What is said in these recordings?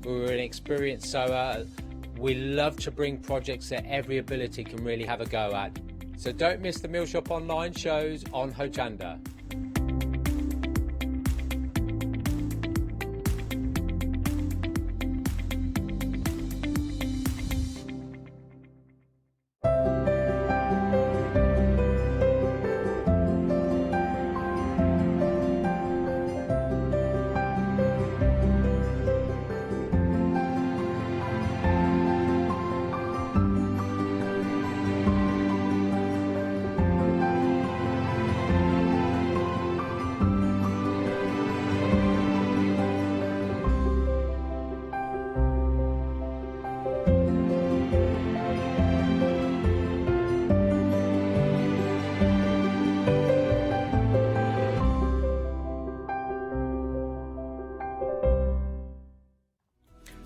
We're an experienced sewer. We love to bring projects that every ability can really have a go at. So don't miss the Mill Shop Online shows on Hochanda.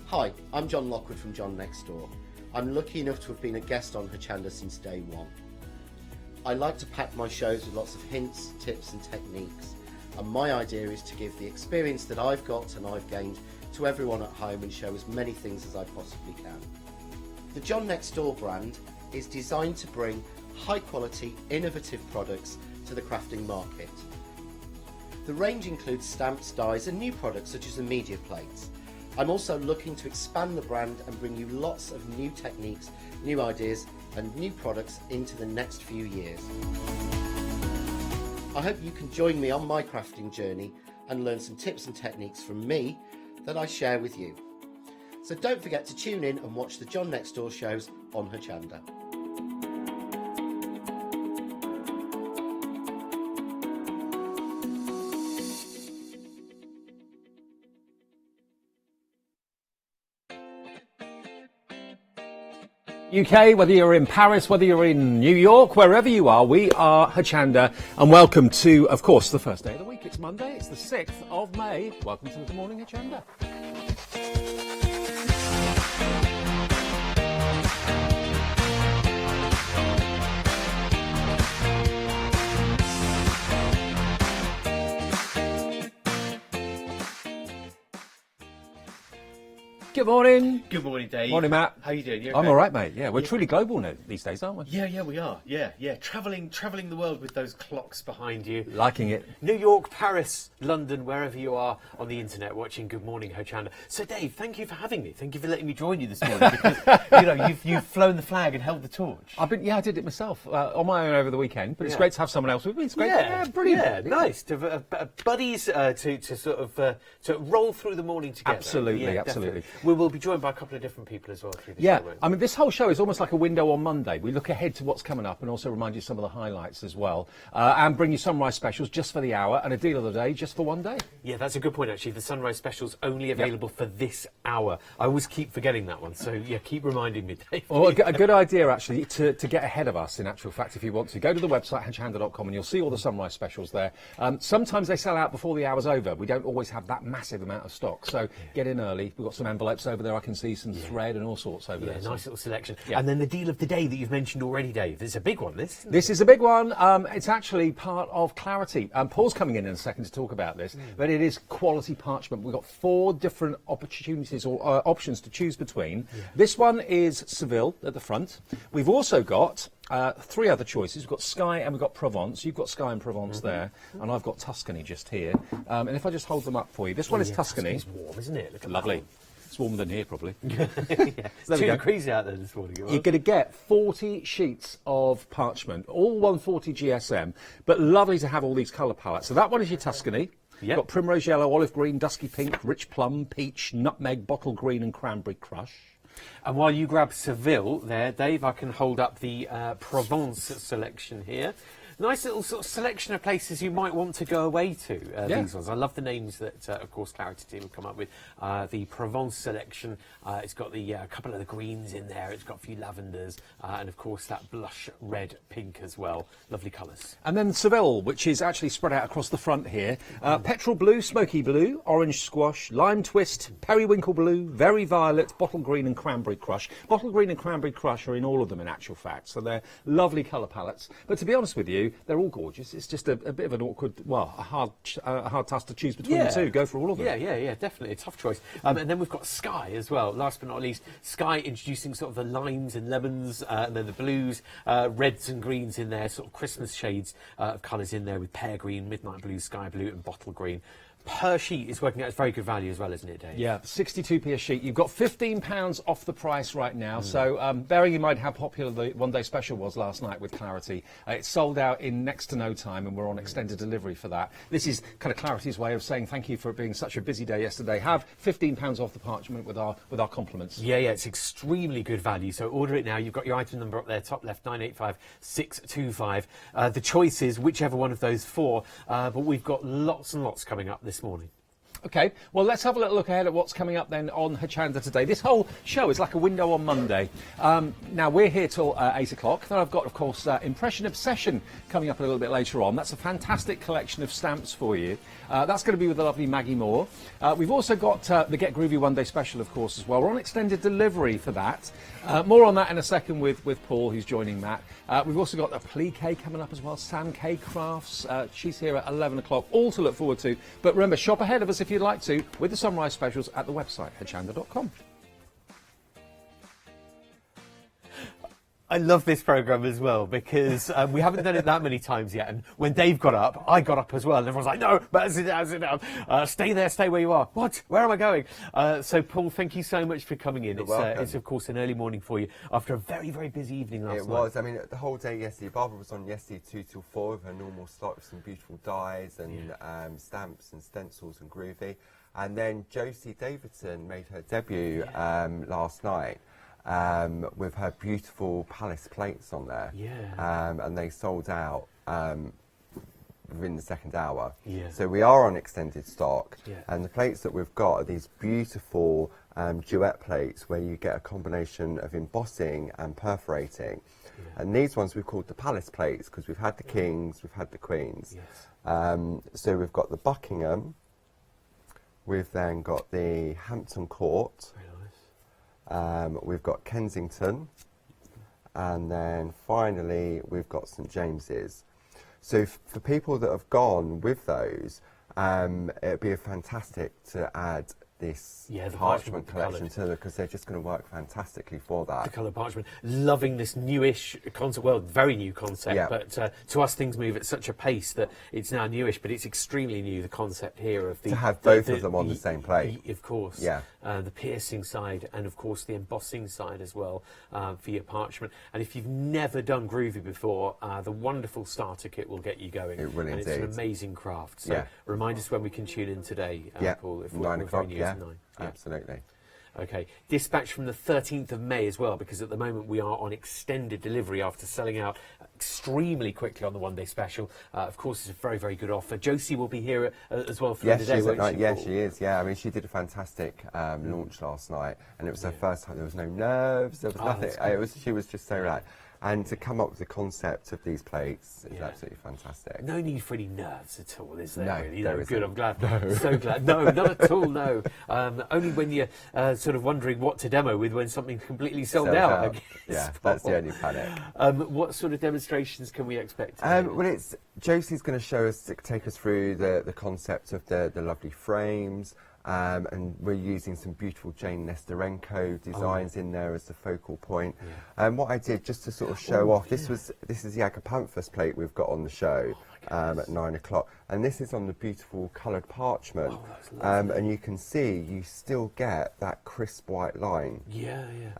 Hi, I'm John Lockwood from John Next Door. I'm lucky enough to have been a guest on Hochanda since day one. I like to pack my shows with lots of hints, tips and techniques, and my idea is to give the experience that I've got and I've gained to everyone at home and show as many things as I possibly can. The John Next Door brand is designed to bring high quality, innovative products to the crafting market. The range includes stamps, dies and new products such as the media plates. I'm also looking to expand the brand and bring you lots of new techniques, new ideas and new products into the next few years. I hope you can join me on my crafting journey and learn some tips and techniques from me that I share with you. So don't forget to tune in and watch the John Next Door shows on Hochanda. UK, whether you're in Paris, whether you're in New York, wherever you are, we are Hochanda, and welcome to, of course, the first day of the week. It's Monday, it's the 6th of May. Welcome to the Good Morning Hochanda. Good morning. Good morning, Dave. Morning, Matt. How you doing? You I'm okay? all right, mate. Yeah, we're truly global now these days, aren't we? Yeah, we are. Yeah. Travelling the world with those clocks behind you. Liking it. New York, Paris, London, wherever you are on the internet watching Good Morning Hochanda. So, Dave, thank you for having me. Thank you for letting me join you this morning because you've flown the flag and held the torch. I did it myself on my own over the weekend, but it's great to have someone else with me. It's great. Yeah, brilliant. Yeah, nice to have buddies to sort of to roll through the morning together. Absolutely, Yeah, absolutely. definitely. We will be joined by a couple of different people as well through this Yeah, show, won't we? I mean, this whole show is almost like a window on Monday. We look ahead to what's coming up and also remind you some of the highlights as well. And bring you sunrise specials just for the hour and a deal of the day just for one day. Yeah, that's a good point, actually. The sunrise special's only available for this hour. I always keep forgetting that one, so yeah, keep reminding me, Dave. Well, a good idea, actually, to get ahead of us, in actual fact, if you want to. Go to the website, hochanda.com, and you'll see all the sunrise specials there. Sometimes they sell out before the hour's over. We don't always have that massive amount of stock, so get in early. We've got some envelopes over there. I can see some thread and all sorts over there. Nice little selection. Yeah. And then the deal of the day that you've mentioned already, Dave. It's a big one, this. Isn't it? This is a big one. It's actually part of Clarity. Paul's coming in a second to talk about this, but it is quality parchment. We've got 4 different opportunities or options to choose between. Yeah. This one is Seville at the front. We've also got 3 other choices. We've got Skye and we've got Provence. You've got Skye and Provence there, and I've got Tuscany just here. And if I just hold them up for you, this one is Tuscany. It's warm, isn't it? Look at Lovely. It's warmer than here, probably. It's 2 degrees out there this morning. You're going to get 40 sheets of parchment, all 140 GSM, but lovely to have all these colour palettes. So that one is your Tuscany. You've got primrose yellow, olive green, dusky pink, rich plum, peach, nutmeg, bottle green and cranberry crush. And while you grab Seville there, Dave, I can hold up the Provence selection here. Nice little sort of selection of places you might want to go away to, these ones. I love the names that, of course, Clarity team have come up with. The Provence selection, it's got the couple of the greens in there, it's got a few lavenders, and, of course, that blush red pink as well. Lovely colours. And then Seville, which is actually spread out across the front here. Petrol blue, smoky blue, orange squash, lime twist, periwinkle blue, very violet, bottle green and cranberry crush. Bottle green and cranberry crush are in all of them, in actual fact, so they're lovely colour palettes. But to be honest with you, two. They're all gorgeous. It's just a bit of an awkward, well, a hard task to choose between the two. Go for all of them. Yeah, definitely. A tough choice. And then we've got Sky as well. Last but not least, Sky introducing sort of the limes and lemons, and then the blues, reds and greens in there, sort of Christmas shades of colours in there with pear green, midnight blue, sky blue and bottle green. Per sheet is working out as very good value as well, isn't it, Dave? Yeah, 62p a sheet. You've got £15 off the price right now. So bearing in mind how popular the one-day special was last night with Clarity, it sold out in next to no time, and we're on extended delivery for that. This is kind of Clarity's way of saying thank you for it being such a busy day yesterday. Have £15 off the parchment with our compliments. Yeah, it's extremely good value. So order it now. You've got your item number up there, top left, 985625. The choice is whichever one of those four, but we've got lots and lots coming up this morning. OK, well, let's have a little look ahead at what's coming up then on Hochanda today. This whole show is like a window on Monday. Now, we're here till 8 o'clock. Then I've got, of course, Impression Obsession coming up a little bit later on. That's a fantastic collection of stamps for you. That's going to be with the lovely Maggie Moore. We've also got the Get Groovy One Day Special, of course, as well. We're on extended delivery for that. More on that in a second with Paul, who's joining Matt. We've also got Applique coming up as well. Sam K Crafts. She's here at 11 o'clock. All to look forward to. But remember, shop ahead of us if you'd like to with the sunrise specials at the website, hochanda.com. I love this programme as well because we haven't done it that many times yet. And when Dave got up, I got up as well. And everyone's like, no, but sit down. Stay there, stay where you are. What? Where am I going? So, Paul, thank you so much for coming in. It's, of course, an early morning for you after a very, very busy evening last night. It was. I mean, the whole day yesterday. Barbara was on yesterday 2 till 4 with her normal slot with some beautiful dyes and stamps and stencils and groovy. And then Josie Davidson made her debut last night. With her beautiful Palace plates on there. And they sold out within the second hour. So we are on extended stock. And the plates that we've got are these beautiful duet plates where you get a combination of embossing and perforating. And these ones we've called the Palace plates because we've had the Kings, we've had the Queens. So we've got the Buckingham, we've then got the Hampton Court. We've got Kensington, and then finally we've got St James's. So for people that have gone with those, it'd be fantastic to add this parchment collection to them because they're just going to work fantastically for that. The colour parchment. Loving this newish concept, well, very new concept, but to us things move at such a pace that it's now newish, but it's extremely new, the concept here of the... To have both of them on the same plate. Of course. The piercing side and, of course, the embossing side as well for your parchment. And if you've never done groovy before, the wonderful starter kit will get you going. It will indeed. It's an amazing craft. So remind us when we can tune in today, Paul. If 9 o'clock, 9. Absolutely. Okay, dispatch from the 13th of May as well, because at the moment we are on extended delivery after selling out extremely quickly on the one-day special. Of course, it's a very, very good offer. Josie will be here as well for the day, won't she? Yes, she is. Yeah, I mean, she did a fantastic launch last night, and it was her first time. There was no nerves. There was nothing. She was just so relaxed. And to come up with the concept of these plates is absolutely fantastic. No need for any nerves at all, is there? No, really? there Good, isn't. I'm glad. No. So glad. No, not at all, no. Only when you're sort of wondering what to demo with when something's completely sold out. Yeah, that's the only panic. What sort of demonstrations can we expect? Well, Josie's going to show us, take us through the concept of the lovely frames. And we're using some beautiful Jane Nesterenko designs in there as the focal point. What I did just to sort of show off, this is the Agapanthus plate we've got on the show at 9 o'clock, and this is on the beautiful coloured parchment. And you can see you still get that crisp white line.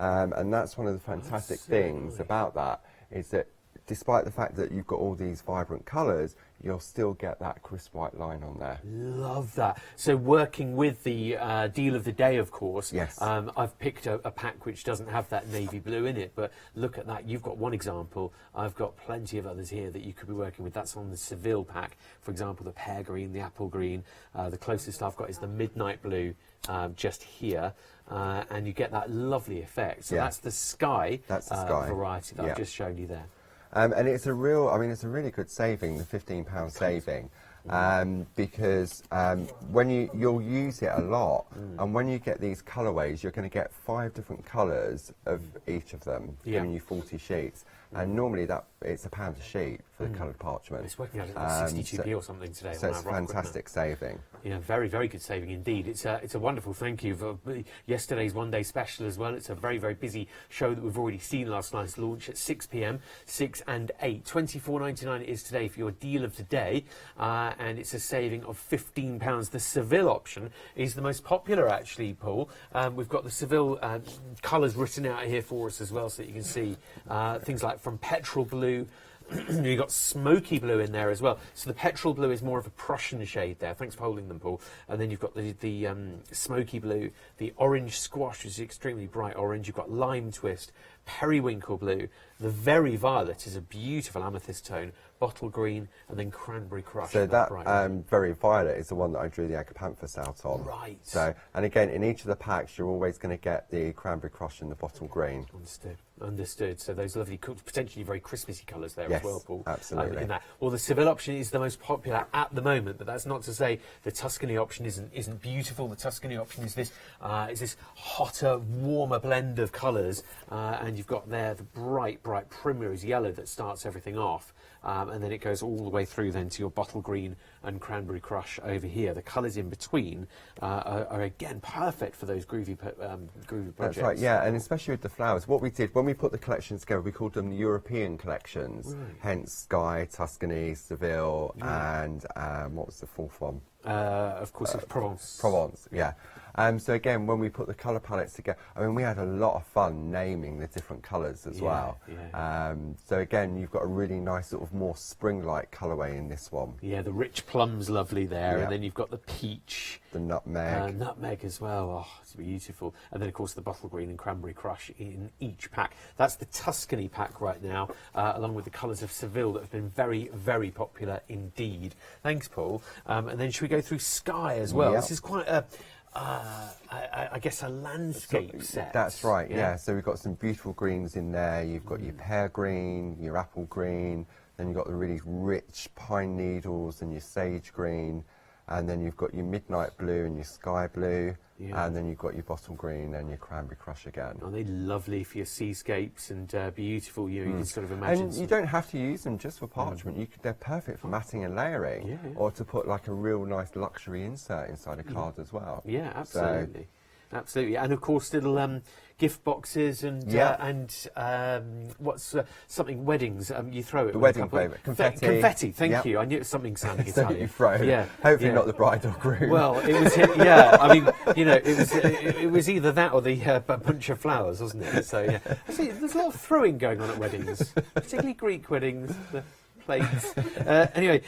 And that's one of the fantastic things about that is that despite the fact that you've got all these vibrant colours, you'll still get that crisp white line on there. Love that. So working with the deal of the day, of course. Yes. I've picked a pack which doesn't have that navy blue in it, but look at that. You've got one example. I've got plenty of others here that you could be working with. That's on the Seville pack. For example, the pear green, the apple green. The closest I've got is the midnight blue just here. And you get that lovely effect. So that's the Sky, variety that I've just shown you there. And it's a really good saving, the £15 saving, because when you'll use it a lot, and when you get these colourways, you're going to get 5 different colours of each of them, giving you 40 sheets. And normally it's £1 a sheet for the coloured parchment. It's working out at 62p or something today. So on it's that rock, fantastic saving. Yeah, very, very good saving indeed. It's a wonderful thank you for yesterday's one-day special as well. It's a very, very busy show that we've already seen last night's launch at 6 p.m, 6 and 8. £24.99 it is today for your deal of the day, and it's a saving of £15. The Seville option is the most popular, actually, Paul. We've got the Seville colours written out here for us as well, so that you can see things like from petrol blue. You've got smoky blue in there as well. So the petrol blue is more of a Prussian shade there. Thanks for holding them, Paul. And then you've got the smoky blue, the orange squash, which is extremely bright orange. You've got lime twist, periwinkle blue. The very violet is a beautiful amethyst tone, bottle green, and then cranberry crush. So that very violet is the one that I drew the agapanthus out on. Right. So, and again, in each of the packs, you're always going to get the cranberry crush and the bottle green. Understood. So those lovely, potentially very Christmassy colours there Yes, as well, Paul. absolutely. In that. Well, the Seville option is the most popular at the moment, but that's not to say the Tuscany option isn't beautiful. The Tuscany option is this hotter, warmer blend of colours, and you've got there the bright primrose yellow that starts everything off. And then it goes all the way through then to your bottle green and cranberry crush over here. The colours in between are again perfect for those groovy projects. That's right, yeah, and especially with the flowers. What we did, when we put the collections together, we called them the European collections. Right. Hence Skye, Tuscany, Seville, and what was the fourth one? Of course, it's Provence. Provence, yeah. So again, when we put the colour palettes together, I mean, we had a lot of fun naming the different colours as well. Yeah. So again, you've got a really nice sort of more spring-like colourway in this one. Yeah, the rich plum's lovely there, and then you've got the peach. The nutmeg. Nutmeg as well. Oh, it's beautiful. And then, of course, the bottle green and cranberry crush in each pack. That's the Tuscany pack right now, along with the colours of Seville that have been very, very popular indeed. Thanks, Paul. And then should we go through Skye as well? Yep. This is quite a... I guess a landscape set. That's right, yeah. So we've got some beautiful greens in there. You've got your pear green, your apple green, then you've got the really rich pine needles and your sage green, and then you've got your midnight blue and your sky blue, and then you've got your bottle green and your cranberry crush again. Are they lovely for your seascapes and beautiful? You can sort of imagine. And you don't have to use them just for parchment. They're perfect for matting and layering, or to put like a real nice luxury insert inside a card as well. Yeah, absolutely. Absolutely, and of course little gift boxes and what's something weddings. You throw it. The wedding favourite, confetti. Confetti. Thank you. I knew it was something sounding Italian. You throw. Yeah. Hopefully not the bride or groom. Well, it was. I mean, it was either that or the bunch of flowers, wasn't it? So yeah. See, there's a lot of throwing going on at weddings, particularly Greek weddings. Plates. Anyway,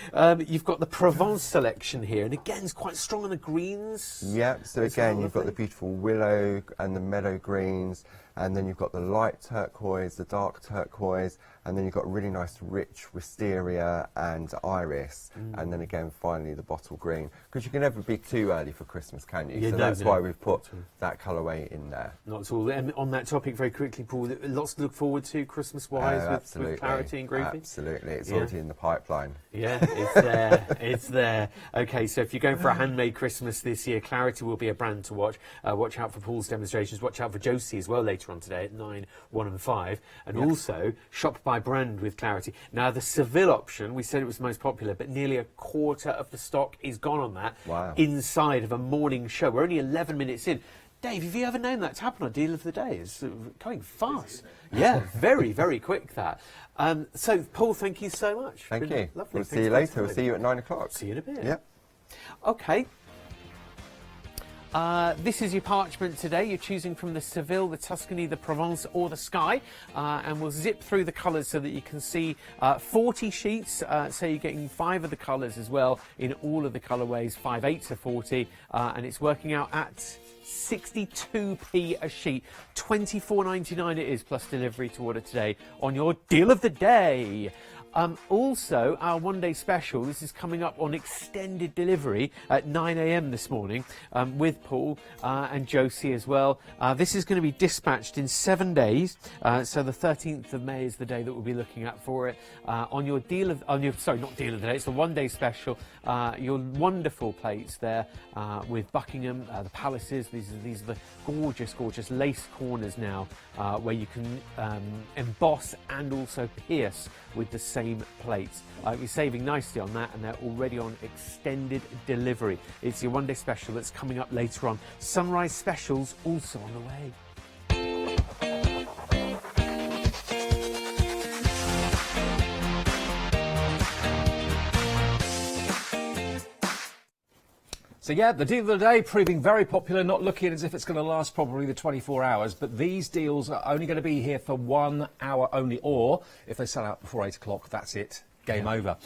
you've got the Provence selection here, and again, it's quite strong on the greens. Yeah, so again, you've got the beautiful willow and the meadow greens, and then you've got the light turquoise, the dark turquoise, and then you've got really nice rich wisteria and iris, and then again, finally, the bottle green. Because you can never be too early for Christmas, can you? Yeah, so that's why we've put that colourway in there. Not at all. And on that topic, very quickly, Paul, lots to look forward to Christmas-wise with clarity and groovy? Absolutely. It's already in the pipeline. Yeah, it's there. It's there. Okay, so if you're going for a handmade Christmas this year, Clarity will be a brand to watch. Watch out for Paul's demonstrations. Watch out for Josie as well later on today at 9, 1 and 5. And also, shop by brand with Clarity. Now, the Seville option, we said it was the most popular, but nearly a quarter of the stock is gone on that inside of a morning show. We're only 11 minutes in. Dave, have you ever known that to happen on Deal of the Day? It's going fast. Yeah, very, very quick that. So, Paul, thank you so much. Thank you. Lovely. We'll see you later. We'll see you at 9 o'clock. See you in a bit. Yep. Okay. This is your parchment today. You're choosing from the Seville, the Tuscany, the Provence or the Skye. And we'll zip through the colours so that you can see 40 sheets. So you're getting 5 of the colours as well in all of the colourways, 5 8s of 40. And it's working out at 62p a sheet. £24.99 it is, plus delivery to order today on your Deal of the Day. Also, our one-day special, this is coming up on extended delivery at 9 a.m. this morning with Paul and Josie as well. This is going to be dispatched in 7 days, so the 13th of May is the day that we'll be looking at for it. On your Deal of, sorry, not Deal of the Day, it's the one-day special. Your wonderful plates there with Buckingham, the palaces. These are the gorgeous, gorgeous lace corners now where you can emboss and also pierce with the same place. You're saving nicely on that, and they're already on extended delivery. It's your one-day special that's coming up later on. Sunrise specials also on the way. So yeah, the deal of the day proving very popular, not looking as if it's going to last probably the 24 hours, but these deals are only going to be here for 1 hour only, or if they sell out before 8 o'clock, that's it. Game over.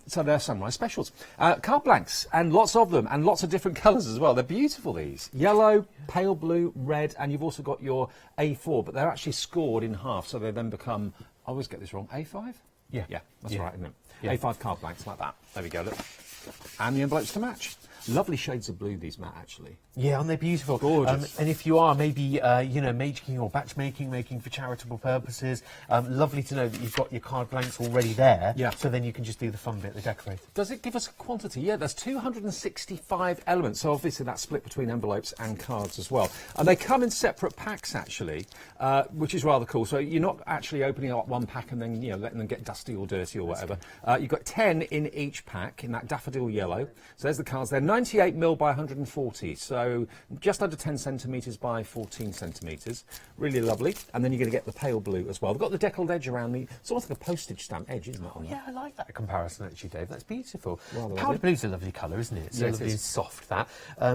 So they're sunrise specials. Carte blanks, and lots of them, and lots of different colours as well. They're beautiful, these. Yellow, pale blue, red, and you've also got your A4, but they're actually scored in half, so they then become, I always get this wrong, A5? Yeah, that's right, isn't it? Yeah. A5 carte blanks like that. There we go, look. And the envelopes to match. Lovely shades of blue, these, Matt, actually. Yeah, aren't they beautiful? Gorgeous. And if you are maybe, you know, making or batch making for charitable purposes, lovely to know that you've got your card blanks already there. Yeah. So then you can just do the fun bit, the decorate. Does it give us a quantity? Yeah, there's 265 elements. So obviously that's split between envelopes and cards as well. And they come in separate packs, actually, which is rather cool. So you're not actually opening up one pack and then, you know, letting them get dusty or dirty or whatever. You've got 10 in each pack in that daffodil yellow. So there's the cards there. 98mm by 140. So just under 10 centimetres by 14 centimetres. Really lovely. And then you're going to get the pale blue as well. They've got the deckled edge around the... It's almost like a postage stamp edge, isn't it? On Yeah, I like that comparison, actually, Dave. That's beautiful. Rather Powder lovely. blue's a lovely colour, isn't it? So Yeah, it lovely is. and soft, that.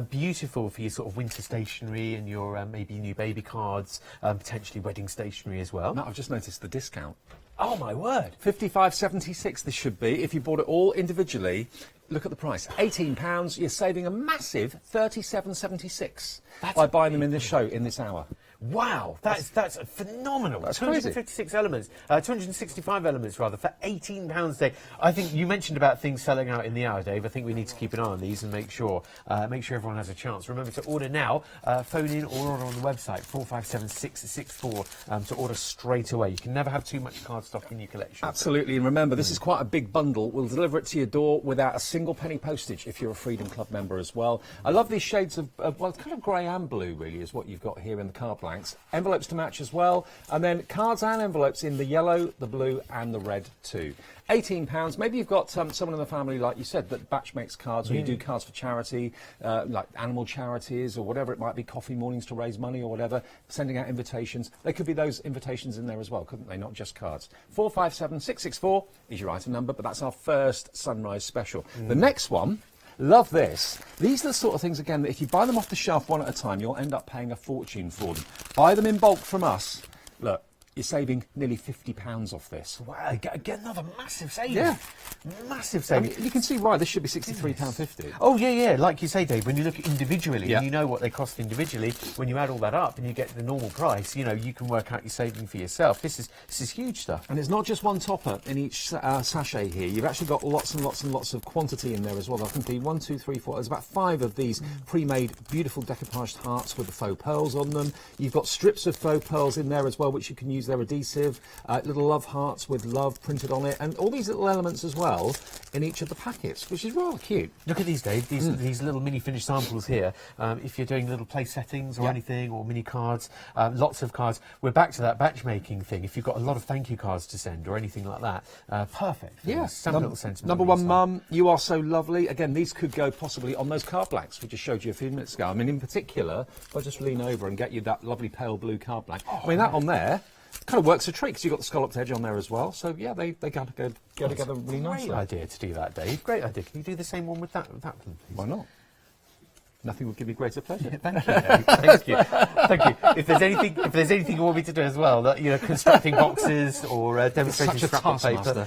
Beautiful for your sort of winter stationery and your maybe new baby cards, potentially wedding stationery as well. Matt, I've just noticed the discount. Oh, my word. £55.76 this should be. If you bought it all individually, look at the price. £18, you're saving a massive £37.76 by buying them in this show, in this hour. Wow, that's phenomenal. That's crazy. 256 elements, 265 elements rather, for £18 a day. I think you mentioned about things selling out in the hour, Dave. I think we need to keep an eye on these and make sure everyone has a chance. Remember to order now, phone in or order on the website 457664 to order straight away. You can never have too much card stock in your collection. Absolutely, and remember, this is quite a big bundle. We'll deliver it to your door without a single penny postage if you're a Freedom Club member as well. I love these shades of, well, kind of grey and blue, really, is what you've got here in the card blanks. Envelopes to match as well, and then cards and envelopes in the yellow, the blue, and the red too. £18. Maybe you've got someone in the family, like you said, that batch makes cards, or you do cards for charity, like animal charities or whatever it might be, coffee mornings to raise money or whatever, sending out invitations. There could be those invitations in there as well, couldn't they? Not just cards. 457664 is your item number, but that's our first Sunrise special. The next one, love this. These are the sort of things, again, that if you buy them off the shelf one at a time, you'll end up paying a fortune for them. Buy them in bulk from us. Look, you're saving nearly £50 off this. Wow, get another massive saving. Yeah. Massive I saving. mean, you can see why this should be £63.50. Oh, yeah. Like you say, Dave, when you look individually, Yeah. and you know what they cost individually, when you add all that up and you get the normal price, you know, you can work out your saving for yourself. This is huge stuff. And it's not just one topper in each sachet here. You've actually got lots and lots and lots of quantity in there as well. I can be 1, 2, 3, 4. There's about 5 of these pre-made, beautiful decoupaged hearts with the faux pearls on them. You've got strips of faux pearls in there as well, which you can use their adhesive. Little love hearts with love printed on it, and all these little elements as well in each of the packets, which is rather cute. Look at these, Dave. These little mini finished samples here. If you're doing little place settings or anything, or mini cards, lots of cards. We're back to that batch making thing. If you've got a lot of thank you cards to send or anything like that, perfect. Yeah, Some little sentiment. Number on one, the side. Mum, you are so lovely. Again, these could go possibly on those card blanks we just showed you a few minutes ago. I mean, in particular, if I just lean over and get you that lovely pale blue card blank. I mean, that on there kind of works a treat because you've got the scalloped edge on there as well. So, yeah, they go together really nicely. Great idea to do that, Dave. Great idea. Can you do the same one with that one, please? Why not? Nothing would give me greater pleasure. Thank you, Dave. Thank you. Thank you. If there's anything you want me to do as well, that, you know, constructing boxes or demonstrating Such a scrap of paper.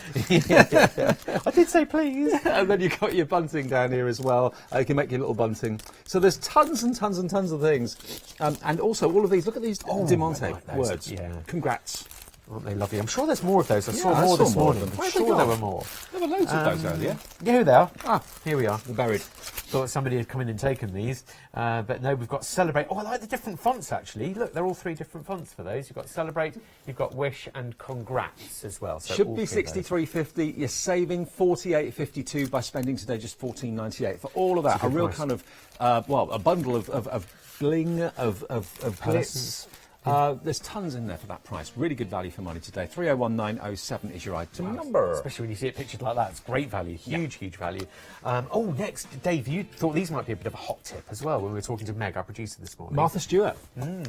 taskmaster. I did say please. And then you've got your bunting down here as well. You can make your little bunting. So there's tons and tons and tons of things. And also all of these, look at these Diamante I like those. words. Yeah. Congrats. Aren't they lovely? I'm sure there's more of those. I saw I more saw this more of morning. them. I'm Where'd they sure there gone? were more. There were loads of those earlier. Yeah, here they are. Ah, Here we are. they're buried. Thought somebody had come in and taken these, but no, we've got Celebrate. Oh, I like the different fonts, actually. Look, they're all 3 different fonts for those. You've got Celebrate, you've got Wish, and Congrats as well. So Should all be 3 of those. $63.50. You're saving $48.52 by spending today just $14.98 for all of that. It's a A good real price. kind of, a bundle of bling, of glitz, There's tons in there for that price. Really good value for money today. 301907 is your item number. Especially when you see it pictured like that, it's great value, huge value. Next, Dave, you thought these might be a bit of a hot tip as well when we were talking to Meg, our producer, this morning. Martha Stewart.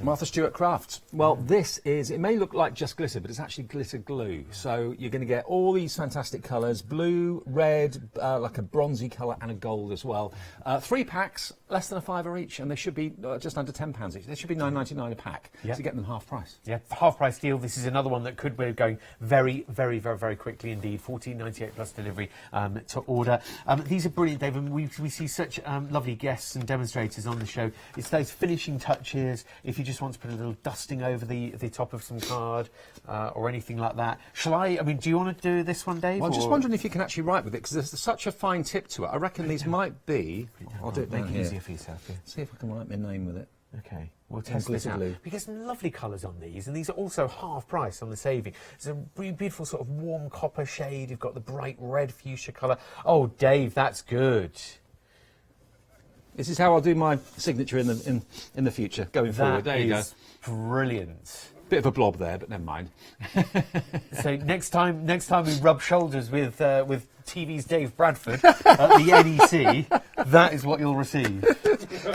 Martha Stewart Crafts. Well, this is, it may look like just glitter, but it's actually glitter glue. So you're going to get all these fantastic colours, blue, red, like a bronzy colour, and a gold as well. 3 packs, less than a £5 each, and they should be just under £10 each. They should be £9.99 a pack. Yeah. To get them half price. Yeah, half price deal. This is another one that could be going very quickly indeed. $14.98 plus delivery to order. These are brilliant, Dave. And we see such lovely guests and demonstrators on the show. It's those finishing touches. If you just want to put a little dusting over the top of some card or anything like that. I mean, do you want to do this one, Dave? Well, I'm just wondering if you can actually write with it, because there's such a fine tip to it. I reckon these might be... I'll do it Make down it here. easier for yourself. Yeah. See if I can write my name with it. Okay, we'll test this out. glue. We get some lovely colours on these, and these are also half price on the saving. It's a really beautiful sort of warm copper shade. You've got the bright red fuchsia colour. Oh, Dave, that's good. This is how I'll do my signature in the future, going forward. There you go. Brilliant. Bit of a blob there, but never mind. So next time we rub shoulders with TV's Dave Bradford at the NEC, that is what you'll receive.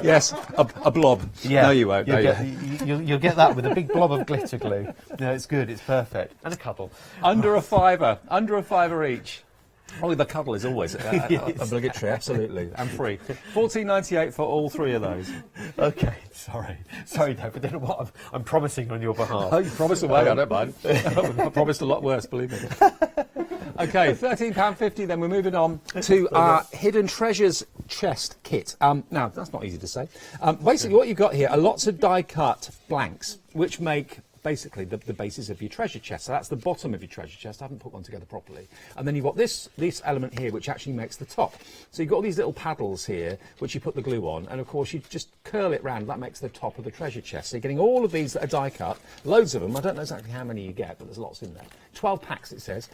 Yes, a blob. Yeah. No, you won't. You'll get that with a big blob of glitter glue. No, it's good. It's perfect. And a couple. Under a £5 each. Oh, the cuddle is always obligatory, absolutely, and free. $14.98 for all 3 of those. Okay, sorry, Dave. I don't know what I'm promising on your behalf. Oh, you promised away, I don't mind. I promised a lot worse, believe me. Okay, £13.50, then we're moving on to our Hidden Treasures chest kit. Now, that's not easy to say. Basically, what you've got here are lots of die-cut blanks, which make... basically the basis of your treasure chest. So that's the bottom of your treasure chest. I haven't put one together properly. And then you've got this element here, which actually makes the top. So you've got all these little paddles here, which you put the glue on, and of course you just curl it round. That makes the top of the treasure chest. So you're getting all of these that are die cut, loads of them. I don't know exactly how many you get, but there's lots in there. 12 packs, it says.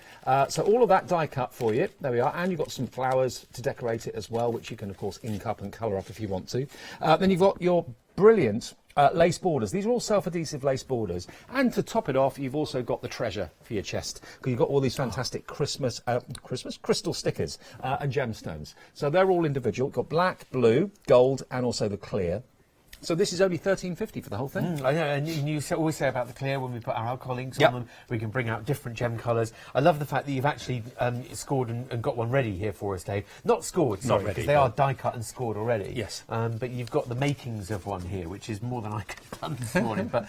So all of that die cut for you. There we are. And you've got some flowers to decorate it as well, which you can of course ink up and colour up if you want to. Then you've got your brilliant lace borders. These are all self-adhesive lace borders. And to top it off, you've also got the treasure for your chest, because you've got all these fantastic crystal stickers and gemstones. So they're all individual. You've got black, blue, gold, and also the clear. So this is only $13.50 for the whole thing. I know, and you always say about the clear, when we put our alcohol inks on them, we can bring out different gem colours. I love the fact that you've actually scored and got one ready here for us, Dave. Not scored, sorry, because they are die cut and scored already. Yes. But you've got the makings of one here, which is more than I could have done this morning. But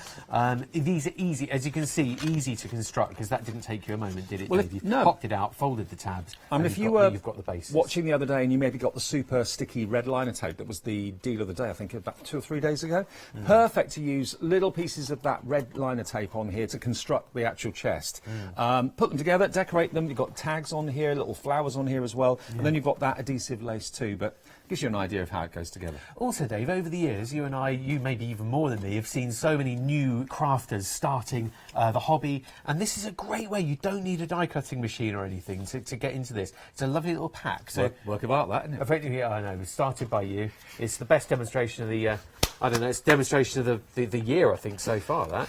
these are easy, as you can see, easy to construct, because that didn't take you a moment, did it, Well, Dave? You popped it out, folded the tabs, and if you were you've got the bases. watching the other day and you maybe got the super sticky red liner tape that was the deal of the day, I think about 2 or 3 days ago. Perfect to use little pieces of that red liner tape on here to construct the actual chest. Put them together, decorate them. You've got tags on here, little flowers on here as well, and then you've got that adhesive lace too. But gives you an idea of how it goes together. Also, Dave, over the years, you and I, you maybe even more than me, have seen so many new crafters starting the hobby, and this is a great way. You don't need a die-cutting machine or anything to get into this. It's a lovely little pack. So work of art, that, isn't it? Effectively, I know, it was started by you. It's the best demonstration of the, I don't know, it's demonstration of the year, I think, so far, that.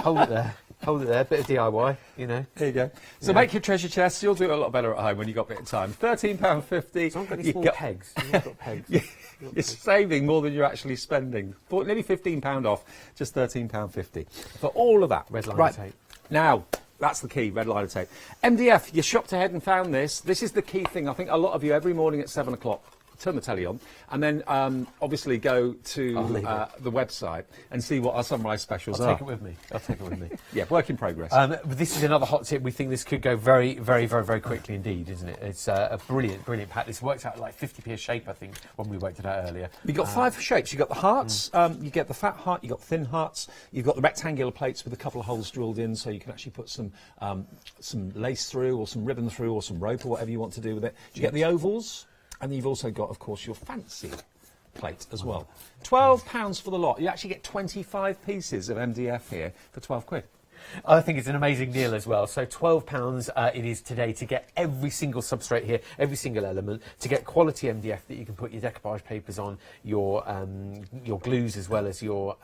Hold it there. Hold it there, bit of DIY, you know. There you go. So make your treasure chests. You'll do it a lot better at home when you've got a bit of time. £13.50. So I've got these small pegs. I've got pegs. You're saving more than you're actually spending. Nearly £15 off, just £13.50 for all of that. Red liner tape. Now, that's the key, red liner tape. MDF, you shopped ahead and found this. This is the key thing. I think a lot of you, every morning at 7 o'clock, turn the telly on, and then obviously go to the website and see what our sunrise specials are. I'll take it with me. I'll take it with me. Yeah, work in progress. But this is another hot tip. We think this could go very, very, very, very quickly indeed, isn't it? It's a brilliant, brilliant pack. This works out like 50p a shape, I think, when we worked it out earlier. You've got 5 shapes. You've got the hearts, you get the fat heart, you've got thin hearts, you've got the rectangular plates with a couple of holes drilled in, so you can actually put some lace through, or some ribbon through, or some rope, or whatever you want to do with it. You get the ovals. And then you've also got, of course, your fancy plate as well. £12 for the lot. You actually get 25 pieces of MDF here for £12. I think it's an amazing deal as well. So £12 it is today to get every single substrate here, every single element, to get quality MDF that you can put your decoupage papers on, your glues as well as your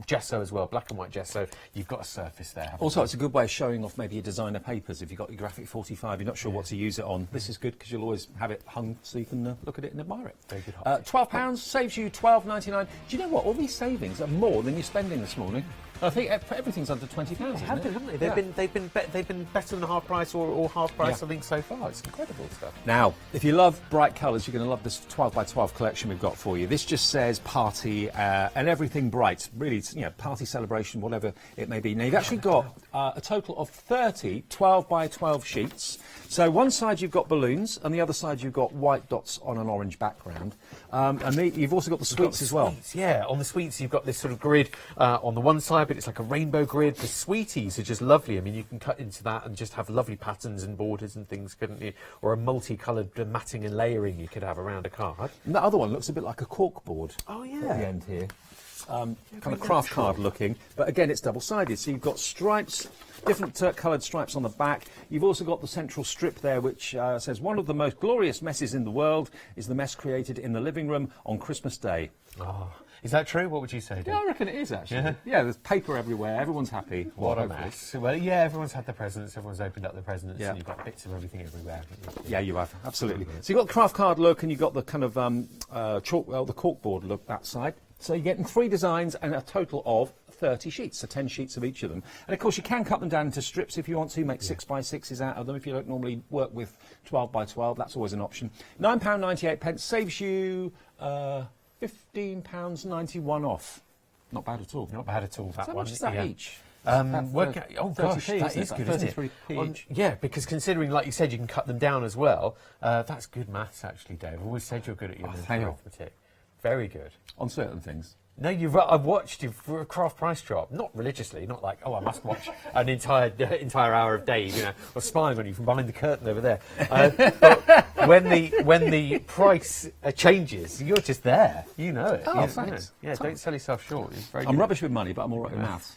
gesso as well, black and white gesso. You've got a surface there. Also, it's a good way of showing off maybe your designer papers. If you've got your graphic 45, you're not sure what to use it on. This is good because you'll always have it hung so you can look at it and admire it. Very good. £12 saves you £12.99. Do you know what? All these savings are more than you're spending this morning. I think everything's under £20. They have been, haven't they? They've been better than half price or half price, I think, so far. It's incredible stuff. Now, if you love bright colours, you're going to love this 12 by 12 collection we've got for you. This just says party and everything bright. Really, it's, party celebration, whatever it may be. Now, you've actually got a total of 30 12 by 12 sheets. So one side you've got balloons, and the other side you've got white dots on an orange background. And you've also got the sweets as well. Yeah, on the sweets you've got this sort of grid on the one side, but it's like a rainbow grid. The sweeties are just lovely. I mean, you can cut into that and just have lovely patterns and borders and things, couldn't you? Or a multicoloured matting and layering you could have around a card. And that other one looks a bit like a cork board. Oh, yeah. At the end here. Kind of craft card looking, but again it's double-sided, so you've got stripes, different coloured stripes on the back. You've also got the central strip there which says one of the most glorious messes in the world is the mess created in the living room on Christmas Day. Oh, is that true? What would you say, Dave? Yeah, I reckon it is actually. Yeah, there's paper everywhere, everyone's happy. What a mess. Well, yeah, everyone's had the presents, everyone's opened up the presents, Yeah. and you've got bits of everything everywhere. Yeah, you have, absolutely. So you've got the craft card look and you've got the kind of the corkboard look that side. So you're getting 3 designs and a total of 30 sheets, so 10 sheets of each of them. And of course you can cut them down into strips if you want to, make 6 by 6s out of them. If you don't normally work with 12 by 12, that's always an option. £9.98 saves you £15.91 off. Not bad at all. Not bad at all, that How one. much is that yeah. each? Oh gosh, 30p, that is good, isn't it? 33p. Yeah, because considering, like you said, you can cut them down as well. That's good maths, actually, Dave. I've always said you're good at your arithmetic. Very good. On certain things. No, I've watched you for a craft price drop. Not religiously, not like, I must watch an entire hour of Dave, or spying on you from behind the curtain over there. But when the price changes, you're just there. You know it. Oh, thanks. Yeah, don't sell yourself short. It's very I'm good. rubbish with money, but I'm all right with maths.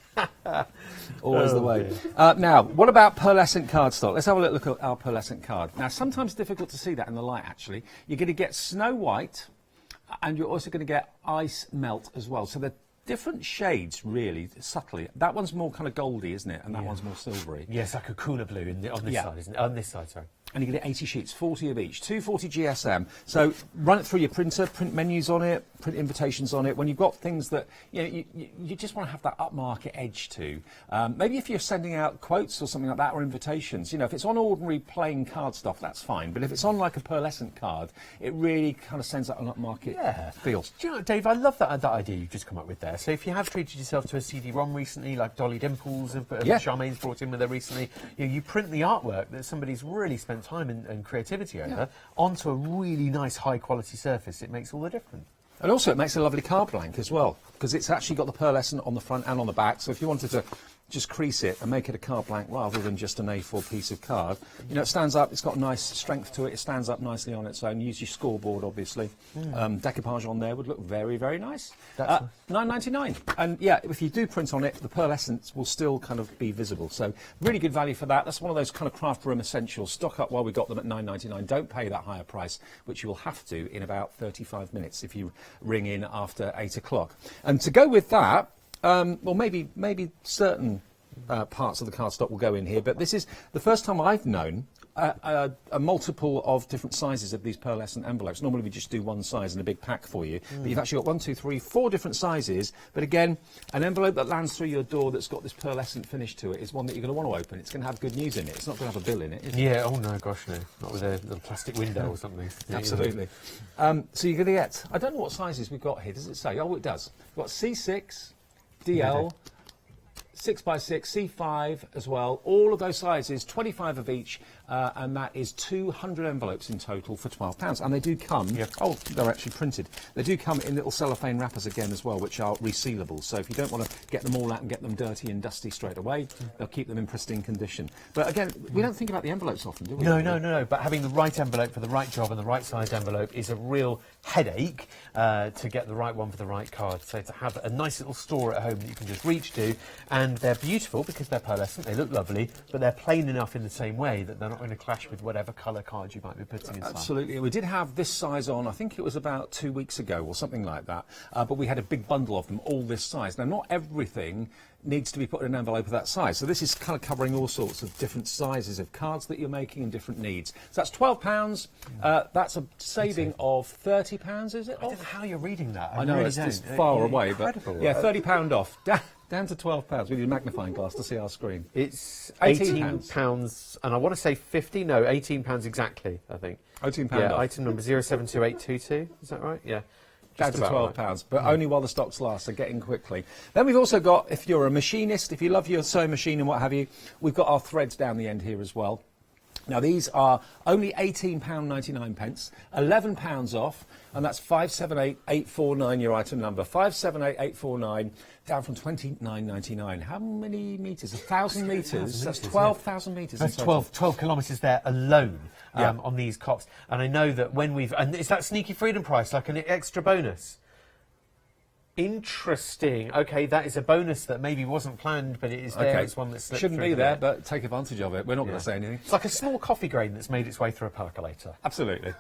Always the way. Now, what about pearlescent cardstock? Let's have a look at our pearlescent card. Now, sometimes difficult to see that in the light, actually. You're going to get Snow White, and you're also going to get Ice Melt as well. So they're different shades, really, subtly. That one's more kind of goldy, isn't it? And that one's more silvery. Yes, like a cooler blue on this side, isn't it? On this side, sorry. And you get 80 sheets, 40 of each, 240 GSM. So run it through your printer, print menus on it, print invitations on it. When you've got things that you just want to have that upmarket edge to. Maybe if you're sending out quotes or something like that, or invitations, if it's on ordinary plain card stuff, that's fine. But if it's on like a pearlescent card, it really kind of sends out an upmarket feel. Do you know what, Dave? I love that idea you've just come up with there. So if you have treated yourself to a CD-ROM recently, like Dolly Dimples and Charmaine's brought in with her recently, you print the artwork that somebody's really spent time and creativity over onto a really nice high quality surface. It makes all the difference. And also it makes a lovely card blank as well, because it's actually got the pearlescent on the front and on the back. So if you wanted to just crease it and make it a card blank rather than just an A4 piece of card, it stands up, it's got nice strength to it, it stands up nicely on its own. Use your scoreboard, obviously. Decoupage on there would look very, very nice. That's £9.99. And yeah, if you do print on it, the pearlescent will still kind of be visible. So really good value for that. That's one of those kind of craft room essentials. Stock up while we got them at £9.99. Don't pay that higher price, which you will have to in about 35 minutes if you ring in after 8 o'clock. And to go with that, well, maybe certain parts of the cardstock will go in here, but this is the first time I've known a multiple of different sizes of these pearlescent envelopes. Normally we just do one size in a big pack for you, but you've actually got 1, 2, 3, 4 different sizes. But again, an envelope that lands through your door that's got this pearlescent finish to it is one that you're going to want to open. It's going to have good news in it. It's not going to have a bill in it, is it? Yeah, oh no, gosh, no. Not with a little plastic window or something. Absolutely. So you're going to get, I don't know what sizes we've got here. Does it say? Oh, it does. We've got C6, DL, 6x6, C5 as well, all of those sizes, 25 of each, and that is 200 envelopes in total for £12. And they do come, they're actually printed, they do come in little cellophane wrappers again as well, which are resealable. So if you don't want to get them all out and get them dirty and dusty straight away, they'll keep them in pristine condition. But again, we don't think about the envelopes often, do we? No, but having the right envelope for the right job and the right sized envelope is a real headache to get the right one for the right card. So to have a nice little store at home that you can just reach to and and they're beautiful because they're pearlescent, they look lovely, but they're plain enough in the same way that they're not going to clash with whatever colour card you might be putting inside. Absolutely. We did have this size on, I think it was about 2 weeks ago or something like that, but we had a big bundle of them, all this size. Now, not everything needs to be put in an envelope of that size. So this is kind of covering all sorts of different sizes of cards that you're making and different needs. So that's £12. That's a saving of £30, is it? I don't know how you're reading that. I know, really it's just don't. far away, but Incredible. yeah, £30 off. Down to £12. We need a magnifying glass to see our screen. It's £18. £18, and I want to say 50. No, £18 exactly, I think. £18 Yeah, off. item number 072822. Is that right? Yeah. Down Just to about £12, right. but only while the stocks last, so getting quickly. Then we've also got, if you're a machinist, if you love your sewing machine and what have you, we've got our threads down the end here as well. Now these are only £18.99, £11 off, and that's 578849 your item number. 578849, down from £29.99. How many metres? 1,000 metres. That's 12,000 metres. That's 12 kilometres there alone Yeah. on these cops. And I know that when we've... And is that sneaky freedom price, like an extra bonus? Interesting. OK, that is a bonus that maybe wasn't planned, but it is there. Okay. It's one that slipped Shouldn't through be the there, net. but take advantage of it. We're not going Yeah. to say anything. It's like a small coffee grain that's made its way through a percolator. Absolutely.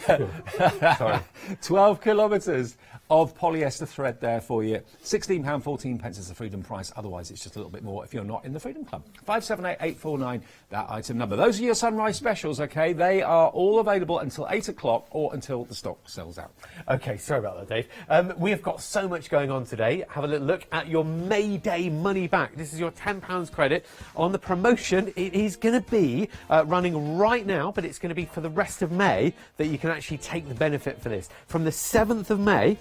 Sorry. 12 kilometres of polyester thread there for you. £16.14 is the freedom price. Otherwise, it's just a little bit more if you're not in the Freedom Club. 578849, that item number. Those are your sunrise specials, OK? They are all available until 8 o'clock or until the stock sells out. OK, sorry about that, Dave. We have got so much going on today. Have a little look at your May Day money back. This is your £10 credit on the promotion. It is going to be running right now, but it's going to be for the rest of May that you can actually take the benefit for this. From the 7th of May,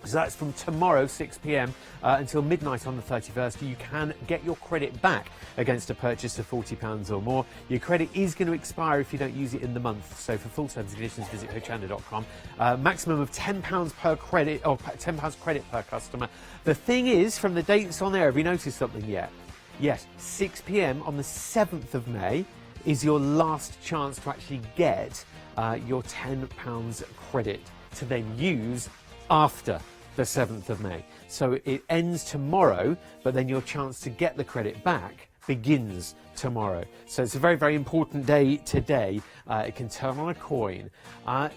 so that's from tomorrow, 6 p.m. Until midnight on the 31st, you can get your credit back against a purchase of £40 or more. Your credit is going to expire if you don't use it in the month. So for full terms and conditions, visit hochanda.com. Maximum of £10 per credit, or £10 credit per customer. The thing is, from the dates on there, have you noticed something yet? Yes, 6 p.m. on the 7th of May is your last chance to actually get your £10 credit to then use after the 7th of May. So it ends tomorrow, but then your chance to get the credit back begins tomorrow. So it's a very, very important day today. It can turn on a coin.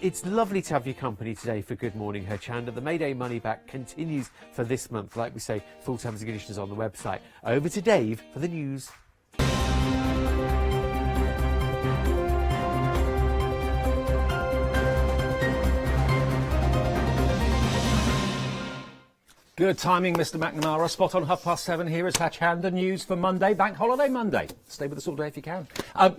It's lovely to have your company today for Good Morning Hochanda. The May Day money back continues for this month. Like we say, full terms and conditions on the website. Over to Dave for the news. Good timing, Mr. McNamara. Spot on 7:30 here is Hochanda News for Monday, Bank Holiday Monday. Stay with us all day if you can.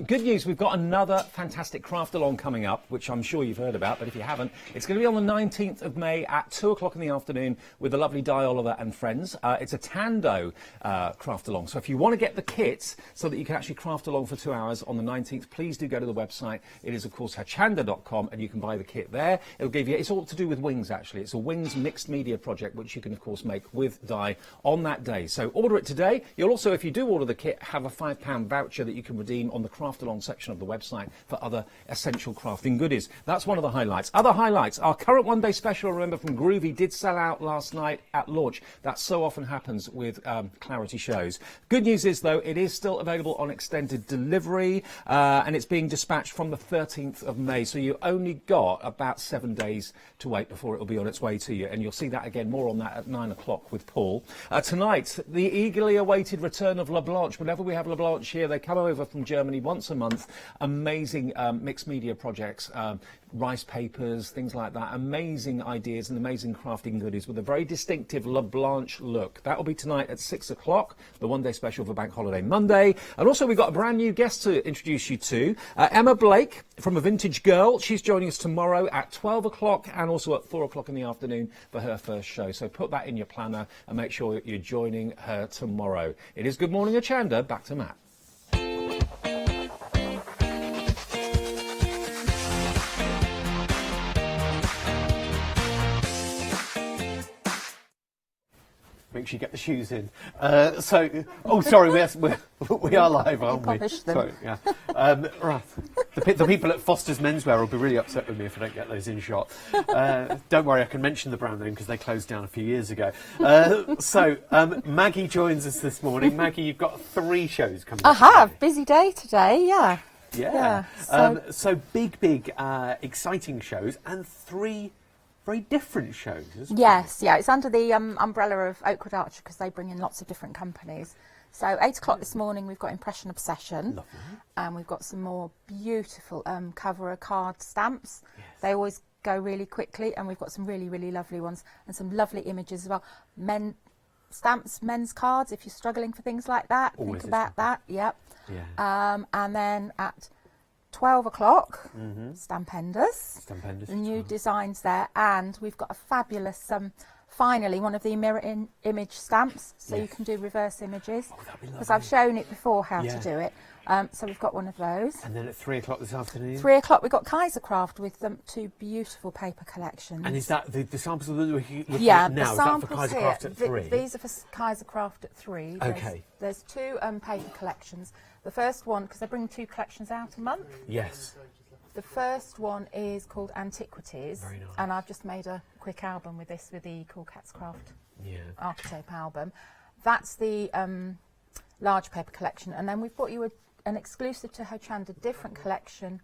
Good news, we've got another fantastic craft along coming up, which I'm sure you've heard about, but if you haven't, it's going to be on the 19th of May at 2 o'clock in the afternoon with the lovely Di Oliver and friends. It's a Tando craft along. So if you want to get the kit so that you can actually craft along for 2 hours on the 19th, please do go to the website. It is, of course, hochanda.com, and you can buy the kit there. It'll give you, it's all to do with wings, actually. It's a wings mixed media project, which you can, of course, make with Di on that day. So order it today. You'll also, if you do order the kit, have a £5 voucher that you can redeem on the craft along section of the website for other essential crafting goodies. That's one of the highlights. Other highlights, our current one-day special, remember, from Groovy did sell out last night at launch. That so often happens with Clarity shows. Good news is, though, it is still available on extended delivery, and it's being dispatched from the 13th of May. So you only got about 7 days to wait before it will be on its way to you. And you'll see that again, more on that at 9 o'clock with Paul. Tonight, the eagerly awaited return of La Blanche. Whenever we have La Blanche here, they come over from Germany once a month. Amazing mixed media projects, rice papers, things like that. Amazing ideas and amazing crafting goodies with a very distinctive La Blanche look. That will be tonight at 6 o'clock, the one-day special for Bank Holiday Monday. And also we've got a brand new guest to introduce you to, Emma Blake from A Vintage Girl. She's joining us tomorrow at 12 o'clock and also at 4 o'clock in the afternoon for her first show. So put that in your planner and make sure that you're joining her tomorrow. It is Good Morning Hochanda. Back to Matt. Make sure you get the shoes in. Sorry, we are live, aren't we? Polish them. Sorry, yeah. Right. The people at Foster's Menswear will be really upset with me if I don't get those in shot. Don't worry, I can mention the brand name because they closed down a few years ago. Maggie joins us this morning. Maggie, you've got 3 shows coming up. I have. Busy day today, yeah. Yeah. So big, exciting shows and 3 very different shows. Isn't Yes, yeah. It's under the umbrella of Oakwood Archer because they bring in lots of different companies. So 8 o'clock this morning we've got Impression Obsession. Lovely. And we've got some more beautiful cover card stamps. Yes. They always go really quickly, and we've got some really, really lovely ones and some lovely images as well. Stamps, men's cards, if you're struggling for things like that, Always think about that. Yep. Yeah. And then at 12 o'clock, Stampenders. Stampenders. The new designs there, and we've got a fabulous, finally, one of the mirror image stamps, so you can do reverse images. Oh, that'd be because lovely. I've shown it before how Yeah. to do it. So we've got one of those. And then at 3 o'clock this afternoon. 3 o'clock we've got Kaisercraft with 2 beautiful paper collections. And is that the samples that we're looking Yeah, at now? the Is that for samples Kaisercraft here, at 3? these are for Kaisercraft at 3. Okay. There's 2 paper collections. The first one, because they bring 2 collections out a month. Yes. The first one is called Antiquities, Very nice. and I've just made a quick album with this, with the Cool Cats Craft Yeah. Archetype album. That's the large paper collection, and then we've brought you an exclusive to Hochanda different collection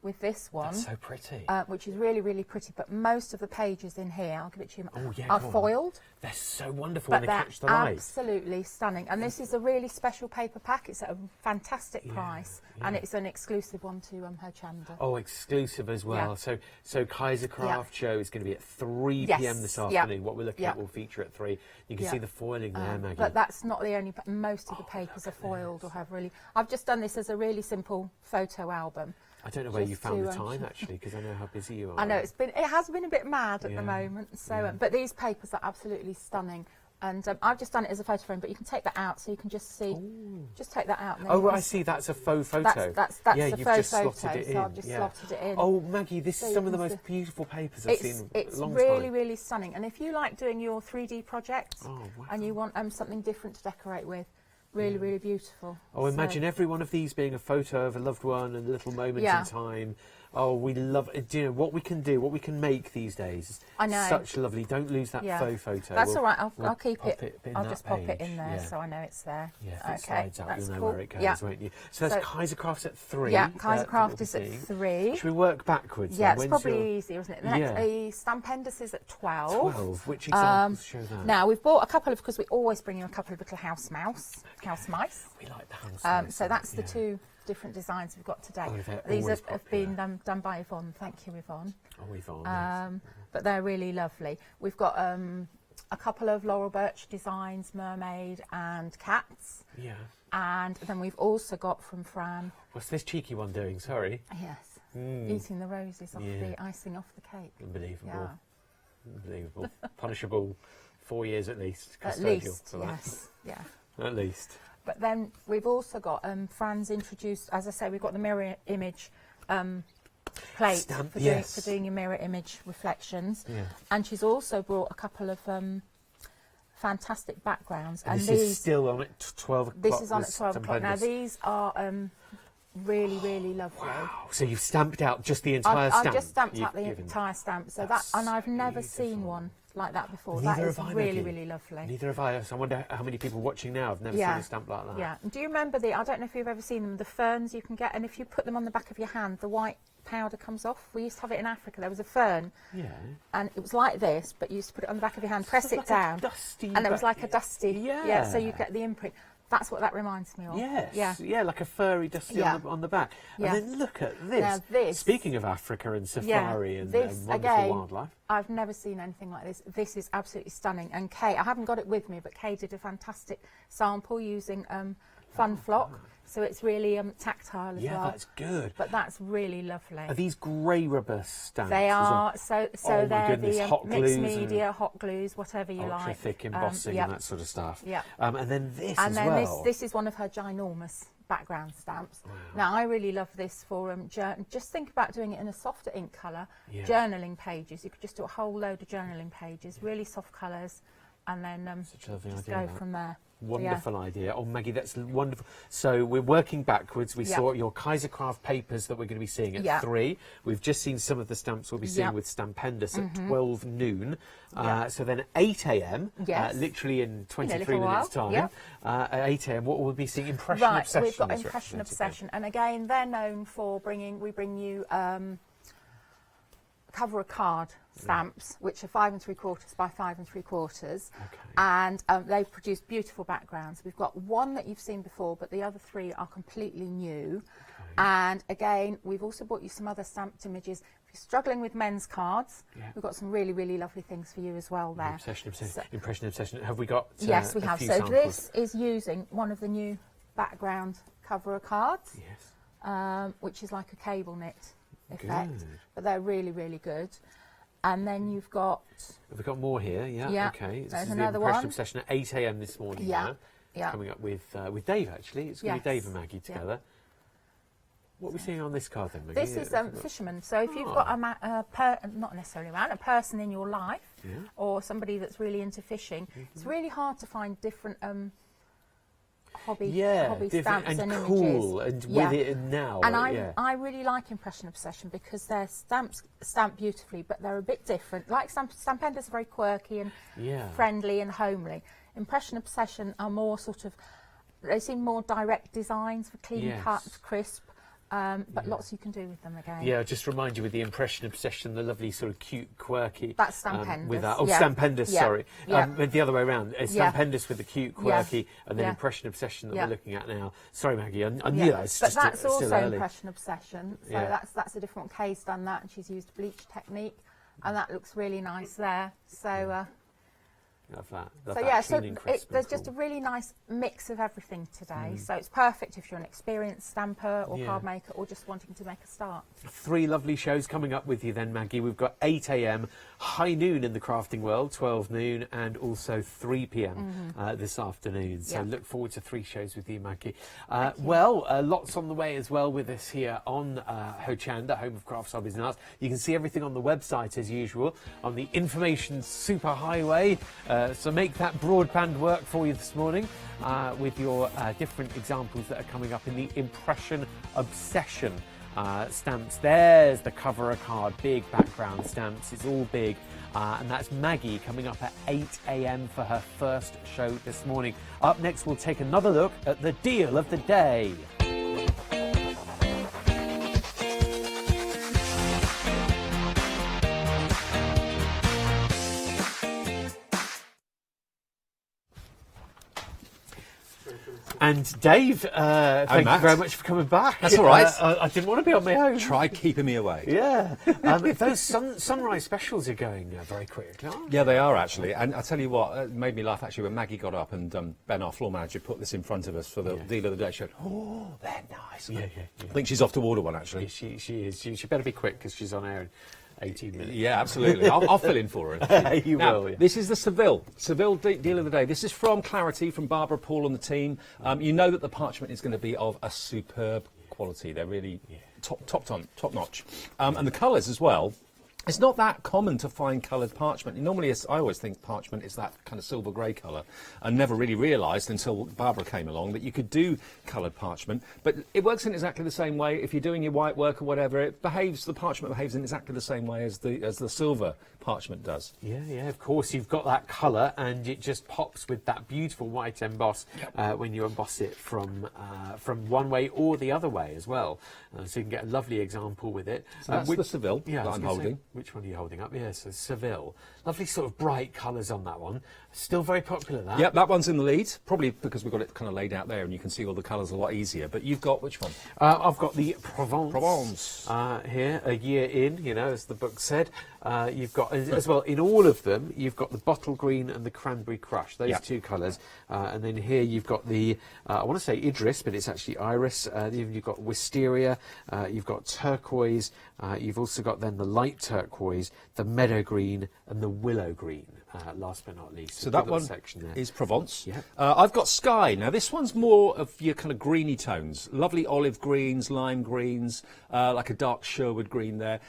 with this one. That's so pretty. Which is really, really pretty, but most of the pages in here, I'll give it to you, Oh, yeah, are go on. foiled. They're so wonderful But when they they're catch the light. absolutely stunning. And this is a really special paper pack. It's at a fantastic price, and it's an exclusive one to Hochanda. Oh, exclusive as well. Yeah. So Kaisercraft show is going to be at 3 Yes, p.m. this yeah. afternoon. What we're looking Yeah. at will feature at 3. You can Yeah. see the foiling there, Maggie. But that's not the only. Most of the papers are foiled or have really. I've just done this as a really simple photo album. I don't know where you just found to, the time actually, because I know how busy you are. I know it has been a bit mad at Yeah. the moment. So, Yeah. but these papers are absolutely stunning. And I've just done it as a photo frame, but you can take that out, so you can just see. Just take that out. And then Oh, you can I see. That's a faux photo. That's yeah, the you've faux just photo. slotted it in. So I've just yeah. slotted it in. Oh, Maggie, this So is you some of the can most see. beautiful papers I've seen in It's a long really, time. really stunning. And if you like doing your 3D projects Oh, wow. and you want something different to decorate with, really, really beautiful. Oh, So- imagine every one of these being a photo of a loved one and a little moment Yeah. in time. Oh, we love it. Do you know what we can do, what we can make these days? I know. Such lovely. Don't lose that Yeah. faux photo. That's We'll- all right. we'll I'll keep pop it. in I'll that just pop it page. in there Yeah. so I know it's there. Yeah, if it Okay, slides out, that's you'll know cool. where it goes, Yeah. won't you? So that's So- Kaisercraft's at 3. Yeah, that Kaisercraft we'll is be at seeing. 3. Should we work backwards? Yeah, then? it's When's probably your- easier, isn't it? The next, Yeah. Stampendous is at 12. 12. Which examples show that? Now we've bought a couple of, because we always bring you a couple of little house mice. We like the house. So that's the 2 different designs we've got today. Oh, they're These always have popular. been done by Yvonne. Thank you, Yvonne. Oh, Yvonne. But they're really lovely. We've got a couple of Laurel Birch designs, mermaid and cats. Yeah. And then we've also got from Fran, What's this cheeky one doing? Sorry. yes, eating the roses off Yeah. the icing off the cake. Unbelievable. Yeah. Unbelievable. Punishable 4 years at least. At Custodial least, for that. yes, yeah. At least. But then we've also got Fran's introduced, as I say, we've got the mirror image plate Stamp, for yes. doing your mirror image reflections. Yeah. And she's also brought a couple of fantastic backgrounds. And this these, is still on at 12 o'clock. this is on at 12 o'clock. Now Stampendous. these are really, really lovely. Wow. So you've stamped out just the entire I've stamp? just stamped You've out the given- entire stamp. So That's and I've never beautiful. seen one like that before. Neither that is have I, really, Maggie. really lovely. Neither have I. So I wonder how many people watching now have never Yeah. seen a stamp like that. Yeah. And do you remember I don't know if you've ever seen them, the ferns you can get, and if you put them on the back of your hand, the white powder comes off. We used to have it in Africa. There was a fern, Yeah. and it was like this, but you used to put it on the back of your hand, press it like a down, dusty and it was back- like a dusty. Yeah. So you get the imprint. That's what that reminds me of. Yes. Yeah. Like a furry dusty Yeah. on the back. Yeah. And then look at this. Now this- Speaking of Africa and safari and this wonderful again, wildlife. I've never seen anything like this. This is absolutely stunning. And Kay, I haven't got it with me, but Kay did a fantastic sample using Fun Flock. So it's really tactile as Yeah, well. that's good. But that's really lovely. Are these grey rubber stamps? They as well? are, so Oh my they're goodness, the hot mixed glues media, hot glues, whatever you Ultra like. thick embossing Yep. and that sort of stuff. Yep. And then this And as then well. this is one of her ginormous background stamps. Now I really love this for just think about doing it in a softer ink colour. Yeah. Journaling pages. You could just do a whole load of journaling pages, really soft colours. and then Such a lovely just idea, go that. from there. Wonderful idea. Oh, Maggie, that's wonderful. So we're working backwards. We Yeah. saw your Kaisercraft papers that we're going to be seeing at 3. We've just seen some of the stamps we'll be seeing Yeah. with Stampendous at 12 noon. Yeah. So then 8 a.m., Yes. literally in 23 little minutes' while. time, Yeah. at 8 a.m., what will we be seeing? Impression Right, Obsession. we've got is Impression represented there. Obsession, and again, they're known for we bring you cover a card stamps, which are 5 3/4 by 5 3/4, and they've produced beautiful backgrounds. We've got one that you've seen before, but the other 3 are completely new. And again, we've also brought you some other stamped images. If you're struggling with men's cards, we've got some really, really lovely things for you as well there. Impression Obsession. Have we got Yes, we a have. few So samples? this is using one of the new background cover cards, which is like a cable knit effect, Good. but they're really, really good. And then you've got Have we got more here? Yeah. Yeah, Okay. This there's is the another Impression one. Obsession at 8 a.m. this morning. Yeah, now, yeah. Coming up with Dave, actually. It's going to be Yes. Dave and Maggie Yeah. together. What are we seeing on this card then, Maggie? this is fisherman. So if you've got not necessarily a man, a person in your life, or somebody that's really into fishing, it's really hard to find different hobby different stamps and and cool images. and with it and now. And I really like Impression Obsession because they're stamped beautifully, but they're a bit different. Like Stampendous are very quirky and friendly and homely. Impression Obsession are more sort of, they seem more direct designs for clean cut, crisp. But lots you can do with them again. Yeah, just remind you with the Impression Obsession, the lovely sort of cute, quirky. That's Stampendous. With that. Oh, Stampendous, sorry. Yeah. The other way around. Stampendous with the cute, quirky, and then Yeah. Impression Obsession that we're looking at now. Sorry, Maggie, I knew that. It's But just that's still also early. Impression Obsession. So that's a different one. Kay's done that, and she's used bleach technique, and that looks really nice there. So. Love that. There's just a really nice mix of everything today. So it's perfect if you're an experienced stamper or card maker or just wanting to make a start. 3 lovely shows coming up with you then, Maggie. We've got 8 a.m, high noon in the crafting world, 12 noon, and also 3 p.m. This afternoon. So look forward to 3 shows with you, Maggie. Lots on the way as well with us here on Hochanda, home of crafts, hobbies and arts. You can see everything on the website as usual, on the information superhighway. So make that broadband work for you this morning with your different examples that are coming up in the Impression Obsession stamps. There's the cover a card, big background stamps. It's all big. And that's Maggie coming up at 8 a.m. for her first show this morning. Up next, we'll take another look at the deal of the day. And Dave, thank you very much for coming back. That's all right. I didn't want to be on my own. Try keeping me away. Yeah. Those sunrise specials are going very quick, aren't they? Yeah, they are actually. And I tell you what, it made me laugh actually when Maggie got up and Ben, our floor manager, put this in front of us for the deal of the day. She went, oh, they're nice. Yeah. I think she's off to order one actually. She is. She better be quick because she's on air in 18 minutes. Yeah, absolutely. I'll fill in for her. You Now, will, yeah. This is the Seville deal of the day. This is from Clarity, from Barbara, Paul and the team. You know that the parchment is going to be of a superb quality. They're really top notch. And the colours as well. It's not that common to find coloured parchment. Normally, I always think parchment is that kind of silver grey colour, and never really realised until Barbara came along that you could do coloured parchment. But it works in exactly the same way. If you're doing your white work or whatever, the parchment behaves in exactly the same way as the silver parchment does. Yeah, of course. You've got that colour, and it just pops with that beautiful white emboss when you emboss it from one way or the other way as well. So you can get a lovely example with it. So that's the Seville that I'm holding. Which one are you holding up? Yes, so Seville. Lovely sort of bright colours on that one. Still very popular, that. Yep, that one's in the lead. Probably because we've got it kind of laid out there and you can see all the colours a lot easier. But you've got which one? I've got the Provence. Provence. Here, a year in, as the book said. You've got, as well, in all of them, you've got the bottle green and the cranberry crush, those two colours. And then here you've got the, I want to say Idris, but it's actually iris. You've got wisteria, you've got turquoise, you've also got then the light turquoise, the meadow green and the willow green. last but not least. So that Good one little section there. is Provence. Yeah. I've got Sky. Now, this one's more of your kind of greeny tones. Lovely olive greens, lime greens, like a dark Sherwood green there.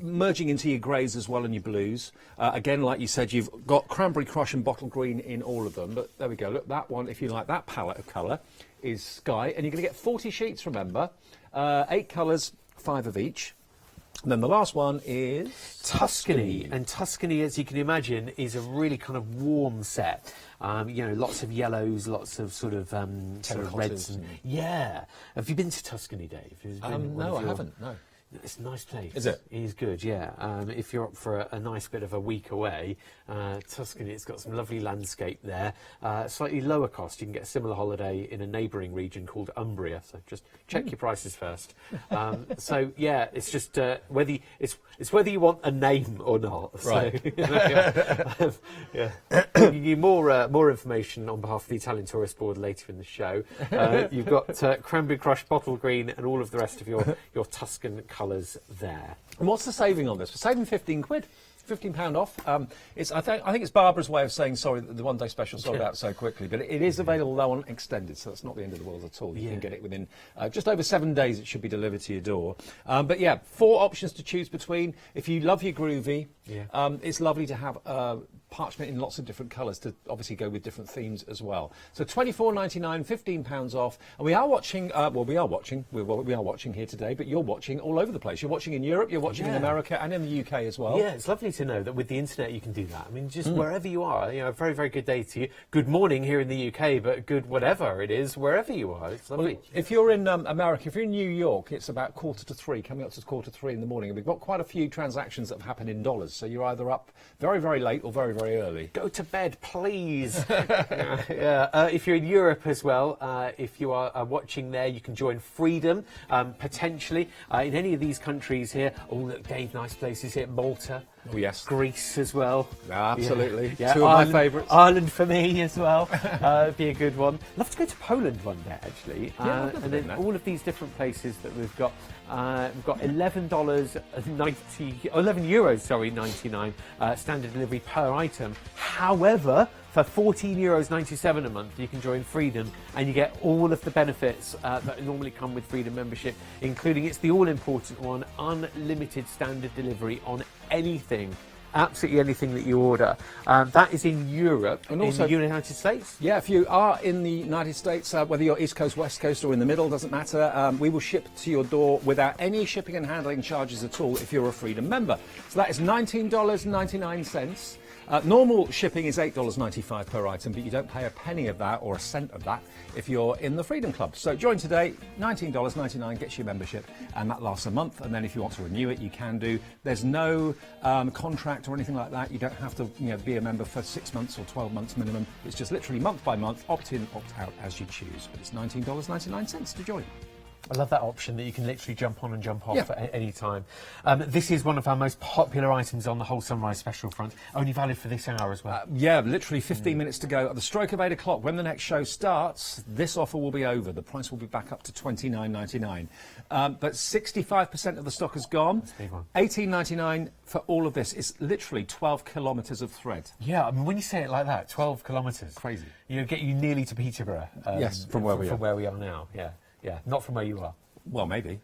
Merging into your greys as well and your blues. Again, like you said, you've got cranberry crush and bottle green in all of them. But there we go. Look, that one, if you like that palette of colour, is Sky. And you're going to get 40 sheets, remember. 8 colours, 5 of each. And then the last one is Tuscany. And Tuscany, as you can imagine, is a really kind of warm set. You know, lots of yellows, lots of sort of reds. And, yeah. Have you been to Tuscany, Dave? No, I haven't, no. It's a nice place. Is it? It is good, yeah. If you're up for a nice bit of a week away, Tuscany, it's got some lovely landscape there. Slightly lower cost. You can get a similar holiday in a neighbouring region called Umbria. So just check your prices first. So yeah, it's just whether you want a name or not. Right. So, yeah. I'll give you more information on behalf of the Italian Tourist Board later in the show. You've got cranberry crush, bottle green, and all of the rest of your Tuscan colours there. And what's the saving on this? We're saving 15 quid. £15 off. I think it's Barbara's way of saying sorry that the one-day special sold out so quickly, but it is available though on extended, so that's not the end of the world at all. You can get it within just over 7 days. It should be delivered to your door. But yeah, 4 options to choose between. If you love your groovy, it's lovely to have parchment in lots of different colours to obviously go with different themes as well. So £24.99, £15 off, and we are watching. We are watching here today, but you're watching all over the place. You're watching in Europe, you're watching in America, and in the UK as well. Yeah, it's lovely to know that with the internet you can do that. I mean, just wherever you are. You know, a very, very good day to you. Good morning here in the UK, but good whatever it is wherever you are. It's lovely. Well, if you're in America, if you're in New York, it's about 2:45, coming up to 2:45 in the morning, and we've got quite a few transactions that have happened in dollars. So you're either up very, very late or very, very early. Go to bed, please. If you're in Europe as well, if you are watching there, you can join Freedom, potentially, in any of these countries here. Oh, look, Dave, nice places here. Malta. Oh, yes. Greece as well. Absolutely. Yeah. 2 of my favourites. Ireland for me as well. Be a good one. Love to go to Poland one day, actually. I've never and been then there. all of these different places that we've got. We've got €11.99 standard delivery per item. However, for €14.97 a month, you can join Freedom and you get all of the benefits that normally come with Freedom membership, including, it's the all-important one, unlimited standard delivery on anything. Absolutely anything that you order. That is in Europe and also in the United States. Yeah, if you are in the United States, whether you're East Coast, West Coast or in the middle, doesn't matter. We will ship to your door without any shipping and handling charges at all if you're a Freedom member. So that is $19.99. Normal shipping is $8.95 per item, but you don't pay a penny of that or a cent of that if you're in the Freedom Club. So join today, $19.99 gets you membership, and that lasts a month. And then if you want to renew it, you can do. There's no contract or anything like that. You don't have to be a member for 6 months or 12 months minimum. It's just literally month by month, opt in, opt out as you choose. But it's $19.99 to join. I love that option that you can literally jump on and jump off at any time. This is one of our most popular items on the whole Sunrise Special front, only valid for this hour as well. Literally 15 minutes to go. At the stroke of 8 o'clock, when the next show starts, this offer will be over. The price will be back up to $29.99. But 65% of the stock has gone. That's a big one. $18.99 for all of this. It's literally 12 kilometres of thread. Yeah, I mean, when you say it like that, 12 kilometres. Crazy. Get you nearly to Peterborough. Yes, from where we are. From where we are now, yeah. Yeah, not from where you are. Well, maybe.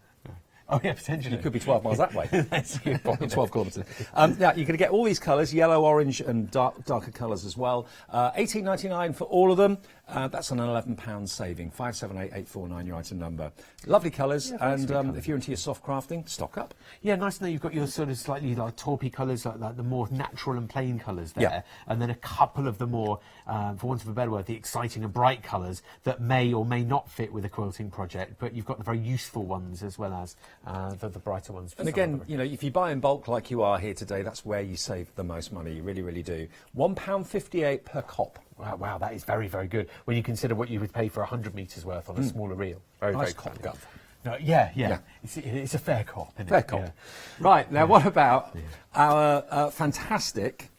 Oh, yeah, potentially. You could be 12 miles that way. That's a good point. 12 kilometres. You're going to get all these colours, yellow, orange and darker colours as well. $18.99 for all of them. That's an £11 saving. 578849, your item number. Lovely colours, and if you're into your soft crafting, stock up. Yeah, nice to know you've got your sort of slightly like taupey colours, like the more natural and plain colours there, and then a couple of the more, for want of a better word, the exciting and bright colours that may or may not fit with a quilting project, but you've got the very useful ones as well as the brighter ones. And again, if you buy in bulk like you are here today, that's where you save the most money. You really, really do. £1.58 per cop. Wow, that is very, very good when you consider what you would pay for 100 metres worth on a smaller reel. Very, Nice very cop gov. No, yeah. It's a fair cop, isn't Fair it? cop. Yeah. Right, now what about our fantastic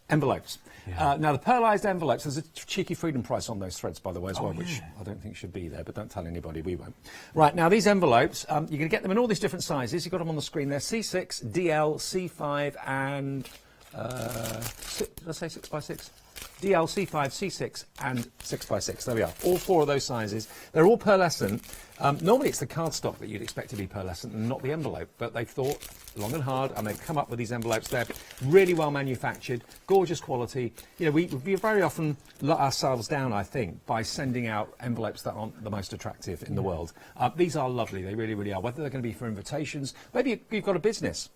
envelopes? Yeah. Now, the pearlised envelopes, there's a cheeky Freedom price on those threads, by the way, as well, which I don't think should be there, but don't tell anybody, we won't. Right, now, these envelopes, you're going to get them in all these different sizes. You've got them on the screen there, C6, DL, C5, and did I say 6x6? DL, C5, C6 and 6x6. There we are. All 4 of those sizes. They're all pearlescent. Normally it's the cardstock that you'd expect to be pearlescent and not the envelope, but they've thought long and hard and they've come up with these envelopes. They're really well manufactured, gorgeous quality. You know, we very often let ourselves down, I think, by sending out envelopes that aren't the most attractive in the world. These are lovely. They really, really are. Whether they're going to be for invitations, maybe you've got a business.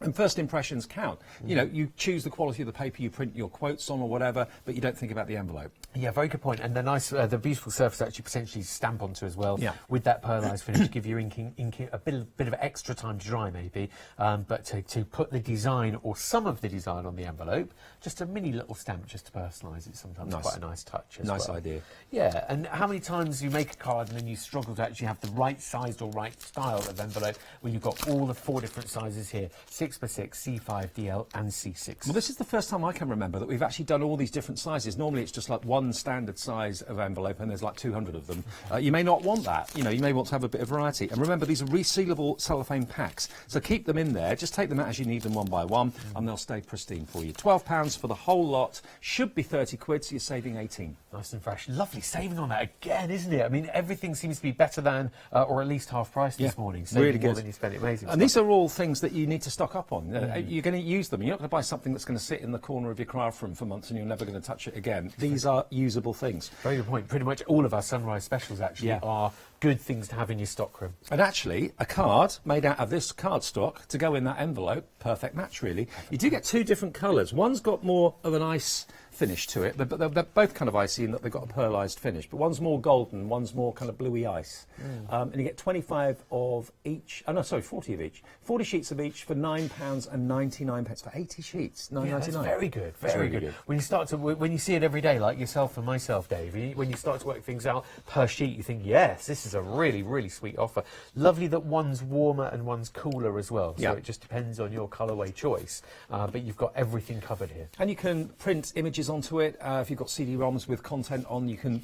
And first impressions count. You know, you choose the quality of the paper you print your quotes on or whatever, but you don't think about the envelope. Yeah, very good point. And the nice, the beautiful surface that you potentially stamp onto as well. Yeah. With that pearlised finish, give your inking a bit of extra time to dry maybe. But to put the design or some of the design on the envelope, just a mini little stamp just to personalise it. Sometimes Nice. quite a nice touch as well. Nice idea. Yeah. And how many times you make a card and then you struggle to actually have the right sized or right style of envelope when you've got all the 4 different sizes here: 6x6, C5, DL, and C6. Well, this is the first time I can remember that we've actually done all these different sizes. Normally it's just like one standard size of envelope and there's like 200 of them. You may not want that. You know, you may want to have a bit of variety. And remember, these are resealable cellophane packs. So keep them in there. Just take them out as you need them one by one and they'll stay pristine for you. £12 for the whole lot. Should be 30 quid, so you're saving 18. Nice and fresh. Lovely saving on that again, isn't it? I mean, everything seems to be better than, or at least half price this morning. Saving really more good. than you spent. Amazing. And stuff. these are all things that you need to stock up on. You're going to use them. You're not going to buy something that's going to sit in the corner of your craft room for months and you're never going to touch it again. These are usable things. Very good point. Pretty much all of our Sunrise specials actually are good things to have in your stockroom. And actually, a card made out of this cardstock to go in that envelope, perfect match really. You do get 2 different colours. One's got more of an ice finish to it, but they're both kind of icy in that they've got a pearlised finish. But one's more golden, one's more kind of bluey ice. And you get 25 of each. Oh no, sorry, 40 of each. 40 sheets of each for £9.99 for 80 sheets. £9.99. That's very good. Very good. When you start to, when you see it every day, like yourself and myself, Dave, when you start to work things out per sheet, you think, yes, this is a really, really sweet offer. Lovely that one's warmer and one's cooler as well. So it just depends on your colourway choice. But you've got everything covered here. And you can print images onto it. If you've got CD-ROMs with content on, you can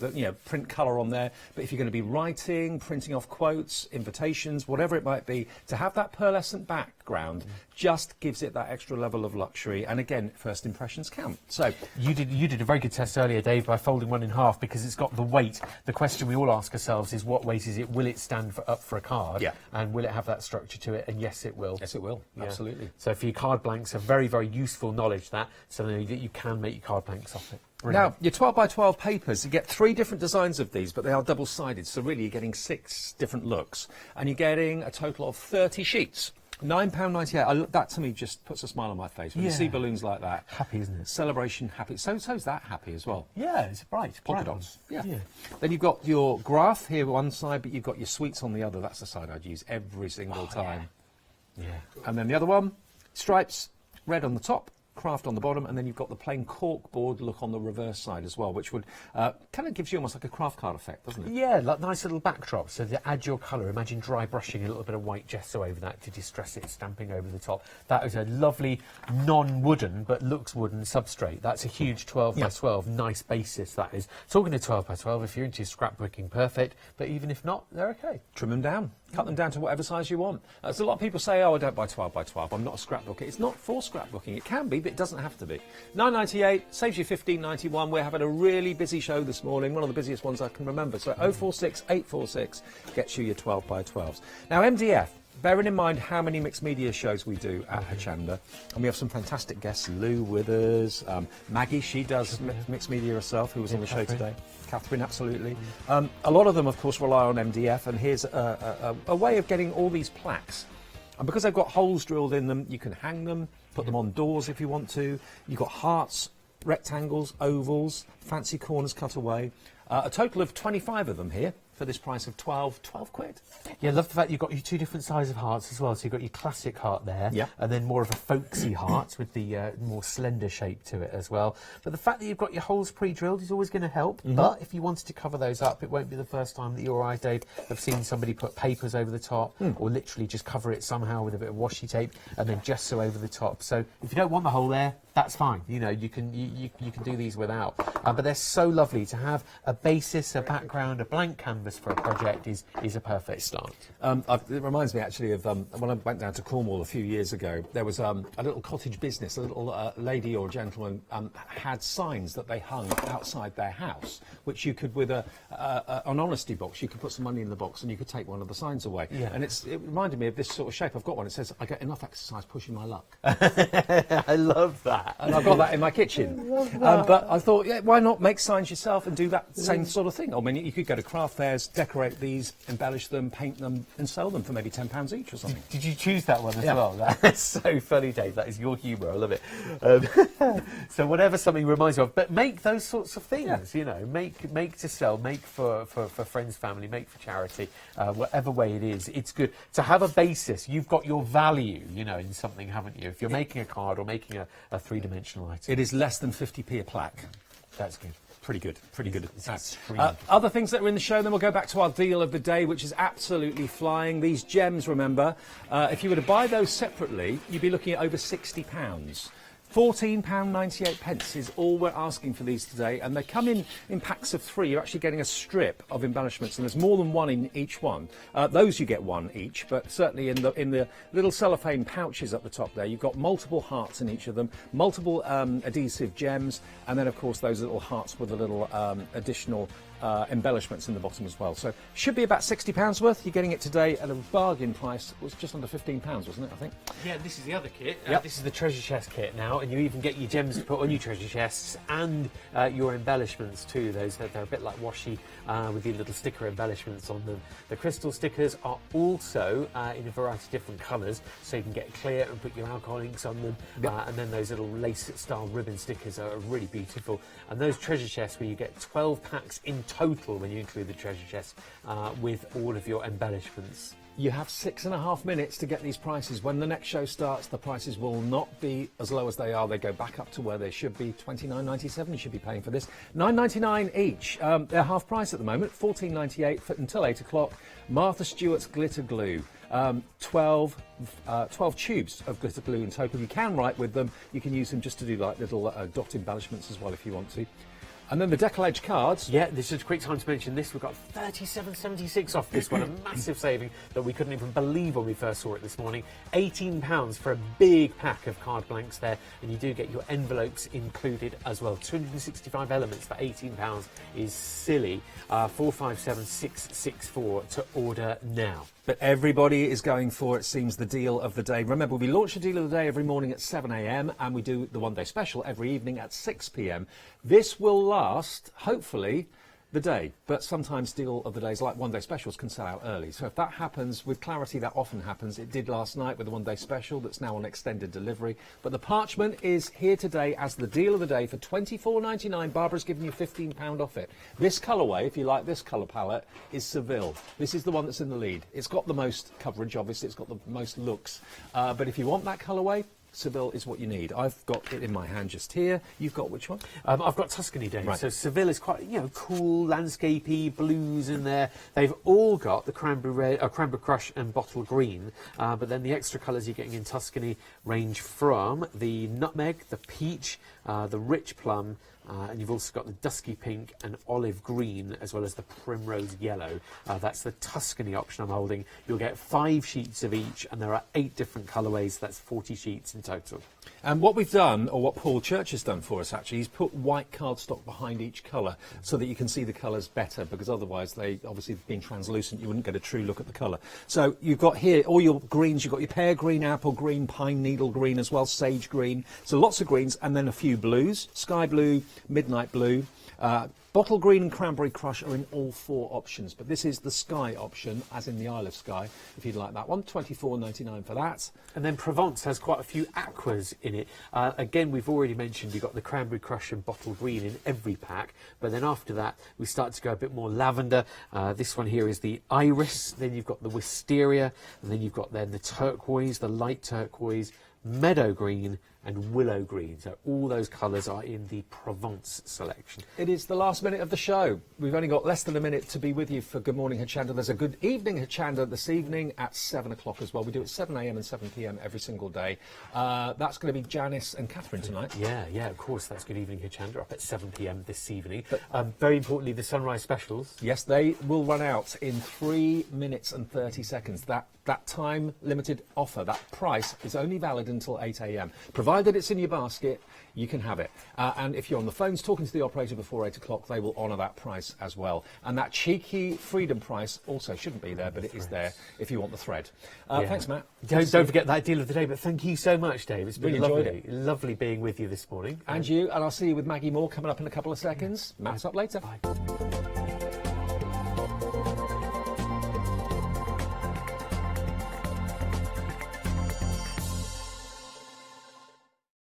print colour on there. But if you're going to be writing, printing off quotes, invitations, whatever it might be, to have that pearlescent background just gives it that extra level of luxury. And again, first impressions count. So you did a very good test earlier, Dave, by folding one in half because it's got the weight. The question we all ask ourselves is, what weight is it? Will it stand up for a card? Yeah. And will it have that structure to it? And yes, it will. yes, it will. Yeah. Absolutely. So for your card blanks, a very, very useful knowledge that you can make your card blanks off it. Brilliant. Now, your 12 by 12 papers, you get 3 different designs of these, but they are double-sided. So really, you're getting 6 different looks. And you're getting a total of 30 sheets. £9.98. That to me just puts a smile on my face when you see balloons like that. Happy, isn't it? Celebration happy. So's that happy as well. Yeah, it's bright. Polka dots. Yeah. Then you've got your graph here one side, but you've got your sweets on the other. That's the side I'd use every single time. Yeah. And then the other one, stripes, red on the top, craft on the bottom, and then you've got the plain corkboard look on the reverse side as well, which would kind of gives you almost like a craft card effect, doesn't it? Yeah, like nice little backdrop. So to add your colour, imagine dry brushing a little bit of white gesso over that to distress it, stamping over the top. That is a lovely non-wooden but looks wooden substrate. That's a huge 12 by 12, nice basis that is. Talking to 12 by 12, if you're into scrapbooking, perfect. But even if not, they're okay. Trim them down. Cut them down to whatever size you want. So a lot of people say, oh, I don't buy 12 by 12. I'm not a scrapbooker. It's not for scrapbooking. It can be, but it doesn't have to be. £9.98 saves you £15.91. We're having a really busy show this morning, one of the busiest ones I can remember. So 046 846 gets you your 12 by 12s. Now, MDF. Bearing in mind how many mixed media shows we do at Hochanda, and we have some fantastic guests, Lou Withers, Maggie, she does mixed media herself, who was on the show today. Catherine, absolutely. A lot of them, of course, rely on MDF, and here's a way of getting all these plaques. And because they've got holes drilled in them, you can hang them, put them on doors if you want to. You've got hearts, rectangles, ovals, fancy corners cut away. A total of 25 of them here for this price of 12 quid. Yeah, I love the fact you've got your 2 different sizes of hearts as well. So you've got your classic heart there, and then more of a folksy heart with the more slender shape to it as well. But the fact that you've got your holes pre-drilled is always going to help. But if you wanted to cover those up, it won't be the first time that you or I, Dave, have seen somebody put papers over the top, or literally just cover it somehow with a bit of washi tape and then gesso over the top. So if you don't want the hole there, that's fine. You know, you can do these without. But they're so lovely to have a basis, a background, a blank canvas canvas for a project is a perfect start. It reminds me actually of when I went down to Cornwall a few years ago. There was a little cottage business, a little lady or gentleman had signs that they hung outside their house, which you could, with an honesty box, you could put some money in the box and you could take one of the signs away. Yeah. And it reminded me of this sort of shape. I've got one. It says, "I get enough exercise pushing my luck." I love that. And I've got that in my kitchen. But I thought, yeah, why not make signs yourself and do that same sort of thing? I mean, you could go to craft fairs, decorate these, embellish them, paint them, and sell them for maybe £10 each or something. Did you choose that one as Yeah. well? That's so funny, Dave. That is your humour. I love it. So whatever something reminds you of, but make those sorts of things. You know, make to sell, make for friends, family, make for charity, whatever way it is. It's good to have a basis. You've got your value, you know, in something, haven't you? If you're making a card or making a three-dimensional item, It is less than 50p a plaque. that's good. Pretty good, pretty good. extremely Other things that are in the show, then we'll go back to our deal of the day, which is absolutely flying. These gems, remember, if you were to buy those separately, you'd be looking at over £60. £14.98 is all we're asking for these today, and they come in packs of 3. You're actually getting a strip of embellishments, and there's more than one in each one. Those you get one each, but certainly in the little cellophane pouches at the top there, you've got multiple hearts in each of them, multiple adhesive gems, and then of course those little hearts with a little additional embellishments in the bottom as well. So should be about £60 worth. You're getting it today at a bargain price. It was just under £15, wasn't it, I think? Yeah, this is the other kit. Yep. This is the treasure chest kit now, and you even get your gems to put on your treasure chests and your embellishments too. They're a bit like washi with the little sticker embellishments on them. The crystal stickers are also in a variety of different colours, so you can get clear and put your alcohol inks on them. And then those little lace-style ribbon stickers are really beautiful. And those treasure chests, where you get 12 packs in total when you include the treasure chest with all of your embellishments. You have 6.5 minutes to get these prices. When the next show starts, the prices will not be as low as they are. They go back up to where they should be. $29.97 you should be paying for this. $9.99 each. They're half price at the moment. $14.98 until 8 o'clock. Martha Stewart's glitter glue. 12 tubes of glitter glue in total. You can write with them. You can use them just to do like little dot embellishments as well if you want to. And then the Decollage cards. Yeah, this is a quick time to mention this. We've got $37.76 off this one, a massive saving that we couldn't even believe when we first saw it this morning. £18 for a big pack of card blanks there, and you do get your envelopes included as well. 265 elements for £18 is silly. 457664 to order now. But everybody is going for, it seems, the deal of the day. Remember, we launch the deal of the day every morning at 7 a.m. and we do the one-day special every evening at 6 p.m. This will last, hopefully, the day. But sometimes deal of the days, like one-day specials, can sell out early. So if that happens, with Clarity, that often happens. It did last night with the one-day special that's now on extended delivery. But the parchment is here today as the deal of the day for £24.99. Barbara's giving you £15 off it. This colourway, if you like this colour palette, is Seville. This is the one that's in the lead. It's got the most coverage, obviously. It's got the most looks. But if you want that colourway, Seville is what you need. I've got it in my hand just here. You've got which one? I've got Tuscany, Dave. Right. So Seville is quite, cool, landscapey, blues in there. They've all got the cranberry red, cranberry crush and bottle green. But then the extra colours you're getting in Tuscany range from the nutmeg, the peach, the rich plum, and you've also got the dusky pink and olive green, as well as the primrose yellow. That's the Tuscany option I'm holding. You'll get 5 sheets of each, and there are 8 different colourways. That's 40 sheets in total. And what we've done, or what Paul Church has done for us actually, he's put white cardstock behind each colour so that you can see the colours better, because otherwise they obviously being translucent you wouldn't get a true look at the colour. So you've got here all your greens. You've got your pear green, apple green, pine needle green as well, sage green. So lots of greens, and then a few blues, sky blue, midnight blue. Bottle green and cranberry crush are in all 4 options, but this is the Sky option, as in the Isle of Skye, if you'd like that one. £24.99 for that. And then Provence has quite a few aquas in it. Again, we've already mentioned you've got the cranberry crush and bottle green in every pack, but then after that we start to go a bit more lavender. This one here is the iris, then you've got the wisteria, and then you've got then the turquoise, the light turquoise, meadow green, and willow green. So all those colours are in the Provence selection. It is the last minute of the show. We've only got less than a minute to be with you for Good Morning Hochanda. There's a Good Evening Hochanda this evening at 7 o'clock as well. We do it 7 a.m. and 7 p.m. every single day. That's going to be Janice and Catherine tonight. Yeah, of course. That's Good Evening Hochanda up at 7 p.m. this evening. Very importantly, the sunrise specials. Yes, they will run out in 3 minutes and 30 seconds. That time limited offer, that price is only valid until 8 a.m. Provided it's in your basket, you can have it. And if you're on the phones talking to the operator before 8 o'clock, they will honour that price as well. And that cheeky freedom price also shouldn't be there, but it is there if you want the thread. Thanks, Matt. Don't forget that deal of the day, but thank you so much, Dave. It's been Really enjoyed lovely. Lovely being with you this morning. And you, and I'll see you with Maggie Moore coming up in a couple of seconds. Matt's up later. Bye.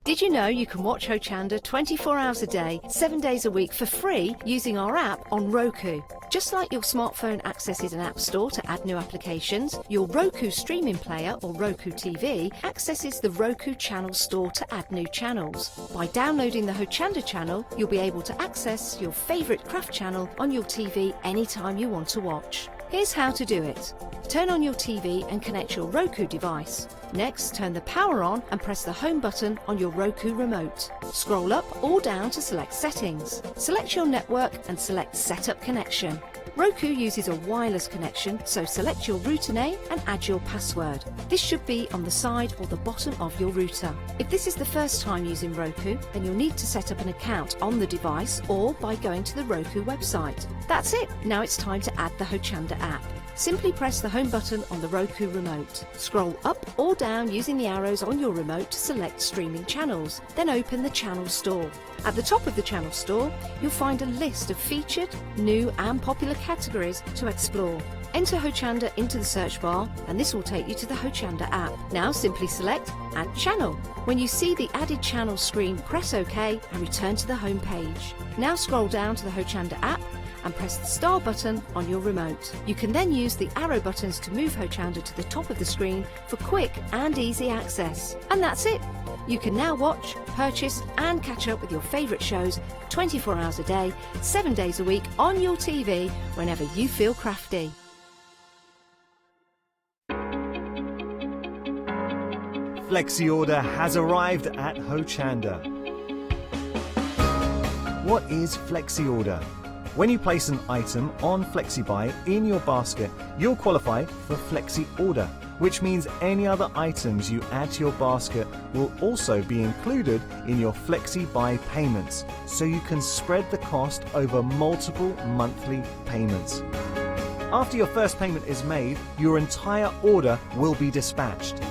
Did you know you can watch Hochanda 24 hours a day, 7 days a week for free using our app on Roku? Just like your smartphone accesses an app store to add new applications, your Roku streaming player or Roku TV accesses the Roku channel store to add new channels. By downloading the Hochanda channel, you'll be able to access your favourite craft channel on your TV anytime you want to watch. Here's how to do it. Turn on your TV and connect your Roku device. Next, turn the power on and press the home button on your Roku remote. Scroll up or down to select Settings. Select your network and select Setup Connection. Roku uses a wireless connection, so select your router name and add your password. This should be on the side or the bottom of your router. If this is the first time using Roku, then you'll need to set up an account on the device or by going to the Roku website. That's it. Now it's time to add the Hochanda app. Simply press the home button on the Roku remote. Scroll up or down using the arrows on your remote to select streaming channels. Then open the channel store. At the top of the channel store, you'll find a list of featured, new and popular categories to explore. Enter Hochanda into the search bar and this will take you to the Hochanda app. Now simply select Add Channel. When you see the added channel screen, press OK and return to the home page. Now scroll down to the Hochanda app and press the star button on your remote. You can then use the arrow buttons to move Hochanda to the top of the screen for quick and easy access. And that's it. You can now watch, purchase and catch up with your favourite shows 24 hours a day, 7 days a week on your TV whenever you feel crafty. Flexi Order has arrived at Hochanda. What is Flexi Order? When you place an item on FlexiBuy in your basket, you'll qualify for Flexi Order, which means any other items you add to your basket will also be included in your FlexiBuy payments, so you can spread the cost over multiple monthly payments. After your first payment is made, your entire order will be dispatched.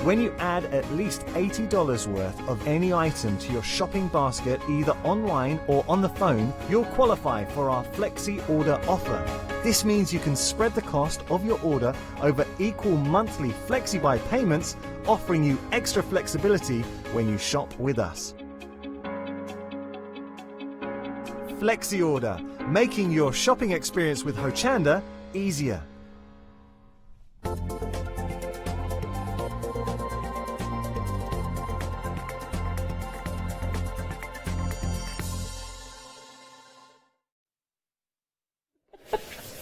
When you add at least $80 worth of any item to your shopping basket, either online or on the phone, you'll qualify for our Flexi Order offer. This means you can spread the cost of your order over equal monthly FlexiBuy payments, offering you extra flexibility when you shop with us. Flexi Order, making your shopping experience with Hochanda easier.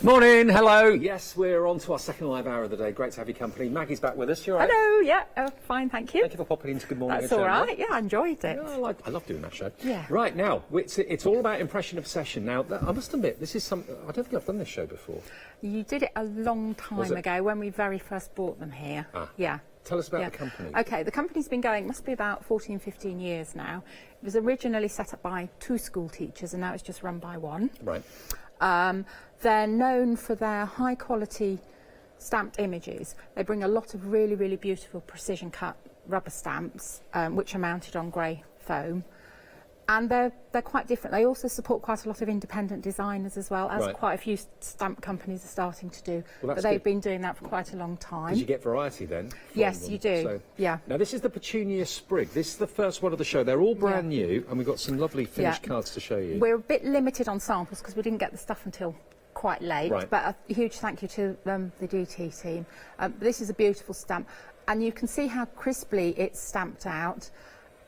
Morning, hello. Yes, we're on to our second live hour of the day. Great to have your company. Maggie's back with us. You all right? Hello, yeah, fine, thank you. Thank you for popping into Good Morning. That's all right, yeah, I enjoyed it. Yeah, I love doing that show. Yeah. Right, now, it's all about impression obsession. Now, I must admit, this is something, I don't think I've done this show before. You did it a long time ago when we very first bought them here. Yeah. Tell us about the company. Okay, the company's been going, must be about 14, 15 years now. It was originally set up by 2 school teachers and now it's just run by 1. Right. They're known for their high quality stamped images. They bring a lot of really, really beautiful precision cut rubber stamps, which are mounted on grey foam. And they're quite different. They also support quite a lot of independent designers as well, as quite a few stamp companies are starting to do. Well, but they've been doing that for quite a long time. Because you get variety then? Yes, you do. So, yeah. Now, this is the Petunia Sprig. This is the first one of the show. They're all brand new, and we've got some lovely finished cards to show you. We're a bit limited on samples because we didn't get the stuff until quite late. Right. But a huge thank you to the DT team. This is a beautiful stamp. And you can see how crisply it's stamped out.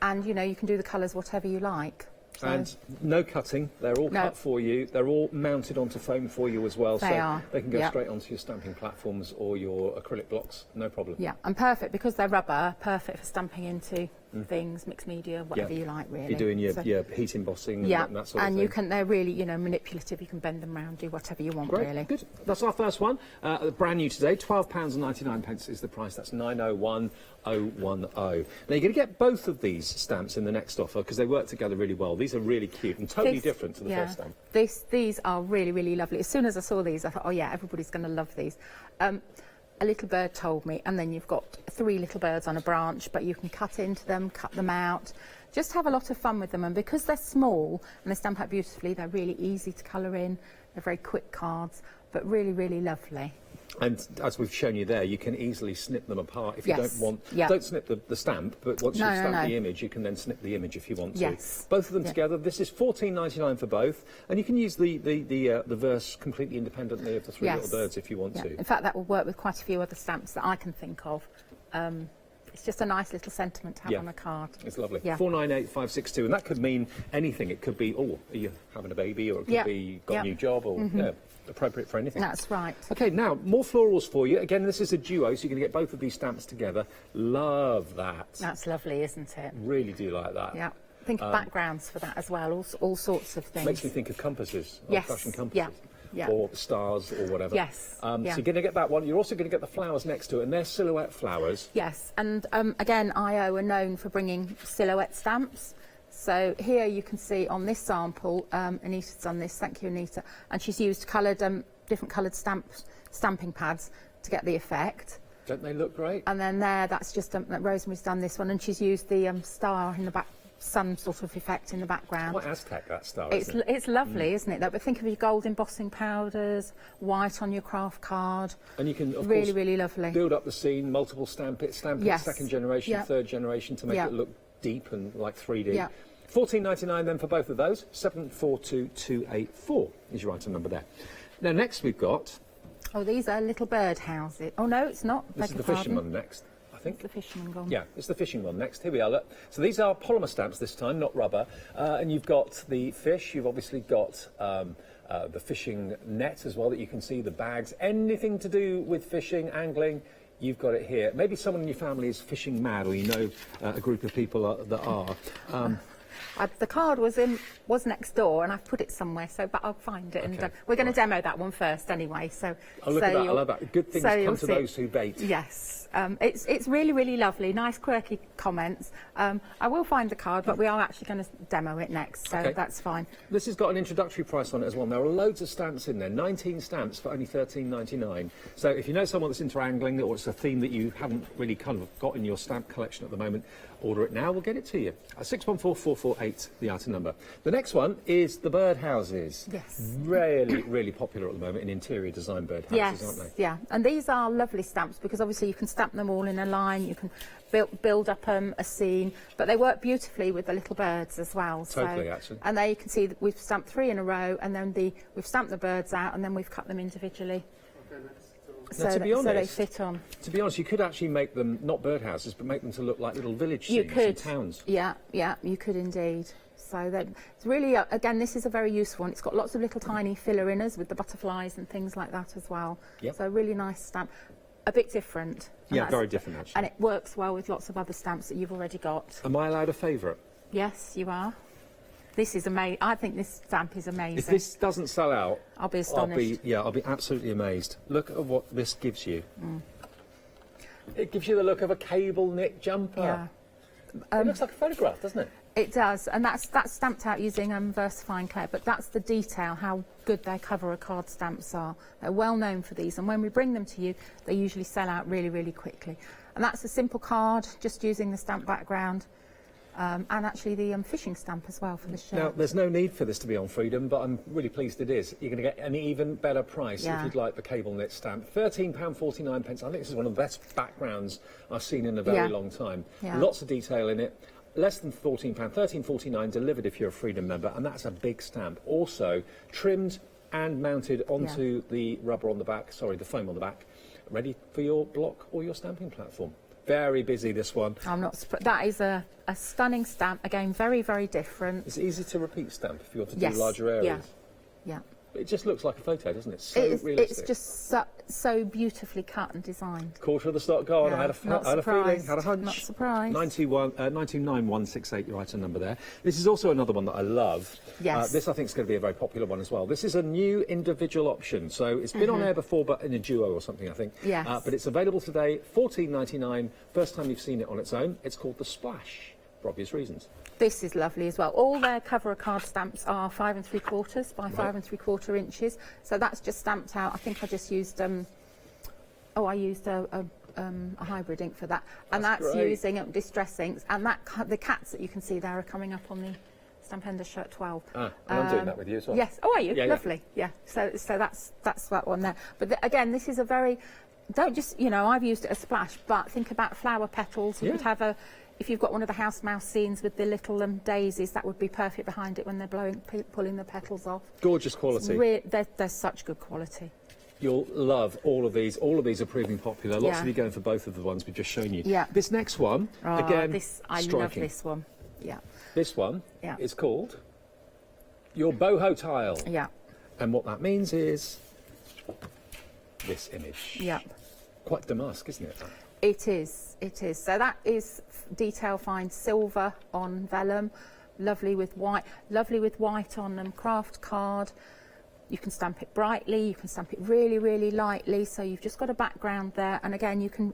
and you know, you can do the colours whatever you like. So And no cutting, they're all No. cut for you. They're all mounted onto foam for you as well, They so are, they can go yeah. straight onto your stamping platforms or your acrylic blocks, no problem. yeah, and perfect because they're rubber, perfect for stamping into things, mixed media, whatever you like, really. You're doing your, So- your heat embossing and yeah, that sort of and thing. you can, they're really, you know, manipulative. You can bend them round, do whatever you want, Great, really. good. That's our first one. Brand new today, £12.99 is the price. That's 901010. Now you're going to get both of these stamps in the next offer because they work together really well. These are really cute and totally This- different to the yeah, first stamp. These are really, really lovely. As soon as I saw these, I thought, oh yeah, everybody's going to love these. A little bird told me, and then you've got 3 little birds on a branch, but you can cut into them, cut them out. Just have a lot of fun with them, and because they're small and they stamp out beautifully, they're really easy to colour in. They're very quick cards, but really, really lovely. And as we've shown you there, you can easily snip them apart if you Yes, don't want. yeah. Don't snip the stamp, but once No, you've no, stamped no. the image, you can then snip the image if you want to. Yes. Both of them Yeah. together. This is £14.99 for both, and you can use the verse completely independently of the 3 Yes. little birds if you want Yeah. to. In fact, that will work with quite a few other stamps that I can think of. It's just a nice little sentiment to have Yeah. on a card. It's lovely. Yeah. 498562, and that could mean anything. It could be, oh, are you having a baby, or it could Yeah. be got Yeah. a new job, or yeah, appropriate for anything. That's right. Okay, now more florals for you. Again, this is a duo, so you're going to get both of these stamps together. Love that. That's lovely, isn't it? Really do like that. Yeah. Think of backgrounds for that as well, all sorts of things. Makes me think of compasses, Yes, old-fashioned compasses. yeah, yeah. Or stars or whatever. Yes, So yeah. you're going to get that one. You're also going to get the flowers next to it, and they're silhouette flowers. Yes, and again, IO are known for bringing silhouette stamps. So here you can see on this sample, Anita's done this, thank you Anita, and she's used coloured, different coloured stamping pads to get the effect. Don't they look great? And then there, that's just, Rosemary's done this one, and she's used the star in the back, sun sort of effect in the background. Quite Aztec, that star, It's, isn't it? it's lovely, isn't it? But think of your gold embossing powders, white on your craft card. And you can, of Really, course, really lovely. build up the scene, multiple stamp it, Yes. second generation, Yeah. third generation, to make Yeah. it look deep and like 3D. Yeah. £14.99 then for both of those. 742284 is your item number there. Now next we've got, Oh, these are little bird houses. Oh no, it's not. this is Beg the your fishing pardon. one next, I think. The fisherman gone. Yeah, it's the fishing one next. Here we are, look. So these are polymer stamps this time, not rubber. And you've got the fish, you've obviously got the fishing net as well that you can see, the bags. Anything to do with fishing, angling, you've got it here. Maybe someone in your family is fishing mad, or you know a group of people that are. The card was next door, and I've put it somewhere. So, but I'll find it, and Okay, we're going right. to demo that one first, anyway. So, Oh, look so at that, I you'll- love that. Good things so come you'll to see- those who bait. Yes, it's really, really lovely. Nice, quirky comments. I will find the card, but we are actually going to demo it next, so Okay. that's fine. This has got an introductory price on it as well. There are loads of stamps in there, 19 stamps for only £13.99. So if you know someone that's into angling, or it's a theme that you haven't really kind of got in your stamp collection at the moment, order it now, we'll get it to you. 614448, the item number. The next one is the birdhouses. Yes. Really, really popular at the moment in interior design birdhouses, Yes, aren't they? yeah, and these are lovely stamps because obviously you can stamp them all in a line. You can build up a scene, but they work beautifully with the little birds as well. Totally, actually. And there you can see that we've stamped 3 in a row, and then we've stamped the birds out, and then we've cut them individually. Now, to be so they honest, fit on. To be honest, you could actually make them not birdhouses, but make them to look like little village You scenes could, and towns. yeah, you could indeed. So that it's really, again, this is a very useful one. It's got lots of little tiny filler inners with the butterflies and things like that as well. Yep. So a really nice stamp, a bit different. And Yeah, that's- very different actually. And it works well with lots of other stamps that you've already got. Am I allowed a favourite? Yes, you are. This is amazing. I think this stamp is amazing. If this doesn't sell out, I'll be astonished. I'll be absolutely amazed. Look at what this gives you. It gives you the look of a cable knit jumper. Yeah. It looks like a photograph, doesn't it? It does, and that's stamped out using VersaFine Clay, but that's the detail, how good their cover of card stamps are. They're well known for these, and when we bring them to you, they usually sell out really, really quickly. And that's a simple card, just using the stamp background, and actually the fishing stamp as well for the shirt. Now, there's no need for this to be on Freedom, but I'm really pleased it is. You're going to get an even better price Yeah. if you'd like the cable knit stamp. £13.49. I think this is one of the best backgrounds I've seen in a very Yeah. long time. Yeah. Lots of detail in it. Less than £14, £13.49 delivered if you're a Freedom member, and that's a big stamp. Also trimmed and mounted onto the rubber on the back, sorry, the foam on the back, ready for your block or your stamping platform. Very busy, this one. I'm not. That is a stunning stamp. Again, very, very different. It's easy to repeat stamp if you want to do Yes, larger areas. Yeah. It just looks like a photo, doesn't it? So realistic. It's just so beautifully cut and designed. Quarter of the stock gone. Yeah, I had a feeling, had a hunch. Not surprised. 99168, your item number there. This is also another one that I love. Yes. This I think is going to be a very popular one as well. This is a new individual option. So it's been on air before, but in a duo or something, I think. Yes. But it's available today, $14.99. First time you've seen it on its own. It's called the Splash, for obvious reasons. This is lovely as well. All their cover of card stamps are 5 3/4 by 5 3/4 inches. So that's just stamped out. I think I just used I used a hybrid ink for that, and that's great. using distress inks. And the cats that you can see there are coming up on the Stampender shirt 12. And I'm doing that with you as well. Yes. Oh, are you? Yeah, Lovely. Yeah. So that's that one there. But again, this is a very. Don't just I've used it as splash, but think about flower petals. You could have if you've got one of the house mouse scenes with the little daisies, that would be perfect behind it when they're pulling the petals off. Gorgeous quality. They're such good quality. You'll love all of these. All of these are proving popular. Lots Yeah. of you going for both of the ones we've just shown you. Yeah. This next one, again, I striking. love this one. Yeah. This one Yeah. is called your boho tile. Yeah. And what that means is this image. Yeah. Quite damask, isn't it? It is. So that is detail fine silver on vellum, lovely with white on craft card. You can stamp it brightly, you can stamp it really, really lightly, so you've just got a background there, and again you can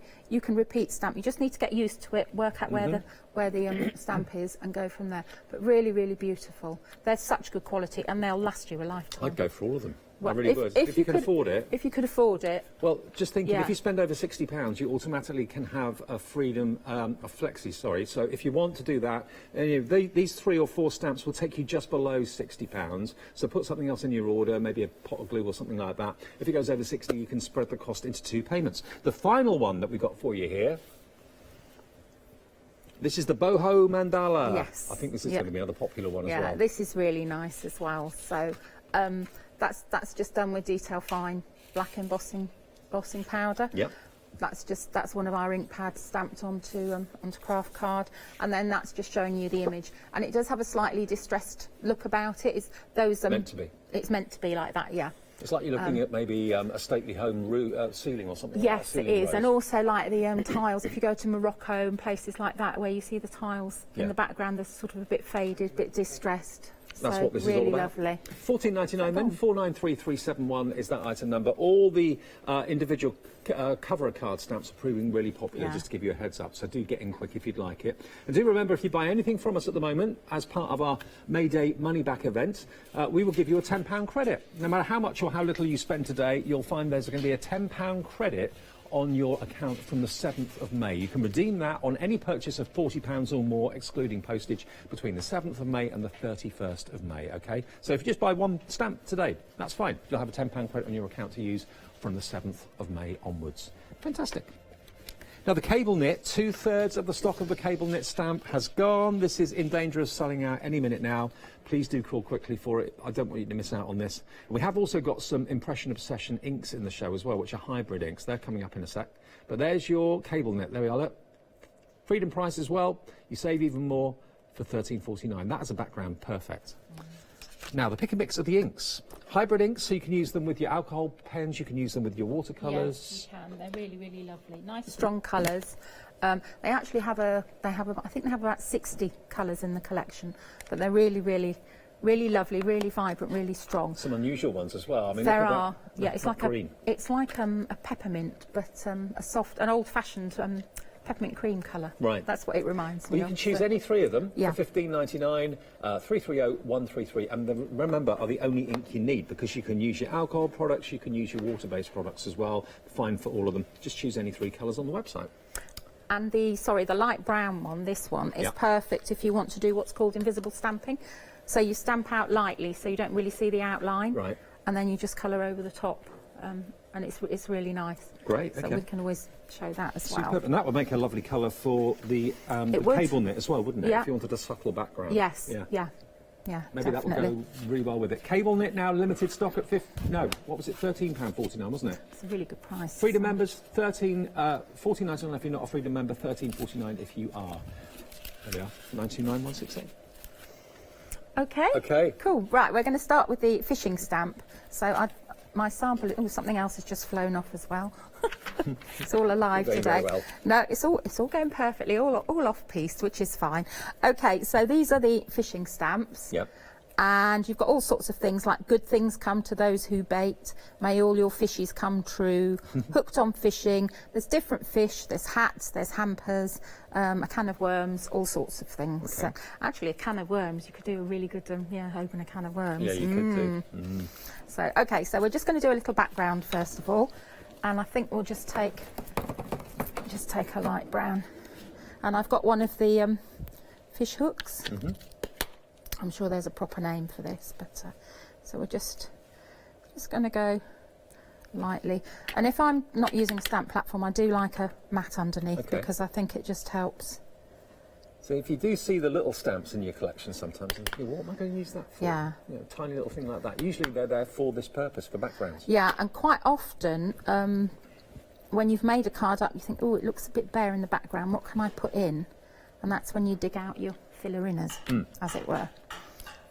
repeat stamp. You just need to get used to it, work out where the stamp is, and go from there. But really, really beautiful. They're such good quality, and they'll last you a lifetime. I'd go for all of them. Well, I really would. If you can afford it. If you could afford it. Well, just thinking, Yeah. if you spend over £60, you automatically can have a Freedom, a Flexi, sorry. So if you want to do that, these 3 or 4 stamps will take you just below £60. So put something else in your order, maybe a pot of glue or something like that. If it goes over 60, you can spread the cost into 2 payments. The final one that we've got for you here, this is the boho mandala. Yes. I think this is going to be another popular one as well. Yeah, this is really nice as well. So that's just done with detail fine black embossing powder. Yep. That's one of our ink pads stamped onto craft card, and then that's just showing you the image. And it does have a slightly distressed look about it. Meant to be. It's meant to be like that, yeah. It's like you're looking at maybe a stately home ceiling or something. Yes, like that, it is, rose. and also like the tiles. If you go to Morocco and places like that, where you see the tiles Yeah. in the background, they're sort of a bit faded, a bit distressed. That's So what this really is all about. lovely. $14.99 then, 493371 is that item number. All the individual cover card stamps are proving really popular, Yeah. just to give you a heads up, so do get in quick if you'd like it. And do remember, if you buy anything from us at the moment, as part of our May Day money back event, we will give you a £10 credit. No matter how much or how little you spend today, you'll find there's going to be a £10 credit on your account from the 7th of May. You can redeem that on any purchase of £40 or more, excluding postage, between the 7th of May and the 31st of May, OK? So if you just buy one stamp today, that's fine. You'll have a £10 credit on your account to use from the 7th of May onwards. Fantastic. Now, the cable knit, 2/3 of the stock of the cable knit stamp has gone. This is in danger of selling out any minute now. Please do call quickly for it. I don't want you to miss out on this. We have also got some Impression Obsession inks in the show as well, which are hybrid inks. They're coming up in a sec. But there's your cable knit. There we are. Look. Freedom price as well. You save even more for $13.49. That is a background perfect. Now, the pick and mix of the inks. Hybrid inks, so you can use them with your alcohol pens, you can use them with your watercolours. Yes, you can. They're really, really lovely. Nice, strong colours. They actually have I think they have about 60 colours in the collection, but they're really, really, really lovely, really vibrant, really strong. Some unusual ones as well. I mean, There look at are, that, yeah. It's like green. a peppermint, but an old-fashioned peppermint cream colour. Right. That's what it reminds Well, me you of. can choose So- any 3 of them Yeah. for $15.99, 330-133, and remember, are the only ink you need, because you can use your alcohol products, you can use your water-based products as well. Fine for all of them. Just choose any 3 colours on the website. And the light brown one, this one, is Yeah. perfect if you want to do what's called invisible stamping. So you stamp out lightly, so you don't really see the outline. Right. And then you just colour over the top, and it's really nice. Great, So okay. we can always show that as well. Superb, and that would make a lovely colour for the It would. cable knit as well, wouldn't it? Yeah. If you wanted a subtle background. Yes, yeah. Yeah, Maybe definitely. that will go really well with it. Cable knit now, limited stock at what was it, £13.49, wasn't it? It's a really good price. Freedom members, $14.99 if you're not a Freedom member, $13.49 if you are. There we are, 199168. Okay. Okay. Cool. Right, we're going to start with the fishing stamp. So my sample. Oh, something else has just flown off as well. It's all alive You're today. going very well. No, it's all going perfectly, all off piece, which is fine. Okay, so these are the fishing stamps. Yep. And you've got all sorts of things like good things come to those who bait, may all your fishies come true, hooked on fishing, there's different fish, there's hats, there's hampers, a can of worms, all sorts of things. Okay. Actually, a can of worms, you could do a really good, open a can of worms. Yeah, you could do. So, okay, so we're just going to do a little background first of all, and I think we'll just take a light brown. And I've got one of the fish hooks. I'm sure there's a proper name for this, but so we're just going to go lightly. And if I'm not using a stamp platform, I do like a mat underneath because I think it just helps. So if you do see the little stamps in your collection sometimes, you think, what am I going to use that for? Yeah. You know, tiny little thing like that. Usually they're there for this purpose, for backgrounds. Yeah, and quite often when you've made a card up, you think, oh, it looks a bit bare in the background. What can I put in? And that's when you dig out your filler-inners, as it were.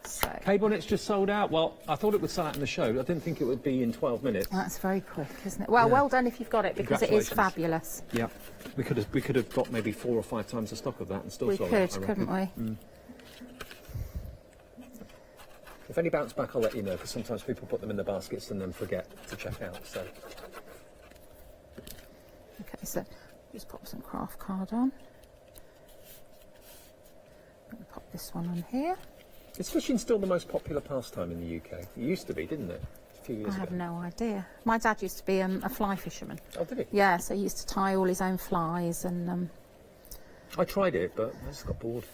So Cable knit's just sold out. Well, I thought it would sell out in the show. I didn't think it would be in 12 minutes. that's very quick, isn't it? Well, well done if you've got it, because it is Congratulations. fabulous. Yeah, we could have got maybe 4 or 5 times the stock of that and still We sold could, out. I reckon. couldn't we? If any bounce back, I'll let you know, because sometimes people put them in the baskets and then forget to check out. So Okay, so just pop some craft card on. Pop this one on here. is fishing still the most popular pastime in the UK? It used to be, didn't it? A few years I ago. have no idea. My dad used to be a fly fisherman. Oh, did he? Yeah, so he used to tie all his own flies, and I tried it, but I just got bored.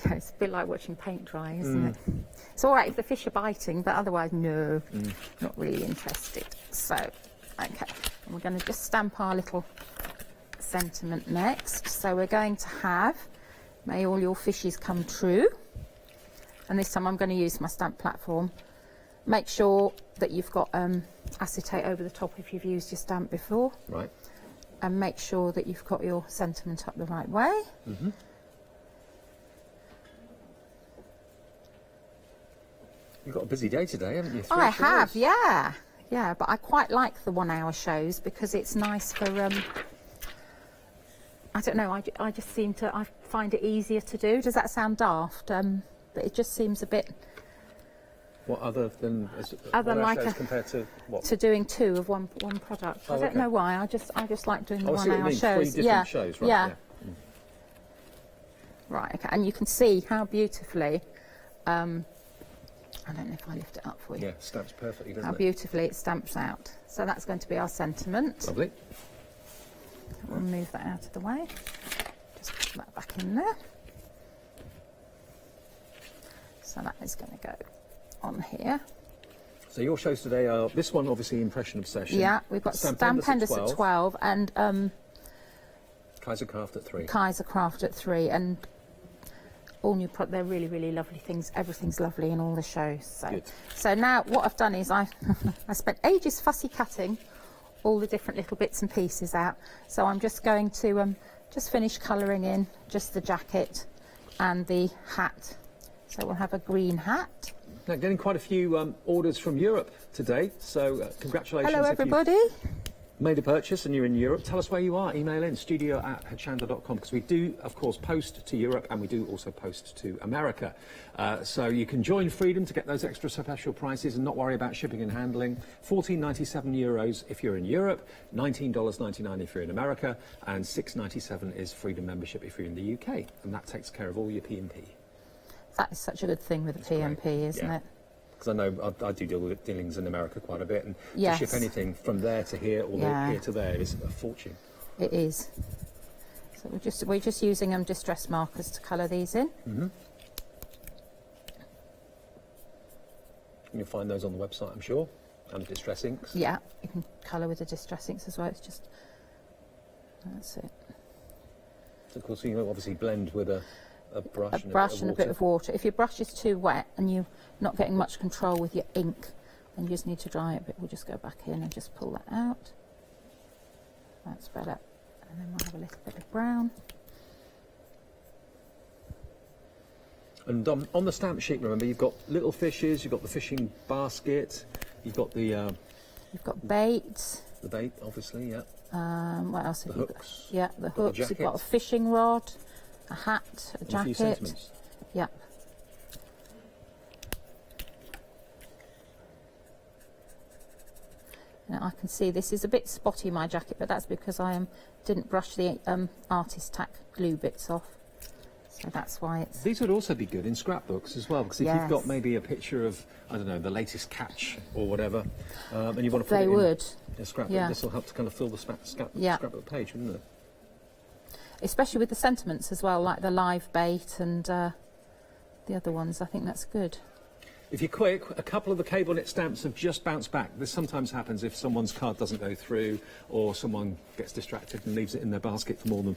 yeah, it's a bit like watching paint dry, isn't it? It's all right if the fish are biting, but otherwise, no, not really interested. So, okay, and we're going to just stamp our little sentiment next. So we're going to have, may all your fishies come true. And this time I'm going to use my stamp platform. Make sure that you've got acetate over the top if you've used your stamp before. Right. And make sure that you've got your sentiment up the right way. You've got a busy day today, haven't you? I 3 have, shows. yeah. Yeah, but I quite like the 1 hour shows because it's nice for, I don't know, I just seem to, I find it easier to do. Does that sound daft? But it just seems a bit, What other than Other one-hour like shows a- compared to what? to doing 2 of one product. Oh, I don't okay. know why, I just like doing the Oh, I see 1 what you hour mean. shows. 3 different shows, right? Yeah. Right, okay, and you can see how beautifully, I don't know if I lift it up for you. Yeah, stamps perfectly, doesn't How it? beautifully it stamps out. So that's going to be our sentiment. Lovely. We'll move that out of the way. Just put that back in there. So that is going to go on here. So your shows today are, this one obviously Impression Obsession. Yeah, we've got Stampendous at 12 and Kaiser Craft at 3. Kaiser Craft at 3, and all new product. They're really, really lovely things. Everything's lovely in all the shows. So, Good. so now what I've done is I spent ages fussy cutting all the different little bits and pieces out. So I'm just going to just finish colouring in just the jacket and the hat. So we'll have a green hat. Now, getting quite a few orders from Europe today, so congratulations. Hello, if you've everybody. made a purchase and you're in Europe. Tell us where you are. Email in studio@hochanda.com, because we do, of course, post to Europe and we do also post to America. So you can join Freedom to get those extra special prices and not worry about shipping and handling. €14.97 if you're in Europe, $19.99 if you're in America, and $6.97 is Freedom membership if you're in the UK. And that takes care of all your P&P. That is such a good thing with the PMP, isn't Yeah. it? Because I know I do deal with dealings in America quite a bit, and Yes. to ship anything from there to here or Yeah. here to there is a fortune. It is. So we're just using distress markers to colour these in. And you'll find those on the website, I'm sure, and Distress Inks. Yeah, you can colour with the distress inks as well. It's just, that's it. So of course, you obviously blend with a a brush, and a bit of water. If your brush is too wet and you're not getting much control with your ink, then you just need to dry it a bit. We'll just go back in and just pull that out. That's better. And then we'll have a little bit of brown. And on the stamp sheet, remember, you've got little fishes, you've got the fishing basket, you've got the... You've got bait. The bait, obviously, yeah. What else have The you got? hooks. Yeah, the Got the hooks. You've got a fishing rod, a hat, a And jacket. a few sentiments. Yeah. Now I can see this is a bit spotty, my jacket, but that's because I didn't brush the artist tack glue bits off. So that's why it's... These would also be good in scrapbooks as well, because if you've got maybe a picture of, I don't know, the latest catch or whatever, and you want to put it in a scrapbook, this will help to kind of fill the scrapbook page, wouldn't it? Especially with the sentiments as well, like the live bait and the other ones. I think that's good. If you're quick, a couple of the cable knit stamps have just bounced back. This sometimes happens if someone's card doesn't go through or someone gets distracted and leaves it in their basket for more than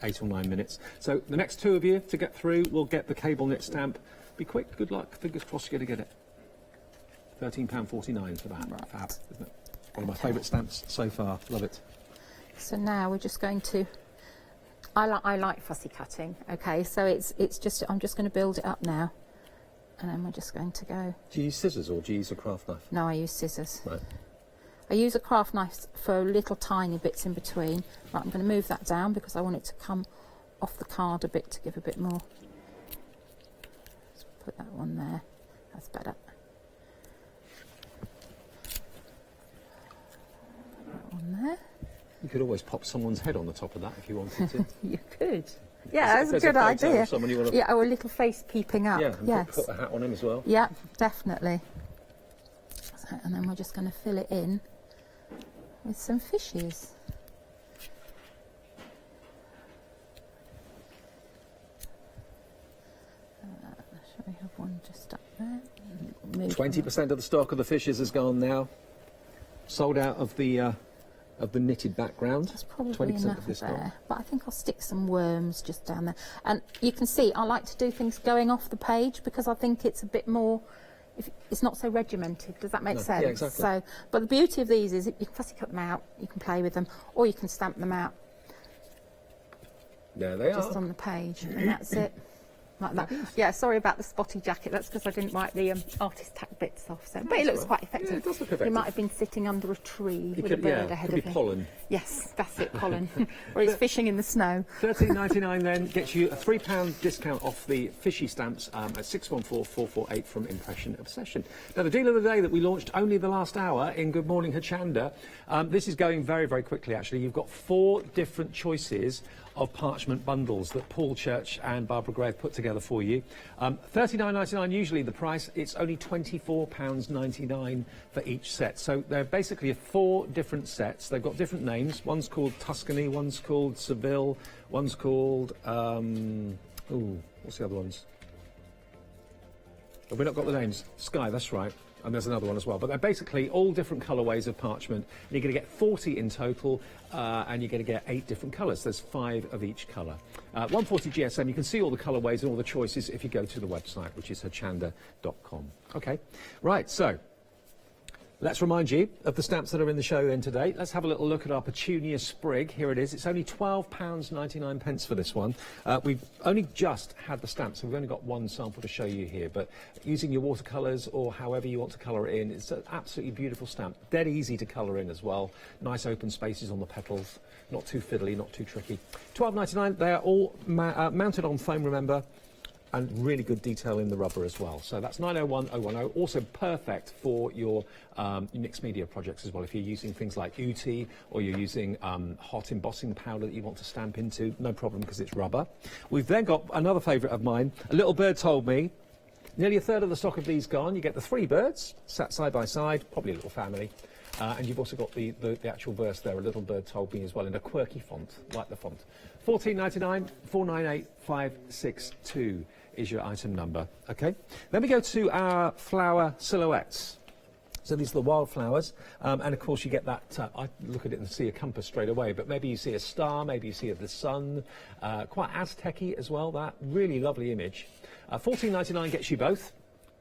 8 or 9 minutes. So the next 2 of you to get through will get the cable knit stamp. Be quick, good luck, fingers crossed you're going to get it. £13.49 for that. Right. Fab, isn't it? One of my favourite stamps so far, love it. So now we're just going to... I like fussy cutting, okay, so it's just, I'm just going to build it up now. And then we're just going to go... Do you use scissors or do you use a craft knife? No, I use scissors. Right. I use a craft knife for little tiny bits in between. Right, I'm going to move that down because I want it to come off the card a bit to give a bit more. Let's put that one there. That's better. That one there. You could always pop someone's head on the top of that if you wanted to. You could. Yeah, that's a good idea. Yeah, or a little face peeping up. Yeah, and yes. put a hat on him as well. Yeah, definitely. So, and then we're just going to fill it in with some fishes. Shall we have one just up there? 20% of the stock of the fishes has gone now. Sold out of the knitted background. That's probably 20% enough of this there. stock. But I think I'll stick some worms just down there. And you can see I like to do things going off the page because I think it's a bit more... it's not so regimented. Does that make sense? Yeah, exactly. So, but the beauty of these is you can fussy cut them out, you can play with them, or you can stamp them out There they just are. on the page, and that's it. Like that. Yeah, sorry about the spotty jacket. That's because I didn't wipe the artist tack bits off. So, but it looks quite effective. Yeah, it does look effective. You might have been sitting under a tree with a could, bird ahead could of be him. pollen. Yes, that's it, pollen. Or he's fishing in the snow. £13.99 then gets you a £3 discount off the fishy stamps at 614448 from Impression Obsession. Now, the deal of the day that we launched only the last hour in Good Morning Hochanda, this is going very, very quickly, actually. You've got 4 different choices of parchment bundles that Paul Church and Barbara Gray have put together for you. £39.99 usually the price. It's only £24.99 for each set. So they're basically 4 different sets. They've got different names. One's called Tuscany, one's called Seville, one's called... what's the other ones? Have we not got the names? Sky, that's right. And there's another one as well. But they're basically all different colourways of parchment. And you're going to get 40 in total, and you're going to get 8 different colours. There's 5 of each colour. 140 GSM, you can see all the colourways and all the choices if you go to the website, which is hochanda.com. OK, right, so let's remind you of the stamps that are in the show then today. Let's have a little look at our Petunia Sprig. Here it is. It's only £12.99 for this one. We've only just had the stamp, so we've only got one sample to show you here. But using your watercolours or however you want to colour it in, it's an absolutely beautiful stamp. Dead easy to colour in as well. Nice open spaces on the petals. Not too fiddly, not too tricky. £12.99. They are all mounted on foam, remember. And really good detail in the rubber as well. So that's 901010. Also perfect for your mixed media projects as well. If you're using things like UT or you're using hot embossing powder that you want to stamp into, no problem because it's rubber. We've then got another favourite of mine. A Little Bird Told Me. Nearly a third of the stock of these gone. You get the 3 birds sat side by side, probably a little family. And you've also got the actual verse there, A Little Bird Told Me as well, in a quirky font, like the font. £14.99, 498562 is your item number. Okay. Then we go to our flower silhouettes. So these are the wildflowers, and of course you get that, I look at it and see a compass straight away, but maybe you see a star, maybe you see the sun, quite Aztec-y as well, that really lovely image. $14.99 gets you both.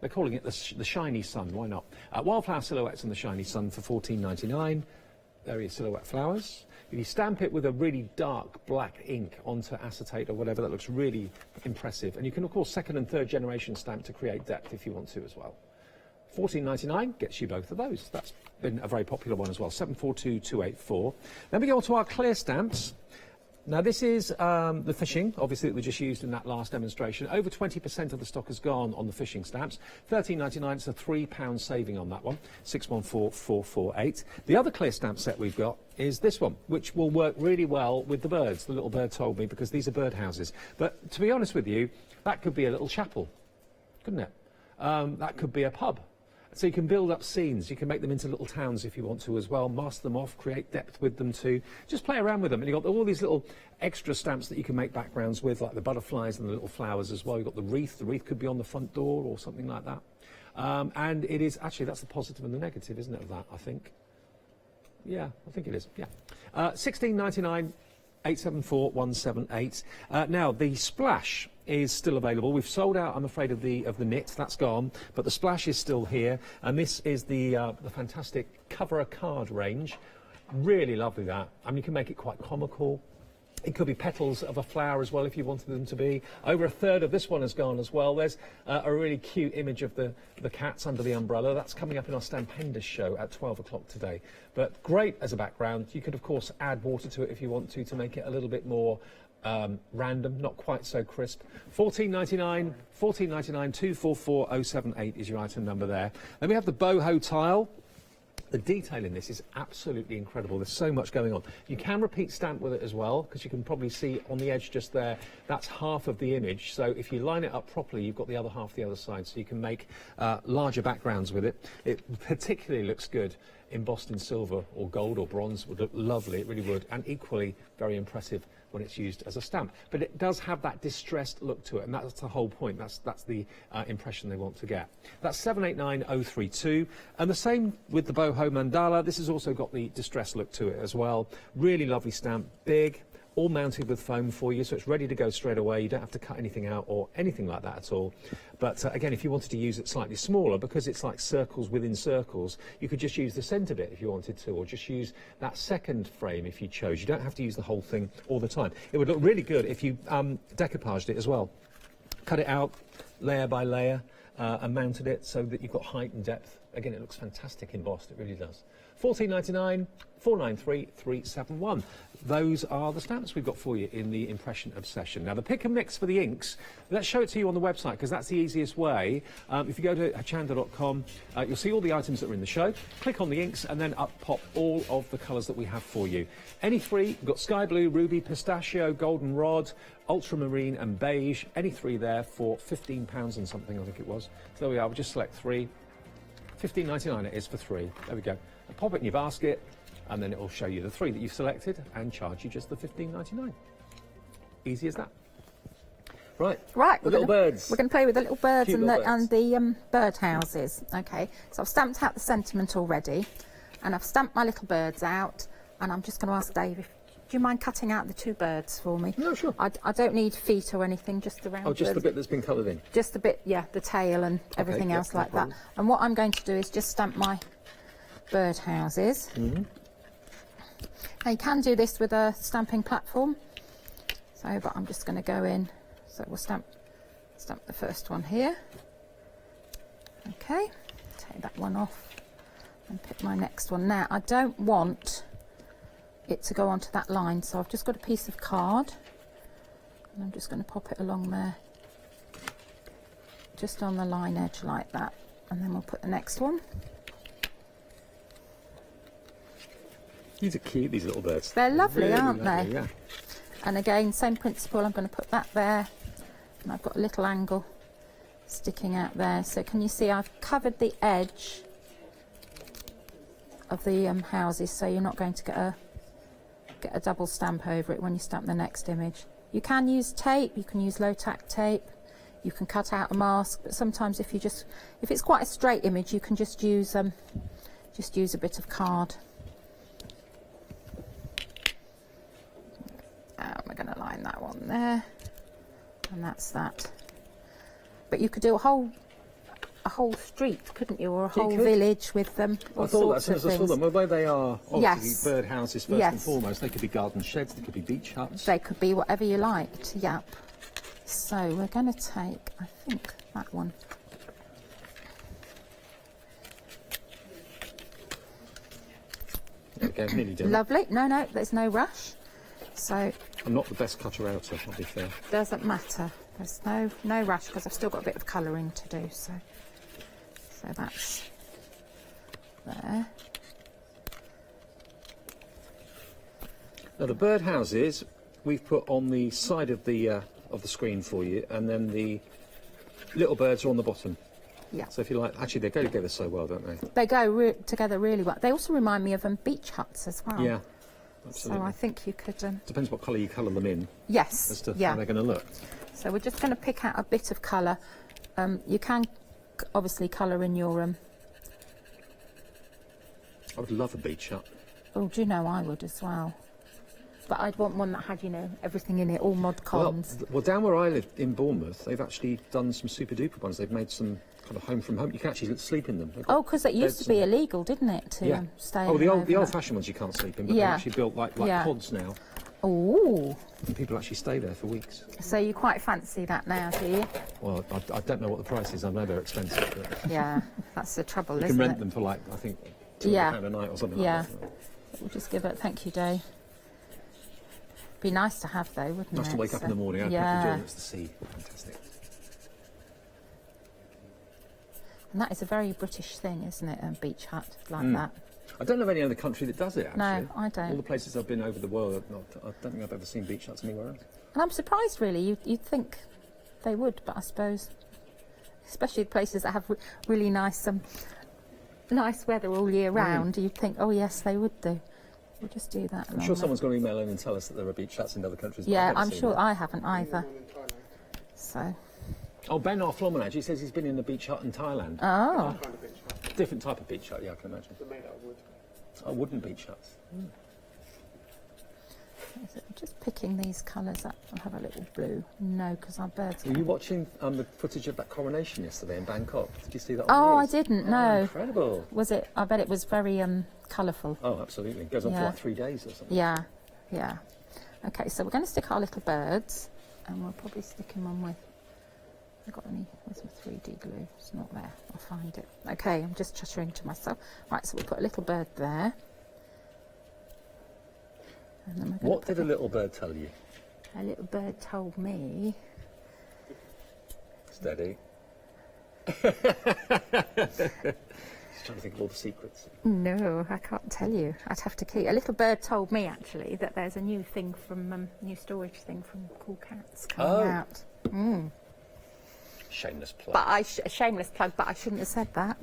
They're calling it the shiny sun, why not? Wildflower silhouettes and the shiny sun for $14.99. There are your silhouette flowers. If you stamp it with a really dark black ink onto acetate or whatever, that looks really impressive. And you can, of course, second and third generation stamp to create depth if you want to as well. $14.99 gets you both of those. That's been a very popular one as well, 742284. Then we go on to our clear stamps. Now this is the fishing, obviously, that we just used in that last demonstration. Over 20% of the stock has gone on the fishing stamps. $13.99, it's a £3 saving on that one, 614448. The other clear stamp set we've got is this one, which will work really well with the birds, the little bird told me, because these are bird houses. But to be honest with you, that could be a little chapel, couldn't it? That could be a pub. So you can build up scenes, you can make them into little towns if you want to as well, mask them off, create depth with them too. Just play around with them. And you've got all these little extra stamps that you can make backgrounds with, like the butterflies and the little flowers as well. You've got the wreath could be on the front door or something like that. And it is, actually, that's the positive and the negative, isn't it, of that, I think? Yeah, I think it is, yeah. $16.99, 874178. Now, the splash is still available. We've sold out, I'm afraid, of the knit. That's gone, but the splash is still here. And this is the fantastic cover a card range. Really lovely, that. I mean, you can make it quite comical. It could be petals of a flower as well if you wanted them to be. Over a third of this one has gone as well. There's a really cute image of the cats under the umbrella. That's coming up in our Stampendous show at 12 o'clock today. But great as a background. You could, of course, add water to it if you want to make it a little bit more random, not quite so crisp. $14.99, $14.99, 244078 is your item number there. Then we have the boho tile. The detail in this is absolutely incredible. There's so much going on. You can repeat stamp with it as well, because you can probably see on the edge just there, that's half of the image. So if you line it up properly, you've got the other half the other side, so you can make larger backgrounds with it. It particularly looks good embossed in silver or gold or bronze. Would look lovely, it really would, and equally very impressive when it's used as a stamp. But it does have that distressed look to it, and that's the whole point. That's the impression they want to get. That's 789032, and the same with the boho mandala. This has also got the distressed look to it as well. Really lovely stamp, big, all mounted with foam for you, so it's ready to go straight away. You don't have to cut anything out or anything like that at all. But again, if you wanted to use it slightly smaller, because it's like circles within circles, you could just use the centre bit if you wanted to, or just use that second frame if you chose. You don't have to use the whole thing all the time. It would look really good if you decoupaged it as well. Cut it out layer by layer and mounted it so that you've got height and depth. Again, it looks fantastic embossed, it really does. $14.99, 493371. Those are the stamps we've got for you in the Impression Obsession. Now, the pick and mix for the inks, let's show it to you on the website, because that's the easiest way. If you go to hochanda.com, you'll see all the items that are in the show. Click on the inks, and then up pop all of the colours that we have for you. Any three, we've got sky blue, ruby, pistachio, goldenrod, ultramarine, and beige. Any three there for £15 and something, I think it was. So there we are, we'll just select three. $15.99 it is for three. There we go. And pop it in your basket, and then it will show you the three that you've selected and charge you just the $15.99. Easy as that. Right. Right. The little birds. We're going to play with the little birds Cute and little the bird houses. Okay. So I've stamped out the sentiment already, and I've stamped my little birds out, and I'm just going to ask Dave, do you mind cutting out the two birds for me? No, sure. I don't need feet or anything, just around. Oh, just the bit that's been coloured in. Just a bit, yeah, the tail and everything yep, else no like that. problem. And what I'm going to do is just stamp my bird houses. Mm-hmm. Now you can do this with a stamping platform. So, but I'm just going to go in. So we'll stamp the first one here. Okay, take that one off and pick my next one. Now I don't want it to go onto that line, so I've just got a piece of card, and I'm just going to pop it along there, just on the line edge like that, and then we'll put the next one. These are cute, these little birds. They're lovely, really aren't lovely, they? Yeah. And again, same principle, I'm going to put that there, and I've got a little angle sticking out there. So can you see I've covered the edge of the houses, so you're not going to get a double stamp over it when you stamp the next image. You can use tape, you can use low tack tape, you can cut out a mask, but sometimes if it's quite a straight image, you can just use just use a bit of card. And we're going to line that one there, and that's that. But you could do a whole street, couldn't you, or a whole village with them? I thought that as soon as I saw them, although they are obviously bird houses first and Yes. foremost, they could be garden sheds, they could be beach huts. They could be whatever you liked. Yep. So we're going to take, I think, that one. Okay, nearly done. Lovely. No, there's no rush. So I'm not the best cutter outer, I'll be fair. doesn't matter. There's no rush because I've still got a bit of colouring to do. So that's there. Now the bird houses we've put on the side of the screen for you, and then the little birds are on the bottom. Yeah. So if you like, actually they go together so well, don't they? They go together really well. They also remind me of beach huts as well. Yeah, absolutely. So I think you could. Depends what colour you colour them in Yes. as to yeah. how they're going to look. So we're just going to pick out a bit of colour. You can obviously colour in your. I would love a beach hut. Oh, do you know I would as well. But I'd want one that had, everything in it, all mod cons. Well, down where I live in Bournemouth, they've actually done some super duper ones. They've made some kind of home from home. You can actually sleep in them. Oh, because it used to be illegal, didn't it, to stay in the old-fashioned ones you can't sleep in, but they're actually built like pods now. Oh. And people actually stay there for weeks. So you quite fancy that now, do you? Well, I don't know what the price is. I know they're expensive. But Yeah, that's the trouble, isn't it? you can rent them for I think, £200 a night or something like that. We'll just give it, thank you, Dave. Be nice to have though, wouldn't it? Nice to wake up in the morning, open the door and it's the sea. Fantastic. And that is a very British thing, isn't it? A beach hut like that. I don't know of any other country that does it, actually. No, I don't. All the places I've been over the world, I don't think I've ever seen beach huts anywhere else. And I'm surprised, really. You'd think they would, but I suppose, especially places that have really nice nice weather all year round, you'd think, oh yes, they would do. We'll just do that. I'm sure someone's going to email in and tell us that there are beach huts in other countries. Yeah, I'm sure I haven't either. So. Oh, Ben Arflomanage, he says he's been in a beach hut in Thailand. Oh. Different type of beach hut, yeah, I can imagine. They're made out of wood. Oh, wooden beach huts. Just picking these colours up. I'll have a little blue. No, because our birds. Were you watching the footage of that coronation yesterday in Bangkok? Did you see that on Oh, the I news? didn't, Oh, no. Incredible. Was it? I bet it was very colourful. Oh, absolutely. It goes on for Yeah. like 3 days or something. Yeah, yeah. Okay, so we're going to stick our little birds, and we'll probably stick them on with. Have I got any? Where's my 3D glue? It's not there. I'll find it. Okay, I'm just chuttering to myself. Right, so we'll put a little bird there. And then we're What did a little bird tell you? A little bird told me. Steady. Just trying to think of all the secrets. No, I can't tell you. I'd have to keep. A little bird told me actually that there's a new thing from new storage thing from Cool Cats coming out. Shameless plug. But a shameless plug, but I shouldn't have said that.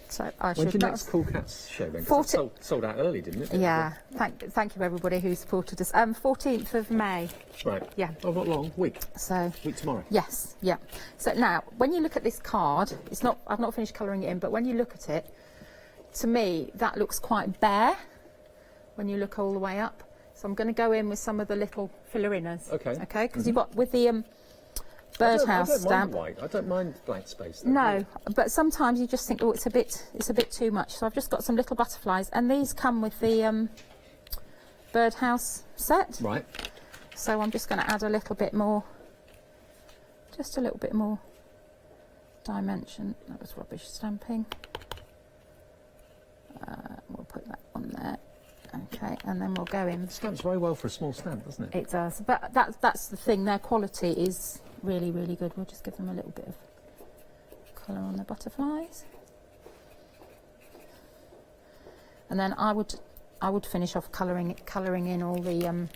So I When's should your not. next Cool Cats show then? 'Cause it sold out early, didn't it? Yeah. Thank you everybody who supported us. 14th of May. Right. Yeah. Oh, not long. Week So. tomorrow. Yes. Yeah. So now, when you look at this card, it's not. I've not finished colouring it in, but when you look at it, to me that looks quite bare. When you look all the way up, so I'm going to go in with some of the little filler inners. Okay. Okay. Because you've got with the birdhouse I don't stamp. mind white. I don't mind blank space. Though, No, but sometimes you just think, oh, it's a bit too much. So I've just got some little butterflies, and these come with the birdhouse set. Right. So I'm just going to add a little bit more, just a little bit more dimension. That was rubbish stamping. We'll put that on there. Okay, and then we'll go in. It stamps very well for a small stamp, doesn't it? It does, but that's the thing. Their quality is really, really good. We'll just give them a little bit of colour on the butterflies, and then I would finish off colouring in all the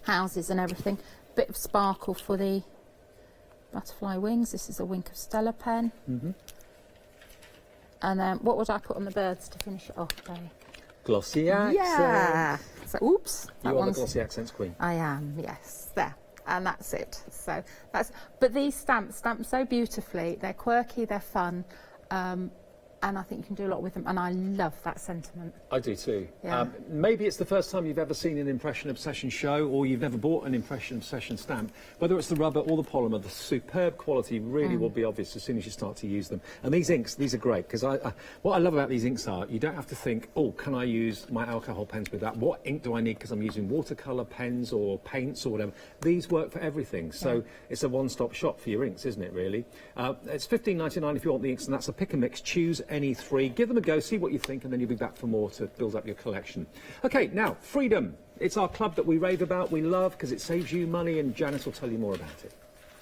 houses and everything. Bit of sparkle for the butterfly wings. This is a Wink of Stella pen. And then what would I put on the birds to finish it off, Dave? Glossy accent. Yeah. So, oops. You are the glossy accents queen. I am, yes. There. And that's it. So that's. But these stamp so beautifully. They're quirky. They're fun. and I think you can do a lot with them, and I love that sentiment. I do too. Yeah. Maybe it's the first time you've ever seen an Impression Obsession show, or you've never bought an Impression Obsession stamp. Whether it's the rubber or the polymer, the superb quality really will be obvious as soon as you start to use them. And these inks, these are great, because what I love about these inks are, you don't have to think, oh, can I use my alcohol pens with that? What ink do I need because I'm using watercolour pens or paints or whatever? These work for everything, so it's a one-stop shop for your inks, isn't it, really? It's $15.99 if you want the inks, and that's a pick and mix. Choose any 3. Give them a go, see what you think, and then you'll be back for more to build up your collection. OK, now, Freedom. It's our club that we rave about, we love, because it saves you money, and Janice will tell you more about it.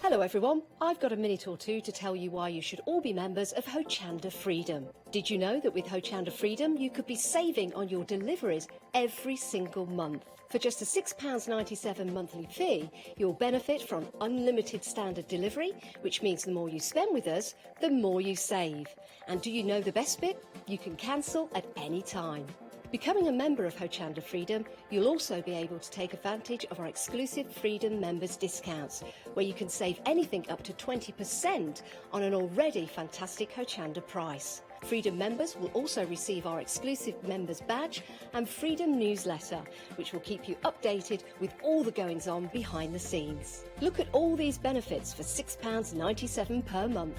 Hello everyone, I've got a minute or two to tell you why you should all be members of Hochanda Freedom. Did you know that with Hochanda Freedom you could be saving on your deliveries every single month? For just a £6.97 monthly fee, you'll benefit from unlimited standard delivery, which means the more you spend with us, the more you save. And do you know the best bit? You can cancel at any time. Becoming a member of Hochanda Freedom, you'll also be able to take advantage of our exclusive Freedom members discounts, where you can save anything up to 20% on an already fantastic Hochanda price. Freedom members will also receive our exclusive members badge and Freedom newsletter, which will keep you updated with all the goings on behind the scenes. Look at all these benefits for £6.97 per month.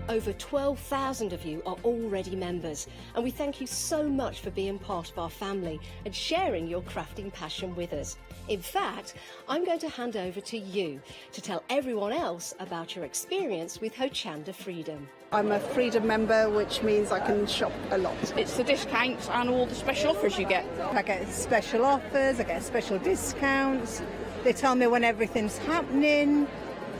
Over 12,000 of you are already members, and we thank you so much for being part of our family and sharing your crafting passion with us. In fact, I'm going to hand over to you to tell everyone else about your experience with Hochanda Freedom. I'm a Freedom member, which means I can shop a lot. It's the discounts and all the special offers you get. I get special offers, I get special discounts. They tell me when everything's happening.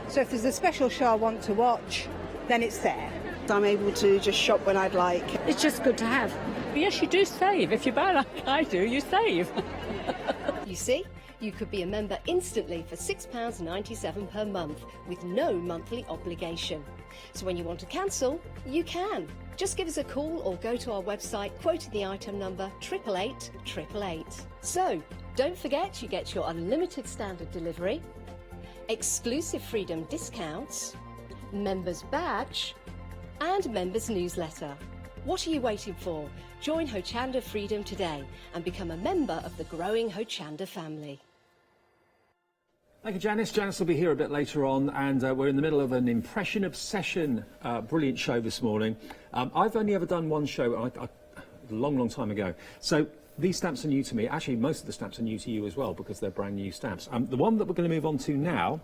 So if there's a special show I want to watch, then it's there. I'm able to just shop when I'd like. It's just good to have. Yes, you do save. If you buy like I do, you save. You see, you could be a member instantly for £6.97 per month with no monthly obligation. So when you want to cancel, you can. Just give us a call or go to our website quoting the item number 888 888. So don't forget you get your unlimited standard delivery, exclusive Freedom discounts, members badge and members newsletter. What are you waiting for? Join Hochanda Freedom today and become a member of the growing Hochanda family. Thank you, Janice. Janice will be here a bit later on, and we're in the middle of an Impression Obsession brilliant show this morning. I've only ever done one show a long time ago, so these stamps are new to me. Actually, most of the stamps are new to you as well because they're brand new stamps. The one that we're going to move on to now,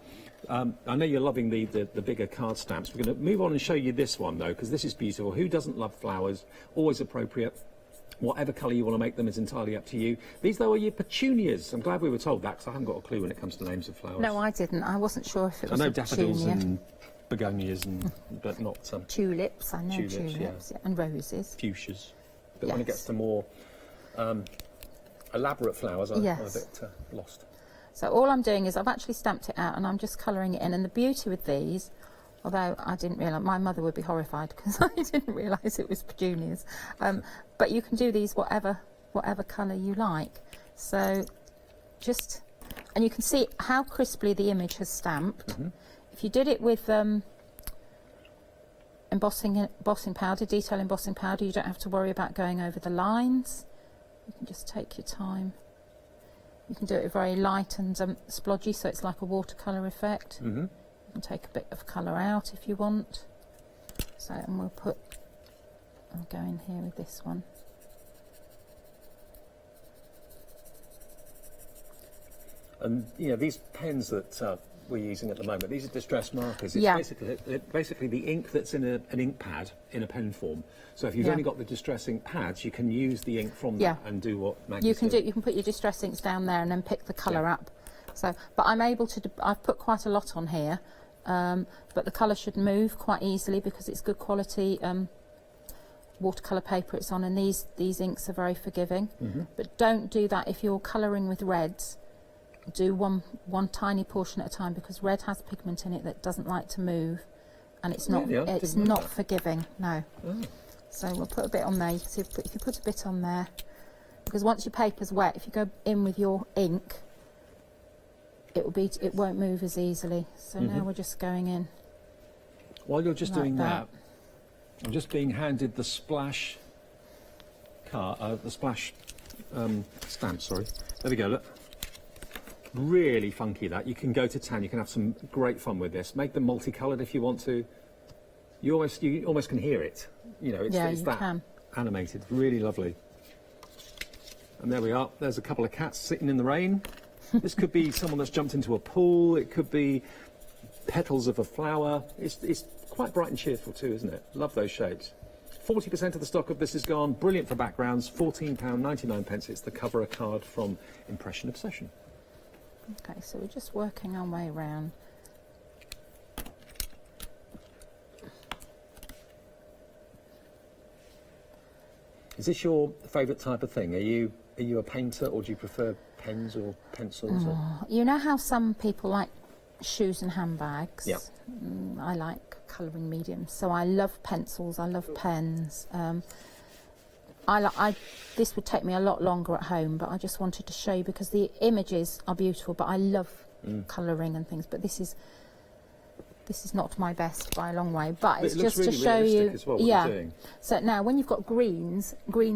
I know you're loving the bigger card stamps. We're going to move on and show you this one, though, because this is beautiful. Who doesn't love flowers? Always appropriate. Whatever colour you want to make them is entirely up to you. These, though, are your petunias. I'm glad we were told that, because I haven't got a clue when it comes to names of flowers. No, I didn't. I wasn't sure if it was I know a daffodils petunia. and begonias, but not some Tulips, I know tulips, tulips, yeah. And roses. fuchsias. But when it Yes. gets to more elaborate flowers, I'm a Yes. bit lost. So all I'm doing is I've actually stamped it out and I'm just colouring it in. And the beauty with these, although I didn't realise, my mother would be horrified because I didn't realise it was petunias. But you can do these whatever colour you like. So just, and you can see how crisply the image has stamped. Mm-hmm. If you did it with embossing powder, detail embossing powder, you don't have to worry about going over the lines. You can just take your time. You can do it very light and splodgy, so it's like a watercolour effect. Mm-hmm. You can take a bit of colour out if you want. So, and I'll go in here with this one. And you know, these pens that we're using at the moment, these are distress markers. It's Yeah. basically the ink that's in an ink pad in a pen form. So if you've Yeah. only got the distress ink pads, you can use the ink from Yeah. that and do what Maggie's You can doing. you can put your distress inks down there and then pick the colour Yeah. up. So, but I'm able to. I've put quite a lot on here, but the colour should move quite easily because it's good quality watercolour paper it's on, and these inks are very forgiving. Mm-hmm. But don't do that if you're colouring with reds. Do one tiny portion at a time because red has pigment in it that doesn't like to move, and it's not Really? I it's didn't know not that. forgiving. No. Oh. So we'll put a bit on there. You can see if you put a bit on there, because once your paper's wet, if you go in with your ink, it won't move as easily. So now we're just going in. While you're just Like doing that, I'm just being handed the splash stamp, sorry. There we go, look. Really funky that. You can go to town, you can have some great fun with this. Make them multicoloured if you want to. You almost can hear it. You know, it's that can. Animated. Really lovely. And there we are. There's a couple of cats sitting in the rain. This could be someone that's jumped into a pool. It could be petals of a flower. It's quite bright and cheerful too, isn't it? Love those shapes. 40% of the stock of this is gone. Brilliant for backgrounds. £14.99. It's the cover a card from Impression Obsession. Okay, so we're just working our way around. Is this your favourite type of thing? Are you a painter, or do you prefer pens or pencils? Or? You know how some people like shoes and handbags? Yeah. I like colouring mediums, so I love pencils, I love pens. This would take me a lot longer at home, but I just wanted to show you because the images are beautiful, but I love colouring and things, but this is not my best by a long way, but it's just really to show you. as well, what you're doing. So now when you've got greens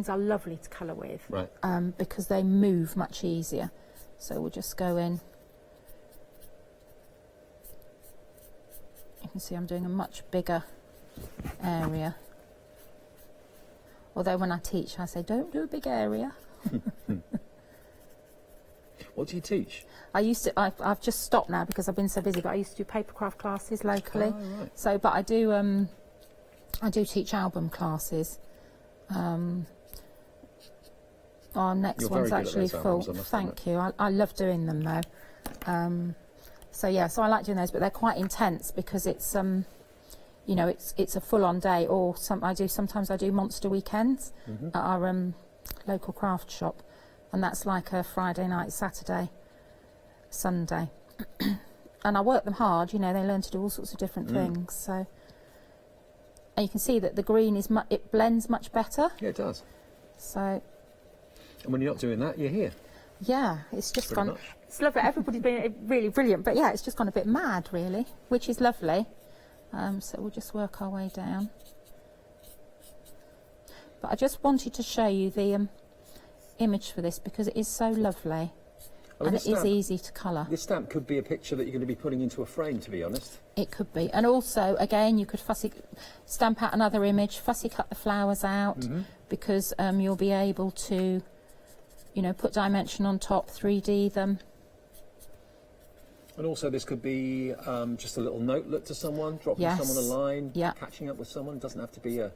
are lovely to colour with, Right. because they move much easier. So we'll just go in. You can see I'm doing a much bigger area. Although when I teach, I say don't do a big area. What do you teach? I've just stopped now because I've been so busy, but I used to do papercraft classes locally. Oh, right. So, but I do teach album classes. Our next You're one's very good at actually those full. albums, I must Thank you. I love doing them though. So yeah, so I like doing those, but they're quite intense because it's you know, it's a full-on day. Or sometimes I do monster weekends at our local craft shop, and that's like a Friday night, Saturday, Sunday. And I work them hard. You know, they learn to do all sorts of different things. So, and you can see that the green is it blends much better. Yeah, it does. So. And when you're not doing that, you're here. Yeah, it's just Pretty gone. much. It's lovely. Everybody's been really brilliant, but yeah, it's just gone a bit mad, really, which is lovely. So we'll just work our way down. But I just wanted to show you the image for this because it is so lovely, and it is easy to colour. This stamp could be a picture that you're going to be putting into a frame, to be honest. It could be, and also again, you could stamp out another image, fussy cut the flowers out, because you'll be able to, you know, put dimension on top, 3D them. And also this could be just a little note to someone, dropping someone a line, catching up with someone. It doesn't have to be a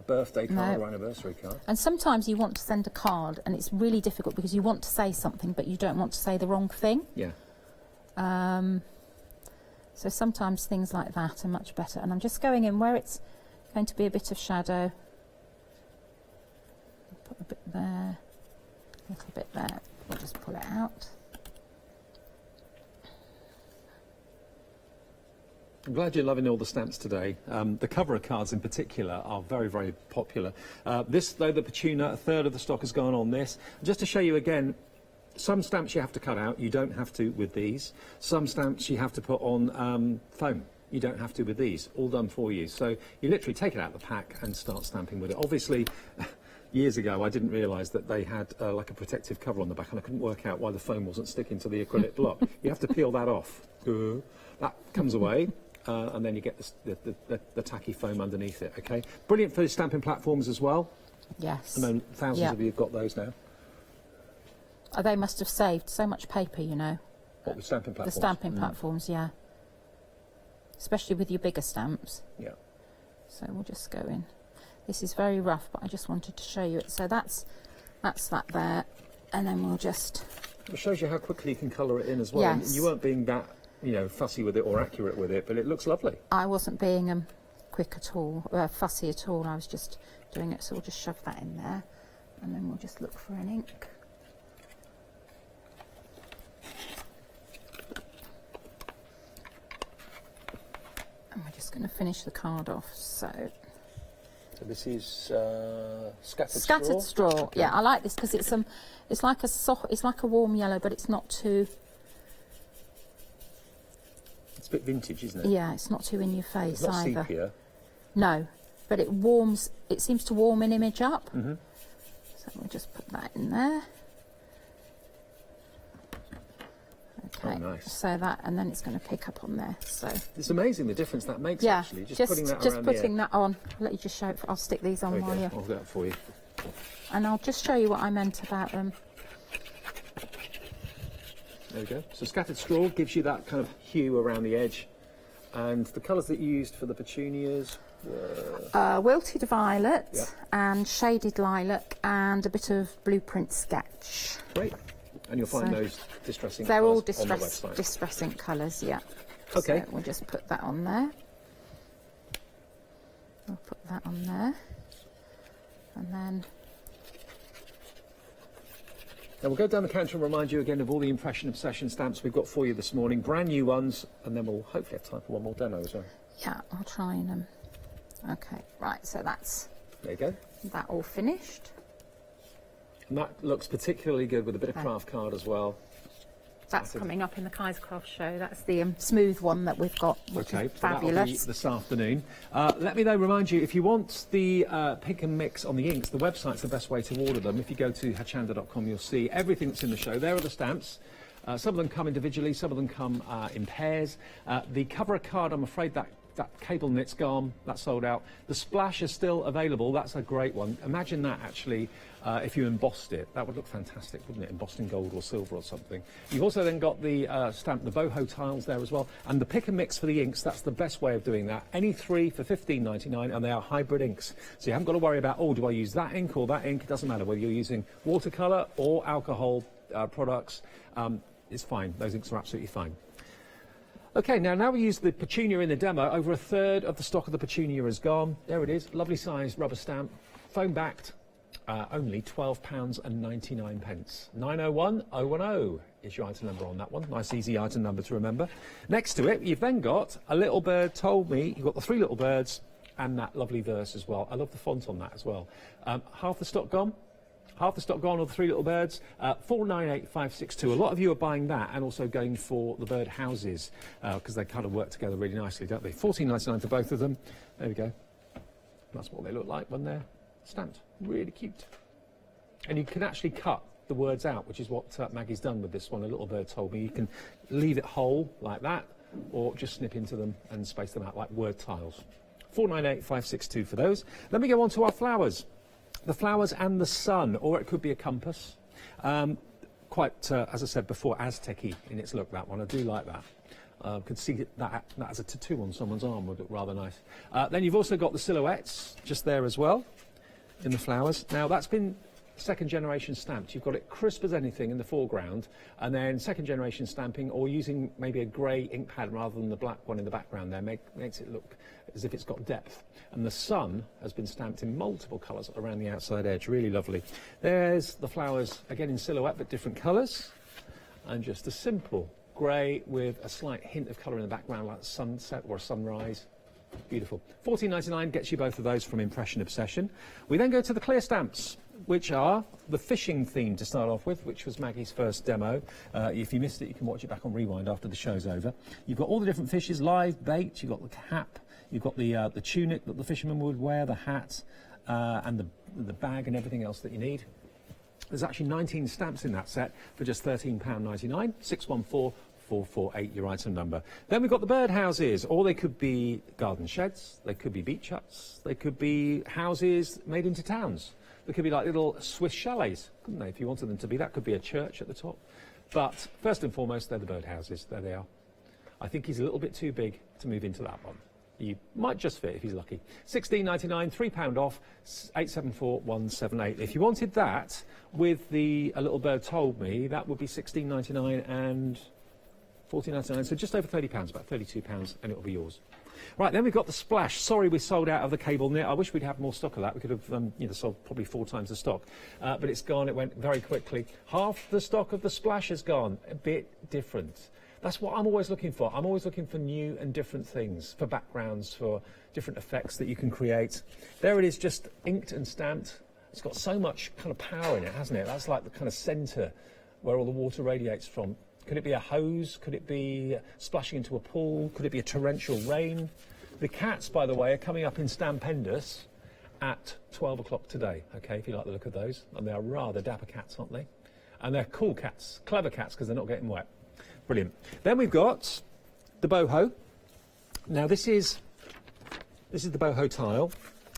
birthday card or anniversary card. And sometimes you want to send a card and it's really difficult because you want to say something but you don't want to say the wrong thing. Yeah. So sometimes things like that are much better. And I'm just going in where it's going to be a bit of shadow. Put a bit there, a little bit there. We'll just pull it out. I'm glad you're loving all the stamps today. The cover cards in particular are very, very popular. This, though, the Petuna, a third of the stock has gone on this. Just to show you again, some stamps you have to cut out. You don't have to with these. Some stamps you have to put on foam. You don't have to with these. All done for you. So you literally take it out of the pack and start stamping with it. Obviously, years ago, I didn't realise that they had like a protective cover on the back, and I couldn't work out why the foam wasn't sticking to the acrylic block. You have to peel that off. That comes away. And then you get the tacky foam underneath it, okay? Brilliant for stamping platforms as well. Yes. I know thousands of you have got those now. They must have saved so much paper, you know. What, with stamping platforms? The stamping platforms, yeah. Especially with your bigger stamps. Yeah. So we'll just go in. This is very rough, but I just wanted to show you it. So that's that there. And then we'll just... It shows you how quickly you can colour it in as well. Yes. You weren't being that, you know, fussy with it or accurate with it, but it looks lovely. I wasn't being quick at all, fussy at all. I was just doing it. So we'll just shove that in there. And then we'll just look for an ink. And we're just going to finish the card off. So this is scattered straw. Okay. Yeah, I like this because it's like a warm yellow, but it's not too. It's a bit vintage, isn't it? Yeah, it's not too in your face it's not either. sepia. No, but it warms. It seems to warm an image up. Mm-hmm. So we'll just put that in there. Okay, nice. so that, and then it's going to pick up on there. So it's amazing the difference that makes. yeah, Actually, just putting that just around putting the that on. I'll let you just show it. I'll stick these on while you. I'll do that for you. And I'll just show you what I meant about them. There we go. So scattered straw gives you that kind of hue around the edge, and the colours that you used for the petunias were Wilted violet Yeah. and shaded lilac and a bit of blueprint sketch. great. And you'll find So those distressing. They're all colours on the website. distress ink colours, yeah. Okay. So we'll just put that on there. I'll put that on there. And then Now we'll go down the counter and remind you again of all the Impression Obsession stamps we've got for you this morning. Brand new ones, and then we'll hopefully have time for one more demo as well. yeah, I'll try and okay, right, so that's There you go. that all finished. And that looks particularly good with a bit of Okay. craft card as well. That's coming up in the Kaisercraft show. That's the smooth one that we've got, which Okay, is so that'll be fabulous. this afternoon. Let me though remind you, if you want the pick and mix on the inks, the website's the best way to order them. If you go to hochanda.com, you'll see everything that's in the show. There are the stamps. Some of them come individually, some of them come in pairs. The cover card, I'm afraid that cable knit's gone, that's sold out. The splash is still available, that's a great one. Imagine that actually, if you embossed it, that would look fantastic, wouldn't it? Embossed in gold or silver or something. You've also then got the stamp, the boho tiles there as well, and the pick and mix for the inks, that's the best way of doing that. Any three for $15.99, and they are hybrid inks. So you haven't got to worry about, oh, do I use that ink or that ink? It doesn't matter whether you're using watercolour or alcohol products, it's fine, those inks are absolutely fine. Okay, now we use the petunia in the demo. Over a third of the stock of the petunia is gone. There it is, lovely sized rubber stamp, foam backed, only £12.99. 901010 is your item number on that one. Nice easy item number to remember. Next to it, you've then got A Little Bird Told Me. You've got the three little birds and that lovely verse as well. I love the font on that as well. Half the stock gone. Half the stock gone of the three little birds, 498562. A lot of you are buying that and also going for the bird houses because they kind of work together really nicely, don't they? $14.99 for both of them. There we go. That's what they look like when they're stamped. Really cute. And you can actually cut the words out, which is what Maggie's done with this one. A Little Bird Told Me. You can leave it whole like that or just snip into them and space them out like word tiles. 498562 for those. Let me go on to our flowers. The flowers and the sun, or it could be a compass. Quite, as I said before, Aztec-y in its look, that one. I do like that. Could see that as a tattoo on someone's arm would look rather nice. Then you've also got the silhouettes just there as well in the flowers. Now that's been second generation stamped. You've got it crisp as anything in the foreground, and then second generation stamping or using maybe a grey ink pad rather than the black one in the background there makes it look as if it's got depth. And the sun has been stamped in multiple colours around the outside edge, really lovely. There's the flowers again in silhouette but different colours, and just a simple grey with a slight hint of colour in the background like a sunset or a sunrise. Beautiful. $14.99 gets you both of those from Impression Obsession. We then go to the clear stamps, which are the fishing theme to start off with, which was Maggie's first demo. If you missed it, you can watch it back on Rewind after the show's over. You've got all the different fishes, live bait, you've got the cap, you've got the tunic that the fisherman would wear, the hat, and the bag and everything else that you need. There's actually 19 stamps in that set for just £13.99, 614448 your item number. Then we've got the birdhouses, or they could be garden sheds, they could be beach huts, they could be houses made into towns. They could be like little Swiss chalets, couldn't they, if you wanted them to be. That could be a church at the top. But first and foremost, they're the birdhouses. There they are. I think he's a little bit too big to move into that one. You might just fit if he's lucky. £16.99, £3 off, 874178. If you wanted that with the A Little Bird Told Me, that would be £16.99 and £14.99. So just over £30, about £32, and it'll be yours. Right, then we've got the splash. Sorry we sold out of the cable knit. I wish we'd have more stock of that. We could have sold probably 4 times the stock. But it's gone. It went very quickly. Half the stock of the splash has gone. A bit different. That's what I'm always looking for. I'm always looking for new and different things, for backgrounds, for different effects that you can create. There it is, just inked and stamped. It's got so much kind of power in it, hasn't it? That's like the kind of centre where all the water radiates from. Could it be a hose? Could it be splashing into a pool? Could it be a torrential rain? The cats, by the way, are coming up in Stampendous at 12 o'clock today, okay, if you like the look of those. And they are rather dapper cats, aren't they? And they're cool cats, clever cats, because they're not getting wet. Brilliant. Then we've got the boho. Now this is the boho tile,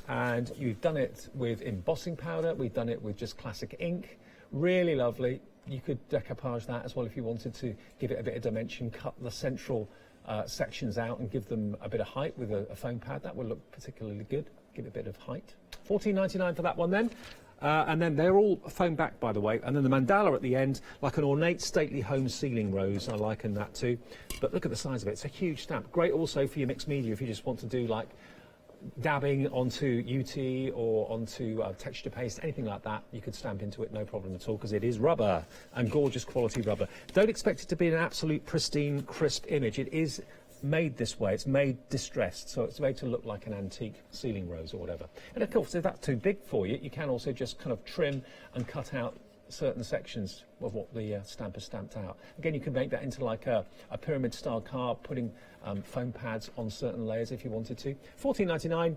and you've done it with embossing powder. We've done it with just classic ink. Really lovely. You could decoupage that as well if you wanted to give it a bit of dimension, cut the central sections out and give them a bit of height with a foam pad. That would look particularly good. Give it a bit of height. $14.99 for that one then. And then they're all foam back, by the way. And then the mandala at the end, like an ornate, stately home ceiling rose. I liken that too. But look at the size of it. It's a huge stamp. Great also for your mixed media if you just want to do like dabbing onto UT or onto texture paste, anything like that. You could stamp into it, no problem at all, because it is rubber and gorgeous quality rubber. Don't expect it to be an absolute pristine, crisp image. It is made this way. It's made distressed, so it's made to look like an antique ceiling rose or whatever. And of course, if that's too big for you, you can also just kind of trim and cut out certain sections of what the stamp has stamped out. Again, you can make that into like a pyramid style card, putting foam pads on certain layers if you wanted to. $14.99.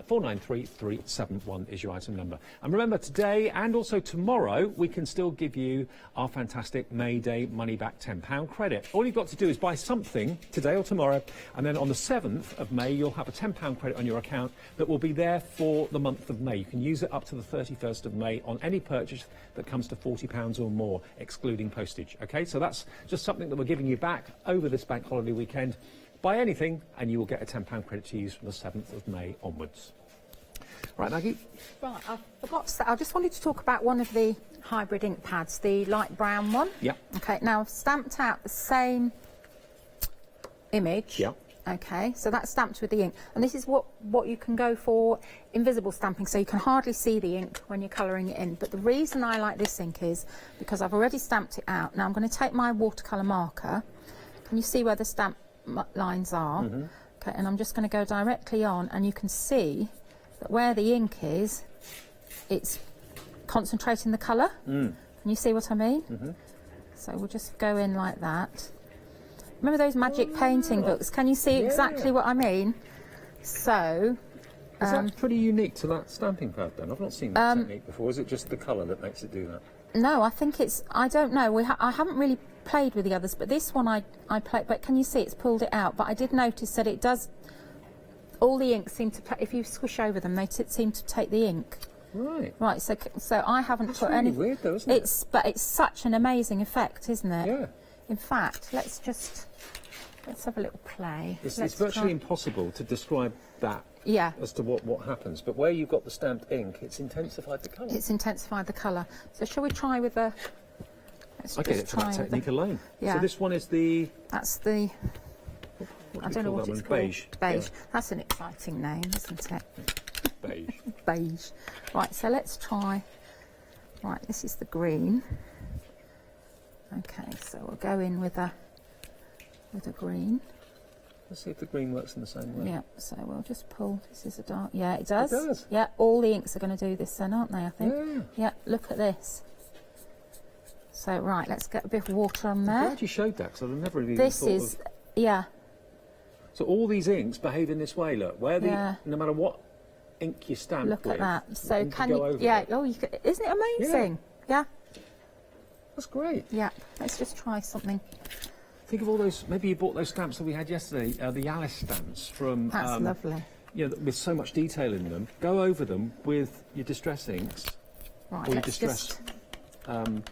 493371 is your item number. And remember, today and also tomorrow, we can still give you our fantastic May Day money back £10 credit. All you've got to do is buy something today or tomorrow, and then on the 7th of May, you'll have a £10 credit on your account that will be there for the month of May. You can use it up to the 31st of May on any purchase that comes to £40 or more, excluding postage. Okay, so that's just something that we're giving you back over this bank holiday weekend. Buy anything and you will get a £10 credit to use from the 7th of May onwards. Right, Maggie? Right, I forgot to say, I just wanted to talk about one of the hybrid ink pads, the light brown one. Yeah. Okay, now I've stamped out the same image. Yeah. Okay, so that's stamped with the ink. And this is what you can go for invisible stamping, so you can hardly see the ink when you're colouring it in. But the reason I like this ink is because I've already stamped it out. Now I'm going to take my watercolour marker. Can you see where the stamp lines are? Mm-hmm. Okay, and I'm just going to go directly on, and you can see that where the ink is, it's concentrating the colour. Can you see what I mean? Mm-hmm. So we'll just go in like that. Remember those magic painting books? Can you see exactly what I mean? So is that pretty unique to that stamping pad then? I've not seen that technique before. Is it just the colour that makes it do that? No, I think it's, I don't know. I haven't really played with the others, but this one I played, but can you see it's pulled it out? But I did notice that it does, all the ink seem to, if you squish over them, they seem to take the ink. Right. Right, so I haven't That's put really any... weird though, isn't it? But it's such an amazing effect, isn't it? Yeah. In fact, let's have a little play. It's Let's virtually try- impossible to describe that Yeah. as to what happens. But where you've got the stamped ink, it's intensified the colour. It's intensified the colour. So shall we try with the... Let's I get just it for try that with technique alone. Yeah. So this one is the... That's the... What I do don't we know call what that it's one? called. Beige. Beige. Yeah. That's an exciting name, isn't it? Beige. Beige. Right, so let's try... Right, this is the green. Okay, so we'll go in with a green. Let's see if the green works in the same way. Yeah, so we'll just pull. This is a dark... Yeah, it does. It does. Yeah, all the inks are going to do this then, aren't they, I think? Yeah. Yeah, look at this. So, right, let's get a bit of water on I'm there. glad you showed that, because I've never even This thought is... of... Yeah. So all these inks behave in this way, look. Where the... Yeah. No matter what ink you stamp Look with, at that. So you can go you... over Yeah, it. oh, isn't it amazing? Yeah. That's great. Yeah. Let's just try something. Think of all those... Maybe you bought those stamps that we had yesterday, the Alice stamps from... That's lovely. You know, with so much detail in them. Go over them with your distress inks. Right, or your let's distress... just... Colours.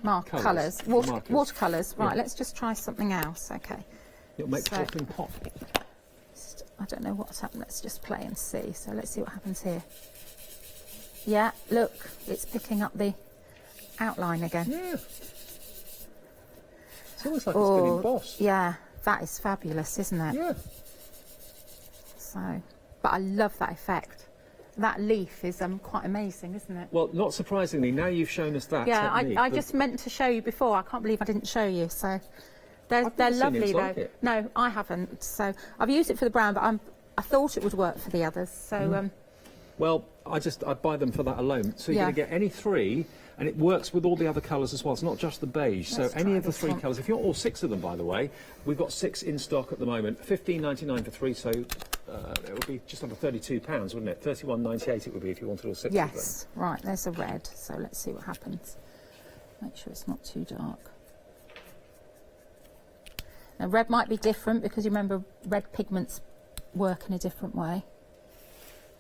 Markers. Watercolours. Right, Yeah. let's just try something else. Okay. It'll make the So- whole thing pop. I don't know what's happened. Let's just play and see. So let's see what happens here. Yeah, look, it's picking up the outline again. Yeah. It's almost like it's been embossed. Yeah, that is fabulous, isn't it? Yeah. So, but I love that effect. That leaf is quite amazing, isn't it? Well, not surprisingly, now you've shown us that Yeah, technique. I just meant to show you before. I can't believe I didn't show you. So they're never seen lovely it though. like it. No, I haven't. So I've used it for the brown, but I thought it would work for the others. So Well, I buy them for that alone. So you're Yeah. going to get any three, and it works with all the other colours as well. It's not just the beige. Let's so any try of the this three one. colours, if you want all six of them, by the way, we've got 6 in stock at the moment. $15.99 for 3, so it would be just under £32, wouldn't it? £31.98 it would be if you wanted all 6 of them. Yes, right, there's a red, so let's see what happens. Make sure it's not too dark. Now red might be different because you remember red pigments work in a different way.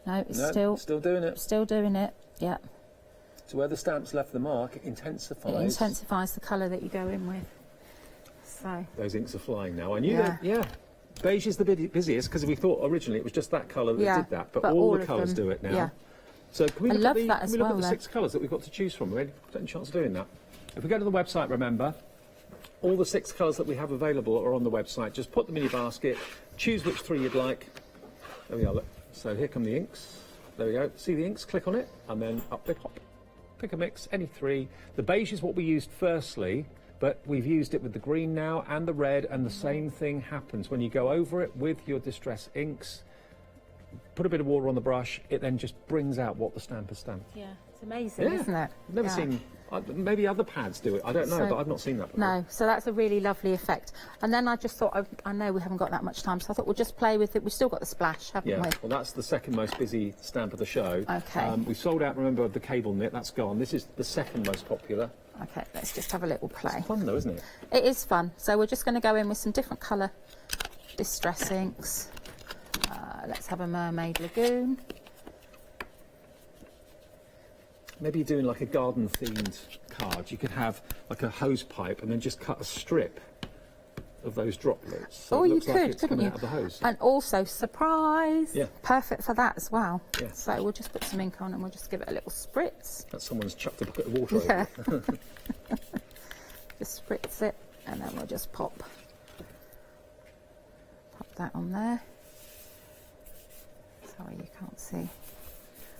No, it's still doing it. Still doing it, yeah. So where the stamp's left the mark, it intensifies. It intensifies the colour that you go in with. So those inks are flying now. I knew that, yeah. Beige is the busiest because we thought originally it was just that colour that did that, but all the colours do it now. Yeah. So can we look at the 6 colours that we've got to choose from? We've got any chance of doing that? If we go to the website, remember, all the 6 colours that we have available are on the website. Just put them in your basket, choose which 3 you'd like. There we are, look. So here come the inks. There we go. See the inks? Click on it, and then up they pop. Pick a mix, any 3. The beige is what we used firstly, but we've used it with the green now and the red, and the same thing happens. When you go over it with your Distress inks, put a bit of water on the brush, it then just brings out what the stamp has stamped. yeah, it's amazing, isn't it? I've never seen, maybe other pads do it, I don't know, but I've not seen that before. No, so that's a really lovely effect. And then I just thought, I know we haven't got that much time, so I thought we'll just play with it. We've still got the splash, haven't we? Well, that's the second most busy stamp of the show. Okay. We sold out, remember, the cable knit, that's gone. This is the second most popular. Okay, let's just have a little play. It's fun though, isn't it? It is fun. So we're just going to go in with some different colour Distress inks. Let's have a Mermaid Lagoon. Maybe you're doing like a garden themed card. You could have like a hose pipe and then just cut a strip of those droplets. So You could, couldn't you? Out of the hose. And also, surprise! Yeah. Perfect for that as well. Yeah. So we'll just put some ink on and we'll just give it a little spritz. That someone's chucked a bucket of water over it. Just spritz it and then we'll just pop that on there. Sorry, you can't see.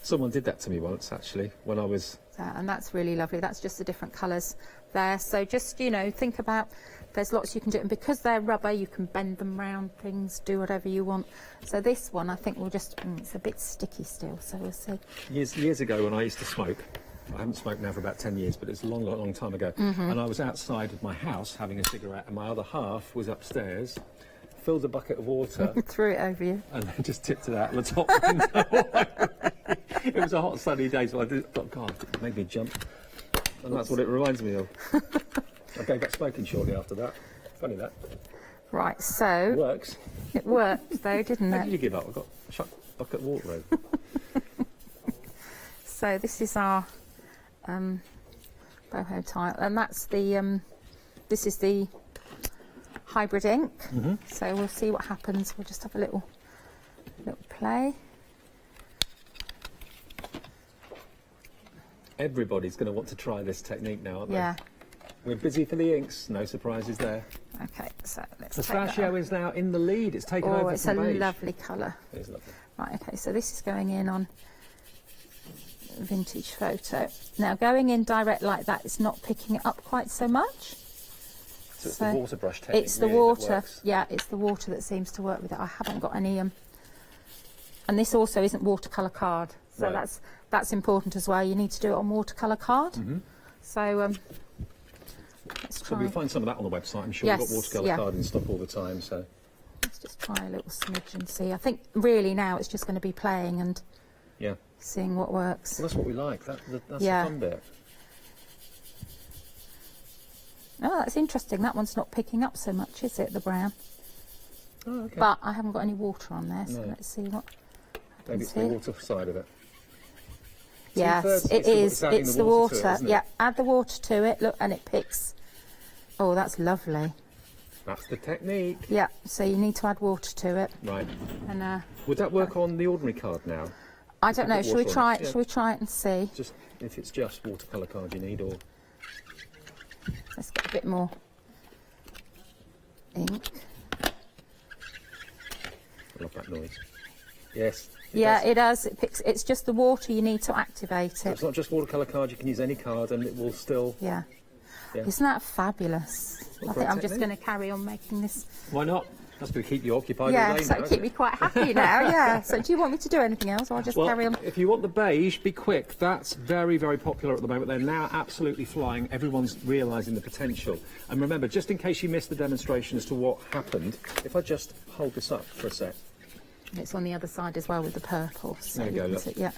Someone did that to me once, actually, when I was... And that's really lovely. That's just the different colours there. So just, you know, think about, there's lots you can do. And because they're rubber, you can bend them round things, do whatever you want. So this one, I think we'll just, it's a bit sticky still, so we'll see. Years ago when I used to smoke, I haven't smoked now for about 10 years, but it's a long time ago, and I was outside of my house having a cigarette, and my other half was upstairs, filled a bucket of water... Threw it over you. And then just tipped it out the top window. It was a hot sunny day, so I thought, God, it made me jump. And that's what it reminds me of. I gave up smoking shortly after that. Funny that. Right, so... It works. It worked though, didn't it? How did you give up? I got a bucket of water over. So this is our boho tile, and that's the, this is the hybrid ink. So we'll see what happens. We'll just have a little play. Everybody's going to want to try this technique now, aren't they? Yeah. We're busy for the inks, no surprises there. Okay, so let's Pistachio is now in the lead. It's taken over it's from a beige. lovely colour. It is lovely. Right, okay, so this is going in on Vintage Photo. Now, going in direct like that, it's not picking it up quite so much. So it's the water brush technique. It's the really water, yeah, it's the water that seems to work with it. I haven't got any, and this also isn't watercolour card, so Right. that's important as well. You need to do it on watercolour card. So let's So try. we'll find some of that on the website. I'm sure Yes, we've got watercolour card in stock all the time. So Let's just try a little smidge and see. I think really now it's just going to be playing and yeah, seeing what works. well, that's what we like. That's Yeah. the fun bit. Oh, that's interesting. That one's not picking up so much, is it, the brown? Oh, okay. But I haven't got any water on there, so No. let's see what Maybe happens it's the here. water side of it. Yes, Two-thirds, it is. adding It's the the water to water. it, isn't it? Yeah, add the water to it. Look, and it picks. Oh, that's lovely. That's the technique. Yeah, so you need to add water to it. Right. And Would that work on the ordinary card now? I don't know. put Shall we water on try it, it? yeah. Shall we try it and see? Just if it's just watercolour card you need, or Let's get a bit more ink. I love that noise. Yes. Yeah, does. it does. It picks. It's just the water you need to activate So it. it's not just watercolour card. You can use any card, and it will still. Yeah. Yeah. Isn't that fabulous? I great think I'm just technique. going to carry on making this. Why not? That's going to keep you occupied Yeah, all day so now, it'll isn't keep me it? quite happy now. Yeah. So do you want me to do anything else, or I'll just Well, carry on? if you want the beige, be quick. That's very, very popular at the moment. They're now absolutely flying. Everyone's realising the potential. And remember, just in case you missed the demonstration as to what happened, if I just hold this up for a sec. It's on the other side as well with the purple. So There you go, can look. see- yeah.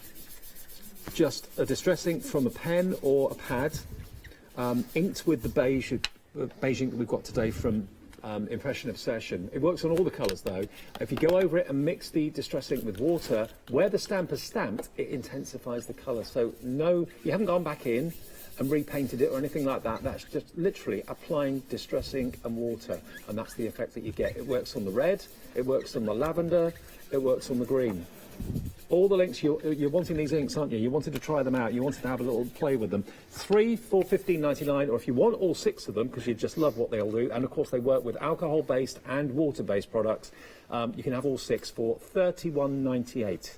Just a distress ink from a pen or a pad, inked with the beige ink that we've got today from Impression Obsession. It works on all the colours though. If you go over it and mix the distress ink with water, where the stamp is stamped, it intensifies the colour. So no, you haven't gone back in and repainted it or anything like that. That's just literally applying distress ink and water, and that's the effect that you get. It works on the red, it works on the lavender, it works on the green. All the links, you're wanting these inks, aren't you? You wanted to try them out. You wanted to have a little play with them. 3 for $15.99, or if you want all 6 of them, because you just love what they'll do. And of course, they work with alcohol-based and water-based products. You can have all 6 for $31.98.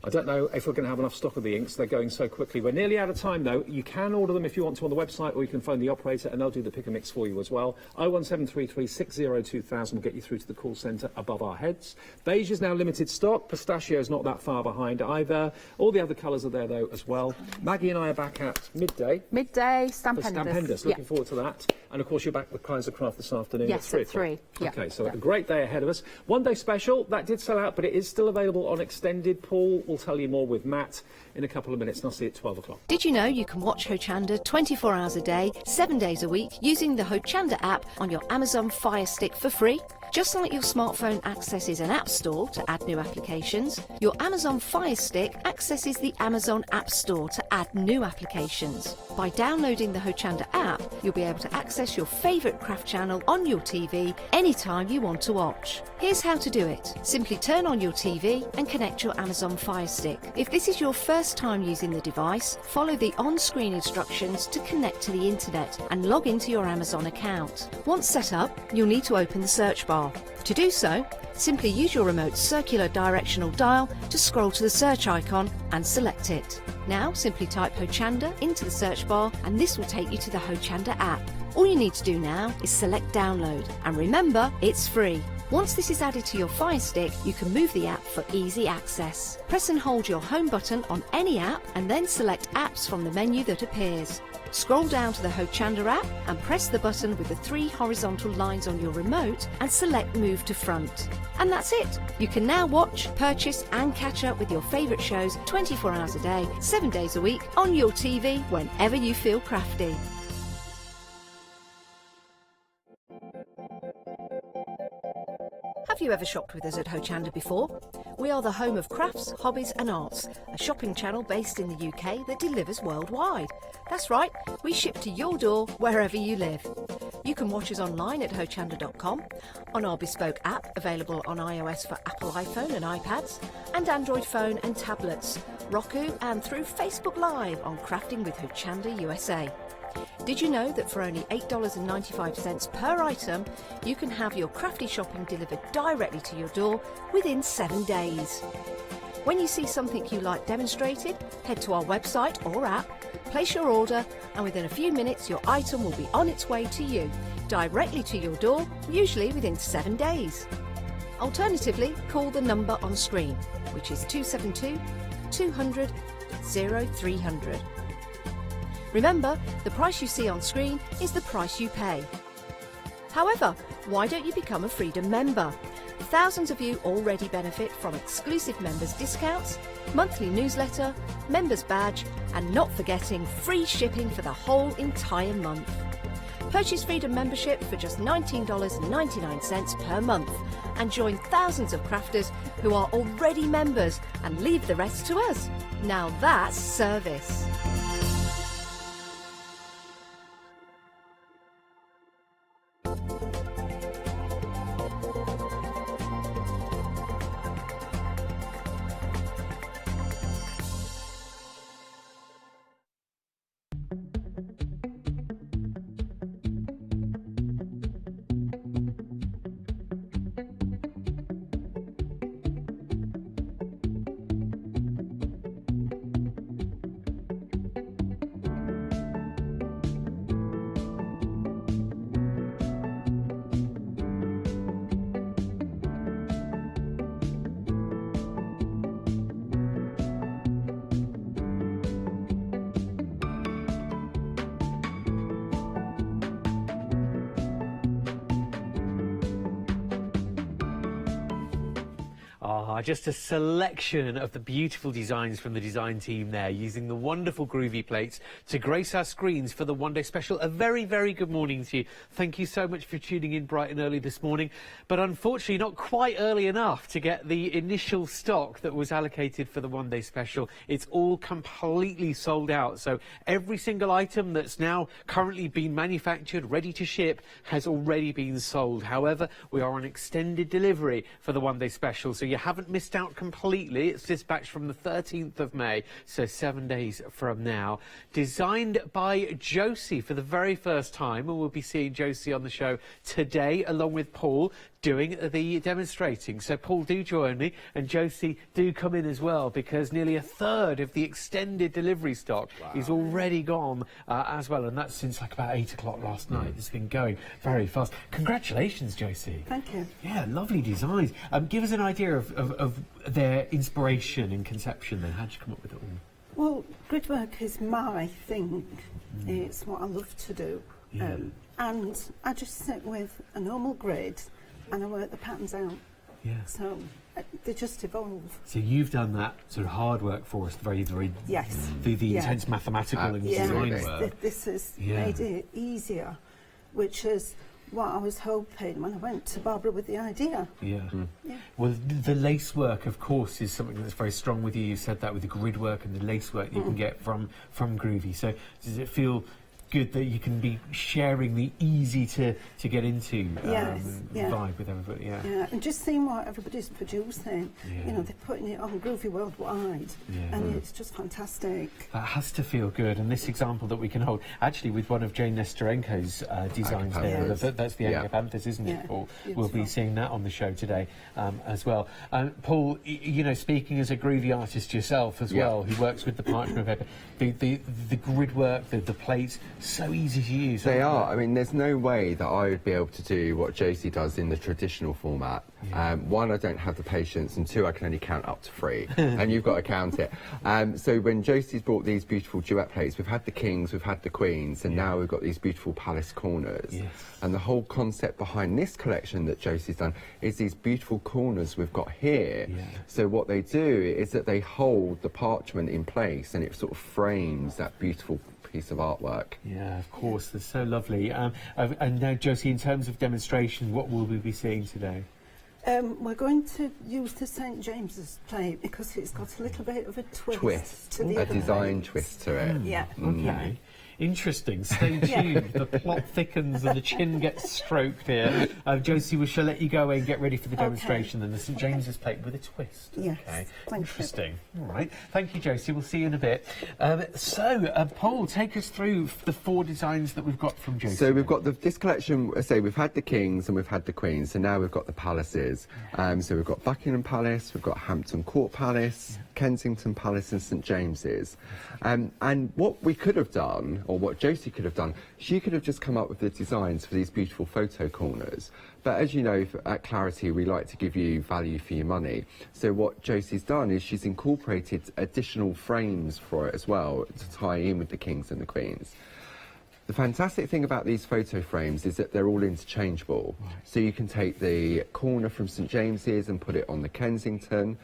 I don't know if we're going to have enough stock of the inks. They're going so quickly. We're nearly out of time, though. You can order them if you want to on the website, or you can phone the operator, and they'll do the pick and mix for you as well. 01733 602 2000 will get you through to the call centre above our heads. Beige is now limited stock. Pistachio's not that far behind either. All the other colours are there, though, as well. Maggie and I are back at midday. Midday, For Stampendous. Looking forward to that. And of course, you're back with Kaiser Craft this afternoon Yes, at at 3 3. Yeah. Okay, so a great day ahead of us. One day special, that did sell out, but it is still available on extended. Paul will tell you more with Matt in a couple of minutes, and I'll see you at 12 o'clock. Did you know you can watch Hochanda 24 hours a day, 7 days a week using the Hochanda app on your Amazon Fire Stick for free? Just like your smartphone accesses an app store to add new applications, your Amazon Fire Stick accesses the Amazon App Store to add new applications. By downloading the Hochanda app, you'll be able to access your favourite craft channel on your TV anytime you want to watch. Here's how to do it. Simply turn on your TV and connect your Amazon Fire Stick. If this is your first time using the device, follow the on-screen instructions to connect to the internet and log into your Amazon account. Once set up, you'll need to open the search bar. To do so, simply use your remote's circular directional dial to scroll to the search icon and select it. Now simply type Hochanda into the search bar and this will take you to the Hochanda app. All you need to do now is select download, and remember, it's free. Once this is added to your Fire Stick, you can move the app for easy access. Press and hold your home button on any app and then select apps from the menu that appears. Scroll down to the Hochanda app and press the button with the 3 horizontal lines on your remote and select Move to Front. And that's it! You can now watch, purchase and catch up with your favourite shows 24 hours a day, 7 days a week on your TV whenever you feel crafty. Have you ever shopped with us at Hochanda before? We are the home of crafts, hobbies and arts, a shopping channel based in the UK that delivers worldwide. That's right, we ship to your door wherever you live. You can watch us online at hochanda.com, on our bespoke app available on iOS for Apple iPhone and iPads, and Android phone and tablets, Roku and through Facebook Live on Crafting with Hochanda USA. Did you know that for only $8.95 per item, you can have your crafty shopping delivered directly to your door within 7 days? When you see something you like demonstrated, head to our website or app, place your order, and within a few minutes your item will be on its way to you, directly to your door, usually within 7 days. Alternatively, call the number on screen, which is 272 200 0300. Remember, the price you see on screen is the price you pay. However, why don't you become a Freedom member? Thousands of you already benefit from exclusive members discounts, monthly newsletter, members badge, and not forgetting free shipping for the whole entire month. Purchase Freedom membership for just $19.99 per month and join thousands of crafters who are already members and leave the rest to us. Now that's service. are just a selection of the beautiful designs from the design team there, using the wonderful groovy plates to grace our screens for the One Day Special. A very, very good morning to you. Thank you so much for tuning in bright and early this morning, but unfortunately not quite early enough to get the initial stock that was allocated for the One Day Special. It's all completely sold out, so every single item that's now currently being manufactured, ready to ship, has already been sold. However, we are on extended delivery for the One Day Special, so you haven't missed out completely. It's dispatched from the 13th of May, so 7 days from now. Designed by Josie for the very first time, and we'll be seeing Josie on the show today along with Paul doing the demonstrating. So Paul, do join me, and Josie, do come in as well, because nearly a third of the extended delivery stock is already gone as well, and that's since like about 8 o'clock last night. It's been going very fast. Congratulations, Josie. Thank you. Yeah, lovely designs. Give us an idea of their inspiration and conception then. How did you come up with it all? Well, grid work is my thing. It's what I love to do. And I just sit with a normal grid and I work the patterns out. Yeah. So they just evolve. So you've done that sort of hard work for us, the intense mathematical and design work. This has made it easier, which is what I was hoping when I went to Barbara with the idea. Yeah. Well, the lace work, of course, is something that's very strong with you. You said that with the grid work and the lace work you can get from Groovy. So does it feel good that you can be sharing the easy to get into vibe with everybody? Yeah, and just seeing what everybody's producing. You know, they're putting it on Groovy worldwide, and it's just fantastic. That has to feel good. And this example that we can hold, actually with one of Jane Nestorenko's designs there, that's the Agapanthus, isn't it, Paul? We'll be seeing that on the show today as well. Paul, you know, speaking as a Groovy artist yourself as well, who works with the parchment paper, the grid work, the plates, so easy to use. They are. I mean, there's no way that I would be able to do what Josie does in the traditional format. One, I don't have the patience, and two, I can only count up to 3, and you've got to count it. So when Josie's brought these beautiful duet plates, we've had the kings, we've had the queens, and now we've got these beautiful palace corners. And the whole concept behind this collection that Josie's done is these beautiful corners we've got here. So what they do is that they hold the parchment in place, and it sort of frames that beautiful piece of artwork. Yeah, of course, they're so lovely. And now, Josie, in terms of demonstration, what will we be seeing today? We're going to use the St James's plate because it's got a little bit of a twist to the a other design plates. twist to it. Okay. Interesting. Stay tuned. The plot thickens and the chin gets stroked here. Josie, we shall let you go away and get ready for the demonstration. Then the St James's plate with a twist. Yes. Okay. Thank Interesting. You. All right. Thank you, Josie. We'll see you in a bit. Paul, take us through the 4 designs that we've got from Josie. So we've got this collection. We've had the kings and we've had the queens. So now we've got the palaces. So we've got Buckingham Palace, we've got Hampton Court Palace, Kensington Palace, and St James's. And what we could have done, or what Josie could have done, she could have just come up with the designs for these beautiful photo corners. But as you know, at Clarity, we like to give you value for your money. So what Josie's done is she's incorporated additional frames for it as well to tie in with the kings and the queens. The fantastic thing about these photo frames is that they're all interchangeable. So you can take the corner from St James's and put it on the Kensington.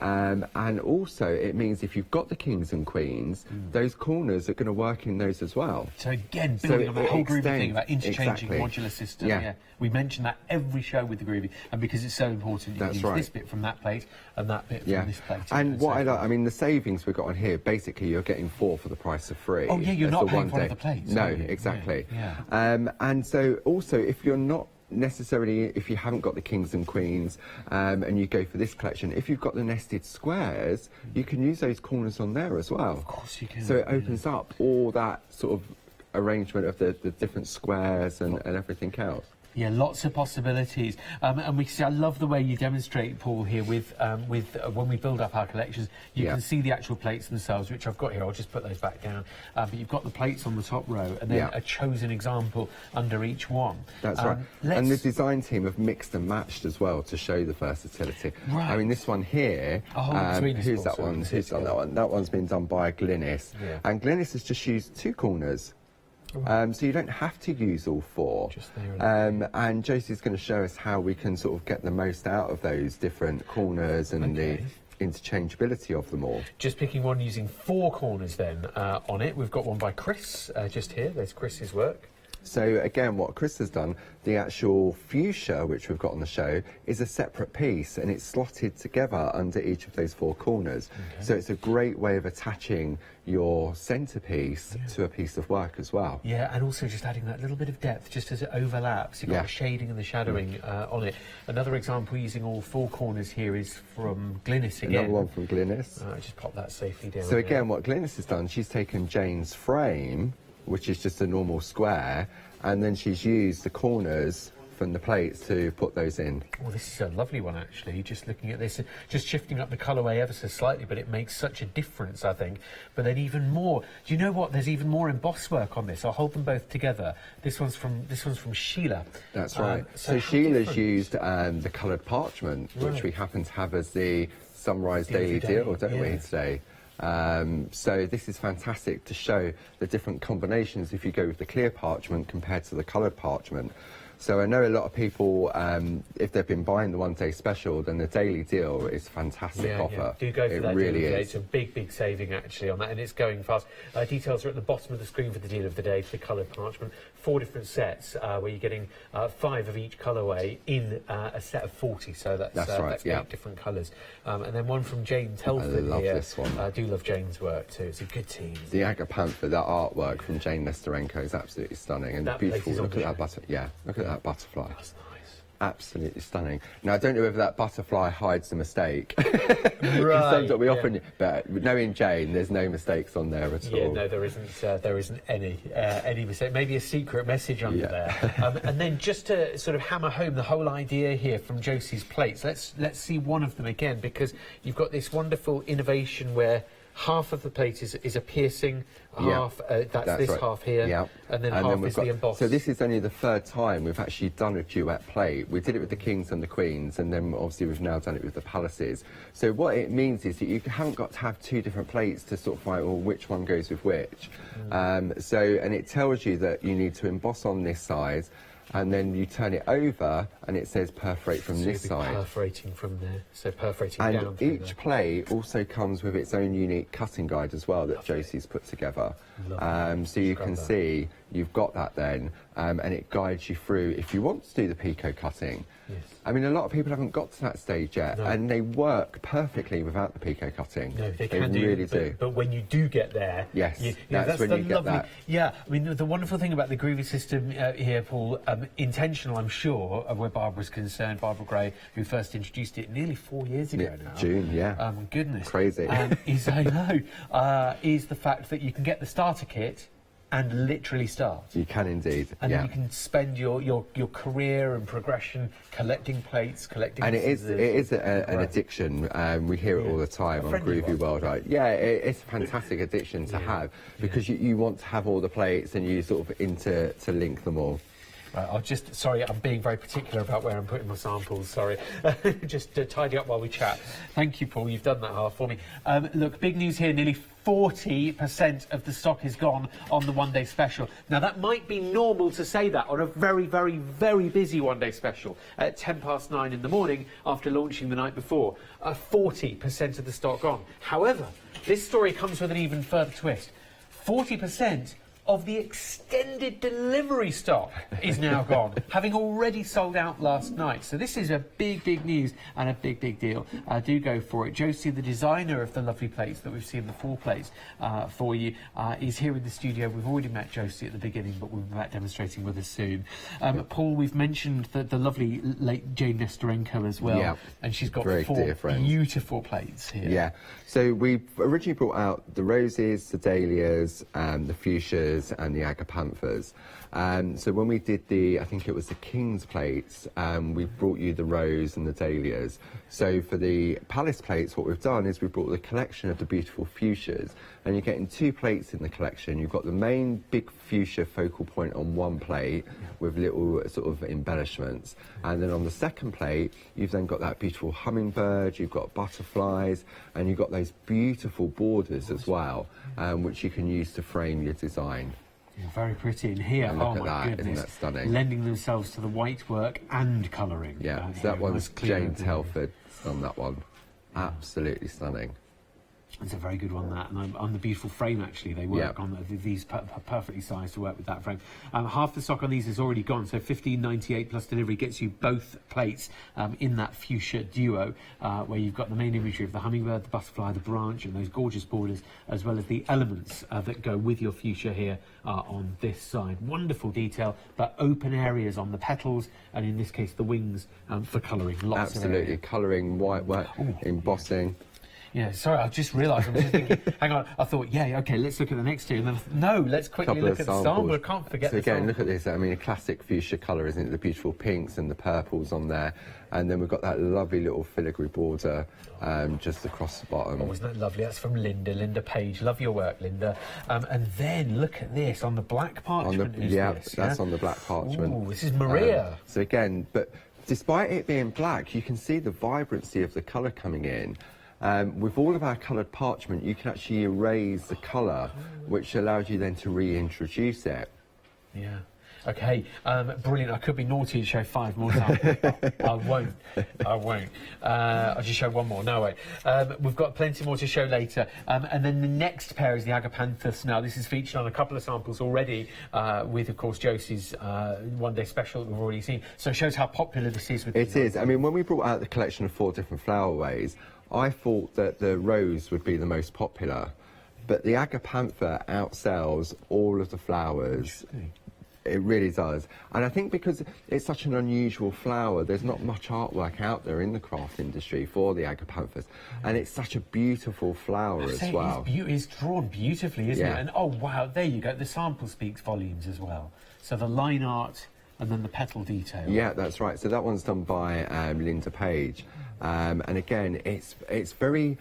And also, it means if you've got the kings and queens, those corners are going to work in those as well. So again, building on that whole Groovy thing about interchanging modular system. We mention that every show with the Groovy, and because it's so important, you can use this bit from that plate and that bit from this plate. And what I like, I mean, the savings we've got on here, basically you're getting 4 for the price of 3. Oh yeah, you're not paying for one of the plates. No, exactly. And so also, if you're not necessarily, if you haven't got the kings and queens and you go for this collection, if you've got the nested squares, you can use those corners on there as well. Of course you can. So it opens up all that sort of arrangement of the different squares and everything else. Yeah, lots of possibilities, and we see. I love the way you demonstrate, Paul, here with when we build up our collections. You can see the actual plates themselves, which I've got here. I'll just put those back down. But you've got the plates on the top row, and then a chosen example under each one. That's right. And the design team have mixed and matched as well to show the versatility. Right. I mean, this one here. Who's that one? Who's done that one? That one's been done by Glynis, and Glynis has just used 2 corners. So you don't have to use all 4. Just there. And Josie's going to show us how we can sort of get the most out of those different corners and the interchangeability of them all. Just picking one using 4 corners then on it. We've got one by Chris just here. There's Chris's work. So again, what Chris has done, the actual fuchsia, which we've got on the show, is a separate piece, and it's slotted together under each of those 4 corners. So it's a great way of attaching your centrepiece to a piece of work as well. Yeah, and also just adding that little bit of depth just as it overlaps. You've got the shading and the shadowing on it. Another example using all 4 corners here is from Glynis again. Another one from Glynis. Just pop that safely down. So again, what Glynis has done, she's taken Jane's frame, which is just a normal square, and then she's used the corners from the plates to put those in. Well, this is a lovely one, actually. Just looking at this, just shifting up the colourway ever so slightly, but it makes such a difference, I think. But then even more, do you know what? There's even more embossed work on this. I'll hold them both together. This one's from Sheila. That's right. So Sheila's used the coloured parchment, which we happen to have as the Sunrise Daily Deal, don't we, today? So this is fantastic to show the different combinations if you go with the clear parchment compared to the coloured parchment. So I know a lot of people, if they've been buying the one-day special, then the daily deal is a fantastic offer. Yeah. Do go for that really deal of the day. is. It's a big saving actually on that, and it's going fast. Details are at the bottom of the screen for the deal of the day for the coloured parchment. 4 different sets where you're getting 5 of each colourway in a set of 40. So that's right, 8 different colours. And then one from Jane Telford here. I love this one. I do love Jane's work too. It's a good team. The Agapantha, that artwork from Jane Nesterenko is absolutely stunning and beautiful. Look at that butterfly. Look at that butterfly. That's nice. Absolutely stunning. Now, I don't know whether that butterfly hides the mistake. Right. That we often, but knowing Jane, there's no mistakes on there at all. Yeah, no, there isn't any mistake. Maybe a secret message under there. And then just to sort of hammer home the whole idea here from Josie's plates, let's see one of them again, because you've got this wonderful innovation where half of the plate is a piercing, half that's this right. half here, and then half is the embossed. So this is only the 3rd time we've actually done a duet plate. We did it with the kings and the queens, and then obviously we've now done it with the palaces. So what it means is that you haven't got to have 2 different plates to sort of find which one goes with which. And it tells you that you need to emboss on this side, and then you turn it over and it says perforate from this side. Perforating from there, so perforating and down. And each plate also comes with its own unique cutting guide as well that Josie's put together. So you can see you've got that then, and it guides you through if you want to do the picot cutting. Yes. I mean, a lot of people haven't got to that stage yet, and they work perfectly without the picot cutting. No, they can really do. But when you do get there, that's when you get that. Yeah, I mean, the wonderful thing about the groovy system here, Paul, intentional, I'm sure, of where Barbara's concerned, Barbara Gray, who first introduced it nearly 4 years ago now. June, goodness. Crazy. Is the fact that you can get the starter kit and literally start. You can indeed. And then you can spend your career and progression collecting plates, collecting. And it is an addiction. We hear it all the time on Groovy World. Right? Yeah, it's a fantastic addiction to have because you want to have all the plates and you sort of interlink them all. Right, sorry, I'm being very particular about where I'm putting my samples, sorry. Just to tidy up while we chat. Thank you, Paul, you've done that half for me. Look, big news here, nearly 40% of the stock is gone on the one-day special. Now, that might be normal to say that on a very, very, very busy one-day special at 9:10 in the morning after launching the night before. 40% of the stock gone. However, this story comes with an even further twist. 40% of the extended delivery stock is now gone, having already sold out last night. So this is a big news and a big deal. Do go for it. Josie, the designer of the lovely plates that we've seen, the 4 plates for you, is here in the studio. We've already met Josie at the beginning, but we'll be back demonstrating with us soon. Paul, we've mentioned the lovely late Jane Nesterenko as well, and she's got 4 beautiful plates here. Yeah, so we originally brought out the roses, the dahlias, the fuchsias, and the agapanthus. So when we did I think it was the King's plates, we brought you the rose and the dahlias. So for the palace plates, what we've done is we brought the collection of the beautiful fuchsias, and you're getting 2 plates in the collection. You've got the main big fuchsia focal point on one plate with little sort of embellishments, and then on the second plate you've then got that beautiful hummingbird, you've got butterflies, and you've got those beautiful borders as well, which you can use to frame your design. Very pretty. And here, And oh look at my that, goodness, isn't that stunning? lending themselves to the white work and colouring. Yeah, so that here, one's nice clear Jane blue. Telford on that one. Absolutely stunning. It's a very good one, that. And on the beautiful frame, actually, they work Yeah. on these perfectly sized to work with that frame. Half the stock on these is already gone, so $15.98 plus delivery gets you both plates in that fuchsia duo, where you've got the main imagery of the hummingbird, the butterfly, the branch, and those gorgeous borders, as well as the elements that go with your fuchsia here on this side. Wonderful detail, but open areas on the petals, and in this case, the wings for colouring. Lots of Absolutely, area. colouring, white work, embossing. Yeah, sorry, I just realised. I was just thinking, hang on, I thought, yeah, okay, let's look at the next two. And then, no, let's quickly Couple look of at the samples. sample. I can't forget So the again, sample. look at this. I mean, a classic fuchsia colour, isn't it? The beautiful pinks and the purples on there. And then we've got that lovely little filigree border just across the bottom. Oh, isn't that lovely? That's from Linda Page. Love your work, Linda. And then look at this on the black parchment. That's on the black parchment. Oh, this is Maria. So again, but despite it being black, you can see the vibrancy of the colour coming in. With all of our coloured parchment, you can actually erase the colour, which allows you then to reintroduce it. Yeah. Okay, brilliant. I could be naughty and show 5 more samples. I won't. I'll just show one more. No, wait. We've got plenty more to show later. And then the next pair is the Agapanthus. Now, this is featured on a couple of samples already with, of course, Josie's one-day special that we've already seen. So it shows how popular this is. It is. I mean, when we brought out the collection of 4 different flowerways, I thought that the rose would be the most popular. But the Agapantha outsells all of the flowers. It really does. And I think because it's such an unusual flower, there's not much artwork out there in the craft industry for the Agapanthus. And it's such a beautiful flower as well. It's drawn beautifully, isn't Yeah. it? And oh, wow, there you go. The sample speaks volumes as well. So the line art and then the petal detail. Yeah, that's right. So that one's done by Linda Page. And again, it's very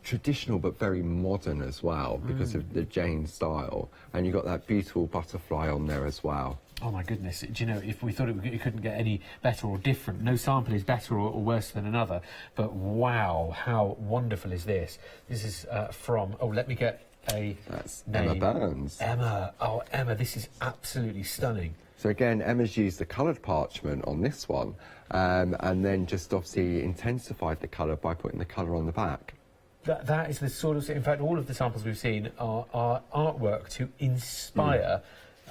traditional but very modern as well because of the Jane style. And you've got that beautiful butterfly on there as well. Oh my goodness, do you know, if we thought it couldn't get any better or different, no sample is better or worse than another, but wow, how wonderful is this? This is from, let me get a That's name. Emma Burns. Emma, this is absolutely stunning. So again, Emma's used the coloured parchment on this one and then just obviously intensified the colour by putting the colour on the back. That is the sort of, in fact, all of the samples we've seen are artwork to inspire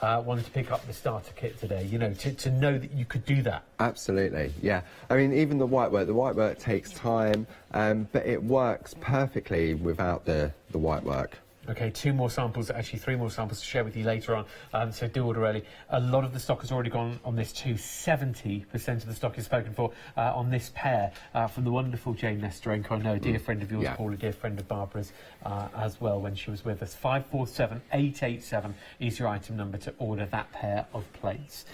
one to pick up the starter kit today, you know, to know that you could do that. Absolutely, yeah. I mean, even the white work takes time, but it works perfectly without the white work. Okay, 2 more samples, actually 3 more samples to share with you later on, so do order early. A lot of the stock has already gone on this too. 70% of the stock is spoken for on this pair from the wonderful Jane Nestorenko. I know, a dear friend of yours, Yeah. Paul, a dear friend of Barbara's as well when she was with us. 547887 is your item number to order that pair of plates.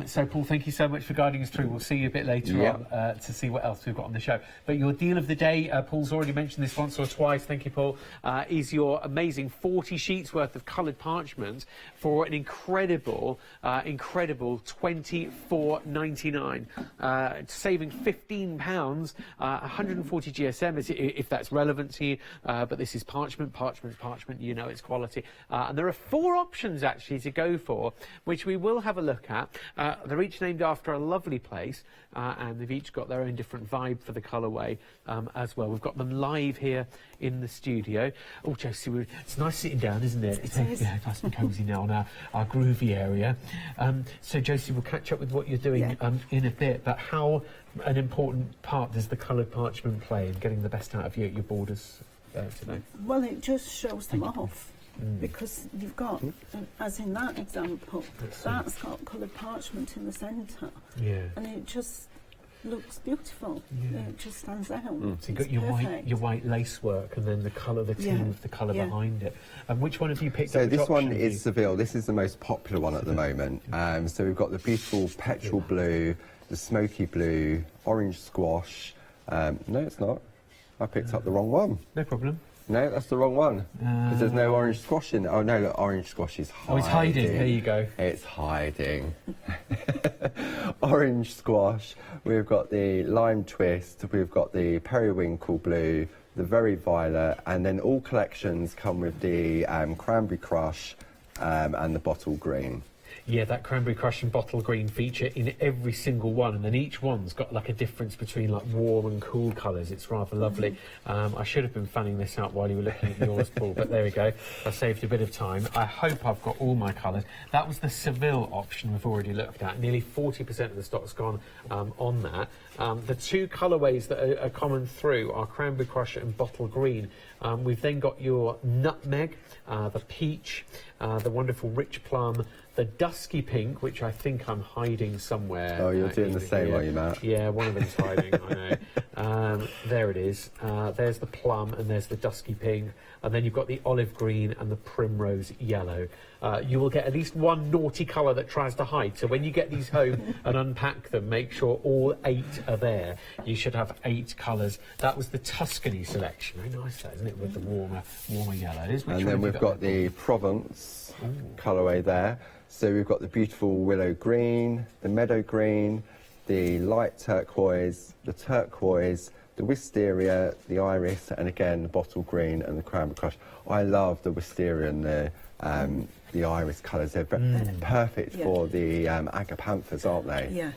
So, Paul, thank you so much for guiding us through. We'll see you a bit later on to see what else we've got on the show. But your deal of the day, Paul's already mentioned this once or twice, thank you, Paul, is your amazing 40 sheets worth of coloured parchment for an incredible $24.99, saving £15, 140 GSM if that's relevant to you. But this is parchment. You know its quality. And there are 4 options actually to go for, which we will have a look at. They're each named after a lovely place, and they've each got their own different vibe for the colourway as well. We've got them live here in the studio. Oh, Josie, it's nice sitting down, isn't it? It's nice and cosy now on our groovy area. So, Josie, we'll catch up with what you're doing in a bit, but how an important part does the coloured parchment play in getting the best out of your borders today? Well, it just shows them off. Because you've got, as in that example, that's got coloured parchment in the centre. Yeah. And it just looks beautiful. Yeah. It just stands out. So you've got It's your white lace work and then the colour, the team of the colour behind it. And which one have you picked up? So this one option is Seville. This is the most popular one at the moment. So we've got the beautiful petrol blue, the smoky blue, orange squash. No, it's not. I picked up the wrong one. No problem. No, that's the wrong one. Because there's no orange squash in it. Oh, no, look, orange squash is hiding. Oh, it's hiding. There you go. It's hiding. Orange squash. We've got the lime twist. We've got the periwinkle blue, the very violet. And then all collections come with the cranberry crush and the bottle green. Yeah, that cranberry crush and bottle green feature in every single one, and then each one's got like a difference between like warm and cool colours. It's rather lovely. I should have been fanning this out while you were looking at yours, Paul, but there we go. I saved a bit of time. I hope I've got all my colours. That was the Seville option we've already looked at. Nearly 40% of the stock's gone on that. The two colourways that are common through are cranberry crush and bottle green. We've then got your nutmeg, the peach, the wonderful rich plum, the dusky pink, which I think I'm hiding somewhere. Oh, you're doing the same, are you, Matt? Yeah, one of them's hiding, I know. There it is. There's the plum and there's the dusky pink. And then you've got the olive green and the primrose yellow. You will get at least one naughty colour that tries to hide. So when you get these home and unpack them, make sure all 8 are there. You should have 8 colours. That was the Tuscany selection. Very nice, that, isn't it, with the warmer yellows. And then we've got the Provence colourway there. So we've got the beautiful willow green, the meadow green, the light turquoise, the wisteria, the iris, and again the bottle green and the cranberry crush. I love the wisteria and the iris colours. They're perfect for the agapanthus, aren't they? Yeah.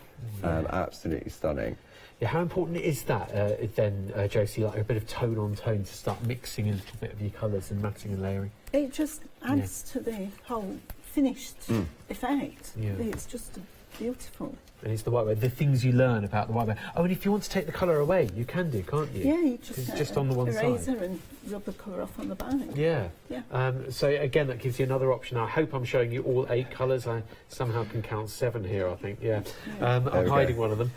Absolutely stunning. Yeah, how important is that then, Josie, like a bit of tone on tone to start mixing a little bit of your colours and matting and layering? It just adds to the whole finished effect. Yeah. It's just beautiful. And it's the white way, the things you learn about the white way. Oh, and if you want to take the colour away, you can do, can't you? Yeah, you It's just just on the one eraser side. and rub the colour off on the back. Yeah. Yeah. So again, that gives you another option. I hope I'm showing you all 8 colours. I somehow can count 7 here, I think. Yeah. I'm hiding one of them.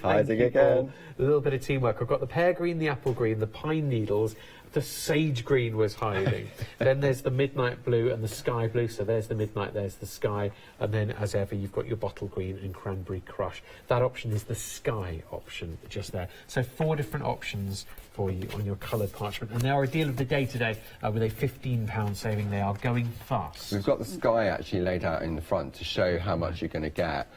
Hiding again. A little bit of teamwork. I've got the pear green, the apple green, the pine needles. The sage green was hiding. Then there's the midnight blue and the sky blue. So there's the midnight, there's the sky. And then, as ever, you've got your bottle green and cranberry crush. That option is the sky option just there. So 4 different options for you on your coloured parchment. And they are a deal of the day today with a £15 saving. They are going fast. We've got the sky actually laid out in the front to show how much you're going to get,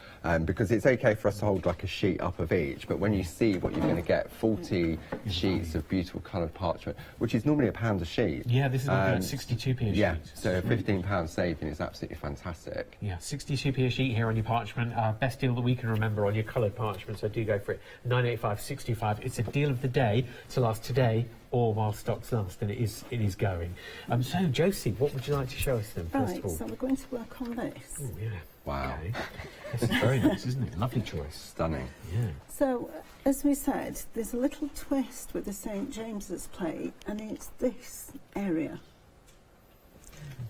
because it's okay for us to hold like a sheet up of each, but when you see what you're going to get, 40 sheets of beautiful coloured parchment, which is normally £1 a sheet. Yeah, this is looking at 62p a sheet. Yeah, so a £15 saving is absolutely fantastic. Yeah, 62p a sheet here on your parchment. Best deal that we can remember on your coloured parchment, so do go for it. 985.65. It's a deal of the day to last today or while stocks last, and it is going. So, Josie, what would you like to show us then, first Right, of all? so we're going to work on this. Oh, yeah. Wow. Okay. This is very nice, isn't it? Lovely choice. Stunning. Yeah. So, as we said, there's a little twist with the St James's plate, and it's this area.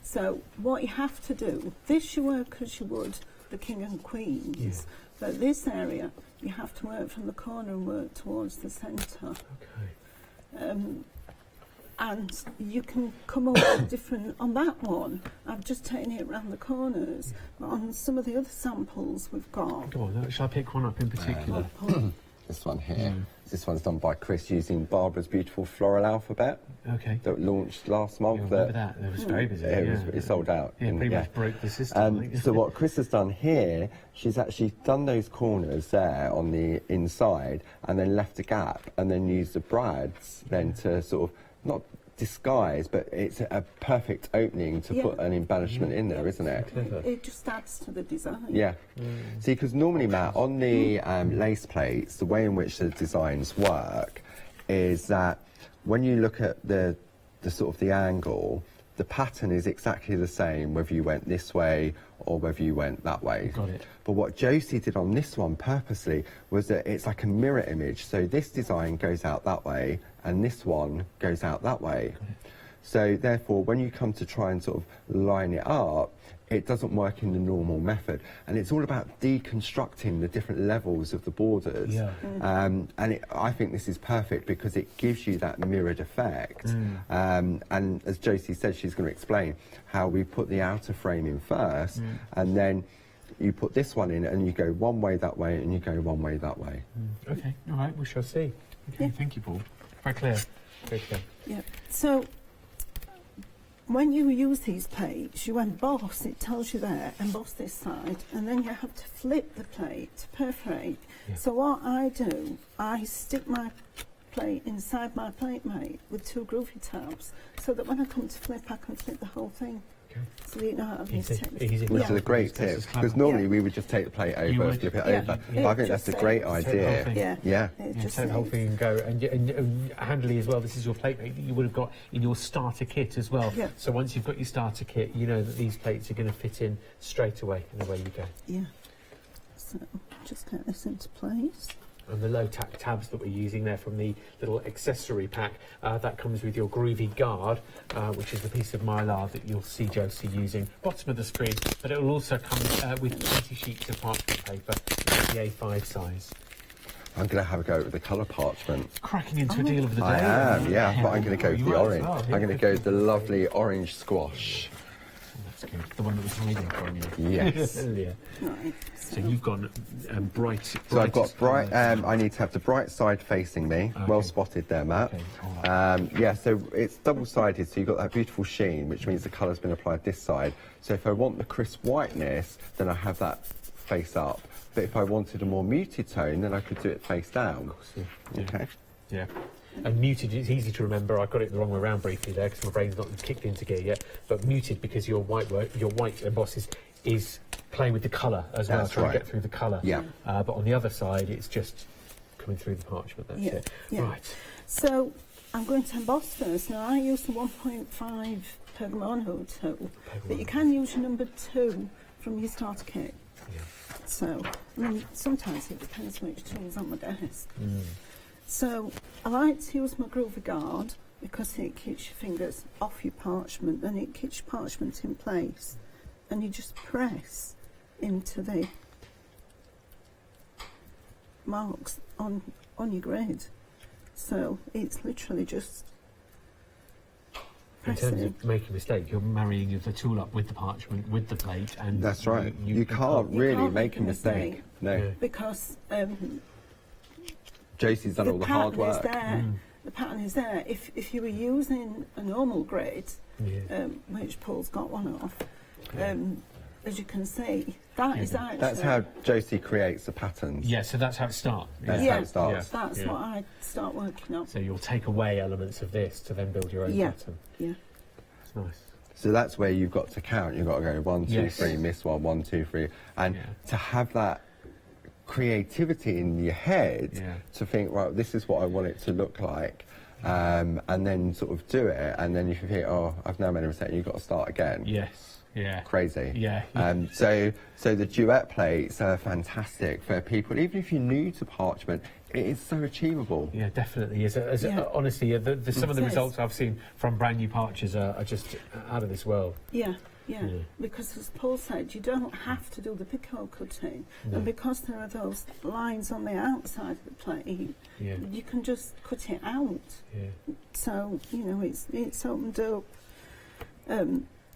So, what you have to do, this you work as you would the King and Queens, but this area, you have to work from the corner and work towards the centre. Okay. And you can come up with different, on that one, I've just taken it around the corners, but on some of the other samples we've got. Go on, shall I pick one up in particular? This one here. This one's done by Chris using Barbara's beautiful floral alphabet Okay. that launched last month. Yeah, remember that? It was very busy. It sold out. Yeah, pretty much broke the system. I think. So what Chris has done here, she's actually done those corners there on the inside and then left a gap and then used the brads then to sort of, not disguise, but it's a perfect opening to put an embellishment in there, isn't it? It just adds to the design. Yeah. See, because normally, Matt, on the lace plates, the way in which the designs work is that when you look at the sort of the angle, the pattern is exactly the same whether you went this way or whether you went that way. Got it. But what Josie did on this one purposely was that it's like a mirror image. So this design goes out that way and this one goes out that way. So therefore, when you come to try and sort of line it up, it doesn't work in the normal method. And it's all about deconstructing the different levels of the borders. Yeah. And I think this is perfect because it gives you that mirrored effect. And as Josie said, she's going to explain how we put the outer frame in first, and then you put this one in and you go one way that way and you go one way that way. Okay, all right, we shall see. Okay, thank you, Paul. Very clear. Very clear. Yeah. So, when you use these plates, you emboss, it tells you there, emboss this side, and then you have to flip the plate to perforate. Yeah. So what I do, I stick my plate inside my plate mate with 2 groovy tabs, so that when I come to flip, I can flip the whole thing. So you know how to Easy, take easy. Which is a great This tip, is clever. because normally we would just take the plate You over, would. flip it Yeah. over. Yeah. But I think Just that's a take- great Take the whole idea. thing. Yeah. Yeah. It Yeah, just take the whole saves- thing and go. And handily as well, this is your plate mate that you would have got in your starter kit as well. Yeah. So once you've got your starter kit, you know that these plates are going to fit in straight away, and away you go. Yeah. So just get this into place. And the low tack tabs that we're using there from the little accessory pack, that comes with your groovy guard, which is the piece of mylar that you'll see Josie using. Bottom of the screen, but it will also come with 20 sheets of parchment paper, the A5 size. I'm going to have a go with the colour parchment. Cracking into a deal of the day. I am, yeah, but I'm going to go with You the might as orange. well, yeah. I'm going to go with the lovely orange squash. That's good. The one that was hiding from you. Yes. Yeah. Right. So you've gone bright. So I've got bright. I need to have the bright side facing me. Okay. Well spotted there, Matt. Okay, all right. Yeah, so it's double-sided, so you've got that beautiful sheen, which means the colour's been applied this side. So if I want the crisp whiteness, then I have that face up. But if I wanted a more muted tone, then I could do it face down. Yeah. Okay. Yeah. And muted, it's easy to remember. I got it the wrong way around briefly there because my brain's not kicked into gear yet. But muted because your white emboss is playing with the colour as well, That's trying right. to get through the colour. Yeah. But on the other side, it's just coming through the parchment. That's Yeah, it. yeah. Right. So I'm going to emboss first. Now I use the 1.5 Pergamano tool, but you can use your number 2 from your starter kit. Yeah. So, I mean, sometimes it depends which tool's on my desk. Mm. So I like to use my groovy guard because it keeps your fingers off your parchment and it keeps your parchment in place, and you just press into the marks on your grid. So it's literally just In terms pressing. of making a mistake, you're marrying the tool up with the parchment, with the plate, and That's right. You can't You really can't make a mistake. No. Yeah. Because Josie's done all the hard pattern is work. there. The pattern is there. If you were using a normal grid, Yeah. which Paul's got one of, as you can see, that is actually... That's how Josie creates the patterns. Yeah, so that's how it starts. That's yeah, how it starts. that's Yeah. what I start working on. So you'll take away elements of this to then build your own Yeah. pattern. Yeah. That's nice. So that's where you've got to count. You've got to go 1, 2, Yes. 3, miss 1, 1, 2, 3, and Yeah. to have that creativity in your head Yeah. to think, right, this is what I want it to look like, and then sort of do it, and then you can think, oh, I've now made a mistake. You've got to start again. Yes. Yeah. Crazy. Yeah. So the duet plates are fantastic for people, even if you're new to parchment. It is so achievable. Yeah, definitely. Yeah. Honestly, some of the It is. results I've seen from brand new parches are just out of this world. Yeah. Yeah. Because as Paul said, you don't have to do the pico cutting, No. and because there are those lines on the outside of the plate, Yeah. you can just cut it out. Yeah. So it's opened up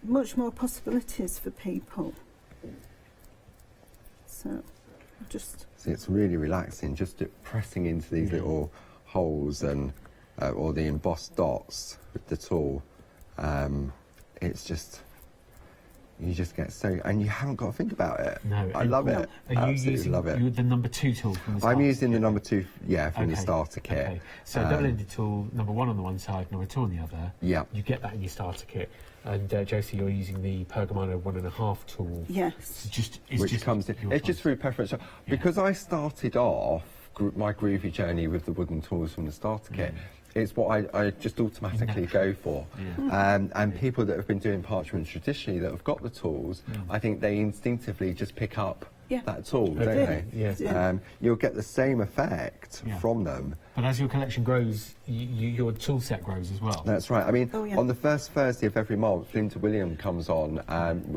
much more possibilities for people. So I just So it's really relaxing, just pressing into these little holes and or the embossed dots with the tool. It's just, you just get so, and you haven't got to think about it. No, I love it. Are you Absolutely using love it. the number 2 tool from the start? I'm using the number 2, yeah, from the Okay, starter kit. Okay. So double-ended tool, number 1 on the one side, number 2 on the other. Yeah. You get that in your starter kit. And Josie, you're using the Pergamano 1.5 tool. yes. Which comes in. It's just through preference. Because I started off my groovy journey with the wooden tools from the starter kit. It's what I just automatically go for. Yeah. And people that have been doing parchment traditionally that have got the tools, I think they instinctively just pick up that tool, don't they? Yes. You'll get the same effect Yeah. from them. But as your collection grows, your tool set grows as well. That's right. I mean, Oh, yeah. on the first Thursday of every month, Linda William comes on.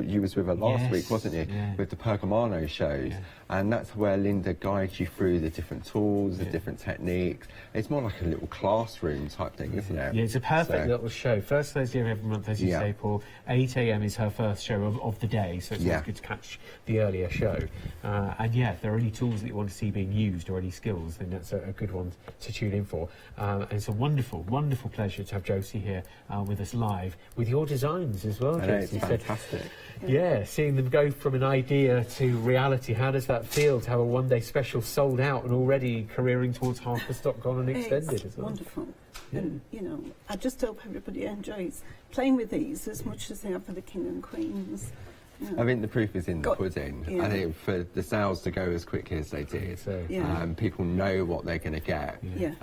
You was with her last Yes, week, wasn't you? yeah. With the Pergamano shows. Yeah. And that's where Linda guides you through the different tools, the different techniques. It's more like a little classroom type thing, isn't it? Yeah, it's a perfect So- little show. First Thursday of every month, as you Yeah. say, Paul. 8 a.m. is her first show of the day, so it's Yeah. always good to catch the earlier show. And yeah, if there are any tools that you want to see being used or any skills, then that's a good one to tune in for. And it's a wonderful, wonderful pleasure to have Josie here with us live with your designs as well, I know, Josie. it's fantastic. Yeah, seeing them go from an idea to reality. How does that feel to have a one-day special sold out and already careering towards half the stock gone and extended It's as well? wonderful. And, you know, I just hope everybody enjoys playing with these as much as they have for the King and Queens. You know. I think the proof is in the Got- pudding. yeah. I think for the sales to go as quickly as they did, Yeah. people know what they're going to get. Yeah.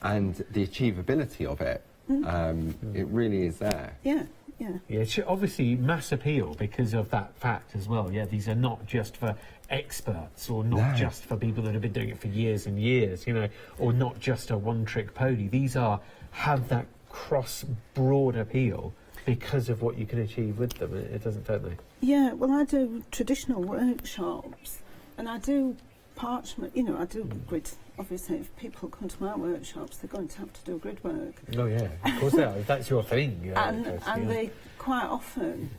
And the achievability of it, it really is there. Yeah, yeah. Yeah, it's obviously mass appeal because of that fact as well. Yeah, these are not just for experts or not just for people that have been doing it for years and years, you know, or not just a one-trick pony. These have that cross-broad appeal because of what you can achieve with them. It doesn't, don't they? Yeah, well, I do traditional workshops and I do parchment, you know, I do grid. Obviously, if people come to my workshops, they're going to have to do grid work. Oh, yeah, of course they are. That's your thing. Yeah, And they quite often,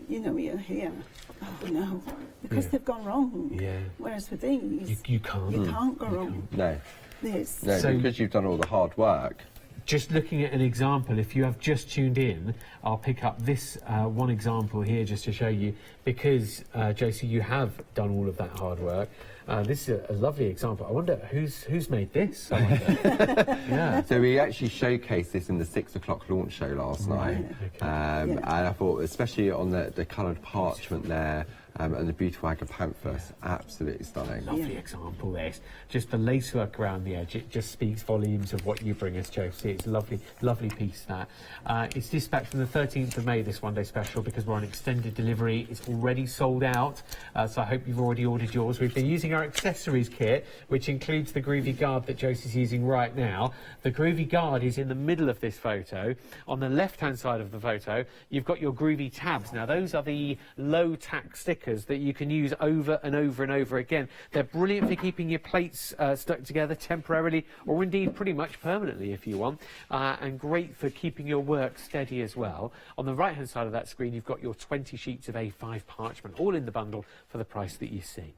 you know, you hear, oh no, because they've gone wrong. Yeah. Whereas with these, you can't. You can't go wrong. No. This. No, So- because you've done all the hard work. Just looking at an example, if you have just tuned in, I'll pick up this one example here just to show you, because, Josie, you have done all of that hard work. This is a lovely example. I wonder who's made this? I wonder. Yeah. So we actually showcased this in the 6 o'clock launch show last night. And I thought, especially on the coloured parchment there, and the beautiful agapanthus, absolutely stunning. Lovely example this. Just the lacework around the edge, it just speaks volumes of what you bring us, Josie. It's a lovely, lovely piece, that. It's dispatched on the 13th of May, this one-day special, because we're on extended delivery. It's already sold out, so I hope you've already ordered yours. We've been using our accessories kit, which includes the Groovy Guard that Josie's using right now. The Groovy Guard is in the middle of this photo. On the left-hand side of the photo, you've got your Groovy tabs. Now, those are the low-tack stickers that you can use over and over and over again. They're brilliant for keeping your plates stuck together temporarily, or indeed pretty much permanently if you want, and great for keeping your work steady as well. On the right hand side of that screen, you've got your 20 sheets of A5 parchment, all in the bundle for the price that you see.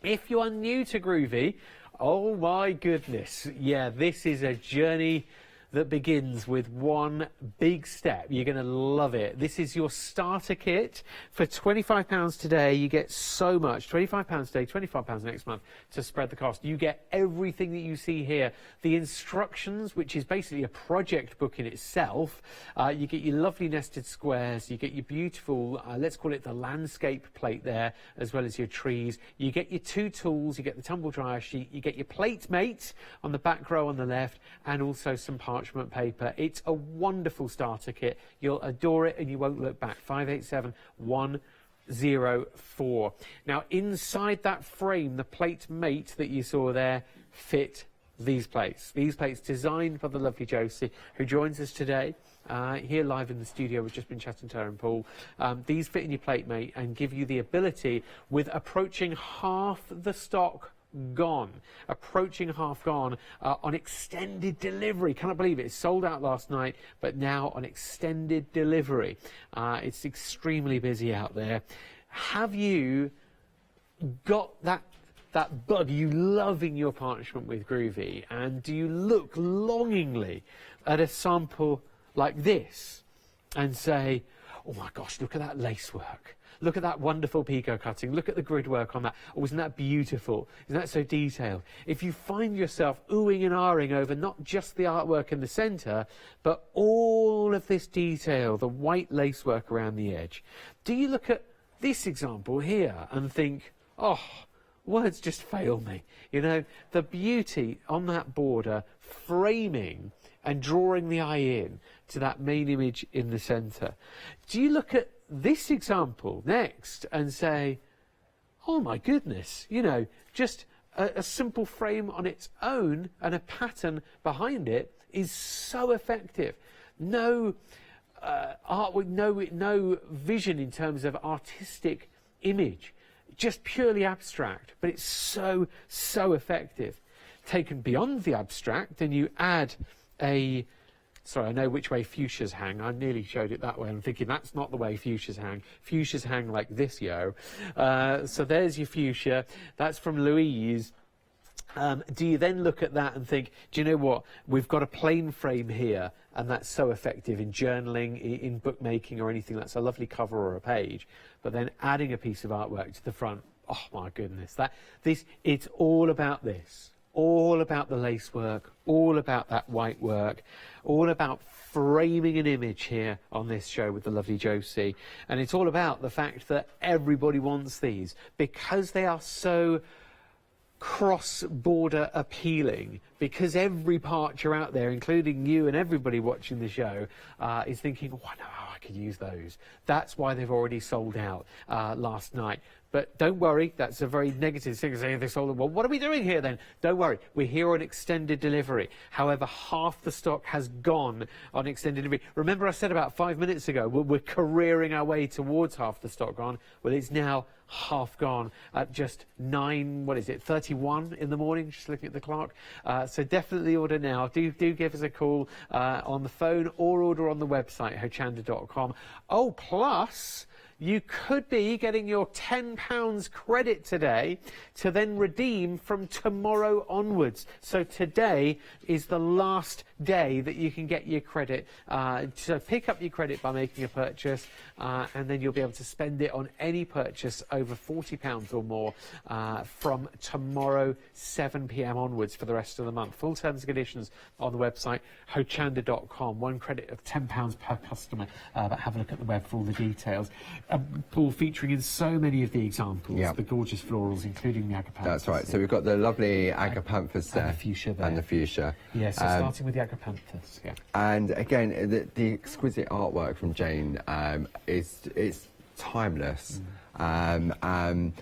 If you are new to Groovy, oh my goodness, yeah, this is a journey that begins with one big step. You're going to love it. This is your starter kit. For £25 today, you get so much. £25 today, £25 next month to spread the cost. You get everything that you see here. The instructions, which is basically a project book in itself. You get your lovely nested squares. You get your beautiful, let's call it the landscape plate there, as well as your trees. You get your 2 tools. You get the tumble dryer sheet. You get your plate mate on the back row on the left, and also some parchment paper. It's a wonderful starter kit. You'll adore it and you won't look back. 587104. Now, inside that frame, the plate mate that you saw there fit these plates. These plates designed by the lovely Josie, who joins us today. Here live in the studio, we've just been chatting to her and Paul. These fit in your plate mate and give you the ability, with approaching half the stock gone, approaching half gone, on extended delivery. Cannot believe it. It's sold out last night, but now on extended delivery. It's extremely busy out there. Have you got that bug? Are you loving your parchment with Groovy? And do you look longingly at a sample like this and say, oh my gosh, look at that lacework. Look at that wonderful pico cutting. Look at the grid work on that. Oh, isn't that beautiful? Isn't that so detailed? If you find yourself oohing and ahhing over not just the artwork in the centre, but all of this detail, the white lacework around the edge, do you look at this example here and think, oh, words just fail me? You know, the beauty on that border, framing and drawing the eye in to that main image in the centre. Do you look at this example next and say, oh my goodness, you know, just a simple frame on its own and a pattern behind it is so effective. No art, no vision in terms of artistic image, just purely abstract, but it's so effective. Taken beyond the abstract, and you add a Sorry, I know which way fuchsias hang. I nearly showed it that way. I'm thinking that's not the way fuchsias hang. Fuchsias hang like this, yo. So there's your fuchsia. That's from Louise. Do you then look at that and think, do you know what? We've got a plain frame here, and that's so effective in journaling, in bookmaking or anything. That's a lovely cover or a page. But then adding a piece of artwork to the front, oh my goodness, it's all about this. All about the lace work, all about that white work, all about framing an image here on this show with the lovely Josie. And it's all about the fact that everybody wants these because they are so cross-border appealing, because every parcher out there, including you and everybody watching the show, is thinking, oh, I know how I could use those. That's why they've already sold out last night. But don't worry, that's a very negative thing to say they sold out. Well, what are we doing here then? Don't worry, we're here on extended delivery. However, half the stock has gone on extended delivery. Remember I said about 5 minutes ago, we're careering our way towards half the stock gone. Well, it's now half gone at just 9:31 in the morning, just looking at the clock. So definitely order now. Do give us a call on the phone or order on the website, hochanda.com. Oh, plus you could be getting your £10 credit today to then redeem from tomorrow onwards. So today is the last day that you can get your credit. So pick up your credit by making a purchase, and then you'll be able to spend it on any purchase over £40 or more from tomorrow 7 p.m. onwards for the rest of the month. Full terms and conditions on the website, hochanda.com. One credit of £10 per customer, but have a look at the web for all the details. Paul, featuring in so many of the examples, the gorgeous florals, including the agapanthus. That's right. So we've got the lovely agapanthus there. And the fuchsia there. And the fuchsia. Yeah, so starting with the agapanthus. Yeah. And again, the exquisite artwork from Jane is timeless. And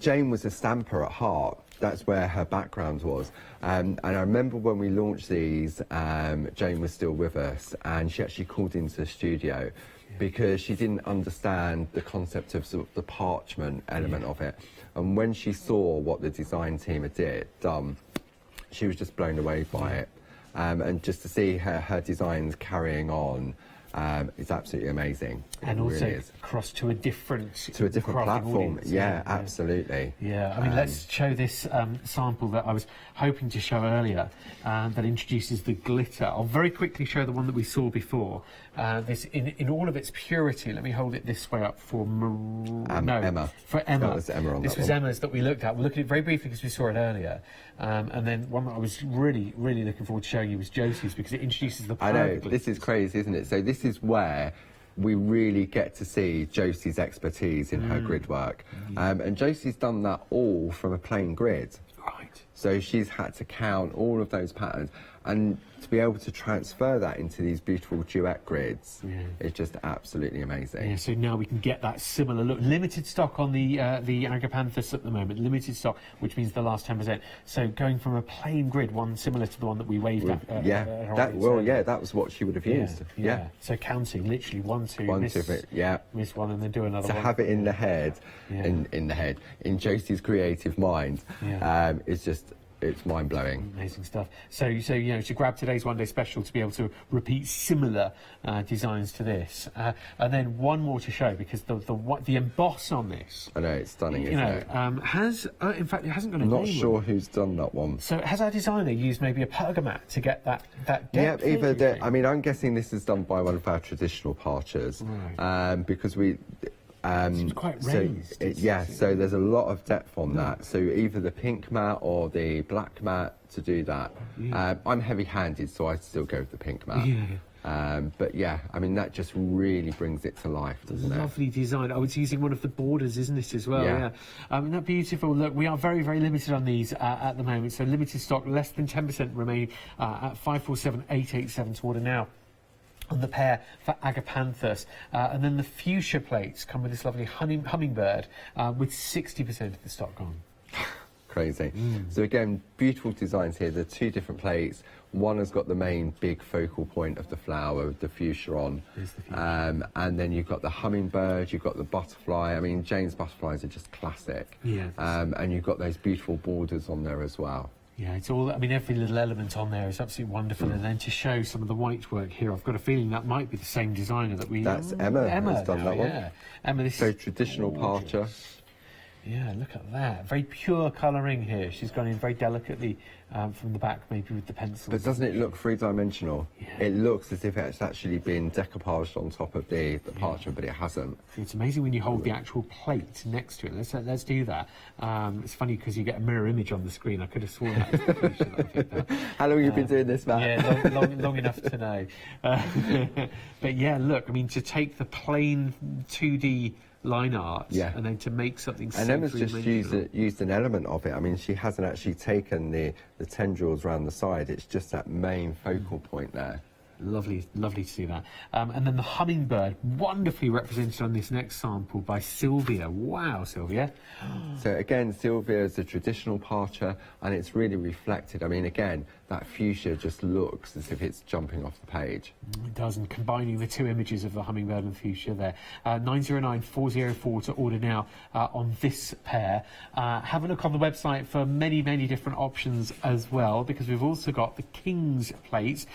Jane was a stamper at heart. That's where her background was. And I remember when we launched these, Jane was still with us, and she actually called into the studio because she didn't understand the concept of sort of the parchment element of it. And when she saw what the design team had done, she was just blown away by it. And just to see her designs carrying on is absolutely amazing. And it also really is. Across to a different platform. Audience. Yeah, absolutely. Yeah, I mean, let's show this sample that I was hoping to show earlier that introduces the glitter. I'll very quickly show the one that we saw before. This in all of its purity. Let me hold it this way up for Emma. For Emma. That was Emma on this that was one. Emma's that we looked at. We'll look at it very briefly because we saw it earlier. And then one that I was really, really looking forward to showing you was Josie's, because it introduces the I know, this is crazy, isn't it? So this is where we really get to see Josie's expertise in her grid work. And Josie's done that all from a plain grid. Right. So she's had to count all of those patterns, and to be able to transfer that into these beautiful duet grids is just absolutely amazing. Yeah, so now we can get that similar look. Limited stock on the agapanthus at the moment. Limited stock, which means the last 10%. So going from a plain grid, one similar to the one that we waved at. That was what she would have used. Yeah. So counting, literally 1, 2, One, miss, two, miss one, and then do another to one. have it in the head, in Josie's creative mind, is just, it's mind-blowing. Amazing stuff. So you know, to grab today's one day special to be able to repeat similar designs to this, and then one more to show, because the emboss on this, I know, it's stunning, you isn't know, it? has in fact it hasn't got a I'm name. not sure who's done that one. So has our designer used maybe a pergamat to get that depth? Yeah, I mean, I'm guessing this is done by one of our traditional parchers, because we. Seems quite raised. So there's a lot of depth on that. So either the pink mat or the black mat to do that. I'm heavy-handed, so I still go with the pink mat. But yeah, I mean, that just really brings it to life, doesn't it? Lovely design. Oh, it's using one of the borders, isn't it, as well? Yeah. Isn't that beautiful? Look, we are very, very limited on these at the moment. So limited stock, less than 10% remain at 547-887 to order now on the pair for agapanthus. And then the fuchsia plates come with this lovely hummingbird with 60% of the stock gone. Crazy. So again, beautiful designs here. There are two different plates. One has got the main big focal point of the flower, the fuchsia on. And then you've got the hummingbird, you've got the butterfly. I mean, Jane's butterflies are just classic. Yeah. And you've got those beautiful borders on there as well. Yeah, it's all. I mean, every little element on there is absolutely wonderful. And then to show some of the white work here, I've got a feeling that might be the same designer that we. That's Emma has done that one. Yeah, Emma. This So is traditional gorgeous. parcher. Yeah, look at that. Very pure colouring here. She's gone in very delicately from the back, maybe with the pencils. But doesn't it look three-dimensional? Yeah. It looks as if it's actually been decoupaged on top of the parchment, but it hasn't. It's amazing when you hold the actual plate next to it. Let's do that. It's funny because you get a mirror image on the screen. I could have sworn that was the feature that I picked up. How long have you been doing this, Matt? Yeah, long enough to know. But yeah, look, I mean, to take the plain 2D line art and then to make something and Emma's just three-dimensional. used an element of it. I mean, she hasn't actually taken the tendrils around the side. It's just that main focal point there. Lovely to see that. And then the hummingbird, wonderfully represented on this next sample by Sylvia. Wow, Sylvia. So again, Sylvia is a traditional parcher, and it's really reflected. I mean, again, that fuchsia just looks as if it's jumping off the page. It does, and combining the two images of the hummingbird and fuchsia there. 909-404 to order now on this pair. Have a look on the website for many different options as well, because we've also got the King's plates,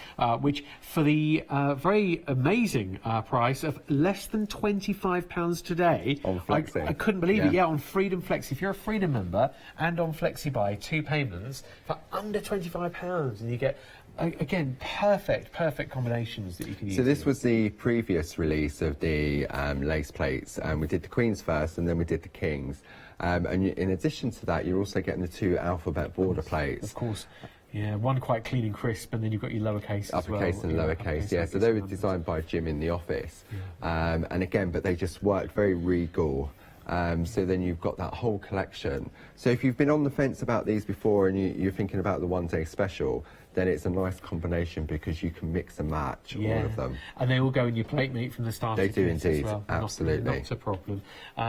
which for the very amazing price of less than £25 today. On Flexi. I couldn't believe it, on Freedom Flexi. If you're a Freedom member and on Flexi Buy, 2 payments for under £25, and you get, again, perfect combinations that you can use. So this was the previous release of the lace plates, and we did the Queen's first, and then we did the King's. And in addition to that, you're also getting the 2 alphabet border plates. Of course. Yeah, one quite clean and crisp, and then you've got your lowercase as well. Uppercase and lowercase, yeah. So they were designed by Jim in the office. And again, but they just worked very regal. So then you've got that whole collection. So if you've been on the fence about these before and you're thinking about the one-day special, then it's a nice combination because you can mix and match all of them. And they all go in your plate mate from the start. They do kits indeed, as well. absolutely. Not a problem.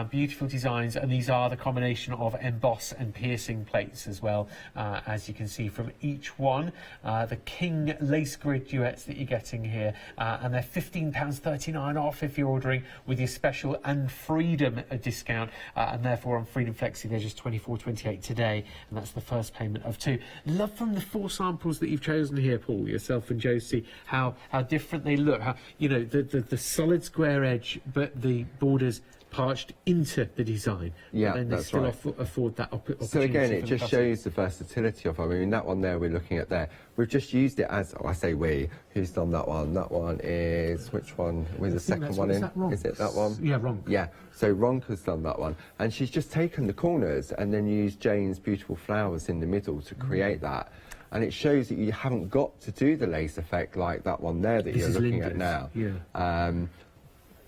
Beautiful designs, and these are the combination of emboss and piercing plates as well, as you can see from each one. The King lace grid duets that you're getting here, and they're £15.39 off if you're ordering with your special and Freedom discount, and therefore on Freedom Flexi they're just £24.28 today, and that's the first payment of 2. Love from the 4 samples that you've chosen here, Paul, yourself and Josie, how different they look. How, you know, the solid square edge, but the borders parched into the design. Yeah, but then they that's still right. afford that opportunity. So again, it for the just customer. shows the versatility of it. I mean, that one there we're looking at there, we've just used it as, I say we, who's done that one? That one is, which one? With the second one in? Is it that one? Yeah, Ronk. Yeah, so Ronka's done that one. And she's just taken the corners and then used Jane's beautiful flowers in the middle to create that. And it shows that you haven't got to do the lace effect like that one there that you're looking at now. Yeah.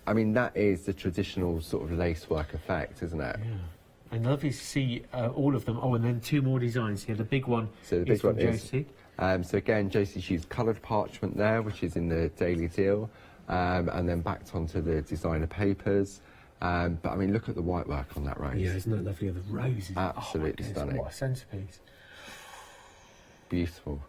I mean, that is the traditional sort of lace work effect, isn't it? Yeah. And lovely to see all of them. Oh, and then 2 more designs here. The big one So the big is from one is, Josie. so again, Josie's used coloured parchment there, which is in the daily deal, and then backed onto the designer papers. But I mean, look at the white work on that rose. Yeah, isn't that lovely? The roses. Absolutely stunning. What a centrepiece. Beautiful.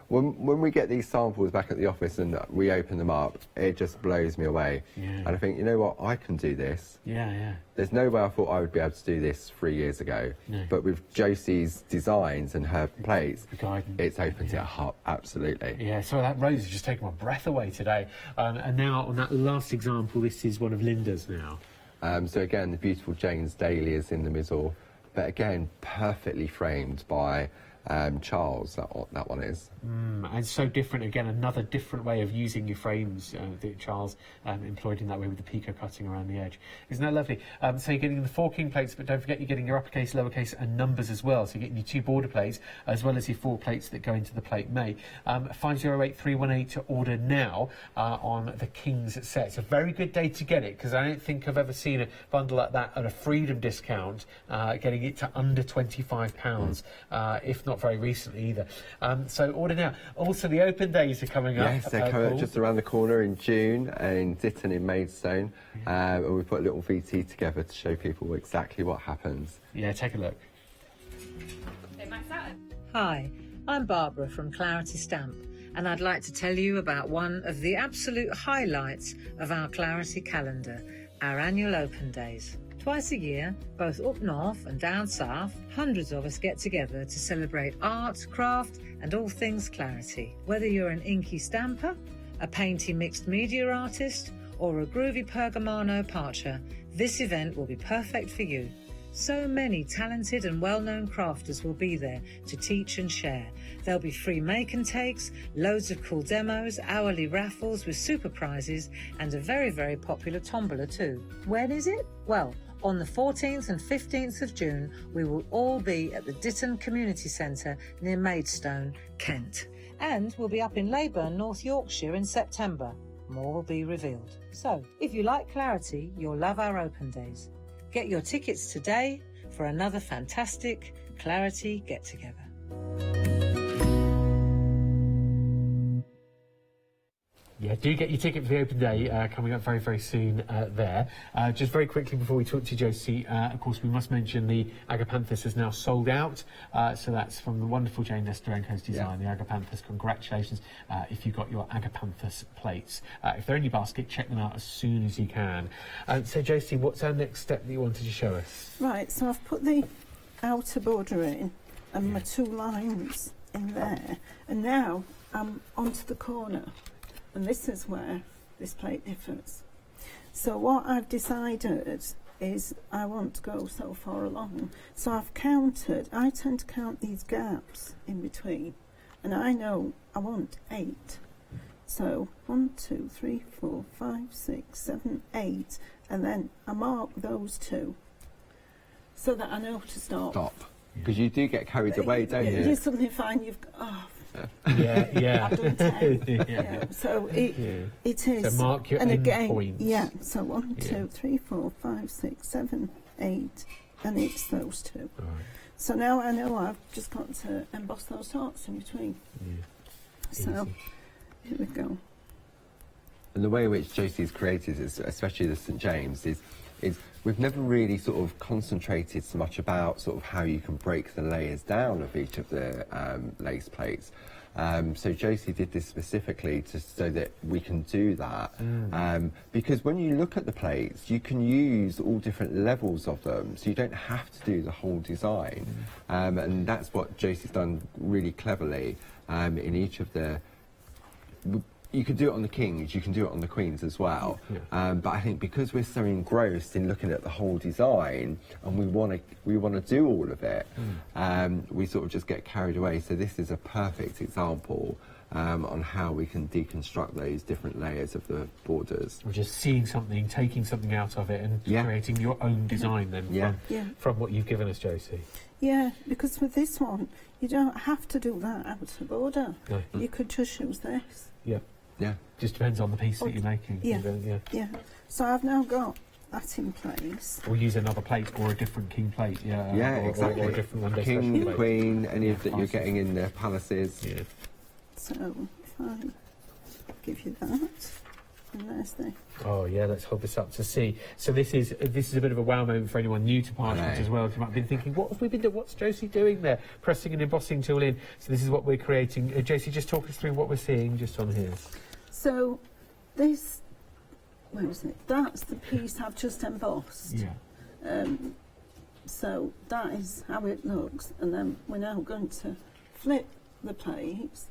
When we get these samples back at the office and we open them up, it just blows me away. Yeah. And I think, you know what, I can do this. Yeah. There's no way I thought I would be able to do this 3 years ago. No. But with Josie's designs and her plates, The guidance. it's opened it up, absolutely. Yeah, so that rose has just taken my breath away today. And now on that last example, this is one of Linda's now. So again, the beautiful Jane's Dahlias in the middle, but again, perfectly framed by Charles, that one is. And so different, again, another different way of using your frames that Charles employed in that way with the pico cutting around the edge. Isn't that lovely? So you're getting the 4 king plates, but don't forget you're getting your uppercase, lowercase and numbers as well. So you're getting your 2 border plates as well as your 4 plates that go into the plate May. 508318 to order now on the King's set. It's a very good day to get it because I don't think I've ever seen a bundle like that at a Freedom discount, getting it to under £25, if not very recently either. So order now. Also, the open days are coming up. Yes, they're coming up just around the corner in June in Ditton in Maidstone. And we put a little VT together to show people exactly what happens. Yeah, take a look. Hi, I'm Barbara from Clarity Stamp, and I'd like to tell you about one of the absolute highlights of our Clarity calendar, our annual open days. Twice a year, both up north and down south, hundreds of us get together to celebrate art, craft and all things Clarity. Whether you're an inky stamper, a painty mixed media artist or a groovy pergamano parcher, this event will be perfect for you. So many talented and well-known crafters will be there to teach and share. There'll be free make and takes, loads of cool demos, hourly raffles with super prizes and a very, very popular tombola too. When is it? Well, on the 14th and 15th of June, we will all be at the Ditton Community Centre near Maidstone, Kent. And we'll be up in Leyburn, North Yorkshire in September. More will be revealed. So, if you like Clarity, you'll love our open days. Get your tickets today for another fantastic Clarity get-together. Yeah, do get your ticket for the open day coming up very, very soon there. Just very quickly before we talk to Josie, of course, we must mention the Agapanthus is now sold out. So that's from the wonderful Jane Nesterenko's design, the Agapanthus. Congratulations if you got your Agapanthus plates. If they're in your basket, check them out as soon as you can. So, Josie, what's our next step that you wanted to show us? Right, so I've put the outer border in and my 2 lines in there. And now I'm onto the corner. And this is where this plate differs. So what I've decided is I want to go so far along. So I've counted, I tend to count these gaps in between. And I know I want 8. So 1, 2, 3, 4, 5, 6, 7, 8. And then I mark those 2 so that I know to stop. Because you do get carried away, don't you? You suddenly find you've got... Yeah. I've done 10. So it is. So mark your end points. Yeah. So 1, 2, 3, 4, 5, 6, 7, 8, and it's those 2. Right. So now I know I've just got to emboss those dots in between. So here we go. And the way in which Josie's created, especially the St James, is we've never really sort of concentrated so much about sort of how you can break the layers down of each of the lace plates. So Josie did this specifically so that we can do that. Because when you look at the plates, you can use all different levels of them, so you don't have to do the whole design. And that's what Josie's done really cleverly in each of the... You can do it on the kings, you can do it on the queens as well. But I think because we're so engrossed in looking at the whole design and we want to do all of it, we sort of just get carried away. So this is a perfect example on how we can deconstruct those different layers of the borders. We're just seeing something, taking something out of it and creating your own design then from what you've given us, Josie. Yeah, because with this one, you don't have to do that outer border. No. You could just use this. Yeah. Just depends on the piece that you're making. Yeah. So I've now got that in place. Or use another plate or a different king plate. Exactly. Or a different one. King, queen, any of that you're getting in the palaces. Yeah. So if I give you that, and there's the... Oh yeah, let's hold this up to see. So this is a bit of a wow moment for anyone new to parchment as well. You might have been thinking, what have we been doing? What's Josie doing there? Pressing an embossing tool in. So this is what we're creating. Josie, just talk us through what we're seeing just on here. So this, where is it? That's the piece I've just embossed. So that is how it looks, and then we're now going to flip the plates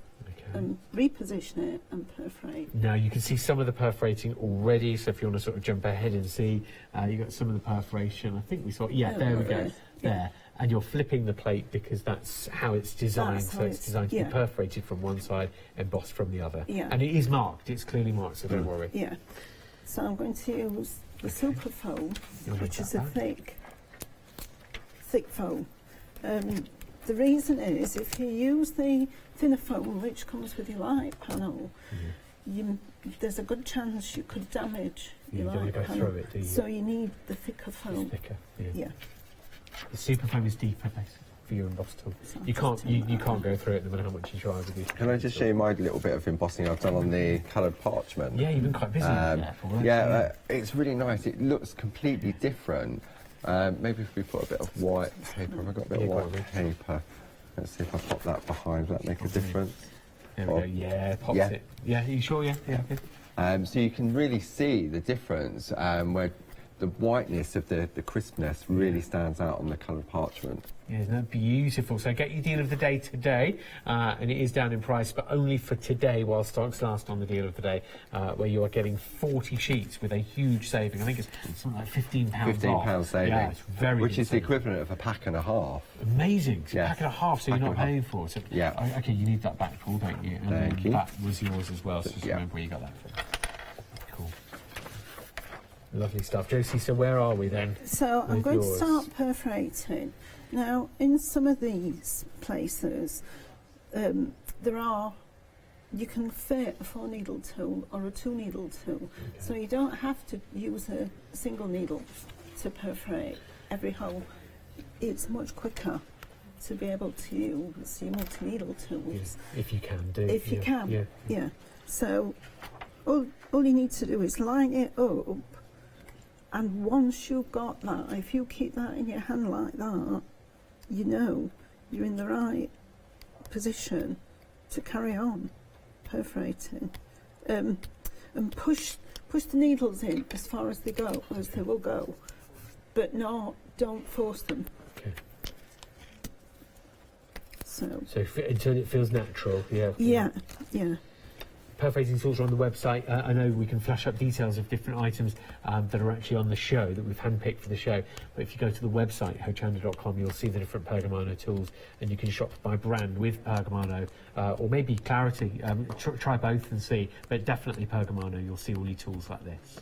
and reposition it and perforate. Now you can see some of the perforating already, so if you want to sort of jump ahead and see, you've got some of the perforation. I think we saw, there we go, there. And you're flipping the plate because that's how it's designed. So it's designed to be perforated from one side, embossed from the other. And it is marked, it's clearly marked, so don't worry. So I'm going to use the super foam, which is a thick foam. The reason is, if you use the thinner foam, which comes with your light panel, there's a good chance you could damage your light panel. Through it, do you? So you need the thicker foam. The super foam is deeper, basically, for your embossed tool. So you can't go through it no matter how much you try with it. Can I just show you my little bit of embossing I've done on the coloured parchment? Yeah, you've been quite busy with that. It's really nice. It looks completely different. Maybe if we put a bit of white paper. Have I got a bit of white paper? Let's see if I pop that behind. Will that make a difference? There we go. Yeah, pops it. Yeah, are you sure? Yeah. So you can really see the difference where the whiteness of the crispness really stands out on the coloured parchment. Yeah, isn't that beautiful? So get your deal of the day today, and it is down in price, but only for today while stocks last on the deal of the day, where you are getting 40 sheets with a huge saving. I think it's something like £15 £15 saving. Yeah, it's very which is the saving. equivalent of a pack and a half. Amazing. So Yes. pack and a half, so Pack you're and not a paying for it. So, Yeah. Okay, you need that back, Paul, don't you? And Thank you. that was yours as well, so just Yeah. remember where you got that from. Cool. Lovely stuff. Josie, so where are we then? So I'm with going yours? to start perforating. Now, in some of these places, you can fit a 4-needle tool or a 2-needle tool, so you don't have to use a single needle to perforate every hole. It's much quicker to be able to use your multi-needle tools. Yeah, if you can do. If you yeah, can, Yeah. So all you need to do is line it up, and once you've got that, if you keep that in your hand like that, you know you're in the right position to carry on perforating, and push the needles in as far as they will go, but don't force them. Okay. So Until it feels natural, yeah. yeah. Perforating tools are on the website. I know we can flash up details of different items that are actually on the show, that we've handpicked for the show. But if you go to the website, hochanda.com, you'll see the different Pergamano tools, and you can shop by brand with Pergamano, or maybe Clarity. Try both and see, but definitely Pergamano, you'll see all your tools like this.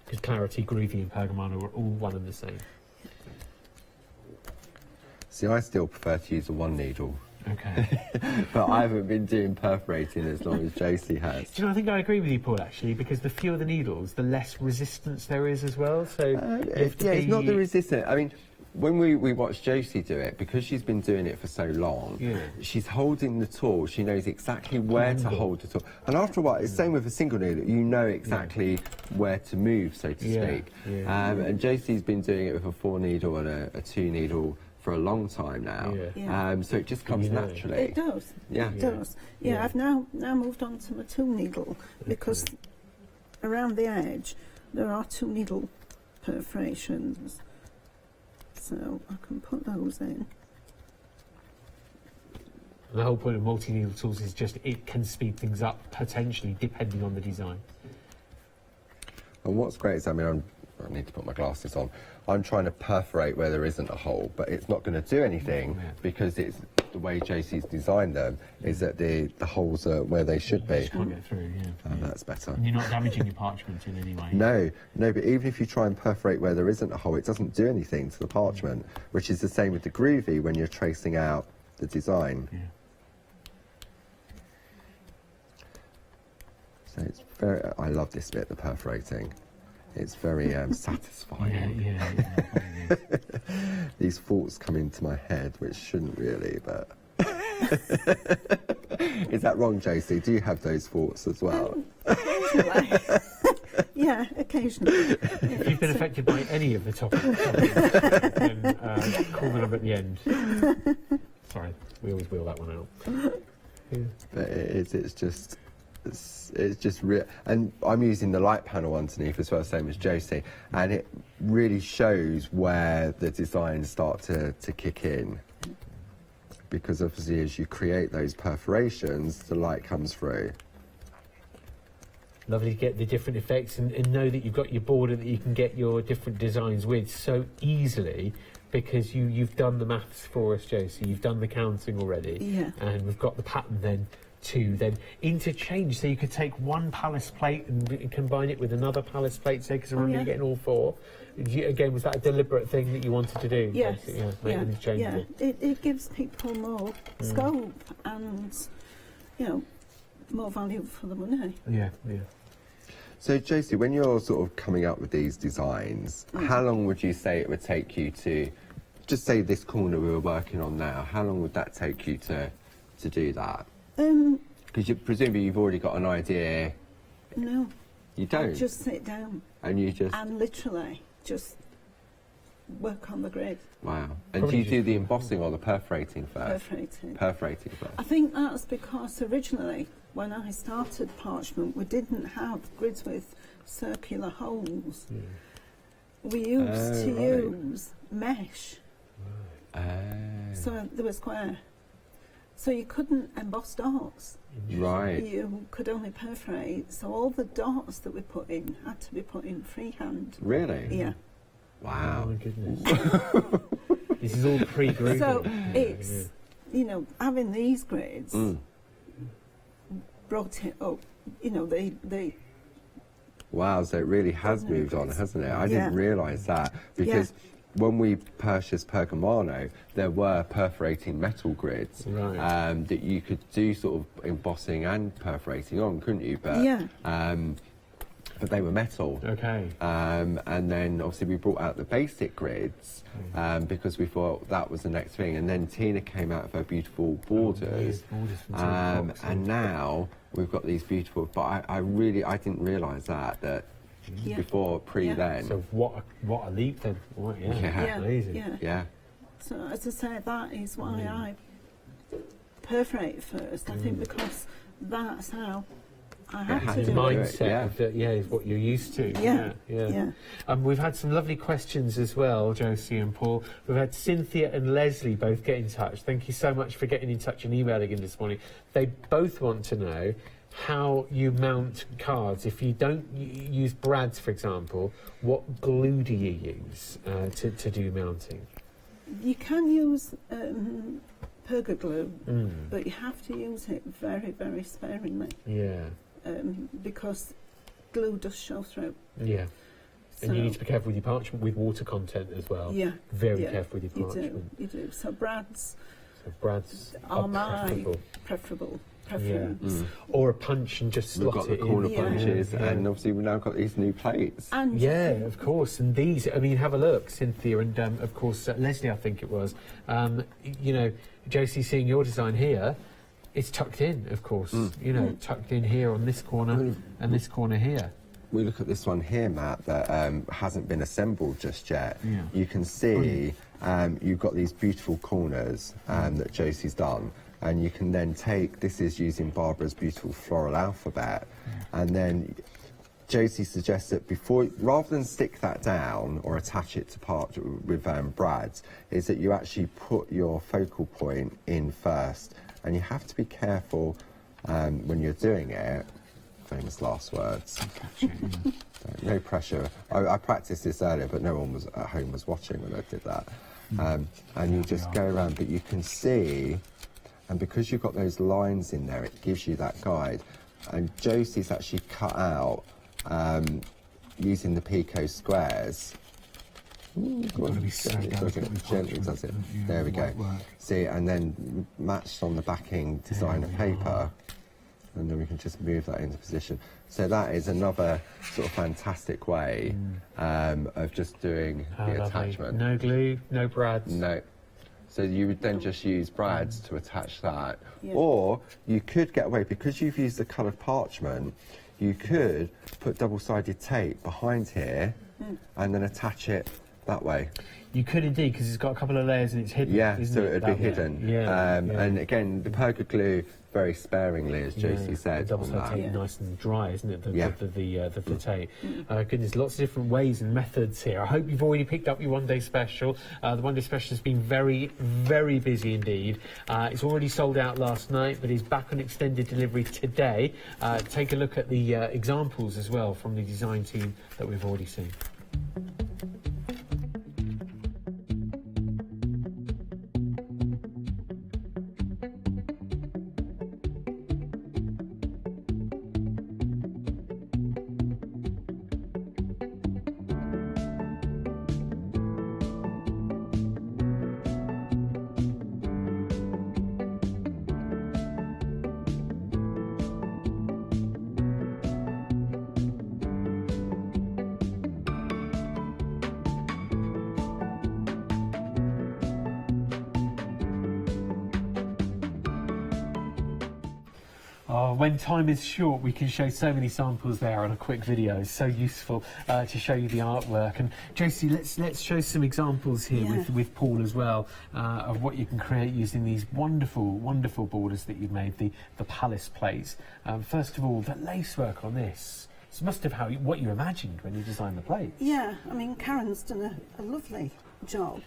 Because Clarity, Groovy and Pergamano are all one and the same. See, I still prefer to use a 1-needle. Okay. But I haven't been doing perforating as long as Josie has. Do you know, I think I agree with you, Paul, actually, because the fewer the needles, the less resistance there is as well. So It's not the resistance. I mean, when we watched Josie do it, because she's been doing it for so long, she's holding the tool. She knows exactly where to hold the tool. And after a while, it's the same with a single needle. You know exactly where to move, so to speak. And Josie's been doing it with a 4-needle and a 2-needle for a long time now, so it just comes naturally. It does. Yeah, it does. Yeah, I've now moved on to my 2-needle because around the edge there are 2-needle perforations, so I can put those in. The whole point of multi-needle tools is just it can speed things up potentially depending on the design. And what's great is, I mean, I need to put my glasses on. I'm trying to perforate where there isn't a hole, but it's not going to do anything because it's the way Josie's designed them is that the holes are where they should be. Just can't get through, That's better. And you're not damaging your parchment in any way. No, but even if you try and perforate where there isn't a hole, it doesn't do anything to the parchment, which is the same with the Groovy when you're tracing out the design. So it's I love this bit, the perforating. It's very satisfying. These thoughts come into my head, which shouldn't really, but... Is that wrong, Josie? Do you have those thoughts as well? Occasionally. Yeah, occasionally. If you've been affected by any of the topics, then call the number at the end. Sorry, we always wheel that one out. But it's just real, and I'm using the light panel underneath as well, same as Josie, and it really shows where the designs start to kick in, because obviously as you create those perforations, the light comes through. Lovely to get the different effects and know that you've got your border that you can get your different designs with so easily, because you've done the maths for us, Josie. You've done the counting already, and we've got the pattern then to then interchange. So you could take one Palace plate and combine it with another Palace plate, say, because remember you're getting all 4. Again, was that a deliberate thing that you wanted to do? Yes. Make them interchangeable. It gives people more scope and, more value for the money. Yeah. So, Josie, when you're sort of coming up with these designs, how long would you say it would take you to, just say this corner we were working on now, how long would that take you to do that? Because presumably you've already got an idea. No. You don't? I just sit down. And you just... And literally just work on the grid. Wow. And do you do the embossing or the perforating first? Perforating. Perforating first. I think that's because originally, when I started parchment, we didn't have grids with circular holes. We used to use mesh. So they were square. So you couldn't emboss dots. Right. You could only perforate. So all the dots that we put in had to be put in freehand. Really? Yeah. Wow. Oh my goodness. This is all pre-grooving. So it's, you know, having these grids brought it up. You know, they Wow, so it really has moved on, hasn't it? I didn't realise that, because when we purchased Pergamano, there were perforating metal grids that you could do sort of embossing and perforating on, couldn't you? But they were metal. Okay. And then obviously we brought out the basic grids because we thought that was the next thing. And then Tina came out with her beautiful borders. And now we've got these beautiful, but I didn't realise that before, then. So what a leap then. Amazing. Yeah. So as I say, that is why I perforate first. I think because that's how I have to do mindset is what you're used to. Yeah. We've had some lovely questions as well, Josie and Paul. We've had Cynthia and Leslie both get in touch. Thank you so much for getting in touch and emailing in this morning. They both want to know how you mount cards. If you don't use brads, for example, what glue do you use to do mounting? You can use perga glue, but you have to use it very, very sparingly. Yeah. Because glue does show through. Yeah. And you need to be careful with your parchment, with water content as well. Yeah. Very careful with your parchment. You do. So brads are my preferable preference. Or a punch and just slot it in. We've got the corner punches, and obviously we've now got these new plates. And of course. And these, I mean, have a look, Cynthia, and of course Leslie, I think it was. You know, Josie, seeing your design here, it's tucked in, of course. You know, tucked in here on this corner and this corner here. We look at this one here, Matt, that hasn't been assembled just yet. You can see you've got these beautiful corners that Josie's done, and you can then take, this is using Barbara's beautiful floral alphabet, and then Josie suggests that before, rather than stick that down or attach it to part with brads, is that you actually put your focal point in first, and you have to be careful when you're doing it. Famous last words. No pressure. I practiced this earlier, but no one was at home was watching when I did that. And you just go around, but you can see, and because you've got those lines in there, it gives you that guide. And Josie's actually cut out using the Pico squares. Gently does it. There we go. See, and then matched on the backing designer paper. And then we can just move that into position. So that is another sort of fantastic way of just doing the attachment. No glue, no brads. No. So you would then just use brads to attach that. Or you could get away, because you've used the coloured parchment, you could put double-sided tape behind here and then attach it that way. You could indeed, because it's got a couple of layers and it's hidden. Yeah, so it would be hidden. And again, the perga glue, very sparingly, as Josie said. Double-sided tape, nice and dry, isn't it? The tape. Goodness, lots of different ways and methods here. I hope you've already picked up your one-day special. The one-day special has been very, very busy indeed. It's already sold out last night, but is back on extended delivery today. Take a look at the examples as well from the design team that we've already seen. When time is short, we can show so many samples there on a quick video. It's so useful to show you the artwork. And Josie, let's show some examples here with Paul as well of what you can create using these wonderful, wonderful borders that you've made, the palace plates. First of all, the lacework on this This must have what you imagined when you designed the plate. Yeah, I mean, Karen's done a lovely job.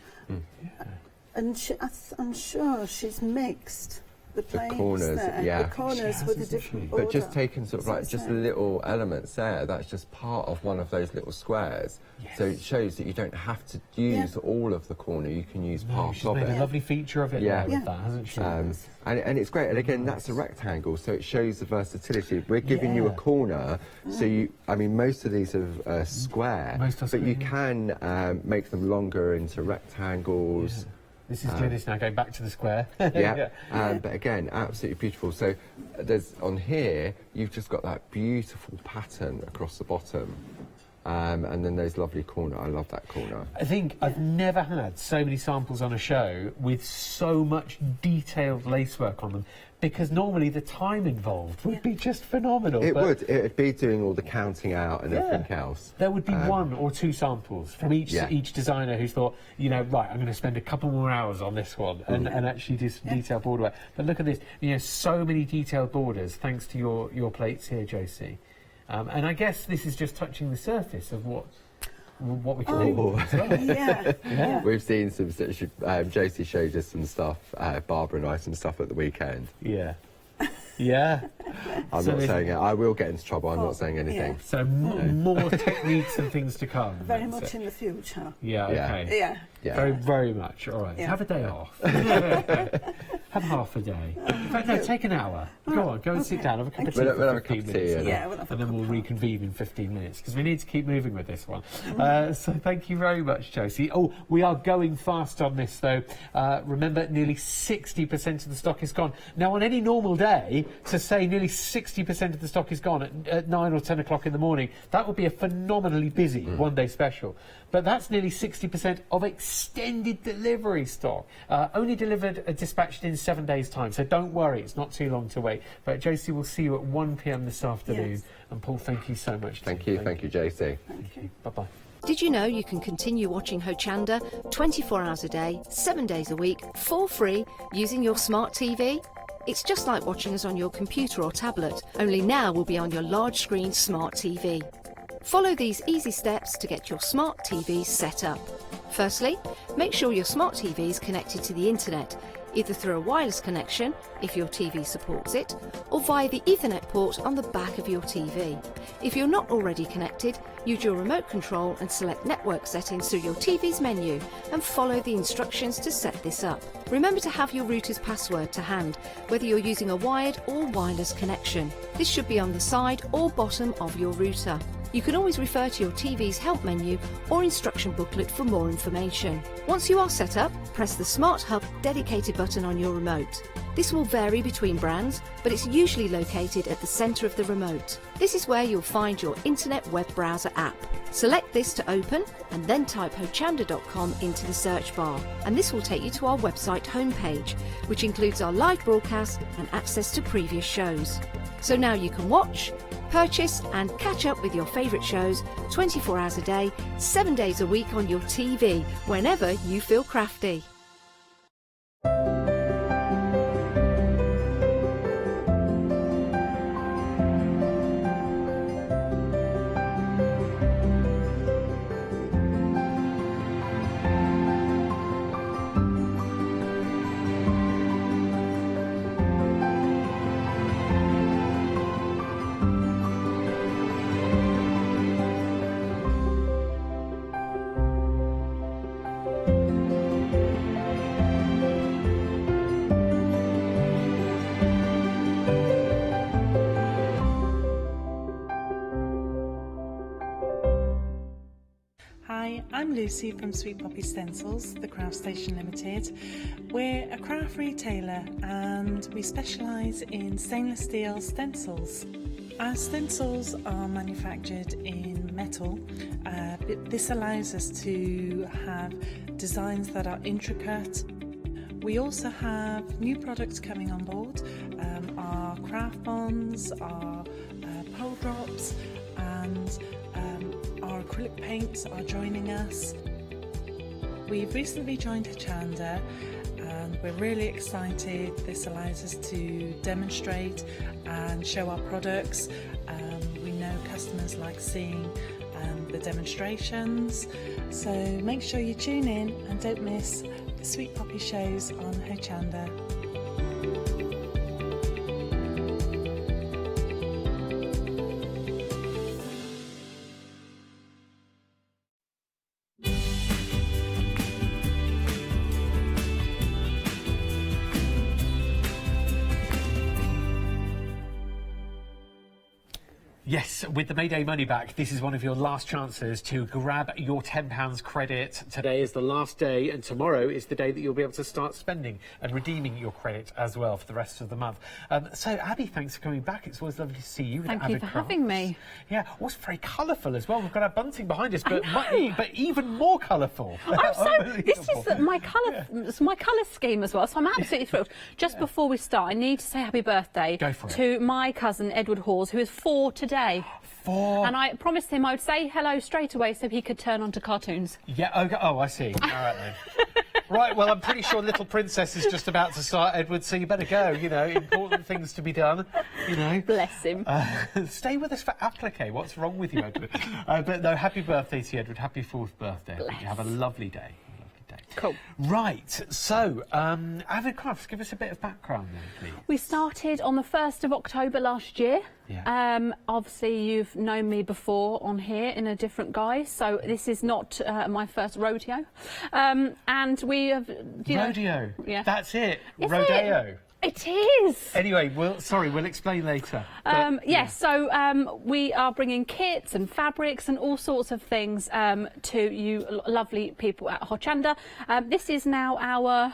And I'm sure she's mixed the plates corners, there, the corners with a different order. But just taking sort of like just the little elements there, that's just part of one of those little squares. Yes. So it shows that you don't have to use all of the corner, you can use part She's of made it. a lovely feature of it there with that, hasn't she? And it's great, and again, that's a rectangle, so it shows the versatility. We're giving you a corner, so I mean, most of these are square, but you can make them longer into rectangles. This is Glynis now going back to the square. But again, absolutely beautiful. So there's on here, you've just got that beautiful pattern across the bottom. And then those lovely corner. I love that corner. I think I've never had so many samples on a show with so much detailed lacework on them, because normally the time involved would be just phenomenal. It would. It would be doing all the counting out and everything else. There would be 1 or 2 samples from each designer who's thought, you know, right, I'm going to spend a couple more hours on this one and actually do some detailed border work. But look at this, you know, so many detailed borders thanks to your plates here, Josie. And I guess this is just touching the surface of what we can do. We've seen some. Josie showed us some stuff. Barbara and I some stuff at the weekend. I'm not saying it. I will get into trouble. I'm not saying anything. So more techniques and things to come. Very much in the future. Okay. Very, very much. All right. Have a day off. Have half a day. In fact, no, take an hour. Go on, go and sit down, have a cup of tea We'll for have a 15 cup of minutes. tea, And then we'll reconvene in 15 minutes, because we need to keep moving with this one. So thank you very much, Josie. Oh, we are going fast on this, though. Remember, nearly 60% of the stock is gone. Now, on any normal day, to say nearly 60% of the stock is gone at 9 or 10 o'clock in the morning, that would be a phenomenally busy one-day special. But that's nearly 60% of extended delivery stock. Only delivered, dispatched in 7 days' time. So don't worry, it's not too long to wait. But Josie will see you at 1 p.m. this afternoon. And Paul, thank you so much. Thank you, Josie. Thank you. Bye-bye. Did you know you can continue watching Hochanda 24 hours a day, 7 days a week, for free, using your smart TV? It's just like watching us on your computer or tablet, only now we'll be on your large screen smart TV. Follow these easy steps to get your smart TV set up. Firstly, make sure your smart TV is connected to the internet, either through a wireless connection, if your TV supports it, or via the Ethernet port on the back of your TV. If you're not already connected, use your remote control and select network settings through your TV's menu and follow the instructions to set this up. Remember to have your router's password to hand, whether you're using a wired or wireless connection. This should be on the side or bottom of your router. You can always refer to your TV's help menu or instruction booklet for more information. Once you are set up, press the Smart Hub dedicated button on your remote. This will vary between brands, but it's usually located at the centre of the remote. This is where you'll find your internet web browser app. Select this to open and then type hochanda.com into the search bar, and this will take you to our website homepage, which includes our live broadcast and access to previous shows. So now you can watch, purchase and catch up with your favourite shows 24 hours a day, 7 days a week on your TV, whenever you feel crafty. Hi, I'm Lucy from Sweet Poppy Stencils, the Craft Station Limited. We're a craft retailer and we specialise in stainless steel stencils. Our stencils are manufactured in metal. This allows us to have designs that are intricate. We also have new products coming on board, our craft bonds, our pole drops, and our acrylic paints are joining us. We've recently joined Hochanda and we're really excited. This allows us to demonstrate and show our products. We know customers customers like seeing the demonstrations. So make sure you tune in and don't miss the Sweet Poppy shows on Hochanda. Yes, with the Mayday money back, this is one of your last chances to grab your £10 credit. Today is the last day, and tomorrow is the day that you'll be able to start spending and redeeming your credit as well for the rest of the month. So, Abby, thanks for coming back. It's always lovely to see you. Thank you for having me. Yeah, also very colourful as well. We've got our bunting behind us, but even more colourful. This is my colour scheme as well, so I'm absolutely thrilled. Just before we start, I need to say happy birthday to my cousin Edward Hawes, who is 4 today. 4. And I promised him I would say hello straight away so he could turn on to cartoons. Yeah, okay. Oh, I see. All right, then. Right, well, I'm pretty sure Little Princess is just about to start, Edward, so you better go, you know, important things to be done, you know. Bless him. Stay with us for applique. What's wrong with you, Edward? But no, happy birthday to you, Edward. Happy 4th birthday. You have a lovely day. Cool. Right, so, Avid Crafts, give us a bit of background then, please. We started on the 1st of October last year. Yeah. Obviously, you've known me before on here in a different guise, so this is not my first rodeo. And we have... Rodeo? Yeah. That's it. Is Rodeo. It is. Anyway, we'll explain later. Yes, so we are bringing kits and fabrics and all sorts of things to you lovely people at Hochanda. This is now our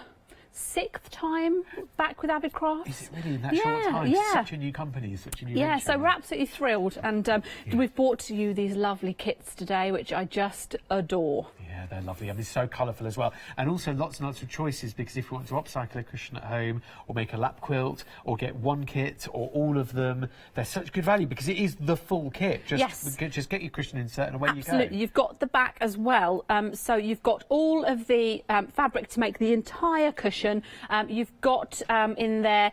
6th time back with Avid Crafts. Is it really in that short time? Yeah. Such a new company, such a new Yeah, venture. so we're absolutely thrilled, and we've brought to you these lovely kits today, which I just adore. Yeah, they're lovely. I mean, so colourful as well. And also lots and lots of choices, because if you want to upcycle a cushion at home or make a lap quilt or get one kit or all of them, they're such good value because it is the full kit. Just get your cushion insert and away you go. Absolutely. You've got the back as well. So you've got all of the fabric to make the entire cushion. You've got in there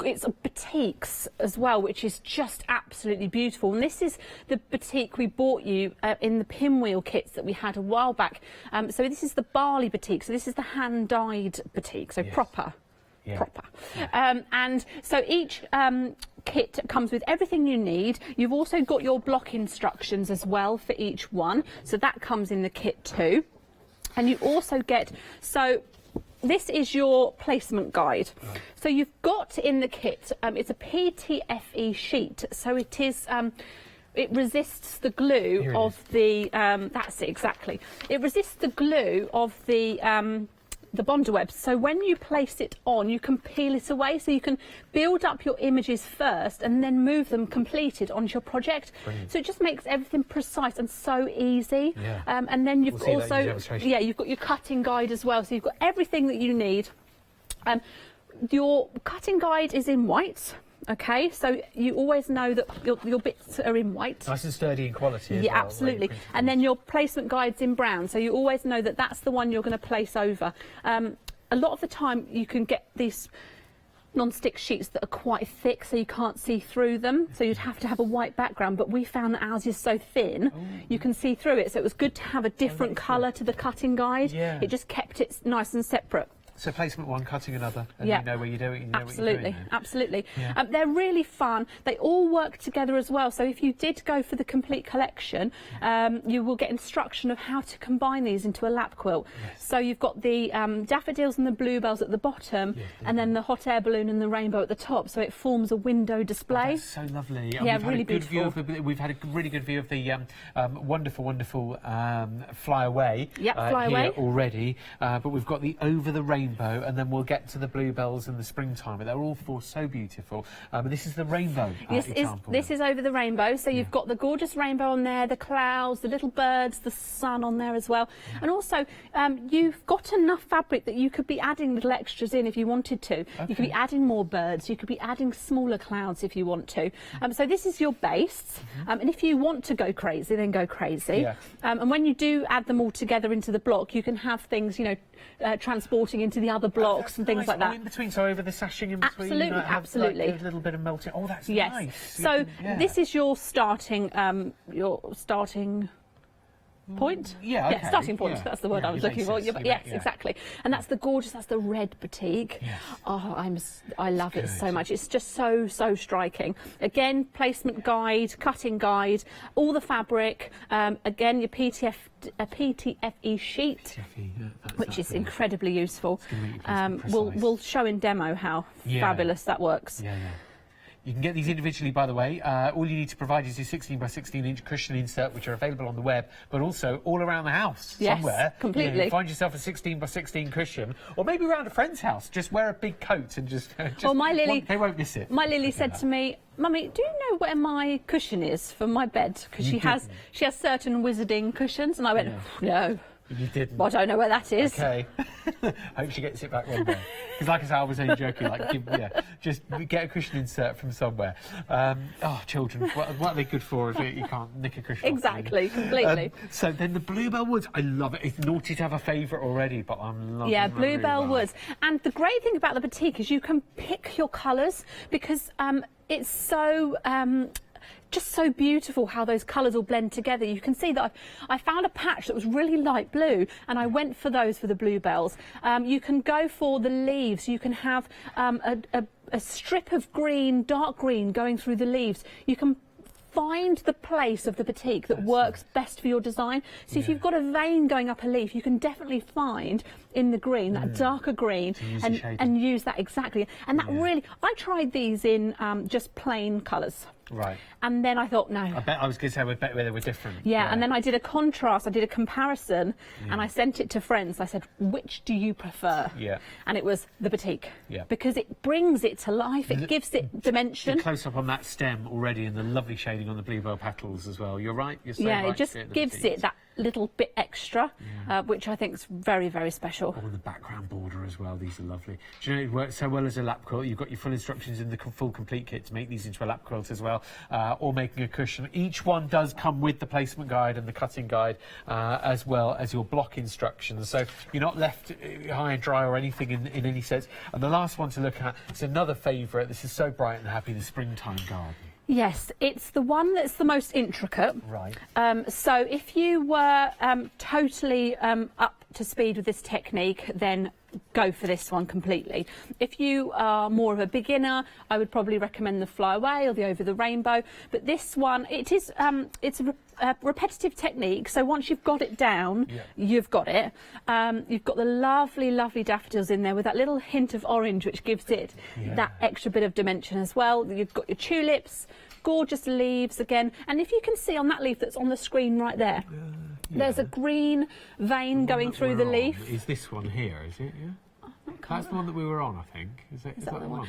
it's batiks as well, which is just absolutely beautiful. And this is the batik we bought you in the pinwheel kits that we had a while back. So this is the barley batik. So this is the hand-dyed batik, so proper. Yeah. And so each kit comes with everything you need. You've also got your block instructions as well for each one. So that comes in the kit too. And you also get... This is your placement guide. Right. So you've got in the kit, it's a PTFE sheet, so it is, it resists the glue of the, that's it, exactly. It resists the glue of the Bonder webs. So when you place it on, you can peel it away, so you can build up your images first and then move them you've project. Brilliant. So it just makes everything precise and so easy. Yeah. And then you've you've got your cutting guide as well. So you've got everything that you need. Your cutting guide is in white. Okay, so you always know that your bits are in white. Nice and sturdy in quality. Yeah, absolutely. And then your placement guide's in brown, so you always know that that's the one you're going to place over. A lot of the time you can get these non-stick sheets that are quite thick, so you can't see through them, so you'd have to have a white background, but we found that ours is so thin you can see through it, so it was good to have a different colour to the cutting guide. Yeah. It just kept it nice and separate. So placement one, cutting another, and you know where you're doing. Absolutely. Yeah. They're really fun. They all work together as well. So if you did go for the complete collection, you will get instruction of how to combine these into a lap quilt. Yes. So you've got the daffodils and the bluebells at the bottom, and then the hot air balloon and the rainbow at the top. So it forms a window display. Oh, that's so lovely. Yeah, really beautiful. We've had a really good view of the wonderful Fly Away here already. But we've got the Over the Rainbow, and then we'll get to the bluebells in the springtime. They're all four so beautiful. But this is the rainbow example. This is Over the Rainbow. So you've got the gorgeous rainbow on there, the clouds, the little birds, the sun on there as well. Yeah. And also, you've got enough fabric that you could be adding little extras in if you wanted to. Okay. You could be adding more birds. You could be adding smaller clouds if you want to. So this is your base. And if you want to go crazy, then go crazy. Yeah. And when you do add them all together into the block, you can have things, transporting into into the other blocks and things like that. Oh, in between, so over the sashing in between. Absolutely, have, absolutely. Like, a little bit of melting. Oh, that's Yes. nice. So this is your starting point? Yeah, okay. Starting point. Yeah. That's the word I was looking for. Yes, exactly. And that's the gorgeous, that's the red batik. Yes. Oh, I love it so much. It's just so striking. Again, placement guide, cutting guide, all the fabric. Again, your PTFE sheet, which is incredibly useful. We'll show in demo how fabulous that works. Yeah. You can get these individually, by the way. All you need to provide is your 16 by 16 inch cushion insert, which are available on the web, but also all around the house somewhere. Completely. You find yourself a 16 by 16 cushion, or maybe around a friend's house. Just wear a big coat and just well, my Lily, they won't miss it. My Lily said to me, "Mummy, do you know where my cushion is for my bed?" Because she has certain wizarding cushions, and I went, "No." You didn't. Well, I don't know where that is. Okay. Hope she gets it back one day. Because like I said, I was only joking. Just get a cushion insert from somewhere. Children, what are they good for if you can't nick a cushion? Exactly, completely. So then the Bluebell Woods, I love it. It's naughty to have a favourite already, but I'm loving Yeah, Bluebell Woods. And the great thing about the batik is you can pick your colours because it's so... just so beautiful how those colours all blend together. You can see that I found a patch that was really light blue, and I went for those for the bluebells. You can go for the leaves. You can have a strip of green, dark green going through the leaves. You can find the place of the batik that works best for your design. So if you've got a vein going up a leaf, you can definitely find in the green, that darker green, and use that exactly. And that really, I tried these in just plain colours. Right. And then I thought, no. I was going to say, I bet they were different. Yeah, and then I did a contrast, I did a comparison, and I sent it to friends. I said, which do you prefer? Yeah. And it was the batik. Yeah. Because it brings it to life, it gives it dimension. The close up on that stem already, and the lovely shading on the bluebell petals as well. You're right, you're so right. Yeah, it just gives it that little bit extra, which I think is very, very special. Oh, and the background border as well, these are lovely. Do you know, it works so well as a lap quilt. You've got your full instructions in the full complete kit to make these into a lap quilt as well, or making a cushion. Each one does come with the placement guide and the cutting guide, as well as your block instructions, so you're not left high and dry or anything in any sense. And the last one to look at is another favourite. This is so bright and happy, the springtime garden. Yes, it's the one that's the most intricate. Right. So if you were totally up to speed with this technique, then go for this one completely. If you are more of a beginner, I would probably recommend the Fly Away or the Over the Rainbow. But this one, it's a repetitive technique, so once you've got it down, you've got it. You've got the lovely, lovely daffodils in there with that little hint of orange, which gives it that extra bit of dimension as well. You've got your tulips, gorgeous leaves again, and if you can see on that leaf that's on the screen right there, there's a green vein going through the leaf. Is this one here, is it? Yeah. That's the one that we were on, I think. Is that the one?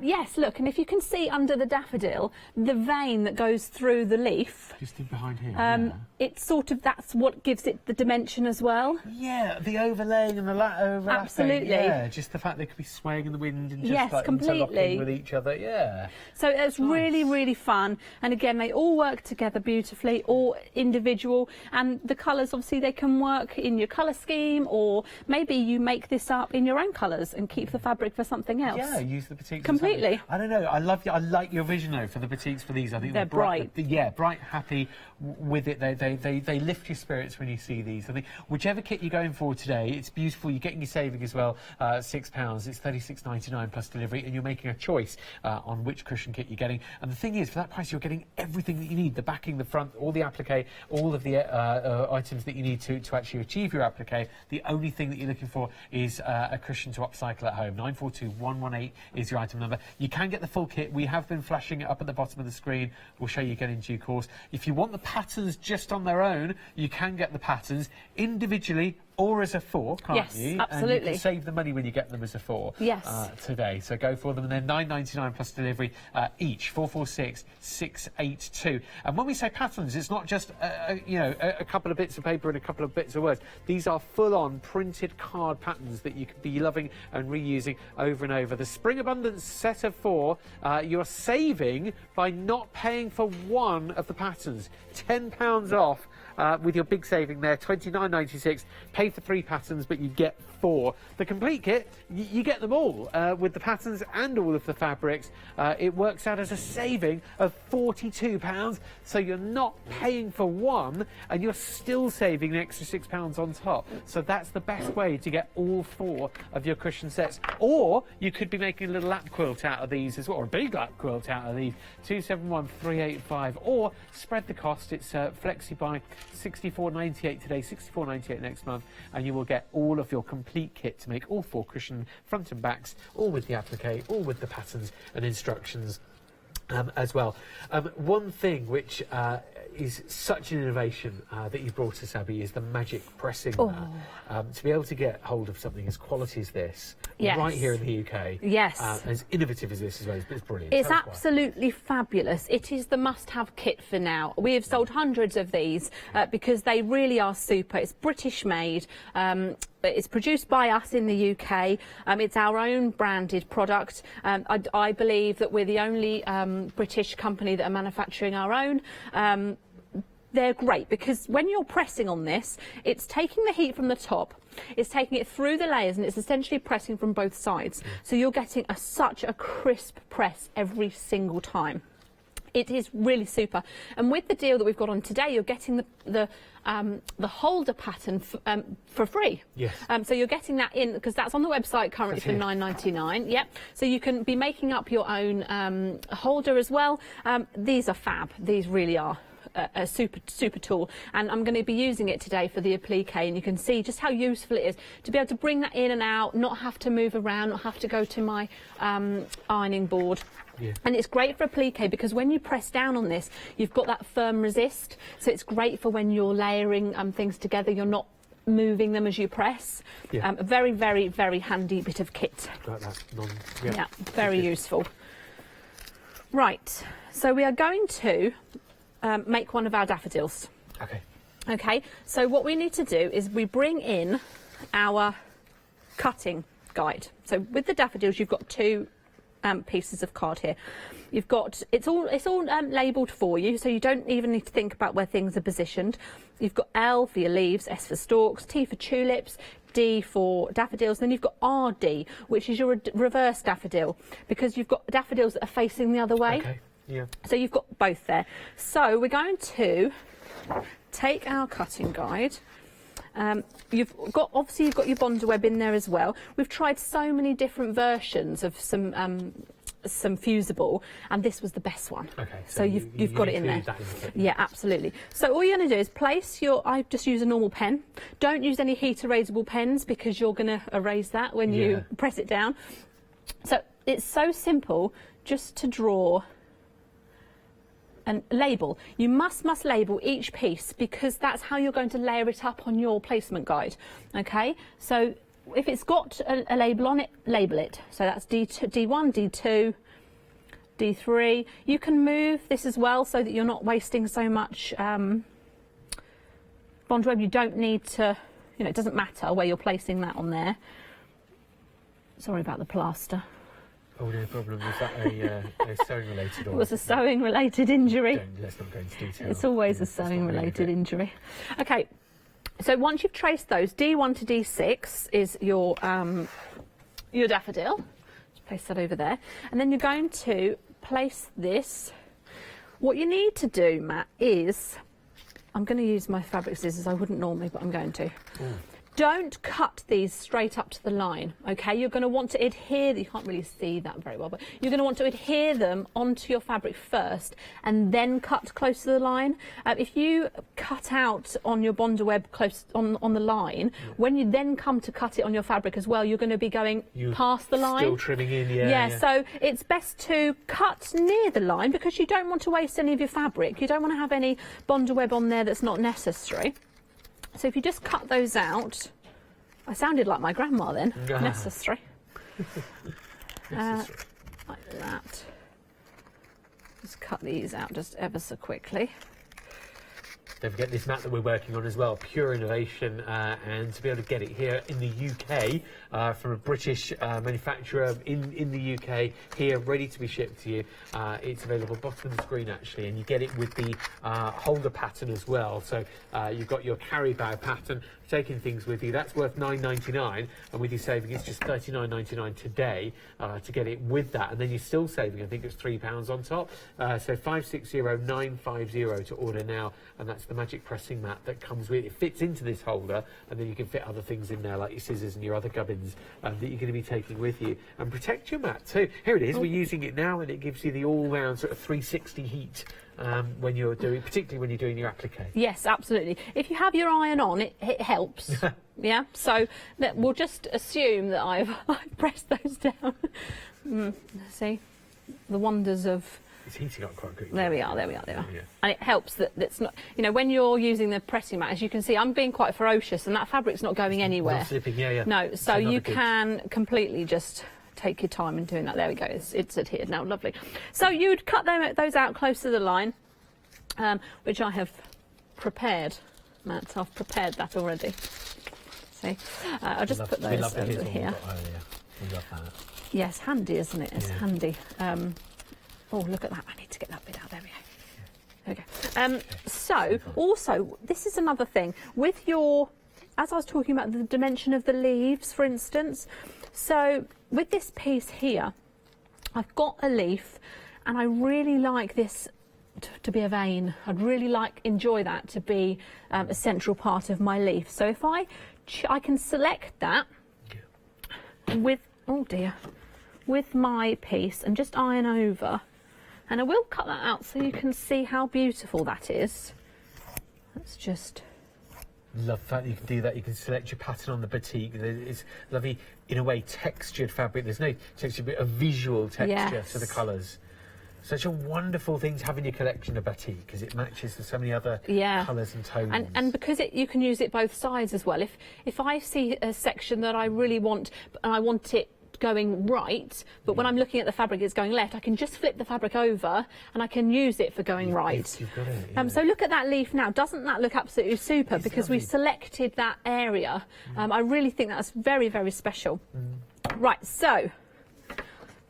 Yes, look, and if you can see under the daffodil, the vein that goes through the leaf. Just in behind here. It's sort of, that's what gives it the dimension as well. Yeah, the overlaying and the overlapping. Absolutely. Yeah, just the fact they could be swaying in the wind and just like completely interlocking with each other. Yeah. So it's really, really fun. And again, they all work together beautifully, all individual. And the colours, obviously, they can work in your colour scheme, or maybe you make this up in your own colours and keep the fabric for something else. Yeah, use the batiks. Completely. I don't know. I like your vision though for the batiks for these. I think they're bright. Bright, happy with it. They lift your spirits when you see these. I think whichever kit you're going for today, it's beautiful. You're getting your saving as well. £6. It's $36.99 plus delivery, and you're making a choice on which cushion kit you're getting. And the thing is, for that price, you're getting everything that you need: the backing, the front, all the applique, all of the items that you need to actually achieve your applique. The only thing that you're looking for is a cushion to upcycle at home. 942118 is your item number. You can get the full kit. We have been flashing it up at the bottom of the screen. We'll show you again in due course. If you want the patterns just on their own, you can get the patterns individually or as a four, can't you? Yes, absolutely. And you can save the money when you get them as a four. Yes. Today. So go for them, and then £9.99 plus delivery each. 446682. And when we say patterns, it's not just a couple of bits of paper and a couple of bits of words. These are full-on printed card patterns that you could be loving and reusing over and over. The Spring Abundance set of 4, you're saving by not paying for one of the patterns. £10 off with your big saving there, £29.96. Pay for 3 patterns, but you get 4. The complete kit, you get them all with the patterns and all of the fabrics. It works out as a saving of £42, so you're not paying for one and you're still saving an extra £6 on top. So that's the best way to get all 4 of your cushion sets. Or you could be making a little lap quilt out of these as well, or a big lap quilt out of these. 271385, or spread the cost. It's FlexiBuy, £64.98 today, £64.98 next month, and you will get all of your complete kit to make all 4 cushion front and backs, all with the applique, all with the patterns and instructions as well. One thing which is such an innovation that you brought us, Abby, is the magic pressing. To be able to get hold of something as quality as this, right here in the UK, as innovative as this as well, it's brilliant. It's absolutely fabulous. It is the must-have kit for now. We have sold hundreds of these because they really are super. It's British made. It's produced by us in the UK. It's our own branded product. I believe that we're the only British company that are manufacturing our own. They're great because when you're pressing on this, it's taking the heat from the top, it's taking it through the layers, and it's essentially pressing from both sides. So you're getting such a crisp press every single time. It is really super. And with the deal that we've got on today, you're getting the holder pattern for free. Yes. So you're getting that in because that's on the website currently for £9.99. Yep. So you can be making up your own holder as well. These are fab. These really are. A super tool, and I'm going to be using it today for the applique, and you can see just how useful it is to be able to bring that in and out, not have to move around, not have to go to my ironing board. And it's great for applique because when you press down on this, you've got that firm resist, so it's great for when you're layering things together, you're not moving them as you press. A very, very, very handy bit of kit. Got that. Very useful. Right, so we are going to make one of our daffodils. Okay, so what we need to do is we bring in our cutting guide. So with the daffodils, you've got 2 pieces of card here. You've got it's all labelled for you, so you don't even need to think about where things are positioned. You've got L for your leaves, S for stalks, T for tulips, D for daffodils, then you've got RD, which is your reverse daffodil, because you've got daffodils that are facing the other way. So you've got both there. So we're going to take our cutting guide. You've got your Bonder web in there as well. We've tried so many different versions of some fusible, and this was the best one. So you've got it in there. Yeah, absolutely. So all you're going to do is place I just use a normal pen. Don't use any heat erasable pens because you're going to erase that when you press it down. So it's so simple just to draw and label. You must label each piece because that's how you're going to layer it up on your placement guide. Okay, so if it's got a label on it, label it. So that's D2, D1, D2, D3. You can move this as well so that you're not wasting so much bond web. You don't need to, it doesn't matter where you're placing that on there. Sorry about the plaster. Oh, no problem. Was that a sewing related? It was a sewing related injury. Let's not go into detail. It's always a sewing related injury. Okay, so once you've traced those, D1 to D6 is your daffodil. Just place that over there, and then you're going to place this. What you need to do, Matt, is I'm going to use my fabric scissors. I wouldn't normally, but I'm going to. Don't cut these straight up to the line, okay? You're going to want to adhere, you can't really see that very well, but you're going to want to adhere them onto your fabric first and then cut close to the line. If you cut out on your Bonder web close on the line, when you then come to cut it on your fabric as well, you're going to be going past the line. Still trimming in, So it's best to cut near the line because you don't want to waste any of your fabric. You don't want to have any Bonder web on there that's not necessary. So if you just cut those out, I sounded like my grandma then, necessary. Like that. Just cut these out just ever so quickly. Don't forget this mat that we're working on as well, pure innovation, and to be able to get it here in the UK from a British manufacturer in the UK here, ready to be shipped to you. It's available bottom of the screen actually, and you get it with the holder pattern as well. So you've got your carry bag pattern, taking things with you. That's worth £9.99, and with your saving, it's just £39.99 today to get it with that, and then you're still saving. I think it's £3 on top. So 560950 to order now, and that's the magic pressing mat that comes with it. It fits into this holder, and then you can fit other things in there like your scissors and your other gubbins that you're going to be taking with you, and protect your mat too. Here it is. We're using it now, and it gives you the all-round sort of 360 heat when you're doing, particularly when you're doing your applique. Yes, absolutely. If you have your iron on, it helps. Yeah. So we'll just assume that I've pressed those down. See the wonders of. It's heating up quite quickly. There we are. Yeah. And it helps that it's not. When you're using the pressing mat, as you can see, I'm being quite ferocious, and that fabric's not going anywhere. Not slipping. Yeah. No. So you can completely just take your time in doing that. There we go. It's adhered now. Lovely. So you'd cut those out close to the line, which I have prepared. Matt, I've prepared that already. See, I'll just put those over here. We love that. Yes, handy, isn't it? It's handy. Oh, look at that. I need to get that bit out. There we go. There we go. So, also, this is another thing. With your, as I was talking about the dimension of the leaves, for instance, so with this piece here, I've got a leaf, and I really like this to be a vein. I'd really enjoy that to be a central part of my leaf. So if I can select that with, oh dear, with my piece and just iron over, and I will cut that out so you can see how beautiful that is. Let's just. Love the fact that you can do that. You can select your pattern on the batik. It's lovely, in a way, textured fabric. There's no texture, but a visual texture to the colours. Such a wonderful thing to have in your collection of batik, because it matches with so many other colours and tones. And because you can use it both sides as well. If I see a section that I really want, and I want it going right, but when I'm looking at the fabric it's going left, I can just flip the fabric over and I can use it for going right. You've got it, so look at that leaf now. Doesn't that look absolutely super? It's because we selected that area. I really think that's very, very special. Right, so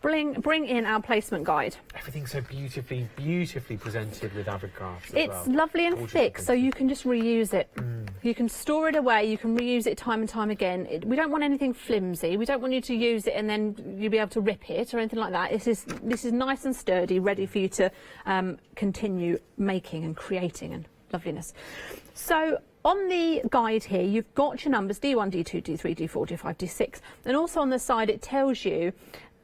bring in our placement guide. Everything's so beautifully presented with avid crafts. It's lovely and thick, so you can just reuse it. You can store it away, you can reuse it time and time again. We don't want anything flimsy. We don't want you to use it and then you'll be able to rip it or anything like that. This is nice and sturdy, ready for you to continue making and creating, and loveliness. So on the guide here, you've got your numbers D1, D2, D3, D4, D5, D6, and also on the side it tells you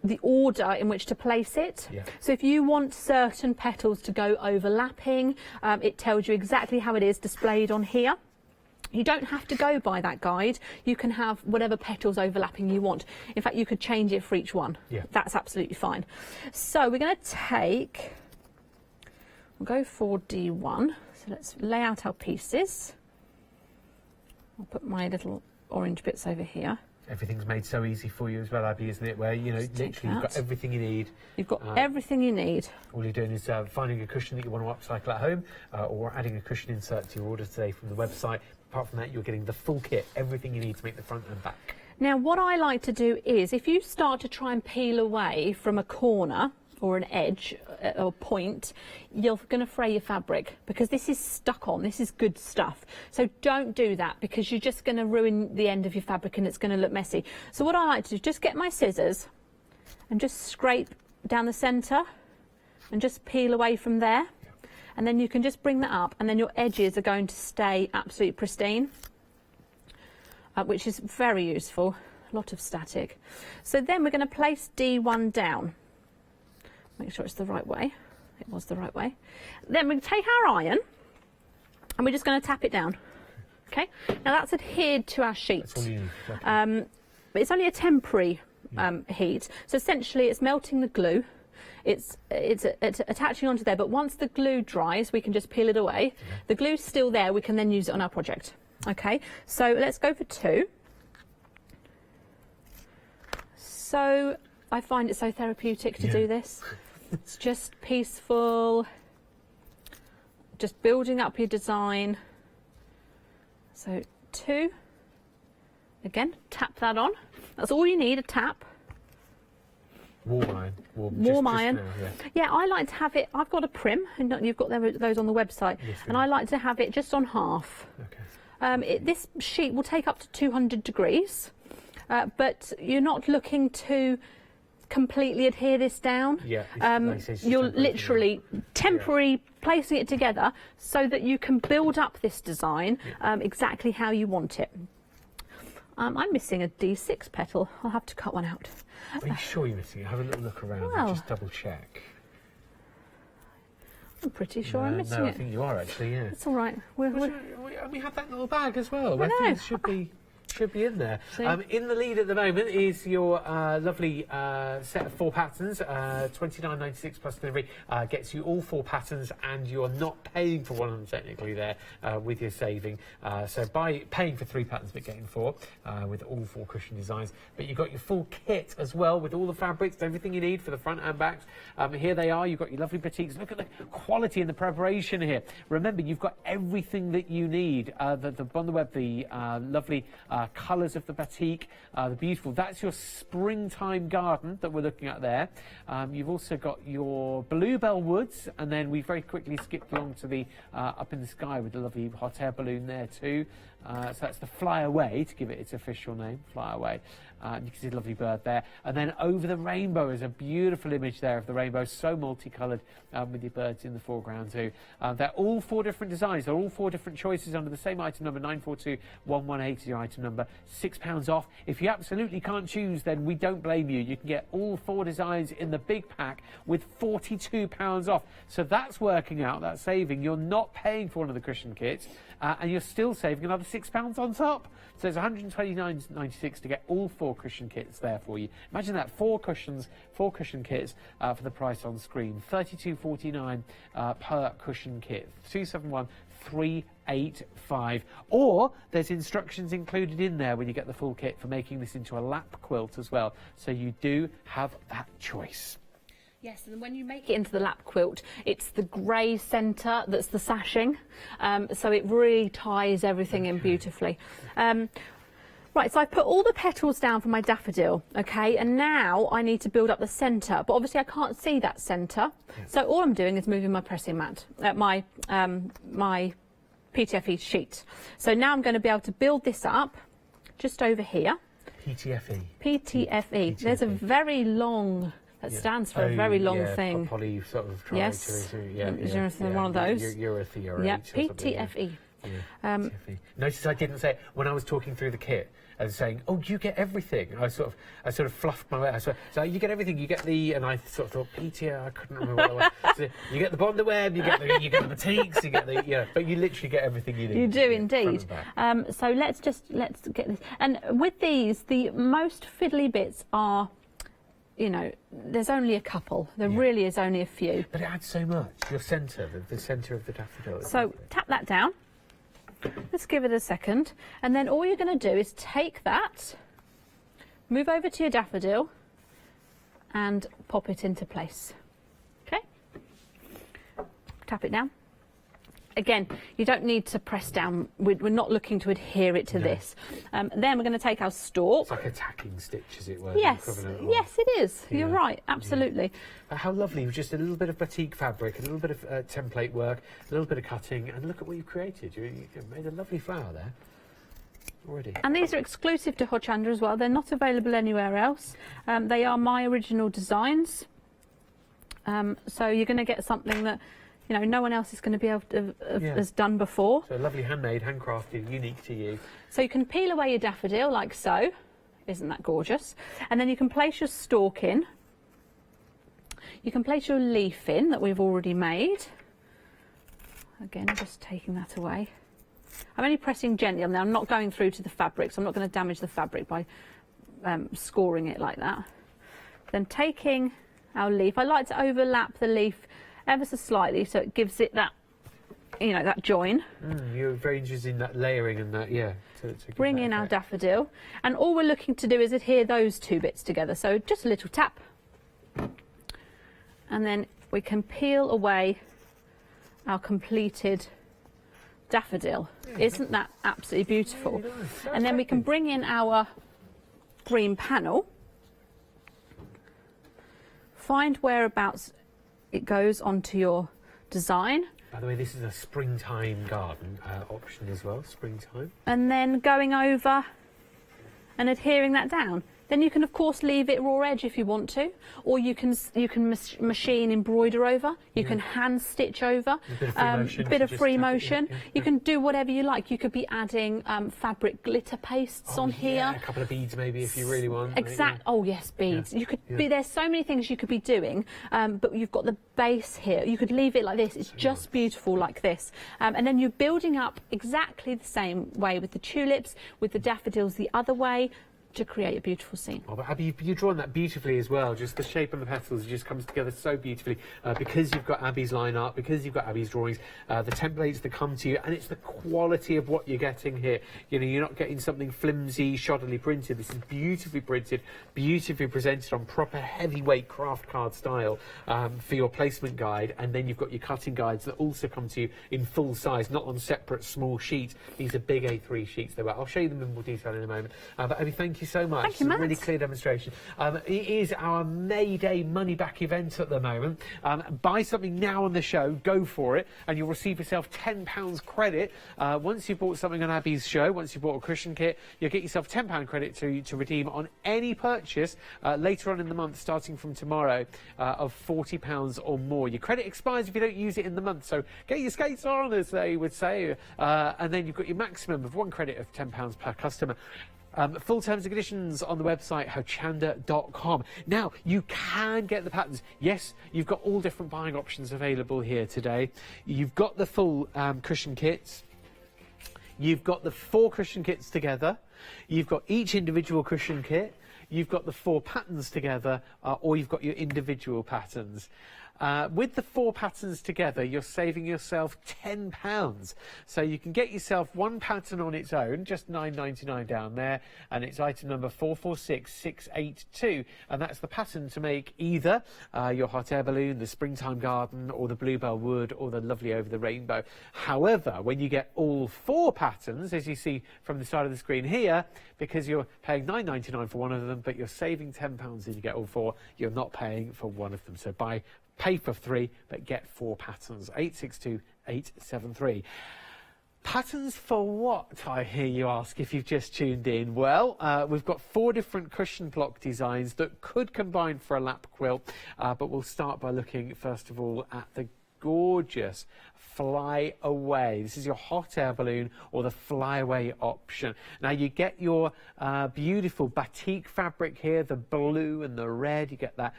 the order in which to place it. So if you want certain petals to go overlapping, it tells you exactly how it is displayed on here. You don't have to go by that guide. You can have whatever petals overlapping you want. In fact, you could change it for each one. That's absolutely fine. So we're going to we'll go for D1. So let's lay out our pieces. I'll put my little orange bits over here. Everything's made so easy for you as well, Abby, isn't it? Where, literally you've got everything you need. You've got everything you need. All you're doing is finding a cushion that you want to upcycle at home, or adding a cushion insert to your order today from the website. Apart from that, you're getting the full kit, everything you need to make the front and back. Now, what I like to do is, if you start to try and peel away from a corner or an edge or point, you're going to fray your fabric, because this is stuck on. This is good stuff. So don't do that, because you're just going to ruin the end of your fabric and it's going to look messy. So what I like to do is just get my scissors and just scrape down the centre and just peel away from there. And then you can just bring that up, and then your edges are going to stay absolutely pristine, which is very useful. A lot of static. So then we're going to place D1 down. Make sure it's the right way. It was the right way. Then we take our iron and we're just going to tap it down. Okay. Now that's adhered to our sheet. That's all you need. Okay. But it's only a temporary heat. So essentially it's melting the glue. It's attaching onto there, but once the glue dries, we can just peel it away. The glue's still there. We can then use it on our project. Okay. So let's go for 2. So I find it so therapeutic to do this. It's just peaceful, just building up your design. So 2, again, tap that on. That's all you need, a tap. Warm iron. Warm iron. Now, yeah, I like to have it, I've got a prim, and you've got those on the website, and I like to have it just on half. Okay. This sheet will take up to 200 degrees, but you're not looking to completely adhere this down. Yeah, you're literally temporary placing it together so that you can build up this design exactly how you want it. I'm missing a D6 petal. I'll have to cut one out. Are you sure you're missing it? Have a little look around Well, and just double check. I'm pretty sure I'm missing no, it. I think you are actually, yeah. It's all right. We have that little bag as well. I think it should be in there. In the lead at the moment is your lovely set of 4 patterns. $29.96 plus delivery gets you all 4 patterns, and you're not paying for one of them technically there with your saving. So by paying for 3 patterns but getting 4 with all 4 cushion designs. But you've got your full kit as well with all the fabrics, everything you need for the front and backs. Here they are. You've got your lovely batiks. Look at the quality and the preparation here. Remember, you've got everything that you need. On the web, the lovely colours of the batik, the beautiful. That's your springtime garden that we're looking at there. You've also got your bluebell woods, and then we very quickly skipped along to the up in the sky with the lovely hot air balloon there too. So that's the Fly Away, to give it its official name, Fly Away. You can see the lovely bird there. And then over the rainbow is a beautiful image there of the rainbow, so multicoloured with your birds in the foreground too. They're all 4 different designs. They're all 4 different choices under the same item number, 9421180 is your item number, £6 off. If you absolutely can't choose, then we don't blame you. You can get all 4 designs in the big pack with £42 off. So that's working out, that's saving. You're not paying for one of the cushion kits, and you're still saving another £6 on top. So it's $129.96 to get all 4 cushion kits there for you. Imagine that, 4 cushions, 4 cushion kits for the price on screen. $32.49 per cushion kit. 271385. Or there's instructions included in there when you get the full kit for making this into a lap quilt as well. So you do have that choice. Yes, and when you make it into the lap quilt, it's the grey centre that's the sashing, so it really ties everything in beautifully. Right, so I've put all the petals down for my daffodil, okay, and now I need to build up the centre, but obviously I can't see that centre, so all I'm doing is moving my pressing mat, my PTFE sheet. So now I'm going to be able to build this up just over here. PTFE. There's a very long... That stands for a very long thing. Poly sort of yes. One of those. Yeah, PTFE. PTFE. Notice I didn't say it when I was talking through the kit. I was saying, "Oh, you get everything." I sort of fluffed my way. So you get everything. You get the, and I sort of thought PTFE. I couldn't remember what it was. So you get the bonder web. You get the batiks. You get the but you literally get everything you need. You do indeed. So let's get this. And with these, the most fiddly bits are, you know, there's only a couple. There really is only a few. But it adds so much. Your centre, the centre of the daffodil. So tap that down. Let's give it a second. And then all you're going to do is take that, move over to your daffodil, and pop it into place. Okay? Tap it down. Again, you don't need to press down. We're not looking to adhere it to this. Then we're going to take our stalk. It's like a tacking stitch, as it were. Yes, yes, it is. Yeah. You're right, absolutely. Yeah. How lovely, with just a little bit of batik fabric, a little bit of template work, a little bit of cutting, and look at what you've created. You've made a lovely flower there already. And these are exclusive to Hochanda as well. They're not available anywhere else. They are my original designs. So you're going to get something that, you know, no one else is going to be able to has done before. So lovely, handmade, handcrafted, unique to you. So you can peel away your daffodil like so. Isn't that gorgeous? And then you can place your stalk in. You can place your leaf in that we've already made. Again, just taking that away. I'm only pressing gently. Now I'm not going through to the fabric, so I'm not going to damage the fabric by scoring it like that. Then taking our leaf, I like to overlap the leaf ever so slightly, so it gives it that, you know, that join. You're very interested in that layering and that, to bring in our daffodil, and all we're looking to do is adhere those 2 bits together. So just a little tap, and then we can peel away our completed daffodil. Isn't that absolutely beautiful? Really nice. And then we can bring in our green panel, find whereabouts it goes onto your design. By the way, this is a springtime garden option as well, springtime. And then going over and adhering that down. Then you can of course leave it raw edge if you want to, or you can machine embroider over, you can hand stitch over, a bit of free motion. You can do whatever you like. You could be adding fabric glitter pastes on here. A couple of beads maybe if you really want. Oh yes, beads. You could be, there's so many things you could be doing, but you've got the base here. You could leave it like this. It's just beautiful like this. And then you're building up exactly the same way with the tulips, with the daffodils the other way, to create a beautiful scene. Oh, but Abby, you've drawn that beautifully as well. Just the shape of the petals just comes together so beautifully because you've got Abby's line art, because you've got Abby's drawings, the templates that come to you, and it's the quality of what you're getting here. You know, you're not getting something flimsy, shoddily printed. This is beautifully printed, beautifully presented on proper heavyweight craft card style for your placement guide, and then you've got your cutting guides that also come to you in full size, not on separate small sheets. These are big A3 sheets. I'll show you them in more detail in a moment. But Abby, thank you so much. Thank you, Matt. It's a really clear demonstration. It is our May Day money back event at the moment. Buy something now on the show, go for it, and you'll receive yourself £10 credit. Once you've bought something on Abby's show, once you've bought a cushion kit, you'll get yourself £10 credit to redeem on any purchase later on in the month, starting from tomorrow, of £40 or more. Your credit expires if you don't use it in the month, so get your skates on, as they would say, and then you've got your maximum of 1 credit of £10 per customer. Full terms and conditions on the website hochanda.com. Now, you can get the patterns. Yes, you've got all different buying options available here today. You've got the full cushion kits. You've got the 4 cushion kits together. You've got each individual cushion kit. You've got the 4 patterns together, or you've got your individual patterns. With the 4 patterns together, you're saving yourself £10. So you can get yourself 1 pattern on its own, just £9.99 down there, and it's item number 446682, and that's the pattern to make either your hot air balloon, the springtime garden, or the bluebell wood, or the lovely over the rainbow. However, when you get all 4 patterns, as you see from the side of the screen here, because you're paying £9.99 for one of them, but you're saving £10 if you get all 4, you're not paying for one of them. So pay for 3, but get 4 patterns. 862873. Patterns for what, I hear you ask, if you've just tuned in? Well, we've got 4 different cushion block designs that could combine for a lap quilt, but we'll start by looking, first of all, at the gorgeous Fly Away. This is your hot air balloon or the Fly Away option. Now you get your beautiful batik fabric here, the blue and the red. You get that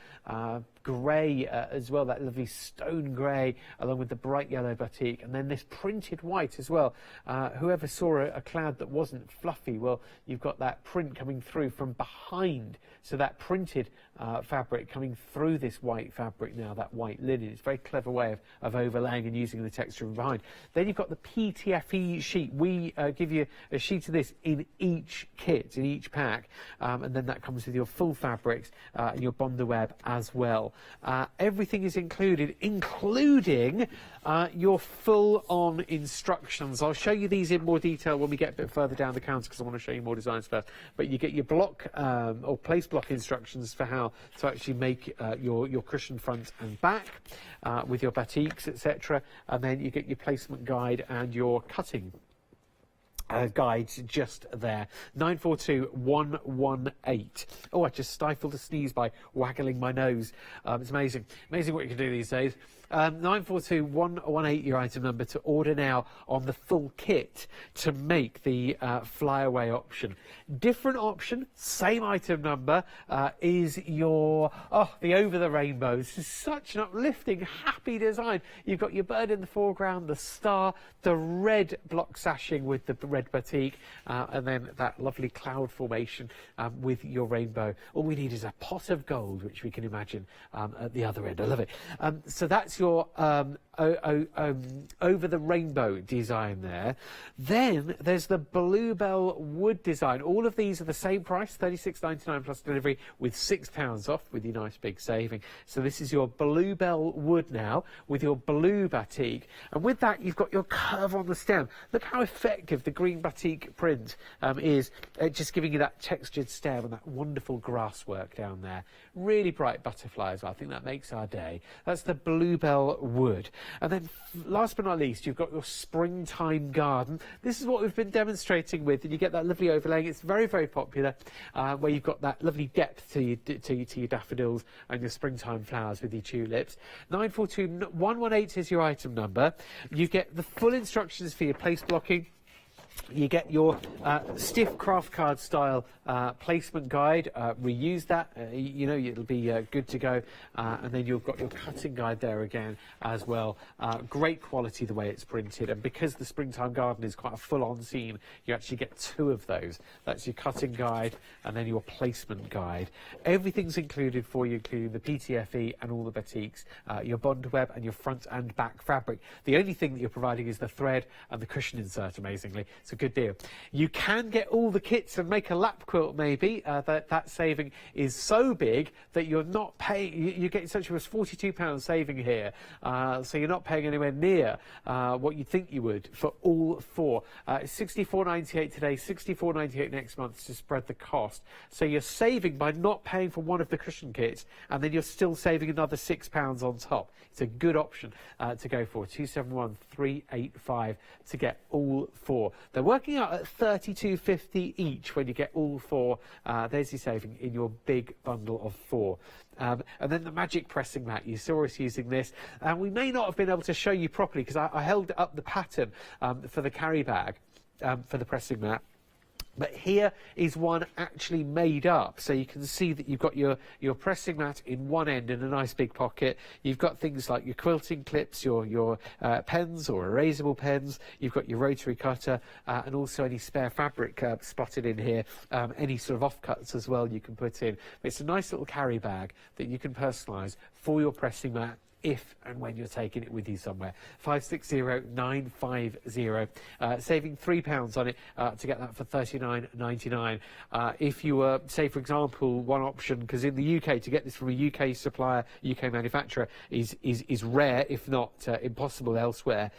grey as well, that lovely stone grey, along with the bright yellow batik, and then this printed white as well. Whoever saw a cloud that wasn't fluffy, well, you've got that print coming through from behind. So that printed fabric coming through this white fabric now, that white linen. It's a very clever way of overlaying and using the texture from behind. Then you've got the PTFE sheet. We give you a sheet of this in each kit, in each pack, and then that comes with your full fabrics and your Bonder web as well. Everything is included, including your full-on instructions. I'll show you these in more detail when we get a bit further down the counter, because I want to show you more designs first. But you get your block or place block instructions for how to actually make your cushion front and back with your batiks, etc. And then you get your placement guide and your cutting guides just there. 942118. Oh, I just stifled a sneeze by waggling my nose. It's amazing. Amazing what you can do these days. 942118, your item number to order now on the full kit to make the Fly Away option. Different option, same item number, is your, the Over the Rainbow. This is such an uplifting, happy design. You've got your bird in the foreground, the star, the red block sashing with the red batik, and then that lovely cloud formation with your rainbow. All we need is a pot of gold, which we can imagine at the other end. I love it. So that's your over the rainbow design there. Then there's the Bluebell wood design. All of these are the same price, £36.99 plus delivery, with £6 off, with your nice big saving. So this is your Bluebell wood now with your blue batik, and with that you've got your curve on the stem. Look how effective the green batik print is, just giving you that textured stem and that wonderful grass work down there. Really bright butterfly as well. I think that makes our day. That's the Bluebell wood. And then last but not least, you've got your springtime garden. This is what we've been demonstrating with, and you get that lovely overlaying. It's very, very popular, where you've got that lovely depth to your daffodils and your springtime flowers with your tulips. 942118 is your item number. You get the full instructions for your place blocking. You get your stiff craft card style placement guide. Reuse that, you know, it'll be good to go. And then you've got your cutting guide there again as well. Great quality the way it's printed, and because the springtime garden is quite a full-on scene, you actually get two of those. That's your cutting guide and then your placement guide. Everything's included for you, including the PTFE and all the batiks, your bond web and your front and back fabric. The only thing that you're providing is the thread and the cushion insert, amazingly. It's a good deal. You can get all the kits and make a lap quilt maybe. That saving is so big that you're not paying, you're getting such as £42 saving here. So you're not paying anywhere near what you'd think you would for all four. It's £64.98 today, £64.98 next month to spread the cost. So you're saving by not paying for one of the cushion kits, and then you're still saving another £6 on top. It's a good option to go for. 271385 to get all four. They're working out at $32.50 each when you get all four. There's your saving in your big bundle of four. And then the magic pressing mat, you saw us using this, and we may not have been able to show you properly because I held up the pattern for the carry bag for the pressing mat. But here is one actually made up, so you can see that you've got your pressing mat in one end in a nice big pocket. You've got things like your quilting clips, your pens or erasable pens. You've got your rotary cutter, and also any spare fabric spotted in here. Any sort of offcuts as well you can put in. But it's a nice little carry bag that you can personalise for your pressing mat, if and when you're taking it with you somewhere. 560950, saving £3 on it to get that for $39.99. If you were, say for example, one option, because in the UK to get this from a UK supplier, UK manufacturer is rare, if not impossible elsewhere,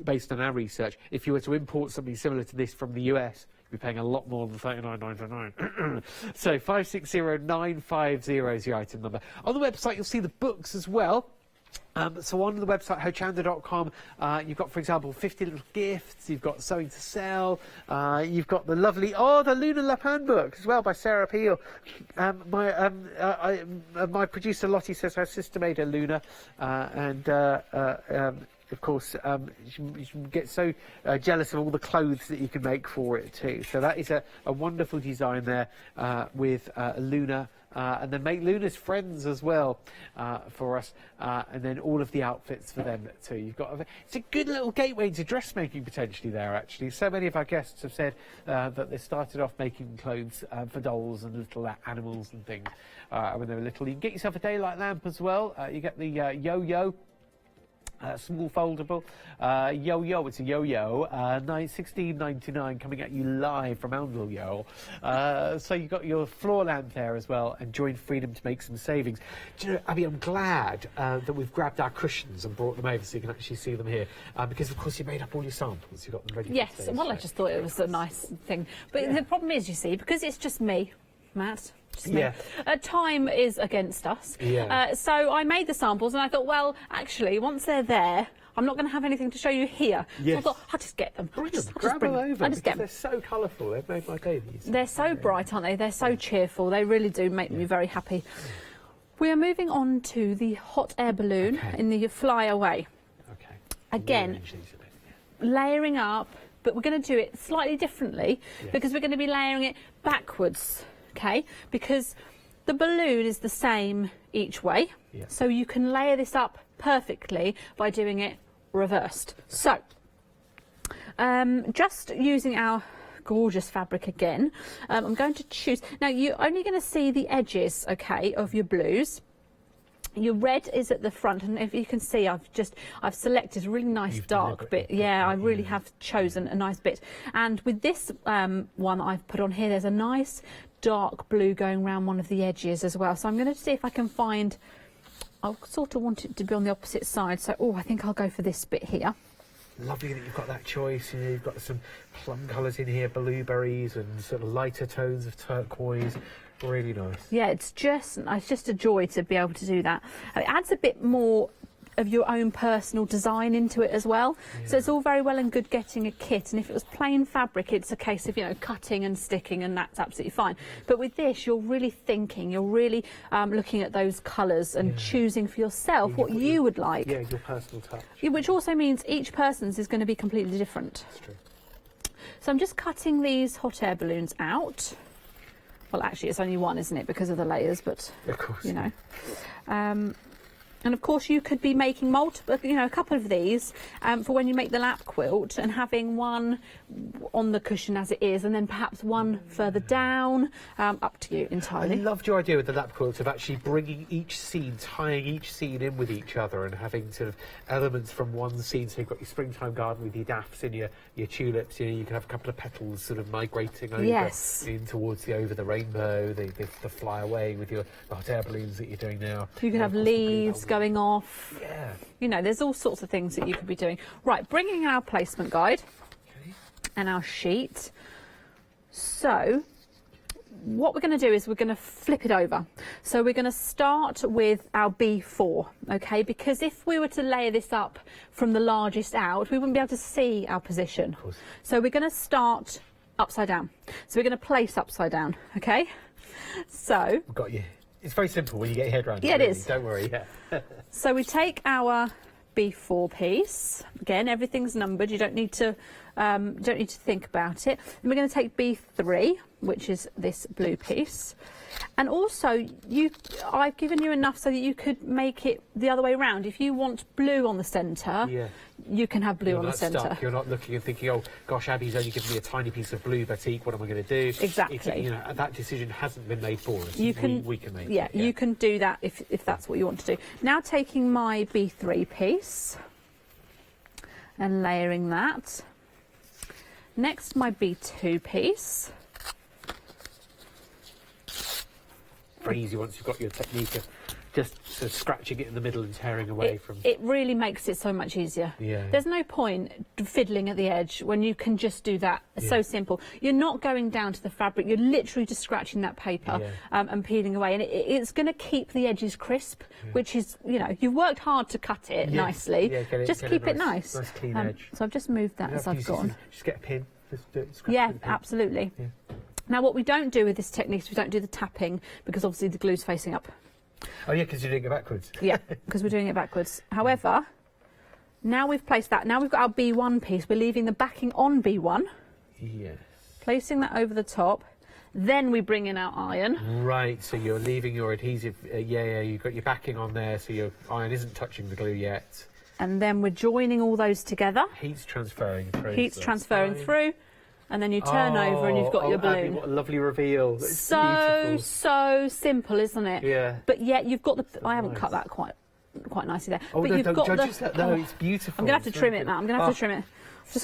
based on our research. If you were to import something similar to this from the US, you'll be paying a lot more than $39.99. So 560950 is your item number. On the website you'll see the books as well. So on the website hochanda.com, you've got, for example, 50 little gifts. You've got something to sell. You've got the lovely the Luna Lapin book as well by Sarah Peel. My producer Lottie says her sister made a Luna, of course, you get so jealous of all the clothes that you can make for it too. So that is a wonderful design there with Luna. And then make Luna's friends as well for us, and then all of the outfits for them too. You've got it's a good little gateway into dressmaking potentially there. Actually, so many of our guests have said that they started off making clothes for dolls and little animals and things when they were little. You can get yourself a daylight lamp as well. You get the yo-yo. Small foldable yo-yo. It's a yo-yo. $16.99 coming at you live from Oundle Yo. So you've got your floor lamp there as well, and join Freedom to make some savings. Do you know, Abby, I'm glad that we've grabbed our cushions and brought them over so you can actually see them here, because of course you made up all your samples. You've got them ready. Yes, for well, I just thought it was a nice thing, but the problem is, you see, because it's just me, Matt. Yeah. Time is against us. Yeah. So I made the samples and I thought, well, actually, once they're there, I'm not going to have anything to show you here. Yes. So I thought, I'll just get them. Grab them over, because they're so colourful. They've made my day. They're so bright, aren't they? They're so cheerful. They really do make me very happy. We are moving on to the hot air balloon in the Fly Away. Okay. Again, layering up, but we're going to do it slightly differently because we're going to be layering it backwards. Okay, because the balloon is the same each way, so you can layer this up perfectly by doing it reversed. So, just using our gorgeous fabric again, I'm going to choose. Now, you're only going to see the edges, okay, of your blues. Your red is at the front, and if you can see, I've selected a really nice dark bit. Yeah, I really have chosen a nice bit. And with this one I've put on here, there's a nice dark blue going around one of the edges as well. So I'm going to see if I can find, I sort of want it to be on the opposite side. So, I think I'll go for this bit here. Lovely that you've got that choice. You know, you've got some plum colours in here, blueberries and sort of lighter tones of turquoise. Really nice. Yeah, it's just a joy to be able to do that. It adds a bit more of your own personal design into it as well. Yeah. So it's all very well and good getting a kit, and if it was plain fabric, it's a case of, you know, cutting and sticking, and that's absolutely fine. But with this, you're really thinking, you're really looking at those colours and choosing for yourself what you would like. Yeah, your personal touch. Yeah, which also means each person's is going to be completely different. That's true. So I'm just cutting these hot air balloons out. Well, actually, it's only one, isn't it, because of the layers, but, of course, you know. And of course, you could be making multiple, you know, a couple of these for when you make the lap quilt, and having one on the cushion as it is, and then perhaps one further down. Up to you entirely. I loved your idea with the lap quilt of actually bringing each scene, tying each scene in with each other, and having sort of elements from one scene. So you've got your springtime garden with your daffs and your tulips. You know, you can have a couple of petals sort of migrating over in towards over the rainbow. They fly away with the hot air balloons that you're doing now. You can have leaves going off. Yeah. You know, there's all sorts of things that you could be doing. Right, bringing our placement guide and our sheet. So what we're going to do is we're going to flip it over. So we're going to start with our B4, okay? Because if we were to layer this up from the largest out, we wouldn't be able to see our position. So we're going to start upside down. So we're going to place upside down, okay? So... Got you. It's very simple when you get your head around it. Yeah, it is. Don't worry. Yeah. So we take our B4 piece. Again, everything's numbered. You don't need to think about it. And we're going to take B3, which is this blue piece. And also, I've given you enough so that you could make it the other way around. If you want blue on the centre, you can have blue on the centre. You're not looking and thinking, oh gosh, Abby's only given me a tiny piece of blue batik. What am I going to do? Exactly. You know, that decision hasn't been made for us. We can make it. Yeah, you can do that if that's what you want to do. Now taking my B3 piece and layering that. Next, my B2 piece. Very easy once you've got your technique of just sort of scratching it in the middle and tearing away from... It really makes it so much easier. Yeah. There's no point fiddling at the edge when you can just do that. It's so simple. You're not going down to the fabric. You're literally just scratching that paper and peeling away. And it's going to keep the edges crisp, which is, you know, you've worked hard to cut it nicely. Yeah, just keep it nice. Nice clean edge. So I've just moved that as I've gone. Just get a pin. Just Absolutely. Yeah. Now, what we don't do with this technique is we don't do the tapping, because obviously the glue's facing up. Oh, yeah, because you're doing it backwards. Yeah, because we're doing it backwards. However, now we've placed that. Now we've got our B1 piece. We're leaving the backing on B1. Yes. Placing that over the top. Then we bring in our iron. Right, so you're leaving your adhesive. You've got your backing on there, so your iron isn't touching the glue yet. And then we're joining all those together. Heat's transferring through. Heat's transferring through. And then you turn over and you've got your balloon. Abby, what a lovely reveal. So simple, isn't it? Yeah. But yet you've got the... I haven't cut that quite nicely there. Oh, but no, you've got the... No, it's beautiful. I'm going to have to trim it now. I'm going to have to trim it.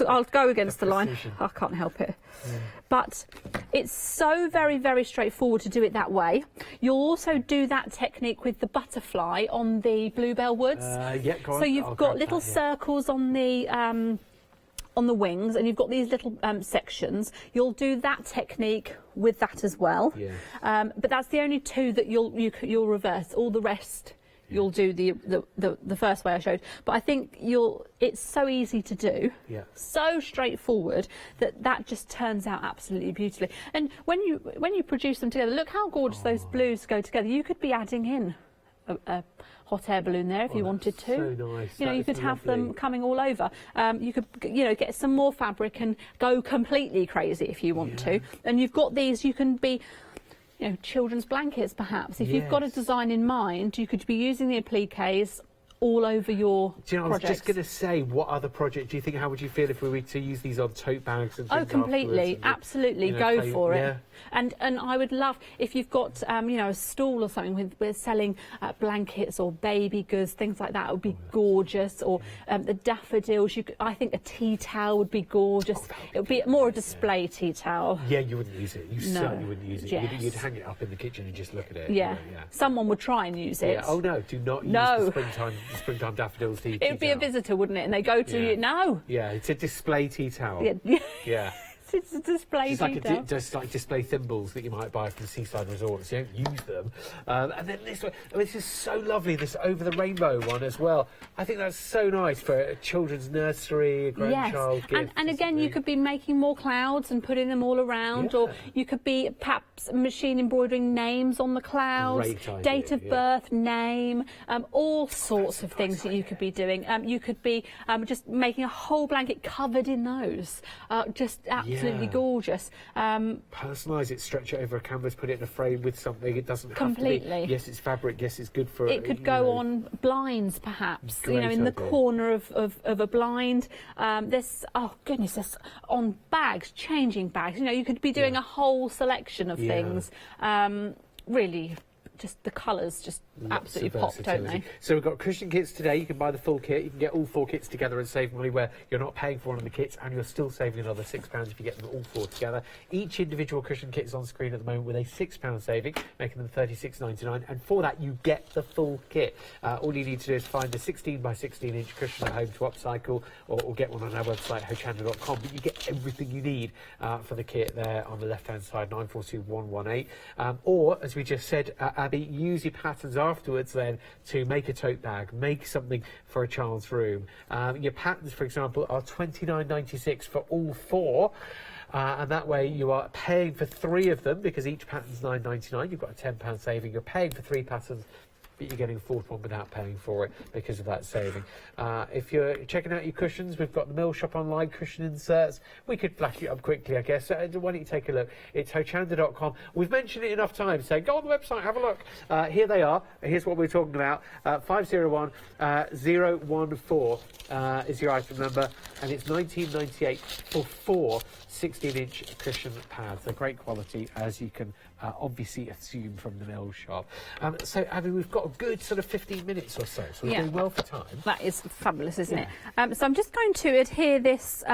I'll go against the line. I can't help it. Yeah. But it's so very, very straightforward to do it that way. You'll also do that technique with the butterfly on the bluebell woods. Go on. So you've got little circles on the wings, and you've got these little sections. You'll do that technique with that as well. Yeah. But that's the only two that you'll reverse. All the rest you'll do the first way I showed. But I think it's so easy to do, so straightforward, that just turns out absolutely beautifully. And when you produce them together, look how gorgeous those blues go together. You could be adding in a hot air balloon there if you wanted to. So nice. You know, you could have them coming all over. You could, get some more fabric and go completely crazy if you want to. And you've got these. You can be, children's blankets perhaps. If you've got a design in mind, you could be using the appliques all over your Do you know, I was projects. just going to say, what other project do you think? How would you feel if we were to use these on tote bags and things? Oh, completely, absolutely, go for it. Yeah. And I would love if you've got you know, a stall or something with selling blankets or baby goods, things like that. It would be gorgeous. Or the daffodils. I think a tea towel would be gorgeous. It would be more a display tea towel. Yeah, you wouldn't use it. You certainly wouldn't use it. Yes. You'd hang it up in the kitchen and just look at it. Yeah. Someone would try and use it. Yeah. Oh no, do not use the springtime daffodils tea It would be a visitor, wouldn't it? And they go to you. No. Yeah, it's a display tea towel. Yeah. Yeah. It's a display It's like tea towel. just like display thimbles that you might buy from seaside resorts. You don't use them. And then this one, this is so lovely, this over the rainbow one as well. I think that's so nice for a children's nursery, a grandchild gift. And again, you could be making more clouds and putting them all around, or you could be perhaps machine embroidering names on the clouds, Great idea, date of birth, name, all sorts of things that you could be doing. You could be just making a whole blanket covered in those. Just absolutely gorgeous. Personalise it, stretch it over a canvas, put it in a frame with something. It doesn't have Completely. to be. Yes, it's fabric. Yes, it's good for. It could go on blinds, perhaps. Great you know, in the idea. corner of a blind. There's there's on bags, changing bags. You know, you could be doing a whole selection of things. Really, just the colours just absolutely pop, don't they? So we've got cushion kits today. You can buy the full kit. You can get all 4 kits together and save money where you're not paying for one of the kits and you're still saving another £6 if you get them all 4 together. Each individual cushion kit is on screen at the moment with a £6 saving, making them $36.99. And for that, you get the full kit. All you need to do is find a 16 by 16 inch cushion at home to upcycle or get one on our website, hochanda.com. But you get everything you need for the kit there on the left-hand side, 942118. Or, as we just said, Abby, use your patterns afterwards then to make a tote bag, make something for a child's room. Your patterns, for example, are $29.96 for all 4. And that way you are paying for 3 of them because each pattern's $9.99. You've got a £10 saving. You're paying for 3 patterns, but you're getting a 4th one without paying for it because of that saving. If you're checking out your cushions, we've got the Mill Shop online cushion inserts. We could flash it up quickly, I guess. Why don't you take a look? It's hochanda.com. We've mentioned it enough times, so go on the website, have a look. Here they are. Here's what we're talking about. 501014 is your item number, and it's $19.98 for 4 16-inch cushion pads. They're great quality, as you can obviously assume from the Mill Shop. So, Abby, we've got a good sort of 15 minutes or so we're doing well for time. That is fabulous, isn't it? So I'm just going to adhere this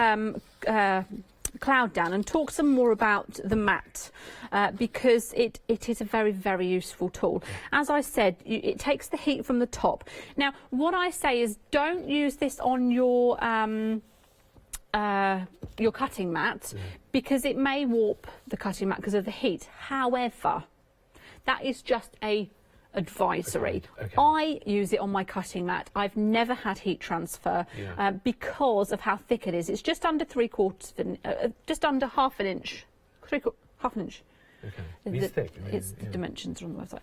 cloud down and talk some more about the mat because it is a very, very useful tool. As I said, it takes the heat from the top. Now, what I say is don't use this on your cutting mat because it may warp the cutting mat because of the heat. However, that is just a advisory. Okay. I use it on my cutting mat. I've never had heat transfer because of how thick it is. It's just under just under half an inch. Half an inch. Okay. It's thick. The dimensions are on the website.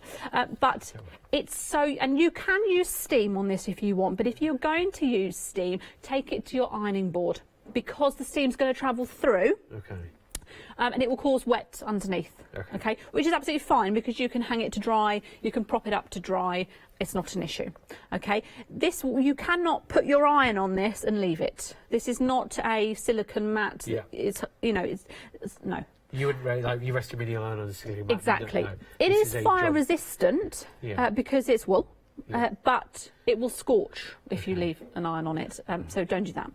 But it's so, and you can use steam on this if you want, but if you're going to use steam, take it to your ironing board because the steam's going to travel through. Okay. And it will cause wet underneath, okay? Which is absolutely fine because you can hang it to dry, you can prop it up to dry, it's not an issue, okay? This, you cannot put your iron on this and leave it. This is not a silicone mat. Yeah. It's, you know, it's no. You wouldn't really, like, you rest your mini iron on a silicone mat. Exactly. No. It This is a fire job. resistant because it's wool. But it will scorch if you leave an iron on it, so don't do that.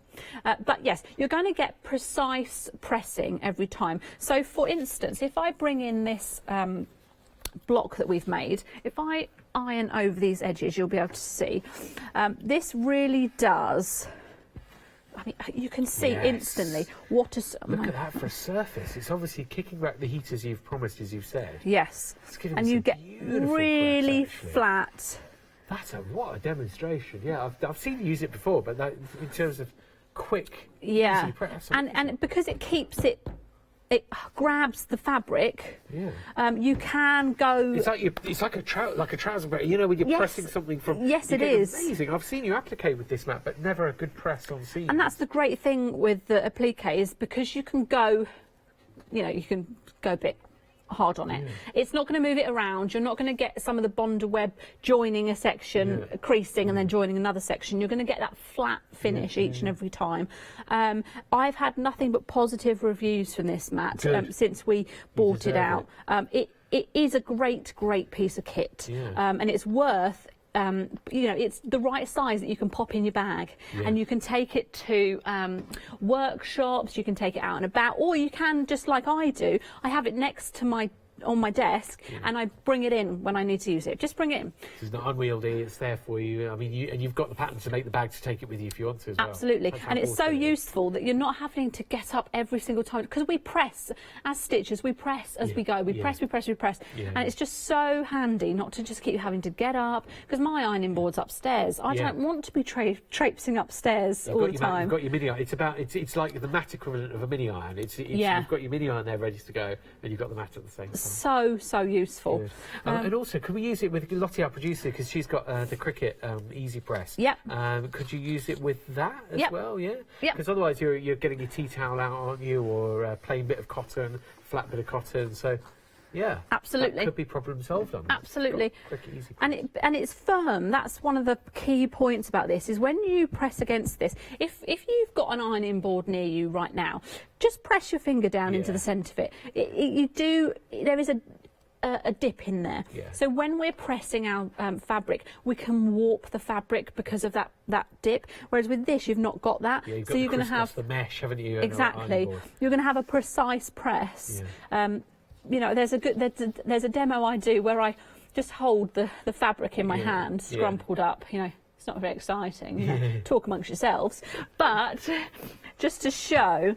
But yes, you're going to get precise pressing every time. So for instance, if I bring in this block that we've made, if I iron over these edges, you'll be able to see. This really does... I mean, you can see instantly what is... Look at that for a surface. It's obviously kicking back the heat as you've promised, as you've said. Yes. And you get really flat... What a demonstration! Yeah, I've seen you use it before, but that, in terms of quick, yeah, easy press, and because it keeps it grabs the fabric. Yeah. You can go. It's like a trouser belt. You know, when you're pressing something from. Yes, it is amazing. I've seen you applicate with this mat, but never a good press on seam. And that's the great thing with the applique is because you can go, you know, you can go a bit hard on it. It's not going to move it around. You're not going to get some of the bonder web joining a section, creasing and then joining another section. You're going to get that flat finish each and every time. I've had nothing but positive reviews from this mat since we bought it out. It is a great piece of kit, and it's worth. You know, it's the right size that you can pop in your bag, and you can take it to workshops, you can take it out and about, or you can, just like I do, I have it next to on my desk, and I bring it in when I need to use it. Just bring it in. It's not unwieldy, it's there for you. I mean, you've got the pattern to make the bag to take it with you if you want to as well. Absolutely. And it's so useful that you're not having to get up every single time, because we press, as stitchers, we press as we go. We press. And it's just so handy not to just keep having to get up, because my ironing board's upstairs. I don't want to be traipsing upstairs all the time. You've got your mini iron. It's like the mat equivalent of a mini iron. You've got your mini iron there ready to go, and you've got the mat at the same time. So useful. And also, can we use it with Lottie, our producer, because she's got the Cricut Easy Press? Could you use it with that as well? Yeah. Because otherwise, you're getting your tea towel out, aren't you, or a plain bit of cotton, flat bit of cotton. So. Yeah, absolutely. That could be problem solved on that. Absolutely. And it's firm. That's one of the key points about this, is when you press against this, if you've got an ironing board near you right now, just press your finger down into the centre of it. There is a dip in there. So when we're pressing our fabric, we can warp the fabric because of that dip. Whereas with this, you've not got that. So you're going to have the mesh, haven't you? Exactly. You're going to have a precise press. You know, there's a demo I do where I just hold the fabric in my hand, scrumpled up. You know, it's not very exciting. You know, talk amongst yourselves, but just to show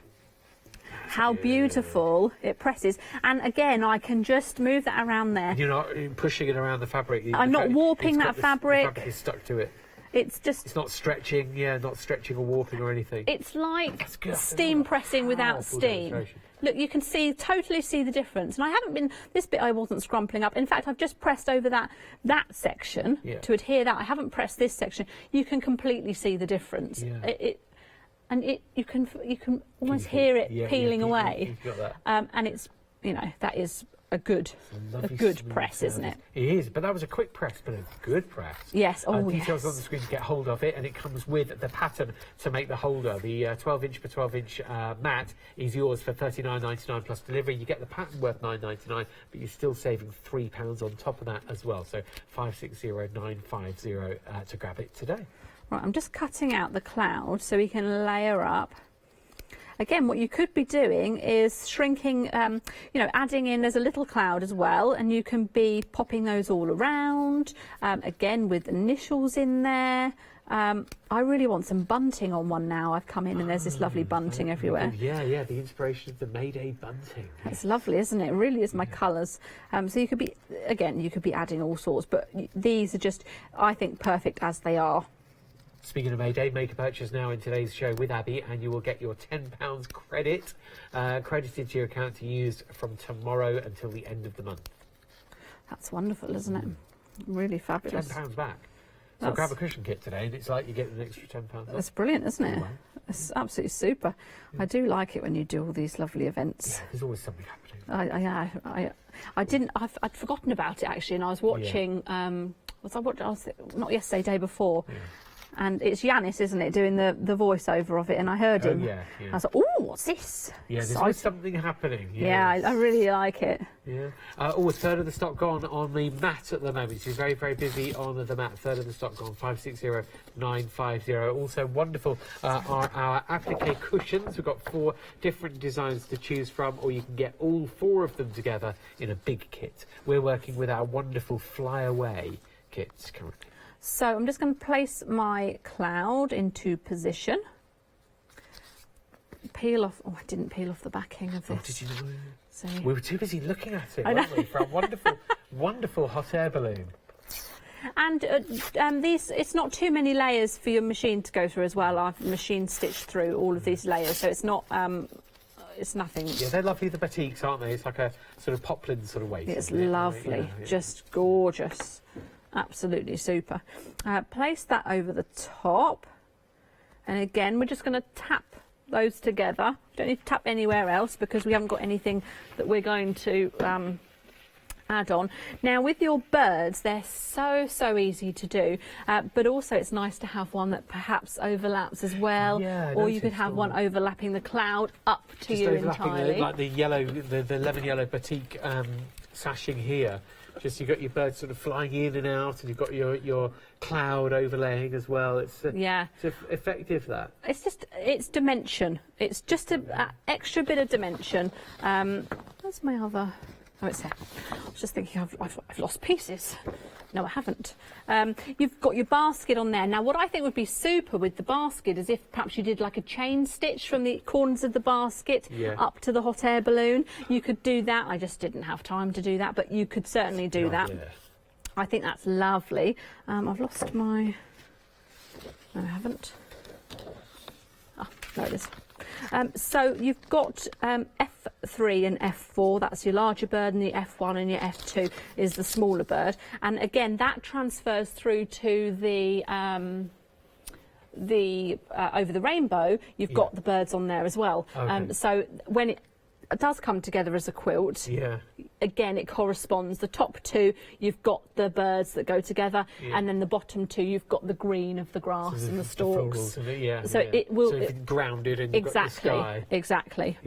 how beautiful it presses. And again, I can just move that around there. You're not pushing it around the fabric. I'm not warping that fabric. The fabric is stuck to it. It's not stretching. Not stretching or warping or anything. It's like steam pressing without steam. Look, you can totally see the difference. And I haven't been, this bit I wasn't scrumpling up. In fact, I've just pressed over that section to adhere that. I haven't pressed this section. You can completely see the difference. You can almost hear it peeling away. And it's, you know, that is a good press, isn't it? It is, but that was a quick press, but a good press. Yes, details on the screen to get hold of it, and it comes with the pattern to make the holder. The 12-inch by 12-inch mat is yours for $39.99 plus delivery. You get the pattern worth $9.99, but you're still saving £3 on top of that as well. So 560950 to grab it today. Right, I'm just cutting out the cloud so we can layer up. Again, what you could be doing is shrinking, you know, adding in, there's a little cloud as well, and you can be popping those all around, again with initials in there. I really want some bunting on one now. I've come in and there's this lovely bunting everywhere. Yeah, the inspiration of the Mayday bunting. It's lovely, isn't it? It really is my colours. So you could be, again, you could be adding all sorts, but these are just, I think, perfect as they are. Speaking of Mayday, make a purchase now in today's show with Abby and you will get your £10 credit credited to your account to use from tomorrow until the end of the month. That's wonderful, isn't it? Really fabulous. £10 back. So grab a cushion kit today and it's like you get an extra £10 off. It's brilliant, isn't it? It's absolutely super. I do like it when you do all these lovely events. Yeah, there's always something happening. I'd forgotten about it actually, and I was watching, not yesterday, day before. And it's Yanis, isn't it, doing the voiceover of it, and I heard him. I was like, oh, what's this? Yeah, there's always something happening. Yeah, I really like it. Yeah. A third of the stock gone on the mat at the moment. She's very, very busy on the mat. Third of the stock gone, 560950. Also wonderful are our applique cushions. We've got 4 different designs to choose from, or you can get all 4 of them together in a big kit. We're working with our wonderful Fly Away kits currently. So I'm just going to place my cloud into position. Peel off. Oh, I didn't peel off the backing of this. Oh, did you know? So, we were too busy looking at it, weren't we? For a wonderful, wonderful hot air balloon. And these, it's not too many layers for your machine to go through as well. I've machine stitched through all of these layers, so it's not. It's nothing. Yeah, they're lovely, the batiks, aren't they? It's like a sort of poplin sort of waist. It's lovely, just gorgeous. Absolutely super. Place that over the top, and again we're just going to tap those together. Don't need to tap anywhere else because we haven't got anything that we're going to add-on. Now with your birds, they're so easy to do, but also it's nice to have one that perhaps overlaps as well, or you could have one overlapping the cloud up to Just you overlapping entirely. like the yellow, the lemon yellow batik sashing here. Just you've got your birds sort of flying in and out, and you've got your cloud overlaying as well. It's it's effective, that. It's dimension. It's just an extra bit of dimension. Where's my other? Oh, it's there. I was just thinking I've lost pieces. No, I haven't. You've got your basket on there. Now, what I think would be super with the basket is if perhaps you did like a chain stitch from the corners of the basket up to the hot air balloon. You could do that. I just didn't have time to do that, but you could certainly do that. I think that's lovely. I've lost my... No, I haven't. Oh, there it is. So you've got F3 and F4, that's your larger bird, and the F1 and your F2 is the smaller bird. And again, that transfers through to the over the rainbow, you've got the birds on there as well. So when it does come together as a quilt, again, it corresponds. The top two, you've got the birds that go together, and then the bottom two, you've got the green of the grass and the stalks. It will... So it's grounded and you've got the sky. Exactly.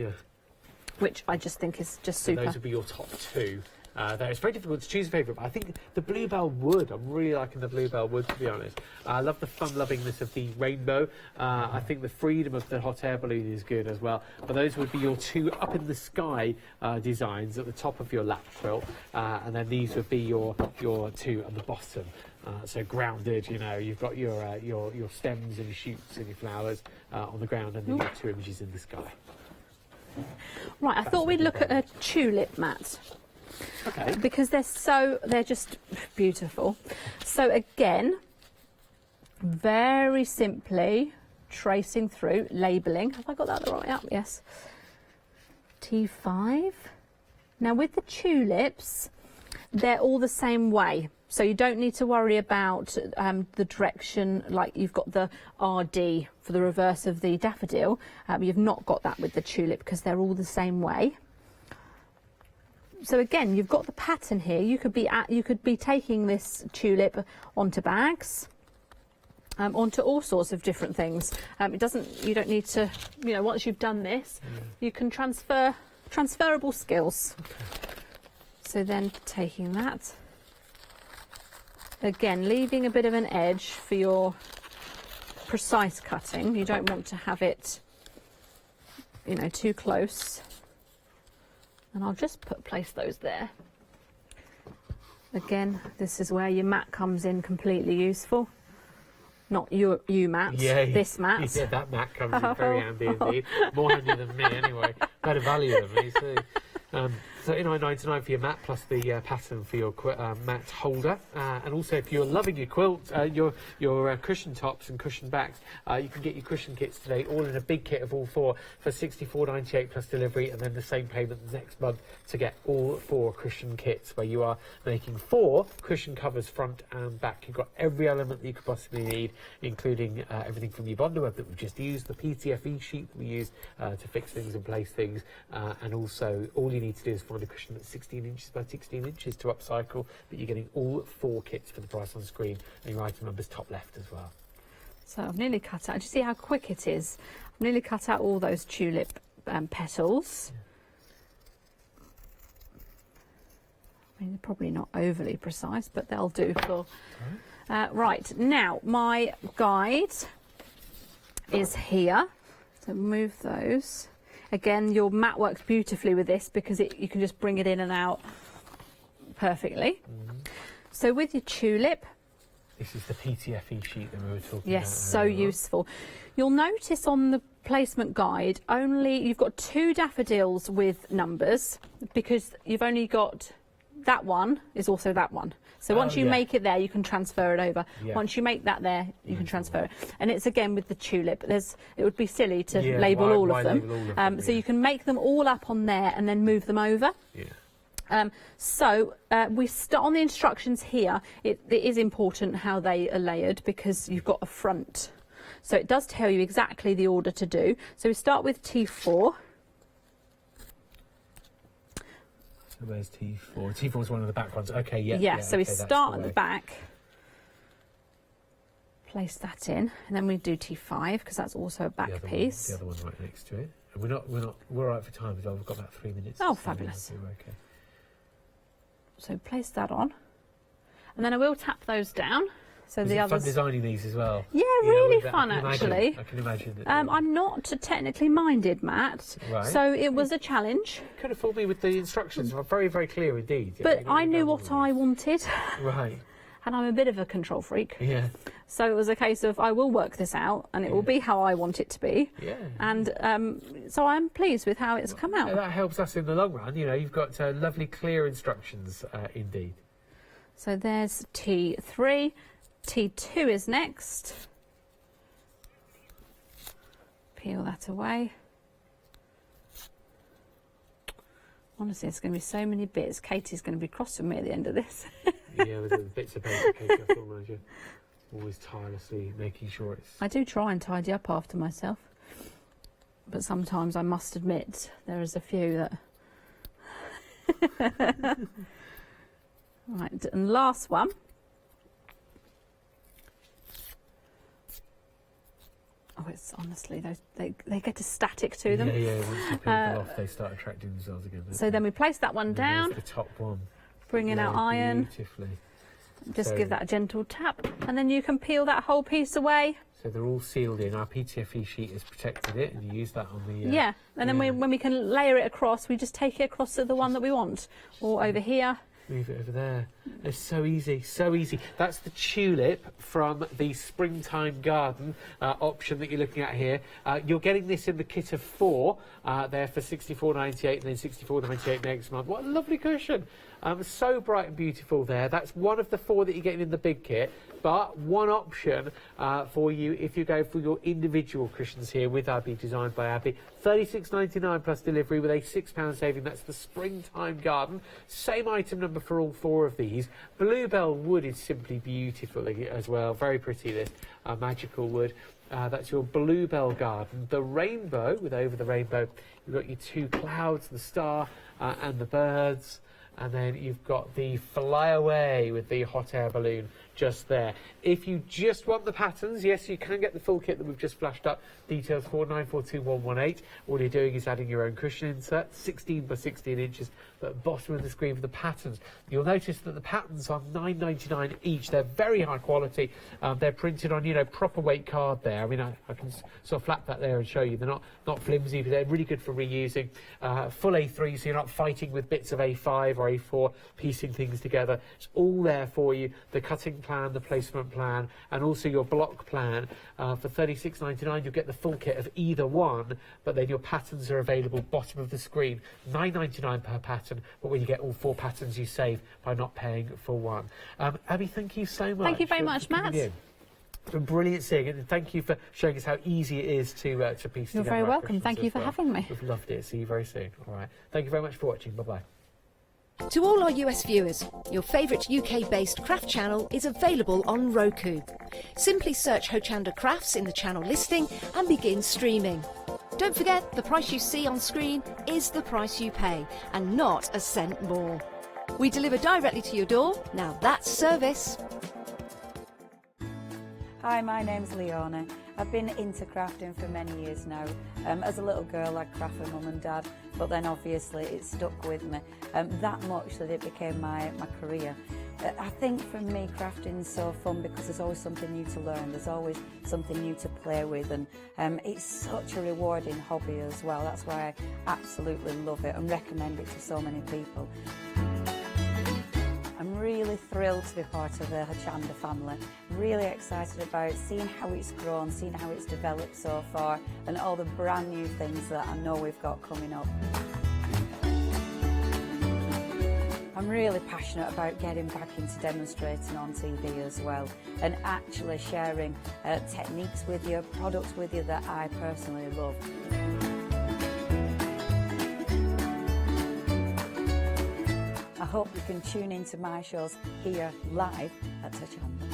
Which I just think is just super. So those would be your top two. There. It's very difficult to choose a favourite, but I think the Bluebell Wood, I'm really liking the Bluebell Wood, to be honest. I love the fun-lovingness of the rainbow. I think the freedom of the hot air balloon is good as well. But those would be your two up-in-the-sky designs at the top of your lap quilt, and then these would be your two at the bottom. So grounded, you know, you've got your stems and your shoots and your flowers on the ground, and then your two images in the sky. Right, I thought we'd look at a tulip mat. Okay. Because they're just beautiful. So again, very simply tracing through, labelling. Have I got that right up? Yes. T5. Now with the tulips, they're all the same way. So you don't need to worry about the direction, like you've got the RD for the reverse of the daffodil. You've not got that with the tulip because they're all the same way. So again, you've got the pattern here. You could be taking this tulip onto bags, onto all sorts of different things. You don't need to, you know, once you've done this, you can transferable skills. So then taking that, again, leaving a bit of an edge for your precise cutting. You don't want to have it, you know, too close. And I'll just place those there. Again, this is where your mat comes in completely useful. Not you mat, this mat. Yeah, that mat comes in very handy indeed. More handy than me anyway. Better value than me too. So £9.99 for your mat, plus the pattern for your mat holder. And also, if you're loving your quilt, your cushion tops and cushion backs, you can get your cushion kits today, all in a big kit of all four for £64.98 plus delivery, and then the same payment next month to get all four cushion kits, where you are making 4 cushion covers front and back. You've got every element that you could possibly need, including everything from your bonder web that we've just used, the PTFE sheet that we use to fix things and place things, and also all you need to do is find a cushion that's 16 inches by 16 inches to upcycle, but you're getting all 4 kits for the price on screen, and your item number's top left as well. So I've nearly cut out, do you see how quick it is? I've nearly cut out all those tulip petals. I mean, they're probably not overly precise, but they'll do for... right, now my guide is here, so move those. Again, your mat works beautifully with this because you can just bring it in and out perfectly. So with your tulip... This is the PTFE sheet that we were talking about. Yes, so useful. You'll notice on the placement guide, you've got 2 daffodils with numbers, because you've only got that one is also that one. So once you make it there, you can transfer it over. Once you make that there, you can transfer it. And it's again with the tulip. It would be silly to label all of them. So you can make them all up on there and then move them over. We start on the instructions here. It is important how they are layered because you've got a front. So it does tell you exactly the order to do. So we start with T4. So where's T4? T4 is one of the back ones. Okay, yeah. Yeah, so we okay, start at the back, place that in, and then we do T5 because that's also a back piece. The other one right next to it. And we're all right for time as well. We've got about 3 minutes. Oh, fabulous. Okay. So place that on, and then I will tap those down. So Was the it others. fun designing these as well? Yeah, You know, really with that, fun actually. I can imagine that. I'm not technically minded, Matt. Right. So it was a challenge. Could have fooled me with the instructions. Were very, very clear indeed. Yeah, But I knew what I wanted. Right. And I'm a bit of a control freak. Yeah. So it was a case of I will work this out and it will be how I want it to be. Yeah. And so I'm pleased with how it's come out. Yeah, that helps us in the long run. You know, you've got lovely, clear instructions indeed. So there's T3. T2 is next. Peel that away. Honestly, it's going to be so many bits. Katie's going to be cross with me at the end of this. Yeah, with the bits of paper, Katie, I thought, you always tirelessly making sure it's... I do try and tidy up after myself. But sometimes I must admit there is a few that... Right, and last one. Oh, it's honestly, they get a static to them. Yeah, once you peel them off, they start attracting themselves again. So then we place that one down. The top one. Bring in our iron. Beautifully. Just give that a gentle tap, and then you can peel that whole piece away. So they're all sealed in. Our PTFE sheet has protected it, and you use that on the... yeah, and then when we can layer it across, we just take it across to the one that we want, or over here. Move it over there. It's so easy, so easy. That's the tulip from the Springtime Garden option that you're looking at here. You're getting this in the kit of 4 there for £64.98 and then £64.98 next month. What a lovely cushion. So bright and beautiful there. That's one of the 4 that you're getting in the big kit, but one option for you if you go for your individual cushions here with Abby, designed by Abby. £36.99 plus delivery with a £6 saving. That's the Springtime Garden. Same item number for all 4 of these. Bluebell wood is simply beautiful as well. Very pretty, this magical wood. That's your Bluebell Garden. The rainbow, with over the rainbow, you've got your 2 clouds, the star and the birds. And then you've got the Fly Away with the hot air balloon just there. If you just want the patterns, yes, you can get the full kit that we've just flashed up. Details 49421118. All you're doing is adding your own cushion insert, 16 by 16 inches, but at the bottom of the screen for the patterns. You'll notice that the patterns are $9.99 each. They're very high quality. They're printed on, proper weight card there. I mean, I can sort of flap that there and show you. They're not flimsy, but they're really good for reusing. Full A3, so you're not fighting with bits of A5 or A4, piecing things together. It's all there for you. The cutting plan, the placement plan, and also your block plan. For $36.99, you'll get the full kit of either one, but then your patterns are available bottom of the screen. $9.99 per pattern, but when you get all 4 patterns, you save by not paying for one. Abby, thank you so much. Thank you very much, Matt. It's been brilliant seeing it, and thank you for showing us how easy it is to piece You're together. very our welcome. cushions Thank you as for well. having me. We've loved it. See you very soon. All right. Thank you very much for watching. Bye-bye. To all our US viewers, your favourite UK-based craft channel is available on Roku. Simply search Hochanda Crafts in the channel listing and begin streaming. Don't forget, the price you see on screen is the price you pay, and not a cent more. We deliver directly to your door. Now that's service. Hi, my name's Leona. I've been into crafting for many years now. As a little girl, I'd craft with mum and dad, but then obviously it stuck with me that much that it became my career. I think for me, crafting is so fun because there's always something new to learn. There's always something new to play with, and it's such a rewarding hobby as well. That's why I absolutely love it and recommend it to so many people. I'm really thrilled to be part of the Hochanda family. Really excited about seeing how it's grown, seeing how it's developed so far, and all the brand new things that I know we've got coming up. I'm really passionate about getting back into demonstrating on TV as well, and actually sharing techniques with you, products with you that I personally love. I hope you can tune into my shows here live at Hochanda.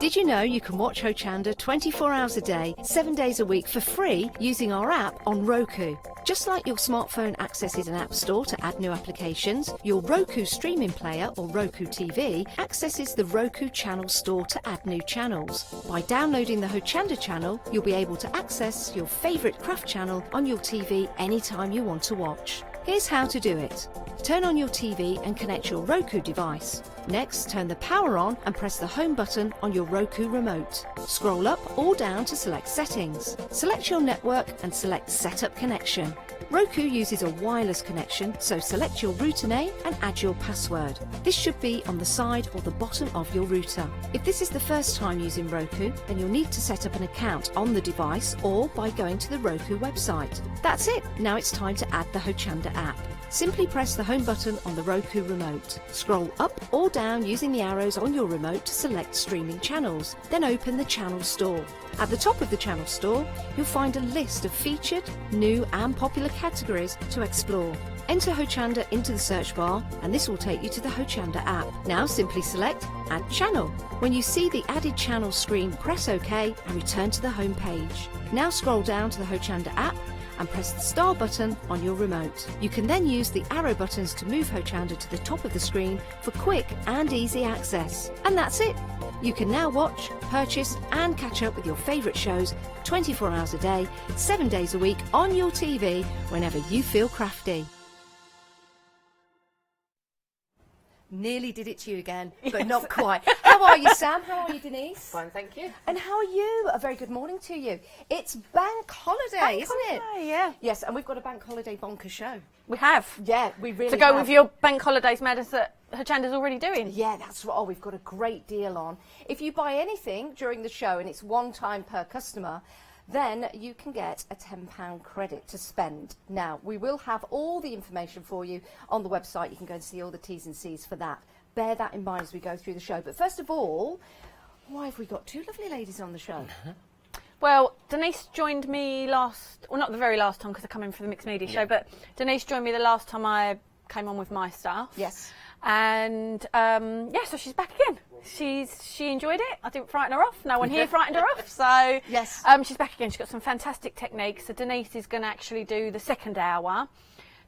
Did you know you can watch Hochanda 24 hours a day, 7 days a week for free using our app on Roku? Just like your smartphone accesses an app store to add new applications, your Roku streaming player or Roku TV accesses the Roku channel store to add new channels. By downloading the Hochanda channel, you'll be able to access your favourite craft channel on your TV anytime you want to watch. Here's how to do it. Turn on your TV and connect your Roku device. Next, turn the power on and press the home button on your Roku remote. Scroll up or down to select settings. Select your network and select setup connection. Roku uses a wireless connection, so select your router name and add your password. This should be on the side or the bottom of your router. If this is the first time using Roku, then you'll need to set up an account on the device or by going to the Roku website. That's it. Now it's time to add the Hochanda app. Simply press the home button on the Roku remote. Scroll up or down using the arrows on your remote to select streaming channels. Then open the channel store. At the top of the channel store, you'll find a list of featured, new and popular categories to explore. Enter Hochanda into the search bar and this will take you to the Hochanda app. Now simply select Add Channel. When you see the added channel screen, press OK and return to the home page. Now scroll down to the Hochanda app and press the star button on your remote. You can then use the arrow buttons to move Hochanda to the top of the screen for quick and easy access. And that's it. You can now watch, purchase and catch up with your favourite shows 24 hours a day, 7 days a week on your TV whenever you feel crafty. Nearly did it to you again, but not quite. How are you, Sam? How are you, Denise? Fine, thank you. And how are you? A very good morning to you. It's bank holiday, isn't it? Yeah. Yes, and we've got a bank holiday bonker show. We have. Yeah, we really To go have. with your bank holidays madness that Hochanda's already doing. Yeah, that's right. Oh, we've got a great deal on. If you buy anything during the show, and it's one time per customer, then you can get a £10 credit to spend. Now, we will have all the information for you on the website. You can go and see all the T's and C's for that. Bear that in mind as we go through the show. But first of all, why have we got two lovely ladies on the show? Well, Denise joined me not the very last time because I come in for the mixed media show, but Denise joined me the last time I came on with my stuff. Yes. And so she's back again. She enjoyed it. I didn't frighten her off. No one here frightened her off. So yes, she's back again. She's got some fantastic techniques. So Denise is going to actually do the second hour.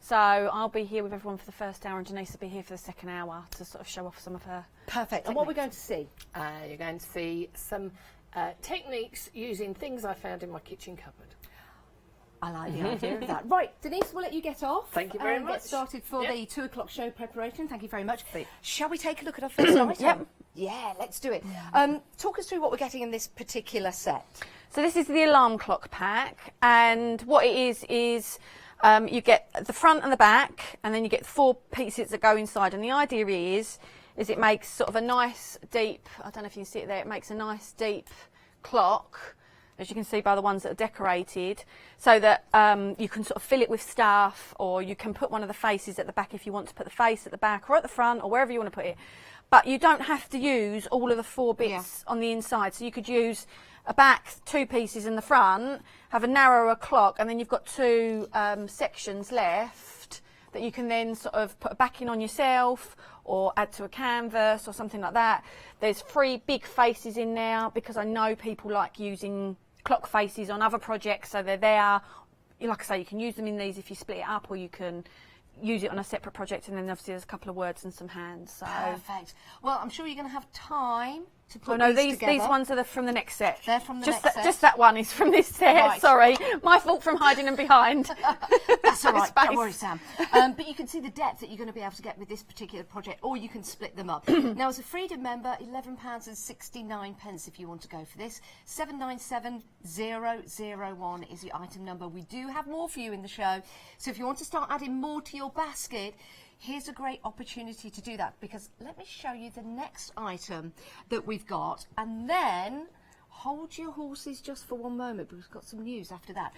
So I'll be here with everyone for the first hour, and Denise will be here for the second hour to sort of show off some of her. Perfect. Techniques. And what we're going to see? You're going to see some techniques using things I found in my kitchen cupboard. I like the idea of that. Right, Denise, we'll let you get off. Thank you very and much. Get started for Yep. the 2 o'clock show preparation. Thank you very much. Shall we take a look at our first item? Yep. Yeah, let's do it. Talk us through what we're getting in this particular set. So this is the alarm clock pack, and what it is you get the front and the back, and then you get 4 pieces that go inside. And the idea is it makes sort of a nice deep, I don't know if you can see it there, it makes a nice deep clock, as you can see by the ones that are decorated, so that you can sort of fill it with stuff, or you can put one of the faces at the back if you want to put the face at the back or at the front or wherever you want to put it. But you don't have to use all of the 4 bits on the inside. So you could use a back, 2 pieces in the front, have a narrower clock, and then you've got 2 sections left that you can then sort of put a backing on yourself or add to a canvas or something like that. There's 3 big faces in there because I know people like using clock faces on other projects, so they're there. Like I say, you can use them in these if you split it up, or you can use it on a separate project, and then obviously there's a couple of words and some hands. So. Perfect. Well, I'm sure you're going to have time to put Oh no, these together. these ones are from the next set. They're from the just next set. Just that one is from this set. Right. Sorry, my fault from hiding them behind. That's all right. Space. Don't worry, Sam. But you can see the depth that you're going to be able to get with this particular project, or you can split them up. Now, as a Freedom member, £11.69 if you want to go for this. 797001 is the item number. We do have more for you in the show, so if you want to start adding more to your basket, here's a great opportunity to do that, because let me show you the next item that we've got, and then hold your horses just for one moment, because we've got some news after that.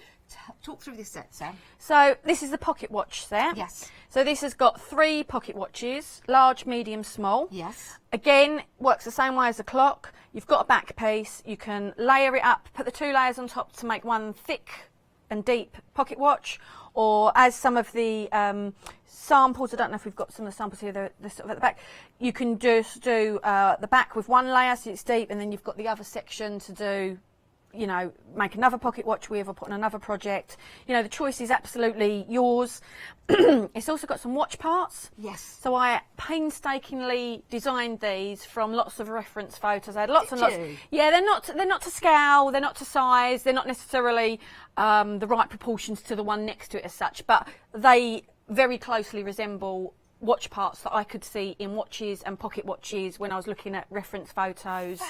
Talk through this set, Sam. So this is the pocket watch set. Yes. So this has got 3 pocket watches, large, medium, small. Yes. Again, works the same way as a clock. You've got a back piece. You can layer it up, put the 2 layers on top to make one thick and deep pocket watch, or as some of the samples, I don't know if we've got some of the samples here, the sort of at the back, you can just do the back with one layer so it's deep, and then you've got the other section to do, you know, make another pocket watch with or put on another project. You know, the choice is absolutely yours. It's also got some watch parts. Yes. So I painstakingly designed these from lots of reference photos. I had lots and lots. Yeah, they're not to scale, they're not to size, they're not necessarily the right proportions to the one next to it as such, but they very closely resemble watch parts that I could see in watches and pocket watches when I was looking at reference photos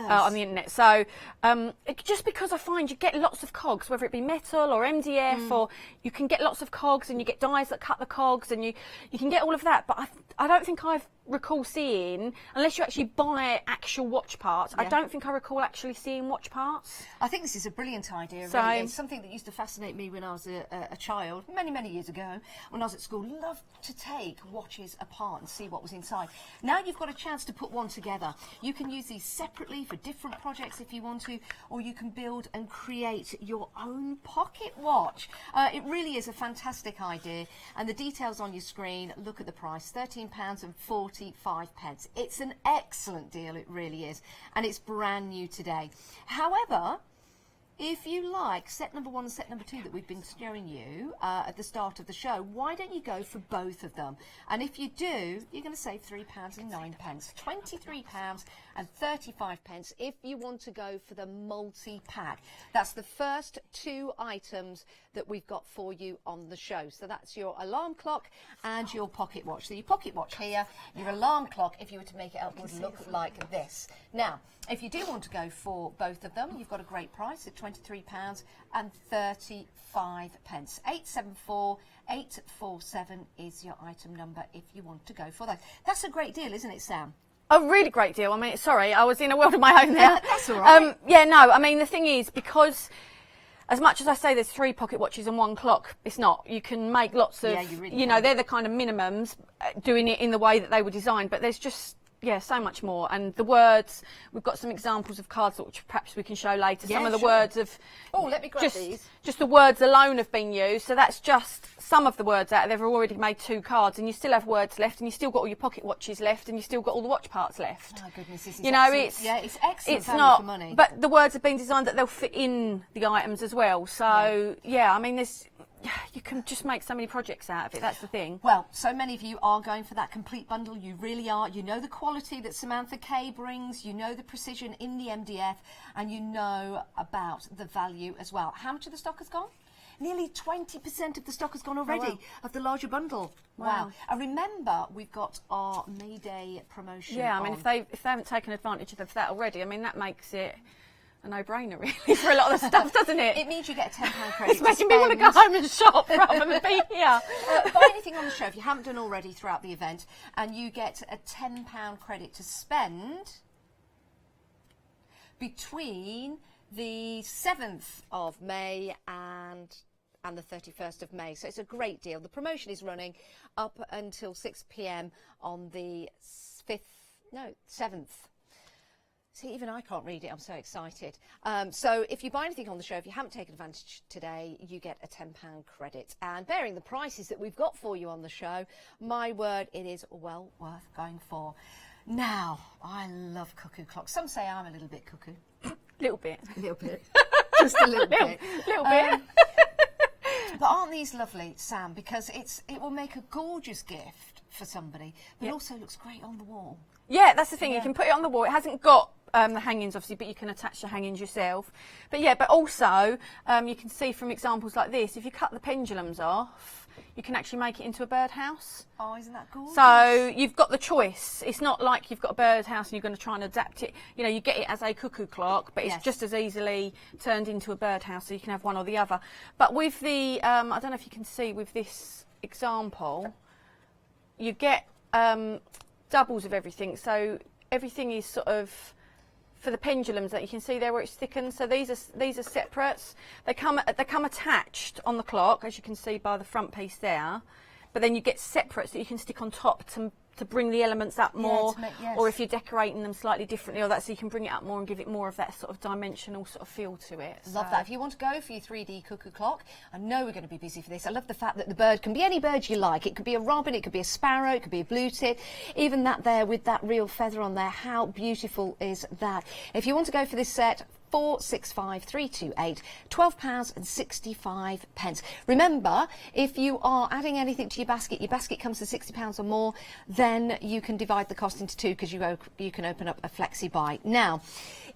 on the internet. So just because I find you get lots of cogs, whether it be metal or MDF, or you can get lots of cogs and you get dies that cut the cogs, and you can get all of that, but I don't think I've recall seeing, unless you actually buy actual watch parts, I don't think I recall actually seeing watch parts. I think this is a brilliant idea. So, really. It's something that used to fascinate me when I was a child, many years ago, when I was at school. Loved to take watches apart and see what was inside. Now you've got a chance to put one together. You can use these separately for different projects if you want to, or you can build and create your own pocket watch. It really is a fantastic idea, and the details on your screen. Look at the price, £13.45. It's an excellent deal, it really is, and it's brand new today. However, if you like set number 1 and set number 2 that we've been showing you at the start of the show, why don't you go for both of them? And if you do, you're going to save £3.09, £23.35 if you want to go for the multi-pack. That's the first 2 items that we've got for you on the show. So that's your alarm clock and your pocket watch. So your pocket watch here, your alarm clock, if you were to make it up, would look like this. Now, if you do want to go for both of them, you've got a great price at £23.35. 874-847 is your item number if you want to go for that. That's a great deal, isn't it, Sam? A really great deal. I mean, sorry, I was in a world of my own there. That's all right. Yeah, no, I mean, the thing is, because as much as I say there's 3 pocket watches and 1 clock, it's not. You can make lots of, you know, they're the kind of minimums, doing it in the way that they were designed, but there's just, yeah, so much more. And the words, we've got some examples of cards which perhaps we can show later. Yeah, some of the words of, let me grab these. Just the words alone have been used. So that's just some of the words out. They've already made 2 cards, and you still have words left, and you still got all your pocket watches left, and you still got all the watch parts left. Oh goodness, this is you know, excellent. It's excellent. It's value not, for money. but the words have been designed that they'll fit in the items as well. So yeah, I mean, you can just make so many projects out of it. That's the thing. Well, so many of you are going for that complete bundle. You really are. You know the quality that Samantha Kay brings. You know the precision in the MDF, and you know about the value as well. How much of the stock has gone? Nearly 20% of the stock has gone already of the larger bundle. Wow. And remember, we've got our May Day promotion. Yeah, I mean, if they haven't taken advantage of that already, I mean, that makes it a no-brainer really for a lot of the stuff, doesn't it? It means you get a £10 credit. It's making me want to go home and shop rather than be here. Buy anything on the show if you haven't done already throughout the event, and you get a £10 credit to spend between the 7th of May and the 31st of May. So it's a great deal. The promotion is running up until 6 p.m. on the 7th. See, even I can't read it. I'm so excited. So if you buy anything on the show, if you haven't taken advantage today, you get a £10 credit. And bearing the prices that we've got for you on the show, my word, it is well worth going for. Now, I love cuckoo clocks. Some say I'm a little bit cuckoo. Little bit. A little bit. Just a little bit. Little bit. But aren't these lovely, Sam? Because it will make a gorgeous gift for somebody, but also looks great on the wall. Yeah, that's the thing. You can put it on the wall. It hasn't got the hangings, obviously, but you can attach the hangings yourself. But yeah, but also you can see from examples like this, if you cut the pendulums off, you can actually make it into a birdhouse. Oh, isn't that gorgeous? So you've got the choice. It's not like you've got a birdhouse and you're going to try and adapt it. You know, you get it as a cuckoo clock, but it's just as easily turned into a birdhouse, so you can have one or the other. But with the, I don't know if you can see with this example, you get doubles of everything. So everything is sort of, for the pendulums that you can see there where it's thickened, so these are separates. They come attached on the clock, as you can see by the front piece there, but then you get separates that you can stick on top to to bring the elements up more, to make- yes. or if you're decorating them slightly differently, or that, so you can bring it up more and give it more of that sort of dimensional sort of feel to it. Love that. If you want to go for your 3D cuckoo clock, I know we're going to be busy for this. I love the fact that the bird can be any bird you like. It could be a robin, it could be a sparrow, it could be a blue tit. Even that there with that real feather on there, how beautiful is that? If you want to go for this set, 465328, £12.65. Remember, if you are adding anything to your basket comes to £60 or more, then you can divide the cost into two, because you can open up a flexi buy. Now,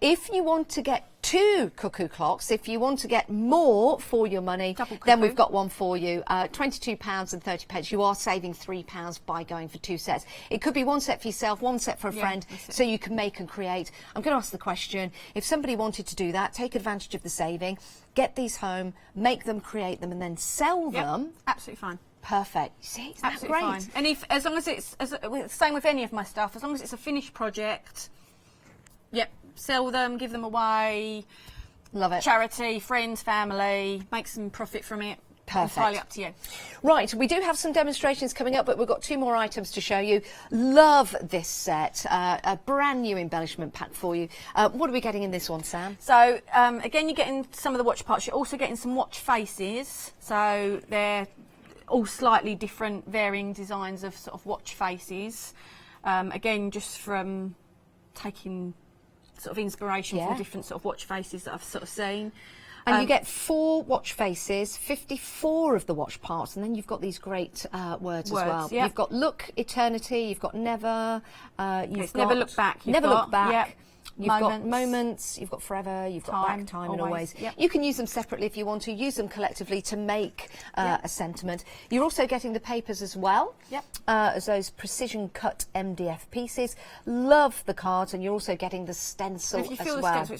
if you want to get 2 cuckoo clocks, if you want to get more for your money, then we've got one for you, £22.30. You are saving £3 by going for 2 sets. It could be 1 set for yourself, 1 set for a friend, so you can make and create. I'm going to ask the question, if somebody wanted to do that, take advantage of the saving, get these home, make them, create them, and then sell them. Absolutely fine. Perfect. You see, it's Absolutely great. fine. And if, as long as it's, same with any of my stuff, as long as it's a finished project, sell them, give them away. Love it. Charity, friends, family, make some profit from it. Perfect. Entirely up to you. Right, we do have some demonstrations coming up, but we've got 2 more items to show you. Love this set, a brand new embellishment pack for you. What are we getting in this one, Sam? So again, you're getting some of the watch parts. You're also getting some watch faces. So they're all slightly different, varying designs of sort of watch faces. Again, just from taking sort of inspiration from different sort of watch faces that I've sort of seen. And you get 4 watch faces, 54 of the watch parts, and then you've got these great words as well. Yep. You've got look, eternity, you've got never, you've got never look back. Never look back. Yep. You've got moments, you've got forever, you've got back, time, and always. Yep. You can use them separately if you want to, use them collectively to make a sentiment. You're also getting the papers as well, as those precision cut MDF pieces. Love the cards, and you're also getting the stencil If you feel as the well. stencil,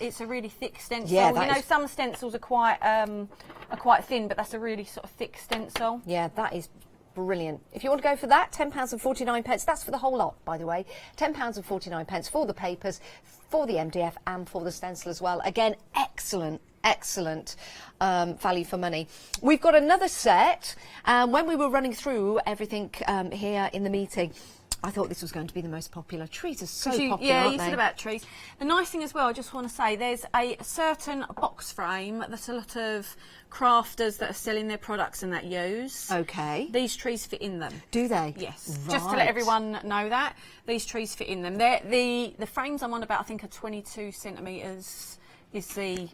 it's a really thick stencil. Yeah, you know, some stencils are quite thin, but that's a really sort of thick stencil. Yeah, that is brilliant. If you want to go for that, £10.49. That's for the whole lot, by the way. £10.49 for the papers, for the MDF, and for the stencil as well. Again, excellent value for money. We've got another set. When we were running through everything here in the meeting, I thought this was going to be the most popular. Trees are so popular, yeah, aren't you they? said about trees. The nice thing as well, I just want to say, there's a certain box frame that a lot of crafters that are selling their products and that use. Okay. These trees fit in them. Do they? Yes. Right. Just to let everyone know that. These trees fit in them. The frames I'm on about, I think, are 22 centimetres is the...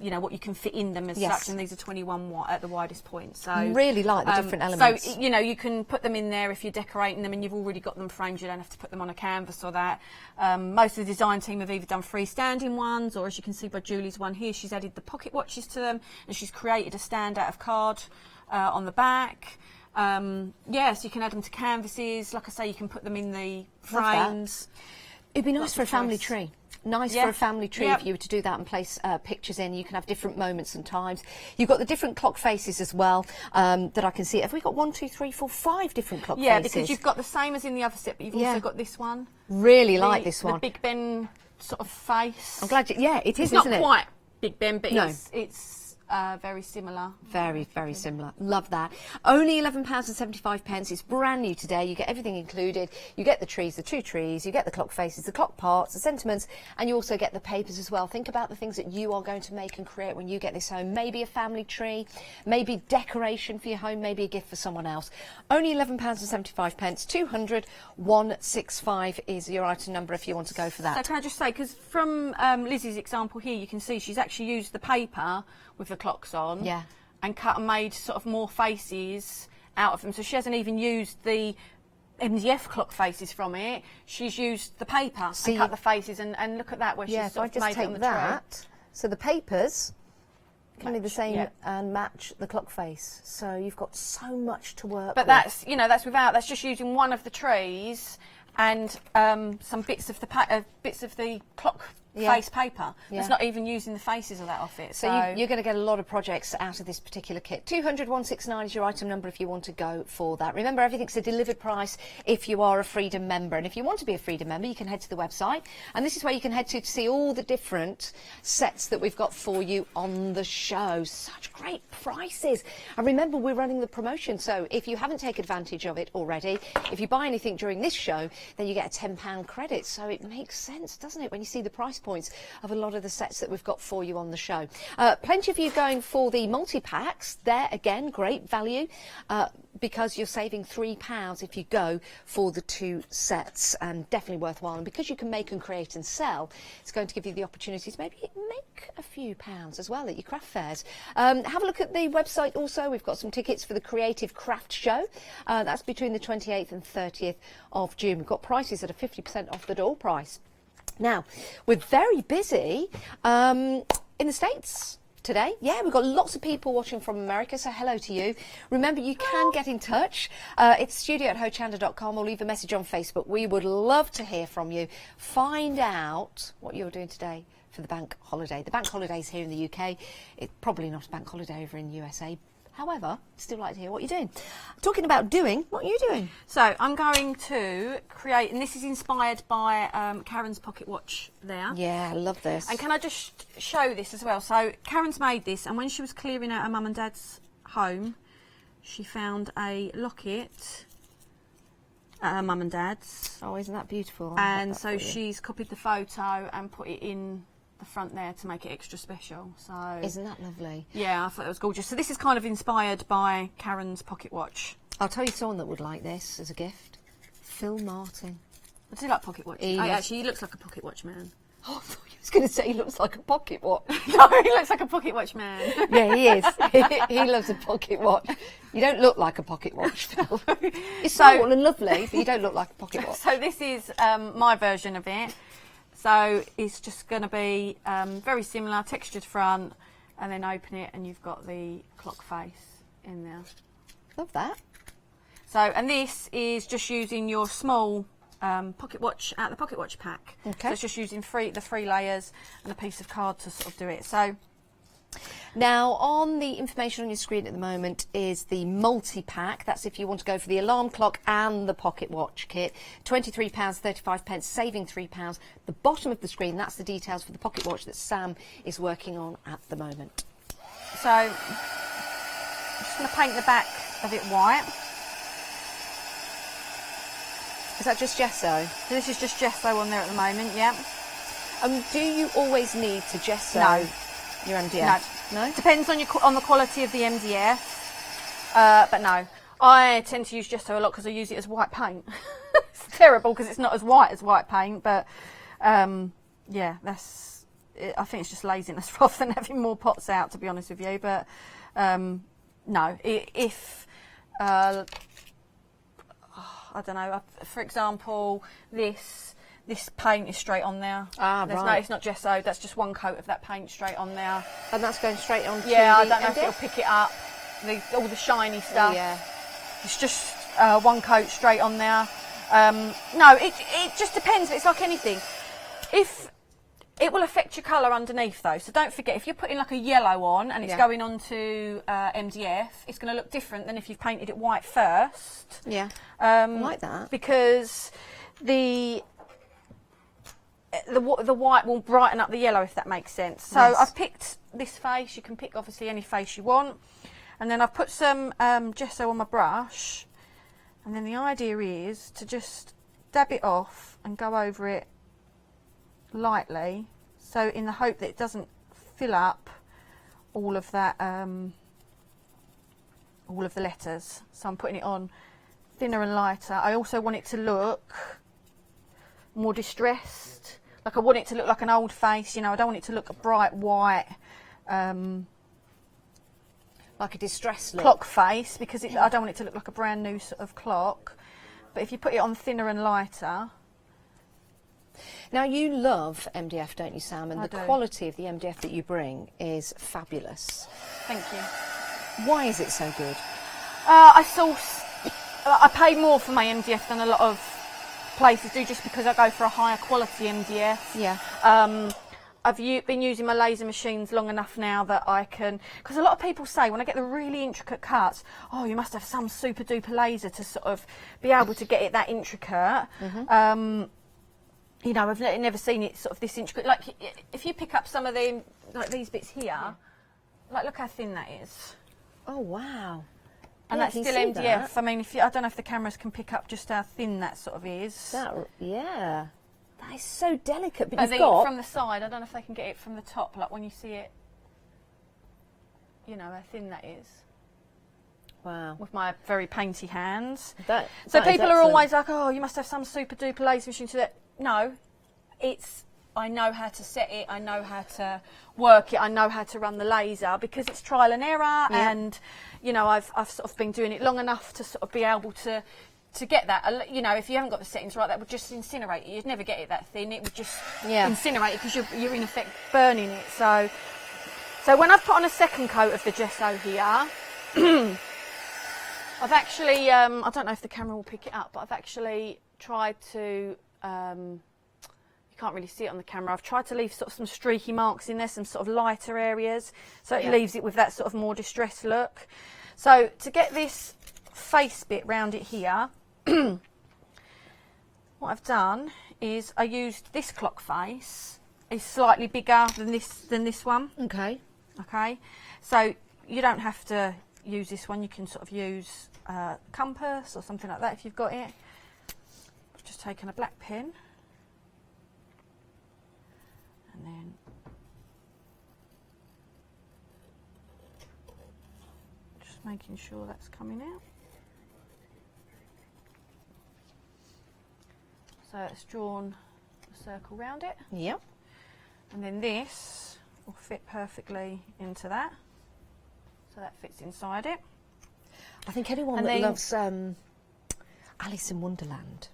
you know, what you can fit in them as such, and these are 21 at the widest point. So really like the different elements. So, you know, you can put them in there if you're decorating them and you've already got them framed. You don't have to put them on a canvas or that. Most of the design team have either done freestanding ones, or as you can see by Julie's one here, she's added the pocket watches to them, and she's created a stand out of card on the back. Yes, you can add them to canvases. Like I say, you can put them in the frames. It'd be nice for a family tree. Nice for a family tree if you were to do that and place pictures in. You can have different moments and times. You've got the different clock faces as well that I can see. Have we got 1, 2, 3, 4, 5 different clock faces? Yeah, because you've got the same as in the other set, but you've also got this one. Really like this one. The Big Ben sort of face. I'm glad you... Yeah, it is, isn't it? It's not quite Big Ben, but no. it's very similar. Very, very similar. Love that. Only £11.75. It's brand new today. You get everything included. You get the trees, the 2 trees, you get the clock faces, the clock parts, the sentiments, and you also get the papers as well. Think about the things that you are going to make and create when you get this home. Maybe a family tree, maybe decoration for your home, maybe a gift for someone else. Only £11.75. 200 165 is your item number if you want to go for that. So can I just say, because from Lizzie's example here, you can see she's actually used the paper with the clocks on, and cut and made sort of more faces out of them. So she hasn't even used the MDF clock faces from it. She's used the paper and cut the faces, and look at that where she's sort of made it on the tray. So the papers can be the same and match the clock face. So you've got so much to work with. But that's, you know, that's just using one of the trees and some bits of the clock face paper. Yeah. It's not even using the faces of that off it. So you're going to get a lot of projects out of this particular kit. 200 169 is your item number if you want to go for that. Remember, everything's a delivered price if you are a Freedom member. And if you want to be a Freedom member, you can head to the website. And this is where you can head to see all the different sets that we've got for you on the show. Such great prices. And remember, we're running the promotion. So if you haven't taken advantage of it already, if you buy anything during this show, then you get a £10 credit. So it makes sense, doesn't it, when you see the price points of a lot of the sets that we've got for you on the show. Plenty of you going for the multi-packs. There, again, great value because you're saving £3 if you go for the 2 sets, and definitely worthwhile. And because you can make and create and sell, it's going to give you the opportunity to maybe make a few pounds as well at your craft fairs. Have a look at the website also. We've got some tickets for the Creative Craft Show. That's between the 28th and 30th of June. We've got prices that are 50% off the door price. Now, we're very busy in the States today. Yeah, we've got lots of people watching from America, so hello to you. Remember, you can get in touch. It's studio@hochanda.com, or leave a message on Facebook. We would love to hear from you. Find out what you're doing today for the bank holiday. The bank holiday's here in the UK. It's probably not a bank holiday over in the USA. However, still like to hear what you're doing. Talking about doing, what are you doing? So I'm going to create, and this is inspired by Karen's pocket watch there. Yeah, I love this. And can I just show this as well? So Karen's made this, and when she was clearing out her mum and dad's home, she found a locket at her mum and dad's. Oh, isn't that beautiful? And so she's copied the photo and put it in the front there to make it extra special. So isn't that lovely? Yeah, I thought it was gorgeous. So this is kind of inspired by Karen's pocket watch. I'll tell you someone that would like this as a gift. Phil Martin. I do like pocket watches. Actually, he looks like a pocket watch man. Oh, I thought you was going to say he looks like a pocket watch. No, he looks like a pocket watch man. Yeah, he is. He loves a pocket watch. You don't look like a pocket watch, Phil. You're small and lovely, but you don't look like a pocket watch. So this is my version of it. So it's just going to be very similar, textured front, and then open it and you've got the clock face in there. Love that. So, and this is just using your small pocket watch out of the pocket watch pack. Okay. So it's just using the 3 layers and a piece of card to sort of do it. So now, on the information on your screen at the moment is the multi-pack. That's if you want to go for the alarm clock and the pocket watch kit. £23.35, saving £3. The bottom of the screen, that's the details for the pocket watch that Sam is working on at the moment. So I'm just going to paint the back of it white. Is that just gesso? So this is just gesso on there at the moment, yeah. Do you always need to gesso your MDF? No. Depends on the quality of the MDF. But no. I tend to use gesso a lot because I use it as white paint. It's terrible because it's not as white as white paint, but yeah, I think it's just laziness rather than having more pots out, to be honest with you. But no, if I don't know, for example, this paint is straight on there. Ah, right. No, it's not gesso, that's just one coat of that paint straight on there. And that's going straight on to yeah, I the don't know MDF? if it'll pick it up, all the shiny stuff. Oh, yeah. It's just one coat straight on there. No, it just depends, it's like anything. It will affect your colour underneath though, so don't forget, if you're putting like a yellow on and it's going on to MDF, it's going to look different than if you've painted it white first. Yeah, I like that. Because the white will brighten up the yellow, if that makes sense. So Yes. I've picked this face, you can pick obviously any face you want. And then I've put some gesso on my brush. And then the idea is to just dab it off and go over it lightly, so in the hope that it doesn't fill up all of that, all of the letters. So I'm putting it on thinner and lighter. I also want it to look more distressed, like I want it to look like an old face, you know. I don't want it to look a bright white like a distressed look. Clock face, because I don't want it to look like a brand new sort of clock. But if you put it on thinner and lighter. Now, you love MDF, don't you, Sam? And I the do. quality of the MDF that you bring is fabulous. Thank you. Why is it so good? I pay more for my MDF than a lot of places do, just because I go for a higher quality MDF. Yeah. I've been using my laser machines long enough now that I can, because a lot of people say when I get the really intricate cuts, oh, you must have some super duper laser to sort of be able to get it that intricate. You know, I've never seen it sort of this intricate. Like, if you pick up some of the, like these bits here, like look how thin that is. Oh, wow. And Yeah, that's you still see MDF. that. I mean, I don't know if the cameras can pick up just how thin that sort of is. Yeah. That is so delicate, but But you've got... from the side, I don't know if they can get it from the top, like when you see it, you know, how thin that is. Wow. With my very painty hands. So people are always like, oh, you must have some super duper laser machine to that. No, I know how to set it, I know how to work it, I know how to run the laser, because it's trial and error, and, you know, I've sort of been doing it long enough to sort of be able to get that. You know, if you haven't got the settings right, that would just incinerate it. You'd never get it that thin. It would just incinerate it, because you're in effect burning it. So when I've put on a second coat of the gesso here, I've actually, I don't know if the camera will pick it up, but I've actually tried to, you can't really see it on the camera, I've tried to leave sort of some streaky marks in there, some sort of lighter areas, so it leaves it with that sort of more distressed look. So to get this face bit round it here, what I've done is I used this clock face. It's slightly bigger than this one. Okay. Okay. So you don't have to use this one. You can sort of use a compass or something like that if you've got it. I've just taken a black pen and then just making sure that's coming out. So it's drawn a circle round it. Yep. And then this will fit perfectly into that. So that fits inside it. I think anyone that loves Alice in Wonderland.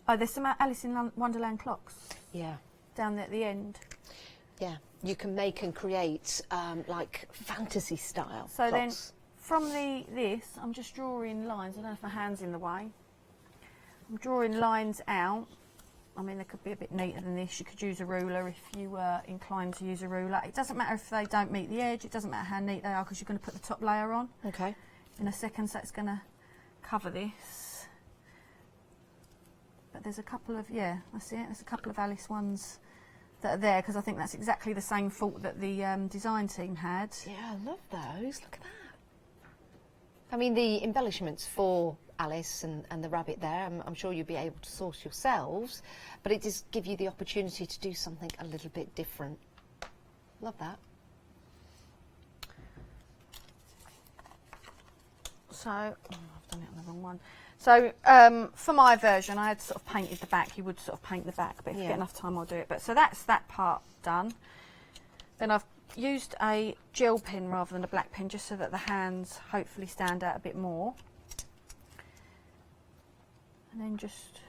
Oh, there's some Alice in Wonderland clocks. Yeah. Down there at the end. Yeah. You can make and create like fantasy style So clocks. then from this, I'm just drawing lines. I don't know if my hand's in the way. I'm drawing lines out. I mean, they could be a bit neater than this. You could use a ruler if you were inclined to use a ruler. It doesn't matter if they don't meet the edge. It doesn't matter how neat they are, because you're going to put the top layer on. Okay. In a second, so it's going to cover this. But there's a couple of, I see it. There's a couple of Alice ones that are there, because I think that's exactly the same fault that the design team had. Yeah, I love those. Look at that. I mean, the embellishments for Alice and the rabbit there, I'm sure you'll be able to source yourselves, but it does give you the opportunity to do something a little bit different. Love that. So, I've done it on the wrong one. So, for my version, I had sort of painted the back. You would sort of paint the back, but if you get enough time, I'll do it. But so that's that part done. Then I've used a gel pen rather than a black pen, just so that the hands hopefully stand out a bit more. And then just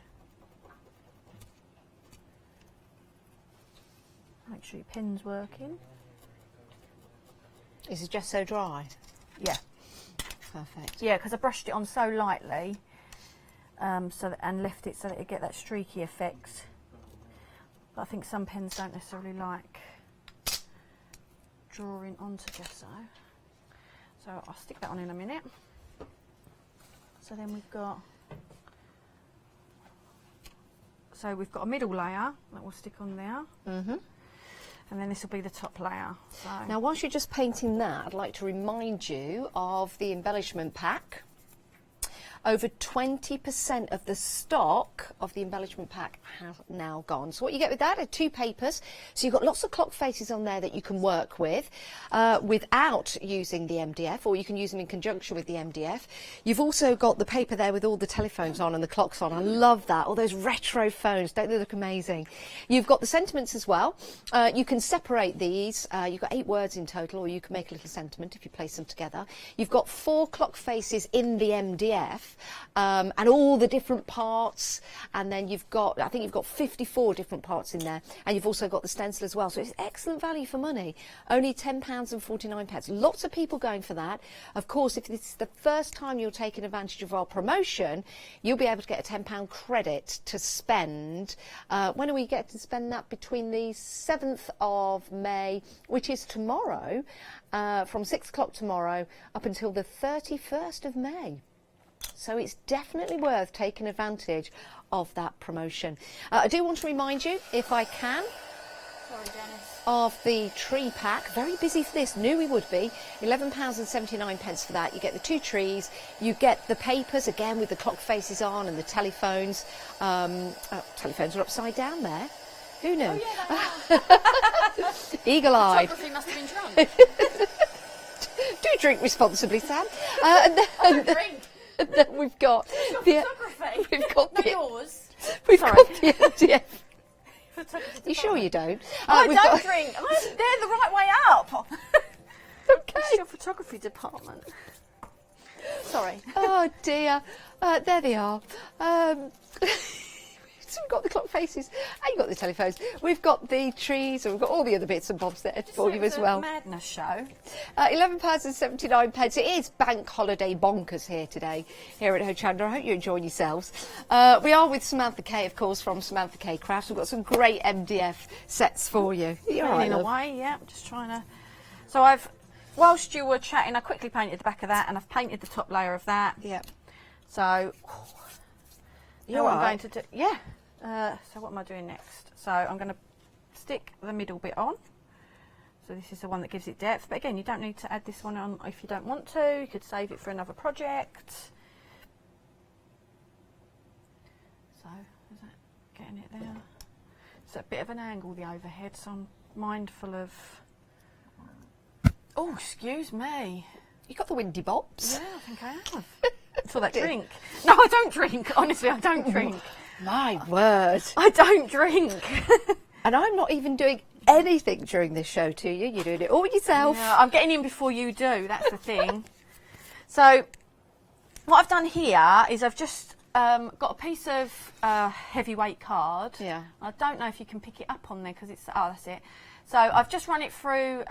make sure your pen's working. Is it just so dry? Yeah. Perfect. Yeah, because I brushed it on so lightly, and left it so that it get that streaky effect. But I think some pens don't necessarily like drawing onto gesso. So I'll stick that on in a minute. So then we've got a middle layer that we'll stick on there. And then this will be the top layer. So now, whilst you're just painting that, I'd like to remind you of the embellishment pack. Over 20% of the stock of the embellishment pack have now gone. So what you get with that are 2 papers. So you've got lots of clock faces on there that you can work with without using the MDF, or you can use them in conjunction with the MDF. You've also got the paper there with all the telephones on and the clocks on. I love that. All those retro phones, don't they look amazing? You've got the sentiments as well. You can separate these. You've got 8 words in total, or you can make a little sentiment if you place them together. You've got 4 clock faces in the MDF. and all the different parts. And then you've got, I think you've got 54 different parts in there. And you've also got the stencil as well. So it's excellent value for money. Only £10.49. Lots of people going for that. Of course, if this is the first time you're taking advantage of our promotion, you'll be able to get a £10 credit to spend. When are we getting to spend that? Between the 7th of May, which is tomorrow, from 6 o'clock tomorrow up until the 31st of May. So it's definitely worth taking advantage of that promotion. I do want to remind you, if I can, of the tree pack. Very busy for this, knew we would be. £11.79 for that. You get the 2 trees, you get the papers, again with the clock faces on, and the telephones. Telephones are upside down there. Who knew? Oh, yeah, eagle-eyed. Photography must have been drunk. Do drink responsibly, Sam. And then we've got the yours. We've got the MDF. You sure you don't? I don't drink. They're the right way up. Okay. It's your photography department. Sorry. Oh dear. There they are. So we've got the clock faces, and you've got the telephones. We've got the trees, and we've got all the other bits and bobs there for you as well. Madness show. £11.79. It is bank holiday bonkers here today, here at Hochanda. I hope you're enjoying yourselves. We are with Samantha Kay, of course, from Samantha Kay Crafts. We've got some great MDF sets for you. You're all right, In a love? way, yeah. I'm just trying to. So whilst you were chatting, I quickly painted the back of that, and I've painted the top layer of that. Yep. So. You're what I'm right. going to do. Yeah. So what am I doing next? So I'm going to stick the middle bit on. So this is the one that gives it depth. But again, you don't need to add this one on if you don't want to. You could save it for another project. So is that getting it there? It's a bit of an angle, the overhead, so I'm mindful of... Oh, excuse me. You got the windy bops? Yeah, I think I have. For that drink. No, I don't drink. Honestly, I don't drink. My word. I don't drink. And I'm not even doing anything during this show to you. You're doing it all yourself. Yeah, I'm getting in before you do. That's the thing. So what I've done here is I've just got a piece of heavyweight card. Yeah. I don't know if you can pick it up on there because it's... Oh, that's it. So I've just run it through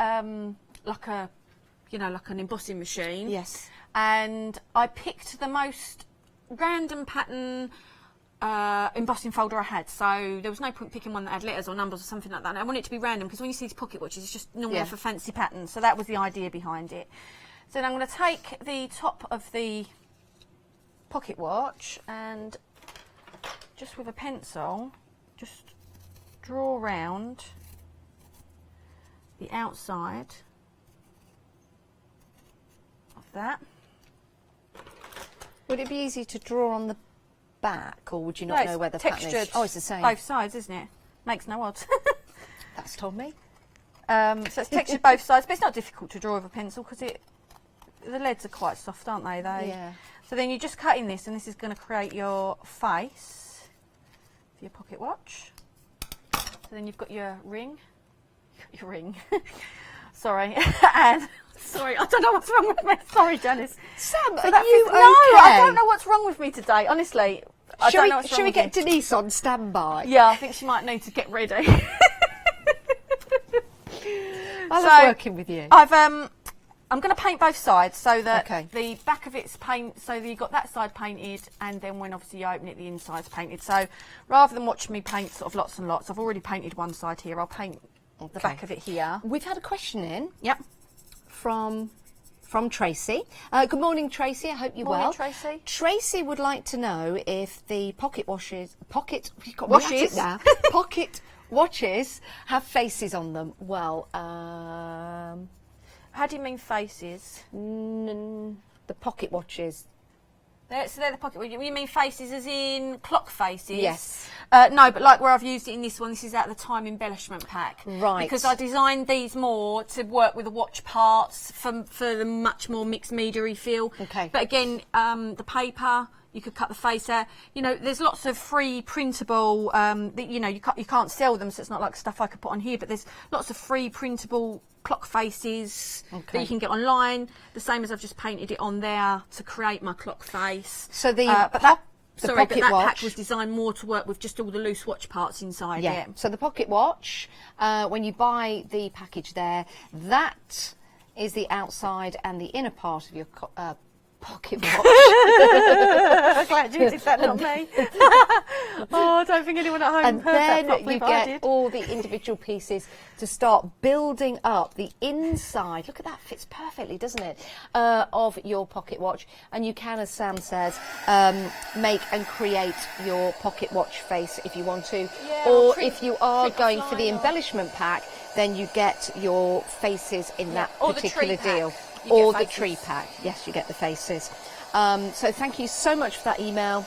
like a... You know, like an embossing machine. Yes. And I picked the most random pattern embossing folder I had. So there was no point picking one that had letters or numbers or something like that. And I want it to be random because when you see these pocket watches, it's just normally for fancy patterns. So that was the idea behind it. So then I'm going to take the top of the pocket watch and just with a pencil, just draw around the outside that. Would it be easy to draw on the back, or would you not know where the pattern is? Oh, it's the same. Both sides, isn't it? Makes no odds. That's told me. So it's textured both sides, but it's not difficult to draw with a pencil because the leads are quite soft, aren't they? Yeah. So then you just cut in this, and this is going to create your face for your pocket watch. So then you've got your ring. Your ring. Sorry. And sorry, I don't know what's wrong with me. Sorry, Janice. Sam, so are you okay? No, I don't know what's wrong with me today. Honestly, I don't know what's wrong Should we with get me. Denise on standby? Yeah, I think she might need to get ready. I love working with you. I'm going to paint both sides so that the back of it's paint, so that you've got that side painted, and then when obviously you open it, the inside's painted. So rather than watch me paint sort of lots and lots, I've already painted one side here. I'll paint the back of it here. We've had a question in. Yep. From Tracy. Good morning, Tracy. I hope you're well. Tracy. Tracy would like to know if the pocket watches have faces on them. Well, how do you mean faces? The pocket watches. So they're the pocket. You mean faces as in clock faces? Yes. No, but like where I've used it in this one, this is out of the time embellishment pack. Right. Because I designed these more to work with the watch parts for the much more mixed media-y feel. Okay. But again, the paper, You could cut the face out. You know, there's lots of free printable, that, you know, you can't sell them, so it's not like stuff I could put on here, but there's lots of free printable clock faces that you can get online, the same as I've just painted it on there to create my clock face. So the that pocket watch pack was designed more to work with just all the loose watch parts inside it. So the pocket watch, when you buy the package there, that is the outside and the inner part of your pocket watch. Glad you did that, not me. Oh, I don't think anyone at home and heard that then properly, you but I get did. all the individual pieces to start building up the inside. Look at that, fits perfectly, doesn't it? Of your pocket watch, and you can, as Sam says, make and create your pocket watch face if you want to, or if you are going for the embellishment pack, then you get your faces in that particular deal. Or the tree pack. Yes, you get the faces. So thank you so much for that email.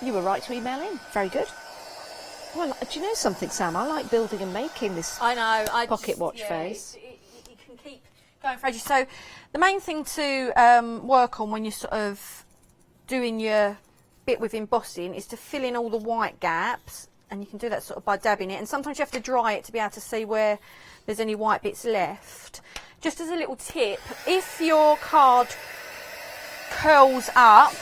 You were right to email in. Very good. Well, do you know something, Sam? I like building and making this pocket watch face. You can keep going for ages. So the main thing to work on when you're sort of doing your bit with embossing is to fill in all the white gaps, and you can do that sort of by dabbing it. And sometimes you have to dry it to be able to see where there's any white bits left. Just as a little tip, if your card curls up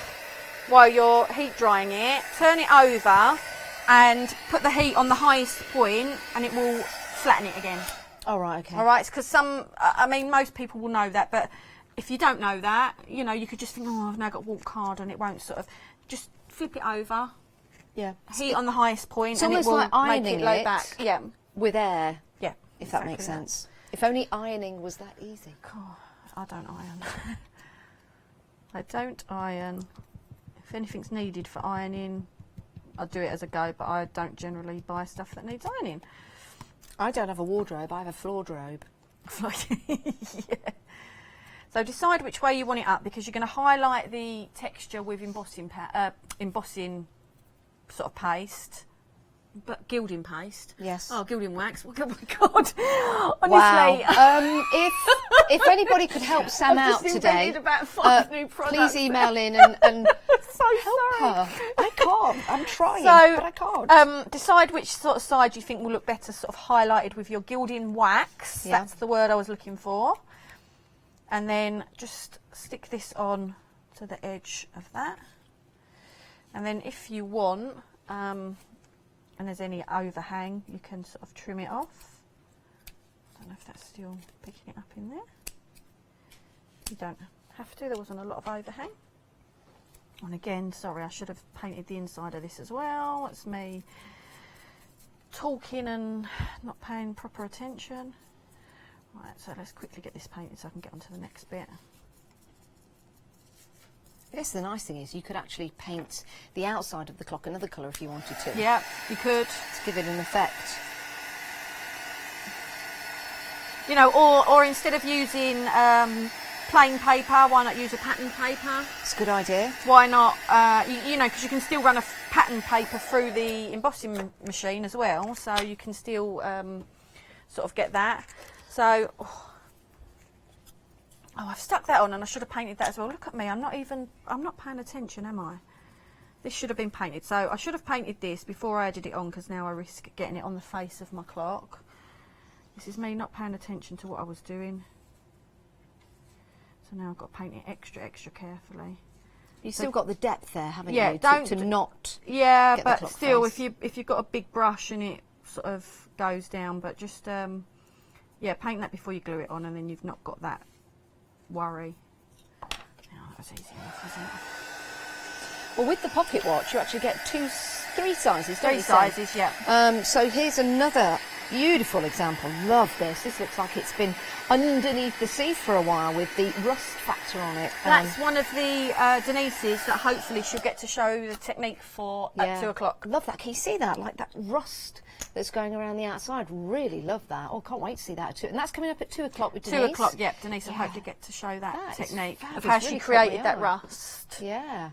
while you're heat drying it, turn it over and put the heat on the highest point and it will flatten it again. All right, okay. All right, because I mean, most people will know that, but if you don't know that, you know, you could just think, oh, I've now got walk card and it won't sort of, just flip it over. Yeah. Heat on the highest point It's and it almost will like ironing make it lay back. Yeah. With air. Yeah. If that makes sense. If only ironing was that easy. God, I don't iron. I don't iron. If anything's needed for ironing, I'll do it as a go, but I don't generally buy stuff that needs ironing. I don't have a wardrobe, I have a floordrobe. Yeah. So decide which way you want it up, because you're going to highlight the texture with embossing sort of paste. But gilding paste. Yes. Oh, gilding wax. Oh my God. Honestly. Wow. If anybody could help Sam out today, about 5 new please email in and so help her. I can't. I'm trying, so, but I can't. Decide which sort of side you think will look better, sort of highlighted with your gilding wax. Yeah. That's the word I was looking for. And then just stick this on to the edge of that. And then if you want, and there's any overhang, you can sort of trim it off. I don't know if that's still picking it up in there. You don't have to, there wasn't a lot of overhang. And again, sorry, I should have painted the inside of this as well. It's me talking and not paying proper attention. Right, so let's quickly get this painted so I can get on to the next bit. I guess the nice thing is you could actually paint the outside of the clock another colour if you wanted to. Yeah, you could. To give it an effect. You know, or instead of using plain paper, why not use a pattern paper? It's a good idea. Why not, you know, because you can still run a pattern paper through the embossing machine as well, so you can still sort of get that. So, oh, I've stuck that on and I should have painted that as well. Look at me, I'm not paying attention, am I? This should have been painted. So I should have painted this before I added it on, because now I risk getting it on the face of my clock. This is me not paying attention to what I was doing. So now I've got to paint it extra carefully. You've still got the depth there, haven't you? To not yeah, get but the clock still, face. if you've got a big brush and it sort of goes down, but just yeah, paint that before you glue it on, and then you've not got that worry. Oh, that was easy enough, isn't it? Well, with the pocket watch, you actually get three sizes, don't you? 3 sizes, yeah. So here's another beautiful example. Love this. This looks like it's been underneath the sea for a while with the rust factor on it. That's one of the Denise's that hopefully she'll get to show the technique for at 2 o'clock. Love that. Can you see that? Like that rust that's going around the outside. Really love that. Oh, can't wait to see that at 2. And that's coming up at 2 o'clock with Denise. 2 o'clock, yep. Denise, I hope to get to show that technique fab. of It's how really she caught me created that eye. rust. Yeah.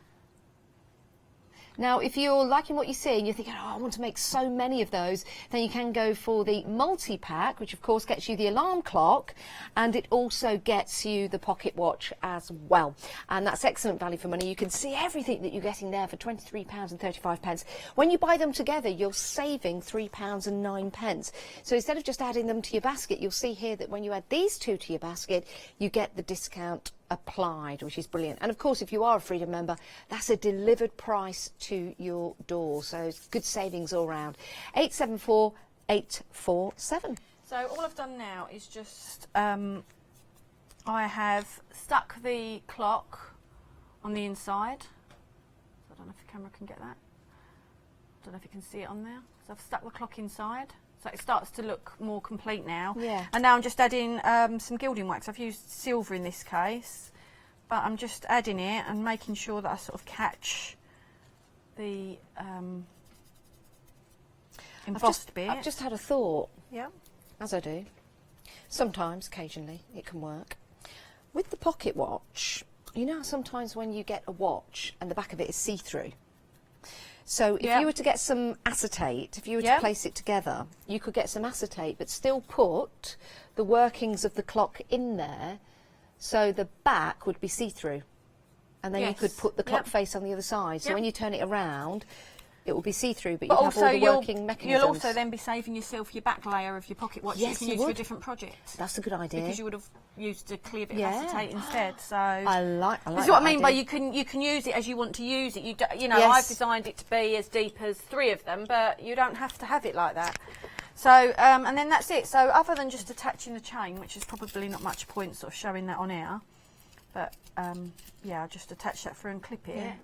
Now, if you're liking what you see and you're thinking, oh, I want to make so many of those, then you can go for the multi-pack, which of course gets you the alarm clock, and it also gets you the pocket watch as well. And that's excellent value for money. You can see everything that you're getting there for £23.35. When you buy them together, you're saving £3.09. So instead of just adding them to your basket, you'll see here that when you add these two to your basket, you get the discount applied, which is brilliant. And of course, if you are a Freedom member, that's a delivered price to your door, so it's good savings all round. 874847. So all I've done now is just I have stuck the clock on the inside. So I don't know if the camera can get that. I don't know if you can see it on there. So I've stuck the clock inside, so it starts to look more complete now. Yeah. And now I'm just adding some gilding wax. I've used silver in this case, but I'm just adding it and making sure that I sort of catch the embossed bit. I've just had a thought. Yeah. As I do. Sometimes, occasionally, it can work. With the pocket watch, you know how sometimes when you get a watch and the back of it is see-through? So if you were to get some acetate, if you were to place it together, you could get some acetate, but still put the workings of the clock in there, so the back would be see-through. And then you could put the clock face on the other side. So when you turn it around, it will be see-through, but you have all the working mechanisms. You'll also then be saving yourself your back layer of your pocket watch. Yes, you can use for a different project. That's a good idea. Because you would have used a clear bit of acetate instead. So I like this is what I mean by you can use it as you want to use it. You know, I've designed it to be as deep as 3 of them, but you don't have to have it like that. So and then that's it. So other than just attaching the chain, which is probably not much point sort of showing that on air, but yeah, I'll just attach that through and clip it. Yeah.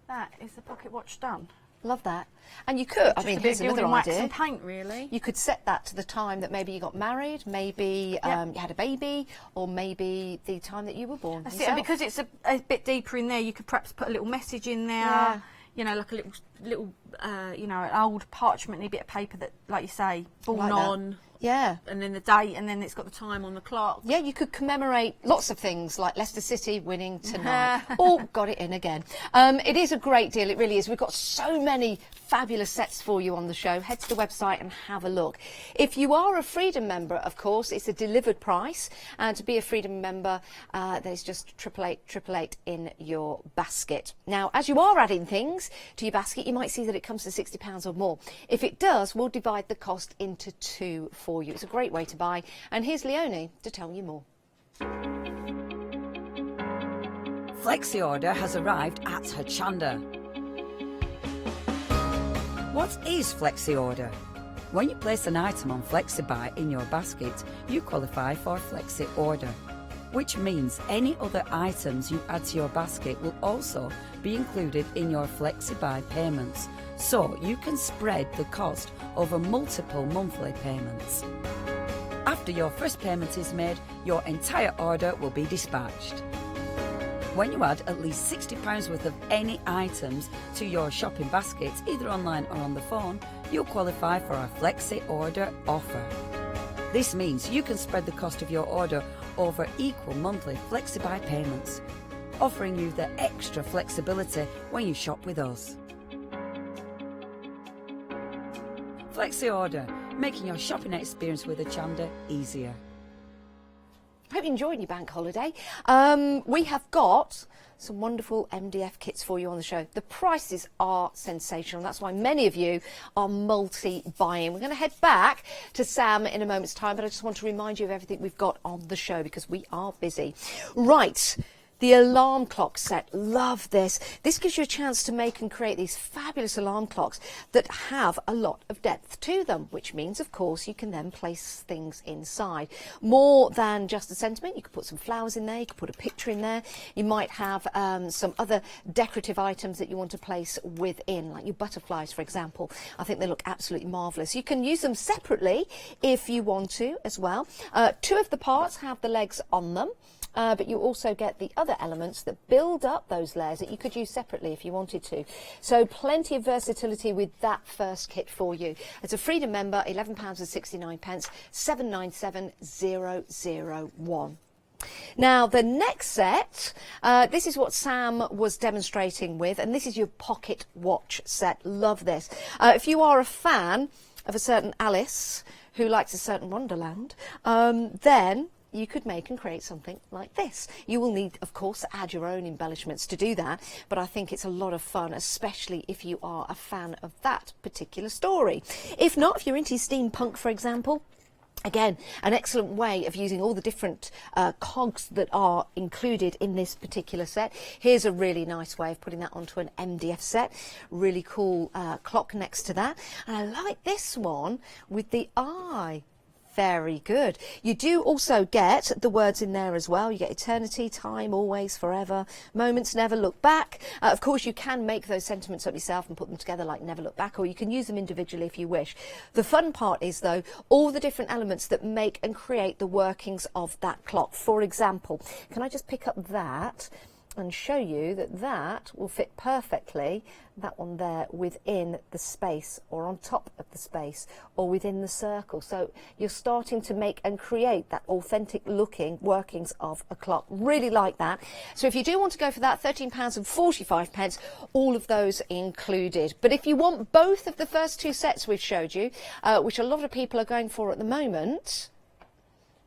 That is the pocket watch done. Love that. And you could, I mean, here's another wax idea. and paint, really. You could set that to the time that maybe you got married, maybe you had a baby, or maybe the time that you were born. That's it. And because it's a bit deeper in there, you could perhaps put a little message in there. You know, like a little you know, an old parchment-y bit of paper that, like you say, born like on. Yeah. And then the date, and then it's got the time on the clock. Yeah, you could commemorate lots of things, like Leicester City winning tonight. Oh, got it in again. It is a great deal, it really is. We've got so many fabulous sets for you on the show. Head to the website and have a look. If you are a Freedom member, of course, it's a delivered price. And to be a Freedom member, there's just 888 in your basket. Now, as you are adding things to your basket, you might see that it comes to £60 or more. If it does, we'll divide the cost into 2 for you. It's a great way to buy. And here's Leonie to tell you more. Flexi Order has arrived at Hochanda. What is Flexi Order? When you place an item on FlexiBuy in your basket, you qualify for Flexi Order, which means any other items you add to your basket will also be included in your FlexiBuy payments, so you can spread the cost over multiple monthly payments. After your first payment is made, your entire order will be dispatched. When you add at least £60 worth of any items to your shopping basket, either online or on the phone, you'll qualify for our Flexi Order offer. This means you can spread the cost of your order over equal monthly FlexiBuy payments, offering you the extra flexibility when you shop with us. Flexi Order, making your shopping experience with Hochanda easier. I hope you enjoyed your bank holiday. We have got some wonderful MDF kits for you on the show. The prices are sensational. That's why many of you are multi-buying. We're going to head back to Sam in a moment's time, but I just want to remind you of everything we've got on the show because we are busy. Right. The alarm clock set, love this. This gives you a chance to make and create these fabulous alarm clocks that have a lot of depth to them, which means, of course, you can then place things inside. More than just a sentiment, you could put some flowers in there, you could put a picture in there. You might have some other decorative items that you want to place within, like your butterflies, for example. I think they look absolutely marvellous. You can use them separately if you want to as well. 2 of the parts have the legs on them. But you also get the other elements that build up those layers that you could use separately if you wanted to. So plenty of versatility with that first kit for you. As a Freedom member, £11.69, 797,001. Now, the next set, this is what Sam was demonstrating with, and this is your pocket watch set. Love this. If you are a fan of a certain Alice who likes a certain Wonderland, then you could make and create something like this. You will need, of course, to add your own embellishments to do that, but I think it's a lot of fun, especially if you are a fan of that particular story. If not, if you're into steampunk, for example, again, an excellent way of using all the different cogs that are included in this particular set. Here's a really nice way of putting that onto an MDF set. Really cool clock next to that. And I like this one with the eye. Very good. You do also get the words in there as well. You get eternity, time, always, forever, moments, never look back. Of course, you can make those sentiments up yourself and put them together like never look back, or you can use them individually if you wish. The fun part is, though, all the different elements that make and create the workings of that clock. For example, can I just pick up that and show you that that will fit perfectly, that one there, within the space or on top of the space or within the circle. So you're starting to make and create that authentic looking workings of a clock. Really like that. So if you do want to go for that, £13.45, all of those included. But if you want both of the first two sets we've showed you, which a lot of people are going for at the moment,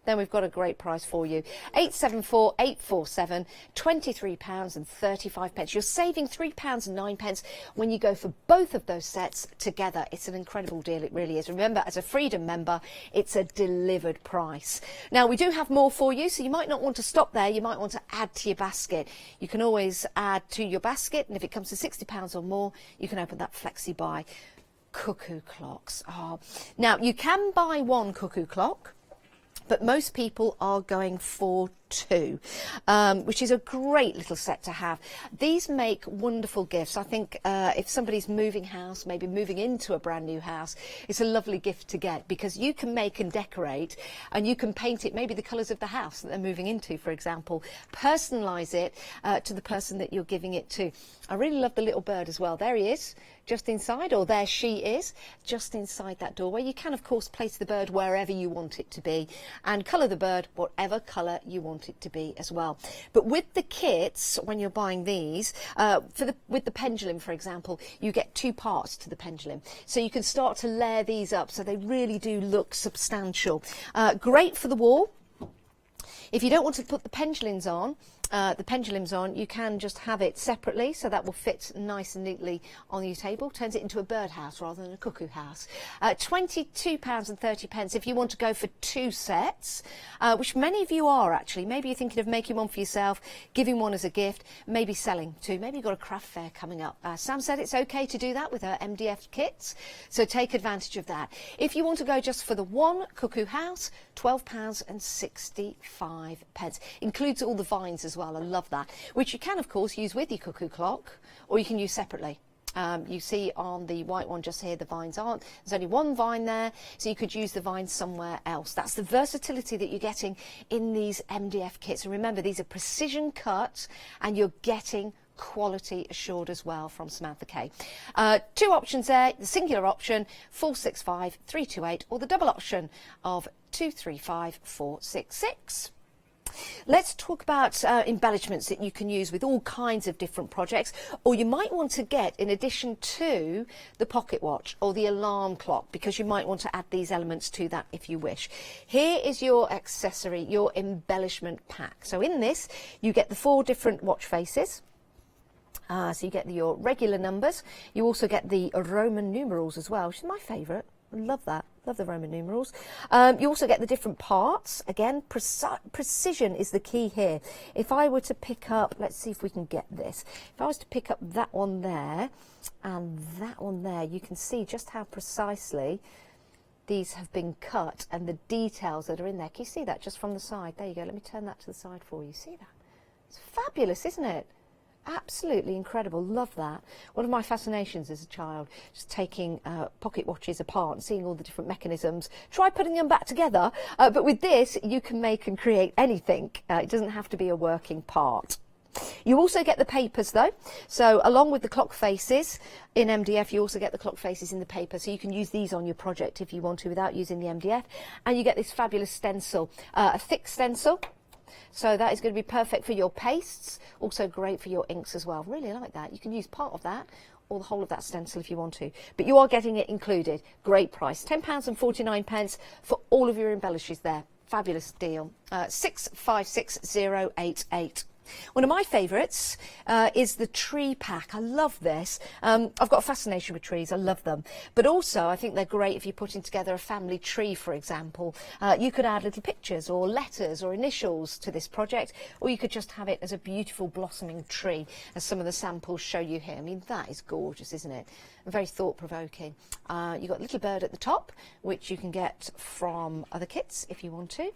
then we've got a great price for you. 874-847, £23.35. You're saving £3.09 when you go for both of those sets together. It's an incredible deal, it really is. Remember, as a Freedom member, it's a delivered price. Now, we do have more for you, so you might not want to stop there. You might want to add to your basket. You can always add to your basket, and if it comes to £60 or more, you can open that Flexi Buy. Cuckoo clocks. Oh. Now, you can buy one cuckoo clock, but most people are going for two, which is a great little set to have. These make wonderful gifts. I think if somebody's moving house, maybe moving into a brand new house, it's a lovely gift to get, because you can make and decorate and you can paint it maybe the colours of the house that they're moving into, for example. Personalise it to the person that you're giving it to. I really love the little bird as well. There he is, just inside, or there she is, just inside that doorway. You can, of course, place the bird wherever you want it to be and colour the bird whatever colour you want it to be as well. But with the kits, when you're buying these, with the pendulum, for example, you get two parts to the pendulum. So you can start to layer these up so they really do look substantial. Great for the wall. If you don't want to put the pendulums on, you can just have it separately, so that will fit nice and neatly on your table. Turns it into a birdhouse rather than a cuckoo house. £22.30 if you want to go for two sets, which many of you are actually. Maybe you're thinking of making one for yourself, giving one as a gift, maybe selling two. Maybe you've got a craft fair coming up. Sam said it's okay to do that with her MDF kits, so take advantage of that. If you want to go just for the one cuckoo house, £12.65. Includes all the vines as well. I love that, which you can, of course, use with your cuckoo clock, or you can use separately. You see on the white one just here, the vines aren't. There's only one vine there, so you could use the vines somewhere else. That's the versatility that you're getting in these MDF kits. And remember, these are precision cut, and you're getting quality assured as well from Samantha Kay. Two options there, the singular option 465-328, or the double option of 235-466. Let's talk about embellishments that you can use with all kinds of different projects, or you might want to get in addition to the pocket watch or the alarm clock, because you might want to add these elements to that if you wish. Here is your accessory, your embellishment pack. So in this, you get the 4 different watch faces. So you get your regular numbers. You also get the Roman numerals as well, which is my favourite. I love that. Love the Roman numerals. You also get the different parts. Again, precision is the key here. If I were to pick up, let's see if we can get this. If I was to pick up that one there and that one there, you can see just how precisely these have been cut and the details that are in there. Can you see that just from the side? There you go. Let me turn that to the side for you. See that? It's fabulous, isn't it? Absolutely incredible. Love that. One of my fascinations as a child, just taking pocket watches apart and seeing all the different mechanisms. Try putting them back together, but with this you can make and create anything. It doesn't have to be a working part. You also get the papers though, so along with the clock faces in MDF, you also get the clock faces in the paper, so you can use these on your project if you want to without using the MDF. And you get this fabulous stencil, a thick stencil, So that is going to be perfect for your pastes, also great for your inks as well. Really like that. You can use part of that or the whole of that stencil if you want to. But you are getting it included. Great price. £10.49 for all of your embellishes there. Fabulous deal. 656088. One of my favourites is the tree pack. I love this. I've got a fascination with trees. I love them. But also, I think they're great if you're putting together a family tree, for example. You could add little pictures or letters or initials to this project, or you could just have it as a beautiful blossoming tree, as some of the samples show you here. I mean, that is gorgeous, isn't it? And very thought-provoking. You've got a little bird at the top, which you can get from other kits if you want to.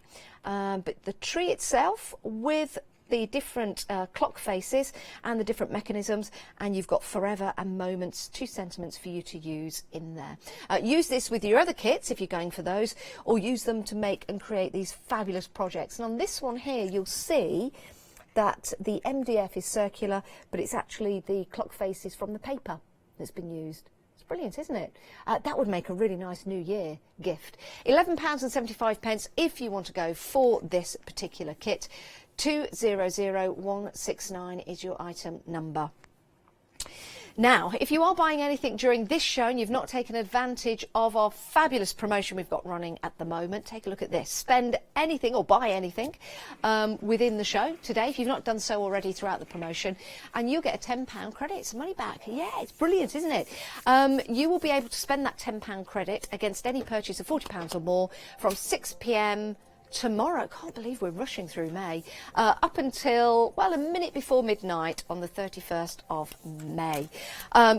But the tree itself with the different clock faces and the different mechanisms, and you've got Forever and Moments, 2 sentiments for you to use in there. Use this with your other kits if you're going for those, or use them to make and create these fabulous projects. And on this one here, you'll see that the MDF is circular, but it's actually the clock faces from the paper that's been used. It's brilliant, isn't it? That would make a really nice New Year gift. £11.75 if you want to go for this particular kit. 200169 is your item number. Now, if you are buying anything during this show and you've not taken advantage of our fabulous promotion we've got running at the moment, take a look at this. Spend anything or buy anything within the show today, if you've not done so already throughout the promotion, and you'll get a £10 credit. It's money back. Yeah, it's brilliant, isn't it? You will be able to spend that £10 credit against any purchase of £40 or more from 6 p.m. tomorrow. I can't believe we're rushing through May, up until, well, a minute before midnight on the 31st of May.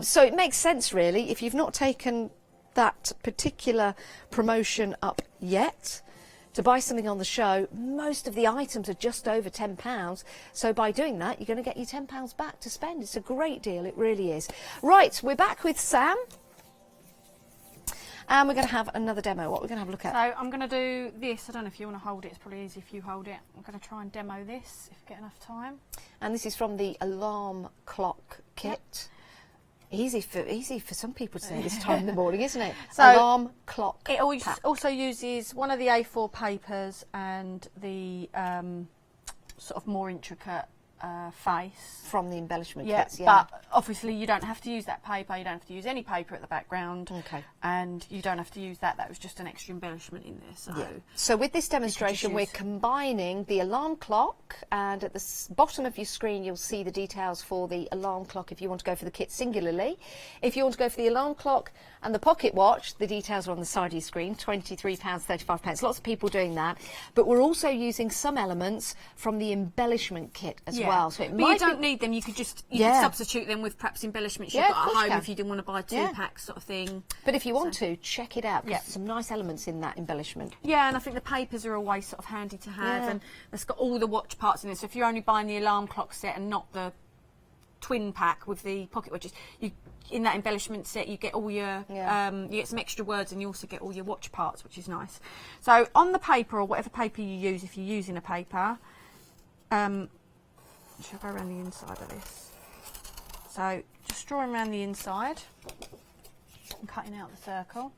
So it makes sense, really, if you've not taken that particular promotion up yet, to buy something on the show. Most of the items are just over £10, so by doing that, you're going to get your £10 back to spend. It's a great deal, it really is. Right, we're back with Sam. And we're going to have another demo. What we're going to have a look at? So I'm going to do this. I don't know if you want to hold it. It's probably easy if you hold it. I'm going to try and demo this if I get enough time. And this is from the alarm clock kit. Yep. Easy for some people to say this time in the morning, isn't it? So alarm clock. It also uses one of the A4 papers and the sort of more intricate face from the embellishment kits. Yeah, but obviously you don't have to use that paper. You don't have to use any paper at the background. Okay. And you don't have to use that. That was just an extra embellishment in there. So, so with this demonstration, we're combining the alarm clock, and at the bottom of your screen you'll see the details for the alarm clock if you want to go for the kit singularly. If you want to go for the alarm clock and the pocket watch, the details are on the side of your screen, £23.35. Lots of people doing that. But we're also using some elements from the embellishment kit as well. So you don't need them. You could just could substitute them with perhaps embellishments you've got at home if you didn't want to buy 2 packs sort of thing. But if you want to, check it out. There's some nice elements in that embellishment. Yeah, and I think the papers are always sort of handy to have, and it's got all the watch parts in it. So if you're only buying the alarm clock set and not the twin pack with the pocket watches, in that embellishment set you get all your you get some extra words, and you also get all your watch parts, which is nice. So on the paper, or whatever paper you use, if you're using a paper, should I go around the inside of this? So just drawing around the inside and cutting out the circle.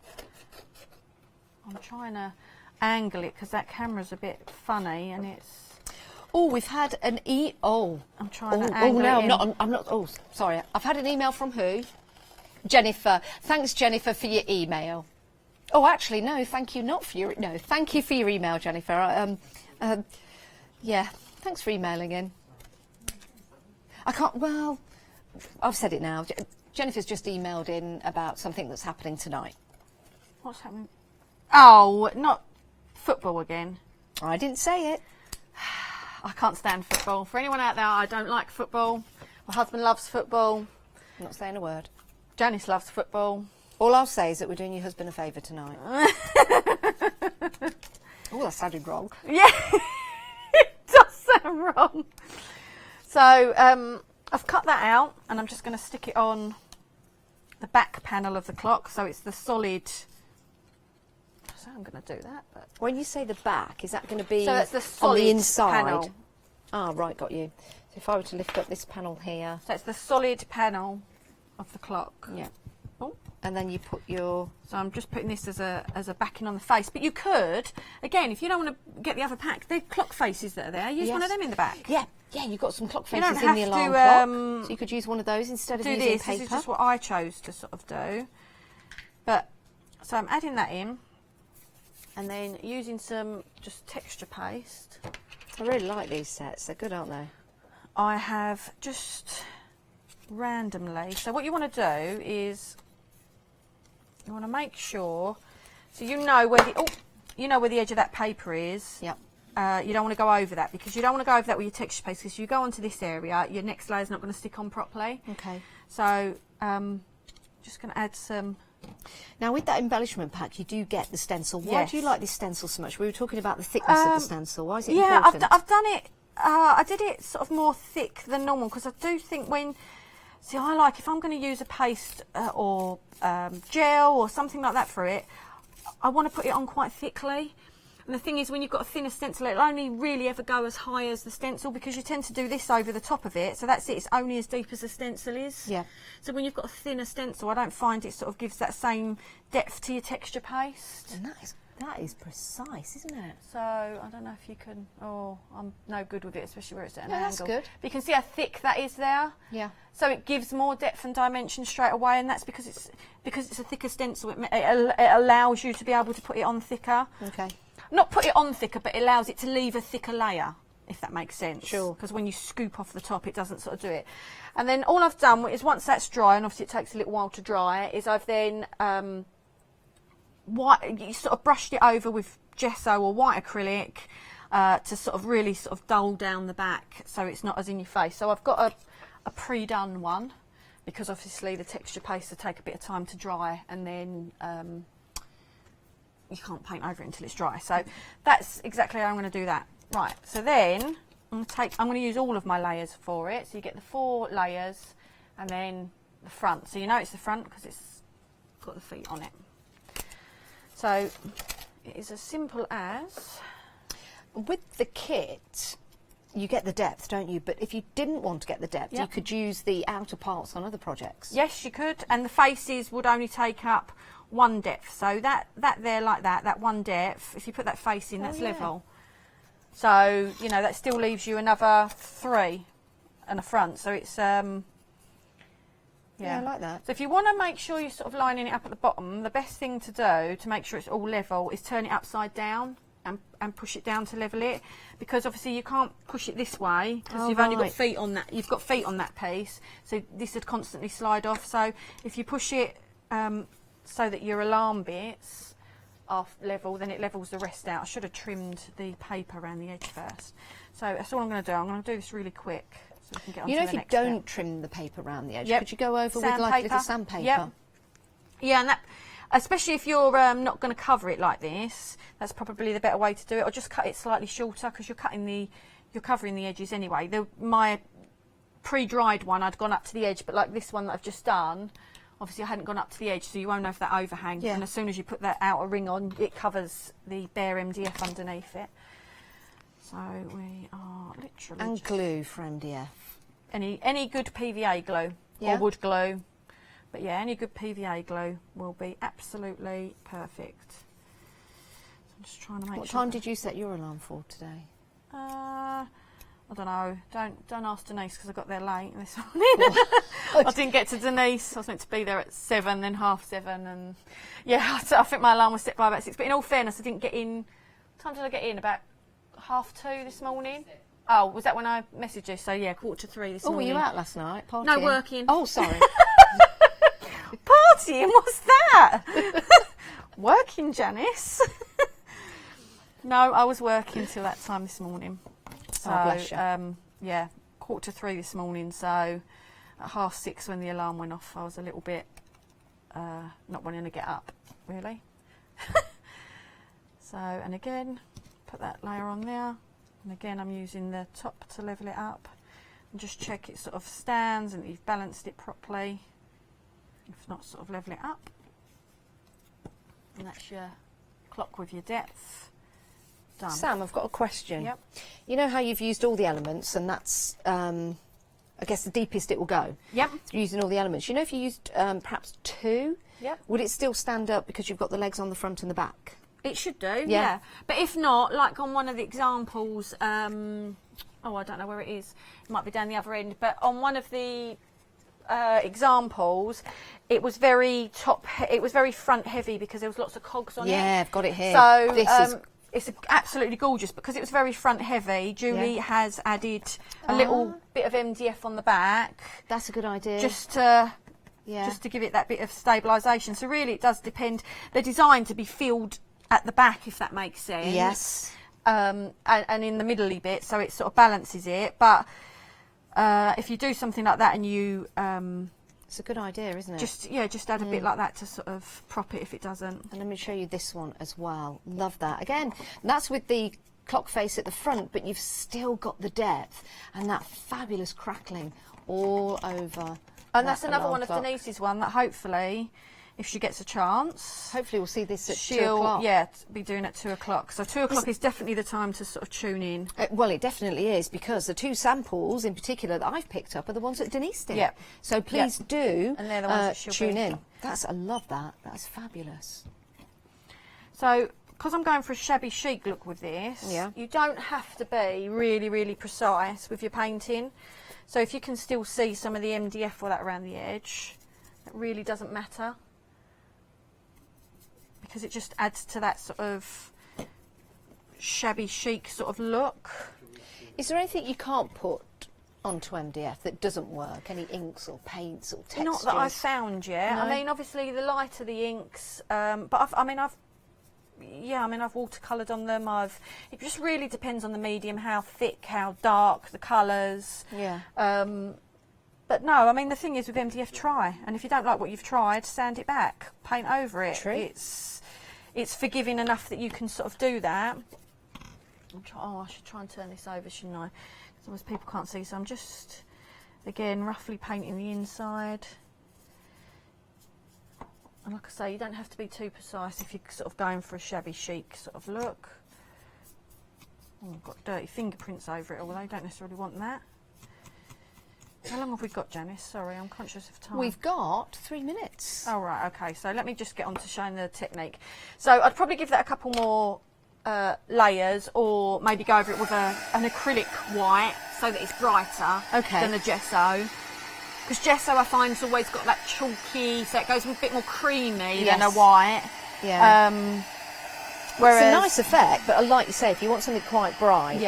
I'm trying to angle it because that camera's a bit funny, and it's... Oh, we've had an I'm trying to angle it in. I'm not. Oh, sorry. I've had an email from who? Jennifer. Thanks, Jennifer, for your email. Oh, actually, no. Thank you not for your... No, thank you for your email, Jennifer. Yeah, thanks for emailing in. I can't... Well, I've said it now. Jennifer's just emailed in about something that's happening tonight. What's happening? Oh, not football again. I didn't say it. I can't stand football. For anyone out there, I don't like football. My husband loves football. I'm not saying a word. Janice loves football. All I'll say is that we're doing your husband a favour tonight. Oh, that sounded wrong. Yeah, it does sound wrong. So I've cut that out, and I'm just going to stick it on the back panel of the clock. So it's the solid... So I'm going to do that. But when you say the back, is that going to be so that's the solid on the inside? Panel. Ah, right, got you. So if I were to lift up this panel here... So it's the solid panel of the clock. Yeah. Oh, And then you put your... So I'm just putting this as a backing on the face. But you could, again, if you don't want to get the other pack, they're clock faces that are there. Use one of them in the back. Yeah, you've got some clock You faces don't in the have alarm to, clock. So you could use one of those instead of do using this. paper. This is just what I chose to sort of do. But, so I'm adding that in. And then using some just texture paste. I really like these sets. They're good, aren't they? I have just randomly. So what you want to do is you want to make sure, so you know where the edge of that paper is. Yep. You don't want to go over that, because you don't want to go over that with your texture paste, because you go onto this area, your next layer is not going to stick on properly. Okay. So just going to add some. Now with that embellishment pack, you do get the stencil. Why Yes. do you like this stencil so much? We were talking about the thickness of the stencil. Why is it yeah, important? I've done it. I did it sort of more thick than normal, because I do think I like, if I'm going to use a paste or gel or something like that for it, I want to put it on quite thickly. And the thing is, when you've got a thinner stencil, it'll only really ever go as high as the stencil, because you tend to do this over the top of it. So that's it. It's only as deep as the stencil is. Yeah. So when you've got a thinner stencil, I don't find it sort of gives that same depth to your texture paste. And that is precise, isn't it? So I don't know if you can. Oh, I'm no good with it, especially where it's at an Yeah, angle. that's good. But you can see how thick that is there. Yeah. So it gives more depth and dimension straight away, and that's because it's a thicker stencil. It allows you to be able to put it on thicker. Okay. Not put it on thicker, but it allows it to leave a thicker layer, if that makes sense. Sure. Because when you scoop off the top, it doesn't sort of do it. And then all I've done is, once that's dry, and obviously it takes a little while to dry, is I've then you sort of brushed it over with gesso or white acrylic to sort of really sort of dull down the back, so it's not as in your face. So I've got a pre-done one, because obviously the texture paste will take a bit of time to dry, and then you can't paint over it until it's dry. So that's exactly how I'm going to do that. Right, so then I'm going to use all of my layers for it. So you get the 4 layers and then the front. So you know it's the front because it's got the feet on it. So it is as simple as... With the kit, you get the depth, don't you? But if you didn't want to get the depth, you could use the outer parts on other projects. Yes, you could. And the faces would only take up 1 depth. So that there like that 1 depth, if you put that face in, that's level. So, you know, that still leaves you another 3 and a front. So it's, yeah, I like that. So if you want to make sure you're sort of lining it up at the bottom, the best thing to do to make sure it's all level is turn it upside down and push it down to level it, because obviously you can't push it this way because you've only got feet on that. You've got feet on that piece, so this would constantly slide off. So if you push it so that your alarm bits are level, then it levels the rest out. I should have trimmed the paper around the edge first. So that's all I'm going to do. I'm going to do this really quick so we can get on to the next if you don't trim the paper around the edge, Yep. could you go over with like a little sandpaper? Yep. Yeah, and that, especially if you're not going to cover it like this, that's probably the better way to do it. Or just cut it slightly shorter, because you're covering the edges anyway. My pre-dried one, I'd gone up to the edge, but like this one that I've just done, obviously I hadn't gone up to the edge, so you won't have that overhang. Yeah. And as soon as you put that outer ring on, it covers the bare MDF underneath it. So we are literally... And glue for MDF. Any good PVA glue or wood glue. But yeah, any good PVA glue will be absolutely perfect. So I'm just trying to make What sure... time did you set your alarm for today? I don't know. Don't ask Denise, because I got there late this morning. I didn't get to Denise. I was meant to be there at 7, then 7:30, and yeah, I think my alarm was set by about 6. But in all fairness, I didn't get in. What time did I get in? About 2:30 this morning. Oh, was that when I messaged you? So yeah, 2:45 this morning. Oh, were you out last night partying? No, working. Oh, sorry. Partying? What's that? Working, Janice. No, I was working till that time this morning. So, bless you. yeah, 2:45 this morning. So at 6:30 when the alarm went off, I was a little bit not wanting to get up, really. So, and again, put that layer on there. And again, I'm using the top to level it up. And just check it sort of stands and that you've balanced it properly. If not, sort of level it up. And that's your clock with your depth. Done. Sam, I've got a question. Yep. You know how you've used all the elements, and that's, I guess, the deepest it will go? Yep. Using all the elements. You know, if you used perhaps 2, Yep. Would it still stand up because you've got the legs on the front and the back? It should do, yeah. But if not, like on one of the examples, I don't know where it is. It might be down the other end. But on one of the examples, it was very front heavy because there was lots of cogs on it. Yeah, I've got it here. So this is it's absolutely gorgeous because it was very front heavy. Julie has added a little bit of MDF on the back. That's a good idea. Just to give it that bit of stabilisation. So really, it does depend. They're designed to be filled at the back, if that makes sense. Yes. And in the middly bit, so it sort of balances it. But if you do something like that and you it's a good idea, isn't it? Just add a bit like that to sort of prop it if it doesn't. And let me show you this one as well. Love that. Again, that's with the clock face at the front, but you've still got the depth and that fabulous crackling all over. And that's another alarm one of clock. Denise's one that hopefully, if she gets a chance, hopefully we'll see this at 2 she'll o'clock. be doing at 2 o'clock. So 2 o'clock is definitely the time to sort of tune in. Well, it definitely is, because the two samples in particular that I've picked up are the ones that Denise did. Yep. So please do And they're the ones that she'll tune be. in. I love that. That's fabulous. So, because I'm going for a shabby chic look with this, you don't have to be really, really precise with your painting. So if you can still see some of the MDF or that around the edge, it really doesn't matter, because it just adds to that sort of shabby chic sort of look. Is there anything you can't put onto MDF that doesn't work? Any inks or paints or textures? Not that I've found yet. No? I mean, obviously the lighter the inks, but I've watercoloured on them. It just really depends on the medium, how thick, how dark, the colours. Yeah. But no, I mean, the thing is with MDF, try. And if you don't like what you've tried, sand it back, paint over it. True. It's forgiving enough that you can sort of do that. I should try and turn this over, shouldn't I? Because otherwise people can't see. So I'm just, again, roughly painting the inside. And like I say, you don't have to be too precise if you're sort of going for a shabby chic sort of look. Oh, I've got dirty fingerprints over it, although I don't necessarily want that. How long have we got, Janice? Sorry, I'm conscious of time. We've got 3 minutes. Oh, right, okay. So let me just get on to showing the technique. So I'd probably give that a couple more layers, or maybe go over it with an acrylic white so that it's brighter than the gesso. Because gesso, I find, has always got that chalky, so it goes a bit more creamy than a white. Yeah. Whereas, it's a nice effect, but like you say, if you want something quite bright,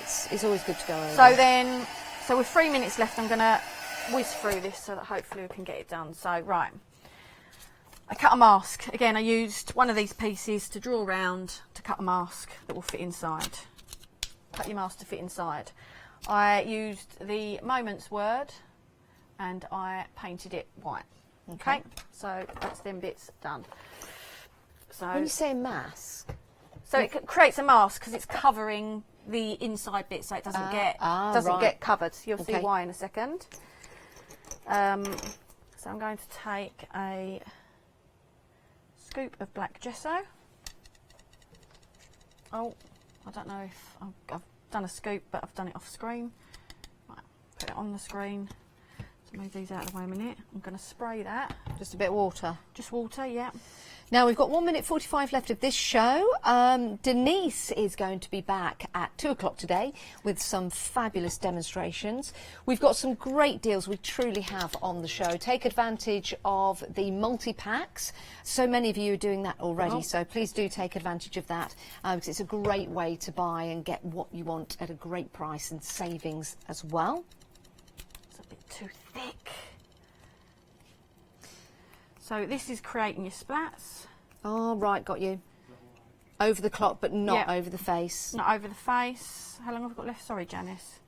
it's always good to go over. So with 3 minutes left, I'm going to whiz through this so that hopefully we can get it done. So, right. I cut a mask. Again, I used one of these pieces to draw around to cut a mask that will fit inside. Cut your mask to fit inside. I used the Moments word and I painted it white. Okay, so that's them bits done. So when you say mask, so it creates a mask because it's covering the inside bit, so it doesn't get covered. You'll see why in a second. So I'm going to take a scoop of black gesso. Oh, I don't know if I've done a scoop, but I've done it off screen. Right, put it on the screen. So move these out of the way a minute. I'm going to spray that. Just a bit of water. Just water, yeah. Now we've got 1 minute 45 left of this show. Denise is going to be back at 2 o'clock today with some fabulous demonstrations. We've got some great deals we truly have on the show. Take advantage of the multi-packs. So many of you are doing that already, so please do take advantage of that, because it's a great way to buy and get what you want at a great price and savings as well. It's a bit too thick. So this is creating your splats. Oh, right, got you. Over the clock, but not over the face. Not over the face. How long have we got left? Sorry, Janice.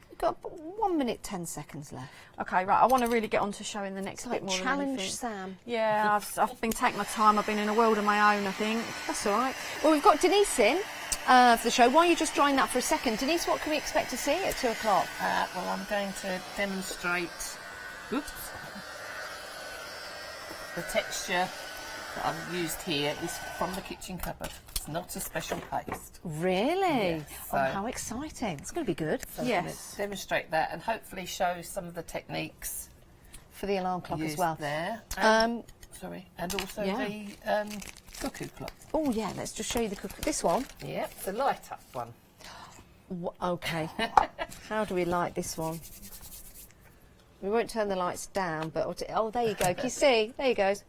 We've got 1 minute 10 seconds left. Okay, right. I want to really get on to showing the next bit more. Challenge Sam. Yeah, I've been taking my time. I've been in a world of my own, I think. That's all right. Well, we've got Denise in for the show. Why don't you just drying that for a second? Denise, what can we expect to see at 2 o'clock? Well, I'm going to demonstrate the texture that I've used here is from the kitchen cupboard. It's not a special paste. Really? Yes, Oh, how exciting. It's going to be good. So I'm going to demonstrate that and hopefully show some of the techniques for the alarm clock as used well. There. sorry, and also Yeah. the cuckoo clock. Oh yeah, let's just show you the this one. Yep, it's a light up one. Okay. How do we light this one? We won't turn the lights down, but oh, there you go. Can you see? There you goes.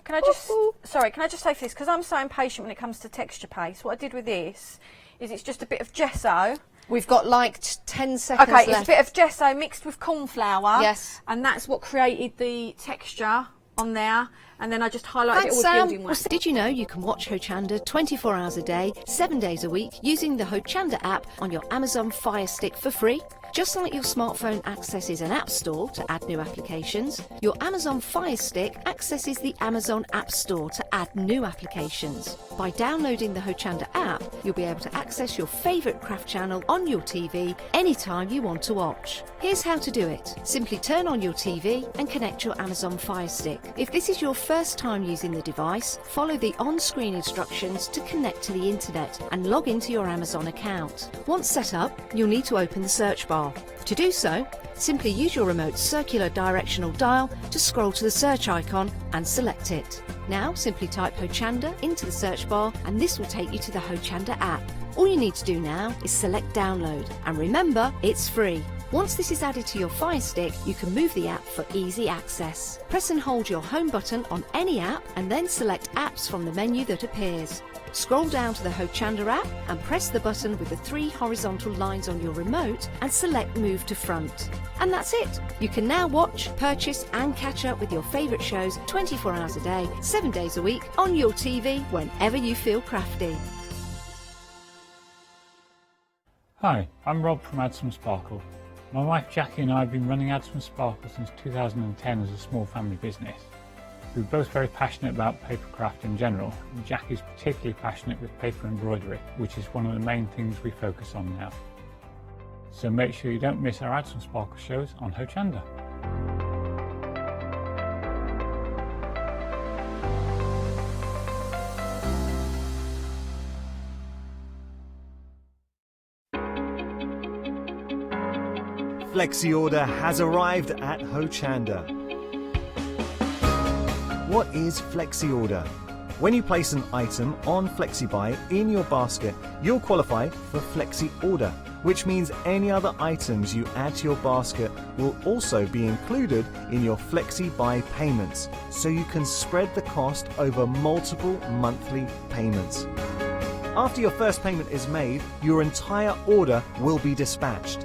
Can I just, sorry, can I just say for this, because I'm so impatient when it comes to texture paste, what I did with this is it's just a bit of gesso. We've got like 10 seconds left. left. It's a bit of gesso mixed with corn flour. Yes. And that's what created the texture on there. And then I just highlighted it all with building wax. Did you know you can watch Hochanda 24 hours a day, 7 days a week using the Hochanda app on your Amazon Fire Stick for free? Just like your smartphone accesses an app store to add new applications, your Amazon Fire Stick accesses the Amazon App Store to add new applications. By downloading the Hochanda app, you'll be able to access your favourite craft channel on your TV anytime you want to watch. Here's how to do it. Simply turn on your TV and connect your Amazon Fire Stick. If this is your first time using the device, follow the on-screen instructions to connect to the internet and log into your Amazon account. Once set up, you'll need to open the search bar. To do so, simply use your remote circular directional dial to scroll to the search icon and select it. Now simply type Hochanda into the search bar and this will take you to the Hochanda app. All you need to do now is select download, and remember, it's free. Once this is added to your Fire Stick, you can move the app for easy access. Press and hold your home button on any app and then select apps from the menu that appears. Scroll down to the Hochanda app and press the button with the 3 horizontal lines on your remote and select Move to Front. And that's it. You can now watch, purchase and catch up with your favourite shows 24 hours a day, 7 days a week on your TV whenever you feel crafty. Hi, I'm Rob from Add Some Sparkle. My wife Jackie and I have been running Add Some Sparkle since 2010 as a small family business. We're both very passionate about paper craft in general, and Jackie's particularly passionate with paper embroidery, which is one of the main things we focus on now. So make sure you don't miss our Add Some Sparkle shows on Hochanda. Flexi Order has arrived at Hochanda. What is Flexi Order? When you place an item on FlexiBuy in your basket, you'll qualify for Flexi Order, which means any other items you add to your basket will also be included in your FlexiBuy payments, so you can spread the cost over multiple monthly payments. After your first payment is made, your entire order will be dispatched.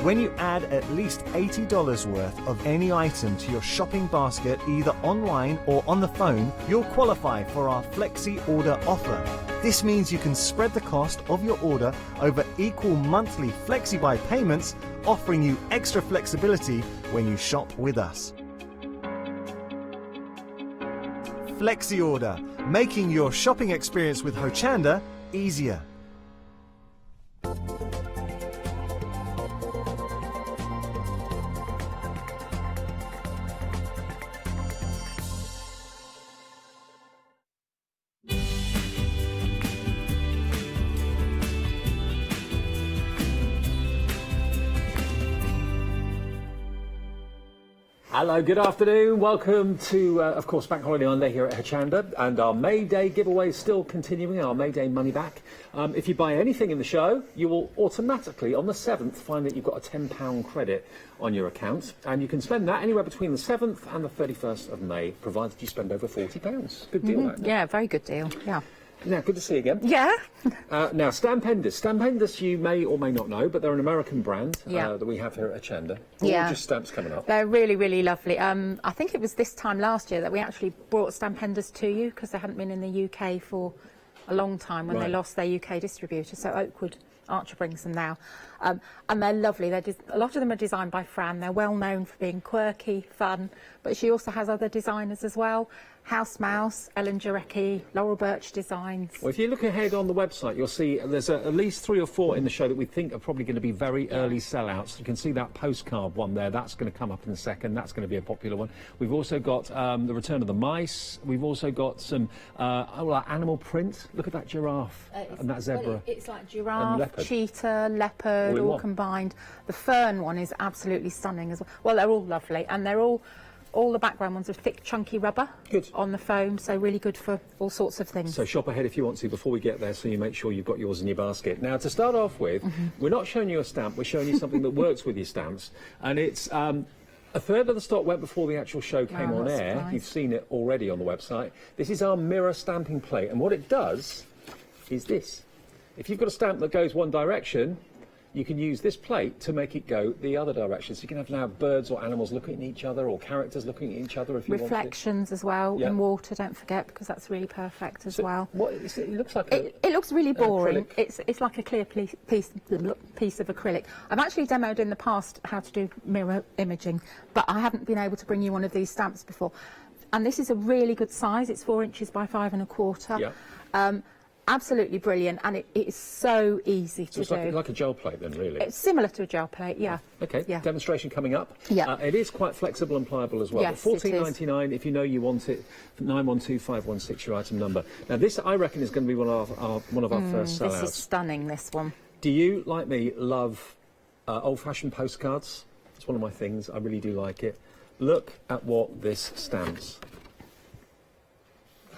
When you add at least $80 worth of any item to your shopping basket, either online or on the phone, you'll qualify for our Flexi Order offer. This means you can spread the cost of your order over equal monthly FlexiBuy payments, offering you extra flexibility when you shop with us. Flexi Order, making your shopping experience with Hochanda easier. Hello, good afternoon. Welcome to, of course, Bank Holiday Monday here at Hochanda, and our May Day giveaway is still continuing, our May Day money back. If you buy anything in the show, you will automatically, on the 7th, find that you've got a £10 credit on your account, and you can spend that anywhere between the 7th and the 31st of May, provided you spend over £40. Good deal, that, Yeah, very good deal, yeah. Now, good to see you again. Yeah. Now, Stampenders. Stampenders you may or may not know, but they're an American brand Yeah. that we have here at Hochanda. Yeah. Gorgeous stamps coming up. They're really, really lovely. I think it was this time last year that we actually brought Stampenders to you because they hadn't been in the UK for a long time when they Right. lost their UK distributor. So Oakwood Archer brings them now. And they're lovely. A lot of them are designed by Fran. They're well known for being quirky, fun, but she also has other designers as well. House Mouse, Ellen Jarecki, Laurel Birch Designs. Well, if you look ahead on the website, you'll see there's at least 3 or 4 in the show that we think are probably going to be very early sellouts. You can see that postcard one there. That's going to come up in a second. That's going to be a popular one. We've also got the Return of the Mice. We've also got some like animal print. Look at that giraffe and that zebra. Well, it's like And giraffe, leopard. cheetah, leopard, All in all one. combined. The fern one is absolutely stunning as well. Well, they're all lovely, and they're all all the background ones are thick, chunky rubber on the foam, so really good for all sorts of things. So shop ahead if you want to before we get there, so you make sure you've got yours in your basket. Now, to start off with, we're not showing you a stamp, we're showing you something that works with your stamps, and it's a third of the stock went before the actual show came on air. Surprised. You've seen it already on the website. This is our mirror stamping plate, and what it does is this. If you've got a stamp that goes one direction, you can use this plate to make it go the other direction. So you can have now birds or animals looking at each other, or characters looking at each other if you want to. Reflections as well in water, don't forget, because that's really perfect as well. What is it? It looks like it looks really boring. acrylic. It's like a clear piece of acrylic. I've actually demoed in the past how to do mirror imaging, but I haven't been able to bring you one of these stamps before. And this is a really good size. It's 4 inches by 5 1/4. Yeah. Absolutely brilliant, and it is so easy to It's do. like a gel plate then, really. It's similar to a gel plate, yeah. Okay, Yeah. demonstration coming up. Yeah. It is quite flexible and pliable as well. Yes, But it is. $14.99 if you know you want it. 912516 your item number. Now this, I reckon, is going to be one of our first sellouts. This is stunning, this one. Do you, like me, love old-fashioned postcards? It's one of my things. I really do like it. Look at what this stamps.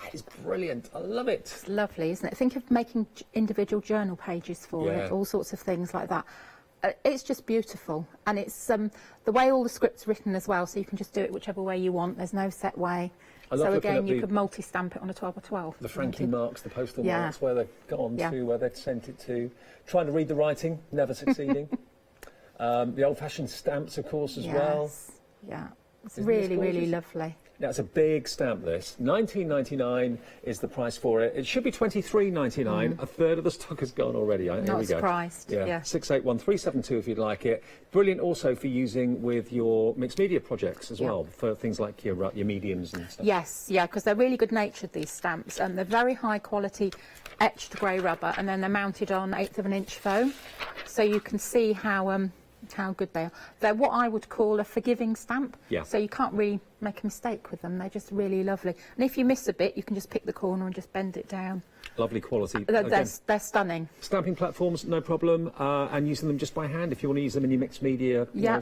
That is brilliant. I love it. It's lovely, isn't it? Think of making individual journal pages for it, all sorts of things like that. It's just beautiful, and it's the way all the script's written as well, so you can just do it whichever way you want. There's no set way. I love So looking again, at you the- could multi-stamp it on a 12 or 12. The Frankie marks, the postal Yeah. marks, where they've gone Yeah. to, where they've sent it to. Trying to read the writing, never succeeding. The old-fashioned stamps, of course, as well. Yes. Yeah, it's Isn't this really, really gorgeous? lovely. Now, it's a big stamp, this. $19.99 is the price for it. It should be $23.99. A third of the stock has gone already. Here Not we go. surprised, yeah. 681372 if you'd like it. Brilliant also for using with your mixed media projects as well, for things like your mediums and stuff. Yes, yeah, because they're really good natured, these stamps, and they're very high quality etched grey rubber, and then they're mounted on 1/8 of an inch foam, so you can see how good they are. They're what I would call a forgiving stamp, Yeah. so you can't really make a mistake with them. They're just really lovely, and if you miss a bit, you can just pick the corner and just bend it down. Lovely quality. They're Again, stunning. stamping platforms, no problem, and using them just by hand if you want to use them in your mixed media. Yeah.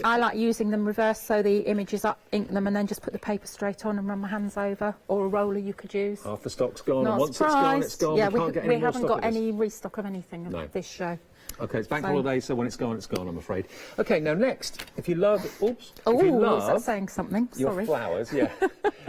I like using them reverse, so the images up, ink them, and then just put the paper straight on and run my hands over, or a roller you could use. Half the stock's gone, Not and once surprised. it's gone. Yeah, we can't get any we more haven't stock got of this. any restock of anything No. of this show. Okay, it's bank So- holiday, so when it's gone, I'm afraid. Okay, now next, if you love, if you Oh, is that love saying something? your Sorry. flowers, yeah.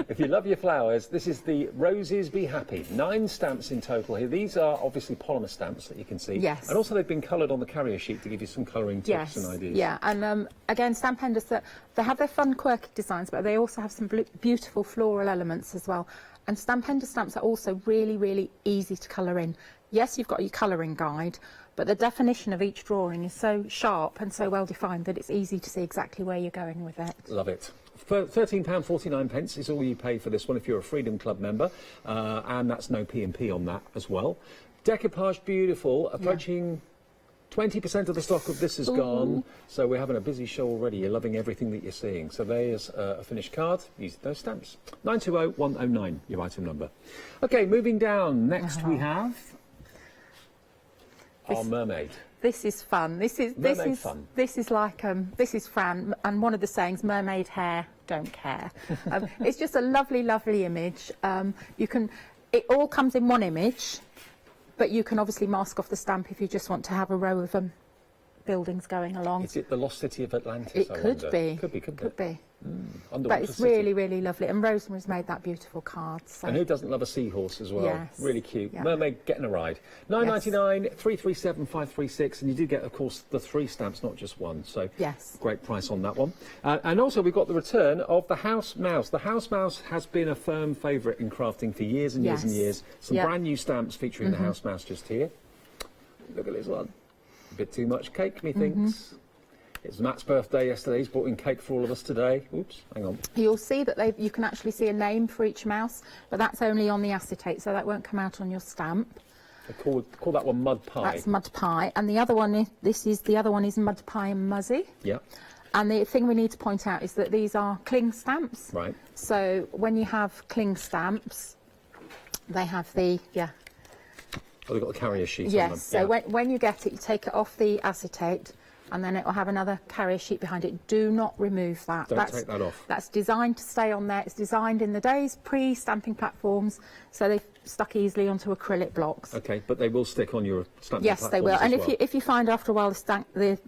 If you love your flowers, this is the Roses Be Happy. 9 stamps in total here. These are obviously polymer stamps that you can see. Yes. And also they've been coloured on the carrier sheet to give you some colouring tips and ideas. Yeah, and again, stamp enders, they have their fun, quirky designs, but they also have some beautiful floral elements as well. And stamp ender stamps are also really, really easy to colour in. Yes, you've got your colouring guide, but the definition of each drawing is so sharp and so well defined that it's easy to see exactly where you're going with it. Love it. £13.49 is all you pay for this one if you're a Freedom Club member, and that's no P&P on that as well. Decoupage, beautiful, approaching 20% of the stock of this is gone, so we're having a busy show already. You're loving everything that you're seeing. So there's a finished card. Use those stamps. 920109, your item number. Okay, moving down. Next we have our mermaid. This is fun. This is fun. This is like this is Fran, and one of the sayings, "Mermaid hair, don't care." It's just a lovely, lovely image. It all comes in one image, but you can obviously mask off the stamp if you just want to have a row of buildings going along. Is it the Lost City of Atlantis? It I could wonder? be. Could be, couldn't Could it? be. But Underwater it's city. really, really lovely. And Rosemary's made that beautiful card. So. And who doesn't love a seahorse as well? Yes. Really cute. Yeah. Mermaid getting a ride. $9.99, 337,536, and you do get, of course, the 3 stamps, not just one. So yes, great price on that one. And also we've got the return of the house mouse. The house mouse has been a firm favourite in crafting for years and years and years. Some brand new stamps featuring the house mouse just here. Look at this one. A bit too much cake, methinks. It's Matt's birthday yesterday. He's brought in cake for all of us today. Oops, hang on. You'll see that you can actually see a name for each mouse, but that's only on the acetate, so that won't come out on your stamp. They call that one Mud Pie. That's Mud Pie, and the other one is Mud Pie and Muzzy. Yeah. And the thing we need to point out is that these are cling stamps. Right. So when you have cling stamps, they have the Oh, they've got the carrier sheet on them. Yes. So when you get it, you take it off the acetate, and then it will have another carrier sheet behind it. Do not remove that. Don't take that off. That's designed to stay on there. It's designed in the days pre-stamping platforms, so they've stuck easily onto acrylic blocks. Okay, but they will stick on your stamping Yes, they will. platforms And as well. if you find after a while the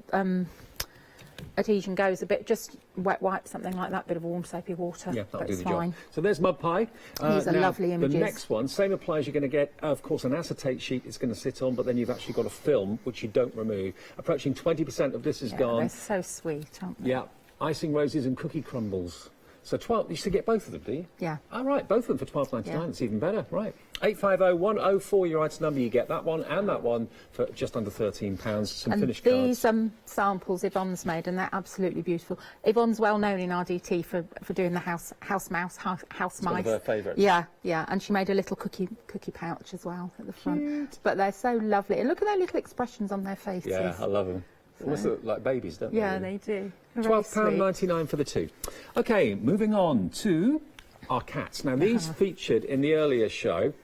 adhesion goes a bit, just wet wipe something like that, bit of warm soapy water. Yeah, that'll do That's the fine. job. So there's mud pie. These are now, lovely images. The next one, same applies. You're going to get, of course, an acetate sheet it's going to sit on, but then you've actually got a film which you don't remove. Approaching 20% of this is gone. They're so sweet, aren't they? Yeah, icing roses and cookie crumbles. So 12. You should get both of them, do you? Yeah. All right, both of them for £12.99. Yeah. It's even better. Right. 850-104 your item number. You get that one and that one for just under £13. Some And finished these cards. samples Yvonne's made, and they're absolutely beautiful. Yvonne's well known in RDT for doing the house mice. One of her favourites. Yeah, yeah, and she made a little cookie pouch as well at the front. Cute. But they're so lovely, and look at their little expressions on their faces. Yeah, I love them. Almost look like babies, don't they? Yeah, really? they do. They're very sweet. £12.99 for the two. OK, moving on to our cats. Now, these featured in the earlier show.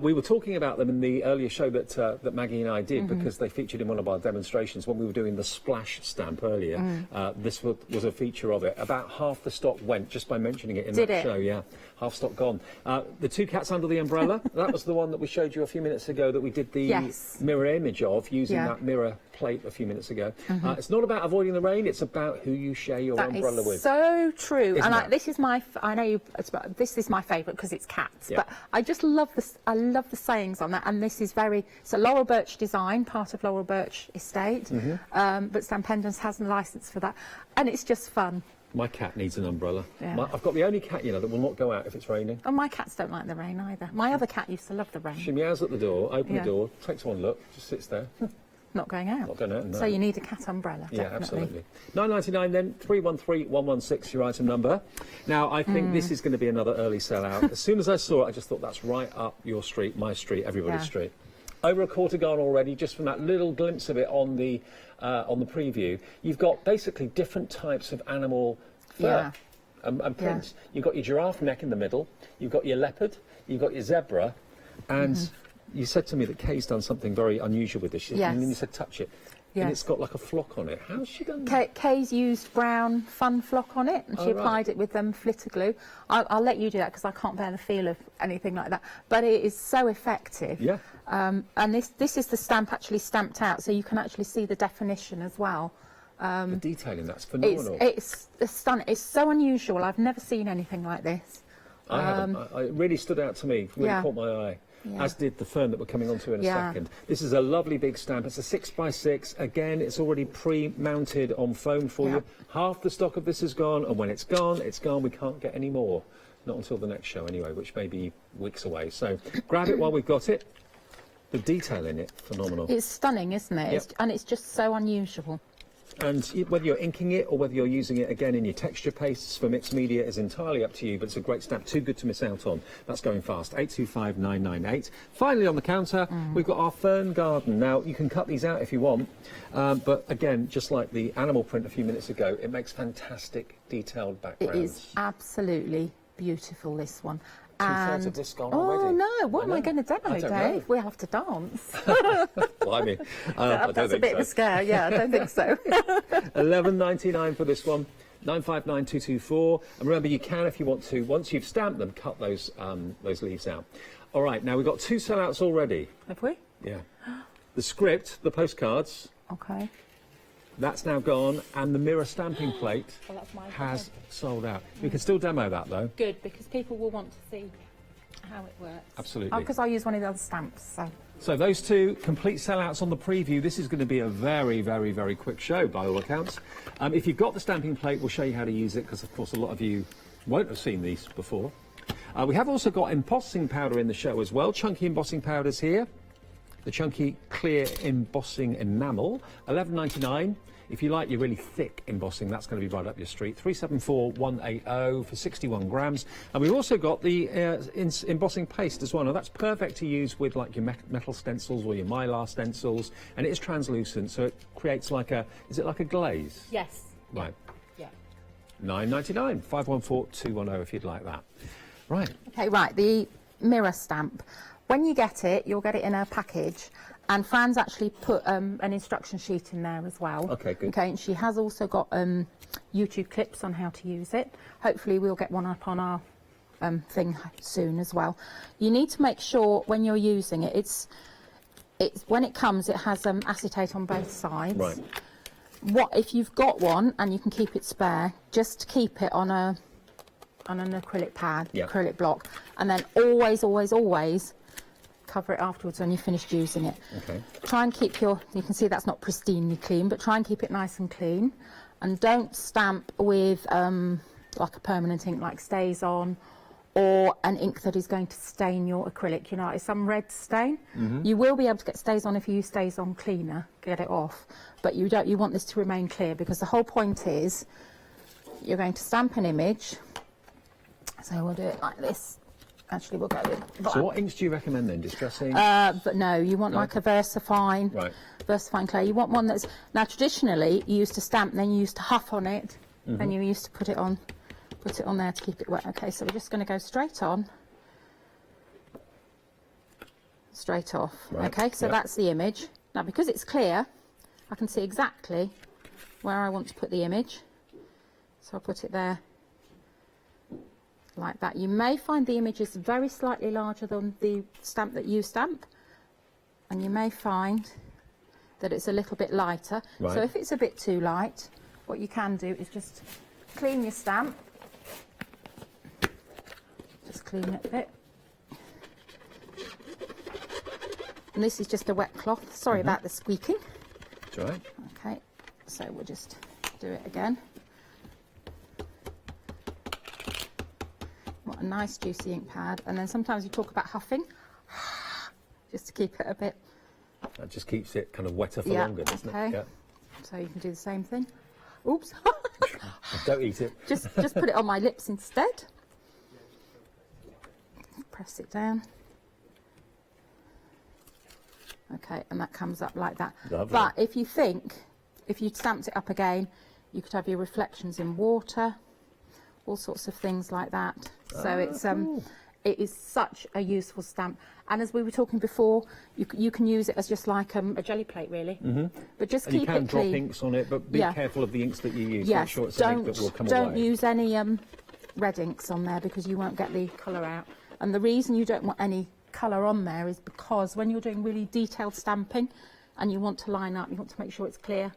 We were talking about them in the earlier show that Maggie and I did because they featured in one of our demonstrations when we were doing the splash stamp earlier. This was a feature of it. About half the stock went just by mentioning it in that show. Yeah, half stock gone. The two cats under the umbrella. That was the one that we showed you a few minutes ago that we did the mirror image of using that mirror plate a few minutes ago. It's not about avoiding the rain. It's about who you share your umbrella with. So true. Isn't And this is my. I know this is my favourite because it's cats. Yeah. But I just love this. I love the sayings on that, and this is it's a Laurel Birch design, part of Laurel Birch estate, but Stampendance has a licence for that, and it's just fun. My cat needs an umbrella. Yeah. I've got the only cat, that will not go out if it's raining. And my cats don't like the rain either. My other cat used to love the rain. She meows at the door, opens the door, takes one look, just sits there. Not going out. Not going out, no. So you need a cat umbrella, Yeah, definitely. absolutely. £9.99 then, 313116 your item number. Now, I think this is going to be another early sellout. As soon as I saw it, I just thought that's right up your street, my street, everybody's street. Over a quarter gone already, just from that little glimpse of it on the preview. You've got basically different types of animal fur and prints. You've got your giraffe neck in the middle, you've got your leopard, you've got your zebra, and you said to me that Kay's done something very unusual with this. Yes. And then you said touch it. Yes. And it's got like a flock on it. How's she done that? Kay's used brown fun flock on it, and she applied it with flitter glue. I'll let you do that because I can't bear the feel of anything like that. But it is so effective. Yeah. And this is the stamp actually stamped out, so you can actually see the definition as well. The detailing, that's phenomenal. It's stunning. It's so unusual. I've never seen anything like this. I haven't. It really stood out to me. Really caught my eye. Yeah. As did the fern that we're coming on to in a second. This is a lovely big stamp. It's a 6x6. Again, it's already pre-mounted on foam for you. Half the stock of this is gone, and when it's gone, it's gone. We can't get any more. Not until the next show anyway, which may be weeks away. So grab it while we've got it. The detail in it, phenomenal. It's stunning, isn't it? Yep. And it's just so unusual. And whether you're inking it or whether you're using it again in your texture pastes for mixed media is entirely up to you, but it's a great stamp, too good to miss out on. That's going fast, 825998. Finally on the counter, we've got our fern garden. Now, you can cut these out if you want, but again, just like the animal print a few minutes ago, it makes fantastic detailed backgrounds. It is absolutely beautiful, this one. Two-thirds of this gone already. Oh no, what am I going to demo, I don't Dave? know. We have to dance. Blimey. I don't That's a think bit so. of a scare, yeah, I don't think so. £11.99 for this one. 959224. And remember, you can, if you want to, once you've stamped them, cut those leaves out. All right, now we've got two sellouts already. Have we? Yeah. The script, the postcards, Okay. that's now gone, and the mirror stamping plate Well, that's my has sold out. We can still demo that, though. Good, because people will want to see how it works. Absolutely. Because I'll use one of the other stamps, so. So those two complete sellouts on the preview. This is going to be a very, very, very quick show, by all accounts. If you've got the stamping plate, we'll show you how to use it, because, of course, a lot of you won't have seen these before. We have also got embossing powder in the show as well. Chunky embossing powders here. The chunky clear embossing enamel, £11.99. If you like your really thick embossing, that's going to be right up your street. 374180 for 61 grams. And we've also got the embossing paste as well. Now that's perfect to use with like your metal stencils or your mylar stencils, and it is translucent, so it creates like a, is it like a glaze? Yes. Right. Yeah. £9.99, 514210 if you'd like that. Right. Okay, right, the mirror stamp. When you get it, you'll get it in a package, And Fran's actually put an instruction sheet in there as well. Okay, good. Okay, and she has also got YouTube clips on how to use it. Hopefully we'll get one up on our thing soon as well. You need to make sure when you're using it, it's when it comes, it has acetate on both sides. Right. If you've got one and you can keep it spare, just keep it on an acrylic pad, acrylic block, and then always cover it afterwards when you've finished using it. Okay. Try and keep you can see that's not pristinely clean, but try and keep it nice and clean. And don't stamp with like a permanent ink like Stays On, or an ink that is going to stain your acrylic. You know, it's some red stain. You will be able to get Stays On if you use Stays On cleaner, get it off. But you want this to remain clear, because the whole point is you're going to stamp an image. So we'll do it like this. Actually, we'll go with... So what inks do you recommend then? Distressing? But no, you want like a VersaFine. Right. VersaFine clay. You want one that's... Now, traditionally, you used to stamp, then you used to huff on it, then you used to put it on there to keep it wet. Okay, so we're just going to go straight on, straight off. Right. Okay, so that's the image. Now, because it's clear, I can see exactly where I want to put the image. So I'll put it there like that. You may find the image is very slightly larger than the stamp that you stamp, and you may find that it's a little bit lighter. Right. So if it's a bit too light, what you can do is just clean your stamp. Just clean it a bit. And this is just a wet cloth. Sorry about the squeaking. That's all right. Okay, so we'll just do it again. What a nice juicy ink pad. And then sometimes you talk about huffing, just to keep it a bit. That just keeps it kind of wetter for longer, doesn't it? Yeah. So you can do the same thing. Oops. Don't eat it. just put it on my lips instead. Press it down. Okay, and that comes up like that. Lovely. But if you stamped it up again, you could have your reflections in water, all sorts of things like that. So it's cool. It is such a useful stamp. And as we were talking before, you can use it as just like a jelly plate, really. But just And keep you can it drop clean. inks on it, but be careful of the inks that you use. Yes, Make sure it's an ink that will come don't away. use any red inks on there, because you won't get the colour out. And the reason you don't want any colour on there is because when you're doing really detailed stamping and you want to line up, you want to make sure it's clear,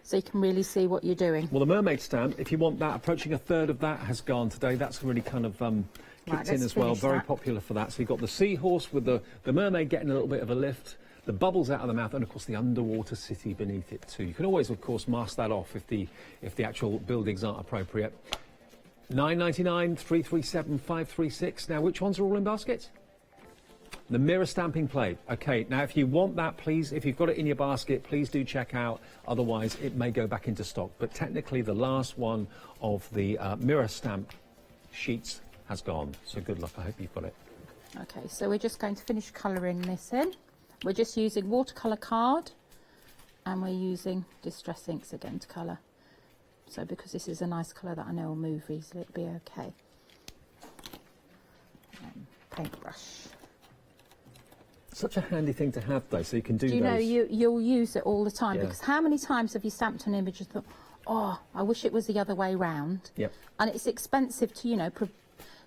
so you can really see what you're doing. Well, the mermaid stamp, if you want that, approaching a third of that has gone today. That's really kind of kicked in as well. Very popular for that. So you've got the seahorse with the mermaid getting a little bit of a lift, the bubbles out of the mouth, and of course the underwater city beneath it too. You can always, of course, mask that off if the actual buildings aren't appropriate. £9.99, 337 536. Now, which ones are all in baskets? The mirror stamping plate. Okay, now if you want that, please, if you've got it in your basket, please do check out. Otherwise, it may go back into stock. But technically, the last one of the mirror stamp sheets has gone. So good luck. I hope you've got it. Okay, so we're just going to finish colouring this in. We're just using watercolour card, and we're using distress inks again to colour. So because this is a nice colour that I know will move easily, it'll be okay. Paintbrush. Such a handy thing to have, though, so you can do you know you'll use it all the time, Yeah. because how many times have you stamped an image and thought, oh, I wish it was the other way round? Yep. And it's expensive to,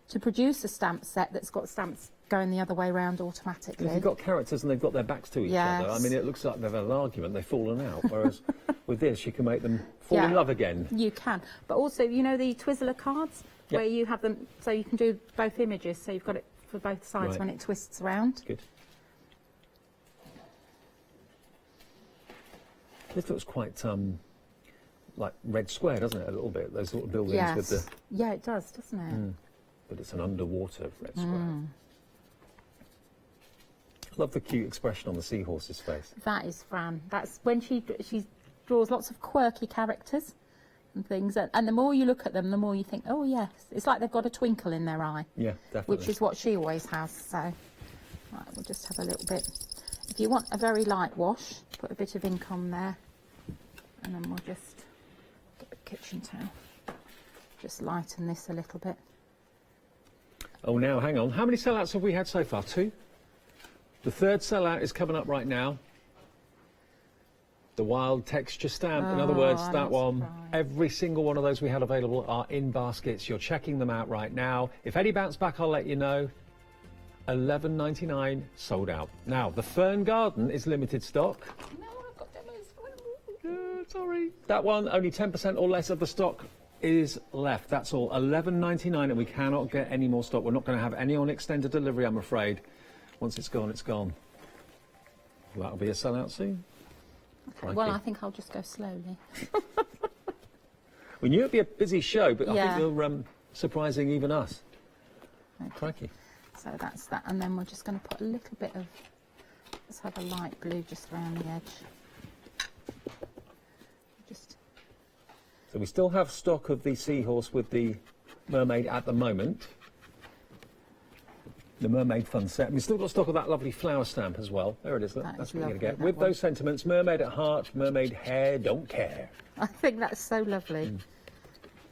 to produce a stamp set that's got stamps going the other way round automatically. If you've got characters and they've got their backs to each other, I mean, it looks like they've had an argument, they've fallen out, whereas with this, you can make them fall in love again. You can. But also, the Twizzler cards, where you have them, so you can do both images, so you've got it for both sides when it twists around. Good. This looks quite like Red Square, doesn't it? A little bit, those little buildings with the... Yeah, it does, doesn't it? But it's an underwater Red Square. I love the cute expression on the seahorse's face. That is Fran. That's when she draws lots of quirky characters and things, and the more you look at them, the more you think, oh yes, it's like they've got a twinkle in their eye. Yeah, definitely. Which is what she always has. So, right, we'll just have a little bit. If you want a very light wash, put a bit of ink on there, and then we'll just get the kitchen towel, just lighten this a little bit. Oh, now, hang on. How many sellouts have we had so far? 2? The third sellout is coming up right now. The wild texture stamp. In other Oh, words, I'm that not one, surprised. every single one of those we had available are in baskets. You're checking them out right now. If any bounce back, I'll let you know. $11.99 sold out. Now, the Fern Garden is limited stock. No, I've got them as well. Sorry. That one, only 10% or less of the stock is left. That's all. $11.99, and we cannot get any more stock. We're not going to have any on extended delivery, I'm afraid. Once it's gone, it's gone. That'll be a sellout soon. Okay, well, I think I'll just go slowly. We knew it'd be a busy show, but I Yeah. think you're surprising even us. Okay. Crikey. So that's that, and then we're just going to put a little bit of, let's have a light blue just around the edge. Just. So we still have stock of the seahorse with the mermaid at the moment. The Mermaid Fun set. We've still got stock of that lovely flower stamp as well. There it is. That's what you're going to get. With those sentiments, mermaid at heart, mermaid hair, don't care. I think that's so lovely.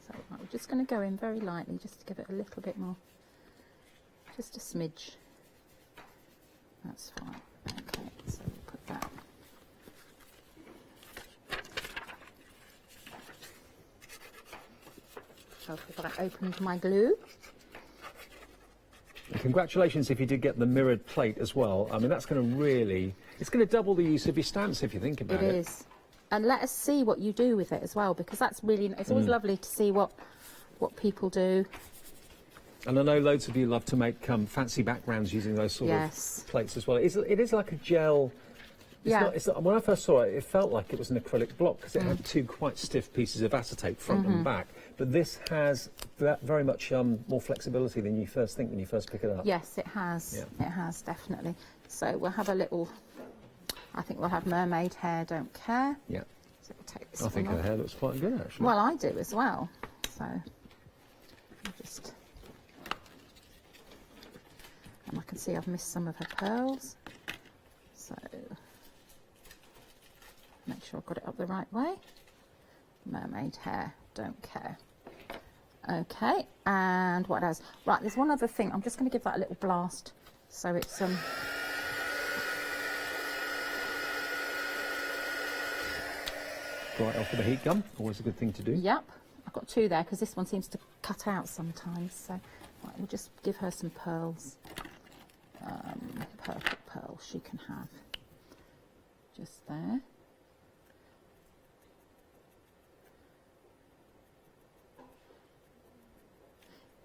So right, we're just going to go in very lightly, just to give it a little bit more, just a smidge. That's fine. Okay, so we'll put that. So I've got to open my glue. And congratulations if you did get the mirrored plate as well. I mean, that's going to really, it's going to double the use of your stamps if you think about it. It is. And let us see what you do with it as well, because that's really, it's always lovely to see what people do. And I know loads of you love to make fancy backgrounds using those sort of plates as well. It is like a gel. It's not, when I first saw it, it felt like it was an acrylic block because it had two quite stiff pieces of acetate front and back. But this has very much more flexibility than you first think when you first pick it up. Yes, it has. Yeah. It has, definitely. So we'll have a little, I think we'll have mermaid hair, don't care. Yeah. So we'll take this I think one her off. hair looks quite good, actually. Well, I do as well. So I'll just, and I can see I've missed some of her pearls. So make sure I've got it up the right way. Mermaid hair, don't care. Okay, and what else? Right, there's one other thing. I'm just going to give that a little blast. So it's Right off with the heat gun, always a good thing to do. Yep, I've got two there because this one seems to cut out sometimes. So right, we'll just give her some pearls. Perfect pearl she can have. Just there.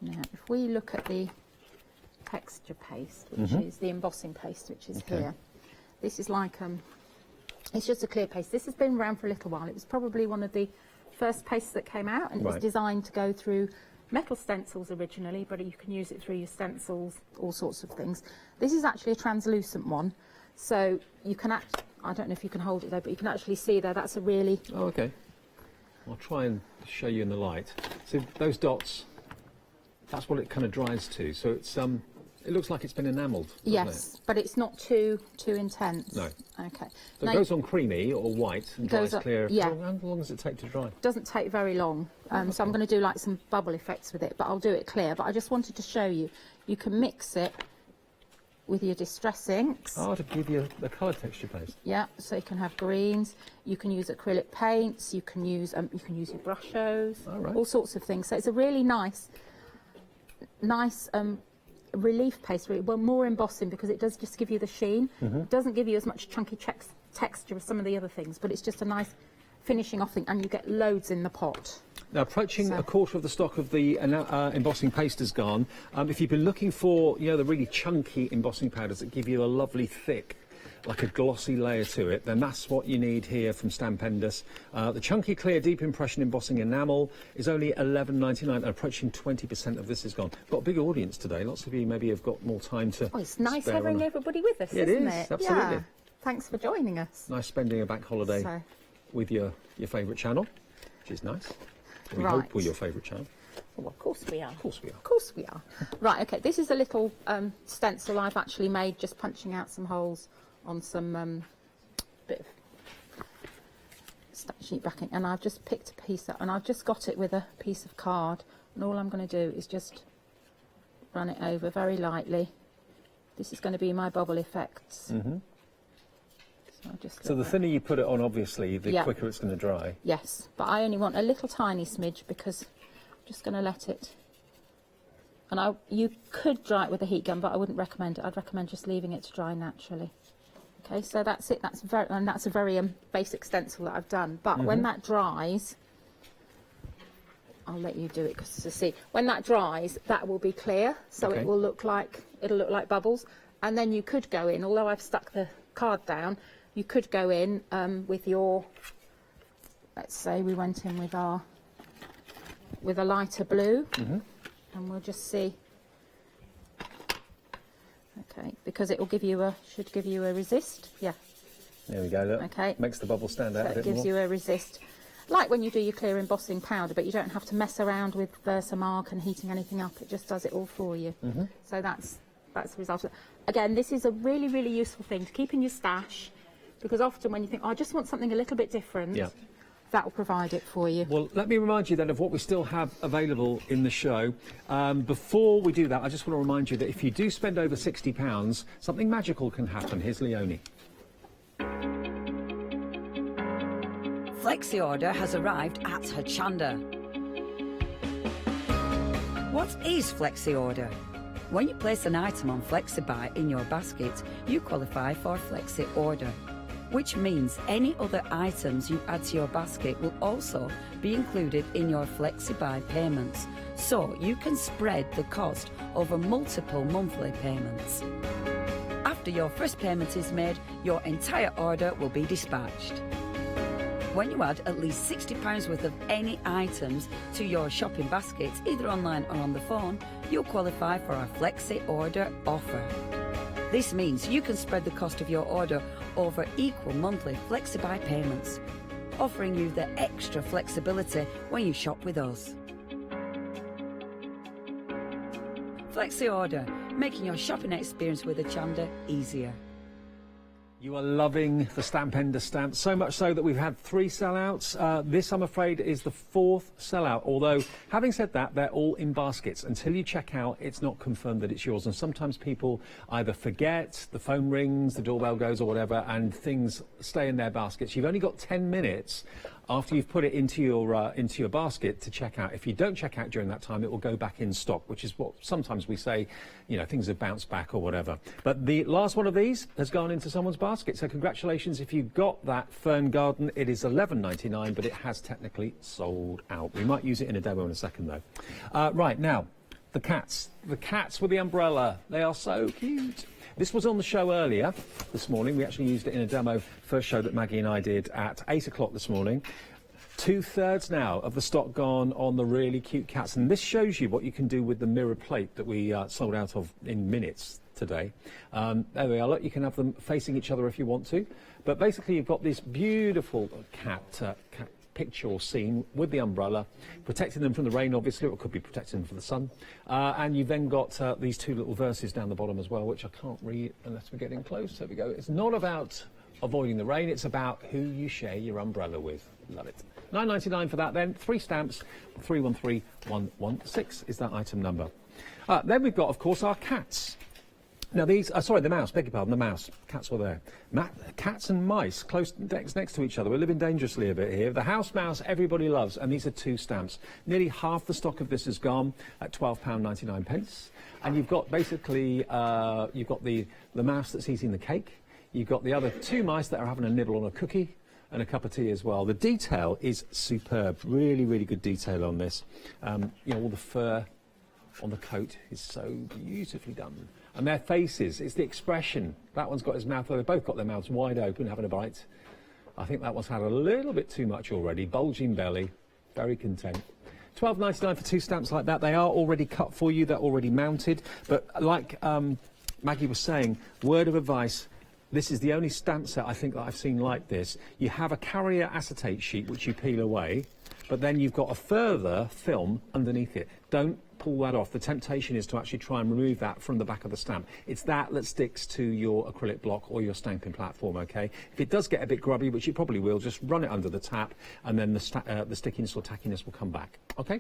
Now, if we look at the texture paste, which is the embossing paste, which is here, this is like it's just a clear paste. This has been around for a little while. It was probably one of the first pastes that came out, and it was designed to go through metal stencils originally, but you can use it through your stencils, all sorts of things. This is actually a translucent one, so you can I don't know if you can hold it though, but you can actually see there, that's a really... Oh, okay. I'll try and show you in the light. So those dots, that's what it kind of dries to. So it's it looks like it's been enamelled. Yes, but it's not too intense. No. Okay. So now it goes on creamy or white and dries clear. Yeah. How long does it take to dry? Doesn't take very long. So I'm going to do like some bubble effects with it, but I'll do it clear. But I just wanted to show you, you can mix it with your distress inks. Oh, to give you the colour texture paste. Yeah, so you can have greens, you can use acrylic paints, you can use your brushos, all sorts of things. So it's a really nice relief paste, really. Well, more embossing because it does just give you the sheen. It doesn't give you as much chunky texture as some of the other things, but it's just a nice finishing off thing, and you get loads in the pot. Now, approaching a quarter of the stock of the embossing paste has gone. If you've been looking for, the really chunky embossing powders that give you a lovely thick, like a glossy layer to it, then that's what you need here from Stampendous. The chunky, clear, deep impression embossing enamel is only $11.99, and approaching 20% of this is gone. Got a big audience today. Lots of you maybe have got more time to. Oh, it's nice having everybody with us, isn't it? Absolutely. Yeah. Thanks for joining us. Nice spending a bank holiday with your favourite channel, which is nice. We hope we're your favourite channel. Well, of course we are. Of course we are. Of course we are. Right, okay, this is a little stencil I've actually made, just punching out some holes on some bit of sheet backing, and I've just picked a piece up, and I've just got it with a piece of card, and all I'm going to do is just run it over very lightly. This is going to be my bubble effects. So, I'll just So the thinner you put it on, obviously, the Yeah. quicker it's going to dry. Yes, but I only want a little tiny smidge because I'm just going to let it. And you could dry it with a heat gun, but I wouldn't recommend it. I'd recommend just leaving it to dry naturally. Okay, so that's it. That's a very basic stencil that I've done. But when that dries, I'll let you do it because to see when that dries, that will be clear. So Okay. it'll look like bubbles. And then you could go in. Although I've stuck the card down, you could go in with your. Let's say we went in with a lighter blue, and we'll just see. Okay, because it will should give you a resist. Yeah. There we go, look. Okay. Makes the bubble stand out So a it bit gives more. you a resist. Like when you do your clear embossing powder, but you don't have to mess around with Versamark and heating anything up. It just does it all for you. So that's the result of it. Again, this is a really, really useful thing to keep in your stash, because often when you think, oh, I just want something a little bit different, Yeah. that will provide it for you. Well, let me remind you then of what we still have available in the show. Before we do that, I just want to remind you that if you do spend over £60, something magical can happen. Here's Leonie. Flexi Order has arrived at Hochanda. What is Flexi Order? When you place an item on FlexiBuy in your basket, you qualify for Flexi Order, which means any other items you add to your basket will also be included in your FlexiBuy payments, so you can spread the cost over multiple monthly payments. After your first payment is made, your entire order will be dispatched. When you add at least £60 worth of any items to your shopping basket, either online or on the phone, you'll qualify for our Flexi Order offer. This means you can spread the cost of your order over equal monthly FlexiBuy payments, offering you the extra flexibility when you shop with us. Flexi Order, making your shopping experience with Hochanda easier. You are loving the Stamp Ender stamp, so much so that we've had 3 sellouts. This, I'm afraid, is the 4th sellout, although, having said that, they're all in baskets. Until you check out, it's not confirmed that it's yours, and sometimes people either forget, the phone rings, the doorbell goes or whatever, and things stay in their baskets. You've only got 10 minutes after you've put it into your basket to check out. If you don't check out during that time, it will go back in stock, which is what sometimes we say, you know, things have bounced back or whatever. But the last one of these has gone into someone's basket, so congratulations if you got that Fern Garden. It is £11.99, but it has technically sold out. We might use it in a demo in a second, though. Right, now, the cats. The cats with the umbrella. They are so cute. This was on the show earlier this morning. We actually used it in a demo, first show that Maggie and I did at 8 o'clock this morning. 2/3 now of the stock gone on the really cute cats. And this shows you what you can do with the mirror plate that we sold out of in minutes today. There we are. Look, you can have them facing each other if you want to. But basically, you've got this beautiful cat picture or scene with the umbrella, protecting them from the rain, obviously, or it could be protecting them from the sun. And you've then got these 2 little verses down the bottom as well, which I can't read unless we're getting close. There we go. It's not about avoiding the rain, it's about who you share your umbrella with. Love it. £9.99 for that then. 3 stamps. 313116 is that item number. Then we've got, of course, our cats. Now these, sorry, the mouse, beg your pardon, the mouse. Cats were there. Cats and mice close next to each other. We're living dangerously a bit here. The house mouse everybody loves, and these are 2 stamps. Nearly half the stock of this is gone at £12.99. And you've got basically, you've got the mouse that's eating the cake. You've got the other 2 mice that are having a nibble on a cookie and a cup of tea as well. The detail is superb. Really, really good detail on this. You know, all the fur on the coat is so beautifully done. And their faces, it's the expression. That one's got his mouth, they've both got their mouths wide open, having a bite. I think that one's had a little bit too much already. Bulging belly, very content. £12.99 for 2 stamps like that. They are already cut for you, they're already mounted. But like Maggie was saying, word of advice, this is the only stamp set I think that I've seen like this. You have a carrier acetate sheet which you peel away, but then you've got a further film underneath it. Don't pull that off. The temptation is to actually try and remove that from the back of the stamp. It's that sticks to your acrylic block or your stamping platform, okay? If it does get a bit grubby, which it probably will, just run it under the tap and then the stickiness or tackiness will come back, okay?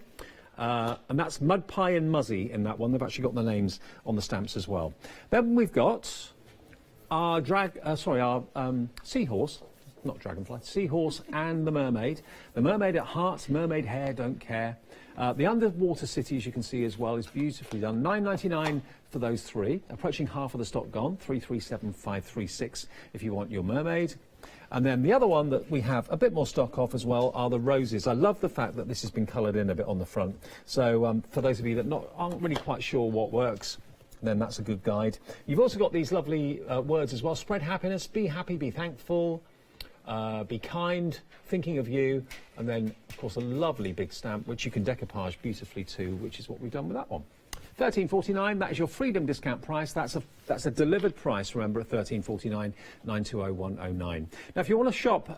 And that's Mud Pie and Muzzy in that one. They've actually got the names on the stamps as well. Then we've got our seahorse, not dragonfly, seahorse and the mermaid. The mermaid at heart, mermaid hair, don't care. The underwater city, as you can see as well, is beautifully done. $9.99 for those three. Approaching half of the stock gone. 337,536 if you want your mermaid. And then the other one that we have a bit more stock of as well are the roses. I love the fact that this has been coloured in a bit on the front. So for those of you that aren't really quite sure what works, then that's a good guide. You've also got these lovely words as well. Spread happiness, be happy, be thankful. Be kind, thinking of you, and then, of course, a lovely big stamp, which you can decoupage beautifully too, which is what we've done with that one. $13.49, that is your freedom discount price. That's a delivered price, remember, at $13.49, 920109. Now, if you want to shop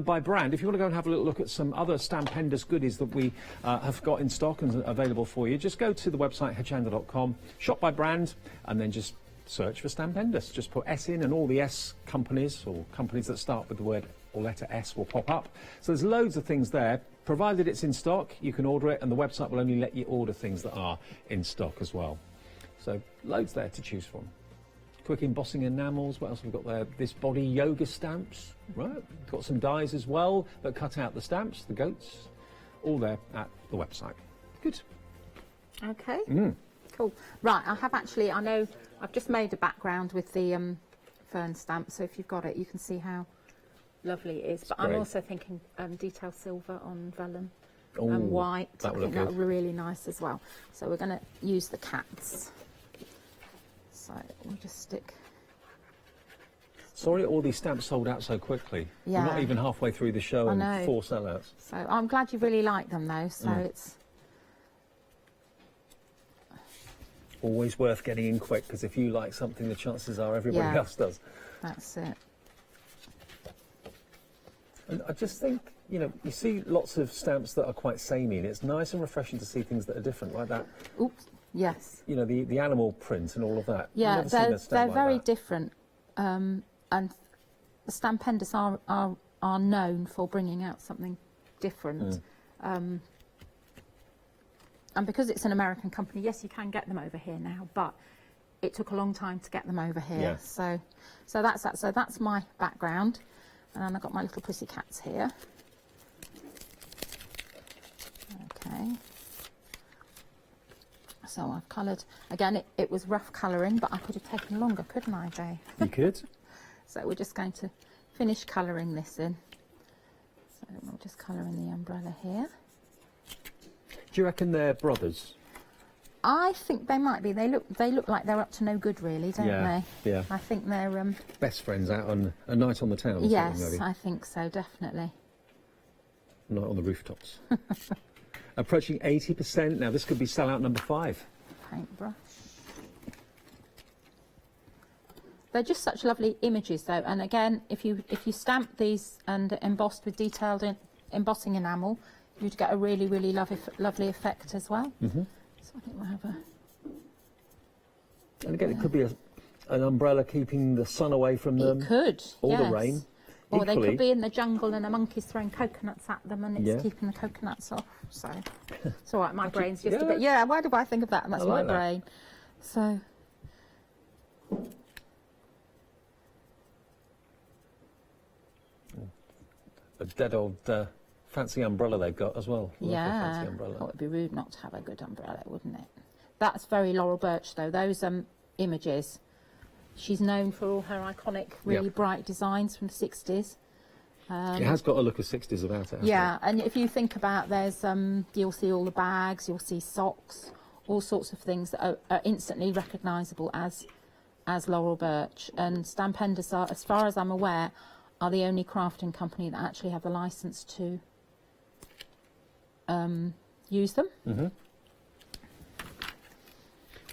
by brand, if you want to go and have a little look at some other Stampendous goodies that we have got in stock and available for you, just go to the website, hochanda.com, shop by brand, and then just search for Stampendous. Just put S in and all the S companies or companies that start with the word or letter S will pop up. So there's loads of things there. Provided it's in stock, you can order it, and the website will only let you order things that are in stock as well. So loads there to choose from. Quick embossing enamels. What else have we got there? This body yoga stamps, right? Got some dies as well that cut out the stamps, the goats. All there at the website. Good. Okay. Cool. Right, I know I've just made a background with the fern stamp, so if you've got it, you can see how lovely it is. But I'm also thinking detail silver on vellum and white. I think that would be really nice as well. So we're going to use the cats. So we'll just stick. Sorry, all these stamps sold out so quickly. Yeah. We're not even halfway through the show and 4 sellouts. So I'm glad you really like them though. So it's always worth getting in quick, because if you like something, the chances are everybody else does. That's it. And I just think, you know, you see lots of stamps that are quite samey, and it's nice and refreshing to see things that are different, like that. Oops. Yes. You know, the animal print and all of that. Yeah, they're like very that. different, and the Stampendous are known for bringing out something different. And because it's an American company, yes, you can get them over here now, but it took a long time to get them over here. Yeah. So that's that. So that's my background, and then I've got my little pussycats here. Okay. So I've coloured, again, it was rough colouring, but I could have taken longer, couldn't I, Jay? You could. So we're just going to finish colouring this in. So we'll just colour in the umbrella here. Do you reckon they're brothers? I think they might be. They look like they're up to no good, really, don't they? Yeah. I think they're Best friends out on a night on the town. Or yes, something, maybe. I think so, definitely. Night on the rooftops. Approaching 80%. Now this could be sellout number 5. Paintbrush. They're just such lovely images, though. And again, if you stamp these and embossed with detailed embossing enamel, you'd get a really, really lovely effect as well. Mm-hmm. So I think we'll have a. And again, it could be an umbrella keeping the sun away from them. It could. Or the rain. Or Equally, they could be in the jungle and a monkey's throwing coconuts at them and it's keeping the coconuts off. So it's all right, my brain's just a bit... Yeah, why do I think of that? And that's my brain. So... A dead old fancy umbrella they've got as well. Yeah. Fancy umbrella. Oh, it'd be rude not to have a good umbrella, wouldn't it? That's very Laurel Birch, though. Those images... She's known for all her iconic, really bright designs from the 60s. It has got a look of 60s about it. Yeah, and if you think about, there's you'll see all the bags, you'll see socks, all sorts of things that are instantly recognisable as Laurel Birch. And Stampendous are, as far as I'm aware, are the only crafting company that actually have the licence to use them. Mm-hmm.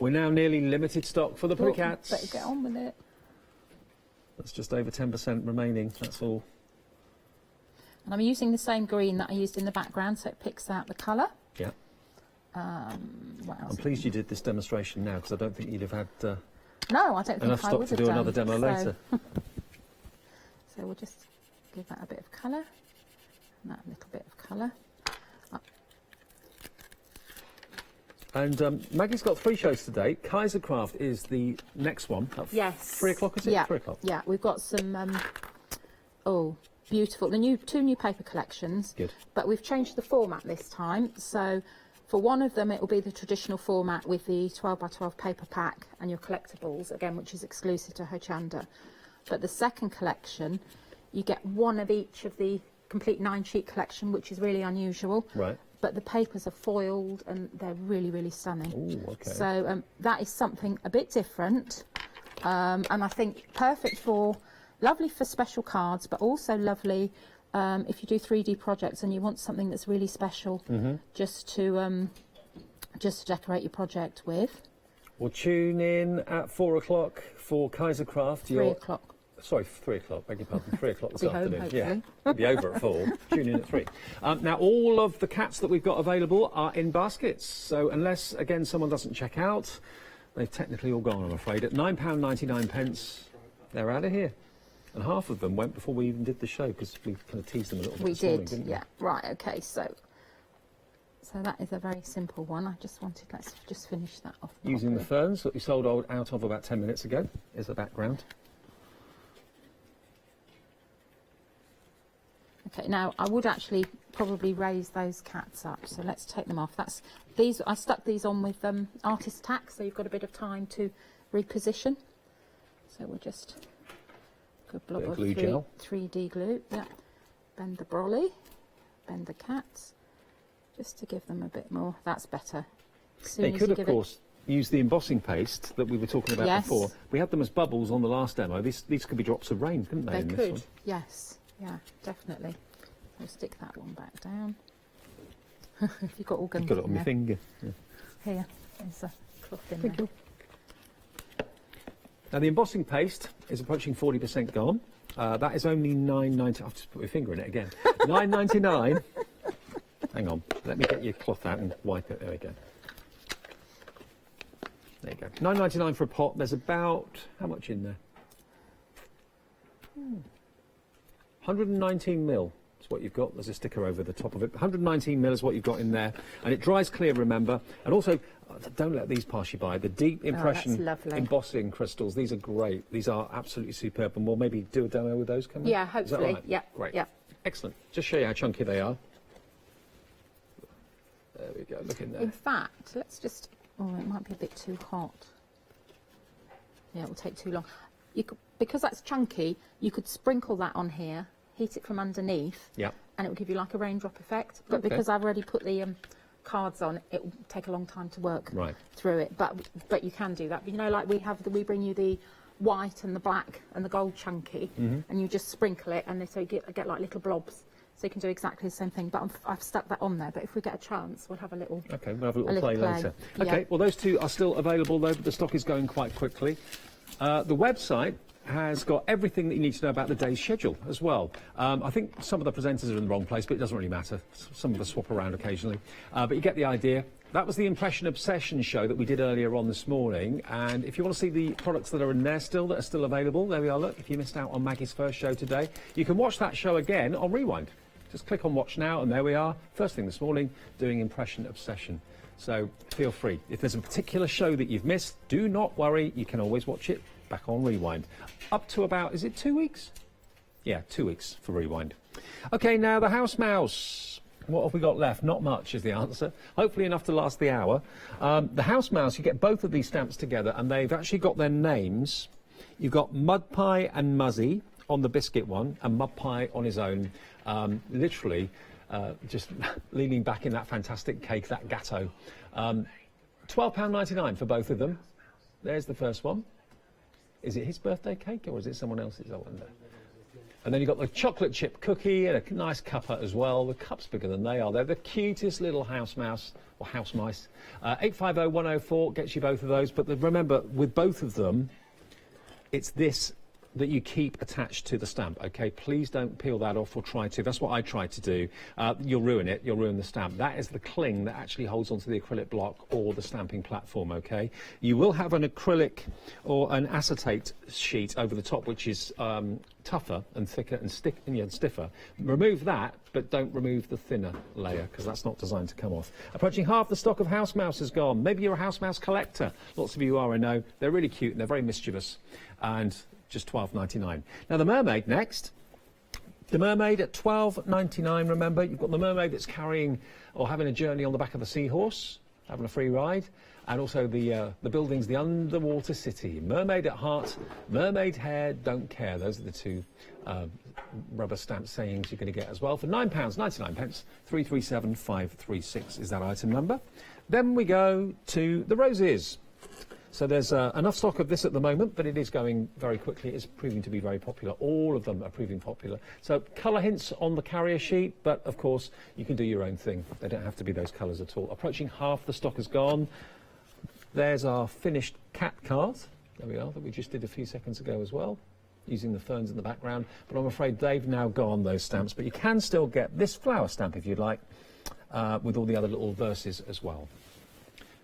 We're now nearly limited stock for the pussycats. Better get on with it. That's just over 10% remaining, that's all. And I'm using the same green that I used in the background, so it picks out the colour. Yeah. What else? I'm pleased you did this demonstration now, because I don't think you'd have had no, I don't think enough I stock would to have do done, another demo later. So we'll just give that a bit of colour, and that little bit of colour. And Maggie's got 3 shows today. Kaisercraft is the next one. Yes. 3 o'clock, is it? Yeah. 3 o'clock. Yeah, we've got some, beautiful, two new paper collections. Good. But we've changed the format this time. So for one of them, it will be the traditional format with the 12 by 12 paper pack and your collectibles, again, which is exclusive to Hochanda. But the second collection, you get one of each of the complete 9-sheet collection, which is really unusual. Right. But the papers are foiled and they're really, really stunning. Ooh, okay. So that is something a bit different, and I think lovely for special cards, but also lovely if you do 3D projects and you want something that's really special, just to decorate your project with. We'll tune in at 4 o'clock for Kaisercraft. 3 o'clock. Sorry, 3 o'clock, beg your pardon, 3 o'clock this Be home, afternoon. hopefully. It'll be over at 4. Tune in at 3. Now, all of the cats that we've got available are in baskets. So unless, again, someone doesn't check out, they've technically all gone, I'm afraid. At £9.99, they're out of here. And half of them went before we even did the show, because we kind of teased them a little bit this morning, didn't we? Yeah. Right, OK, so that is a very simple one. Let's just finish that off. Using the ferns that we sold out of about 10 minutes ago is the background. Okay, now I would actually probably raise those cats up, so let's take them off. I stuck these on with artist tack, so you've got a bit of time to reposition. So we'll just good blob of glue gel. 3D glue. Yeah, bend the brolly, bend the cats, just to give them a bit more. That's better. They could, of course, use the embossing paste that we were talking about before. We had them as bubbles on the last demo. These could be drops of rain, couldn't they? They in could. This one? Yes. Yeah, definitely. I'll stick that one back down. If you've got all guns. You've got it on in my there. finger. Yeah. Here, there's a cloth in Thank there. you. Now the embossing paste is approaching 40% gone. That is only $9.90. I've just put my finger in it again. $9.99. Hang on, let me get your cloth out and wipe it. There we go. There you go. $9.99 for a pot. There's about how much in there? 119 mil is what you've got. There's a sticker over the top of it. 119 mil is what you've got in there, and it dries clear, remember. And also, don't let these pass you by. The deep impression embossing crystals. These are great. These are absolutely superb, and we'll maybe do a demo with those. Can we? Yeah, hopefully. Is that all right? Yeah. Great. Yeah. Excellent. Just show you how chunky they are. There we go. Look in there. In fact, let's just. Oh, it might be a bit too hot. Yeah, it will take too long. Because that's chunky, you could sprinkle that on here, heat it from underneath, and it will give you like a raindrop effect. But because I've already put the cards on, it will take a long time to work through it. But you can do that. But, you know, like we bring you the white and the black and the gold chunky, and you just sprinkle it, and so you get like little blobs. So you can do exactly the same thing. But I've stuck that on there. But if we get a chance, we'll have a little. Okay, we'll have a little play later. Yeah. Okay, well those two are still available though, but the stock is going quite quickly. The website has got everything that you need to know about the day's schedule as well. I think some of the presenters are in the wrong place, but it doesn't really matter. Some of us swap around occasionally. But you get the idea. That was the Impression Obsession show that we did earlier on this morning. And if you want to see the products that are in there still, that are still available, there we are. Look, if you missed out on Maggie's first show today, you can watch that show again on Rewind. Just click on Watch Now, and there we are. First thing this morning, doing Impression Obsession. So feel free. If there's a particular show that you've missed, do not worry. You can always watch it back on Rewind. Up to about, is it 2 weeks? Yeah, 2 weeks for Rewind. OK, now the House Mouse. What have we got left? Not much is the answer. Hopefully enough to last the hour. The House Mouse, you get both of these stamps together, and they've actually got their names. You've got Mud Pie and Muzzy on the biscuit one, and Mud Pie on his own. Literally just leaning back in that fantastic cake, that gatto. £12.99 for both of them. There's the first one. Is it his birthday cake or is it someone else's? I wonder. And then you've got the chocolate chip cookie and a nice cuppa as well. The cup's bigger than they are. They're the cutest little house mouse or house mice. 850-104 gets you both of those. But remember, with both of them, it's this that you keep attached to the stamp, okay? Please don't peel that off or try to. That's what I tried to do. You'll ruin it. You'll ruin the stamp. That is the cling that actually holds onto the acrylic block or the stamping platform, okay? You will have an acrylic or an acetate sheet over the top, which is tougher and thicker and stiffer. Remove that, but don't remove the thinner layer, because that's not designed to come off. Approaching half the stock of house mouse is gone. Maybe you're a house mouse collector. Lots of you are, I know. They're really cute and they're very mischievous. And just $12.99. Now the mermaid next. The mermaid at $12.99. Remember, you've got the mermaid that's carrying or having a journey on the back of a seahorse, having a free ride, and also the buildings, the underwater city. Mermaid at heart, mermaid hair, don't care. Those are the two rubber stamp sayings you're going to get as well for £9.99. 337536 is that item number. Then we go to the roses. So there's enough stock of this at the moment, but it is going very quickly. It's proving to be very popular. All of them are proving popular. So colour hints on the carrier sheet, but of course you can do your own thing. They don't have to be those colours at all. Approaching half the stock is gone. There's our finished cat card. There we are, that we just did a few seconds ago as well, using the ferns in the background. But I'm afraid they've now gone, those stamps. But you can still get this flower stamp if you'd like, with all the other little verses as well.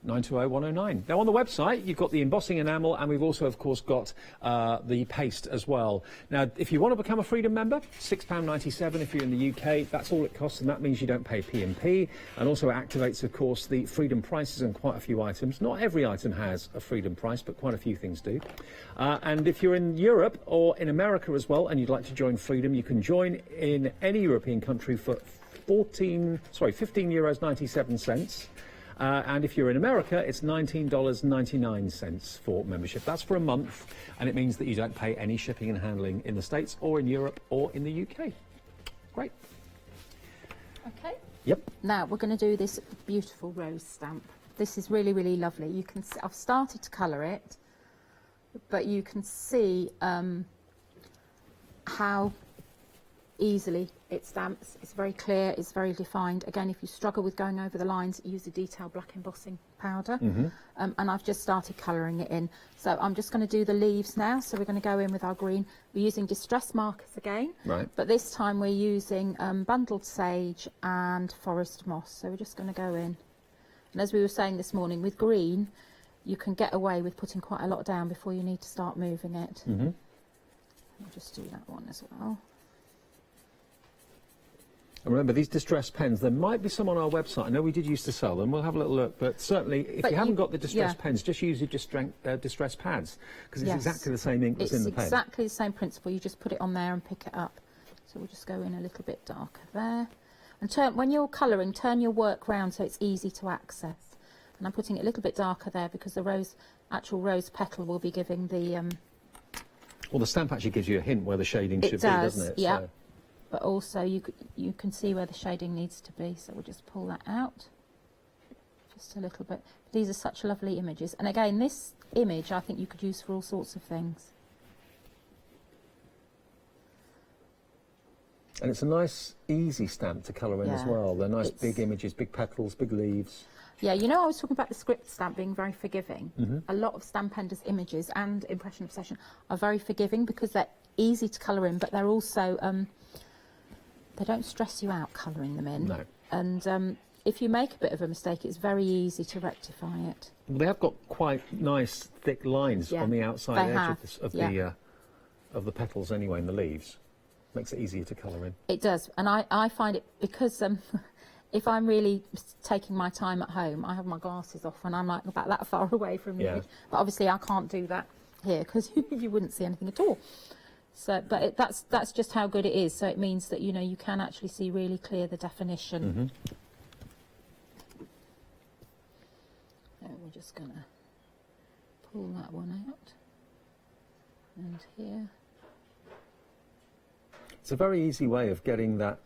920109. Now on the website you've got the embossing enamel, and we've also of course got the paste as well. Now if you want to become a Freedom member, £6.97 if you're in the UK, that's all it costs, and that means you don't pay P&P, and also it activates of course the Freedom prices on quite a few items. Not every item has a Freedom price, but quite a few things do. And if you're in Europe or in America as well and you'd like to join Freedom, you can join in any European country for €15.97. And if you're in America, it's $19.99 for membership. That's for a month, and it means that you don't pay any shipping and handling in the States or in Europe or in the UK. Great. Okay. Yep. Now we're going to do this beautiful rose stamp. This is really, really lovely. You can see, I've started to colour it, but you can see how easily it stamps. It's very clear, it's very defined. Again, if you struggle with going over the lines, use a detail black embossing powder. And I've just started colouring it in. So I'm just going to do the leaves now. So we're going to go in with our green. We're using distress markers again, right, but this time we're using bundled sage and forest moss. So we're just going to go in. And as we were saying this morning, with green, you can get away with putting quite a lot down before you need to start moving it. I'll just do that one as well. And remember, these distress pens, there might be some on our website. I know we did used to sell them. We'll have a little look. But certainly, if you haven't got the distress pens, just use your distress pads, because it's exactly the same ink that's in the pen. It's exactly the same principle. You just put it on there and pick it up. So we'll just go in a little bit darker there. And when you're colouring, turn your work round so it's easy to access. And I'm putting it a little bit darker there because the actual rose petal will be giving the... Well, the stamp actually gives you a hint where the shading should be, doesn't it? Yeah. So. But also you can see where the shading needs to be, so we'll just pull that out just a little bit. These are such lovely images, and again this image I think you could use for all sorts of things. And it's a nice easy stamp to colour in as well. They're nice big images, big petals, big leaves. Yeah, you know, I was talking about the script stamp being very forgiving. A lot of Stampenders images and Impression Obsession are very forgiving because they're easy to colour in, but they're also they don't stress you out colouring them in. No. And if you make a bit of a mistake, it's very easy to rectify it. Well, they have got quite nice thick lines on the outside edge of the petals anyway, and the leaves. Makes it easier to colour in. It does, and I find it because if I'm really taking my time at home, I have my glasses off and I'm like about that far away from the image. But obviously I can't do that here because you wouldn't see anything at all. So, but that's just how good it is. So it means that you can actually see really clear the definition. And we're just going to pull that one out, and here. It's a very easy way of getting that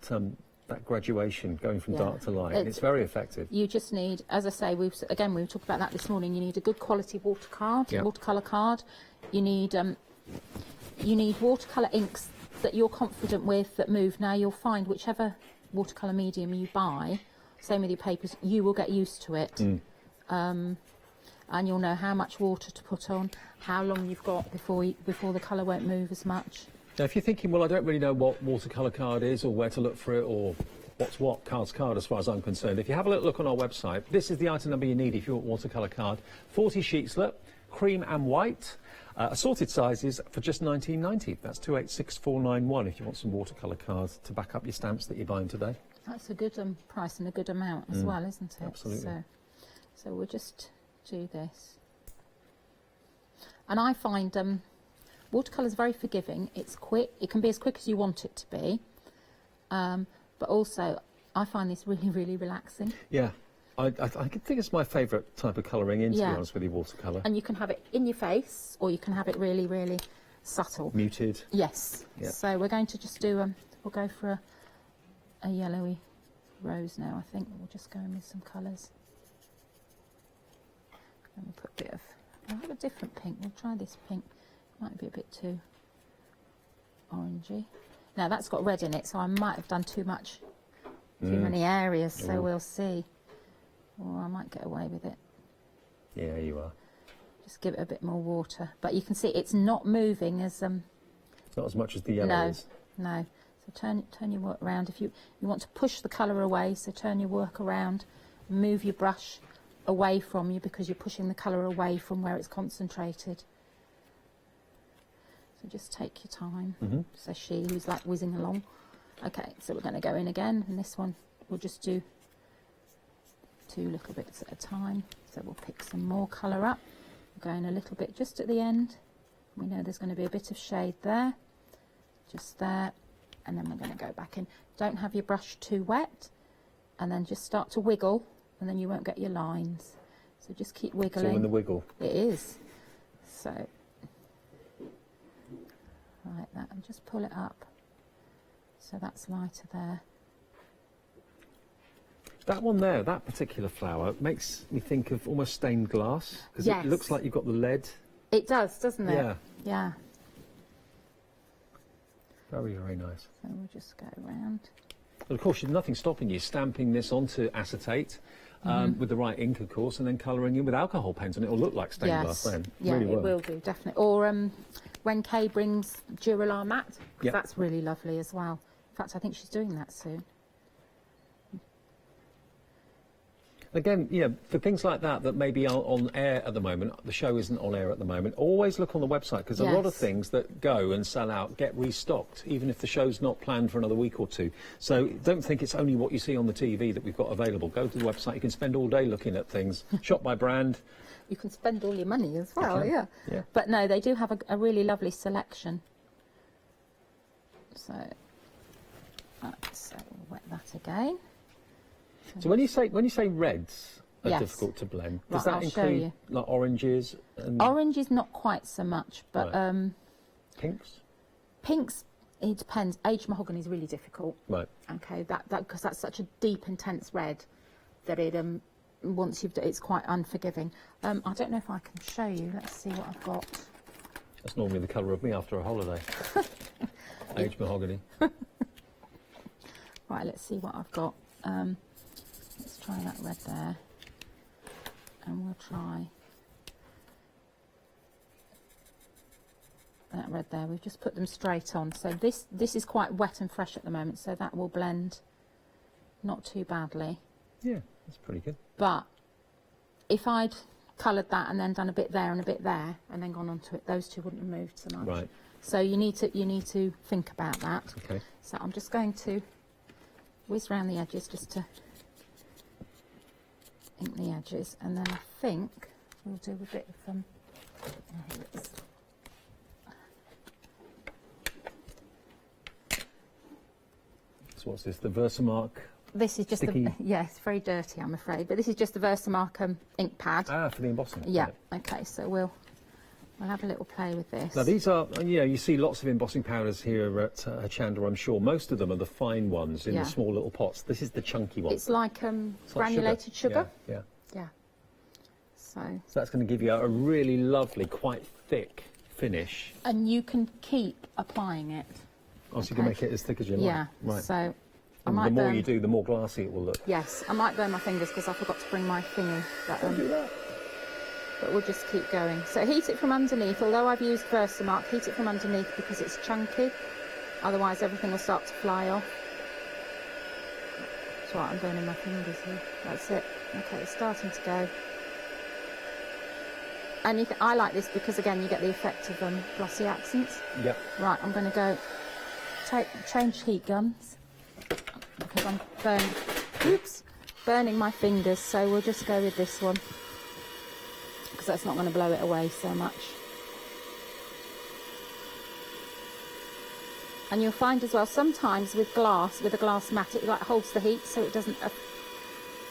that graduation going from dark to light. It's very effective. You just need, as I say, we talked about that this morning. You need a good quality watercolour card. You need watercolour inks that you're confident with that move. Now you'll find whichever watercolour medium you buy, same with your papers, you will get used to it. And and you'll know how much water to put on, how long you've got before the colour won't move as much. Now, if you're thinking, well, I don't really know what watercolour card is or where to look for it or what's what, card's card as far as I'm concerned, if you have a little look on our website, this is the item number you need if you want watercolour card. 40 sheetslet, cream and white, assorted sizes for just £19.90. That's 286491 if you want some watercolour cards to back up your stamps that you're buying today. That's a good price and a good amount as well, isn't it? Absolutely. So we'll just do this. And I find watercolour is very forgiving. It's quick. It can be as quick as you want it to be. But also, I find this really, really relaxing. Yeah. I think it's my favourite type of colouring in, to be honest with you, watercolour. And you can have it in your face, or you can have it really, really subtle. Muted. Yes. Yep. So we're going to just do, we'll go for a yellowy rose now, I think. We'll just go in with some colours. And we'll put a bit of, I'll have a different pink. We'll try this pink. Might be a bit too orangey. Now that's got red in it, so I might have done too many areas, so we'll see. Or I might get away with it. Yeah, you are. Just give it a bit more water. But you can see it's not moving as... It's not as much as the yellow is. No. So turn your work around. If you want to push the colour away, so turn your work around, move your brush away from you because you're pushing the colour away from where it's concentrated. So just take your time, says she, who's like whizzing along. Okay, so we're going to go in again, and this one we'll just do 2 little bits at a time. So we'll pick some more colour up. We'll go in a little bit just at the end. We know there's going to be a bit of shade there, just there, and then we're going to go back in. Don't have your brush too wet, and then just start to wiggle, and then you won't get your lines. So just keep wiggling. It's all in the wiggle. It is. So, like that, and just pull it up. So that's lighter there. That one there, that particular flower, makes me think of almost stained glass, because Yes. it looks like you've got the lead. It does, doesn't it? Yeah. Yeah. Very, very nice. So we'll just go around. And of course, there's nothing stopping you stamping this onto acetate with the right ink, of course, and then colouring in with alcohol paint, and it'll look like stained glass then. Yeah, really it will do, definitely. Or when Kay brings Duralar matte, Yep. that's really lovely as well. In fact, I think she's doing that soon. Again, yeah, for things like that that maybe are on air at the moment, the show isn't on air at the moment, always look on the website, because a lot of Yes. things that go and sell out get restocked, even if the show's not planned for another week or two. So don't think it's only what you see on the TV that we've got available. Go to the website, you can spend all day looking at things, shop by brand. You can spend all your money as well, can, yeah. yeah. But no, they do have a really lovely selection. So, right, so we'll wet that again. So when you say reds are Yes. difficult to blend, Right, does that I'll show include you. like oranges and Orange is not quite so much, but Right. Pinks? pinks, it depends. Aged mahogany is really difficult. Right. Okay, that because that's such a deep, intense red that it once you've done, it's quite unforgiving. I don't know if I can show you. Let's see what I've got. That's normally the colour of me after a holiday. Aged mahogany. Right, let's see what I've got. Let's try that red there, and we'll try that red there. We've just put them straight on. So this is quite wet and fresh at the moment, so that will blend not too badly. Yeah, that's pretty good. But if I'd coloured that and then done a bit there and a bit there, and then gone onto it, those two wouldn't have moved so much. Right. So you need to think about that. Okay. So I'm just going to whiz round the edges just to ink the edges, and then I think we'll do a bit of here it is. So what's this? The Versamark? This is just sticky... yeah, it's very dirty, I'm afraid, but this is just the Versamark ink pad. Ah, for the embossing. Yeah. Right. Okay, so we'll have a little play with this. Now these are, you see lots of embossing powders here at Hochanda, I'm sure. Most of them are the fine ones in Yeah. the small little pots. This is the chunky one. It's like granulated sugar. Yeah. Yeah. So that's going to give you a really lovely, quite thick finish. and you can keep applying it. Oh, so you can make it as thick as you like. Yeah. Right. So I And might the more burn, you do, the more glassy it will look. Yes, I might burn my fingers because I forgot to bring my thingy. But, Don't do that. but we'll just keep going. So heat it from underneath. Although I've used Versamark, heat it from underneath because it's chunky. Otherwise everything will start to fly off. That's right, I'm burning my fingers here. That's it. Okay, it's starting to go. And I like this because, again, you get the effect of glossy accents. Yep. Right, I'm going to go change heat guns because I'm burning my fingers, so we'll just go with this one because that's not going to blow it away so much. And you'll find as well, sometimes with a glass mat, it like holds the heat so it doesn't,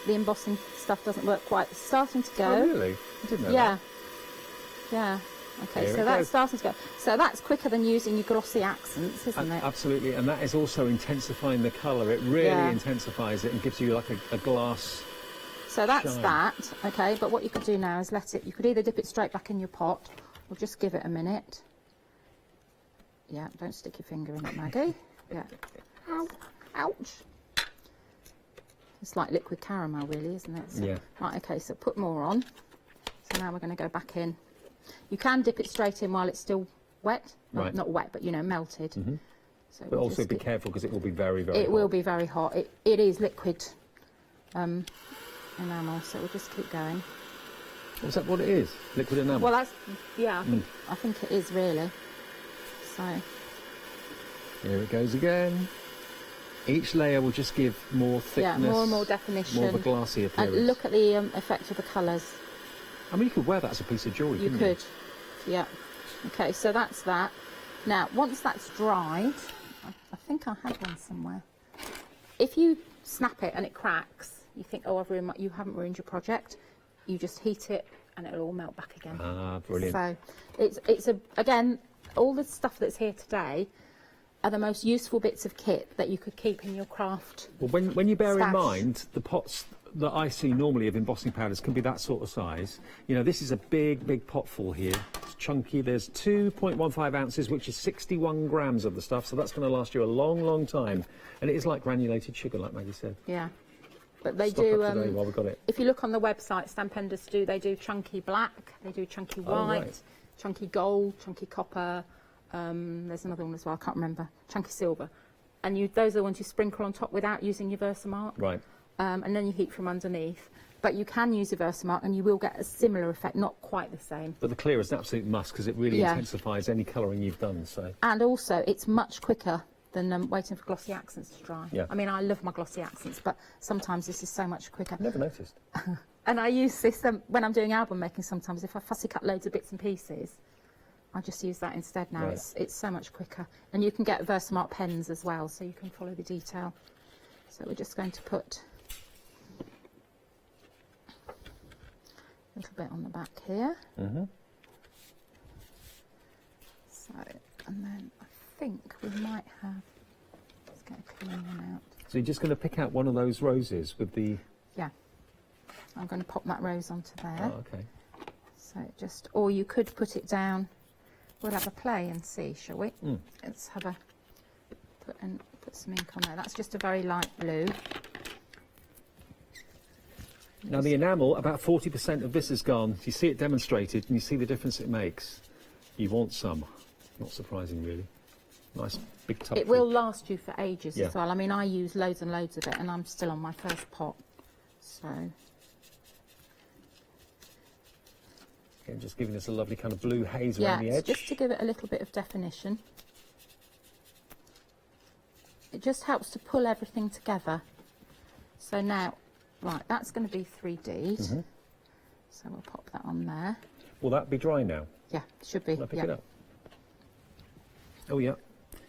the embossing stuff doesn't work quite. It's starting to go. Oh, really? I didn't know that. Yeah. Okay, Here so it that's goes. starting to go. So that's quicker than using your glossy accents, isn't it? Absolutely, and that is also intensifying the colour. It really intensifies it and gives you like a glass. So that's shine. that. Okay, but what you could do now is you could either dip it straight back in your pot or just give it a minute. Yeah, don't stick your finger in it, Maggie. Yeah. Ow. Ouch. It's like liquid caramel, really, isn't it? So, yeah. Right, okay, so put more on. So now we're going to go back in. You can dip it straight in while it's still wet. Right. Not wet, but, melted. Mm-hmm. So But we'll also just be careful because it will be very, very It hot. will be very hot. It is liquid enamel, so we'll just keep going. Is that what it is? Liquid enamel? Well, that's, yeah, I think it is really. So. Here it goes again. Each layer will just give more thickness. Yeah, more and more definition. More of a glassy appearance. And look at the effect of the colours. I mean, you could wear that as a piece of jewellery, You couldn't could, yeah. Okay, so that's that. Now, once that's dried, I think I had one somewhere. If you snap it and it cracks, you think, oh, you haven't ruined your project. You just heat it and it'll all melt back again. Ah, brilliant. So again, all the stuff that's here today are the most useful bits of kit that you could keep in your craft. Well, when you bear in stash. mind the pots that I see normally of embossing powders can be that sort of size. This is a big pot full here. It's chunky. There's 2.15 ounces, which is 61 grams of the stuff, so that's going to last you a long time. And it is like granulated sugar, like Maggie said. Yeah. But they Stock do, up today while we've got it. if you look on the website, Stampenders they do chunky black, they do chunky white, right. chunky gold, chunky copper, there's another one as well, I can't remember, chunky silver. And those are the ones you sprinkle on top without using your Versamark. Right. And then you heat from underneath. But you can use your Versamark and you will get a similar effect, not quite the same. But the clear is an absolute must because it really intensifies any colouring you've done. So. And also, it's much quicker than waiting for glossy accents to dry. Yeah. I mean, I love my glossy accents, but sometimes this is so much quicker. Never noticed. And I use this when I'm doing album making sometimes. If I fussy cut loads of bits and pieces, I just use that instead now. Right. It's so much quicker. And you can get Versamark pens as well, so you can follow the detail. So we're just going to put a little bit on the back here. Mm-hmm. So, and then I think we might have, let's get a clean one out. So you're just going to pick out one of those roses with the... Yeah. I'm going to pop that rose onto there. Oh, okay. So or you could put it down. We'll have a play and see, shall we? Mm. Let's have put some ink on there. That's just a very light blue. Now the enamel, about 40% of this is gone. You see it demonstrated and you see the difference it makes. You want some. Not surprising, really. Nice big tub. It will last you for ages Yeah. as well. I mean, I use loads and loads of it, and I'm still on my first pot. So, again, just giving us a lovely kind of blue haze yeah, around the edge. just to give it a little bit of definition. It just helps to pull everything together. So now, right, that's going to be 3D'd. Mm-hmm. So we'll pop that on there. Will that be dry now? Yeah, it should be. Can I pick yeah. it up? Oh, yeah.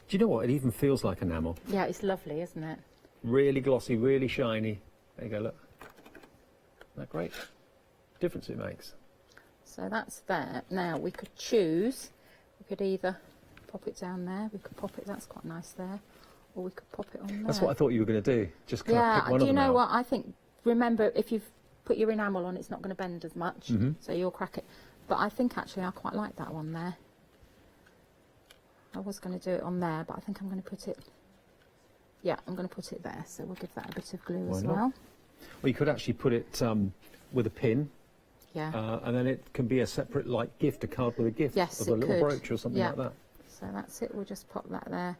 Do you know what? It even feels like enamel. Yeah, it's lovely, isn't it? Really glossy, really shiny. There you go, look. Isn't that great? Difference it makes. So that's there. Now we could choose. We could either pop it down there. We could pop it. That's quite nice there. Or we could pop it on there. That's what I thought you were going to do. Just kind of pick one do of you them know out. what? I think, remember, if you've put your enamel on, it's not going to bend as much. Mhm. So you'll crack it. But I think actually I quite like that one there. I was going to do it on there, but I think I'm going to put it... Yeah, I'm going to put it there. So we'll give that a bit of glue Why as not? well. Well, you could actually put it with a pin Yeah. And then it can be a separate, like, gift, a card with a gift. Yes, of a it little could. brooch or something Yeah. like that. So that's it. We'll just pop that there.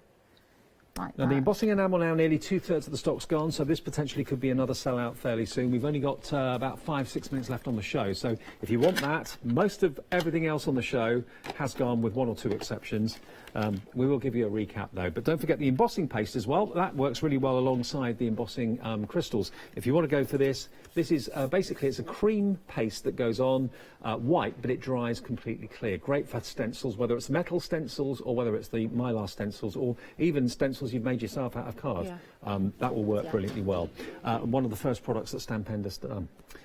Like Now, the that. embossing enamel now, nearly 2/3 of the stock's gone, so this potentially could be another sellout fairly soon. We've only got about 5-6 minutes left on the show, so if you want that, most of everything else on the show has gone with 1 or 2 exceptions. We will give you a recap though, but don't forget the embossing paste as well. That works really well alongside the embossing crystals. If you want to go for this, this is basically it's a cream paste that goes on white, but it dries completely clear. Great for stencils, whether it's metal stencils or whether it's the mylar stencils or even stencils you've made yourself out of card. Yeah. That will work brilliantly well. One of the first products that Stampendous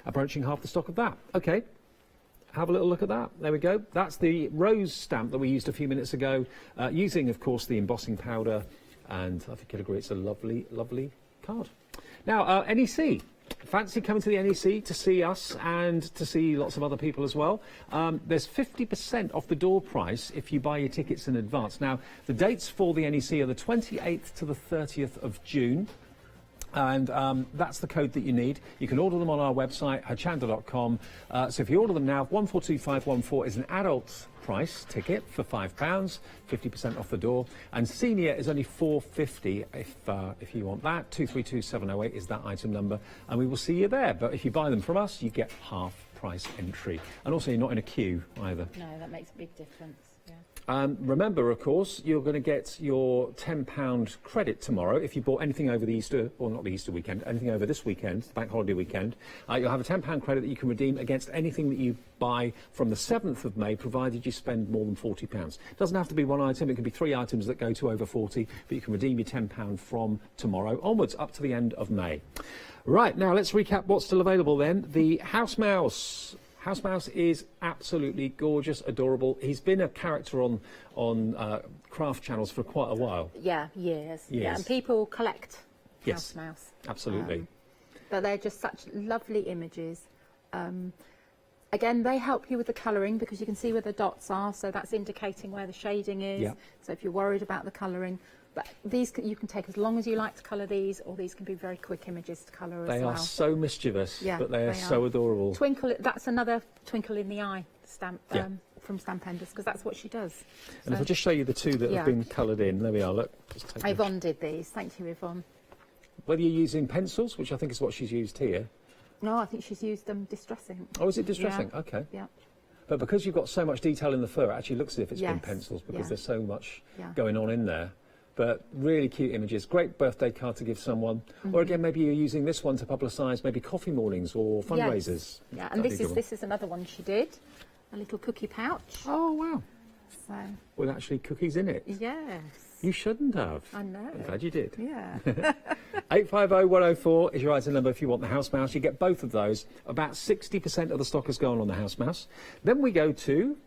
approaching half the stock of that. Okay. Have a little look at that. There we go. That's the rose stamp that we used a few minutes ago, using, of course, the embossing powder. And I think you'll agree it's a lovely, lovely card. Now, NEC. Fancy coming to the NEC to see us and to see lots of other people as well. There's 50% off the door price if you buy your tickets in advance. Now, the dates for the NEC are the 28th to the 30th of June. And that's the code that you need. You can order them on our website, hochanda.com. So if you order them now, 142514 is an adult price ticket for £5, 50% off the door. And senior is only £4.50 if you want that. 232708 is that item number. And we will see you there. But if you buy them from us, you get half price entry. And also you're not in a queue either. No, that makes a big difference. Yeah. Remember, of course, you're going to get your £10 credit tomorrow if you bought anything over the Easter, or not the Easter weekend, anything over this weekend, the bank holiday weekend. You'll have a £10 credit that you can redeem against anything that you buy from the 7th of May, provided you spend more than £40. It doesn't have to be one item, it can be 3 items that go to over 40, but you can redeem your £10 from tomorrow onwards up to the end of May. Right, now let's recap what's still available then. The House Mouse. House Mouse is absolutely gorgeous, adorable. He's been a character on craft channels for quite a while. Yeah, years. Yeah, and people collect House Mouse. Absolutely. But they're just such lovely images. Again, they help you with the colouring because you can see where the dots are, so that's indicating where the shading is. Yeah. So if you're worried about the colouring, but these you can take as long as you like to colour these, or these can be very quick images to colour as well. They are so mischievous, Yeah, but they are so adorable. Twinkle, that's another twinkle in the eye stamp from Stampendous, because that's what she does. And if I just show you the 2 that have been coloured in, there we are, look. Just take Yvonne did these, thank you Yvonne. Whether you're using pencils, which I think is what she's used here. No, I think she's used them distressing. Oh, is it distressing? Yeah. Okay. Yeah. But because you've got so much detail in the fur, it actually looks as if it's been Yes. pencils, because Yeah. there's so much Yeah. going on in there. But really cute images, great birthday card to give someone. Or again, maybe you're using this one to publicise maybe coffee mornings or fundraisers. Yes. Yeah, That'd and be a good one. this is another one she did, a little cookie pouch. Oh wow! So With actually cookies in it. yes, You shouldn't have. I know. I'm glad you did. Yeah. 850104 is your item number if you want the House Mouse. You get both of those. About 60% of the stock has gone on the House Mouse. Then we go to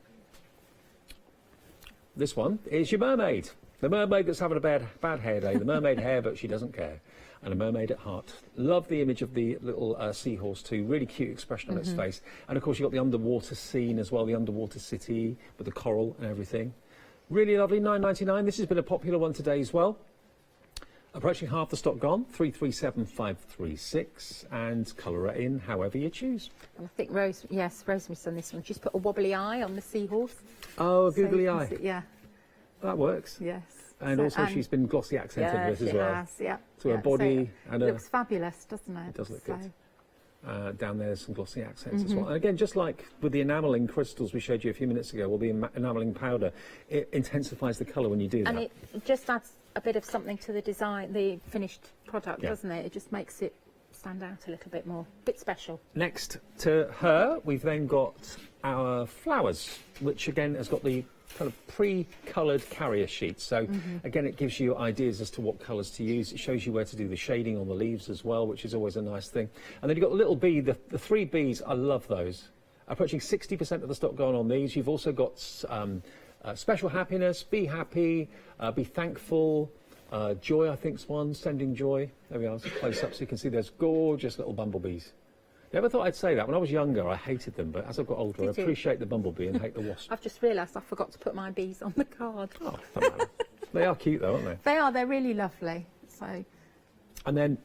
this one. It's your mermaid. The mermaid that's having a bad hair day. The mermaid hair, but she doesn't care. And a mermaid at heart. Love the image of the little seahorse too. Really cute expression on its face. And of course you've got the underwater scene as well, the underwater city with the coral and everything. Really lovely, £9.99. This has been a popular one today as well. Approaching half the stock gone, 337536, and colour it in however you choose. And I think Rosemary's done this one. She's put a wobbly eye on the seahorse. Oh, a So you googly can eye. see- yeah. That works. Yes. And So- also she's been glossy accented yes, with this as it well. has, yeah. So her Yeah, body so and it her... looks fabulous, doesn't it? It does look So- good. Down there's some glossy accents as well. And again, just like with the enamelling crystals we showed you a few minutes ago, or the enamelling powder, it intensifies the colour when you do And that. it just adds a bit of something to the design, the finished product, Yeah. doesn't it? It just makes it stand out a little bit more, a bit special. Next to her, we've then got our flowers, which again has got the kind of pre-coloured carrier sheet. So again, it gives you ideas as to what colours to use. It shows you where to do the shading on the leaves as well, which is always a nice thing. And then you've got the little bee, the 3 bees. I love those. Approaching 60% of the stock going on these. You've also got special happiness, be happy, be thankful. Joy, I think's one. Sending joy. There we are. Close up so you can see those gorgeous little bumblebees. Never thought I'd say that. When I was younger, I hated them, but as I've got older, I Did you? appreciate the bumblebee and hate the wasp. I've just realised I forgot to put my bees on the card. Oh, doesn't matter. They are cute though, aren't they? They are, they're really lovely. So And then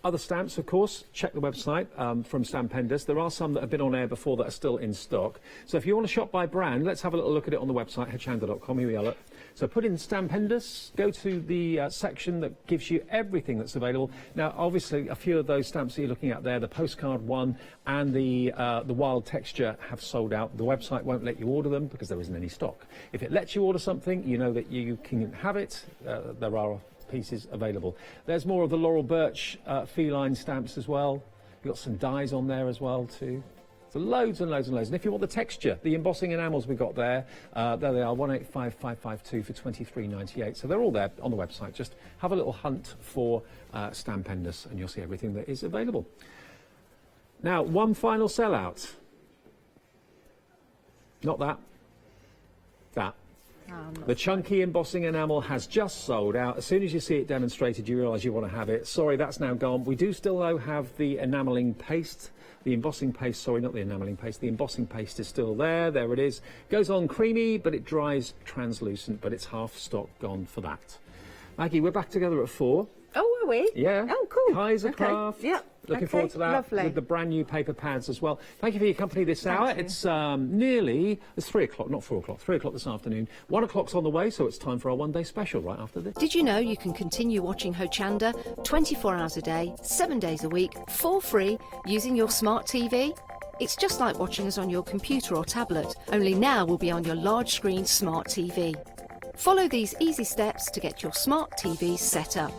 other stamps, of course, check the website from Stampendous. There are some that have been on air before that are still in stock. So if you want to shop by brand, let's have a little look at it on the website, hochanda.com. Here we are. Look. So put in Stampendous, go to the section that gives you everything that's available. Now, obviously, a few of those stamps that you're looking at there, the postcard one and the wild texture, have sold out. The website won't let you order them because there isn't any stock. If it lets you order something, you know that you can have it. There are pieces available. There's more of the Laurel Birch feline stamps as well. You've got some dies on there as well too. So loads and loads and loads. And if you want the texture, the embossing enamels we've got there, there they are, 185552 for £23.98. So they're all there on the website. Just have a little hunt for Stampendous and you'll see everything that is available. Now, one final sellout. Not that. That. The chunky embossing enamel has just sold out. As soon as you see it demonstrated, you realise you want to have it. Sorry, that's now gone. We do still, though, have the enamelling paste. The embossing paste, sorry, not the enamelling paste. The embossing paste is still there. There it is. Goes on creamy, but it dries translucent, but it's half stock gone for that. Maggie, we're back together at 4. Oh, are we? Yeah. Oh, cool. Kaiser Okay. Craft. Yeah. Looking Okay, forward to that. lovely. With the brand new paper pads as well. Thank you for your company this Thank hour. you. It's it's 3 o'clock, not 4 o'clock. 3 o'clock this afternoon. 1 o'clock's on the way, so it's time for our one-day special right after this. Did you know you can continue watching Hochanda 24 hours a day, 7 days a week, for free, using your smart TV? It's just like watching us on your computer or tablet, only now we'll be on your large screen smart TV. Follow these easy steps to get your smart TV set up.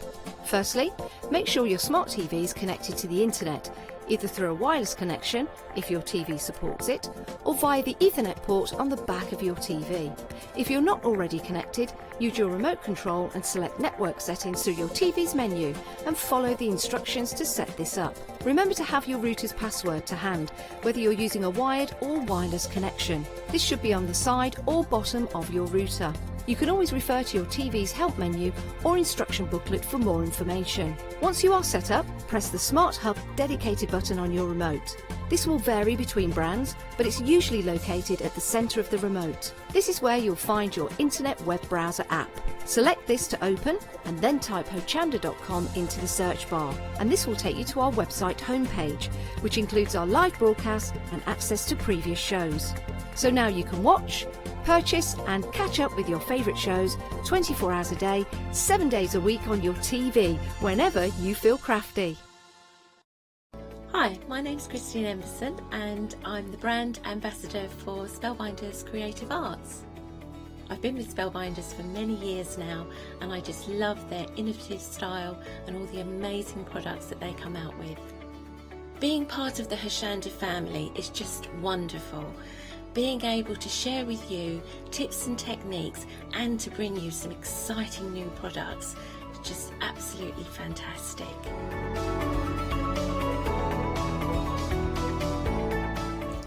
Firstly, make sure your smart TV is connected to the internet, either through a wireless connection, if your TV supports it, or via the Ethernet port on the back of your TV. If you're not already connected, use your remote control and select network settings through your TV's menu and follow the instructions to set this up. Remember to have your router's password to hand, whether you're using a wired or wireless connection. This should be on the side or bottom of your router. You can always refer to your TV's help menu or instruction booklet for more information. Once you are set up, press the Smart Hub dedicated button on your remote. This will vary between brands, but it's usually located at the centre of the remote. This is where you'll find your internet web browser app. Select this to open and then type hochanda.com into the search bar. And this will take you to our website homepage, which includes our live broadcast and access to previous shows. So now you can watch, purchase and catch up with your favourite shows 24 hours a day, 7 days a week on your TV, whenever you feel crafty. Hi, my name's Christine Emerson and I'm the brand ambassador for Spellbinders Creative Arts. I've been with Spellbinders for many years now and I just love their innovative style and all the amazing products that they come out with. Being part of the Hochanda family is just wonderful. Being able to share with you tips and techniques and to bring you some exciting new products is just absolutely fantastic.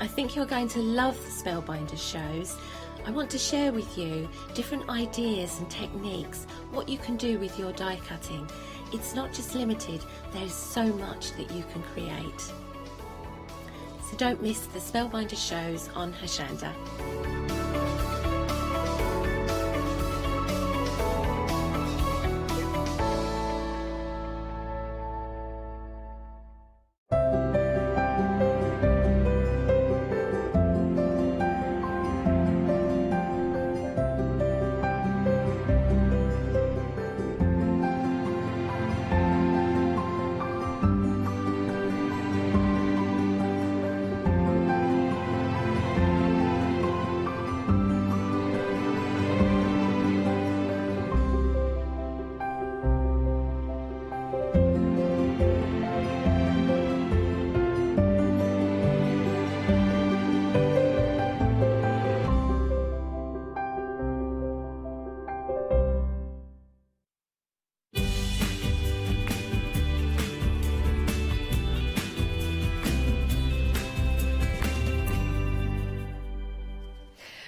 I think you're going to love the Spellbinders shows. I want to share with you different ideas and techniques, what you can do with your die cutting. It's not just limited, there's so much that you can create. So don't miss the Spellbinders shows on Hochanda.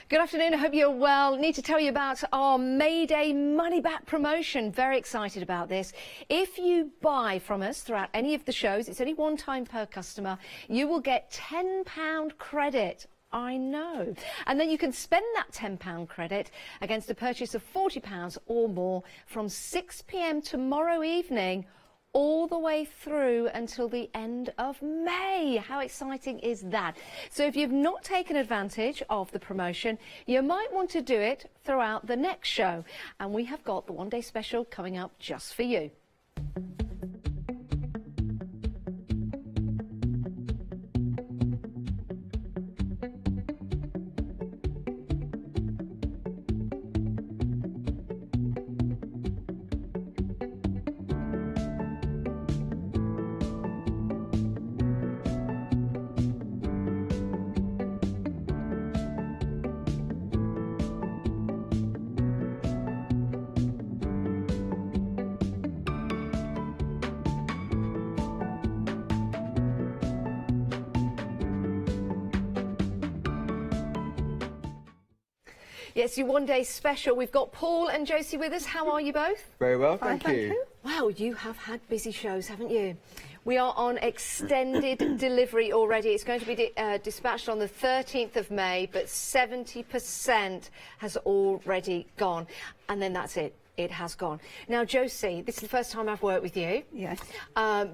Good afternoon, I hope you're well. Need to tell you about our May Day money back promotion. Very excited about this. If you buy from us throughout any of the shows, it's only one time per customer, you will get £10 credit. I know. And then you can spend that £10 credit against a purchase of £40 or more from 6 p.m. tomorrow evening all the way through until the end of May. How exciting is that? So if you've not taken advantage of the promotion, you might want to do it throughout the next show. And we have got the one-day special coming up just for you. Yes, your one-day special. We've got Paul and Josie with us. How are you both? Very well, thank you. Well, you have had busy shows, haven't you? We are on extended delivery already. It's going to be dispatched on the 13th of May, but 70% has already gone. And then that's it. It has gone. Now, Josie, this is the first time I've worked with you. Yes.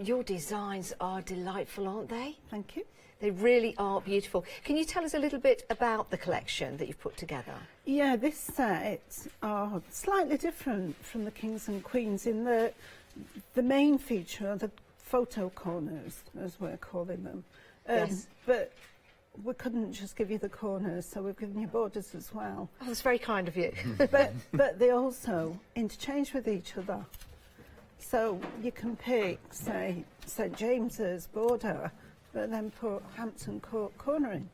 Your designs are delightful, aren't they? Thank you. They really are beautiful. Can you tell us a little bit about the collection that you've put together? Yeah, this set are slightly different from the Kings and Queens in the main feature are the photo corners, as we're calling them. Yes. But we couldn't just give you the corners, so we've given you borders as well. Oh, that's very kind of you. but they also interchange with each other. So you can pick, say, St James's border, but then put Hampton Court cornering.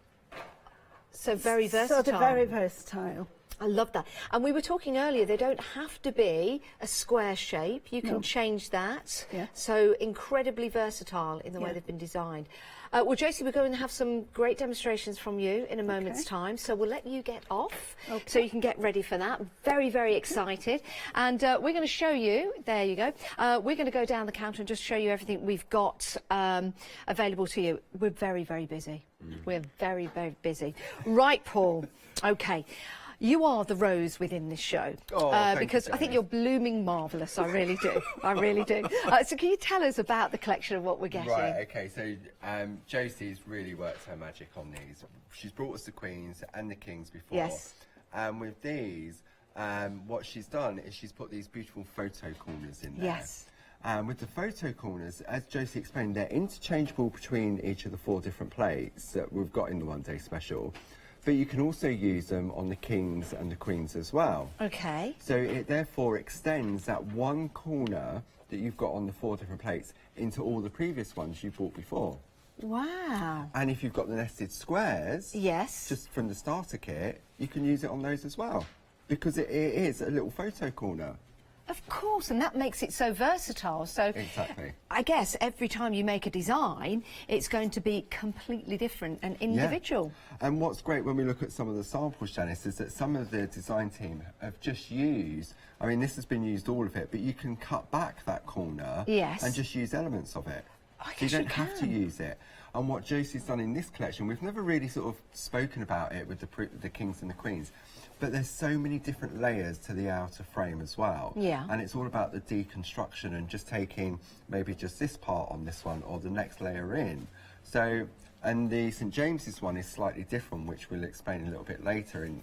So very versatile. So they're very versatile. I love that. And we were talking earlier, they don't have to be a square shape. You can change that. Yeah. So incredibly versatile in the way Yeah. they've been designed. Well, Josie, we're going to have some great demonstrations from you in a moment's time. So we'll let you get off so you can get ready for that. Very, very excited. And we're going to show you, there you go, we're going to go down the counter and just show you everything we've got available to you. We're very, very busy. We're very, very busy. Right, Paul. Okay. You are the rose within this show, because I think you're blooming marvellous. I really do. I really do. So can you tell us about the collection of what we're getting? Right, okay, so Josie's really worked her magic on these. She's brought us the Queens and the Kings before. Yes. And with these, what she's done is she's put these beautiful photo corners in there. Yes. With the photo corners, as Josie explained, they're interchangeable between each of the 4 different plates that we've got in the one-day special. But you can also use them on the Kings and the Queens as well. Okay. So it therefore extends that one corner that you've got on the 4 different plates into all the previous ones you bought before. Wow. And if you've got the nested squares, yes, just from the starter kit, you can use it on those as well. Because it is a little photo corner. Of course, and that makes it so versatile. So exactly. I guess every time you make a design, it's going to be completely different and individual. Yeah. And what's great when we look at some of the samples, Janice, is that some of the design team have just used, I mean, this has been used all of it, but you can cut back that corner and just use elements of it. I so you don't have to use it. And what Josie's done in this collection, we've never really sort of spoken about it with the Kings and the Queens, but there's so many different layers to the outer frame as well. Yeah. And it's all about the deconstruction and just taking maybe just this part on this one or the next layer in. So, and the St James's one is slightly different, which we'll explain a little bit later in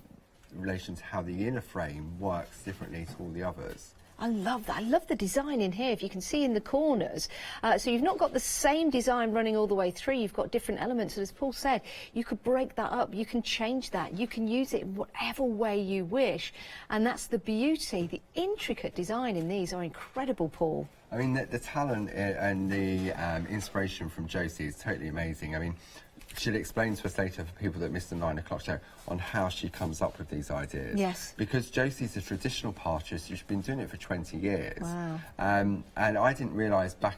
relation to how the inner frame works differently to all the others. I love that. I love the design in here, if you can see in the corners. So you've not got the same design running all the way through. You've got different elements. And as Paul said, you could break that up. You can change that. You can use it in whatever way you wish. And that's the beauty. The intricate design in these are incredible, Paul. I mean, the talent and the inspiration from Josie is totally amazing. I mean, she'll explain to us later for people that missed the 9 o'clock show on how she comes up with these ideas. Yes. Because Josie's a traditional artist. She's been doing it for 20 years. Wow. And I didn't realise back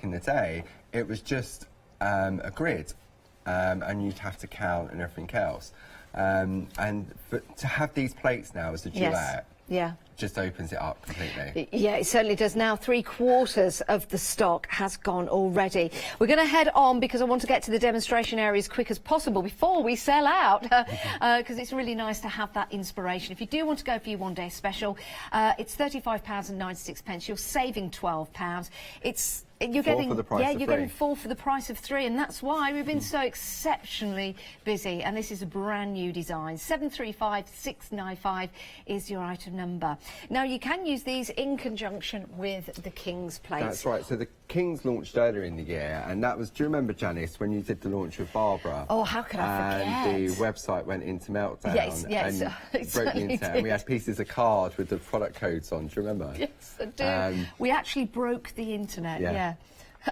in the day, it was just a grid. And you'd have to count and everything else. But to have these plates now as a duet, yeah, just opens it up completely. Yeah, it certainly does. Now 3/4 of the stock has gone already. We're going to head on because I want to get to the demonstration area as quick as possible before we sell out, because it's really nice to have that inspiration. If you do want to go for your one-day special, it's £35.96. You're saving £12. You're getting getting 4 for the price of 3, and that's why we've been so exceptionally busy. And this is a brand new design. 735695 is your item number. Now you can use these in conjunction with the King's plates. That's right. So the King's launched earlier in the year, and that was, do you remember, Janice, when you did the launch with Barbara? Oh, how could I forget? And the website went into meltdown. Yes, and broke the internet. And we had pieces of card with the product codes on. Do you remember? Yes, I do. We actually broke the internet. Yeah.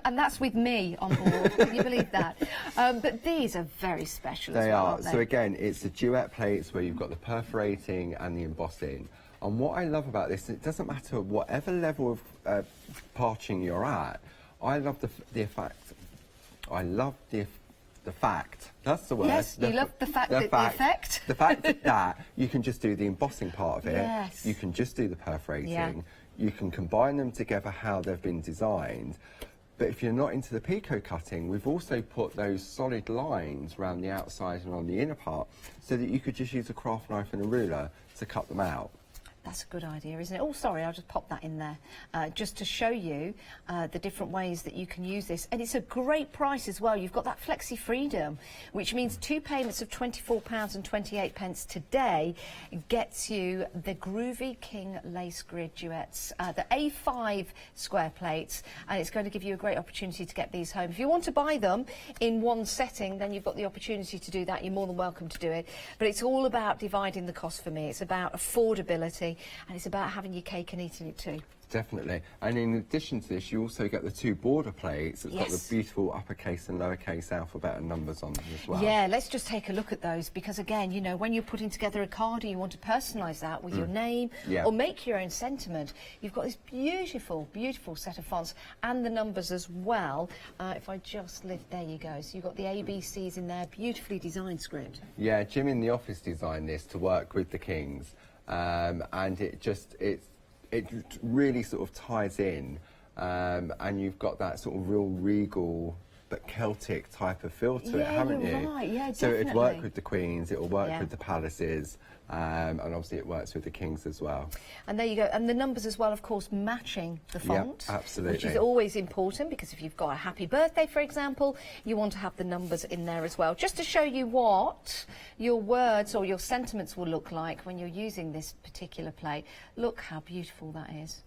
And that's with me on board. Can you believe that? But these are very special. They as well, are. aren't they? So again, it's the duet plates where you've got the perforating and the embossing. And what I love about this, it doesn't matter whatever level of parching you're at. I love the effect. I love the fact. That's the word. Yes, you love the fact that the effect. The fact that you can just do the embossing part of it. Yes. You can just do the perforating. Yeah. You can combine them together how they've been designed. But if you're not into the pico cutting, we've also put those solid lines around the outside and on the inner part so that you could just use a craft knife and a ruler to cut them out. That's a good idea, isn't it? Oh, sorry, I'll just pop that in there just to show you the different ways that you can use this. And it's a great price as well. You've got that Flexi Freedom, which means 2 payments of £24.28 today gets you the Groovy King Lace Grid Duets, the A5 square plates, and it's going to give you a great opportunity to get these home. If you want to buy them in one setting, then you've got the opportunity to do that. You're more than welcome to do it. But it's all about dividing the cost for me. It's about affordability. And it's about having your cake and eating it too. Definitely. And in addition to this, you also get the 2 border plates. It's got the beautiful uppercase and lowercase alphabet and numbers on them as well. Yeah, let's just take a look at those because, again, you know, when you're putting together a card and you want to personalise that with your name or make your own sentiment, you've got this beautiful, beautiful set of fonts and the numbers as well. If I just lift, there you go. So you've got the ABCs in there, beautifully designed script. Yeah, Jim in the office designed this to work with the Kings. And it really sort of ties in, and you've got that sort of real regal but Celtic type of feel to it, haven't you? Right. Yeah, so definitely. it'd work with the Queens, it'll work with the Palaces, and obviously it works with the Kings as well. And there you go. And the numbers as well, of course, matching the font. Yeah, absolutely. Which is always important because if you've got a happy birthday, for example, you want to have the numbers in there as well. Just to show you what your words or your sentiments will look like when you're using this particular plate. Look how beautiful that is.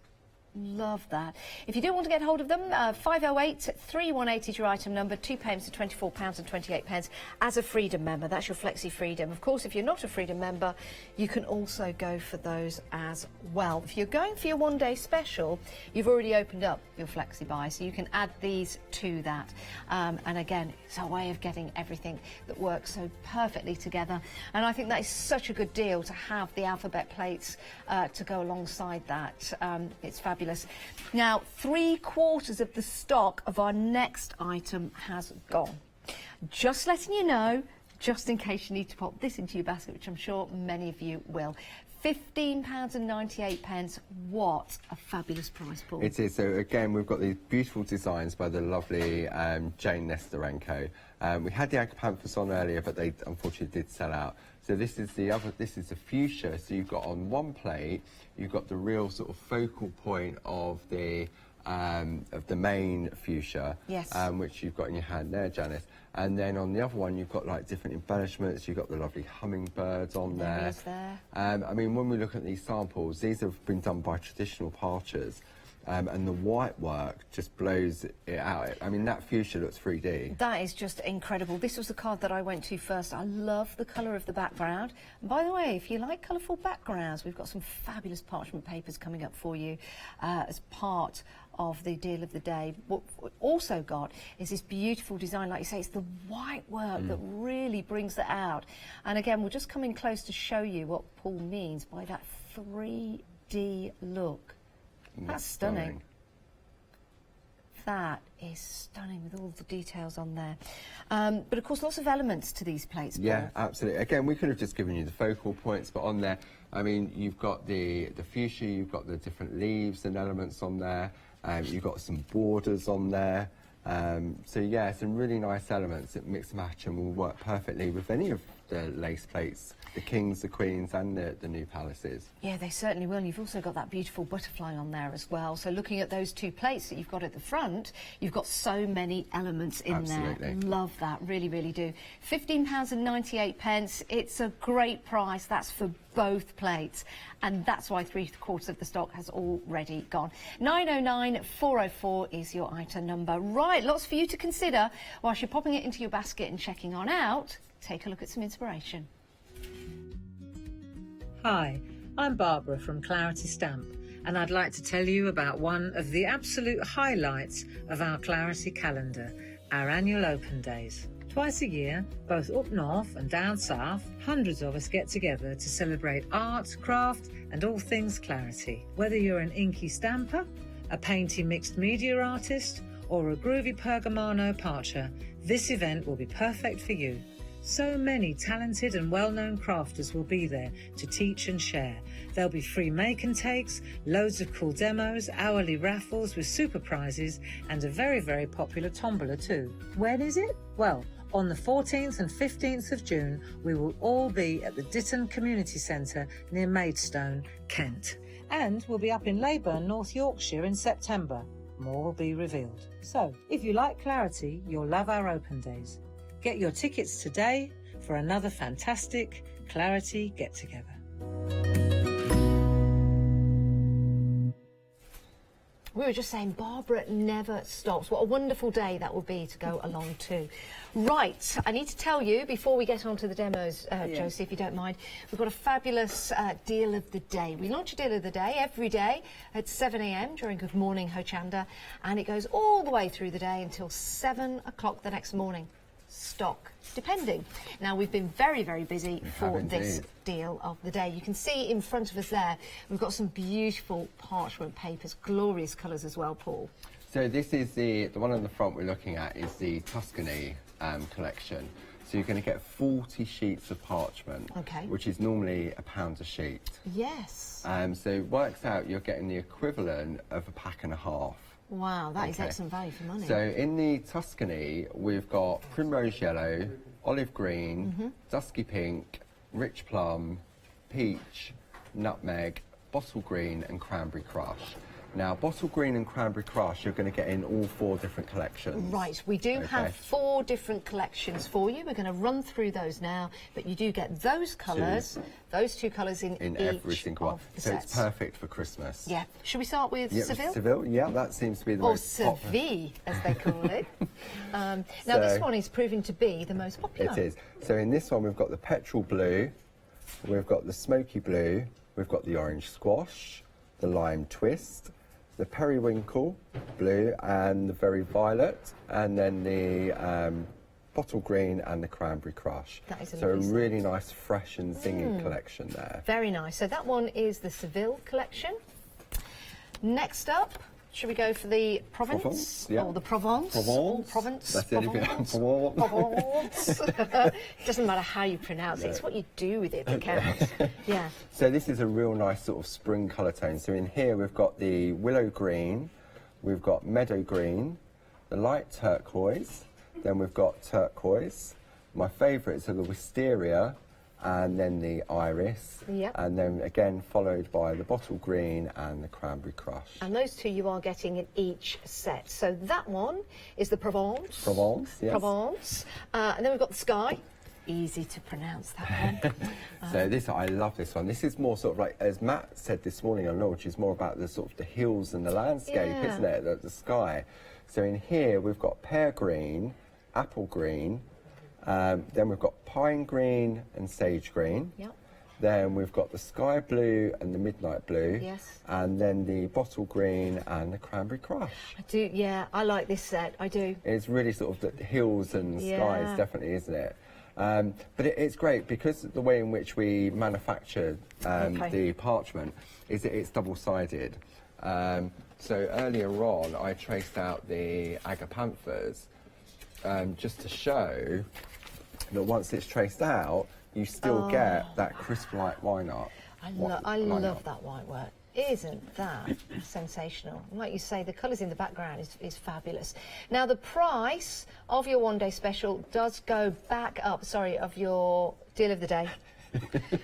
Love that. If you do want to get hold of them, 508 3180 is your item number, 2 payments of £24.28 as a Freedom member. That's your Flexi Freedom. Of course, if you're not a Freedom member, you can also go for those as well. If you're going for your one-day special, you've already opened up your Flexi Buy, so you can add these to that. And again, it's a way of getting everything that works so perfectly together. And I think that is such a good deal to have the alphabet plates to go alongside that. It's fabulous. Now, 3/4 of the stock of our next item has gone. Just letting you know, just in case you need to pop this into your basket, which I'm sure many of you will. £15.98. What a fabulous price, Paul. It is. So again, we've got these beautiful designs by the lovely Jane Nesterenko. We had the Agapanthus on earlier, but they unfortunately did sell out. So this is the other. This is the fuchsia. So you've got on one plate, you've got the real sort of focal point of the main fuchsia, which you've got in your hand there, Janice. And then on the other one, you've got like different embellishments. You've got the lovely hummingbirds on there. I mean, when we look at these samples, these have been done by traditional parchers. And the white work just blows it out. I mean, that fuchsia looks 3D. That is just incredible. This was the card that I went to first. I love the colour of the background. And by the way, if you like colourful backgrounds, we've got some fabulous parchment papers coming up for you as part of the deal of the day. What we've also got is this beautiful design. Like you say, it's the white work that really brings that out. And again, we'll just come in close to show you what Paul means by that 3D look. That's stunning. That is stunning with all the details on there. But of course, lots of elements to these plates, Paul. Yeah, absolutely. Again, we could have just given you the focal points, but on there, I mean, you've got the fuchsia, you've got the different leaves and elements on there, you've got some borders on there. So yeah, some really nice elements that mix and match and will work perfectly with any of the lace plates, the kings, the queens and the new palaces. Yeah, they certainly will. You've also got that beautiful butterfly on there as well. So looking at those two plates that you've got at the front, you've got so many elements in there. Love that, really, really do. £15.98. It's a great price. That's for both plates. And that's why 3/4 of the stock has already gone. 909404 is your item number. Right, lots for you to consider whilst you're popping it into your basket and checking on out. Take a look at some inspiration. Hi, I'm Barbara from Clarity Stamp, and I'd like to tell you about one of the absolute highlights of our Clarity calendar, our annual open days. Twice a year, both up north and down south, hundreds of us get together to celebrate art, craft and all things Clarity. Whether you're an inky stamper, a painty mixed media artist or a groovy pergamano parcher, this event will be perfect for you. So many talented and well-known crafters will be there to teach and share. There'll be free make and takes, loads of cool demos, hourly raffles with super prizes and a very, very popular tombola too. When is it? Well, on the 14th and 15th of June, we will all be at the Ditton Community Centre near Maidstone, Kent. And we'll be up in Leyburn, North Yorkshire in September. More will be revealed. So, if you like Clarity, you'll love our open days. Get your tickets today for another fantastic Clarity get-together. We were just saying, Barbara never stops. What a wonderful day that will be to go along to. Right, I need to tell you, before we get on to the demos, Josie, if you don't mind, we've got a fabulous deal of the day. We launch a deal of the day every day at 7 a.m. during Good Morning Hochanda, and it goes all the way through the day until 7 o'clock the next morning. Stock, depending. Now, we've been very, very busy for this deal of the day. You can see in front of us there, we've got some beautiful parchment papers, glorious colours as well, Paul. So this is the one on the front we're looking at is the Tuscany collection. So you're going to get 40 sheets of parchment, which is normally £1 a sheet. Yes. So it works out you're getting the equivalent of a pack and a half. Wow, that is excellent value for money. So in the Tuscany, we've got primrose yellow, olive green, dusky pink, rich plum, peach, nutmeg, bottle green and cranberry crush. Now, bottle green and cranberry crush, you're going to get in all 4 different collections. Right, we do have 4 different collections for you. We're going to run through those now, but you do get those colours, those 2 colours in each every single one. So sets. it's perfect for Christmas. Yeah. Should we start with Seville? Seville, yeah, that seems to be the most popular. Or Seville, as they call it. Now, this one is proving to be the most popular. It is. So in this one, we've got the petrol blue, we've got the smoky blue, we've got the orange squash, the lime twist, the periwinkle blue and the very violet, and then the bottle green and the cranberry crush. That is so a really nice, fresh and zingy collection there. Very nice. So that one is the Seville collection. Next up, should we go for the Provence? Or the Provence? Provence. That's the only bit. Provence. Doesn't matter how you pronounce it, it's what you do with it that counts. Yeah. So this is a real nice sort of spring colour tone. So in here we've got the willow green, we've got meadow green, the light turquoise, then we've got turquoise. My favourites are the wisteria, and then the iris, and then again followed by the bottle green and the cranberry crush. And those 2 you are getting in each set. So that one is the Provence. Provence, yes. Provence. And then we've got the sky. Easy to pronounce that one. So this, I love this one. This is more sort of like, as Matt said this morning on Launch, is more about the sort of the hills and the landscape, isn't it? The sky. So in here we've got pear green, apple green, then we've got pine green and sage green. Yep. Then we've got the sky blue and the midnight blue. Yes. And then the bottle green and the cranberry crush. I do, yeah, I like this set, I do. It's really sort of the hills and skies, definitely, isn't it? But it's great because the way in which we manufacture the parchment is that it's double-sided. So earlier on, I traced out the agapanthus just to show that once it's traced out, you still get that crisp white wine art. I love that white work. Isn't that sensational? Like you say, the colours in the background is fabulous. Now, the price of your one-day special does go back up. Sorry, of your deal of the day.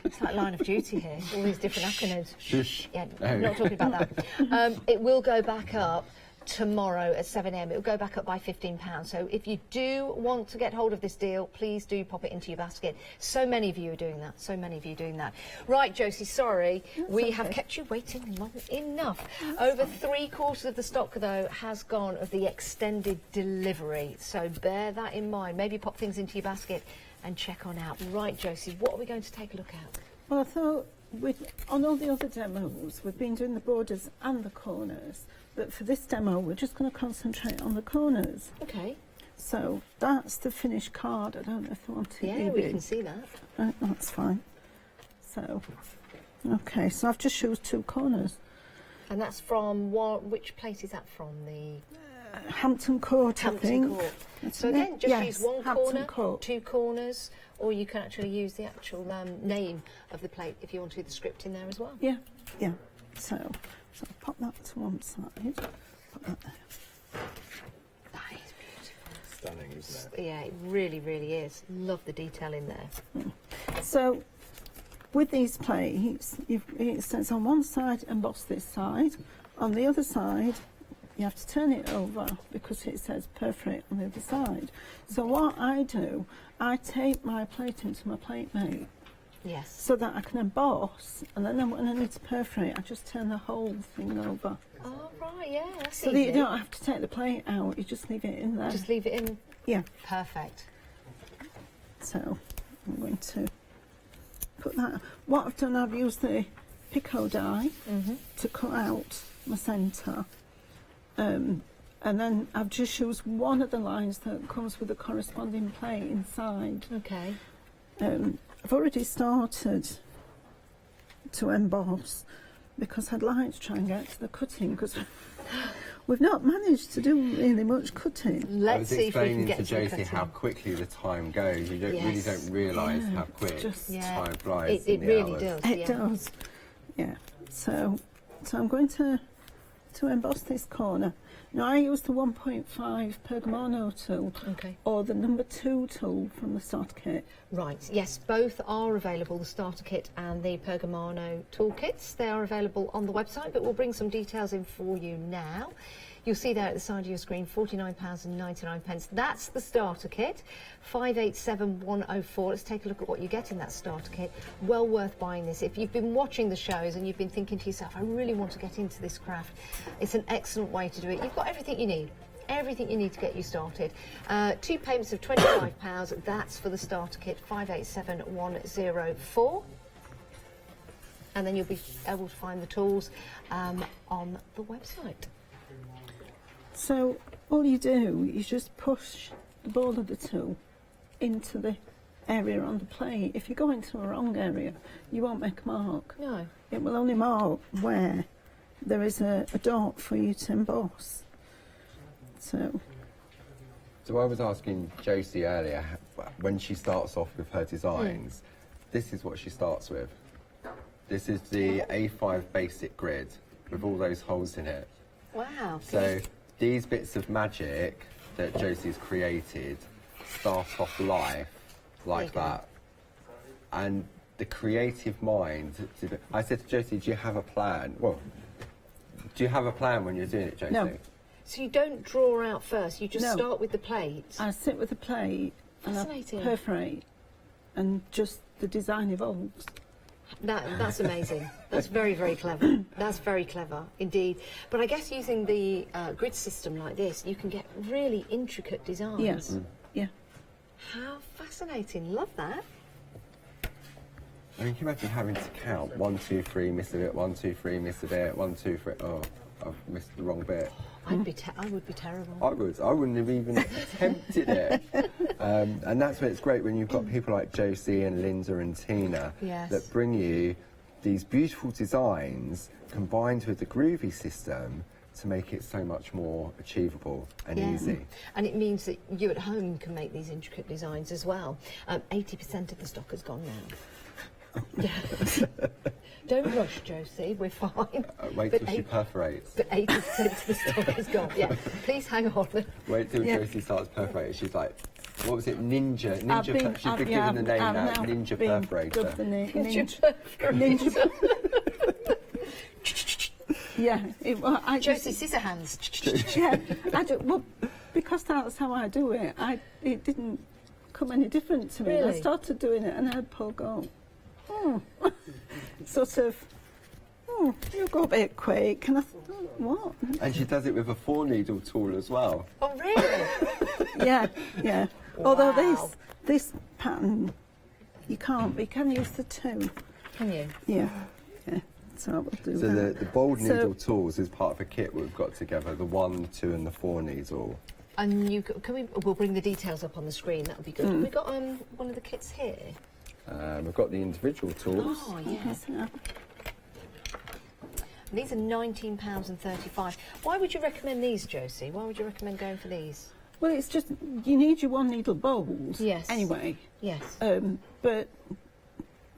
It's like Line of Duty here, all these different acronyms. Shush. Yeah, not talking about that. It will go back up tomorrow at 7 a.m. It will go back up by £15. So if you do want to get hold of this deal, please do pop it into your basket. So many of you are doing that. So many of you are doing that. Right, Josie, sorry, we have kept you waiting long enough. Over 3/4 of the stock, though, has gone of the extended delivery. So bear that in mind. Maybe pop things into your basket and check on out. Right, Josie, what are we going to take a look at? Well, I thought on all the other demos, we've been doing the borders and the corners, but for this demo, we're just going to concentrate on the corners. Okay. So that's the finished card. I don't know if you want to. Yeah, we can see that. That's fine. So, okay, so I've just chosen 2 corners. And that's from which place is that from? The Hampton Court, I think. Court. So again, just use one Hampton corner, Court. 2 corners, or you can actually use the actual name of the plate if you want to do the script in there as well. Yeah, yeah. So I'll pop that to one side. Put that there. That is beautiful. Stunning, isn't it? Yeah, it really, really is. Love the detail in there. So with these plates, it says on one side emboss this side, on the other side you have to turn it over because it says perforate on the other side. So what I do, I tape my plate into my plate mate. Yes. So that I can emboss, and then when I need to perforate, I just turn the whole thing over. Oh, right, yeah, that's So easy. that you don't have to take the plate out, you just leave it in there. Just leave it in? Yeah. Perfect. So I'm going to put that. What I've done, I've used the Pico die to cut out my centre. And then I've just used one of the lines that comes with the corresponding plate inside. Okay. I've already started to emboss because I'd like to try and get to the cutting because we've not managed to do really much cutting. Let's see if we can get to to the Josie cutting. how quickly the time goes. You really don't realise how quick time flies. It really does. It does. Yeah. So I'm going to emboss this corner. Now I use the 1.5 Pergamano tool or the number 2 tool from the starter kit. Right, yes, both are available, the starter kit and the Pergamano toolkits. They are available on the website, but we'll bring some details in for you now. You'll see there at the side of your screen, £49.99. That's the starter kit, 587104. Let's take a look at what you get in that starter kit. Well worth buying this. If you've been watching the shows and you've been thinking to yourself, I really want to get into this craft, it's an excellent way to do it. You've got everything you need. Everything you need to get you started. 2 payments of £25. That's for the starter kit, 587104. And then you'll be able to find the tools on the website. So all you do is just push the ball of the tool into the area on the plate. If you go into a wrong area, you won't make a mark. No. It will only mark where there is a dot for you to emboss. So I was asking Josie earlier, when she starts off with her designs, this is what she starts with. This is the A5 basic grid with all those holes in it. Wow. So these bits of magic that Josie's created start off life like that. And the creative mind, I said to Josie, do you have a plan? Well, do you have a plan when you're doing it, Josie? No. So you don't draw out first, you just start with the plate? I sit with the plate and I perforate and just the design evolves. That's amazing. That's very, very clever. That's very clever indeed. But I guess using the grid system like this, you can get really intricate designs. Yes. Yeah. How fascinating. Love that. I mean, can you imagine having to count 1, 2, 3, miss a bit, 1, 2, 3, miss a bit, 1, 2, 3. Oh, I've missed the wrong bit. I would be terrible. I wouldn't have even attempted it. And that's where it's great when you've got people like Josie and Linda and Tina that bring you these beautiful designs combined with the groovy system to make it so much more achievable and easy. And it means that you at home can make these intricate designs as well. 80% of the stock has gone now. Don't rush, Josie, we're fine. Wait till she perforates. But 80% of the stock is gone. Yeah, please hang on. Wait till Josie starts perforating. She's like, what was it? Ninja. She's been given the name now. Ninja perforator. Ninja Yeah. Josie Scissorhands. Yeah. Well, because that's how I do it. It didn't come any different to me. Really? I started doing it and I had Paul go, sort of, you go a bit quick. And I thought, what? And she does it with a 4-needle tool as well. Oh, really? Yeah. Wow. Although this pattern, you can't. You can use the 2. Can you? Yeah. So I will do So that. the bold needle tools is part of a kit we've got together. The 1, the 2, and the 4 needle. And we'll bring the details up on the screen. That would be good. Have we got one of the kits here? We've got the individual tools. Oh yes. These are £19.35. Why would you recommend these, Josie? Why would you recommend going for these? Well, it's just, you need your 1-needle bowls. Yes. Anyway. Yes. But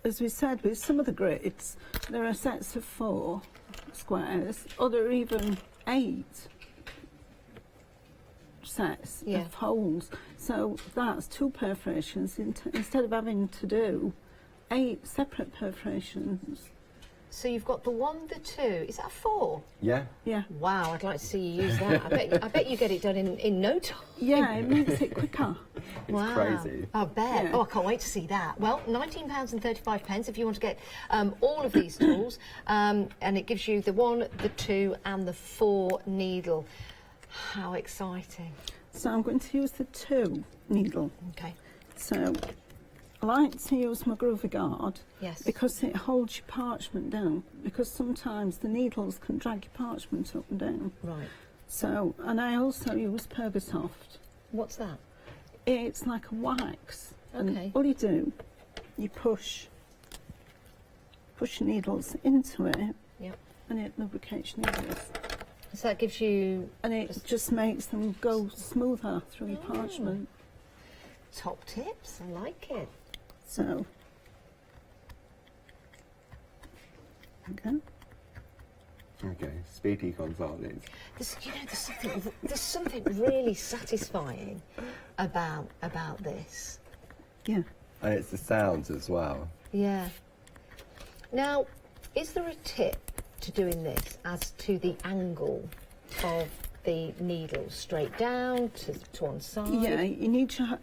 as we said, with some of the grids, there are sets of 4 squares, or there are even 8 sets of holes. So that's 2 perforations instead of having to do 8 separate perforations. So you've got the 1, the 2. Is that 4? Yeah. Yeah. Wow, I'd like to see you use that. I bet you get it done in no time. Yeah, it makes it quicker. Wow. Crazy. I bet. Yeah. Oh, I can't wait to see that. Well, £19.35 if you want to get all of these tools. And it gives you the 1, the 2 and the 4 needle. How exciting. So I'm going to use the 2 needle. Okay. So I like to use my groovy guard. Yes. Because it holds your parchment down. Because sometimes the needles can drag your parchment up and down. Right. So, and I also use Pergosoft. What's that? It's like a wax. Okay. And all you do, you push needles into it. Yep. And it lubricates your needles. So that gives you... And it just makes them go smoother through your parchment. Top tips. I like it. So, okay. Okay, speedy Gonzalez. There's something really satisfying about this. Yeah. And it's the sounds as well. Yeah. Now, is there a tip to doing this as to the angle of the needle? Straight down, to one side? Yeah, you need to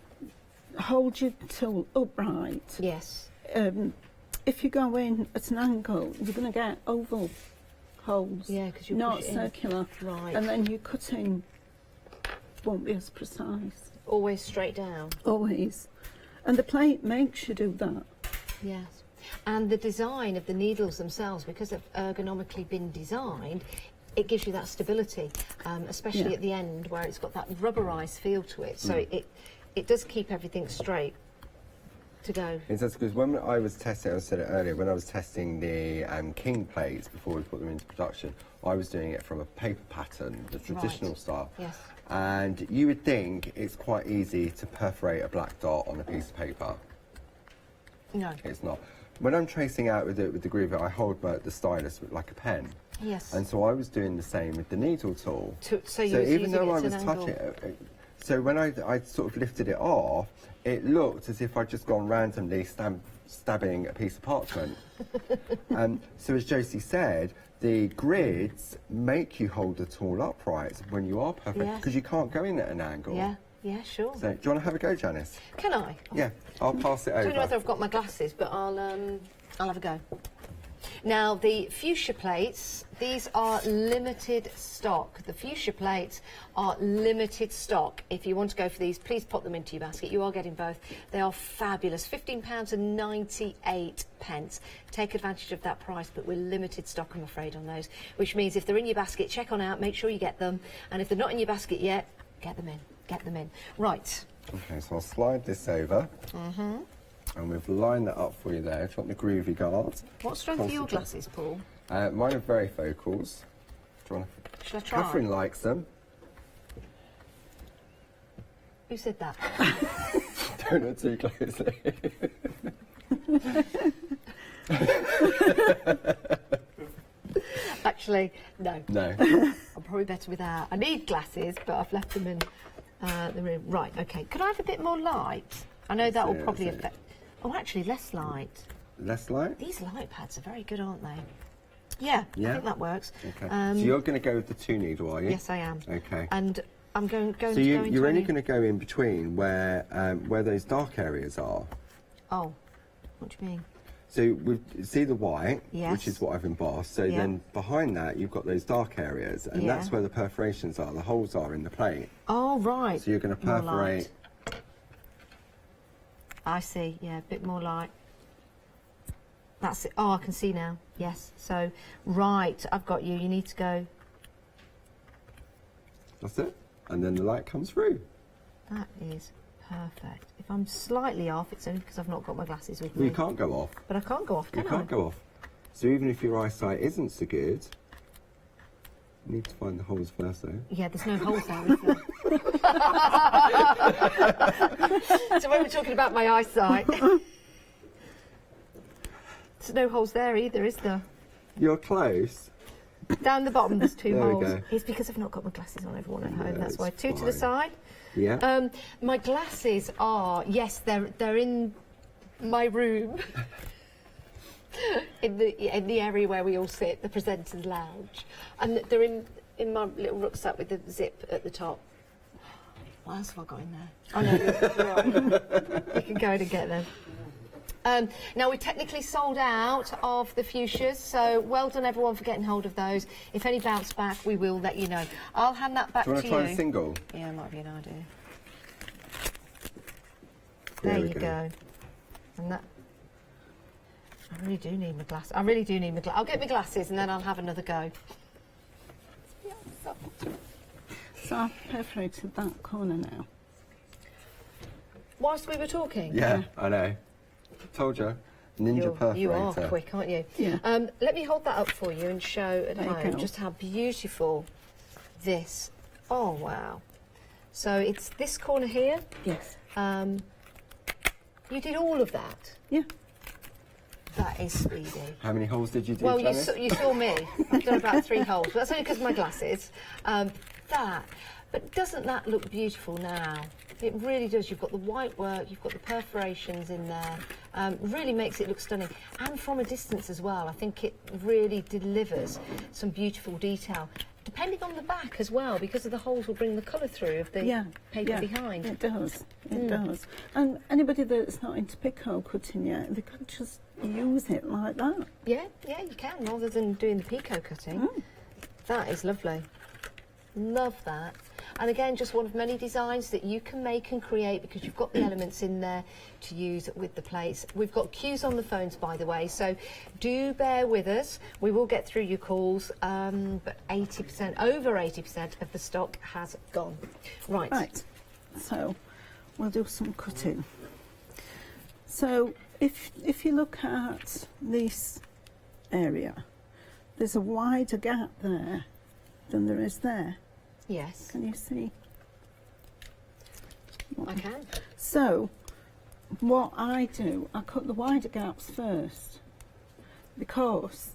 hold your tool upright. Yes. If you go in at an angle, you're going to get oval holes. Yeah, because you're not circular. Right. And then your cutting won't be as precise. Always straight down. Always. And the plate makes you do that. Yes. And the design of the needles themselves, because they've ergonomically been designed, it gives you that stability, especially at the end where it's got that rubberized feel to it. So it does keep everything straight to go. It's just because when I was testing, I said it earlier, when I was testing the King plates before we put them into production, I was doing it from a paper pattern, the traditional style. Yes. And you would think it's quite easy to perforate a black dot on a piece of paper. No. It's not. When I'm tracing out with the groover, I hold the stylus like a pen. Yes. And so I was doing the same with the needle tool. So even though I was touching it, so when I sort of lifted it off, it looked as if I'd just gone randomly stabbing a piece of parchment. So as Josie said, the grids make you hold the tool upright when you are perfect, because you can't go in at an angle. Yeah, yeah, sure. So, do you want to have a go, Janice? Can I? Yeah, I'll pass it over. I don't know whether I've got my glasses, but I'll have a go. Now, the fuchsia plates, these are limited stock. The fuchsia plates are limited stock. If you want to go for these, please pop them into your basket. You are getting both. They are fabulous. £15.98. Take advantage of that price, but we're limited stock, I'm afraid, on those. Which means if they're in your basket, check on out, make sure you get them. And if they're not in your basket yet, get them in. Get them in. Right. Okay, so I'll slide this over. And we've lined that up for you there. If you want the groovy guard. What strength are your glasses, Paul? Mine are very focals. Do you want to... Shall I try? Catherine likes them. Who said that? Don't look too closely. Actually, no. No. I'm probably better without. I need glasses, but I've left them in the room. Right, okay. Could I have a bit more light? I know that will probably affect... Oh, actually, less light. Less light? These light pads are very good, aren't they? Yeah, I think that works. Okay. So you're going to go with the 2 needle, are you? Yes, I am. Okay. And I'm going to go So into you're only any... going to go in between where those dark areas are. Oh, what do you mean? So we see the white, Yes. which is what I've embossed. So Yeah. then behind that, you've got those dark areas, and Yeah. that's where the perforations are. The holes are in the plate. Oh, right. So you're going to More perforate. light. I see. Yeah, a bit more light. That's it. Oh, I can see now. Yes. So, right, I've got you. You need to go. That's it. And then the light comes through. That is perfect. If I'm slightly off, it's only because I've not got my glasses with Well, me. you can't go off. But I can't go off, You can can't go off. So even if your eyesight isn't so good, you need to find the holes first, though. Yeah, there's no holes there, is there? So when we're talking about my eyesight, there's no holes there either, is there? You're close. Down the bottom, there's 2 There we holes. go. It's because I've not got my glasses on, everyone at home. No, That's why. it's 2 to the fine. side. Yeah. My glasses are, yes, they're in my room. in the area where we all sit, the presenters' lounge, and they're in my little rucksack with the zip at the top. What else have I got in there? Oh no, you're right. You can go in and get them. Now we're technically sold out of the fuchsias, so well done everyone for getting hold of those. If any bounce back, we will let you know. I'll hand that back Do you to want to try a single? Yeah, might be an idea. There There we you go. go. And that. I really do need my glasses. I really do need my glasses. I'll get my glasses and then I'll have another go. So I've perforated that corner now. Whilst we were talking. Yeah, I know. Told you. Ninja perforator. You are quick, aren't you? Yeah. Let me hold that up for you and show at There you home go. just how beautiful this. Oh wow! So it's this corner here. Yes. You did all of that. Yeah. That is speedy. How many holes did you do, Well, Janice? you saw me. I've done about 3 holes, but that's only because of my glasses. But doesn't that look beautiful now? It really does. You've got the white work, you've got the perforations in there. Really makes it look stunning. And from a distance as well, I think it really delivers some beautiful detail. Depending on the back as well, because of the holes will bring the colour through of the paper behind. It does. It does. And anybody that's not into picot cutting yet, they could just use it like that. Yeah, you can, rather than doing the picot cutting. That is lovely. Love that. And again, just one of many designs that you can make and create because you've got the elements in there to use with the plates. We've got queues on the phones, by the way, so do bear with us. We will get through your calls, but over 80% of the stock has gone. Right. So we'll do some cutting. So if you look at this area, there's a wider gap there than there is there. Yes. Can you see? I can. So what I do, I cut the wider gaps first because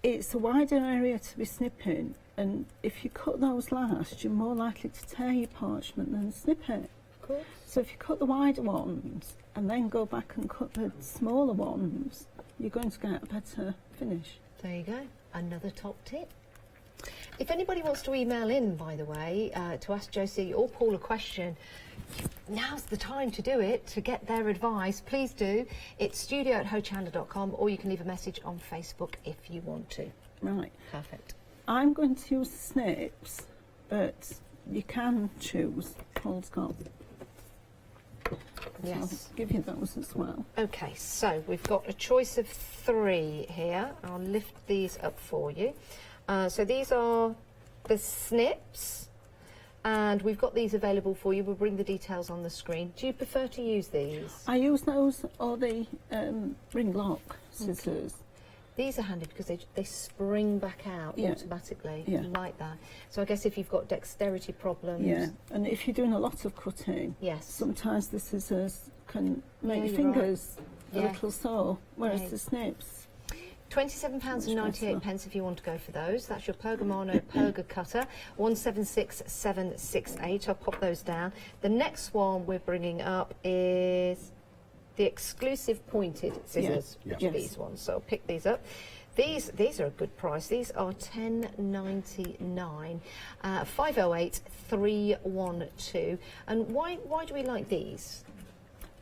it's a wider area to be snipping, and if you cut those last, you're more likely to tear your parchment than snip it. Of course. So if you cut the wider ones and then go back and cut the smaller ones, you're going to get a better finish. There you go. Another top tip. If anybody wants to email in, by the way, to ask Josie or Paul a question, now's the time to do it, to get their advice. Please do. It's studio@hochanda.com, or you can leave a message on Facebook if you want to. Right. Perfect. I'm going to use snips, but you can choose Paul's got. Yes. I'll give you those as well. Okay, so we've got a choice of 3 here. I'll lift these up for you. So these are the snips. And we've got these available for you. We'll bring the details on the screen. Do you prefer to use these? I use those or the ring lock scissors. These are handy because they spring back out automatically, like that. So I guess if you've got dexterity problems... Yeah, and if you're doing a lot of cutting, sometimes the scissors can make your fingers a little sore, whereas the snips... £27.98 if you want to go for those. That's your Pergamano Perga cutter, 176768. I'll pop those down. The next one we're bringing up is the exclusive pointed scissors, which are these ones. So I'll pick these up. These are a good price. These are $10.99, 508312. And why do we like these?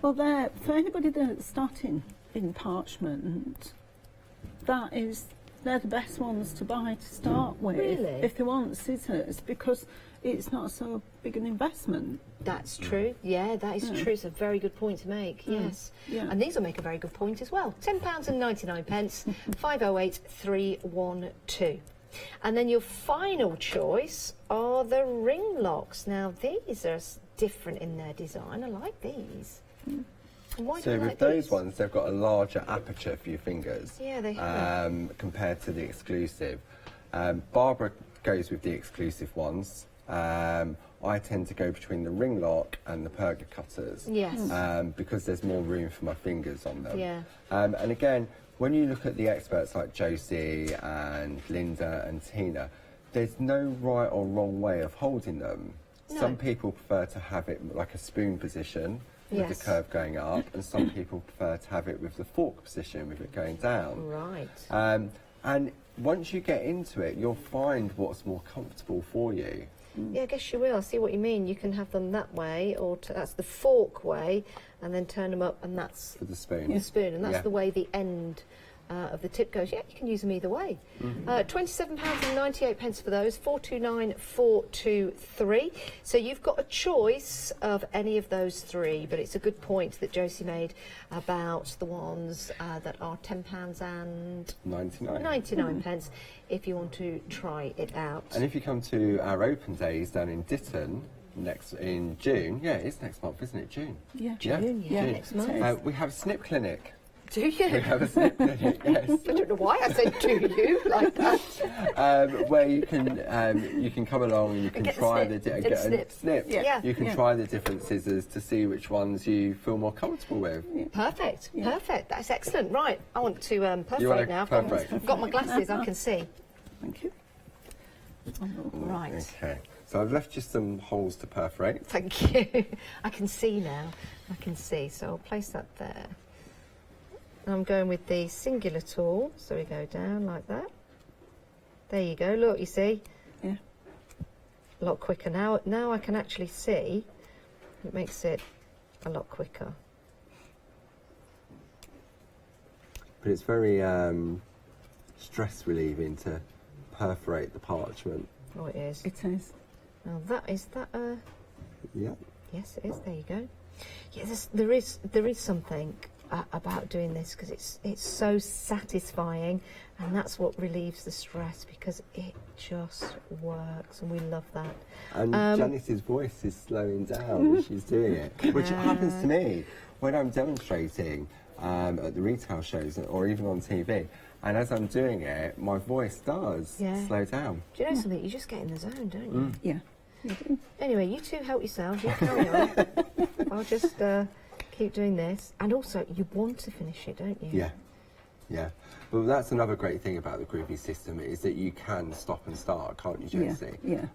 Well, they're for anybody that's starting in parchment. They're the best ones to buy to start with if they want scissors, because it's not so big an investment. That's true. Yeah, that is true. It's a very good point to make. Yes. Yeah. And these will make a very good point as well. £10.99, 508312. And then your final choice are the ring locks. Now, these are different in their design. I like these. Why so with those ones, they've got a larger aperture for your fingers. Yeah, they have. Compared to the exclusive. Barbara goes with the exclusive ones. I tend to go between the ring lock and the Perga cutters. Yes. Because there's more room for my fingers on them. Yeah. And again, when you look at the experts like Josie and Linda and Tina, there's no right or wrong way of holding them. No. Some people prefer to have it like a spoon position, with the curve going up, and some people prefer to have it with the fork position, with it going down. Right. And once you get into it, you'll find what's more comfortable for you. Yeah, I guess you will. I see what you mean. You can have them that way, or that's the fork way, and then turn them up, and that's for the spoon. The spoon, and that's the way the end of the tip goes. Yeah, you can use them either way. £27.98 for those, 429423. So you've got a choice of any of those three, but it's a good point that Josie made about the ones that are £10.99 if you want to try it out. And if you come to our open days down in Ditton in June, it's next month, isn't it? June. June, next month. We have a snip clinic. Do you? We have a snip clinic, yes. I don't know why I said "do you" like that. Where you can come along and you can try the snip. Yeah. You can try the different scissors to see which ones you feel more comfortable with. Perfect. Perfect. That's excellent. Right, I want to perforate now. I've got my glasses. I can see. Thank you. Right. Okay. So I've left you some holes to perforate. Thank you. I can see now. I can see. So I'll place that there. I'm going with the singular tool, so we go down like that. There you go, look, you see? Yeah. A lot quicker. Now I can actually see. It makes it a lot quicker. But it's very stress relieving to perforate the parchment. Oh, it is. It is. Now is that Yeah. Yes, it is. There you go. Yes, there is something about doing this, because it's so satisfying, and that's what relieves the stress, because it just works, and we love that. And Janice's voice is slowing down as she's doing it, which happens to me when I'm demonstrating at the retail shows or even on TV. And as I'm doing it, my voice does slow down. Do you know something? You just get in the zone, don't you? Yeah. Anyway, you two help yourselves. You carry on. I'll just keep doing this. And also, you want to finish it, don't you? Yeah. Yeah. Well, that's another great thing about the Groovy system, is that you can stop and start, can't you, Josie? Yeah.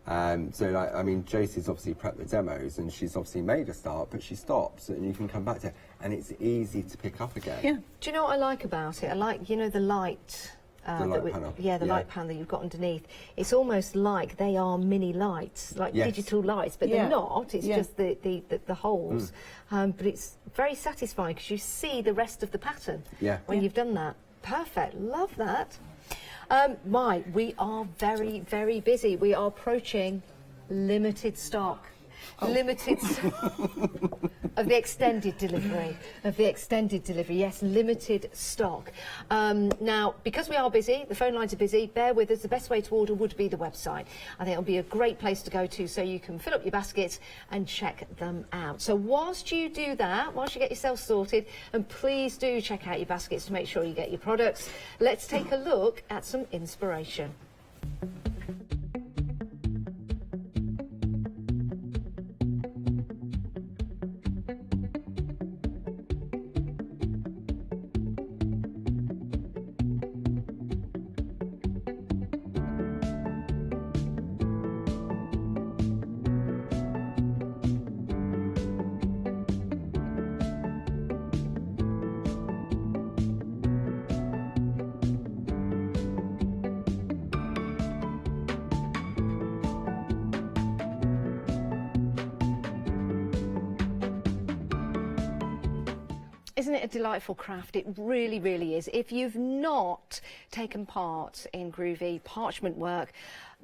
So, like, I mean, Josie's obviously prepped the demos, and she's obviously made a start, but she stops, and you can come back to it, and it's easy to pick up again. Yeah. Do you know what I like about it? I like, you know, the light. The light panel. Yeah, the light panel that you've got underneath. It's almost like they are mini lights, like digital lights, but they're not. It's just the holes. But it's very satisfying, because you see the rest of the pattern when you've done that. Perfect. Love that. We are very, very busy. We are approaching limited stock. limited of the extended delivery. Yes, limited stock. Now, because we are busy, the phone lines are busy, bear with us. The best way to order would be the website. I think it'll be a great place to go to so you can fill up your baskets and check them out. So whilst you do that, whilst you get yourself sorted, and please do check out your baskets to make sure you get your products, let's take a look at some inspiration. Isn't it a delightful craft? It really, really is. If you've not taken part in groovy parchment work,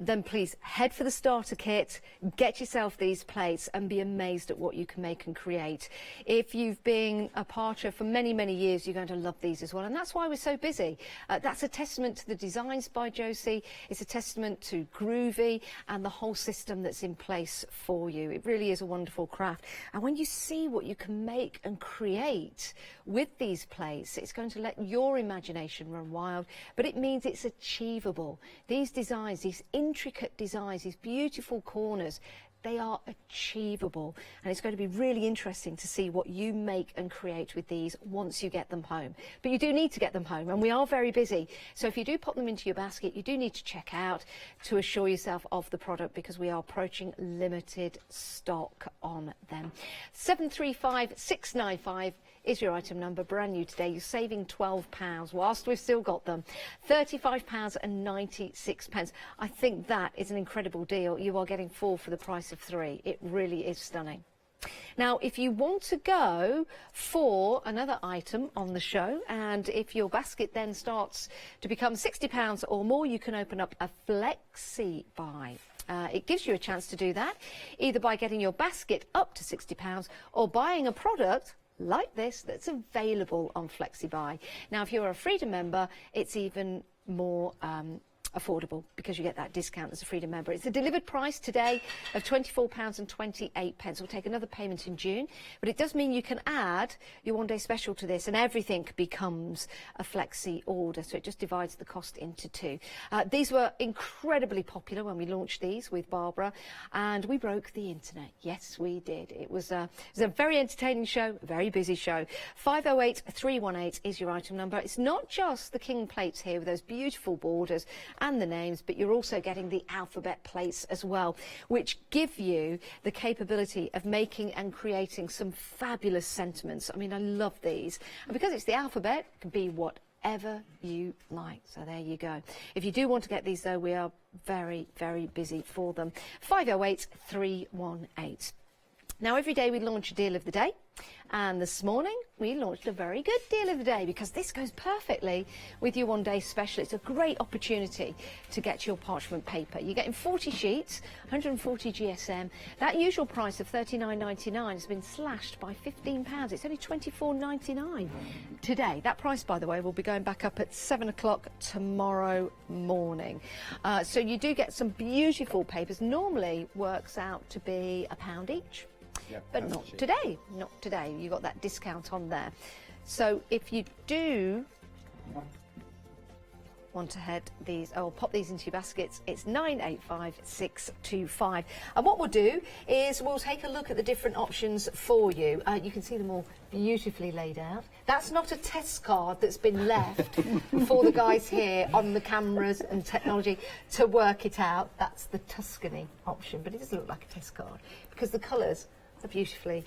then please head for the starter kit, get yourself these plates and be amazed at what you can make and create. If you've been a parcher for many, many years, you're going to love these as well. And that's why we're so busy. That's a testament to the designs by Josie. It's a testament to Groovy and the whole system that's in place for you. It really is a wonderful craft. And when you see what you can make and create with these plates, it's going to let your imagination run wild, but it means it's achievable. These designs, these intricate designs, these beautiful corners, they are achievable, and it's going to be really interesting to see what you make and create with these once you get them home. But you do need to get them home, and we are very busy, so if you do pop them into your basket, you do need to check out to assure yourself of the product, because we are approaching limited stock on them. 735695 is your item number, brand new today. You're saving £12 whilst we've still got them. £35.96. I think that is an incredible deal. You are getting 4 for the price of 3. It really is stunning. Now, if you want to go for another item on the show, and if your basket then starts to become £60 or more, you can open up a flexi buy. It gives you a chance to do that, either by getting your basket up to £60 or buying a product like this that's available on FlexiBuy. Now, if you're a Freedom member, it's even more affordable because you get that discount as a Freedom member. It's a delivered price today of £24.28. We'll take another payment in June, but it does mean you can add your one-day special to this, and everything becomes a flexi order, so it just divides the cost into 2. These were incredibly popular when we launched these with Barbara, and we broke the internet. Yes, we did. It was a very entertaining show, a very busy show. 508318 is your item number. It's not just the king plates here with those beautiful borders and the names, but you're also getting the alphabet plates as well, which give you the capability of making and creating some fabulous sentiments. I mean, I love these. And because it's the alphabet, it can be whatever you like. So there you go. If you do want to get these, though, we are very, very busy for them. 508318. Now, every day we launch a deal of the day, and this morning we launched a very good deal of the day because this goes perfectly with your one-day special. It's a great opportunity to get your parchment paper. You're getting 40 sheets, 140 GSM. That usual price of $39.99 has been slashed by £15. It's only $24.99 today. That price, by the way, will be going back up at 7 o'clock tomorrow morning. So you do get some beautiful papers. Normally works out to be £1 each. Yeah, but not today, not today. You got that discount on there. So if you do want to head these, or pop these into your baskets, it's 985625. And what we'll do is we'll take a look at the different options for you. You can see them all beautifully laid out. That's not a test card that's been left for the guys here on the cameras and technology to work it out. That's the Tuscany option, but it doesn't look like a test card because the colours are beautifully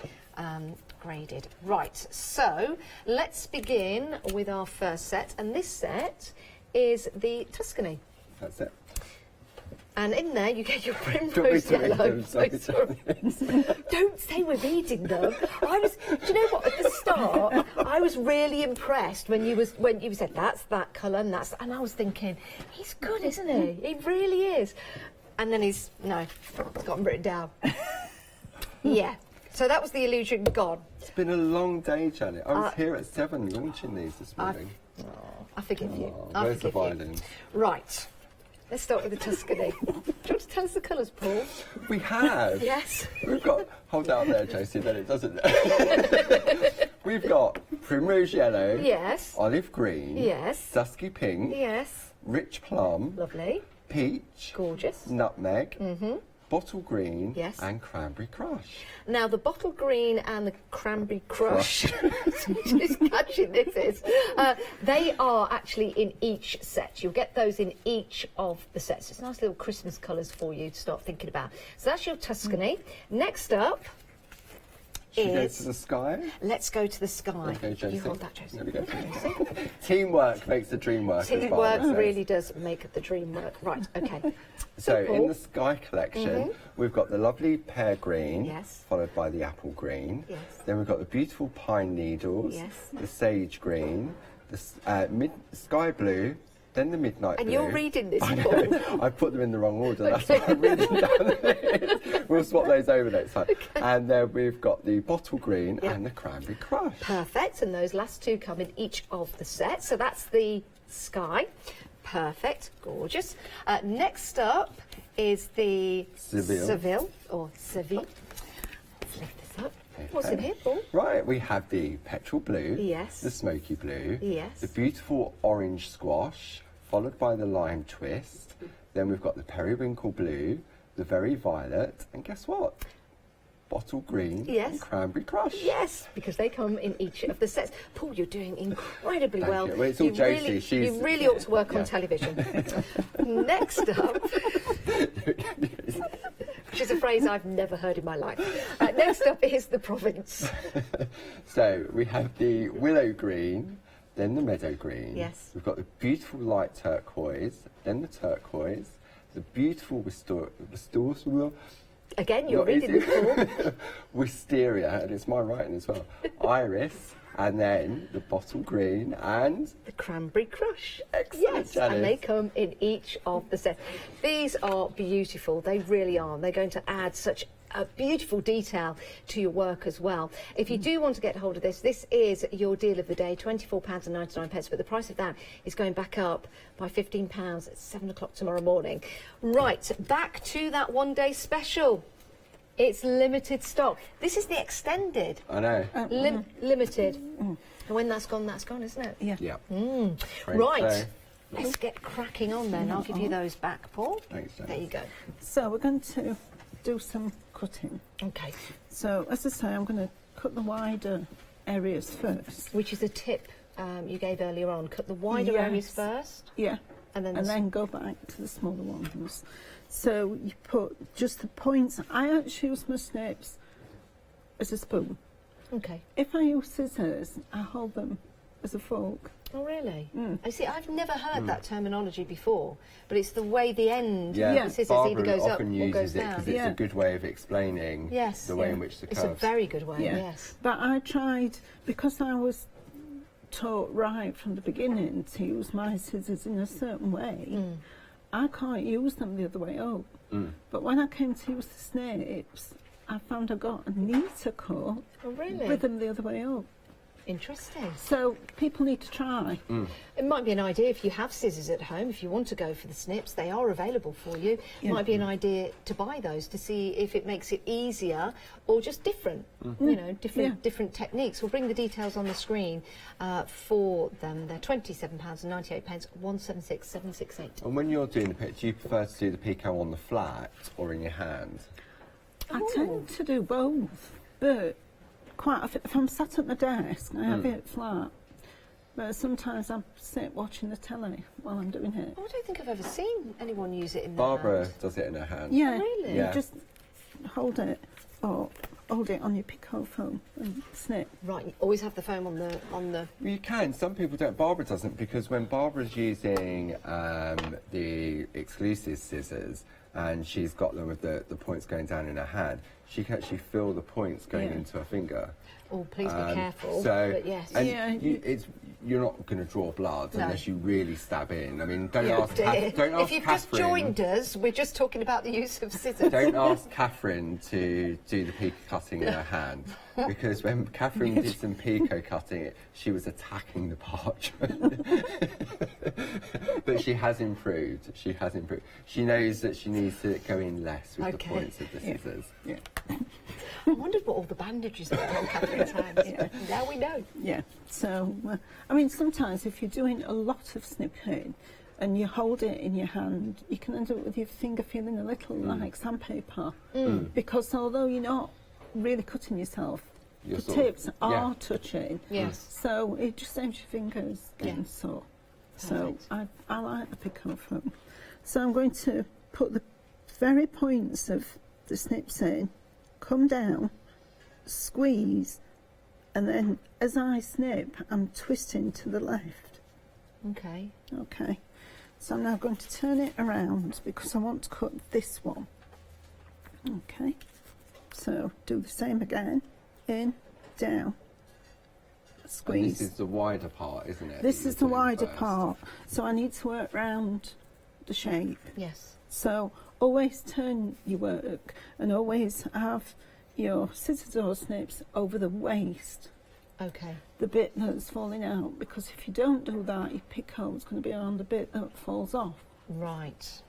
graded. Right, so let's begin with our first set, and this set is the Tuscany. That's it. And in there you get your primrose yellow. Sorry. Don't say we're reading them. Do you know what? At the start, I was really impressed when you said that's that colour and that's, and I was thinking he's good, isn't he? He really is. And then he's got them written down. Yeah. So that was the illusion gone. It's been a long day, Janet. I was here at 7 launching these this morning. I forgive you. Where's the violin? Right. Let's start with the Tuscany. Do you want to tell us the colours, Paul? We have. Yes. We've got. Hold out there, Josie. Then it doesn't. We've got primrose yellow. Yes. Olive green. Yes. Dusky pink. Yes. Rich plum. Lovely. Peach. Gorgeous. Nutmeg. Mm-hmm. Bottle green. Yes. And cranberry crush. Now, the bottle green and the cranberry crush, just catching this is, they are actually in each set. You'll get those in each of the sets. It's nice little Christmas colours for you to start thinking about. So that's your Tuscany. Next up Should we go to the sky? Let's go to the sky. Okay, Josie. You hold that, Josie. There we go. Teamwork makes the dream work. as Barbara Teamwork says. really does make the dream work. Right, okay. So Paul. in the Sky collection, we've got the lovely pear green, Yes. followed by the apple green. Yes. Then we've got the beautiful pine needles, Yes. the sage green, the sky blue, then the midnight And blue. you're reading this, I know, Paul. I put them in the wrong order. That's why I'm reading down the list. We'll swap those over next time. And then we've got the bottle green and the cranberry crush. Perfect, and those last two come in each of the sets. So that's the sky. Perfect, gorgeous. Next up is the Seville, or Seville. Let's lift this up. What's in here, Paul? Right, we have the petrol blue, Yes. the smoky blue, Yes. the beautiful orange squash, followed by the lime twist. Then we've got the periwinkle blue, the very violet, and guess what? Bottle green and cranberry crush. Yes, because they come in each of the sets. Paul, you're doing incredibly Thank well. you. Well, it's all Josie. You really ought to work on television. Next up, which is a phrase I've never heard in my life. Next up is the province. So we have the willow green, then the meadow green. Yes. We've got the beautiful light turquoise, then the turquoise, the beautiful Again, you're What is reading it? the Paul. wisteria, and it's my writing as well. Iris, and then the bottle green and the cranberry crush. Excellent, Yes, Janice. and they come in each of the sets. These are beautiful. They really are. They're going to add such a beautiful detail to your work as well. If you do want to get hold of this, this is your deal of the day, £24.99, but the price of that is going back up by £15 at 7 o'clock tomorrow morning. Right, back to that one-day special. It's limited stock. This is the extended. I know. Limited. And when that's gone, isn't it? Yeah. Yeah. Right. Let's get cracking on then. I'll give you those back, Paul. Thanks, Janice. There you go. So we're going to do some cutting. Okay. So as I say, I'm going to cut the wider areas first. Which is a tip you gave earlier on. Cut the wider areas first. Yeah. And then go back to the smaller ones. So you put just the points. I actually use my snips as a spoon. Okay. If I use scissors, I hold them as a fork. Oh, really? I see, I've never heard that terminology before, but it's the way the end of the scissors Barbara either goes up often or uses goes it down. because it's a good way of explaining the way in which the curves. It's a very good way, yes. But I tried, because I was taught right from the beginning to use my scissors in a certain way, I can't use them the other way up. But when I came to use the snips, I found I got a neater cut with them the other way up. Interesting. So people need to try. It might be an idea if you have scissors at home, if you want to go for the snips, they are available for you. It Yeah. might be an idea to buy those to see if it makes it easier or just different, you know, different techniques. We'll bring the details on the screen for them. They're £27.98, 176768. And when you're doing the pick, do you prefer to do the picot on the flat or in your hand? I tend to do both, but quite often, if I'm sat at my desk, I have it flat. But sometimes I sit watching the telly while I'm doing it. I don't think I've ever seen anyone use it in their Barbara hand. does it in her hand. Yeah, Really? Yeah. you just hold it, or hold it on your picot foam and snip. Right, you always have the foam on the Well, you can. Some people don't. Barbara doesn't, because when Barbara's using the exclusive scissors, and she's got them with the points going down in her hand, she can actually feel the points going into her finger. Oh, please be careful. But yes. And you're not going to draw blood unless you really stab in. I mean, don't ask If you've just Catherine. joined us, we're just talking about the use of scissors. Don't ask Catherine to do the pico cutting in her hand, because when Catherine did some pico cutting, she was attacking the parchment. But she has improved. She has improved. She knows that she needs to go in less with the points of the scissors. Yeah. I wondered what all the bandages were on Catherine's hands. Now we know. Yeah. So, I mean, sometimes if you're doing a lot of snipping and you hold it in your hand, you can end up with your finger feeling a little like sandpaper. Because although you're not really cutting yourself, the tips are touching. Yes. So it just saves your fingers getting sore. So I like the pico foam. So I'm going to put the very points of the snips in, come down, squeeze, and then as I snip, I'm twisting to the left. Okay. Okay. So I'm now going to turn it around because I want to cut this one. Okay. So do the same again. In, down, squeeze. And this is the wider part, isn't it? This is the wider part. So I need to work round the shape. Yes. So always turn your work and always have your scissors or snips over the waist. Okay. The bit that's falling out, because if you don't do that, your pico's going to be on the bit that falls off. Right.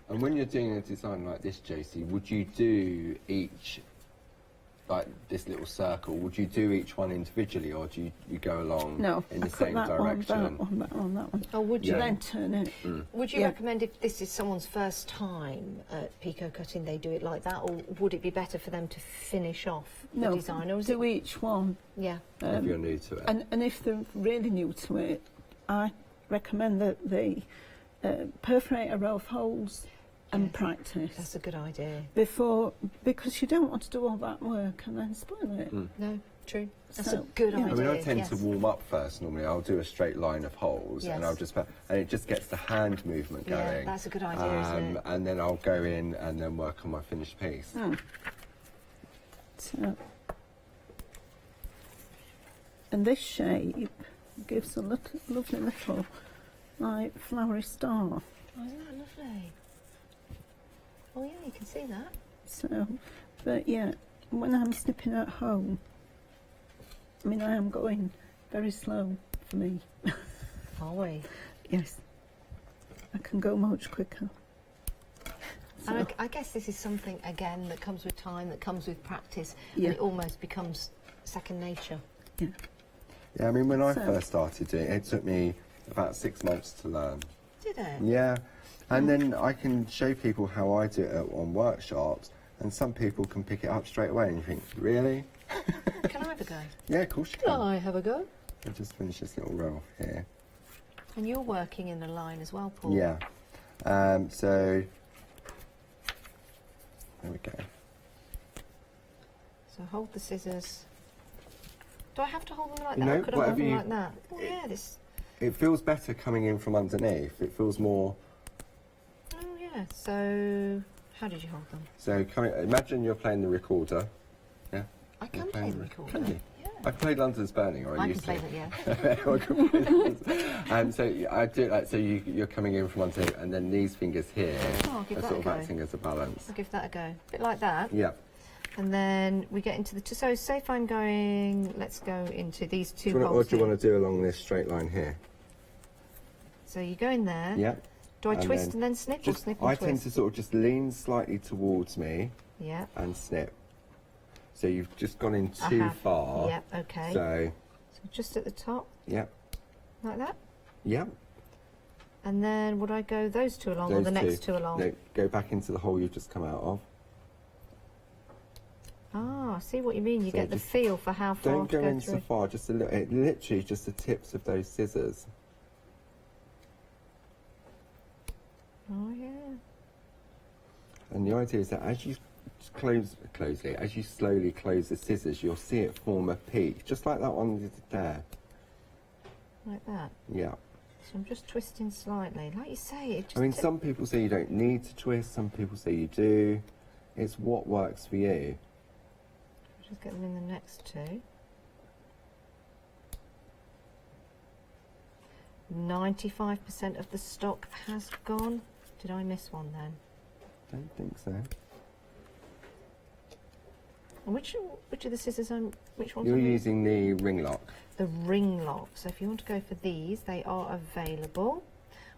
And when you're doing a design like this, Josie, would you do each, like this little circle, would you do each one individually, or do you go along in the same direction? That one. Oh, would you? Then turn it. Would you recommend if this is someone's first time at pico cutting, they do it like that, or would it be better for them to finish off the design? Or do each one. Yeah. If you're new to it. And if they're really new to it, I recommend that they perforate a row of holes and practice. That's a good idea. Because you don't want to do all that work and then spoil it. No, true. That's So, a good idea. I mean, I tend to warm up first normally. I'll do a straight line of holes, and I'll just and it just gets the hand movement going. Yeah, that's a good idea, isn't it? And then I'll go in and then work on my finished piece. So, and this shape gives a lovely little, like, flowery star. Oh, isn't that lovely? Oh yeah, you can see that. So, but yeah, when I'm snipping at home, I mean, I am going very slow for me. Are we? Yes. I can go much quicker. And I guess this is something, again, that comes with time, that comes with practice, and it almost becomes second nature. Yeah. Yeah, I mean, when I first started doing it, it took me about 6 months to learn. Did it? Yeah. And then I can show people how I do it on workshops, and some people can pick it up straight away, and you think, really? Can I have a go? Yeah, of course you Can can. I have a go? I'll just finish this little row here. And you're working in the line as well, Paul. Yeah. So, there we go. So hold the scissors. Do I have to hold them like that? No, or could I hold whatever them you- like that? Oh yeah, this. It feels better coming in from underneath. It feels more... Oh yeah. So how did you hold them? So, imagine you're playing the recorder. Yeah? I can play the recorder. Can you? I played London's Burning, or I I used can to. play Everyone can play London's. And so I do it like, so you're coming in from underneath, and then these fingers here Oh, I'll give are that sort a of go. acting as a balance. I'll give that a go. A bit like that. Yeah. And then we get into the... So say if I'm going... Let's go into these two What holes do you here. want to do along this straight line here? So you go in there. Yeah. Do I twist and then snip, or snip and I twist? tend to sort of just lean slightly towards me Yeah. and snip. So you've just gone in I too have. far. Yep, okay. So, So just at the top, yep, like that. yep. And then would I go those two along or the next two along? No, go back into the hole you've just come out of. Ah, I see what you mean. You So get the just feel for how far Don't to go go in through. so far, just a little, literally just the tips of those scissors. Oh yeah. And the idea is that as you as you slowly close the scissors, you'll see it form a peak, just like that one you did there. Like that. Yeah. So I'm just twisting slightly. Like you say, it just... I mean, some people say you don't need to twist, some people say you do. It's what works for you. Just get them in the next two. 95% of the stock has gone. Did I miss one then? Don't think so. And which of the scissors which ones? You're using the ring lock. The ring lock. So if you want to go for these, they are available.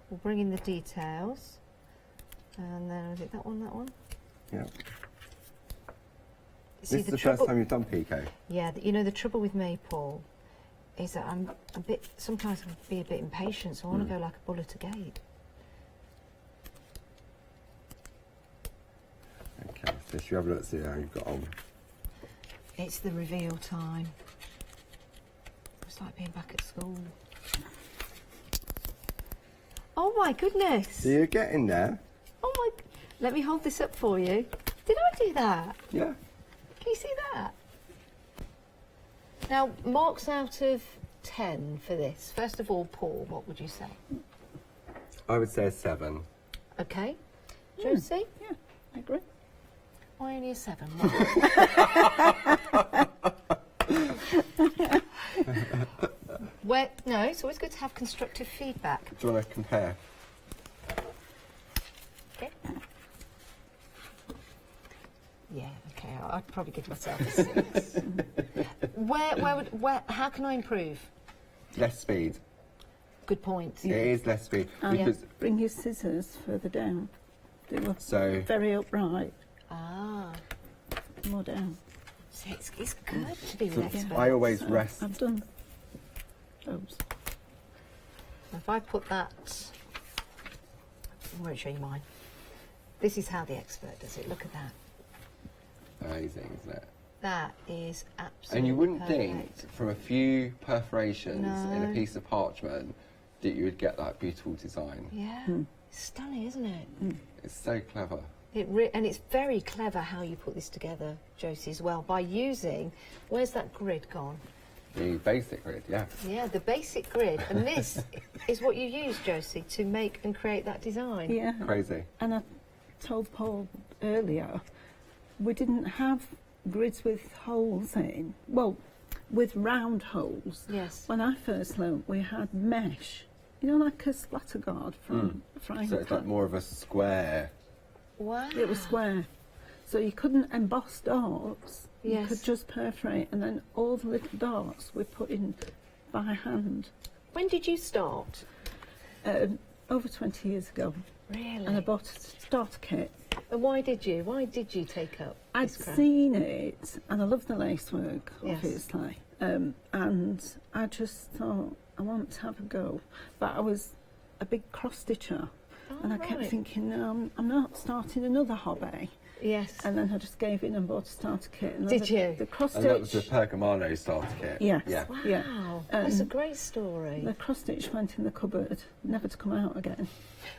We'll bring in the details. And then, is it that one, that one? Yeah. See, This is the first time you've done Pico? Yeah, you know, the trouble with me, Paul, is that I'm a bit, sometimes I can be a bit impatient, so I want to go like a bull at a gate. Okay, so should we have a look, see how you've got on? It's the reveal time. It's like being back at school. Oh my goodness! So you're getting there? Oh my... Let me hold this up for you. Did I do that? Yeah. Can you see that? Now, marks out of 10 for this. First of all, Paul, what would you say? I would say a 7. Okay. Josie? Yeah, I agree. Why only a 7? Where, no, it's always good to have constructive feedback. Do you want to compare? Okay. Yeah, okay, I'd probably give myself a 6. How can I improve? Less speed. Good point. It is less speed. Because bring your scissors further down. They were very upright. Ah. More down. See, it's good to be with experts. I always rest. I've done those. If I put that... I won't show you mine. This is how the expert does it. Look at that. Amazing, isn't it? That is absolutely And you wouldn't perfect. think from a few perforations in No. a piece of parchment that you would get that beautiful design. Yeah. It's stunning, isn't it? It's so clever. And it's very clever how you put this together, Josie, as well, by using... Where's that grid gone? The basic grid, yeah. Yeah, the basic grid. And this is what you use, Josie, to make and create that design. Yeah. Crazy. And I told Paul earlier, we didn't have grids with holes in. Well, with round holes. Yes. When I first learnt, we had mesh. You know, like a splatter guard from frying So it's like more of a square. Wow. It was square. So you couldn't emboss darts. You Yes. could just perforate, and then all the little darts we put in by hand. When did you start? Over 20 years ago. Really? And I bought a starter kit. And why did you? Why did you take up I'd this craft? seen it, and I love the lacework, Yes. obviously. And I just thought, I want to have a go. But I was a big cross-stitcher, and I kept right. thinking, no, I'm not starting another hobby. Yes. And then I just gave in and bought a starter kit. And Did the, you? The cross-stitch... And that was the Pergamano starter kit. Yes. Yeah. Wow. Yeah. That's a great story. The cross-stitch went in the cupboard, never to come out again.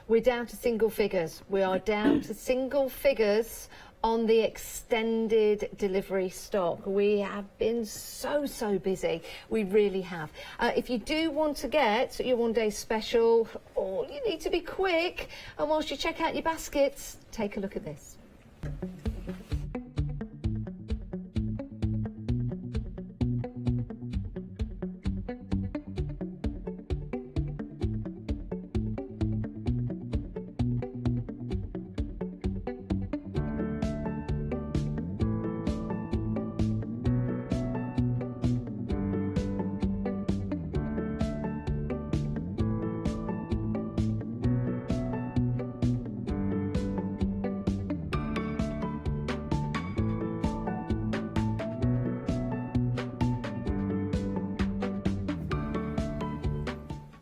We're down to single figures. We are down to single figures on the extended delivery stock. We have been so busy. We really have. If you do want to get your one-day special, all you need to be quick. And whilst you check out your baskets, take a look at this.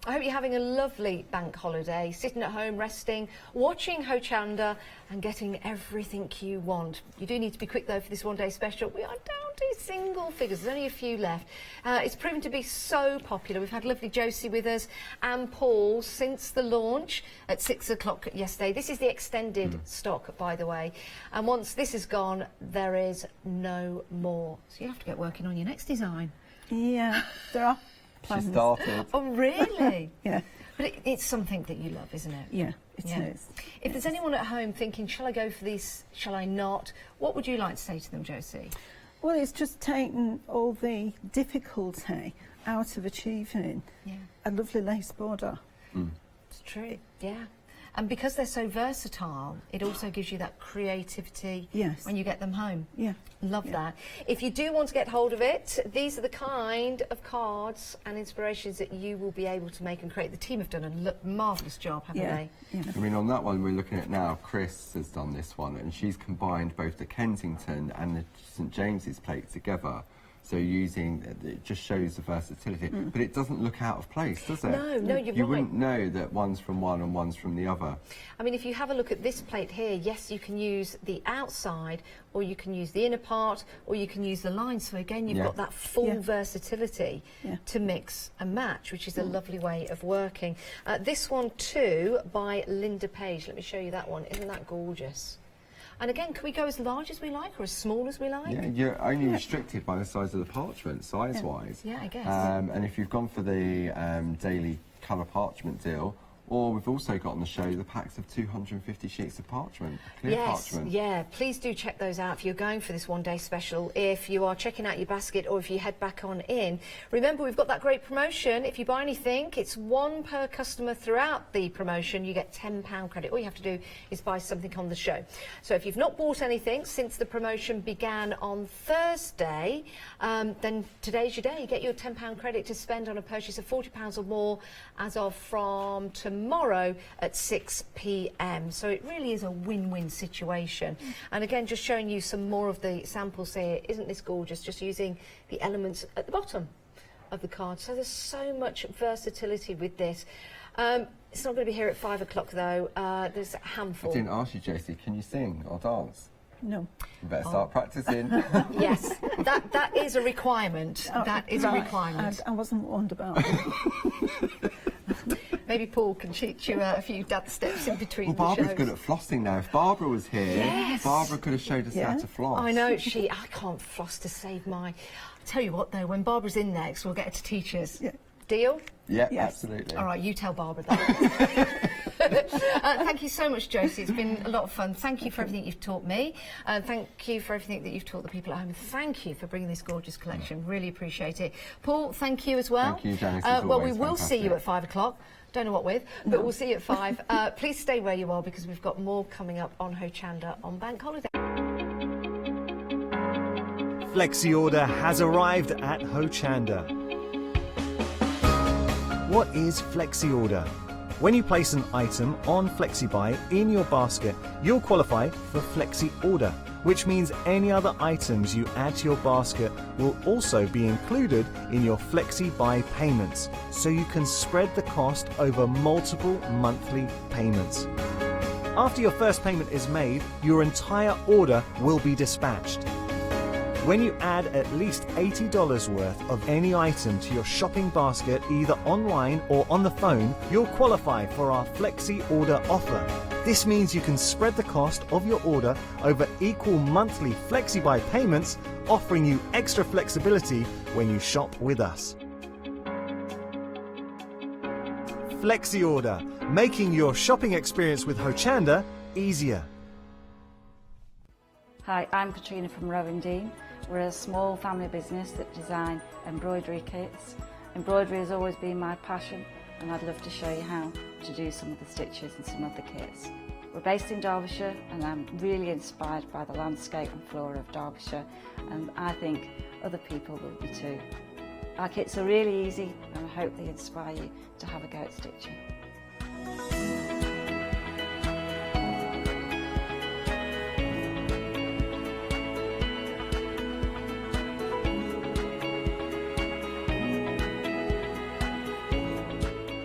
I hope you're having a lovely bank holiday, sitting at home, resting, watching Hochanda and getting everything you want. You do need to be quick, though, for this one-day special. We are down to single figures. There's only a few left. It's proven to be so popular. We've had lovely Josie with us and Paul since the launch at 6 o'clock yesterday. This is the extended stock, by the way. And once this is gone, there is no more. So you have to get working on your next design. Yeah, there are plans. She started. Oh, really? Yeah. But it's something that you love, isn't it? Yeah, it is. If there's anyone at home thinking, shall I go for this, shall I not, what would you like to say to them, Josie? Well, it's just taken all the difficulty out of achieving a lovely lace border. It's true, yeah. And because they're so versatile, it also gives you that creativity when you get them home. Yeah. Love that. If you do want to get hold of it, these are the kind of cards and inspirations that you will be able to make and create. The team have done a marvellous job, haven't they? I mean, on that one we're looking at now, Chris has done this one, and she's combined both the Kensington and the St James's plate together. So it just shows the versatility, but it doesn't look out of place, does it? No, you're right. You wouldn't know that one's from one and one's from the other. I mean, if you have a look at this plate here, yes, you can use the outside, or you can use the inner part, or you can use the line. So again, you've got that full versatility to mix and match, which is a lovely way of working. This one too, by Linda Page. Let me show you that one. Isn't that gorgeous? And again, can we go as large as we like or as small as we like? Yeah, you're only restricted by the size of the parchment, size-wise. Yeah, I guess. And if you've gone for the daily colour parchment deal, or we've also got on the show the packs of 250 sheets of parchment, clear parchment. Yeah, please do check those out if you're going for this one-day special. If you are checking out your basket or if you head back on in, remember we've got that great promotion. If you buy anything, it's one per customer throughout the promotion. You get £10 credit. All you have to do is buy something on the show. So if you've not bought anything since the promotion began on Thursday, then today's your day. You get your £10 credit to spend on a purchase of £40 or more as of from tomorrow at 6 p.m. So it really is a win-win situation. And again, just showing you some more of the samples here. Isn't this gorgeous? Just using the elements at the bottom of the card. So there's so much versatility with this. It's not going to be here at 5 o'clock though. There's a handful. I didn't ask you, Josie, can you sing or dance? No. You better start practicing. Yes, that is a requirement. That is a requirement. I wasn't warned about it. Maybe Paul can teach you a few dance steps in between Well, the Barbara's shows. good at flossing now. If Barbara was here, Barbara could have showed us how to floss. I know, I can't floss to save my... I'll tell you what though, when Barbara's in next, we'll get her to teach us. Deal? Yeah, absolutely. All right, you tell Barbara that. Thank you so much, Josie. It's been a lot of fun. Thank you for everything you've taught me. Thank you for everything that you've taught the people at home. Thank you for bringing this gorgeous collection. Really appreciate it. Paul, thank you as well. Thank you, Janice. Well, we will see you at 5 o'clock. Don't know what with, but we'll see you at 5. Please stay where you are because we've got more coming up on Hochanda on Bank Holiday. Flexi Order has arrived at Hochanda. What is Flexi Order? When you place an item on FlexiBuy in your basket, you'll qualify for Flexi Order, which means any other items you add to your basket will also be included in your FlexiBuy payments, so you can spread the cost over multiple monthly payments. After your first payment is made, your entire order will be dispatched. When you add at least $80 worth of any item to your shopping basket, either online or on the phone, you'll qualify for our Flexi Order offer. This means you can spread the cost of your order over equal monthly FlexiBuy payments, offering you extra flexibility when you shop with us. Flexi Order, making your shopping experience with Hochanda easier. Hi, I'm Katrina from Rowan Dean. We're a small family business that design embroidery kits. Embroidery has always been my passion, and I'd love to show you how to do some of the stitches and some of the kits. We're based in Derbyshire, and I'm really inspired by the landscape and flora of Derbyshire, and I think other people will be too. Our kits are really easy, and I hope they inspire you to have a go at stitching.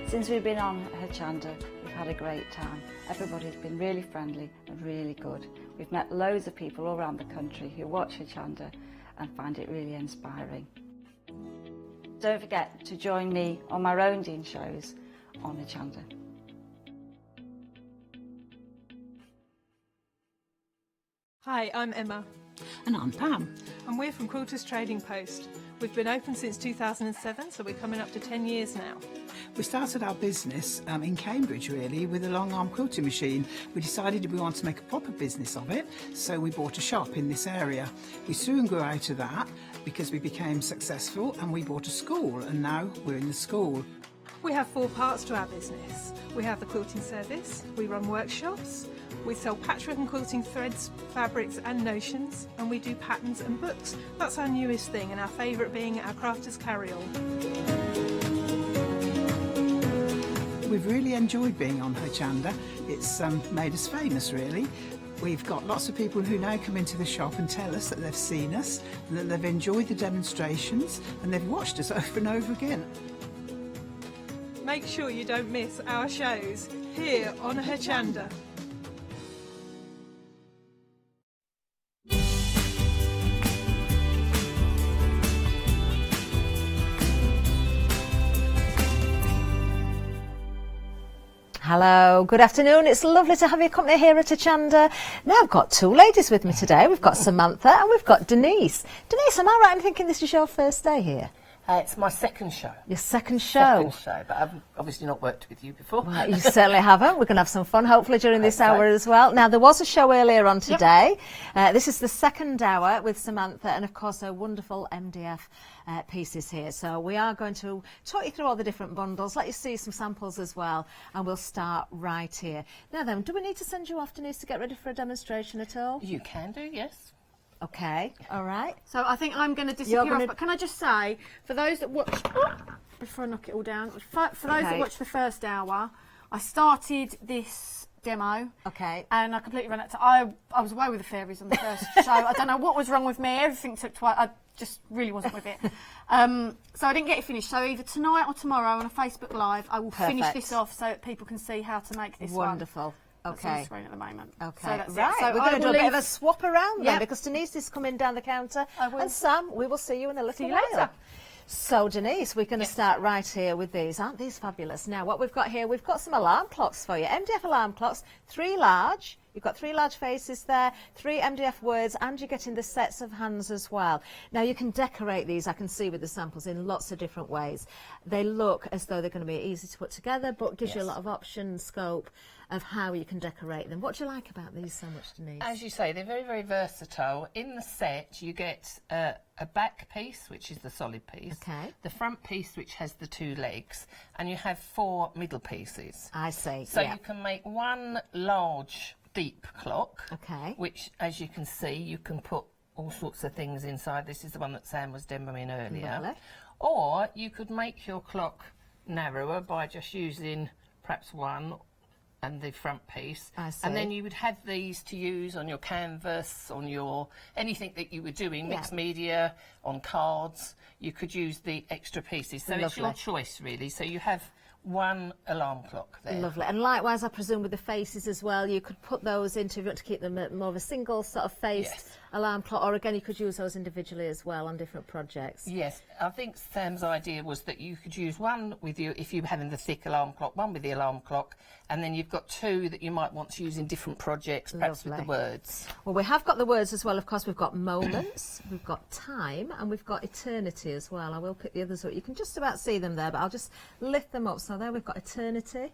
Since we've been on Hochanda, we've had a great time. Everybody's been really friendly and really good. We've met loads of people all around the country who watch Hochanda and find it really inspiring. Don't forget to join me on my Rowan shows on Hochanda. Hi, I'm Emma. And I'm Pam. And we're from Quilters Trading Post. We've been open since 2007, so we're coming up to 10 years now. We started our business in Cambridge, really, with a long arm quilting machine. We decided we wanted to make a proper business of it, so we bought a shop in this area. We soon grew out of that because we became successful, and we bought a school, and now we're in the school. We have 4 parts to our business. We have the quilting service, we run workshops, we sell patchwork and quilting threads, fabrics and notions, and we do patterns and books. That's our newest thing, and our favourite being our crafters carry-all. We've really enjoyed being on Hochanda. It's made us famous, really. We've got lots of people who now come into the shop and tell us that they've seen us, and that they've enjoyed the demonstrations, and they've watched us over and over again. Make sure you don't miss our shows here on Hochanda. Hello, good afternoon. It's lovely to have your company here at Hochanda. Now I've got 2 ladies with me today. We've got Samantha and we've got Denise. Denise, am I right in thinking this is your first day here? It's my second show. Your second show? Second show, but I've obviously not worked with you before. Well, you certainly haven't. We're going to have some fun, hopefully, during this hour as well. Now, there was a show earlier on today. Yep. This is the second hour with Samantha and, of course, her wonderful MDF pieces here. So we are going to talk you through all the different bundles, let you see some samples as well, and we'll start right here. Now then, do we need to send you off, Denise, to get ready for a demonstration at all? You can do, yes. Okay, all right. So I think I'm going to disappear off, but can I just say, for those that watch, before I knock it all down, for those that watched the first hour, I started this demo. Okay. And I completely ran out I was away with the fairies on the first show. I don't know what was wrong with me. Everything took twice. I just really wasn't with it. So I didn't get it finished. So either tonight or tomorrow on a Facebook Live, I will finish this off so that people can see how to make this Wonderful. That's on the screen at the moment. Okay, so that's right. So we're going to do a bit of a swap around then, Yep. because Denise is coming down the counter, I will. and Sam, we will see you in a little See you while. later. So Denise, we're going to start right here with these. Aren't these fabulous? Now, what we've got here, we've got some alarm clocks for you. MDF alarm clocks, 3 large. You've got 3 large faces there, 3 MDF words, and you're getting the sets of hands as well. Now, you can decorate these, I can see with the samples, in lots of different ways. They look as though they're going to be easy to put together, but gives you a lot of option, scope of how you can decorate them. What do you like about these so much, Denise? As you say, they're very, very versatile. In the set, you get a back piece, which is the solid piece, the front piece, which has the 2 legs, and you have 4 middle pieces. I see. So you can make one large deep clock, which, as you can see, you can put all sorts of things inside. This is the one that Sam was demoing earlier. Lovely. Or you could make your clock narrower by just using perhaps one and the front piece. I see. And then you would have these to use on your canvas, on your anything that you were doing, mixed media, on cards. You could use the extra pieces. So it's your choice, really. So you have one alarm clock there. Lovely. And likewise, I presume with the faces as well, you could put those into, if you want to keep them more of a single sort of faced alarm clock, or again, you could use those individually as well on different projects. Yes, I think Sam's idea was that you could use one with you, if you're having the thick alarm clock, one with the alarm clock, and then you've got 2 that you might want to use in different projects, perhaps with the words. Well, we have got the words as well, of course. We've got moments, we've got time, and we've got eternity as well. I will pick the others up. You can just about see them there, but I'll just lift them up. So there we've got eternity.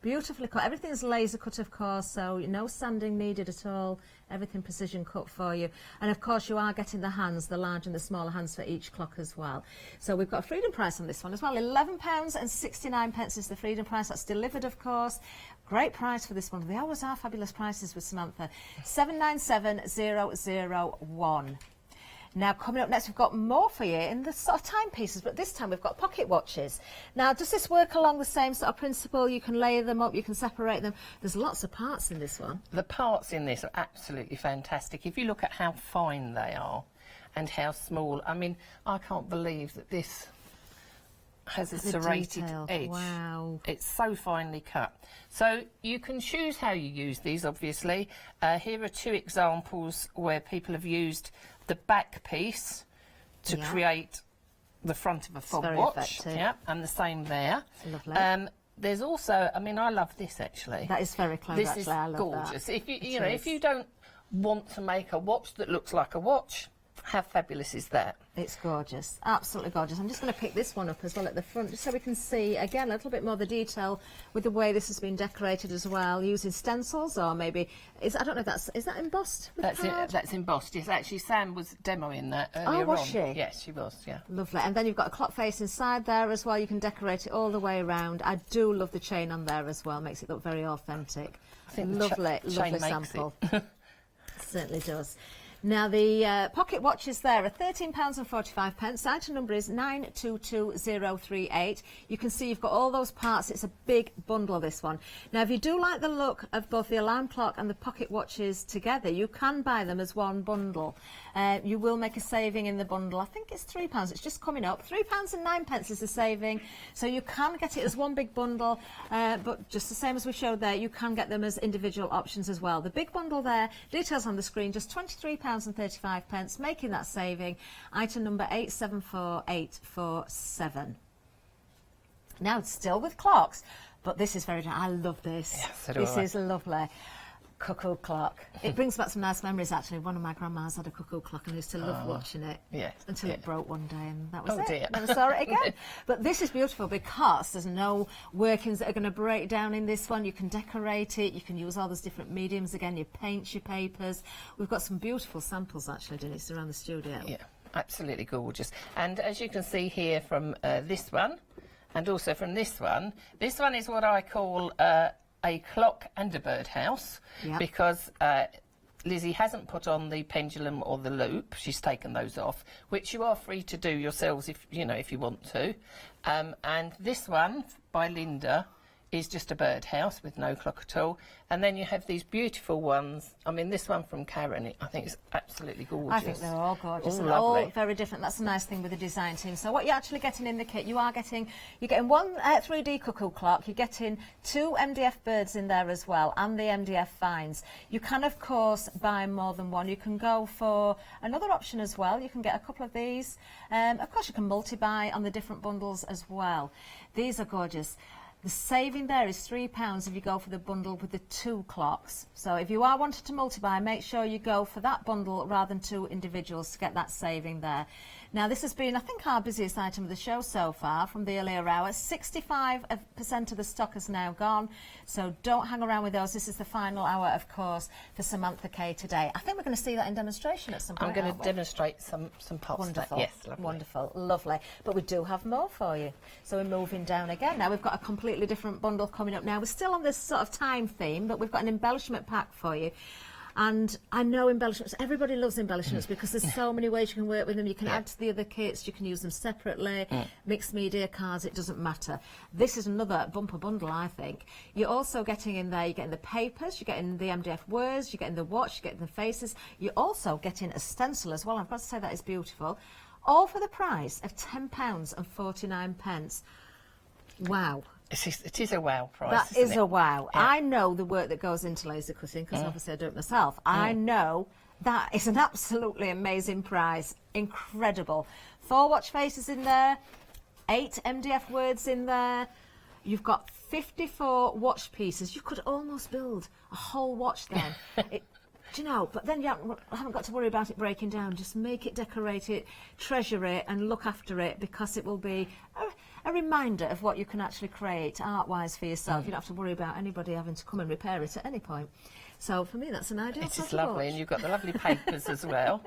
Beautifully cut. Everything's laser cut, of course, so no sanding needed at all. Everything precision cut for you. And of course, you are getting the hands, the large and the smaller hands for each clock as well. So we've got a freedom price on this one as well. £11.69 is the freedom price. That's delivered, of course. Great price for this one. They always are fabulous prices with Samantha. 797001. Now, coming up next, we've got more for you in the sort of timepieces, but this time we've got pocket watches. Now, does this work along the same sort of principle? You can layer them up, you can separate them. There's lots of parts in this one. The parts in this are absolutely fantastic. If you look at how fine they are and how small, I mean, I can't believe that this has a serrated edge. Wow. It's so finely cut. So you can choose how you use these, obviously. Here are 2 examples where people have used the back piece to create the front of a fob watch. Yeah, and the same there. Lovely. There's also, I mean, I love this actually. That is very clever. This actually. is I love gorgeous. That. If you know, if you don't want to make a watch that looks like a watch, How fabulous is that? It's gorgeous, absolutely gorgeous. I'm just going to pick this one up as well at the front, just so we can see, again, a little bit more of the detail with the way this has been decorated as well, using stencils, or maybe, I don't know if is that embossed? That's it, that's embossed, yes. Actually, Sam was demoing that earlier on. Was she? Yes, she was, yeah. Lovely. And then you've got a clock face inside there as well. You can decorate it all the way around. I do love the chain on there as well, makes it look very authentic. I think lovely, the lovely chain sample. Certainly does. Now, the pocket watches there are £13.45. Item number is 922038. You can see you've got all those parts. It's a big bundle, this one. Now, if you do like the look of both the alarm clock and the pocket watches together, you can buy them as one bundle. You will make a saving in the bundle. I think it's £3. It's just coming up. £3.09 is the saving. So you can get it as one big bundle, but just the same as we showed there, you can get them as individual options as well. The big bundle there, details on the screen, just £23.35, making that saving. Item number 874847. Now, still with clocks, but this is very, I love this. Yeah, so do this I. is lovely. Cuckoo clock. It brings back some nice memories, actually. One of my grandmas had a cuckoo clock and I used to love watching it. Yeah. Until it broke one day and that was Oh, it. dear. Never saw it again. But this is beautiful because there's no workings that are going to break down in this one. You can decorate it. You can use all those different mediums again, your paints, your papers. We've got some beautiful samples, actually, Denise, around the studio. Yeah, absolutely gorgeous. And as you can see here from this one, and also from this one is what I call a clock and a birdhouse, because Lizzie hasn't put on the pendulum or the loop. She's taken those off, which you are free to do yourselves if you want to. And this one by Linda is just a birdhouse with no clock at all. And then you have these beautiful ones. I mean, this one from Karen, I think it's absolutely gorgeous. I think they're all gorgeous and lovely. all very different. That's a nice thing with the design team. So what you're actually getting in the kit, you're getting one 3D cuckoo clock, you're getting 2 MDF birds in there as well, and the MDF vines. You can, of course, buy more than one. You can go for another option as well. You can get a couple of these. Of course, you can multi-buy on the different bundles as well. These are gorgeous. The saving there is £3 if you go for the bundle with the 2 clocks. So if you are wanting to multi-buy, make sure you go for that bundle rather than 2 individuals to get that saving there. Now, this has been, I think, our busiest item of the show so far from the earlier hours. 65% of the stock has now gone, so don't hang around with those. This is the final hour, of course, for Samantha Kay today. I think we're going to see that in demonstration at some point. I'm going to demonstrate some parts Wonderful. of that. Yes, lovely. Wonderful, lovely. But we do have more for you. So we're moving down again. Now we've got a completely different bundle coming up now. We're still on this sort of time theme, but we've got an embellishment pack for you. And I know embellishments, everybody loves embellishments because there's so many ways you can work with them. You can add to the other kits, you can use them separately, mixed media cards, it doesn't matter. This is another bumper bundle, I think. You're also getting in there, you're getting the papers, you're getting the MDF words, you're getting the watch, you're getting the faces. You're also getting a stencil as well. I've got to say that is beautiful. All for the price of £10.49. Wow. It is a wow price. That is a wow. Yeah. I know the work that goes into laser cutting because obviously I do it myself. I know that is an absolutely amazing price. Incredible. 4 watch faces in there, 8 MDF words in there. You've got 54 watch pieces. You could almost build a whole watch then. Do you know? But then you haven't got to worry about it breaking down. Just make it, decorate it, treasure it, and look after it because it will be a reminder of what you can actually create art-wise for yourself. You don't have to worry about anybody having to come and repair it at any point. So for me, that's an ideal It sort is of lovely, watch. and you've got the lovely papers as well.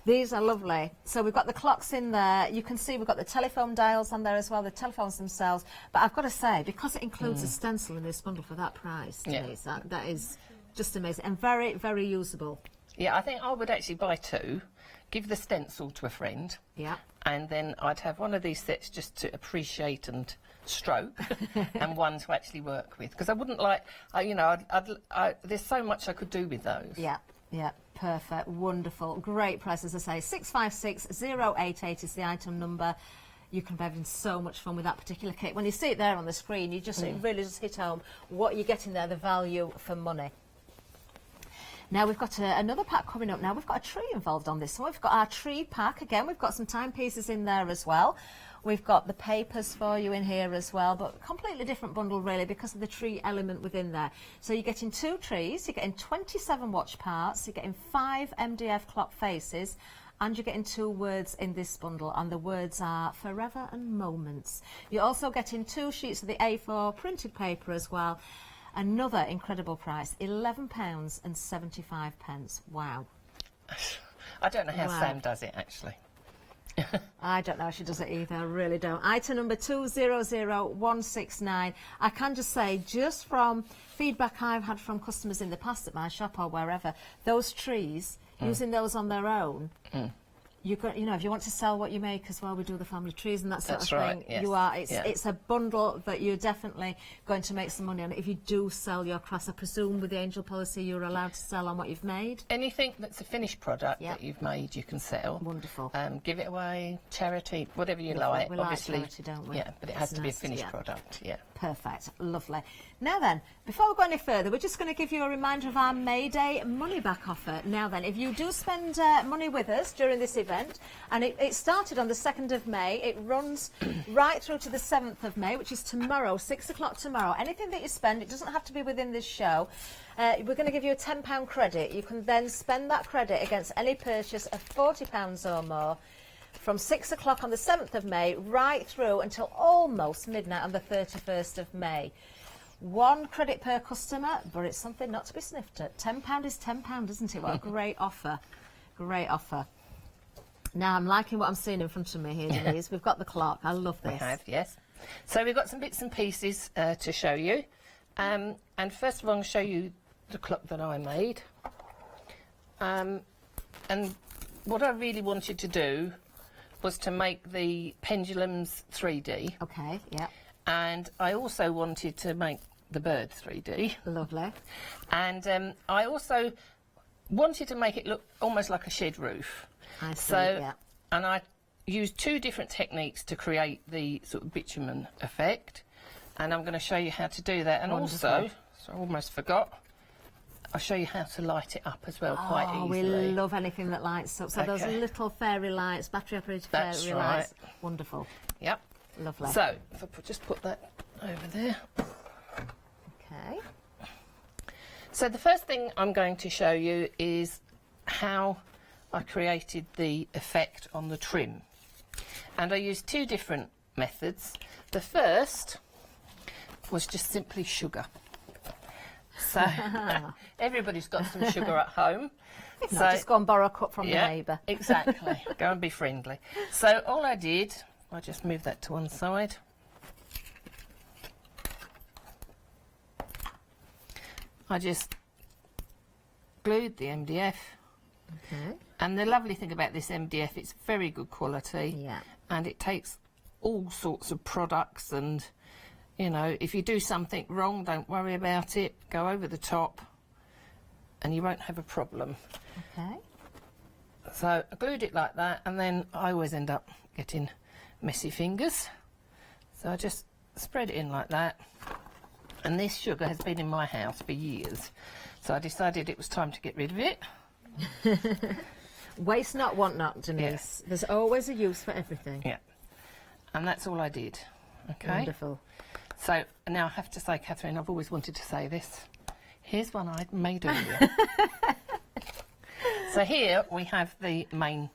These are lovely. So we've got the clocks in there. You can see we've got the telephone dials on there as well, the telephones themselves. But I've got to say, because it includes a stencil in this bundle for that price, Denise, that is just amazing and very, very usable. Yeah, I think I would actually buy 2, give the stencil to a friend. Yeah. And then I'd have one of these sets just to appreciate and stroke, and one to actually work with. Because I wouldn't like, there's so much I could do with those. Yeah, yeah, perfect, wonderful, great price, as I say. 656088 is the item number. You can be having so much fun with that particular kit. When you see it there on the screen, it really just hit home what you're getting there, the value for money. Now we've got another pack coming up. Now we've got a tree involved on this one. We've got our tree pack. Again, we've got some timepieces in there as well. We've got the papers for you in here as well, but completely different bundle really because of the tree element within there. So you're getting 2 trees, you're getting 27 watch parts, you're getting 5 MDF clock faces, and you're getting 2 words in this bundle, and the words are forever and moments. You're also getting 2 sheets of the A4 printed paper as well. Another incredible price, £11.75. Wow. I don't know how Sam does it, actually. I don't know how she does it either, I really don't. Item number 200169. I can just say, just from feedback I've had from customers in the past at my shop or wherever, those trees, using those on their own, you know, if you want to sell what you make as well, we do the family trees and that sort of thing. Yes. You are. It's a bundle that you're definitely going to make some money on. If you do sell your crafts, I presume with the Angel policy, you're allowed to sell on what you've made. Anything that's a finished product that you've made, you can sell. Wonderful. Give it away, charity, whatever you like. We Obviously, like charity, don't we? Yeah, but it has to be a finished product. Yeah. Perfect. Lovely. Now then, before we go any further, we're just going to give you a reminder of our May Day money back offer. Now then, if you do spend money with us during this event, and it started on the 2nd of May, it runs right through to the 7th of May, which is tomorrow, 6 o'clock tomorrow. Anything that you spend, it doesn't have to be within this show. We're going to give you a £10 credit. You can then spend that credit against any purchase of £40 or more from 6 o'clock on the 7th of May right through until almost midnight on the 31st of May. 1 credit per customer, but it's something not to be sniffed at. £10 is £10, isn't it? What a great offer. Great offer. Now, I'm liking what I'm seeing in front of me here, Denise. We've got the clock. I love this. We have, yes. So we've got some bits and pieces to show you. And first of all, I'm going to show you the clock that I made. And what I really wanted to do was to make the pendulums 3D. Okay, yeah. And I also wanted to make the bird 3D. Lovely. And I also wanted to make it look almost like a shed roof. I see, yeah. And I used 2 different techniques to create the sort of bitumen effect. And I'm going to show you how to do that. And Wonderful. also, so I almost forgot, I'll show you how to light it up as well quite easily. We love anything that lights up. So those little fairy lights, battery operated fairy lights. Wonderful. Yep. Lovely. So, if I just put that over there. Okay. So the first thing I'm going to show you is how I created the effect on the trim. And I used 2 different methods. The first was just simply sugar. So everybody's got some sugar at home. If not, just go and borrow a cup from the neighbour. Exactly. Go and be friendly. So all I did, I just moved that to one side. I just glued the MDF. Okay. And the lovely thing about this MDF, it's very good quality. Yeah. And it takes all sorts of products, and you know, if you do something wrong, don't worry about it. Go over the top and you won't have a problem. Okay. So I glued it like that, and then I always end up getting messy fingers. So I just spread it in like that. And this sugar has been in my house for years. So I decided it was time to get rid of it. Waste not, want not, Denise. Yeah. There's always a use for everything. Yeah. And that's all I did. Okay. Wonderful. So now I have to say, Catherine, I've always wanted to say this. Here's one I made earlier. So here we have the main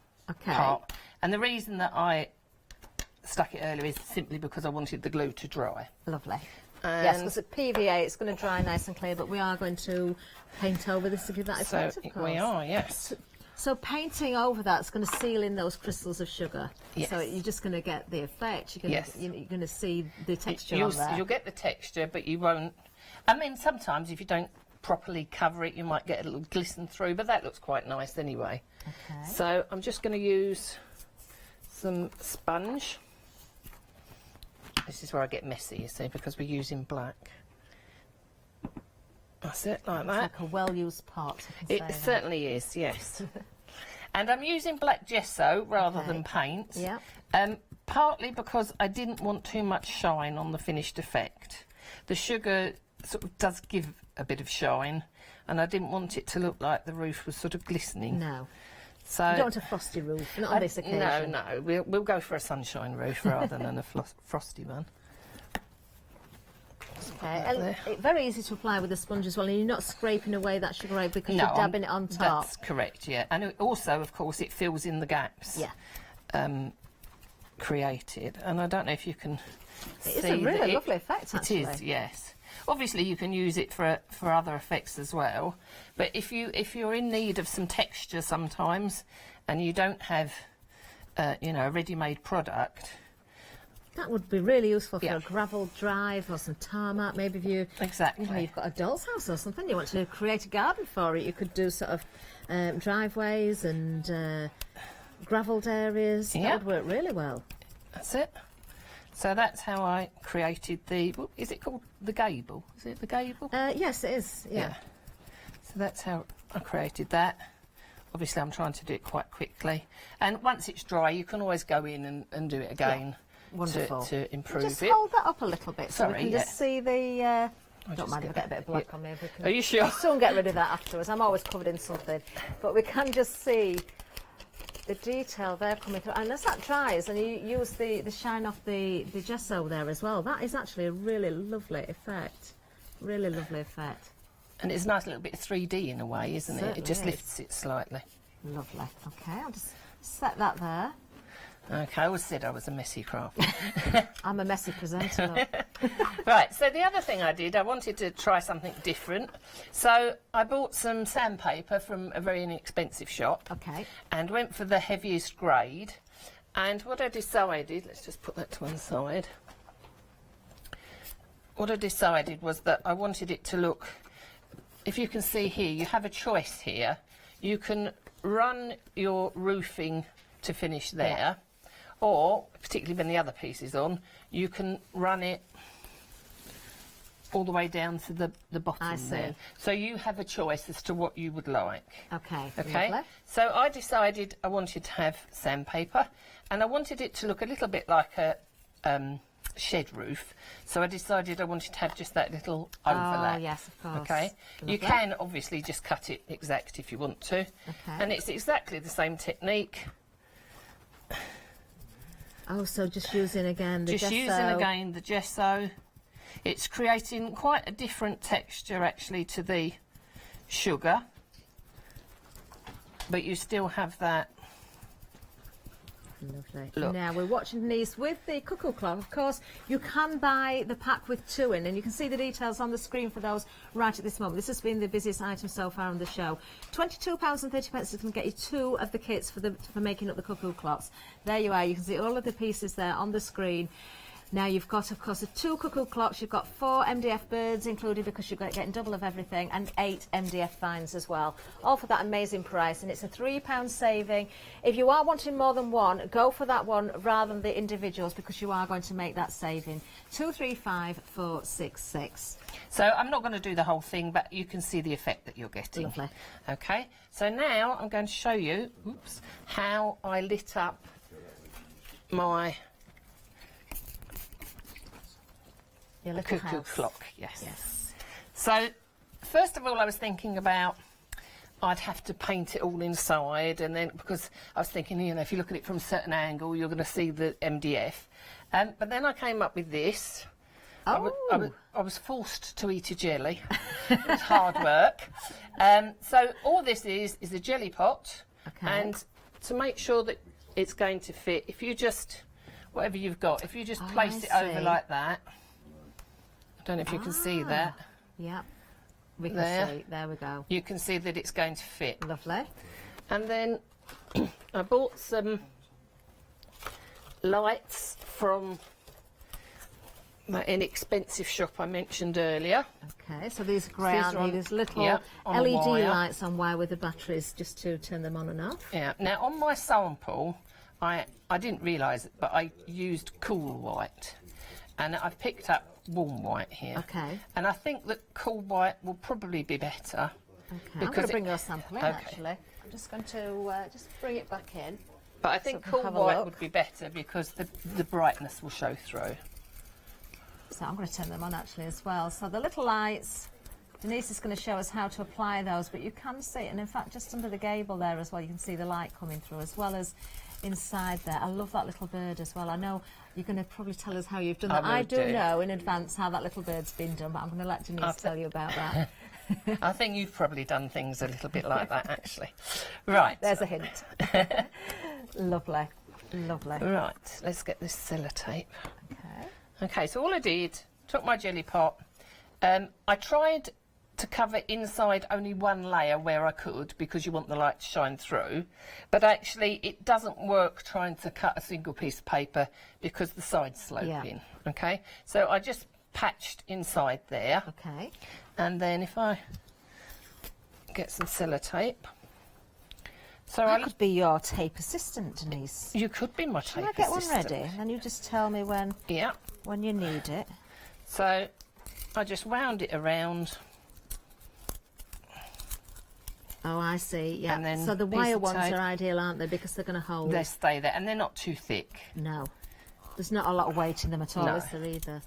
part. And the reason that I stuck it earlier is simply because I wanted the glue to dry. Lovely. Yes, because at PVA it's going to dry nice and clear, but we are going to paint over this to give that effect, of course. We are, yes. So painting over that's going to seal in those crystals of sugar. Yes. So you're just going to get the effect. You're going to see the texture you'll, on there. You'll get the texture, but you won't... I mean, sometimes if you don't properly cover it, you might get a little glisten through, but that looks quite nice anyway. Okay. So I'm just going to use some sponge. This is where I get messy, you see, because we're using black. That's it, like that. It's like a well-used pot. It certainly is, yes. And I'm using black gesso rather than paint. Yeah. Partly because I didn't want too much shine on the finished effect. The sugar sort of does give a bit of shine, and I didn't want it to look like the roof was sort of glistening. No. So You don't want a frosty roof, not on this occasion. No, we'll go for a sunshine roof rather than a frosty one. Okay, and it's very easy to apply with a sponge as well, and you're not scraping away that sugar egg because you're dabbing it on top. That's correct, yeah. And also, of course, it fills in the gaps. Yeah. Created, and I don't know if you can see. It is a really lovely effect, actually. It is, yes. Obviously, you can use it for other effects as well. But if you're in need of some texture sometimes, and you don't have, you know, a ready-made product. That would be really useful for a gravel drive or some tarmac. Maybe if you, exactly. You know, you've got a doll's house or something, you want to create a garden for it, you could do sort of driveways and gravelled areas. That would work really well. That's it. So that's how I created the. Is it called the gable? Is it the gable? Yes, it is. Yeah. So that's how I created that. Obviously, I'm trying to do it quite quickly. And once it's dry, you can always go in and do it again. Yeah. Wonderful. To improve just it. Hold that up a little bit so Sorry, we can just see the. Don't mind if I get a bit of black on me. Are you sure? I'll soon get rid of that afterwards. I'm always covered in something. But we can just see the detail there coming through. And as that dries, and you use the shine off the gesso there as well, that is actually a really lovely effect. Really lovely effect. And it's a nice little bit of 3D in a way, isn't it? It just lifts it slightly. Lovely. Okay, I'll just set that there. Okay, I always said I was a messy crafter. I'm a messy presenter. Right, so the other thing I did, I wanted to try something different. So I bought some sandpaper from a very inexpensive shop. Okay. And went for the heaviest grade. And what I decided, let's just put that to one side. What I decided was that I wanted it to look, if you can see here, you have a choice here. You can run your roofing to finish there. Or, particularly when the other piece is on, you can run it all the way down to the bottom I see. there. So you have a choice as to what you would like. Okay. Okay. Lovely. So I decided I wanted to have sandpaper, and I wanted it to look a little bit like a shed roof. So I decided I wanted to have just that little overlap. Oh, yes, of course. Okay. Lovely. You can obviously just cut it exact if you want to. Okay. And it's exactly the same technique. Oh, so just using again the gesso. Just using again the gesso. It's creating quite a different texture actually to the sugar, but you still have that. Lovely. Look. Now we're watching Denise with the cuckoo clock. Of course, you can buy the pack with two in, and you can see the details on the screen for those right at this moment. This has been the busiest item so far on the show. £22.30 is going to get you two of the kits for making up the cuckoo clocks. There you are. You can see all of the pieces there on the screen. Now you've got, of course, the 2 cuckoo clocks, you've got 4 MDF birds included because you're getting double of everything, and 8 MDF vines as well. All for that amazing price, and it's a £3 saving. If you are wanting more than one, go for that one rather than the individuals because you are going to make that saving. 235466. So I'm not going to do the whole thing, but you can see the effect that you're getting. Lovely. Okay, so now I'm going to show you how I lit up my cuckoo clock. Yes. So first of all, I was thinking about I'd have to paint it all inside, and then because I was thinking, you know, if you look at it from a certain angle, you're going to see the MDF. But then I came up with this. I was forced to eat a jelly. It was hard work. So all this is a jelly pot, and to make sure that it's going to fit, if you just, whatever you've got, if you just place it over like that. I don't know if you can see that. Yeah, we can see. There we go. You can see that it's going to fit. Lovely. And then I bought some lights from my inexpensive shop I mentioned earlier. Okay, so these are great, aren't they? There's little LED lights on wire with the batteries just to turn them on and off. Yeah. Now on my sample, I didn't realise it, but I used cool white, and I've picked up warm white here. Okay. And I think that cool white will probably be better. Okay. I'm going to bring your sample in actually. I'm just going to just bring it back in. But I think cool white would be better because the brightness will show through. So I'm going to turn them on actually as well. So the little lights, Denise is going to show us how to apply those, but you can see it, and in fact just under the gable there as well you can see the light coming through, as well as inside there. I love that little bird as well. I know you're going to probably tell us how you've done that. I do know in advance how that little bird's been done, but I'm going to let Denise tell you about that. I think you've probably done things a little bit like that, actually. Right. There's a hint. Lovely. Lovely. Right, let's get this sellotape. Okay, so all I did, took my jelly pot. I tried to cover inside only one layer where I could, because you want the light to shine through, but actually it doesn't work trying to cut a single piece of paper because the sides slope in. Okay, so I just patched inside there. Okay. And then if I get some sellotape. So I could be your tape assistant, Denise. You could be my tape assistant. Shall I get one ready? And you just tell me when you need it. So I just wound it around. Oh, I see, yeah. And then so the piece wire of ones tape. are ideal, aren't they? Because they're going to hold. They stay there, and they're not too thick. No. There's not a lot of weight in them at all, No. is there, either?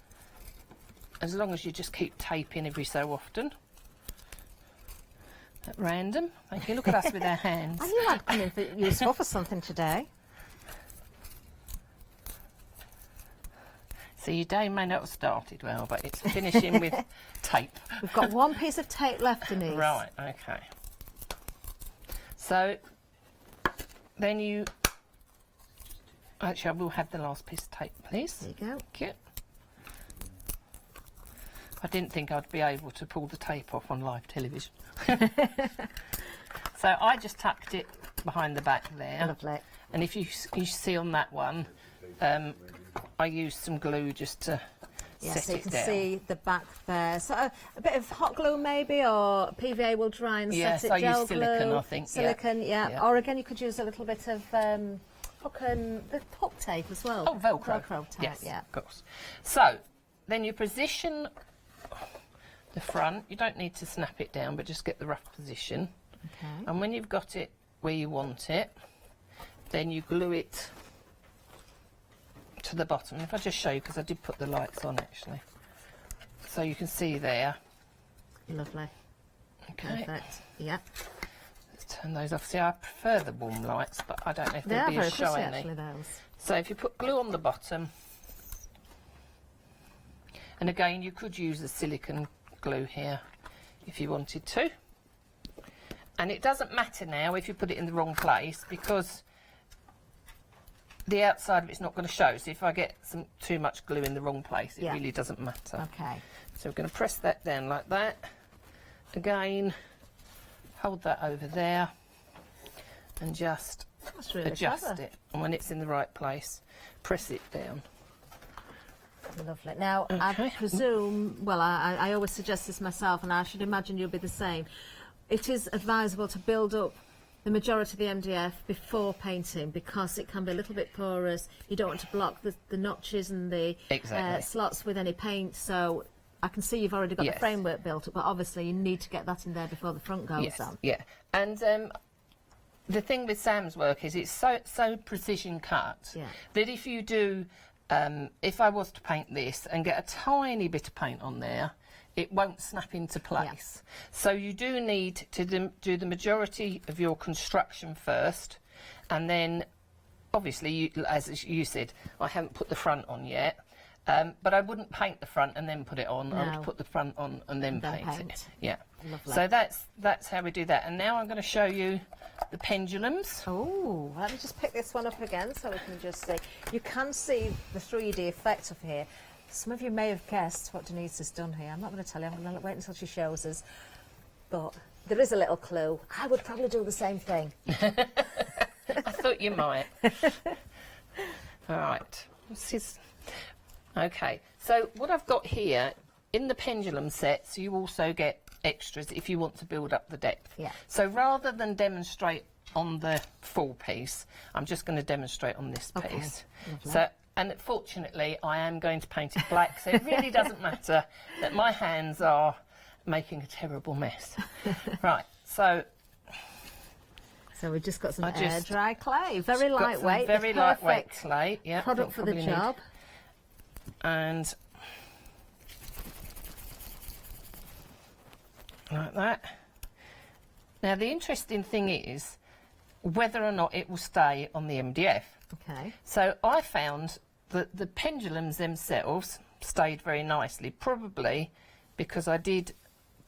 As long as you just keep taping every so often. At random. Thank you. Look at us with our hands. I knew I'd come in for useful for something today. So your day may not have started well, but it's finishing with tape. We've got one piece of tape left, Denise. Right, okay. So then you... Actually, I will have the last piece of tape, please. There you go. Thank you. I didn't think I'd be able to pull the tape off on live television. So I just tucked it behind the back there. Lovely. And if you see on that one, I used some glue just to set so you it can down. see the back there. So a bit of hot glue maybe, or PVA will dry and Yes, set it. I Gel use silicone, glue, I think, yeah. Silicone, yeah. Yeah. Or again, you could use a little bit of the hook tape as well. Oh, Velcro. Velcro tape, Yes, yeah. of course. So then you position the front. You don't need to snap it down, but just get the rough position. Okay. And when you've got it where you want it, then you glue it to the bottom. If I just show you, because I did put the lights on actually, so you can see there. Lovely. Okay. Perfect. Yeah. Let's turn those off. See, I prefer the warm lights, but I don't know if They they'll are be very as pretty, shiny. actually, those. So if you put glue on the bottom, and again you could use the silicone glue here if you wanted to. And it doesn't matter now if you put it in the wrong place, because the outside of it's not going to show. So if I get too much glue in the wrong place, it really doesn't matter. Okay. So we're going to press that down like that. Again, hold that over there and just That's really adjust clever. it. And when it's in the right place, press it down. Lovely. Now, I presume, well, I always suggest this myself, and I should imagine you'll be the same. It is advisable to build up the majority of the MDF before painting, because it can be a little bit porous. You don't want to block the notches and the slots with any paint. So I can see you've already got the framework built up, but obviously you need to get that in there before the front goes on. Yeah. And the thing with Sam's work is it's so precision cut that if you do, if I was to paint this and get a tiny bit of paint on there, it won't snap into place. So you do need to do the majority of your construction first, and then obviously, as you said, I haven't put the front on yet, but I wouldn't paint the front and then put it on. I would put the front on and then paint it. Yeah. Lovely. So that's how we do that. And now I'm going to show you the pendulums. Oh, let me just pick this one up again so we can just see. You can see the 3D effect of here. Some of you may have guessed what Denise has done here. I'm not going to tell you. I'm going to wait until she shows us. But there is a little clue. I would probably do the same thing. I thought you might. All right. Okay. So what I've got here, in the pendulum sets, you also get extras if you want to build up the depth. Yeah. So rather than demonstrate on the full piece, I'm just going to demonstrate on this piece. Lovely. So, and fortunately, I am going to paint it black, so it really doesn't matter that my hands are making a terrible mess. Right, so we've just got some air dry clay, very lightweight, very lightweight clay. Yeah, product for the job. And Like that. Now, the interesting thing is whether or not it will stay on the MDF. Okay. So I found that the pendulums themselves stayed very nicely, probably because I did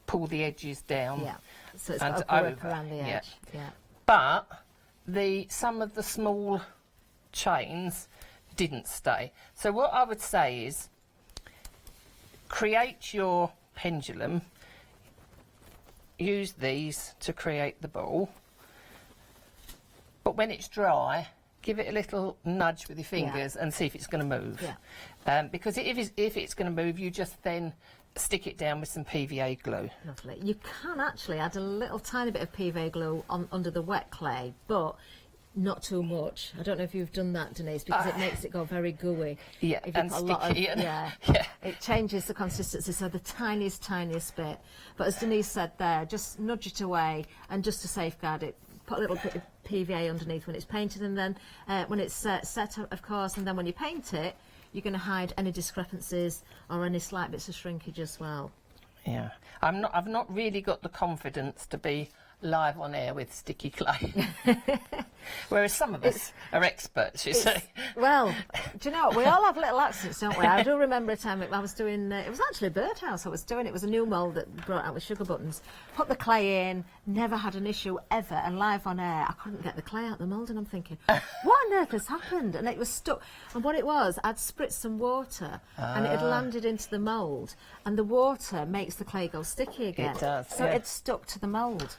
pull the edges down. Yeah. So it's and got a grip over. around the edge. Yeah. But some of the small chains didn't stay. So what I would say is create your pendulum, use these to create the ball, but when it's dry, give it a little nudge with your fingers and see if it's going to move. Yeah. Because if it's going to move, you just then stick it down with some PVA glue. Lovely. You can actually add a little tiny bit of PVA glue under the wet clay, but not too much. I don't know if you've done that, Denise, because it makes it go very gooey. Yeah, if and a lot of, sticky. yeah, it changes the consistency, so the tiniest bit. But as Denise said there, just nudge it away, and just to safeguard it, put a little bit of PVA underneath when it's painted, and then when it's set, of course, and then when you paint it, you're going to hide any discrepancies or any slight bits of shrinkage as well. Yeah, I've not really got the confidence to be live on air with sticky clay. Whereas some of us are experts, you see. Well, do you know what? We all have little accidents, don't we? I do remember a time I was doing, it was actually a birdhouse I was doing. It was a new mould that brought out with sugar buttons. Put the clay in, never had an issue ever, and live on air, I couldn't get the clay out of the mould, and I'm thinking, what on earth has happened? And it was stuck. And what it was, I'd spritzed some water, and it had landed into the mould, and the water makes the clay go sticky again. It does, so yeah. it stuck to the mould.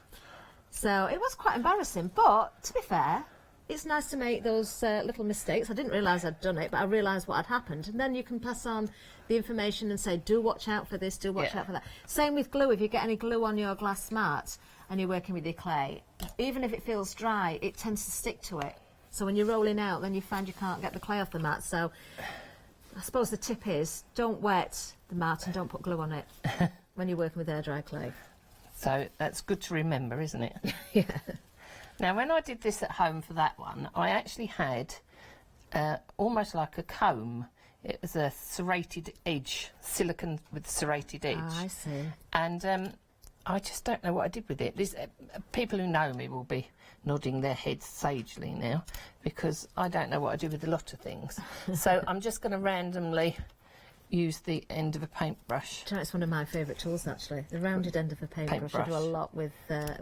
So it was quite embarrassing, but to be fair, it's nice to make those little mistakes. I didn't realise I'd done it, but I realised what had happened. And then you can pass on the information and say, do watch out for this, do watch out for that. Same with glue. If you get any glue on your glass mat and you're working with your clay, even if it feels dry, it tends to stick to it. So when you're rolling out, then you find you can't get the clay off the mat. So I suppose the tip is, don't wet the mat and don't put glue on it when you're working with air dry clay. So that's good to remember, isn't it? Yeah. Now, when I did this at home for that one, I actually had almost like a comb. It was a serrated edge, silicone with serrated edge. Oh, I see. And I just don't know what I did with it. People who know me will be nodding their heads sagely now, because I don't know what I do with a lot of things. So I'm just going to randomly use the end of a paintbrush. Do you know, it's one of my favourite tools, actually. The rounded end of a paintbrush. I do a lot with that.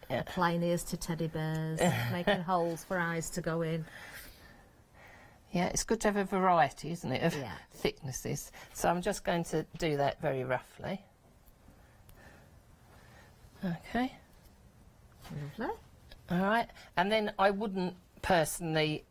Yeah. Applying ears to teddy bears, making holes for eyes to go in. Yeah, it's good to have a variety, isn't it, of thicknesses. So I'm just going to do that very roughly. Okay. Lovely. All right. And then I wouldn't personally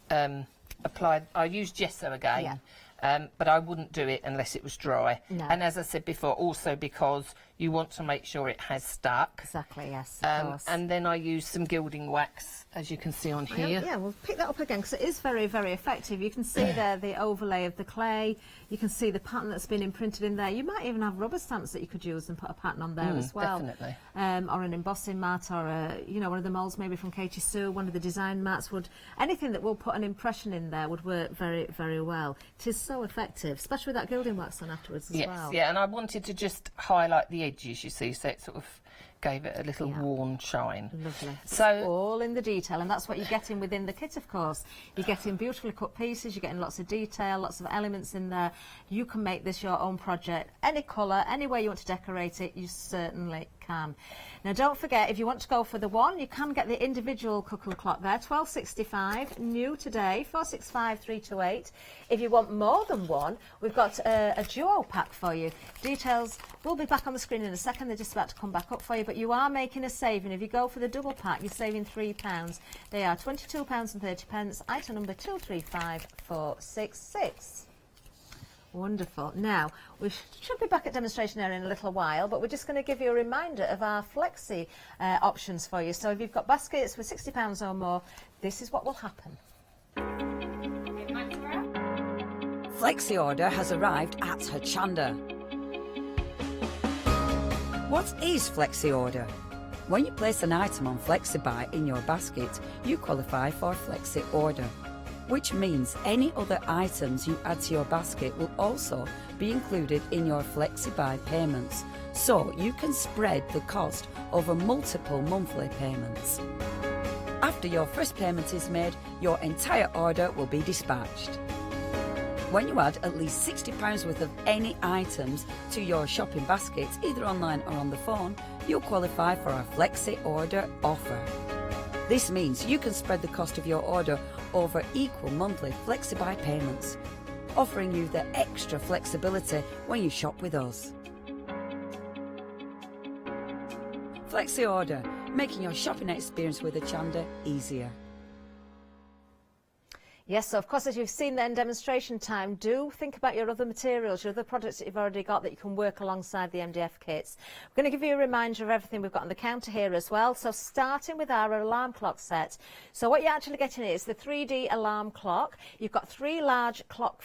apply... I use gesso again. Yeah. But I wouldn't do it unless it was dry. No. And as I said before, also because you want to make sure it has stuck. Exactly, yes, of course. And then I use some gilding wax, as you can see on here. Yeah, we'll pick that up again, because it is very, very effective. You can see there the overlay of the clay. You can see the pattern that's been imprinted in there. You might even have rubber stamps that you could use and put a pattern on there as well. Definitely. Or an embossing mat, or one of the moulds maybe from Katie Sue, one of the design mats would... Anything that will put an impression in there would work very, very well. It is so effective, especially with that gilding wax on afterwards as well. Yes, yeah, and I wanted to just highlight the edges, you see, so it sort of gave it a little worn shine. Lovely. So it's all in the detail, and that's what you're getting within the kit, of course. You're getting beautifully cut pieces, you're getting lots of detail, lots of elements in there. You can make this your own project. Any colour, any way you want to decorate it, you certainly can. Now, don't forget, if you want to go for the one, you can get the individual cuckoo clock there, £12.65, new today, 465-328. If you want more than one, we've got a duo pack for you. Details will be back on the screen in a second. They're just about to come back up for you, but you are making a saving. If you go for the double pack, you're saving £3. They are £22.30, item number 235466. Wonderful. Now, we should be back at demonstration area in a little while, but we're just going to give you a reminder of our flexi options for you. So if you've got baskets with £60 or more, this is what will happen. Flexi order has arrived at Hochanda. What is Flexi order? When you place an item on FlexiBuy in your basket, you qualify for Flexi order, which means any other items you add to your basket will also be included in your FlexiBuy payments, so you can spread the cost over multiple monthly payments. After your first payment is made, your entire order will be dispatched. When you add at least £60 worth of any items to your shopping basket, either online or on the phone, you'll qualify for our Flexi Order offer. This means you can spread the cost of your order over equal monthly FlexiBuy payments, offering you the extra flexibility when you shop with us. Flexi Order, making your shopping experience with Hochanda easier. Yes, so of course, as you've seen there in demonstration time, do think about your other materials, your other products that you've already got that you can work alongside the MDF kits. We're going to give you a reminder of everything we've got on the counter here as well. So starting with our alarm clock set. So what you're actually getting is the 3D alarm clock. You've got 3 large clocks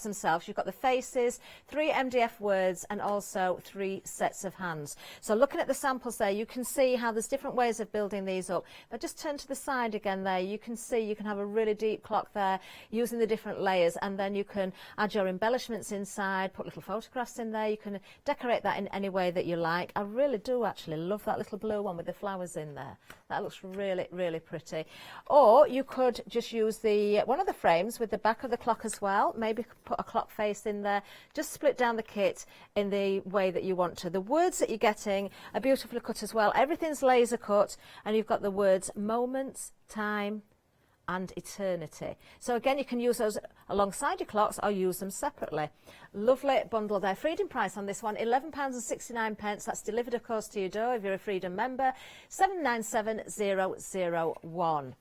themselves. You've got the faces, 3 MDF words, and also 3 sets of hands. So looking at the samples there, you can see how there's different ways of building these up. If I just turn to the side again there, you can see you can have a really deep clock there using the different layers, and then you can add your embellishments inside, put little photographs in there. You can decorate that in any way that you like. I really do actually love that little blue one with the flowers in there. That looks really, really pretty. Or you could just use the one of the frames with the back of the clock as well. Maybe put a clock face in there. Just split down the kit in the way that you want to. The words that you're getting are beautifully cut as well. Everything's laser cut, and you've got the words moments, time, and eternity. So again, you can use those alongside your clocks or use them separately. Lovely bundle there. Freedom price on this one, £11.69. That's delivered, of course, to your door if you're a Freedom member. 797001.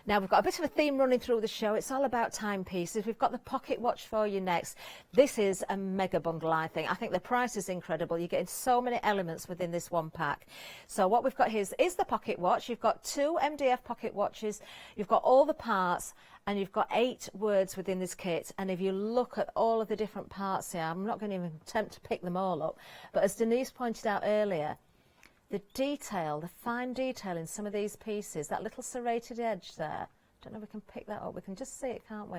Now, we've got a bit of a theme running through the show. It's all about timepieces. We've got the pocket watch for you next. This is a mega bundle, I think. I think the price is incredible. You're getting so many elements within this one pack. So what we've got here is the pocket watch. You've got 2 MDF pocket watches. You've got all the parts, and you've got 8 words within this kit. And if you look at all of the different parts here, I'm not going to even attempt to pick them all up. But as Denise pointed out earlier, the detail, the fine detail in some of these pieces, that little serrated edge there, I don't know if we can pick that up. We can just see it, can't we?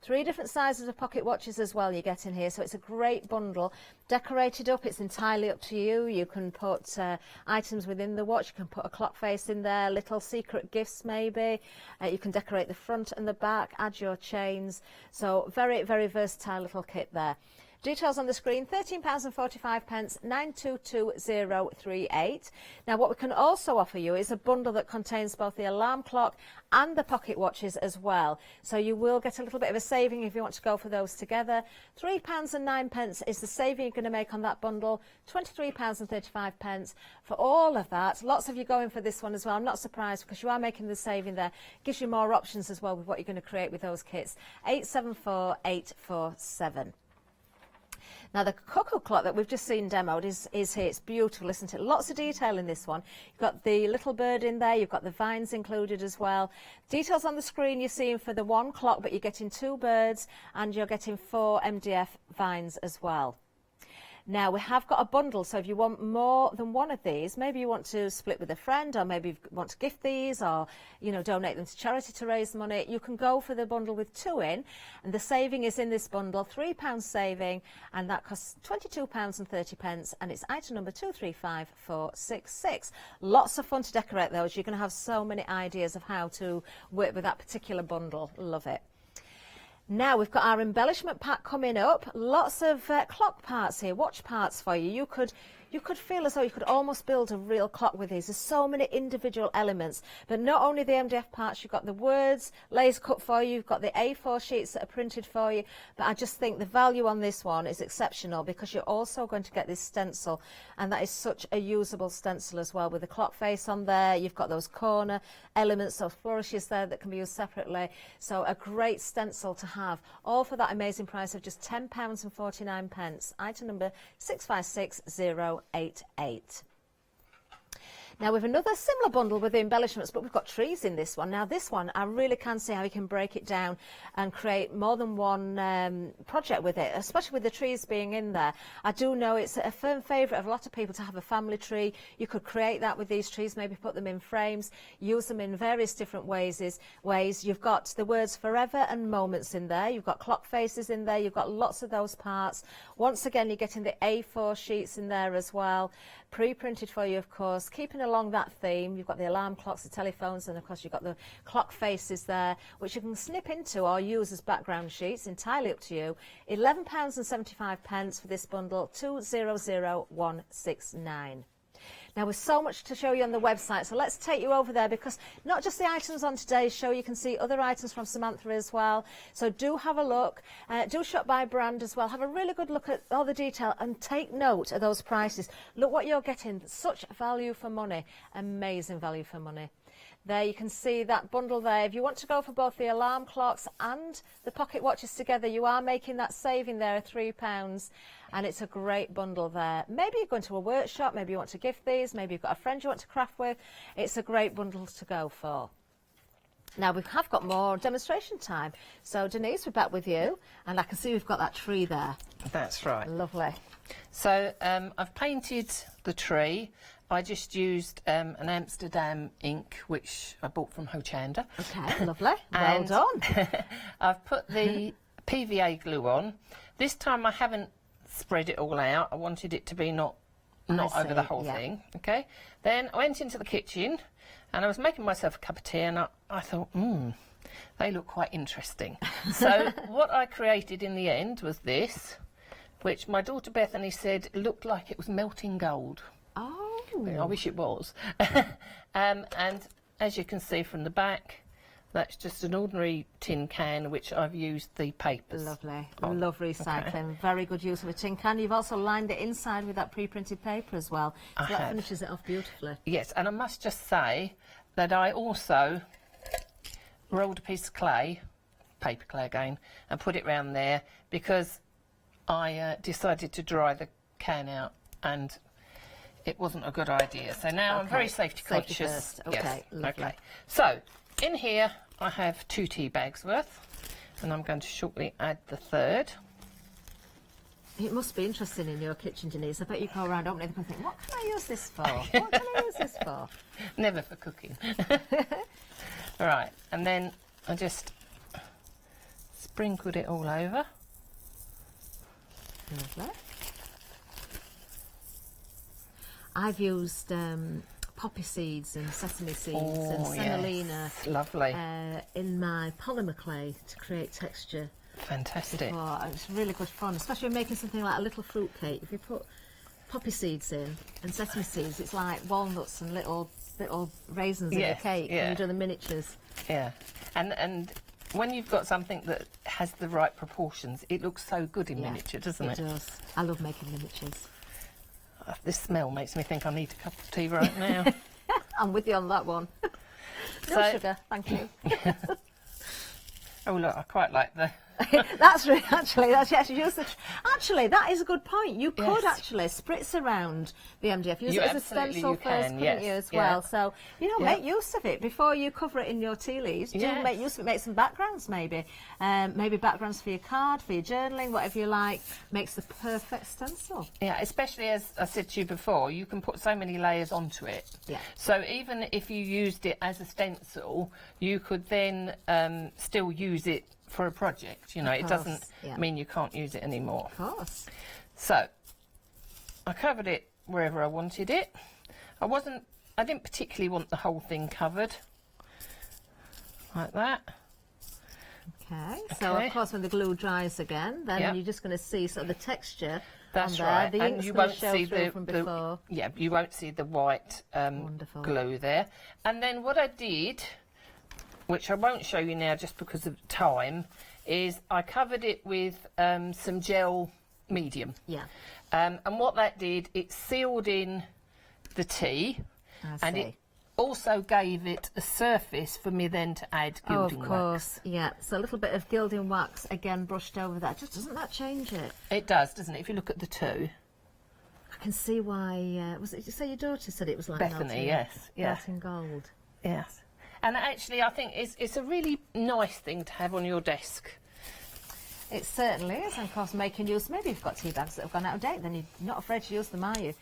3 different sizes of pocket watches as well you get in here, so it's a great bundle. Decorated up, it's entirely up to you. You can put items within the watch. You can put a clock face in there, little secret gifts maybe. You can decorate the front and the back, add your chains. So very, very versatile little kit there. Details on the screen, £13.45, 922038. Now, what we can also offer you is a bundle that contains both the alarm clock and the pocket watches as well. So you will get a little bit of a saving if you want to go for those together. £3.09 is the saving you're going to make on that bundle. £23.35 for all of that. Lots of you going for this one as well. I'm not surprised because you are making the saving there. Gives you more options as well with what you're going to create with those kits. 874847. Now, the cuckoo clock that we've just seen demoed is here. It's beautiful, isn't it? Lots of detail in this one. You've got the little bird in there. You've got the vines included as well. Details on the screen you're seeing for the 1 clock, but you're getting 2 birds and you're getting 4 MDF vines as well. Now, we have got a bundle, so if you want more than one of these, maybe you want to split with a friend, or maybe you want to gift these, or, you know, donate them to charity to raise money, you can go for the bundle with 2 in, and the saving is in this bundle, £3 saving, and that costs £22.30, and it's item number 235466. Lots of fun to decorate those. You're going to have so many ideas of how to work with that particular bundle. Love it. Now we've got our embellishment pack coming up. Lots of clock parts here, watch parts for you. You could feel as though you could almost build a real clock with these. There's so many individual elements, but not only the MDF parts, you've got the words laser cut for you, you've got the A4 sheets that are printed for you, but I just think the value on this one is exceptional because you're also going to get this stencil, and that is such a usable stencil as well with the clock face on there. You've got those corner elements, those flourishes there that can be used separately, so a great stencil to have, all for that amazing price of just £10.49. Item number 656088. Now we've another similar bundle with the embellishments, but we've got trees in this one. Now this one, I really can see how you can break it down and create more than one project with it, especially with the trees being in there. I do know it's a firm favourite of a lot of people to have a family tree. You could create that with these trees, maybe put them in frames, use them in various different ways. You've got the words forever and moments in there. You've got clock faces in there. You've got lots of those parts. Once again, you're getting the A4 sheets in there as well. Pre-printed for you, of course, keeping along that theme. You've got the alarm clocks, the telephones, and of course you've got the clock faces there, which you can snip into or use as background sheets, entirely up to you. £11.75 for this bundle, 200169. Now, with so much to show you on the website, so let's take you over there, because not just the items on today's show, you can see other items from Samantha as well. So do have a look. Do shop by brand as well. Have a really good look at all the detail and take note of those prices. Look what you're getting. Such value for money. Amazing value for money. There you can see that bundle there. If you want to go for both the alarm clocks and the pocket watches together, you are making that saving there of £3, and it's a great bundle there. Maybe you're going to a workshop, maybe you want to gift these, maybe you've got a friend you want to craft with. It's a great bundle to go for. Now we have got more demonstration time. So Denise, we're back with you, and I can see we've got that tree there. That's right. Lovely. So I've painted the tree. I just used an Amsterdam ink, which I bought from Hochanda. Okay, lovely. Well done. I've put the PVA glue on. This time I haven't spread it all out. I wanted it to be not over the whole thing. Okay. Then I went into the kitchen and I was making myself a cup of tea, and I thought, they look quite interesting. So what I created in the end was this, which my daughter Bethany said looked like it was melting gold. Oh. I wish it was. And as you can see from the back, that's just an ordinary tin can which I've used the papers. Lovely. Love recycling. Okay. Very good use of a tin can. You've also lined it inside with that pre-printed paper as well. So that finishes it off beautifully. Yes, and I must just say that I also rolled a piece of clay, paper clay again, and put it round there because I decided to dry the can out, and it wasn't a good idea. So now I'm very safety conscious. Okay, yes. Okay. So in here I have 2 tea bags worth, and I'm going to shortly add the third. It must be interesting in your kitchen, Denise. I bet you go around opening them and think, what can I use this for? What can I use this for? Never for cooking. All right, and then I just sprinkled it all over. Lovely. I've used poppy seeds and sesame seeds and semolina lovely. In my polymer clay to create texture. Fantastic. It's really good fun, especially when making something like a little fruit cake. If you put poppy seeds in and sesame seeds, it's like walnuts and little raisins in a cake, and you do the miniatures. Yeah, and when you've got something that has the right proportions, it looks so good in miniature, doesn't it? It does. I love making miniatures. This smell makes me think I need a cup of tea right now. I'm with you on that one. No sugar, thank you. Oh look, I quite like the... That's really, actually that is a good point. You could actually spritz around the MDF, use it as a stencil first, couldn't you, as well? So, make use of it before you cover it in your tea leaves. Do make use of it, make some backgrounds maybe. Maybe backgrounds for your card, for your journaling, whatever you like. Makes the perfect stencil. Yeah, especially as I said to you before, you can put so many layers onto it. Yeah. So even if you used it as a stencil, you could then still use it for a project, it doesn't mean you can't use it anymore. Of course. So I covered it wherever I wanted it. I didn't particularly want the whole thing covered like that. Okay. So of course when the glue dries again, then you're just going to see sort of the texture. That's on right. there. The and you won't see from before. you won't see the white glue there. And then what I did, which I won't show you now just because of time, is I covered it with some gel medium. Yeah. And what that did, it sealed in the tea, and it also gave it a surface for me then to add gilding wax. Of course, yeah. So a little bit of gilding wax again brushed over that. Just doesn't that change it? It does, doesn't it? If you look at the two. I can see why. Was it? Did you say your daughter said it was like Bethany, yes, melting gold? Yes. And actually, I think it's a really nice thing to have on your desk. It certainly is, and of course, making use. Maybe you've got tea bags that have gone out of date, then you're not afraid to use them, are you?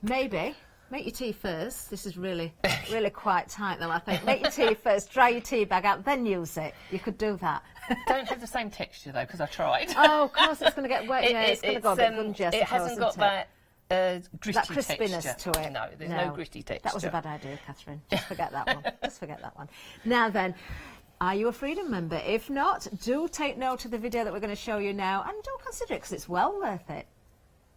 Maybe. Make your tea first. This is really quite tight, though, I think. Make your tea first, dry your tea bag out, then use it. You could do that. Don't have the same texture, though, because I tried. Oh, of course, it's going to get wet. Yeah, it's going to go a bit gungy, I suppose, it hasn't got that gritty that crispiness texture to it. No, there's no gritty texture. That was a bad idea, Catherine. Just forget that one. Just forget that one. Now then, are you a Freedom member? If not, do take note of the video that we're going to show you now, and do consider it, because it's well worth it.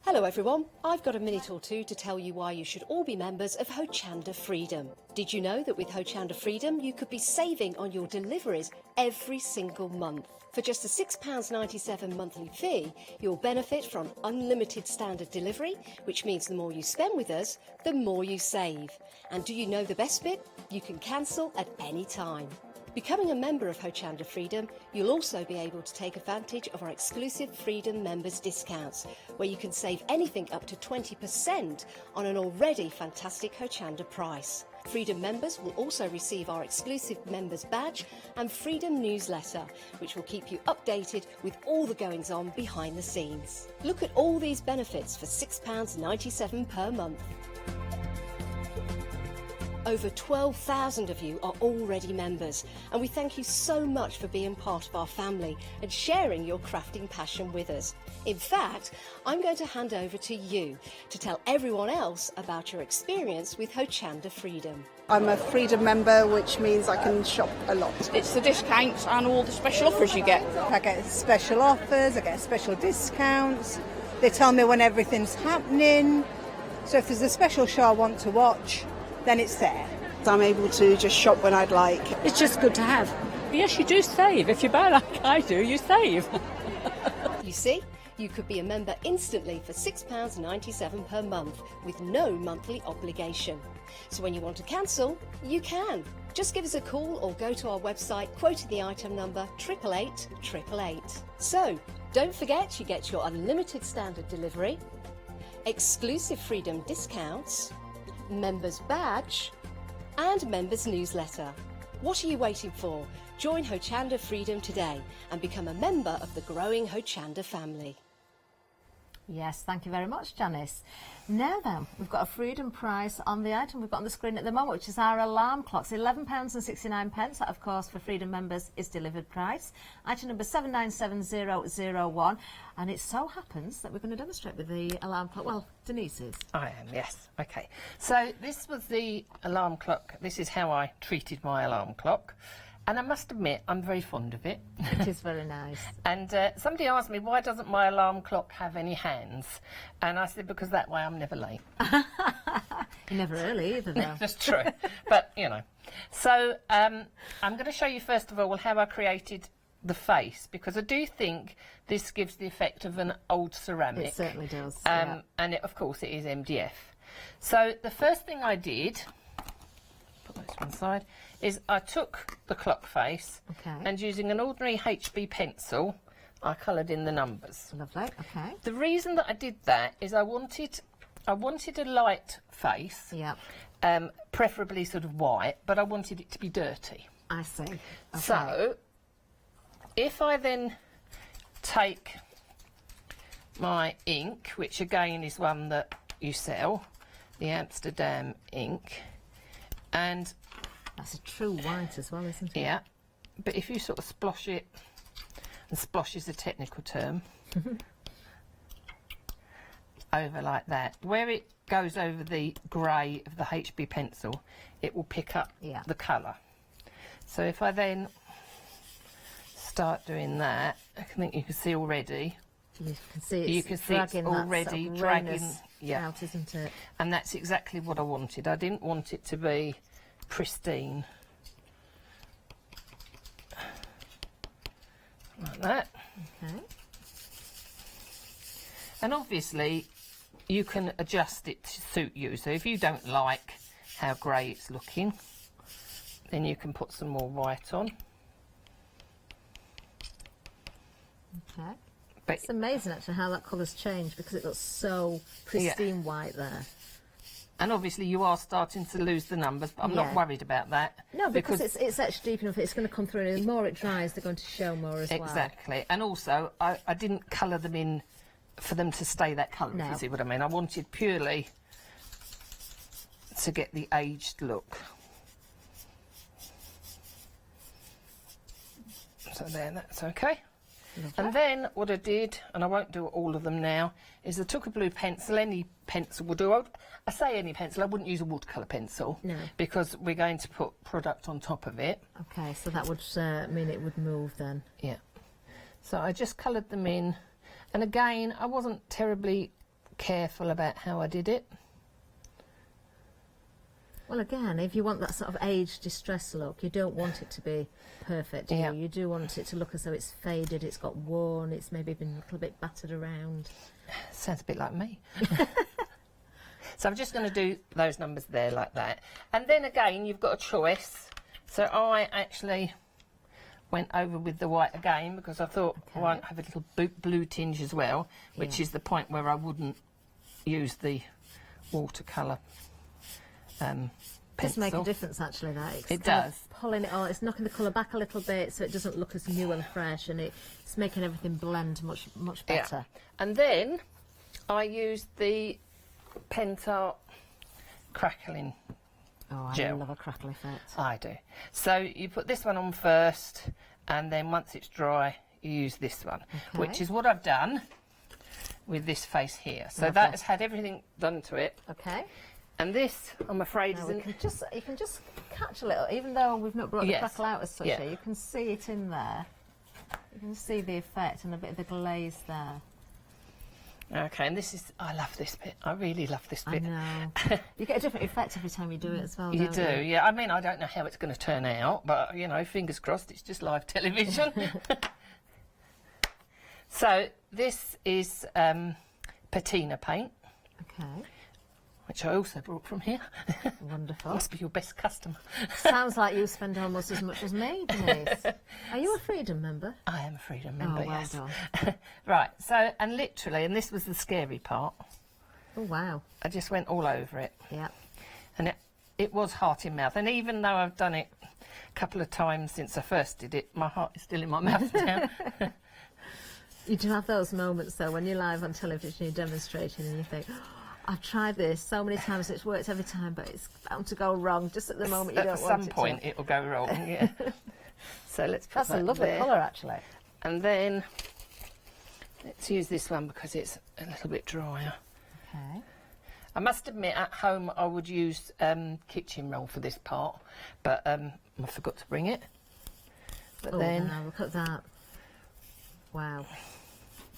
Hello everyone, I've got a minute or two to tell you why you should all be members of Hochanda Freedom. Did you know that with Hochanda Freedom you could be saving on your deliveries every single month? For just a £6.97 monthly fee, you'll benefit from unlimited standard delivery, which means the more you spend with us, the more you save. And do you know the best bit? You can cancel at any time. Becoming a member of Hochanda Freedom, you'll also be able to take advantage of our exclusive Freedom members discounts, where you can save anything up to 20% on an already fantastic Hochanda price. Freedom members will also receive our exclusive members badge and Freedom newsletter, which will keep you updated with all the goings on behind the scenes. Look at all these benefits for £6.97 per month. Over 12,000 of you are already members, and we thank you so much for being part of our family and sharing your crafting passion with us. In fact, I'm going to hand over to you to tell everyone else about your experience with Hochanda Freedom. I'm a Freedom member, which means I can shop a lot. It's the discounts and all the special offers you get. I get special offers, I get special discounts. They tell me when everything's happening. So if there's a special show I want to watch, then it's there. I'm able to just shop when I'd like. It's just good to have. Yes, you do save. If you buy like I do, you save. You see, you could be a member instantly for £6.97 per month with no monthly obligation. So when you want to cancel, you can. Just give us a call or go to our website quoting the item number 888 888. So, don't forget you get your unlimited standard delivery, exclusive Freedom discounts, members badge and members newsletter. What are you waiting for? Join Hochanda Freedom today and become a member of the growing Hochanda family. Yes, thank you very much, Janice. Now then, we've got a Freedom price on the item we've got on the screen at the moment, which is our alarm clocks. £11.69. That, of course, for Freedom members is delivered price. Item number 797001. And it so happens that we're going to demonstrate with the alarm clock. Well, Denise is. I am, yes. OK. So this was the alarm clock. This is how I treated my alarm clock. And I must admit, I'm very fond of it. It is very nice. And somebody asked me, why doesn't my alarm clock have any hands? And I said, because that way I'm never late. You're never early either, though. That's true. But, you know. So I'm going to show you, first of all, how I created the face, because I do think this gives the effect of an old ceramic. It certainly does. And, of course, it is MDF. So the first thing I did, put this one side, is I took the clock face and using an ordinary HB pencil, I coloured in the numbers. Lovely, okay. The reason that I did that is I wanted a light face, preferably sort of white, but I wanted it to be dirty. I see. Okay. So, if I then take my ink, which again is one that you sell, the Amsterdam ink, and that's a true white as well, isn't it? Yeah, but if you sort of splosh it, and splosh is a technical term, over like that, where it goes over the grey of the HB pencil, it will pick up the colour. So if I then start doing that, I think you can see already. You can see it's already dragging out, isn't it? And that's exactly what I wanted. I didn't want it to be pristine like that. Okay. And obviously you can adjust it to suit you, so if you don't like how grey it's looking, then you can put some more white on. Okay. But it's amazing actually how that colour's changed because it looks so pristine white there. And obviously you are starting to lose the numbers, but I'm not worried about that. No, because it's actually deep enough, it's going to come through, and the more it dries, they're going to show more as well. Exactly. And also, I didn't colour them in for them to stay that colour, if you see what I mean. I wanted purely to get the aged look. So there, that's okay. And then what I did, and I won't do all of them now, is I took a blue pencil, any pencil will do. I say any pencil, I wouldn't use a watercolour pencil. No. Because we're going to put product on top of it. Okay, so that would mean it would move then. Yeah. So I just coloured them in. And again, I wasn't terribly careful about how I did it. Well, again, if you want that sort of age distress look, you don't want it to be perfect. Yeah. You do want it to look as though it's faded, it's got worn, it's maybe been a little bit battered around. Sounds a bit like me. So I'm just going to do those numbers there like that. And then again, you've got a choice. So I actually went over with the white again because I thought I might have a little blue tinge as well, which is the point where I wouldn't use the watercolour pencil. Does make a difference actually, that. It does. Pulling it on, it's knocking the colour back a little bit so it doesn't look as new and fresh, and it's making everything blend much better. Yeah. And then I used the Pentart crackling gel. I love a crackle effect. I do. So you put this one on first, and then once it's dry, you use this one, which is what I've done with this face here. So that has had everything done to it. Okay. And this, I'm afraid, isn't... You can just catch a little, even though we've not brought the crackle out as such here, you can see it in there. You can see the effect and a bit of the glaze there. Okay, and this is... I love this bit. I really love this bit. I know. You get a different effect every time you do it as well, You don't do, yeah. I mean, I don't know how it's going to turn out, but, you know, fingers crossed, it's just live television. So, this is patina paint. Okay. Which I also brought from here. Wonderful. Must be your best customer. Sounds like you spend almost as much as me, Denise. Are you a Freedom member? I am a Freedom member, well yes. done. Right, so, and literally, and this was the scary part. Oh, wow. I just went all over it. Yeah. And it was heart in mouth. And even though I've done it a couple of times since I first did it, my heart is still in my mouth now. You do have those moments, though, when you're live on television, you're demonstrating and you think... I've tried this so many times, it's worked every time, but it's bound to go wrong just at the moment you don't want it to. At some point it'll go wrong, yeah. So let's put That's that a lovely there. colour, actually. And then let's use this one because it's a little bit drier. Okay. I must admit, at home I would use kitchen roll for this part, but I forgot to bring it. But then... Wow, look at that. Wow.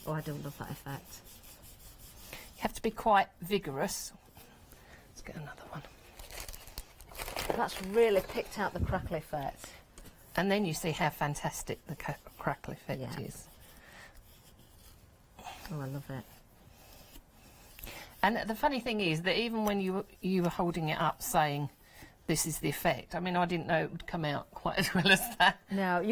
Oh, I do love that effect. You have to be quite vigorous. Let's get another one. That's really picked out the crackle effect. And then you see how fantastic the crackle effect is. Oh, I love it. And the funny thing is that even when you were holding it up saying this is the effect, I mean, I didn't know it would come out quite as well as that. No,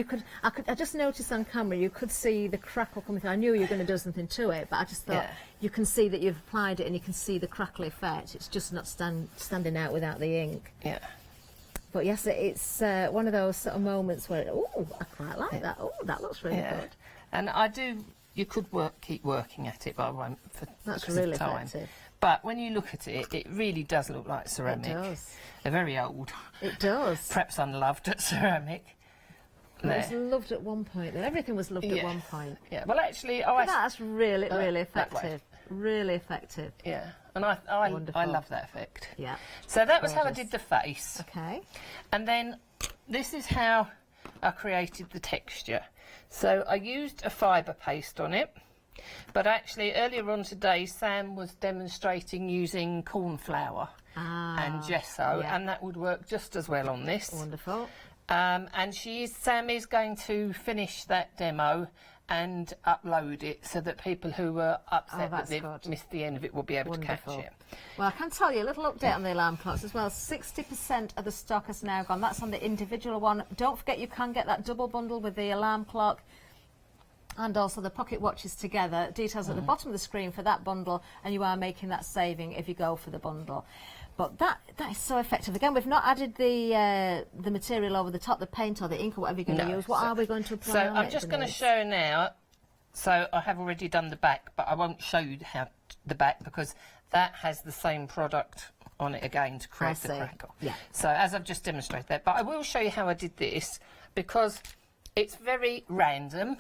I just noticed on camera you could see the crackle coming through. I knew you were going to do something to it, but I just thought you can see that you've applied it and you can see the crackle effect. It's just not standing out without the ink. Yeah. But yes, it's one of those sort of moments where, oh, I quite like that. Oh, that looks really good. And you could keep working at it, but I won't That's because really of time. effective. But when you look at it, it really does look like ceramic. It does. They're very old. It does. Perhaps unloved at ceramic. It was loved at one point. Everything was loved at one point. Yeah. Well, actually, that's really effective. Really effective. Yeah. And I love that effect. Yeah. So that was how I did the face. Okay. And then this is how I created the texture. So I used a fibre paste on it. But actually, earlier on today, Sam was demonstrating using corn flour and gesso, and that would work just as well on this. Wonderful. And Sam is going to finish that demo and upload it so that people who were upset that they've missed the end of it will be able to catch it. Well, I can tell you a little update on the alarm clocks as well. 60% of the stock has now gone. That's on the individual one. Don't forget you can get that double bundle with the alarm clock And also the pocket watches together, details at the bottom of the screen for that bundle, and you are making that saving if you go for the bundle. But that is so effective. Again, we've not added the material over the top, the paint or the ink or whatever you're going to use. What are we going to apply on it? So I'm just going to show now. So I have already done the back, but I won't show you how the back because that has the same product on it again to create the crackle. Yeah. So as I've just demonstrated that, but I will show you how I did this because it's very random,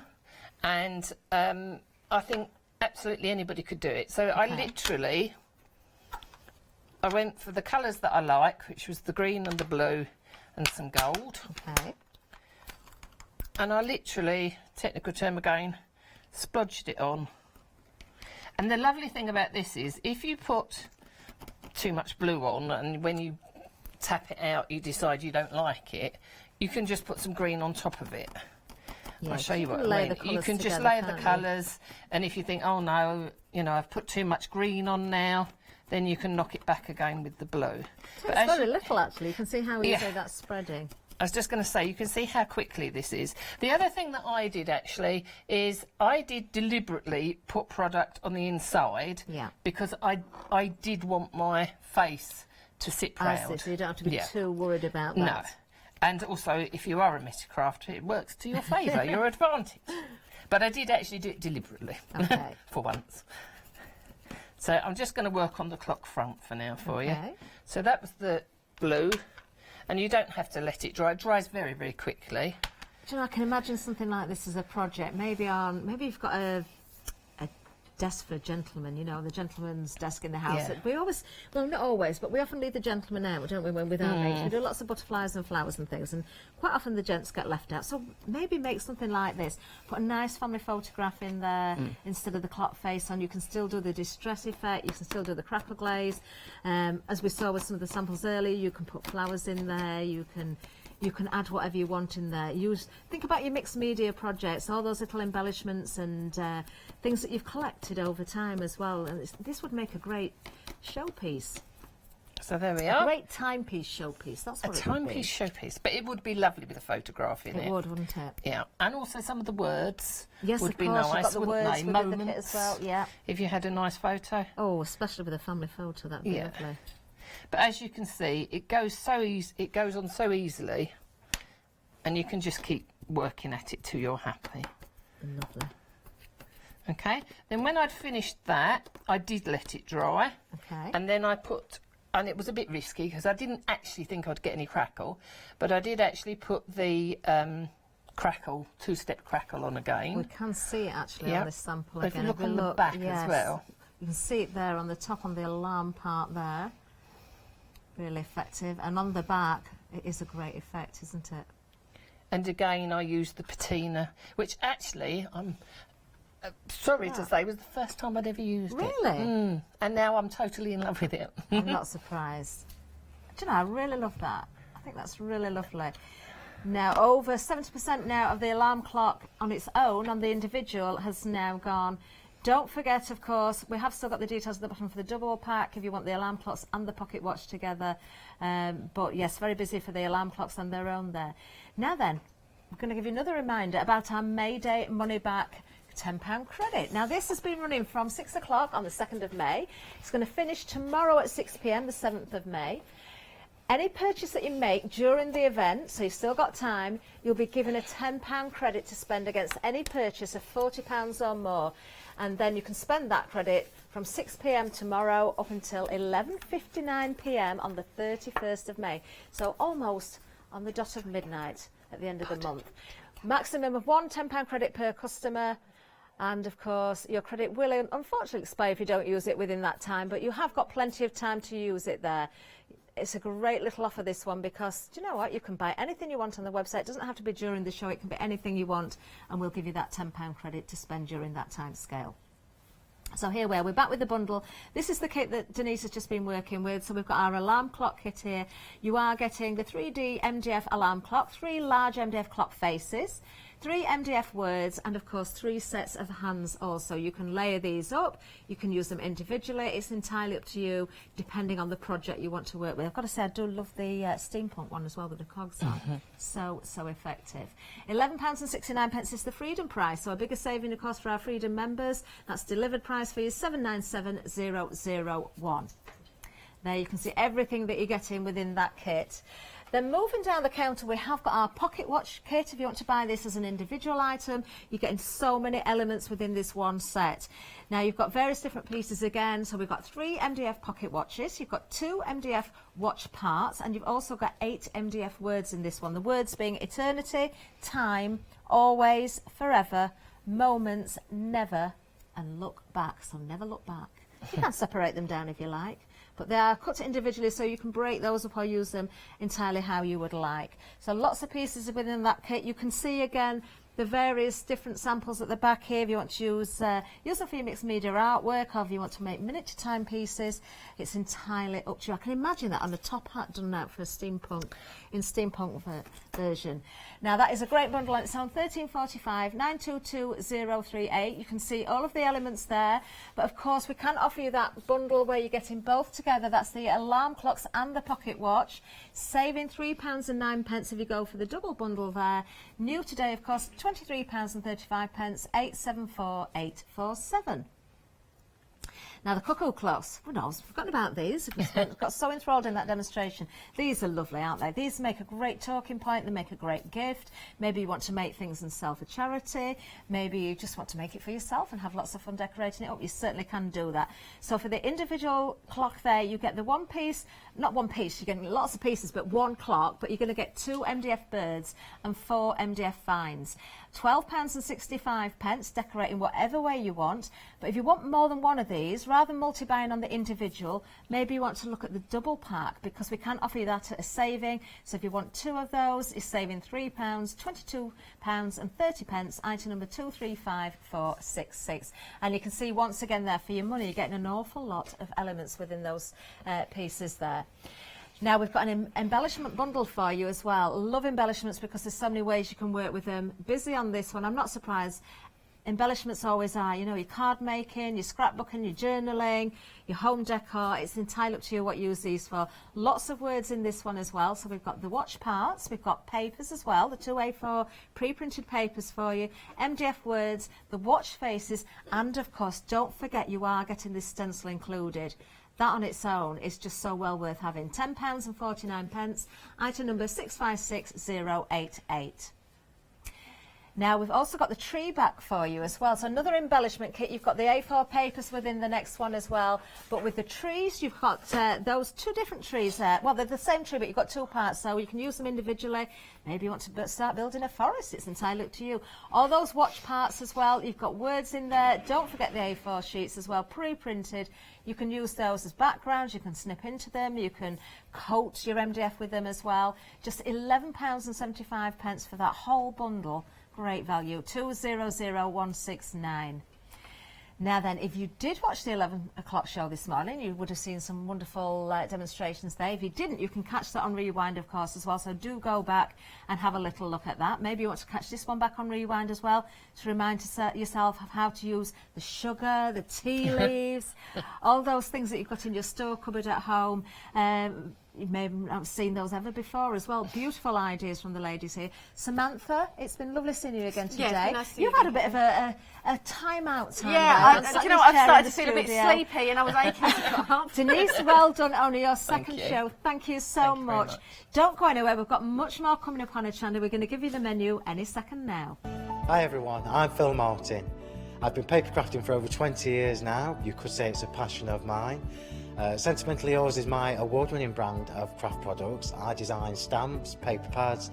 and I think absolutely anybody could do it. So I went for the colours that I like, which was the green and the blue and some gold. Okay. And I literally, technical term again, splodged it on. And the lovely thing about this is if you put too much blue on and when you tap it out you decide you don't like it, you can just put some green on top of it. Yeah, I'll show you what I mean. You can just layer the colours, and if you think, oh no, you know, I've put too much green on now, then you can knock it back again with the blue. So it's very little actually. You can see how easily that's spreading. I was just going to say, you can see how quickly this is. The other thing that I did actually is I did deliberately put product on the inside because I did want my face to sit proud. I see, so you don't have to be too worried about that. No. And also, if you are a Metacraft, it works to your favour, your advantage. But I did actually do it deliberately, for once. So I'm just going to work on the clock front for now for you. So that was the blue. And you don't have to let it dry. It dries very, very quickly. Do you know, I can imagine something like this as a project. Maybe you've got a desk for a gentleman, you know, the gentleman's desk in the house. We always, well, not always, but we often leave the gentleman out, don't we, when with our mates. We do lots of butterflies and flowers and things, and quite often the gents get left out. So maybe make something like this. Put a nice family photograph in there instead of the clock face on. You can still do the distress effect, you can still do the crackle glaze. As we saw with some of the samples earlier, you can put flowers in there, you can add whatever you want in there. Think about your mixed media projects, all those little embellishments and things that you've collected over time as well. And this would make a great showpiece. So there we are. A great timepiece showpiece. That's what it would be. A timepiece showpiece. But it would be lovely with a photograph in it. It would, wouldn't it? Yeah. And also some of the words would be nice, wouldn't they? Within the kit as well. Yeah. If you had a nice photo. Oh, especially with a family photo, that'd be lovely. But as you can see, it goes on so easily, and you can just keep working at it till you're happy. Lovely. Okay. Then when I'd finished that, I did let it dry. Okay. And then and it was a bit risky because I didn't actually think I'd get any crackle, but I did actually put the crackle, two-step crackle on again. We can see it actually on this sample but again. If you look on the back as well. You can see it there on the top, on the alarm part there. Really effective. And on the back, it is a great effect, isn't it? And again, I used the patina, which actually, I'm sorry to say, was the first time I'd ever used it. Really? And now I'm totally in love with it. I'm not surprised. Do you know, I really love that. I think that's really lovely. Now, over 70% now of the alarm clock on its own, on the individual, has now gone. Don't forget, of course, we have still got the details at the bottom for the double pack if you want the alarm clocks and the pocket watch together. But yes, very busy for the alarm clocks on their own there. Now then, we're going to give you another reminder about our May Day money back £10 credit. Now this has been running from 6 o'clock on the 2nd of May. It's going to finish tomorrow at 6 p.m, the 7th of May. Any purchase that you make during the event, so you've still got time, you'll be given a £10 credit to spend against any purchase of £40 or more. And then you can spend that credit from 6 p.m. tomorrow up until 11:59 p.m. on the 31st of May. So almost on the dot of midnight at the end of the month. Maximum of one £10 credit per customer. And of course, your credit will unfortunately expire if you don't use it within that time, but you have got plenty of time to use it there. It's a great little offer, this one, because, do you know what? You can buy anything you want on the website. It doesn't have to be during the show. It can be anything you want, and we'll give you that £10 credit to spend during that time scale. So here we're back with the bundle. This is the kit that Denise has just been working with. So we've got our alarm clock kit here. You are getting the 3D MDF alarm clock, 3 large MDF clock faces, 3 MDF words, and of course 3 sets of hands also. You can layer these up, you can use them individually. It's entirely up to you, depending on the project you want to work with. I've got to say, I do love the steampunk one as well with the cogs on. So effective. £11.69 is the Freedom price, so a bigger saving, of course, for our Freedom members. That's delivered price for you, £797,001. There you can see everything that you're getting within that kit. Then moving down the counter, we have got our pocket watch kit. If you want to buy this as an individual item, you're getting so many elements within this one set. Now you've got various different pieces again. So we've got 3 MDF pocket watches, you've got 2 MDF watch parts, and you've also got 8 MDF words in this one. The words being eternity, time, always, forever, moments, never, and look back. So never look back. You can separate them down if you like, but they are cut individually, so you can break those up or use them entirely how you would like. So lots of pieces within that kit. You can see again the various different samples at the back here. If you want to use them for your mixed media artwork, or if you want to make miniature timepieces, it's entirely up to you. I can imagine that on a top hat done out for a steampunk version. Now that is a great bundle, and it's on 1345 922038. You can see all of the elements there, but of course we can offer you that bundle where you're getting both together. That's the alarm clocks and the pocket watch, saving £3.09 if you go for the double bundle there. New today, of course, £23.35, 874847. Now the cuckoo clocks, well, no, I've forgotten about these. We've got so enthralled in that demonstration. These are lovely, aren't they? These make a great talking point, they make a great gift. Maybe you want to make things and sell for charity. Maybe you just want to make it for yourself and have lots of fun decorating it up. You certainly can do that. So for the individual clock there, you get the one piece, not one piece, you're getting lots of pieces, but one clock, but you're going to get 2 MDF birds and 4 MDF vines. £12.65, decorating whatever way you want. But if you want more than one of these, rather than multi-buying on the individual, maybe you want to look at the double pack, because we can offer you that at a saving. So if you want 2 of those, it's saving £3, £22.30, item number 235466. And you can see once again there, for your money, you're getting an awful lot of elements within those pieces there. Now we've got an embellishment bundle for you as well. Love embellishments because there's so many ways you can work with them. Busy on this one, I'm not surprised. Embellishments always are, you know, your card making, your scrapbooking, your journaling, your home decor. It's entirely up to you what you use these for. Lots of words in this one as well. So we've got the watch parts, we've got papers as well, the 2A4 pre-printed papers for you, MDF words, the watch faces, and of course, don't forget you are getting this stencil included. That on its own is just so well worth having. £10.49, item number 656088. Now we've also got the tree back for you as well. So another embellishment kit. You've got the A4 papers within the next one as well. But with the trees, you've got those 2 different trees there. Well, they're the same tree, but you've got 2 parts, so you can use them individually. Maybe you want to start building a forest. It's entirely up to you. All those watch parts as well. You've got words in there. Don't forget the A4 sheets as well, pre-printed. You can use those as backgrounds. You can snip into them. You can coat your MDF with them as well. Just £11.75 for that whole bundle. Great value, 200169. Now then, if you did watch the 11 o'clock show this morning, you would have seen some wonderful demonstrations there. If you didn't, you can catch that on Rewind, of course, as well. So do go back and have a little look at that. Maybe you want to catch this one back on Rewind as well, to remind yourself of how to use the sugar, the tea leaves, all those things that you've got in your store cupboard at home. You may not have seen those ever before as well. Beautiful ideas from the ladies here. Samantha, it's been lovely seeing you again today. Yeah, nice You've had a bit of a time-out time. Yeah, there. do you know what? I've started to feel a bit sleepy and I was aching to get up. Denise, well done. Only your second you. show. Thank you so much. Don't go anywhere. We've got much more coming up on Hochanda. We're going to give you the menu any second now. Hi everyone, I'm Phil Martin. I've been paper crafting for over 20 years now. You could say it's a passion of mine. Sentimentally Yours is my award-winning brand of craft products. I design stamps, paper pads,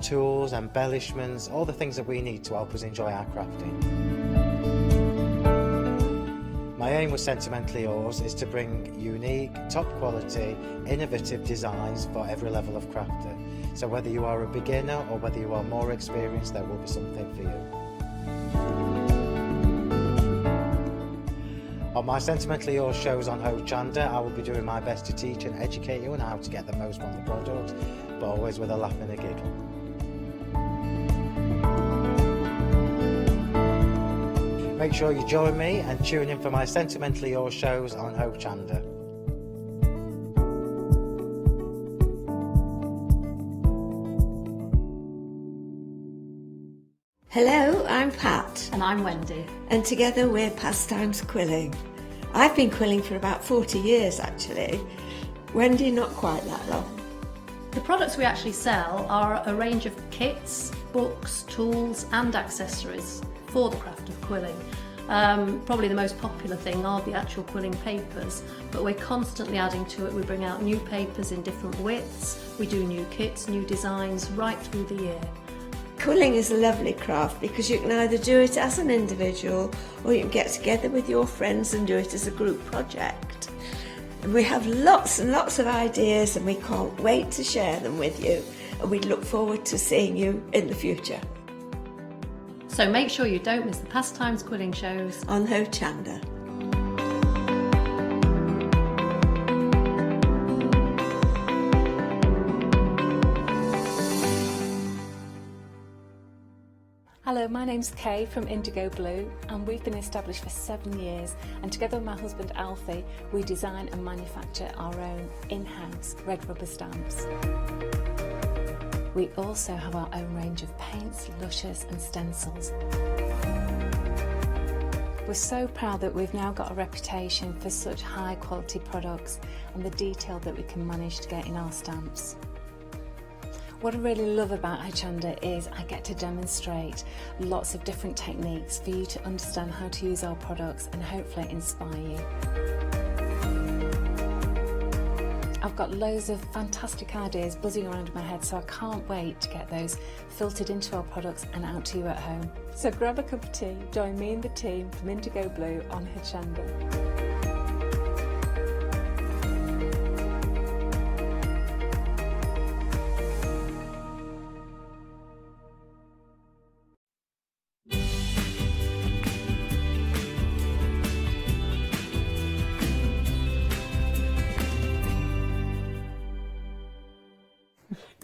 tools, embellishments, all the things that we need to help us enjoy our crafting. My aim with Sentimentally Yours is to bring unique, top quality, innovative designs for every level of crafter. So whether you are a beginner or whether you are more experienced, there will be something for you. On my Sentimentally Yours shows on Hochanda, I will be doing my best to teach and educate you on how to get the most from the product, but always with a laugh and a giggle. Make sure you join me and tune in for my Sentimentally Yours shows on Hochanda. Hello, I'm Pat. And I'm Wendy. And together we're Pastimes Quilling. I've been quilling for about 40 years actually. Wendy, not quite that long. The products we actually sell are a range of kits, books, tools and accessories for the craft of quilling. Probably the most popular thing are the actual quilling papers, but we're constantly adding to it. We bring out new papers in different widths, we do new kits, new designs right through the year. Quilling is a lovely craft because you can either do it as an individual or you can get together with your friends and do it as a group project. And we have lots and lots of ideas and we can't wait to share them with you, and we look forward to seeing you in the future. So make sure you don't miss the Pastimes Quilling shows on Hochanda. Hello, my name's Kay from Indigo Blue, and we've been established for 7 years, and together with my husband Alfie we design and manufacture our own in-house red rubber stamps. We also have our own range of paints, lushes and stencils. We're so proud that we've now got a reputation for such high quality products and the detail that we can manage to get in our stamps. What I really love about Hochanda is I get to demonstrate lots of different techniques for you to understand how to use our products and hopefully inspire you. I've got loads of fantastic ideas buzzing around in my head, so I can't wait to get those filtered into our products and out to you at home. So grab a cup of tea, join me and the team from Indigo Blue on Hochanda.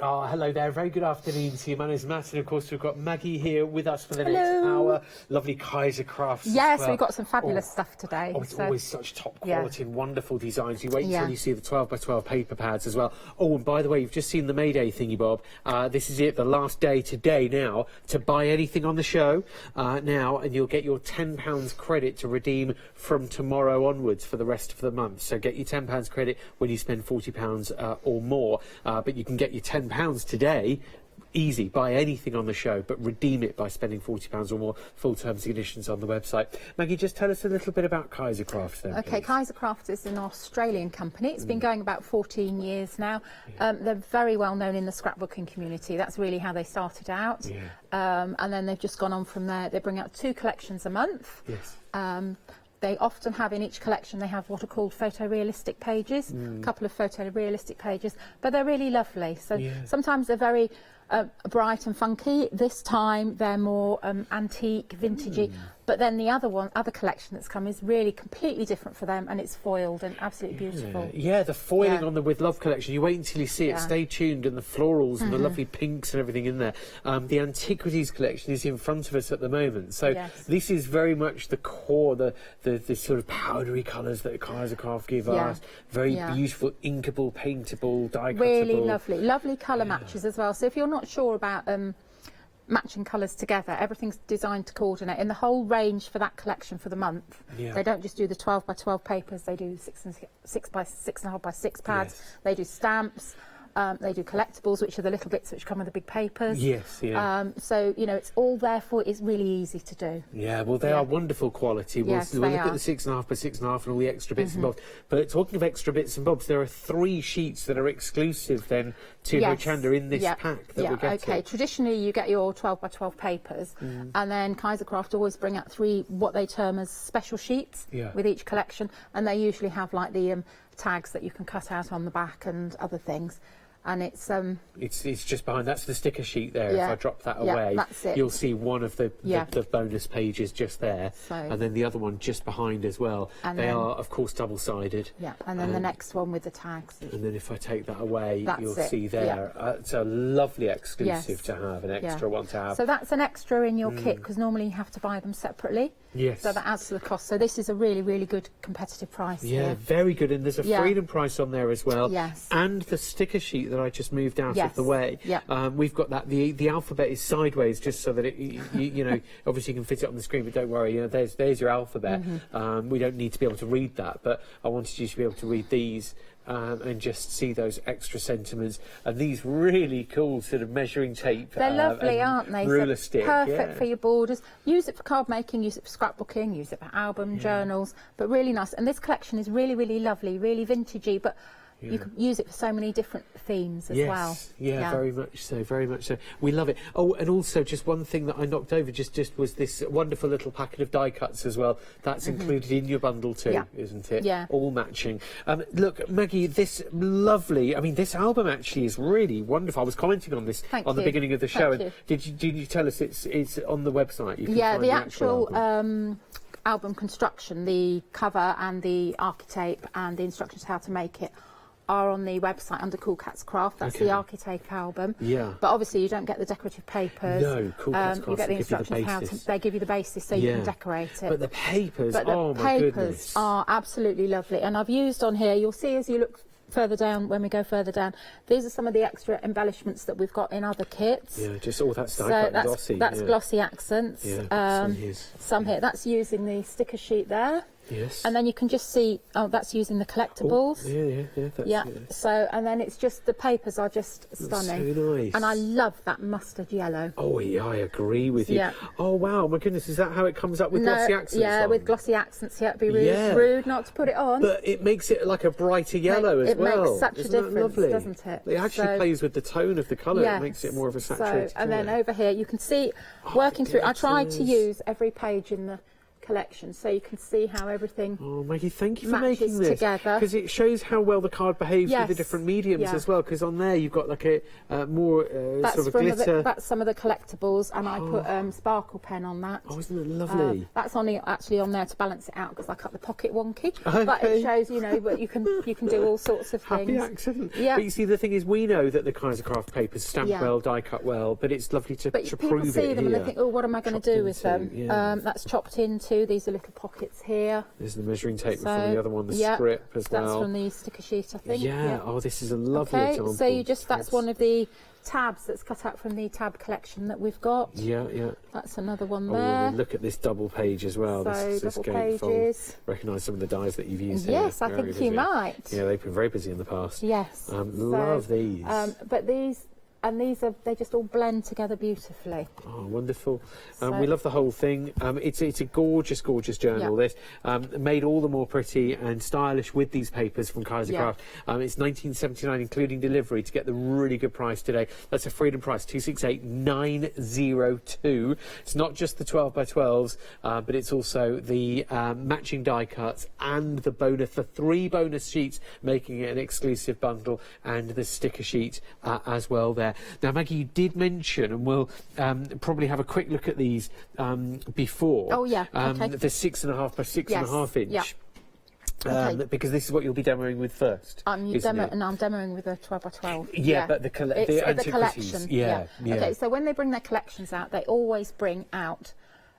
Oh, hello there. Very good afternoon to you. My name's Matt, and of course we've got Maggie here with us for the next hour. Lovely Kaiser crafts. Yes, well. we've got some fabulous stuff today. Oh, it's always such top quality and wonderful designs. You wait until you see the 12x12 paper pads as well. Oh, and by the way, you've just seen the May Day thingy, Bob. This is it, the last day today now to buy anything on the show now, and you'll get your £10 credit to redeem from tomorrow onwards for the rest of the month. So get your £10 credit when you spend £40 or more, but you can get your £10 today. Easy, buy anything on the show, but redeem it by spending £40 or more. Full terms and conditions on the website. Maggie, just tell us a little bit about Kaiser Crafts then, Okay, please. Kaiser Crafts is an Australian company. It's been going about 14 years now. They're very well known in the scrapbooking community. That's really how they started out. And then they've just gone on from there. They bring out 2 collections a month. Yes. They often have in each collection, they have what are called photorealistic pages, a couple of photorealistic pages, but they're really lovely. So sometimes they're very bright and funky. This time they're more antique, vintagey. But then the other collection that's come is really completely different for them, and it's foiled and absolutely beautiful. Yeah, the foiling on the With Love collection. You wait until you see it. Stay tuned, and the florals and the lovely pinks and everything in there. The Antiquities collection is in front of us at the moment. So this is very much the core, the sort of powdery colours that Kaiser Craft give us. Very beautiful, inkable, paintable, die-cuttable. Really lovely colour matches as well. So if you're not sure about matching colours together, everything's designed to coordinate in the whole range for that collection for the month. They don't just do the 12x12 papers, they do 6 by 6.5 by 6 pads. They do stamps, they do collectibles, which are the little bits which come with the big papers. So you know, it's all there for. It's really easy to do. Yeah, well, they are wonderful quality. We'll look at the 6.5 by 6.5 and all the extra bits and bobs. But talking of extra bits and bobs, there are 3 sheets that are exclusive then to Hochanda in this pack that we're getting. Okay, traditionally you get your 12 by 12 papers, and then Kaiser Craft always bring out 3 what they term as special sheets with each collection, and they usually have like the tags that you can cut out on the back and other things. and it's just behind. That's the sticker sheet there. Yeah. If I drop that Yeah, away, that's it. you'll see one of the Yeah. the bonus pages just there, So- and then the other one just behind as well. And they then- are, of course, double-sided. Yeah, and then the next one with the tags. And then if I take that away, That's you'll it, see there. It's a lovely exclusive Yes. to have, an Yeah. extra one to have. So that's an extra in your kit, because normally you have to buy them separately. Yes. So that adds to the cost. So this is a really, really good competitive price Yeah, here. very good. And there's a Yeah. freedom price on there as well. Yes. And the sticker sheet that I just moved out Yes. of the way. Yeah. We've got that. The alphabet is sideways, just so that it, you know, obviously you can fit it on the screen, but don't worry, you know, there's your alphabet. We don't need to be able to read that, but I wanted you to be able to read these. And just see those extra sentiments and these really cool sort of measuring tape. They're lovely, and aren't they? Ruler So stick. perfect yeah. for your borders. Use it for card making, use it for scrapbooking, use it for album, journals, but really nice. And this collection is really, really lovely, really vintagey, but you can use it for so many different themes as well. Yeah, very much so, very much so. We love it. Oh, and also just one thing that I knocked over just was this wonderful little packet of die cuts as well. That's included in your bundle too, Yeah. isn't it? Yeah. All matching. Look, Maggie, this lovely, I mean, this album actually is really wonderful. I was commenting on this Thank on the you. beginning of the show. Thank And you. did you tell us it's on the website? You can Yeah, find the actual album. album construction, the cover and the architape and the instructions how to make it are on the website under Cool Cats Craft. That's the architape album. Yeah. But obviously you don't get the decorative papers. No, Cool Cats You Craft, get the they give you the instructions how to. basis. They give you the basis so you Yeah. can decorate it. But the papers, But the oh my papers goodness. are absolutely lovely, and I've used on here. You'll see as you look further down, when we go further down, these are some of the extra embellishments that we've got in other kits. Yeah, just all that So die cut and that's glossy. that's yeah. glossy accents. Yeah, Some here. That's using the sticker sheet there. Yes. And then you can just see, that's using the collectibles. Oh, yeah. That's, Yeah. So, and then it's just, the papers are just stunning. so nice. And I love that mustard yellow. Oh, yeah, I agree with you. Yeah. Oh, wow, my goodness, is that how it comes up with glossy accents Yeah, on? with glossy accents. Yeah, it'd be rude, Yeah. rude not to put it on. But it makes it like a brighter yellow as it well. makes such Isn't a that difference, lovely? doesn't it? It actually So- plays with the tone of the colour. Yes. It makes it more of a saturated So, and then colour. over here you can see, working through, I tried to glitters. use every page in the collection so you can see how everything Oh, Maggie, thank you for matches making this. together. Because it shows how well the card behaves with the Yes. different mediums Yeah. as well. Because on there you've got like a more That's sort of from glitter. that's some of the collectibles, and I put sparkle pen on that. Oh, isn't it lovely? That's actually on there to balance it out because I cut the pocket wonky. Okay. But it shows, but you can do all sorts of Happy things. accident. Yeah. But you see, the thing is, we know that the Kaiser Craft papers stamp Yeah. well, die cut well, but it's lovely to But people prove see it them here. and they think, oh, what am I going to do with them? yeah. That's chopped into. These are little pockets here. There's the measuring tape So, from the other one, the yeah, script as well. That's from the sticker sheet, I think. Yeah. Oh, this is a lovely Okay, example. so that's Tabs. one of the tabs that's cut out from the tab collection that we've got. Yeah. That's another one Oh, there. and then look at this double page as well. So, this double gatefold. pages. Recognise some of the dies that you've used Yes, here. I Very think busy. you might. Yeah, they've been very busy in the past. Yes. Love these. But they just all blend together beautifully. Oh, wonderful. So- We love the whole thing. It's a gorgeous, gorgeous journal, Yeah. this. Made all the more pretty and stylish with these papers from Kaiser Yeah. Craft. It's $19.79, including delivery, to get the really good price today. That's a freedom price, 268,902. It's not just the 12 by 12s, but it's also the matching die cuts and the 3 bonus sheets, making it an exclusive bundle, and the sticker sheet as well there. Now, Maggie, you did mention, and we'll probably have a quick look at these before. Oh, yeah, okay. The 6.5 by 6.5 inch. yeah. Okay. Because this is what you'll be demoing with first. I'm isn't it? demoing with a 12 by 12. Yeah, but the It's antiquities. collection. Yeah. Okay, so when they bring their collections out, they always bring out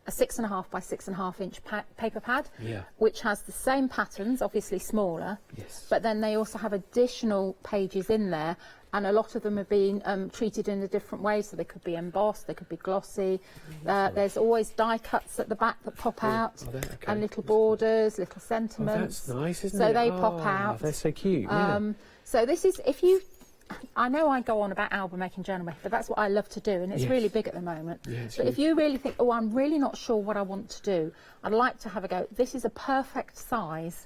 a 6.5 by 6.5 inch paper pad, which has the same patterns, obviously smaller. Yes. But then they also have additional pages in there, and a lot of them have been treated in a different way, so they could be embossed, they could be glossy. There's always die cuts at the back that pop out, and little borders, little sentiments. Oh, that's nice, isn't so it? they pop out. They're so cute. Yeah. So this is, I know I go on about album making journal making, but that's what I love to do, and it's Yes. really big at the moment. Yeah, it's But if huge. you really think, oh, I'm really not sure what I want to do, I'd like to have a go. This is a perfect size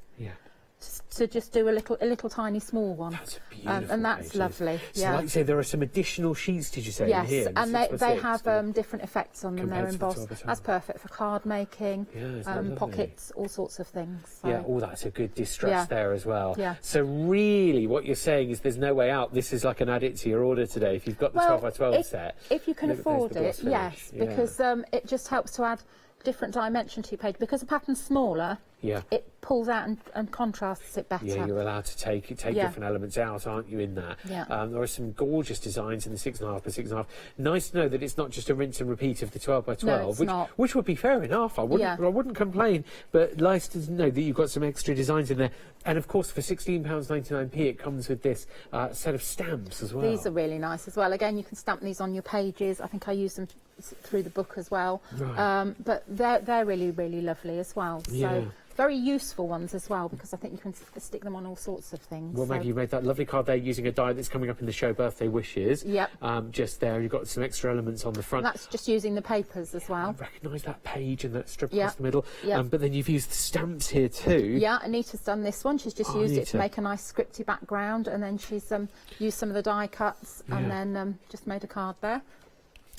to just do a little tiny small one. That's a beautiful and that's page. lovely. So yeah. like you say, there are some additional sheets, did you say, Yes, in here? and they have different effects on them. Compared They're to the embossed. 12 by 12. That's perfect for card making, Yeah, isn't that lovely? pockets, all sorts of things. So. Yeah, oh, that's a good distress Yeah. there as well. Yeah. So really, what you're saying is there's no way out. This is like an add it to your order today. If you've got the 12 by 12 set. If you can there's afford the gloss it, finish. yes, Yeah. because it just helps to add different dimension to your page. Because the pattern's smaller, Yeah. it pulls out and contrasts it better. Yeah, you're allowed to take Yeah. different elements out, aren't you, in that? Yeah. There are some gorgeous designs in the 6.5 by 6.5. Nice to know that it's not just a rinse and repeat of the 12 by 12, it's not. which would be fair enough. I wouldn't complain, but nice to know that you've got some extra designs in there. And of course, for £16.99p, it comes with this set of stamps as well. These are really nice as well. Again, you can stamp these on your pages. I think I use them through the book as well. Right. But they're really, really lovely as well. So Yeah. very useful ones as well, because I think you can stick them on all sorts of things. Well, so. Maggie, you made that lovely card there using a die that's coming up in the show, Birthday Wishes. Yep. Just there, you've got some extra elements on the front. And that's just using the papers as well. I recognise that page and that strip Yep. across the middle. Yep. But then you've used the stamps here too. Yeah, Anita's done this one. She's just Oh, used it Anita. to make a nice scripty background, and then she's used some of the die cuts, and Yeah. then just made a card there.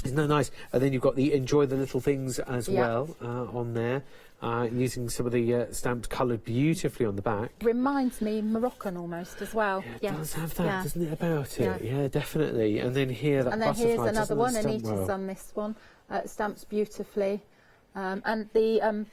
Isn't that nice? And then you've got the Enjoy the Little Things as Yeah. well on there, using some of the stamps coloured beautifully on the back. Reminds me Moroccan almost as well. It does have that, doesn't it, about it? Yeah. Yeah, definitely. And then here, that And then butterfly here's another doesn't one. stamp Anita's well. done this one. Stamps beautifully, and the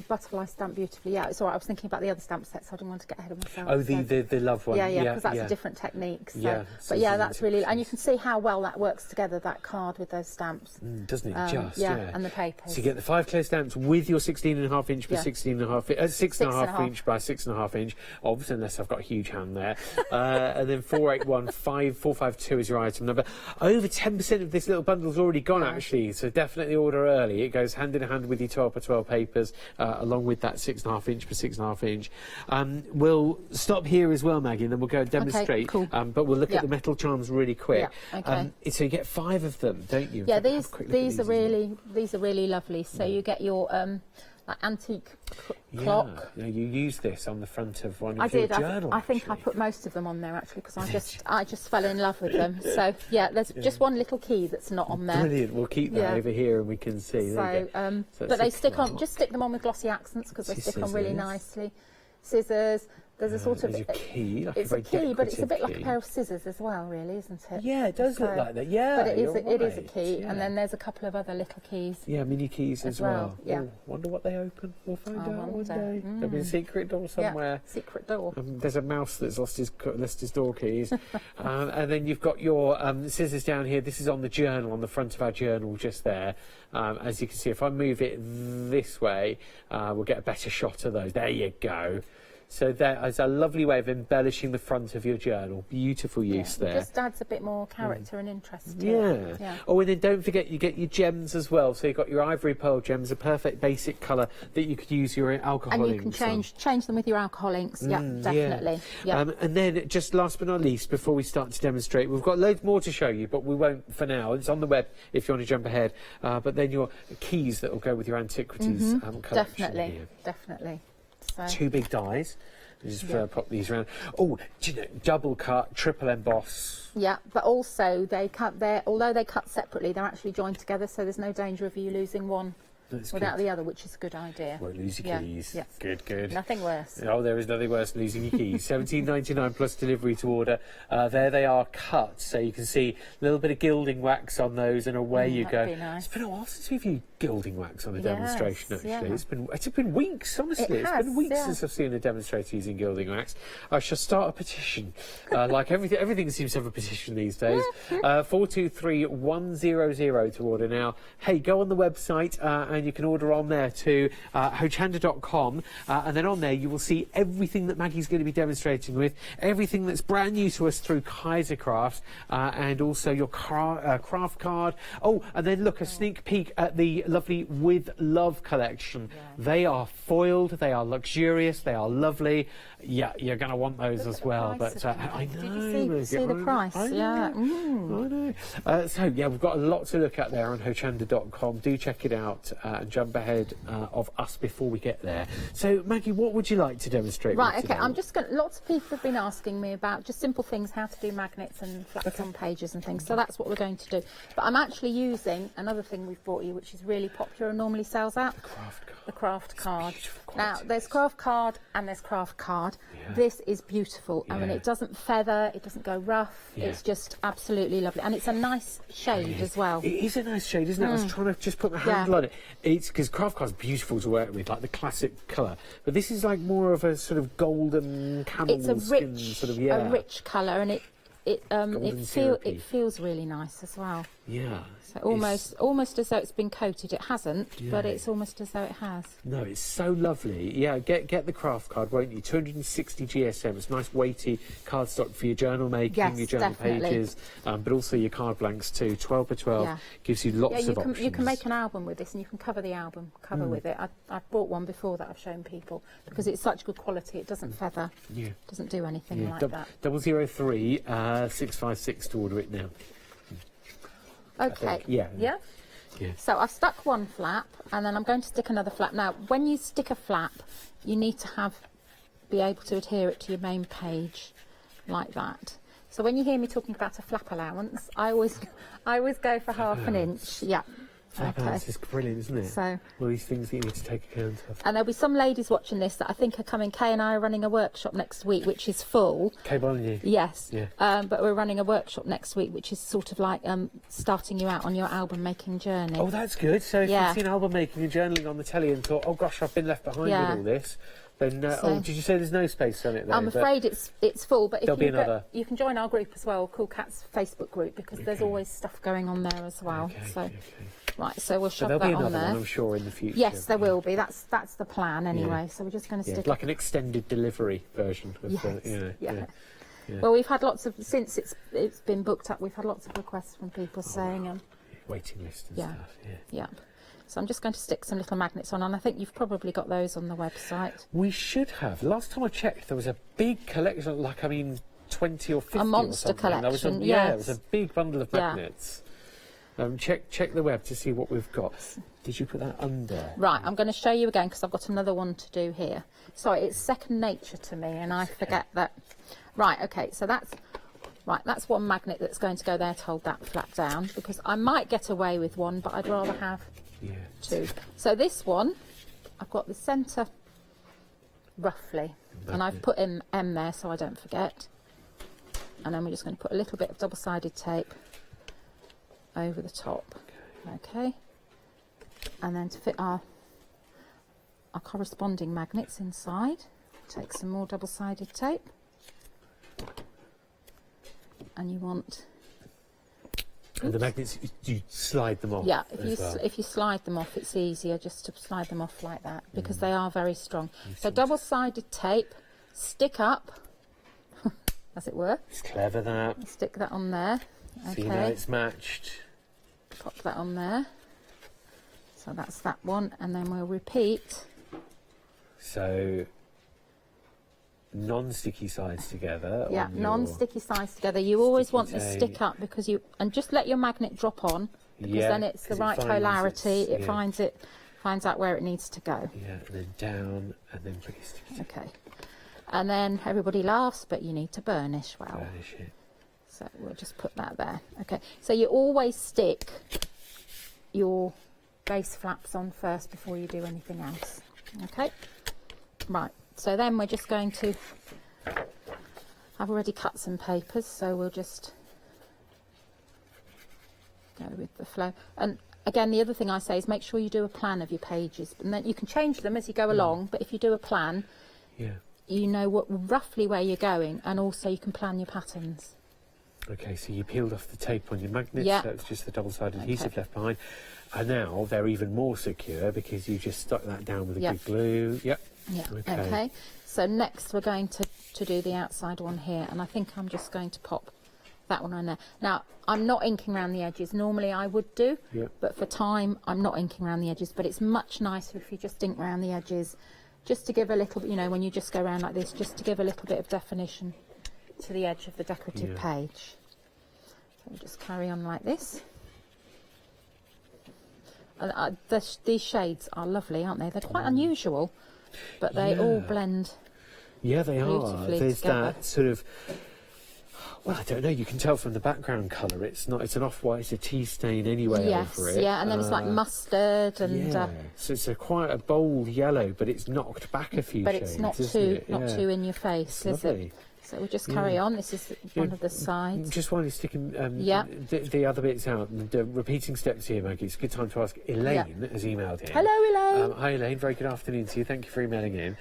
butterfly stamp beautifully. Yeah, it's all right. I was thinking about the other stamp sets. So I didn't want to get ahead of myself. Oh, so. the love one. Yeah, because that's a different technique. So. Yeah, but yeah, that's really, and you can see how well that works together. That card with those stamps, doesn't it? Just yeah, and the papers. So you get the 5 clear stamps with your 16.5 inch by Yeah. 6.5 inch by 6.5 inch. Obviously, unless I've got a huge hand there. And then 481552 is your item number. Over 10% of this little bundle's already gone actually, so definitely order early. It goes hand in hand with your 12 by 12 papers, along with that 6.5 inch by 6.5 inch. We'll stop here as well, Maggie, and then we'll go and demonstrate. cool. But we'll look at the metal charms really quick. Yeah, okay. So you get 5 of them, don't you? Yeah, Have a quick look at these are really lovely. So you get your like antique clock. Yeah, you use this on the front of one of I your did. journal. I think I put most of them on there actually because I just fell in love with them. So yeah, there's just one little key that's not on there. Brilliant. We'll keep that over here and we can see. There you go. So but they it's a stick on. clock. Just stick them on with glossy accents because they stick on really Scissors. nicely. Scissors. There's a sort of. There's your key, like it's a a very key, but it's a bit decorative like a key. pair of scissors as well, really, isn't it? Yeah, it does look like that. Yeah, but it is. you're It is a right, key, yeah. and then there's a couple of other little keys. Yeah, mini keys as well. Yeah. Oh, wonder what they open. We'll find out one wonder. day. There'll be a secret door somewhere. Yeah, secret door. There's a mouse that's lost his door keys. And then you've got your scissors down here. This is on the journal, on the front of our journal, just there. As you can see, if I move it this way, we'll get a better shot of those. There you go. So there is a lovely way of embellishing the front of your journal. Beautiful use there. It just adds a bit more character and interest to Yeah. it. Yeah. Oh, and then don't forget you get your gems as well. So you've got your ivory pearl gems, a perfect basic colour that you could use your alcohol And you inks can on. change them with your alcohol inks. Yeah, definitely. Yeah. And then, just last but not least, before we start to demonstrate, we've got loads more to show you, but we won't for now. It's on the web if you want to jump ahead. But then your keys that will go with your antiquities collection. Definitely. So. 2 big dies. Just pop these around. Oh, do you know, double cut, triple emboss. Yeah, but also although they cut separately, they're actually joined together, so there's no danger of you losing one without the other, which is a good idea. Won't lose your keys. Yeah. Good. Nothing worse. Oh, there is nothing worse than losing your keys. $17.99 plus delivery to order. There they are cut, so you can see a little bit of gilding wax on those, and away you go. Be nice. It's been a while since we've used gilding wax on a demonstration. Actually, yeah. it's been weeks. Honestly, it's been weeks since I've seen a demonstrator using gilding wax. I shall start a petition. Like everything seems to have a petition these days. 423100 to order now. Hey, go on the website and you can order on there to hochanda.com, and then on there you will see everything that Maggie's going to be demonstrating with, everything that's brand new to us through Kaiser Crafts, and also your craft card. Oh, and then look, a sneak peek at the lovely With Love collection. They are foiled, they are luxurious, they are lovely. Yeah, you're going to want those as well. But I know. Did you see the price? I Yeah. know. So yeah, we've got a lot to look at there on hochanda.com. Do check it out. and jump ahead of us before we get there. So, Maggie, what would you like to demonstrate? Right, with okay, today? I'm just going to, lots of people have been asking me about just simple things, how to do magnets and flaps on pages and things, so that's what we're going to do. But I'm actually using another thing we've brought you, which is really popular and normally sells out. The craft card. Now, there's craft card and there's craft card. Yeah. This is beautiful. I mean, Yeah. it doesn't feather, it doesn't go rough, Yeah. it's just absolutely lovely. And it's a nice shade as well. It is a nice shade, isn't it? I was trying to just put my handle on it. It's because craft card's beautiful to work with, like the classic colour. But this is like more of a sort of golden camel It's a skin rich, sort of a rich colour, and Golden syrupy. it feels really nice as well. Yeah. So almost as though it's been coated. It hasn't, but Yeah. it's almost as though it has. No, it's so lovely. Yeah, get the craft card, won't you? 260 GSM. It's nice weighty cardstock for your journal making, Yes, your journal definitely. pages, but also your card blanks too. 12 by 12 Yeah. gives you lots of options. You can make an album with this, and you can cover the album cover Mm. with it. I've bought one before that I've shown people because it's such good quality. It doesn't feather. Yeah. Doesn't do anything like that. 003 656 to order it now. Okay. think. Yeah. Yeah. Yeah. So I've stuck one flap, and then I'm going to stick another flap. Now, when you stick a flap, you need to be able to adhere it to your main page, like that. So when you hear me talking about a flap allowance, I always go for half an inch. Yeah. Flap allowance is brilliant, isn't it? So, all these things that you need to take account of. and there'll be some ladies watching this that I think are coming. Kay and I are running a workshop next week, which is full. Kay Bollinger. Yes. Yeah. But we're running a workshop next week, which is sort of like starting you out on your album making journey. Oh, that's good. So if you've seen album making and journaling on the telly and thought, oh gosh, I've been left behind with all this, then did you say there's no space on it? Though? I'm afraid it's full, but if there'll be another. You can join our group as well, Cool Cats Facebook group, because there's always stuff going on there as well. Right, so we'll shove there'll that be on another there. one, I'm sure, in the future. Yes, there will be. That's the plan anyway. So we're just going to stick like an extended delivery version. Of Yeah. Well, we've had lots of since it's been booked up. We've had lots of requests from people saying waiting list and stuff. Yeah. So I'm just going to stick some little magnets on, and I think you've probably got those on the website. We should have. Last time I checked, there was a big collection, 20 or 50 a monster or something. There was collection. It was a big bundle of magnets. Check the web to see what we've got. Did you put that under? Right, I'm going to show you again because I've got another one to do here. Sorry, it's second nature to me, and I forget that. Right, okay, so that's one magnet that's going to go there to hold that flap down, because I might get away with one, but I'd rather have two. So this one, I've got the centre roughly, and I've put M there so I don't forget. And then we're just going to put a little bit of double-sided tape over the top. Okay. And then to fit our corresponding magnets inside, take some more double-sided tape. And you want... And the magnets, you slide them off. Yeah, if you slide them off, it's easier just to slide them off like that, because they are very strong. So double-sided tape, stick up, as it were. It's clever, that. Stick that on there. Okay. See, now it's matched. Pop that on there. So that's that one, and then we'll repeat. So non-sticky sides together. Yeah, non-sticky sides together. You always want the stick up, because and just let your magnet drop on, because then it's the right polarity. It finds out where it needs to go. Yeah, and then down, and then pretty sticky. Okay. And then everybody laughs, but you need to burnish well. Burnish it. So we'll just put that there. Okay. So you always stick your base flaps on first before you do anything else. Okay. Right. So then we're just going to... I've already cut some papers, so we'll just go with the flow. And again, the other thing I say is make sure you do a plan of your pages, and then you can change them as you go along, but if you do a plan, you know roughly where you're going, and also you can plan your patterns. Okay, so you peeled off the tape on your magnets, so it's just the double-sided adhesive left behind. And now they're even more secure because you just stuck that down with a good glue. Yep. Yeah. Okay. So next we're going to do the outside one here, and I think I'm just going to pop that one on there. Now, I'm not inking around the edges. Normally I would do, but for time I'm not inking around the edges, but it's much nicer if you just ink around the edges, just to give a little bit, when you just go around like this, just to give a little bit of definition to the edge of the decorative page. So we'll just carry on like this. And these shades are lovely, aren't they? They're quite unusual, but they all blend. Yeah, they are. Beautifully There's together. that sort of. Well, I don't know. You can tell from the background colour. It's not. It's an off-white. It's a tea stain anyway over it. Yeah, and then it's like mustard and. Yeah. So it's quite a bold yellow, but it's knocked back a few But shades. it's not isn't too it? too in your face, It's is it? lovely. So we'll just carry on. This is one of the sides. Just while you're sticking Yeah. the other bits out, the repeating steps here, Maggie, it's a good time to ask. Elaine has emailed in. Hello, Elaine. Hi, Elaine. Very good afternoon to you. Thank you for emailing in.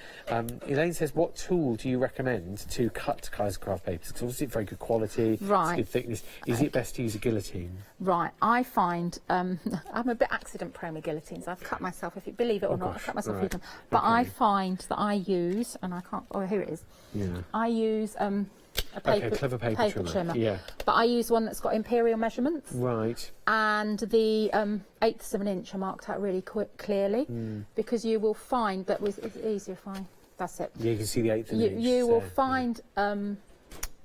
Elaine says, what tool do you recommend to cut Kaisercraft papers? Because obviously it's very good quality, Right. it's good thickness. Is it best to use a guillotine? Right, I find I'm a bit accident prone with guillotines. I've cut myself, if you believe it or not, gosh, I've cut myself a right. few times. But Okay. I find that I use, and I can't. Oh, here it is. Yeah. I use a paper, clever paper trimmer. Yeah. But I use one that's got imperial measurements. Right. And the 1/8 of an inch are marked out really clearly, because you will find that it's easier if I. That's it. Yeah, you can see the 1/8 of an inch. You will there. find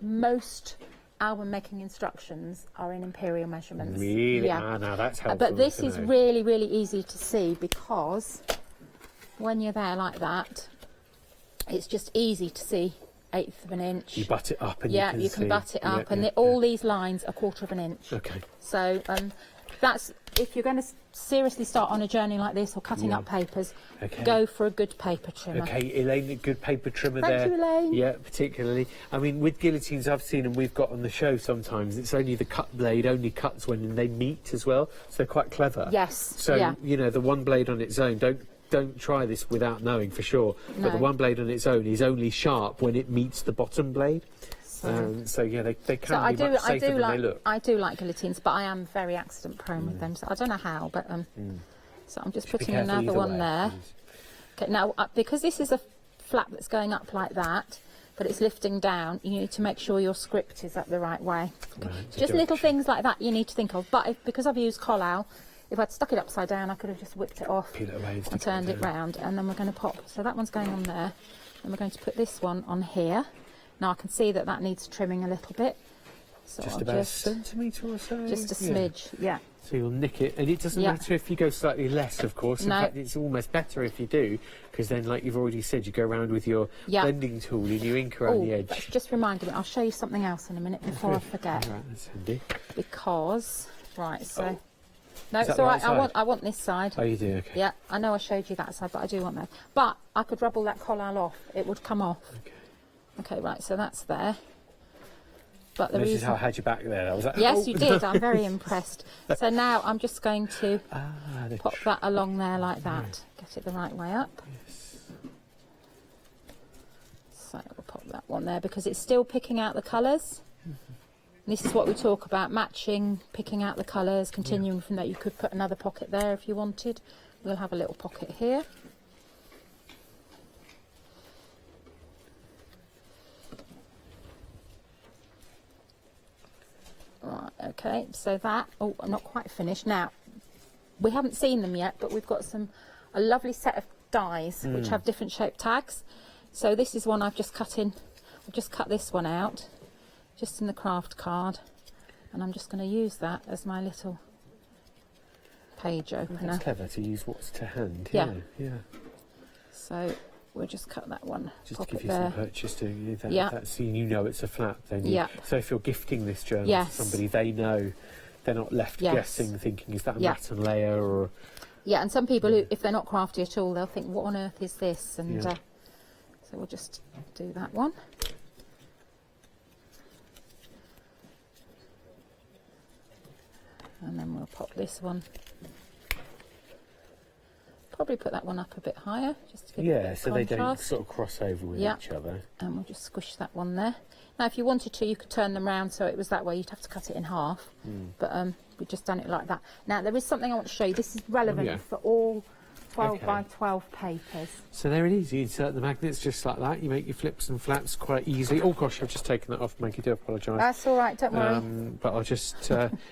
most album making instructions are in imperial measurements. Really? Yeah. Ah, now that's helpful. But this to is know. really, really easy to see, because when you're there like that, it's just easy to see 1/8 of an inch. You butt it up and yeah, you can see. butt it up, Yeah, and yeah, all these lines are 1/4 of an inch. Okay. So that's, if you're going to seriously start on a journey like this or cutting up papers, Okay. go for a good paper trimmer. Okay, Elaine, a good paper trimmer Thank there. you, Elaine. Yeah, particularly. I mean, with guillotines I've seen and we've got on the show sometimes, it's only the cut blade only cuts when they meet as well, so they're quite clever. Yes, So, yeah. you know, the one blade on its own, don't try this without knowing for sure, but No. the one blade on its own is only sharp when it meets the bottom blade. So yeah, they can So I be much safer than they look. I do like guillotines, but I am very accident prone with them. So I don't know how, but so I'm just Be putting careful another either one way, there. Okay, now because this is a flap that's going up like that, but it's lifting down, you need to make sure your script is up the right way. Right, Just little things like that you need to think of. But because I've used Collal, if I'd stuck it upside down, I could have just whipped it off Peel it away and stick and it turned it down. round, and then we're going to pop. So that one's going on there, and we're going to put this one on here. Now I can see that that needs trimming a little bit. So Just I'll about a centimetre or so? Just a Yeah. smidge, yeah. So you'll nick it, and it doesn't Yeah. matter if you go slightly less, of course. In No. fact, it's almost better if you do, because then, like you've already said, you go around with your Yeah. blending tool and you ink around the That's edge. just reminded me. I'll show you something else in a minute before I forget. Right, that's handy. Because no, Is it's that all the right. right side? I want this side. Oh, you do, okay. Yeah, I know I showed you that side, but I do want that. But I could rubble that Collal off; it would come off. Okay, right. So that's there. But the This is reason. how I had you back there. I was like, Yes, oh. you did. I'm very impressed. So now I'm just going to pop that along there like that. Get it the right way up. So we'll pop that one there because it's still picking out the colours. This is what we talk about, matching, picking out the colours, continuing from that. You could put another pocket there if you wanted. We'll have a little pocket here. Right, okay, so that, oh, I'm not quite finished. Now, we haven't seen them yet, but we've got a lovely set of dies which have different shaped tags. So this is one I've just cut in. I've just cut this one out, just in the craft card, and I'm just going to use that as my little page opener. That's clever to use what's to hand. Yeah. Yeah. So we'll just cut that one, Just pop to give it you there. some purchase to you. Yeah. That's, you know it's a flap, then. Yeah. So if you're gifting this journal Yes. to somebody, they know, they're not left Yes. guessing, thinking, is that a Yeah. matte and layer or... Yeah, and some people, who, if they're not crafty at all, they'll think, what on earth is this? And Yeah. so we'll just do that one. And then we'll pop this one. Probably put that one up a bit higher, just to give it a bit Yeah, of so they don't contrast. sort of cross over with Yeah. each other. And we'll just squish that one there. Now, if you wanted to, you could turn them round so it was that way. You'd have to cut it in half. But we've just done it like that. Now, there is something I want to show you. This is relevant Yeah. for all 12 Okay. by 12 papers. So there it is. You insert the magnets just like that. You make your flips and flaps quite easily. Oh gosh, I've just taken that off, Maggie. Do apologise. That's all right, don't worry. But I'll just.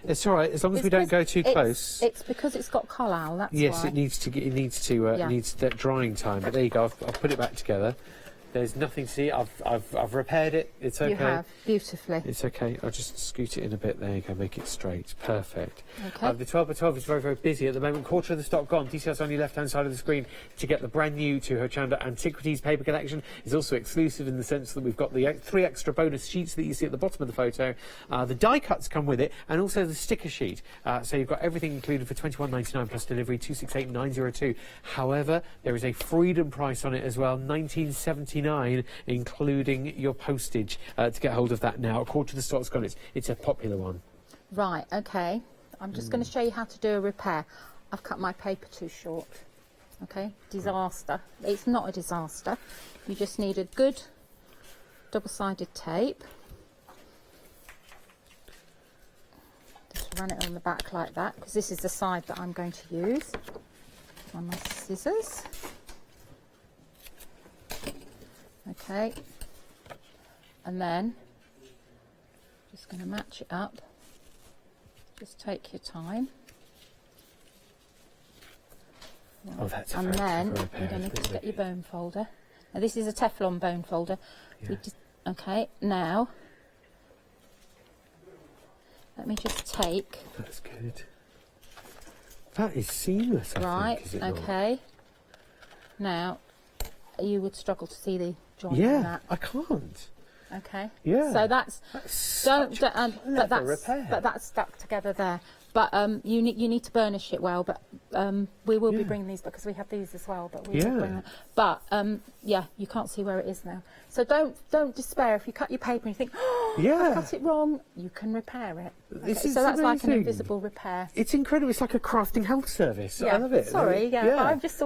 It's all right as long as It's we don't go 'cause too close. It's because it's got Collal, that's Yes, why. it needs to. It needs to. Yeah. Needs that drying time. But there you go. I'll put it back together. There's nothing to see. I've repaired it. It's okay. You have, beautifully. It's okay. I'll just scoot it in a bit. There you go. Make it straight. Perfect. Okay. The 12 by 12 is very, very busy at the moment. Quarter of the stock gone. Details on your left-hand side of the screen to get the brand new to Hochanda Antiquities paper collection. Is also exclusive in the sense that we've got the 3 extra bonus sheets that you see at the bottom of the photo. The die cuts come with it, and also the sticker sheet. So you've got everything included for £21.99 plus delivery, 268,902. However, there is a freedom price on it as well, £19.79, including your postage. To get hold of that now, a quarter of the stock's gone. It's a popular one. Right, okay. I'm just going to show you how to do a repair. I've cut my paper too short. Okay, disaster. It's not a disaster. You just need a good double-sided tape. Just run it on the back like that, because this is the side that I'm going to use on my scissors. Okay, and then just going to match it up. Just take your time. Right. Oh, that's and then you're going to get your bone folder. Now this is a Teflon bone folder. Yeah. Okay, now let me just take. That's good. That is seamless, I think, is it not? Okay. Now you would struggle to see the joint in Yeah, that. I can't. Okay. Yeah. So that's repair. but that's stuck together there. But you need to burnish it well. But we will be bringing these because we have these as well. But we will bring them. But yeah, you can't see where it is now. So don't despair if you cut your paper and you think, oh, I've cut it wrong. You can repair it. Okay, so that's like an invisible repair. It's incredible. It's like a crafting health service. Yeah. I love it. Sorry, But I'm just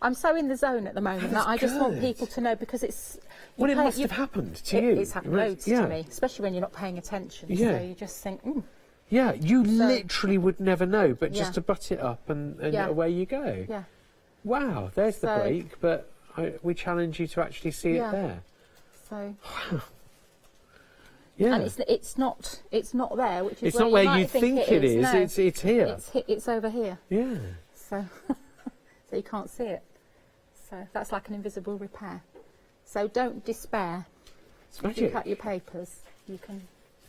I'm so in the zone at the moment that I just want good. people to know, because it's. Well, it must have happened to you. It's happened loads to me, especially when you're not paying attention. Yeah. So you just think, Yeah, you literally would never know, but just Yeah. to butt it up and Yeah. away you go. Yeah. Wow, there's the So- break, but we challenge you to actually see Yeah. it there. So. Yeah. And it's not there, which is It's not where might you think it is. No, It's here. It's over here. Yeah. So so you can't see it. So that's like an invisible repair. So don't despair. It's If you magic. cut your papers, you can.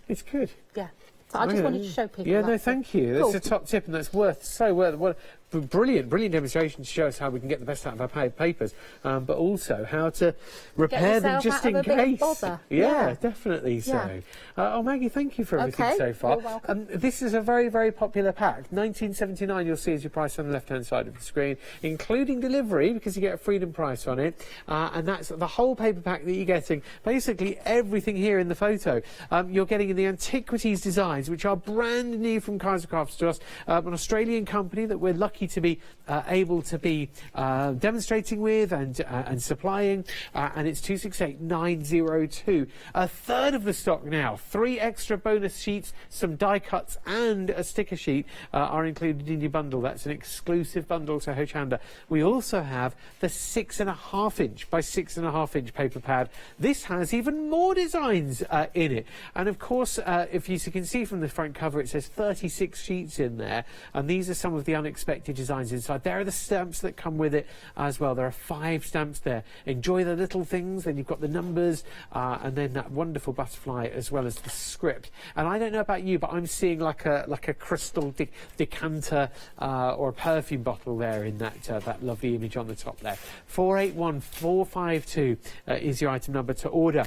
It's good. Yeah. So I just wanted to show people. Yeah, that. no, thank you. Cool. That's a top tip, and that's worth what a brilliant demonstration to show us how we can get the best out of our papers, but also how to repair them yourself just out in of a bit of case. bother. Yeah, Yeah. definitely so. Yeah. Oh, Maggie, thank you for everything Okay, so far. you're welcome. This is a very, very popular pack. £19.79 you'll see as your price on the left-hand side of the screen, including delivery, because you get a freedom price on it, and that's the whole paper pack that you're getting. Basically everything here in the photo you're getting in the Antiquities designs, which are brand new from Kaiser Crafts to us, an Australian company that we're lucky to be able to be demonstrating with and supplying, and it's 268,902. A third of the stock now. 3 extra bonus sheets, some die cuts and a sticker sheet are included in your bundle. That's an exclusive bundle to Hochanda. We also have the 6.5 inch by 6.5 inch paper pad. This has even more designs in it, and of course if you can see from the front cover, it says 36 sheets in there, and these are some of the unexpected designs inside. There are the stamps that come with it as well. There are 5 stamps there. Enjoy the little things. Then you've got the numbers, and then that wonderful butterfly, as well as the script. And I don't know about you, but I'm seeing like a crystal decanter or a perfume bottle there in that lovely image on the top there. 481452 is your item number to order.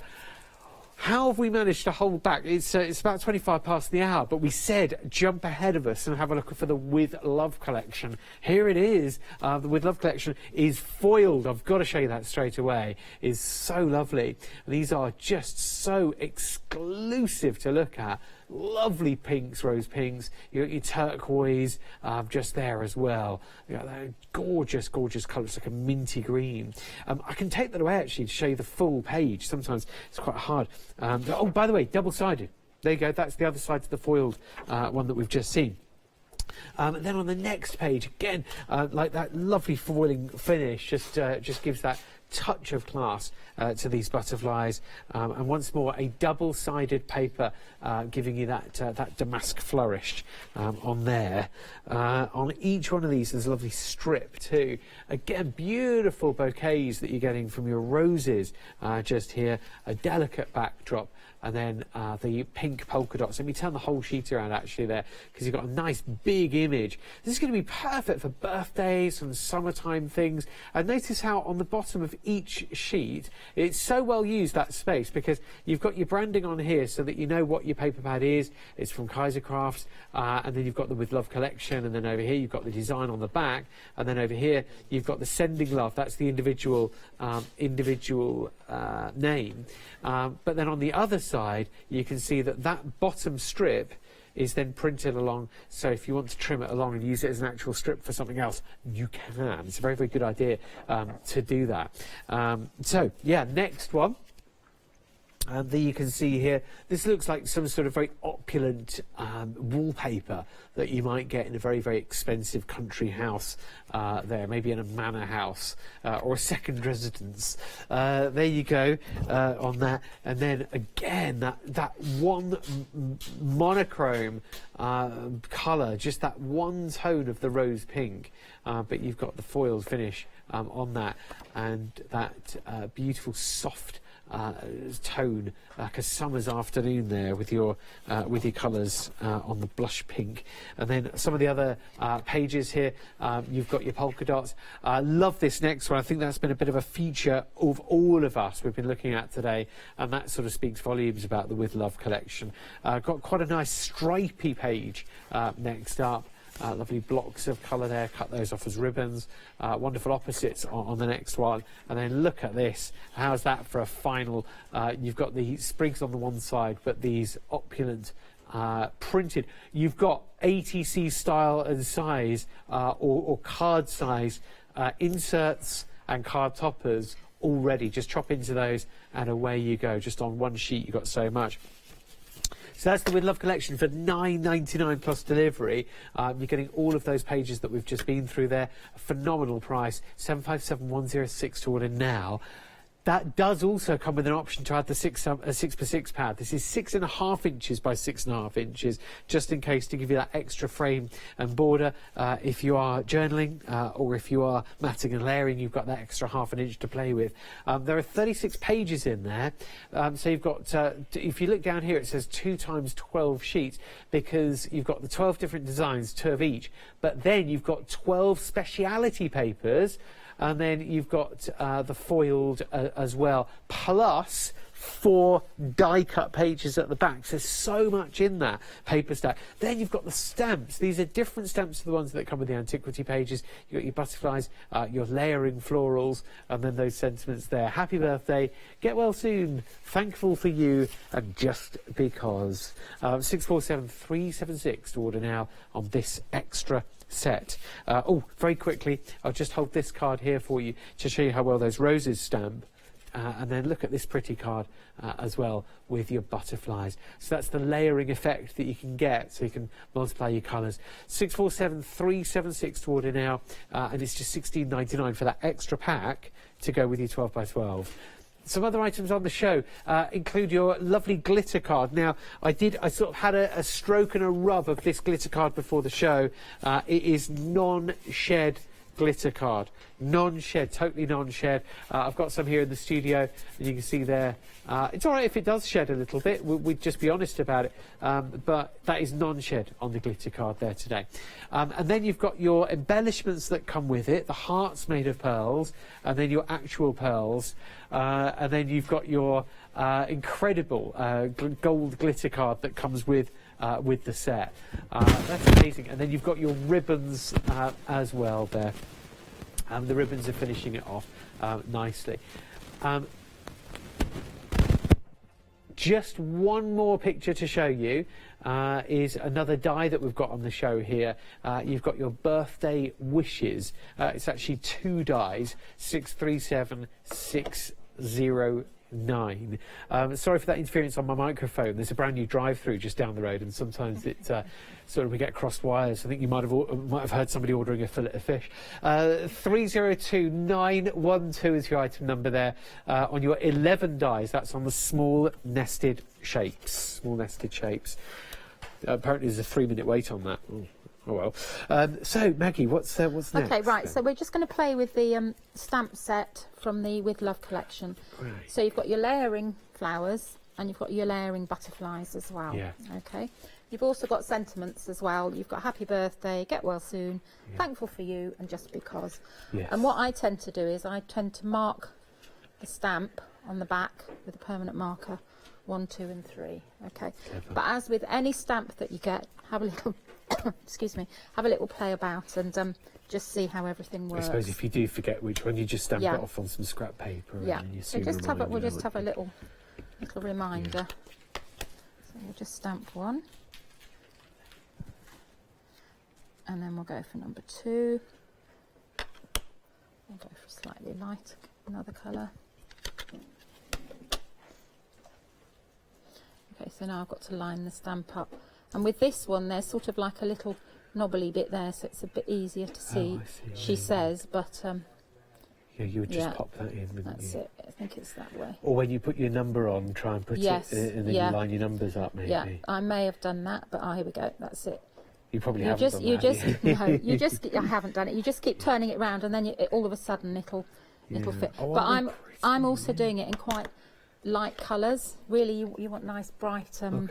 How have we managed to hold back? It's about 25 past the hour, but we said jump ahead of us and have a look for the With Love collection. Here it is. The With Love collection is foiled. I've got to show you that straight away. It's so lovely. These are just so exclusive to look at. Lovely pinks, rose pinks. You got your turquoise just there as well. You got that gorgeous, gorgeous colour. It's like a minty green. I can take that away actually to show you the full page. Sometimes it's quite hard. Oh, by the way, double-sided. There you go. That's the other side to the foiled one that we've just seen. And then on the next page, again, like that lovely foiling finish, just gives that touch of class to these butterflies, and once more a double-sided paper giving you that that damask flourish on there. On each one of these there's a lovely strip too. Again, beautiful bouquets that you're getting from your roses just here, a delicate backdrop, and then the pink polka dots. Let me turn the whole sheet around actually there, because you've got a nice big image. This is going to be perfect for birthdays and summertime things. And notice how on the bottom of each sheet, it's so well used, that space, because you've got your branding on here so that you know what your paper pad is. It's from Kaiser Crafts, and then you've got the With Love collection, and then over here you've got the design on the back, and then over here you've got the Sending Love. That's the individual name. But then on the other side, you can see that that bottom strip is then printed along, so if you want to trim it along and use it as an actual strip for something else, you can. It's a very, very good idea to do that. So, yeah, next one. And there you can see here, this looks like some sort of very opulent wallpaper that you might get in a very, very expensive country house there, maybe in a manor house or a second residence. There you go on that. And then again, that one monochrome colour, just that one tone of the rose pink, but you've got the foiled finish on that, and that beautiful soft tone, like a summer's afternoon there with your colours on the blush pink. And then some of the other pages here, you've got your polka dots. Love this next one. I think that's been a bit of a feature of all of us we've been looking at today, and that sort of speaks volumes about the With Love collection. Got quite a nice stripy page next up. Lovely blocks of colour there, cut those off as ribbons. Wonderful opposites on the next one. And then look at this. How's that for a final? You've got the sprigs on the one side, but these opulent printed. You've got ATC style and size or card size inserts and card toppers already. Just chop into those and away you go. Just on one sheet you've got so much. So that's the With Love collection for £9.99 plus delivery. You're getting all of those pages that we've just been through there. A phenomenal price, 757-106 to order now. That does also come with an option to add the 6x6 pad. This is 6.5 inches by 6.5 inches, just in case, to give you that extra frame and border. If you are journaling or if you are matting and layering, you've got that extra ½ inch to play with. There are 36 pages in there. So you've got, if you look down here, it says 2 times 12 sheets, because you've got the 12 different designs, 2 of each. But then you've got 12 speciality papers, and then you've got the foiled as well, plus 4 die-cut pages at the back. So there's so much in that paper stack. Then you've got the stamps. These are different stamps to the ones that come with the antiquity pages. You've got your butterflies, your layering florals, and then those sentiments there. Happy birthday, get well soon, thankful for you, and just because. 647-376 to order now on this extra set. Oh, very quickly, I'll just hold this card here for you to show you how well those roses stamp. And then look at this pretty card as well with your butterflies. So that's the layering effect that you can get, so you can multiply your colours. 647-376 to order now, and it's just £16.99 for that extra pack to go with your 12 by 12. Some other items on the show include your lovely glitter card. Now, I sort of had a stroke and a rub of this glitter card before the show. It is non-shed glitter card. Non-shed, totally non-shed. I've got some here in the studio, and you can see there. It's all right if it does shed a little bit. We'd just be honest about it. But that is non-shed on the glitter card there today. And then you've got your embellishments that come with it. The hearts made of pearls, and then your actual pearls. And then you've got your incredible gold glitter card that comes with the set. That's amazing. And then you've got your ribbons as well there. The ribbons are finishing it off nicely. Just one more picture to show you is another die that we've got on the show here. You've got your birthday wishes. It's actually 2 dies, 63760 9. Sorry for that interference on my microphone. There's a brand new drive-through just down the road, and sometimes it sort of we get crossed wires. I think you might have heard somebody ordering a fillet of fish. 302912 is your item number there on your 11 dies. That's on the small nested shapes. Small nested shapes. Apparently, there's a 3-minute wait on that. Ooh. Oh well. So Maggie, what's next? Okay, right. So we're just going to play with the stamp set from the With Love collection. Right. So you've got your layering flowers and you've got your layering butterflies as well. Yeah. Okay. You've also got sentiments as well. You've got Happy Birthday, Get Well Soon, Thankful for You, and Just Because. Yes. And what I tend to do is I tend to mark the stamp on the back with a permanent marker, 1, 2, and 3. Okay. Clever. But as with any stamp that you get, have a little. Excuse me, have a little play about and just see how everything works. I suppose if you do forget which one, you just stamp Yeah. it off on some scrap paper. Yeah, And you so soon just have a, remind we'll you just what have a you- little reminder. So we'll just stamp 1. And then we'll go for number 2. We'll go for slightly lighter, another colour. Okay, so now I've got to line the stamp up. And with this one, there's sort of like a little knobbly bit there, so it's a bit easier to see, I see. she says, but... Yeah, you would just yeah, pop that in, wouldn't that's you? it. I think it's that way. Or when you put your number on, try and put Yes, it, and then yeah. you line your numbers up, maybe. Yeah, I may have done that, but here we go. That's it. You probably You haven't just, done you that. just, have you? no, you just. I haven't done it. You just keep turning it round, and then all of a sudden it'll Yeah. fit. Oh, but aren't I'm also doing it in quite light colours. Really, you want nice bright. Okay.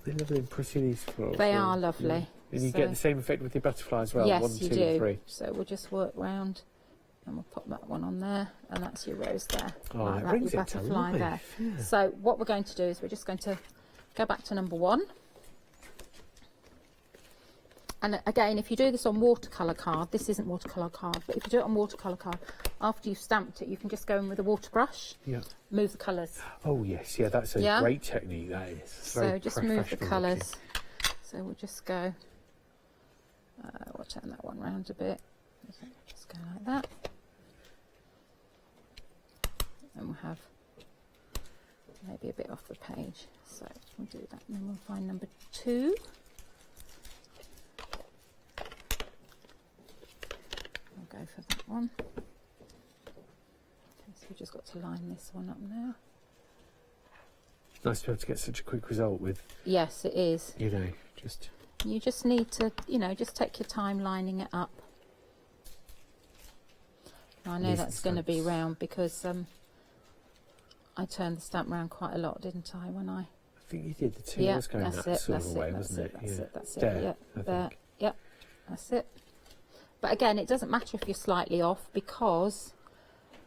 They're lovely and pretty, these florals. They yeah. are lovely. And you So- get the same effect with your butterfly as well. Yes, 1, you 2, do. and 3. So we'll just work round, and we'll pop that one on there, and that's your rose there. Oh, like that that, brings your it to butterfly there. life, yeah. So what we're going to do is we're just going to go back to number 1. And again, if you do this on watercolour card, this isn't watercolour card, but if you do it on watercolour card, after you've stamped it, you can just go in with a water brush, Yeah. move the colours. Oh, yes. Yeah, that's a Yeah. great technique, that is. It's So very just move the professional colours. So we'll just go, we'll turn that one round a bit. Just go like that. And we'll have maybe a bit off the page. So we'll do that, and then we'll find number 2. We'll go for that one. Okay, so we've just got to line this one up now. Nice to be able to get such a quick result with, Yes, it is. you know, just... You just need to, just take your time lining it up. I know These that's going to be stamps. round because I turned the stamp round quite a lot, didn't I, when I... I think you did. The 2 Yeah, was going that's that it, sort that's of it, way, that's wasn't it, it? that's yeah. it, that's it, There, yeah, I there, think. yep, that's it. But again, it doesn't matter if you're slightly off because,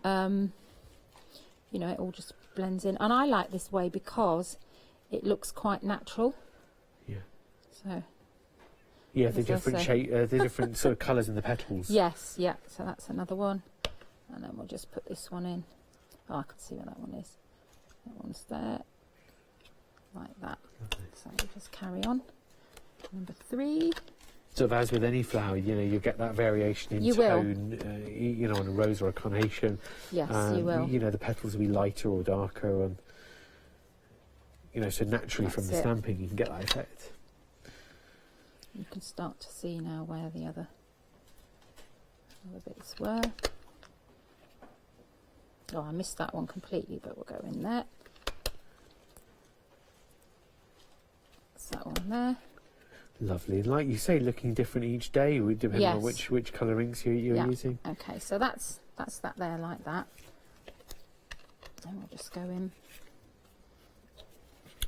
it all just blends in. And I like this way because it looks quite natural. Yeah. So... Yeah, the as I different say. shape, the different sort of colours in the petals. Yes, yeah, so that's another one. And then we'll just put this one in. Oh, I can see where that one is. That one's there. Like that. So we'll just carry on. Number 3. Sort of as with any flower, you get that variation in You will. tone, on a rose or a carnation. Yes, you will. The petals will be lighter or darker, and so naturally from That's the it. stamping you can get that effect. You can start to see now where the other bits were. Oh, I missed that one completely, but we'll go in there. That's that one there. Lovely. And like you say, looking different each day, depending on Yes. which colour inks you're Yeah. using. Okay, so that's that there like that. And we'll just go in.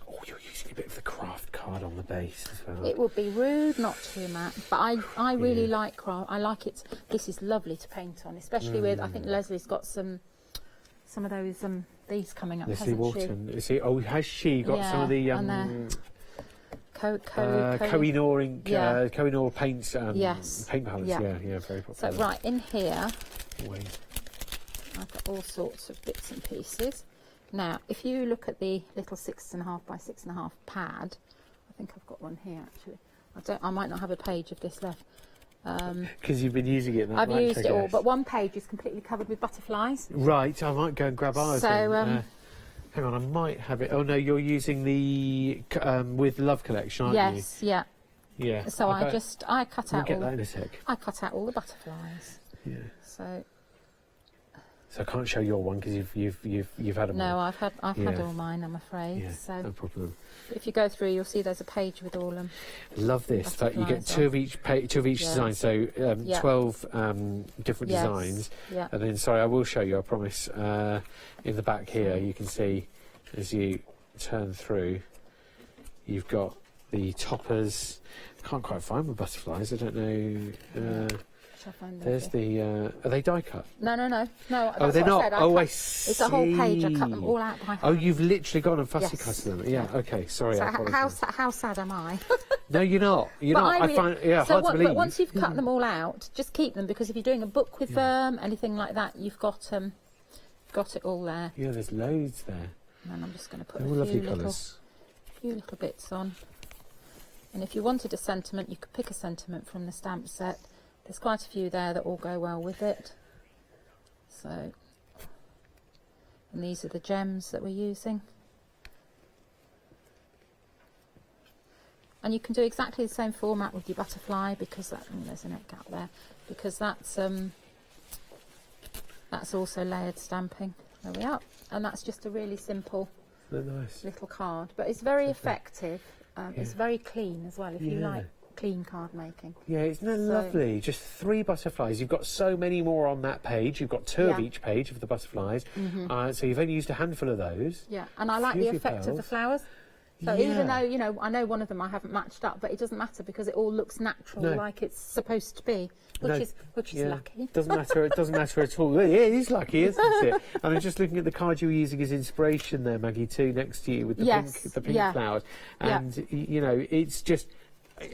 Oh, you're using a bit of the craft card on the base as well. It would be rude not to, Matt, but I really like craft. I like it. This is lovely to paint on, especially with, I think Leslie's got some of those these coming up, Leslie hasn't she? Wharton. Has she got some of the and they're Kohinoor ink, Yeah. Kohinoor paints, Yes. paint palettes? Yeah. Yeah, very So popular. right in here, Wait. I've got all sorts of bits and pieces. Now, if you look at the little 6.5 by 6.5 pad, I think I've got one here actually. I might not have a page of this left. Because you've been using it that I've much, used I it all, guess. but one page is completely covered with butterflies. Right, I might go and grab ours. So, then. Hang on, I might have it. Oh no, you're using the With Love collection, aren't you? Yes, yeah. Yeah. So I cut out get all. that in a sec. I cut out all the butterflies. Yeah. So I can't show your one because you've had them. no, all. I've had all mine, I'm afraid. Yeah, So no problem. if you go through, you'll see there's a page with all them. Love this. But you get two of each design, so 12 different Yes. designs. Yeah. And then, sorry, I will show you. I promise. In the back here, you can see as you turn through, you've got the toppers. Can't quite find my butterflies. I don't know. There's the. Are they die cut? No. Oh, they're not. I see. It's a whole page. I cut them all out by hand. Oh, you've literally gone and fussy Yes. cut them. Yeah. Okay. Sorry. So I apologise. how sad am I? No, you're not. You're not. I find hard to believe. But once you've cut them all out, just keep them, because if you're doing a book with them, anything like that, you've got it all there. Yeah, there's loads there. And I'm just going to put They're all lovely colours. a few little bits on. And if you wanted a sentiment, you could pick a sentiment from the stamp set. There's quite a few there that all go well with it. So, and these are the gems that we're using. And you can do exactly the same format with your butterfly, because there's a net gap there, because that's also layered stamping. There we are. And that's just a really simple little card, but it's very effective. It's very clean as well, if you like clean card making. Yeah, isn't that lovely? Just 3 butterflies. You've got so many more on that page. You've got 2 of each page of the butterflies. So you've only used a handful of those. Yeah, and I like the effect of the flowers. So even though, I know one of them I haven't matched up, but it doesn't matter because it all looks natural, like it's supposed to be, which is lucky. Doesn't matter. It doesn't matter at all. Yeah, it is lucky, isn't it? And I'm just looking at the card you were using as inspiration there, Maggie, too, next to you with the pink flowers, and it's just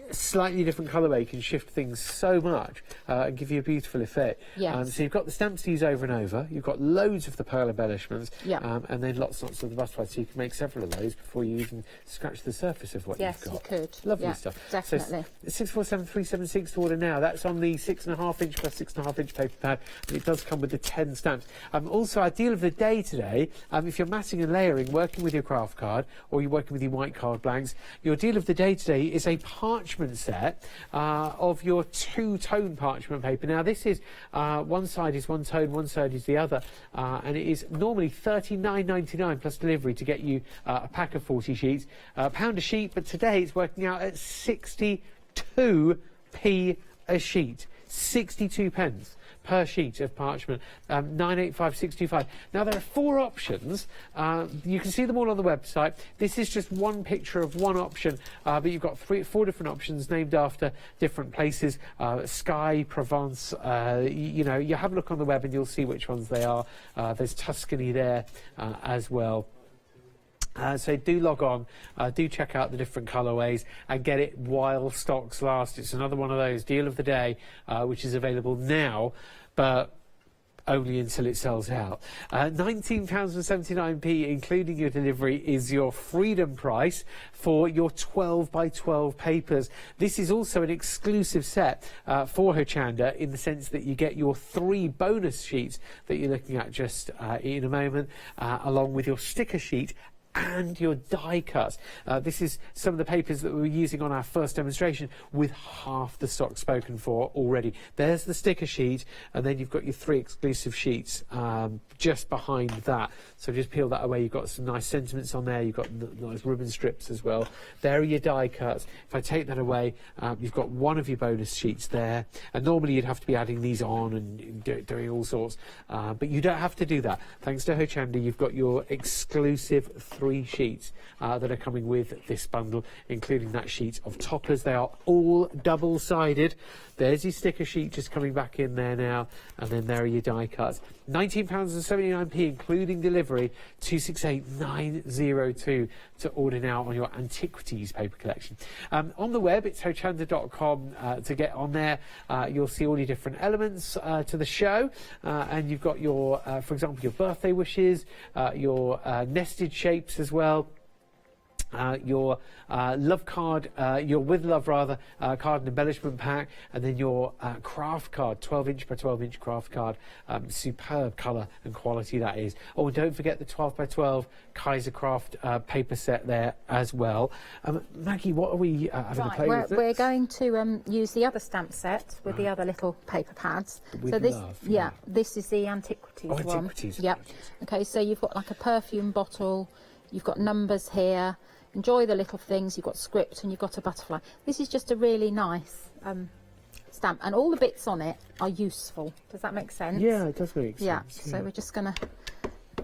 a slightly different colourway can shift things so much and give you a beautiful effect. So you've got the stamps to use over and over. You've got loads of the pearl embellishments, and then lots and lots of the butterflies. So you can make several of those before you even scratch the surface of what you've got. Yes, you could. Lovely stuff. Definitely. So 647376 to order now. That's on the 6.5 inch plus 6.5 inch paper pad, and it does come with the 10 stamps. Also, our deal of the day today, if you're matting and layering, working with your craft card, or you're working with your white card blanks, your deal of the day today is a parchment set of your 2-tone parchment paper. Now this is one side is one tone, one side is the other, and it is normally $39.99 plus delivery to get you a pack of 40 sheets, £1 a sheet, but today it's working out at 62p a sheet. 62 pence per sheet of parchment, 985.65. Now there are 4 options. You can see them all on the website. This is just one picture of one option, but you've got 4 different options named after different places. Skye, Provence. You have a look on the web and you'll see which ones they are. There's Tuscany there as well. So do log on, do check out the different colourways and get it while stocks last. It's another one of those deal of the day, which is available now, but only until it sells out. £19.79p, including your delivery, is your freedom price for your 12 by 12 papers. This is also an exclusive set for Hochanda, in the sense that you get your 3 bonus sheets that you're looking at just in a moment, along with your sticker sheet and your die cuts. This is some of the papers that we were using on our first demonstration, with half the stock spoken for already. There's the sticker sheet, and then you've got your 3 exclusive sheets just behind that. So just peel that away. You've got some nice sentiments on there. You've got nice ribbon strips as well. There are your die cuts. If I take that away, you've got one of your bonus sheets there. And normally you'd have to be adding these on and doing all sorts. But you don't have to do that. Thanks to Hochanda, you've got your exclusive 3 sheets that are coming with this bundle, including that sheet of toppers. They are all double-sided. There's your sticker sheet just coming back in there now, and then there are your die cuts. £19.79p, including delivery, 268902 to order now on your antiquities paper collection. On the web, it's hochanda.com to get on there. You'll see all your different elements to the show, and you've got your, for example, your birthday wishes, your nested shapes as well. your love card, your with love rather, card and embellishment pack, and then your craft card, 12-inch by 12-inch craft card. Superb colour and quality that is. Oh, and don't forget the 12 by 12 Kaiser Craft paper set there as well. Maggie, what are we having a play with? We're going to use the other stamp set with the other little paper pads. With so this, love, this is the antiquities one. Antiquities. Yep. Okay, so you've got like a perfume bottle, you've got numbers here. Enjoy the little things. You've got script and you've got a butterfly. This is just a really nice stamp, and all the bits on it are useful. Does that make sense? Yeah, it does make sense. Yeah. So we're just gonna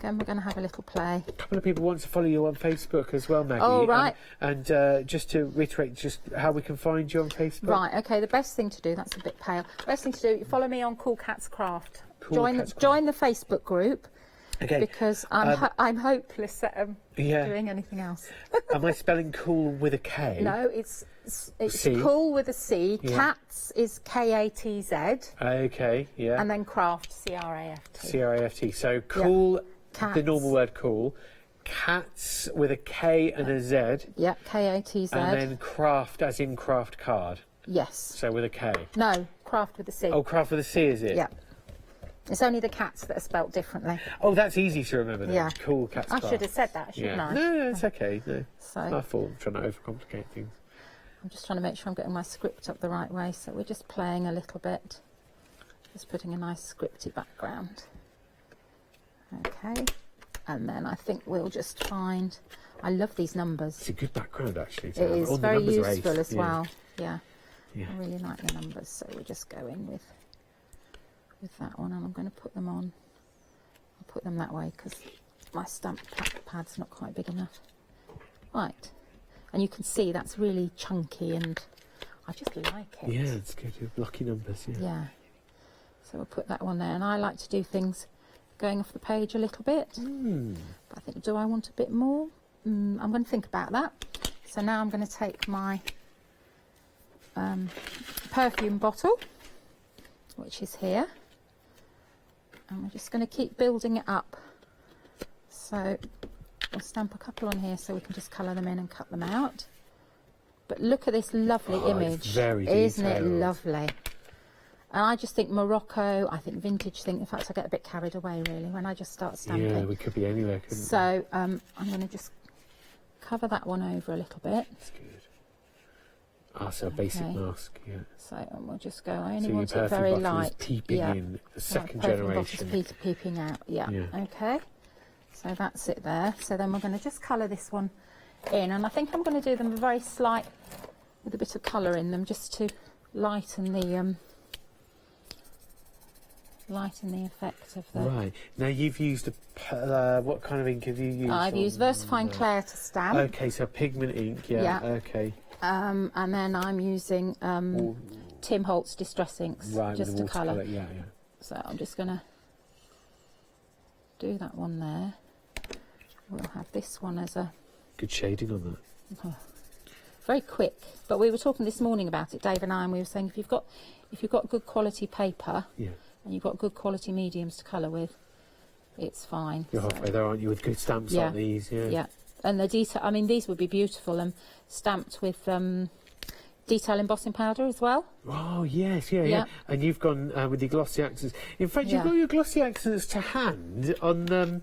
have a little play. A couple of people want to follow you on Facebook as well, Maggie. Oh, right. And just to reiterate, just how we can find you on Facebook. Right. Okay. The best thing to do. That's a bit pale. Best thing to do. You follow me on Cool Cats Craft. Join the Facebook group. Okay. Because I'm hopeless at doing anything else. Am I spelling cool with a K? No, it's C? cool with a C. Yeah. Cats is Katz. Okay, yeah. And then craft, Craft. Craft. So cool, Cats. the normal word cool. Cats with a K and a Z. Yeah, Katz. And then craft as in craft card. Yes. So with a K. No, craft with a C. Oh, craft with a C, is it? Yeah. It's only the cats that are spelt differently. Oh, that's easy to remember then. Yeah. Cool Cats I Craft. should have said that, shouldn't I? No, it's okay. No. So I thought I'm trying to overcomplicate things. I'm just trying to make sure I'm getting my script up the right way. So we're just playing a little bit. Just putting a nice scripty background. Okay. And then I think we'll just find... I love these numbers. It's a good background, actually. It is very useful as yeah. well. Yeah. Yeah. I really like the numbers. So we'll just go in with that one, and I'm going to put them on. I'll put them that way because my stamp pad's not quite big enough. Right. And you can see that's really chunky, and I just like it. Yeah, it's good. Lucky numbers, yeah. Yeah. So we'll put that one there. And I like to do things going off the page a little bit. But I think, do I want a bit more? I'm going to think about that. So now I'm going to take my perfume bottle, which is here. And we're just going to keep building it up. So we'll stamp a couple on here so we can just colour them in and cut them out. But look at this lovely image. It's very Isn't it detailed. lovely? And I just think Morocco, I think vintage thing. In fact, I get a bit carried away really when I just start stamping. Yeah, we could be anywhere, couldn't we? So I'm going to just cover that one over a little bit. That's good. Ah, so a basic mask, yeah. So and we'll just go. I only So want your it very perfume bottle is light. peeping in, the second generation. Bottle's peeping out. Yeah. Okay. So that's it there. So then we're going to just colour this one in, and I think I'm going to do them very slight with a bit of colour in them, just to lighten the effect of the. Right. Now you've used what kind of ink have you used? I've used VersaFine Clair to stamp. Okay, so pigment ink. Yeah. Okay. And then I'm using Tim Holtz Distress Inks just to colour. Yeah. So I'm just going to do that one there. We'll have this one as a... Good shading on that. Very quick. But we were talking this morning about it, Dave and I, and we were saying if you've got good quality paper and you've got good quality mediums to colour with, it's fine. You're halfway there, aren't you, with good stamps like these? Yeah. And the detail, I mean, these would be beautiful and stamped with detail embossing powder as well. Oh, yes, yeah. And you've gone with your glossy accents. In fact, you've got your glossy accents to hand on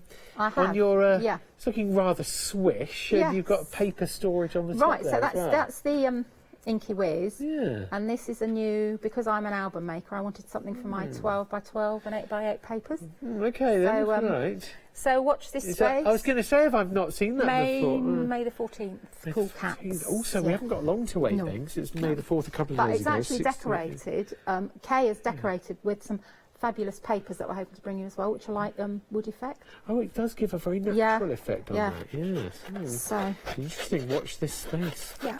your... It's looking rather swish, and you've got paper storage on the top Right, so that's the Inky Whiz. Yeah. And this is a new, because I'm an album maker, I wanted something for my 12 by 12 and 8 by 8 papers. Okay, then, right. So watch this space. I was going to say, if I've not seen that before. May the 14th, Cool Cats. Also, we haven't got long to wait, then, because it's May the 4th a couple of days ago. But it's actually decorated. Kay has decorated with some fabulous papers that we're hoping to bring you as well, which are like wood effect. Oh, it does give a very natural effect on that. Yes. Oh. So interesting. Watch this space. Yeah.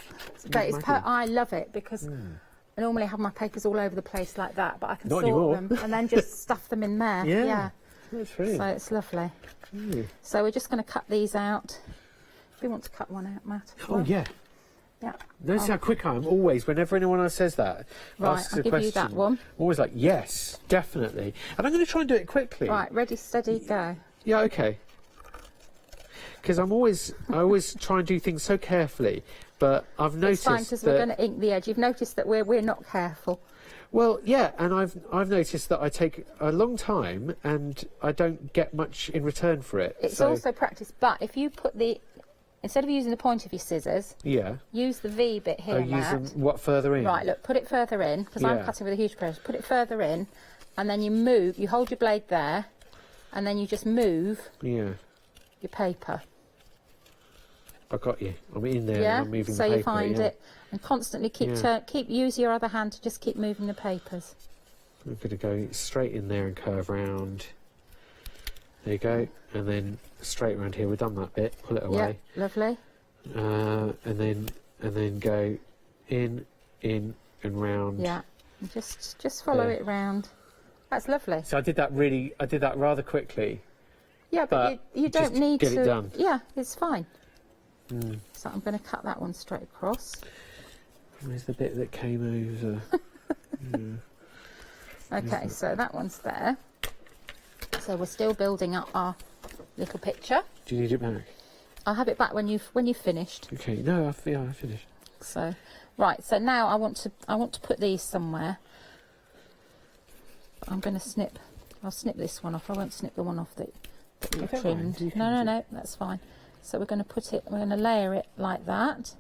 But I love it because I normally have my papers all over the place like that, but I can sort them and then just stuff them in there. Yeah. That's brilliant. So it's lovely. So we're just going to cut these out. If you want to cut one out, Matt. Oh, yeah. Yeah. Notice how quick I am always, whenever anyone else says that, asks a question. I'll give you that one. Always like, yes, definitely. And I'm going to try and do it quickly. Right, ready, steady, go. Yeah, okay. because I always try and do things so carefully, but I've noticed It's fine because we're going to ink the edge. You've noticed that we're not careful. Well, yeah, and I've noticed that I take a long time and I don't get much in return for it. It's so, also practice, but if you put instead of using the point of your scissors, yeah, use the V bit here, use Matt. them what further in? Right, look, put it further in because I'm cutting with a huge press. Put it further in, and then you move. You hold your blade there, and then you just move. Yeah. Your paper. I got you. I'm in there. Yeah. And I'm moving so the paper, you find it and constantly keep use your other hand to just keep moving the papers. I'm going to go straight in there and curve round. There you go, and then straight around here. We've done that bit. Pull it away. Yeah, lovely. And then go in, and round. Yeah, and just follow it round. That's lovely. So I did that rather quickly. Yeah, but you don't need to get it done. Yeah, it's fine. Mm. So I'm going to cut that one straight across. Where's the bit that came over? Okay, so that one's there. So we're still building up our little picture. Do you need it back? I'll have it back when you've finished. Okay, no, I finished. So, right. So now I want to put these somewhere. I'm going to snip. I'll snip this one off. I won't snip the one off that you trimmed. No, that's fine. So we're going to put it. We're going to layer it like that,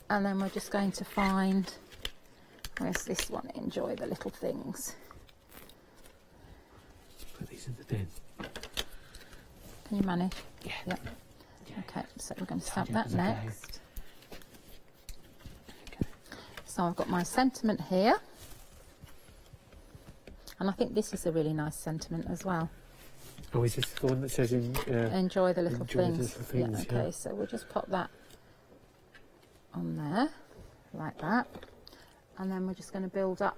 and then we're just going to find. Where's this one? Enjoy the little things. Put these in the bin. Can you manage? Yeah. Yep. Okay, so we're going to stamp that next. Okay. So I've got my sentiment here. And I think this is a really nice sentiment as well. Oh, is this the one that says enjoy the little things? Yeah, okay, so we'll just pop that on there, like that. And then we're just going to build up.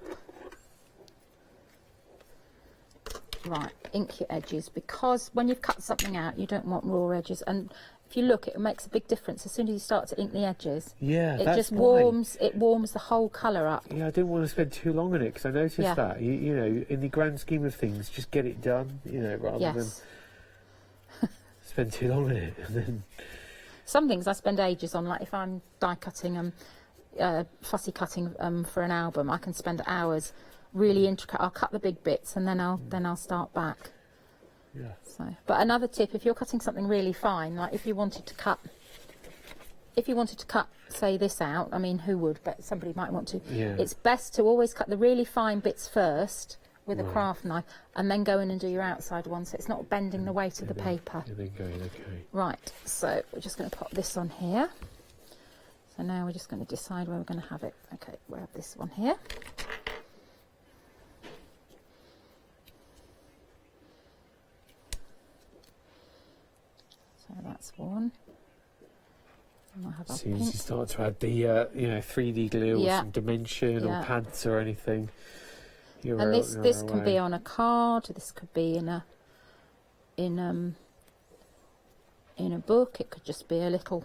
Right, ink your edges, because when you've cut something out, you don't want raw edges. And if you look, it makes a big difference as soon as you start to ink the edges. Yeah, it that's just warms. It warms the whole colour up. Yeah, I didn't want to spend too long on it because I noticed that you know, in the grand scheme of things, just get it done. You know, rather than spend too long on it. And then some things I spend ages on, like if I'm die cutting fussy cutting for an album, I can spend hours. Really intricate. I'll cut the big bits and then I'll start back. Yeah. So, but another tip: if you're cutting something really fine, like if you wanted to cut, say this out. I mean, who would? But somebody might want to. Yeah. It's best to always cut the really fine bits first with a craft knife, and then go in and do your outside one, so it's not bending the weight of the paper. And then going, okay. Right. So we're just going to pop this on here. So now we're just going to decide where we're going to have it. Okay, we'll have this one here. So that's one. And I'll have as soon as you start to add the you know, 3D glue or some dimension or pads or anything, and this can be on a card. This could be in a book. It could just be a little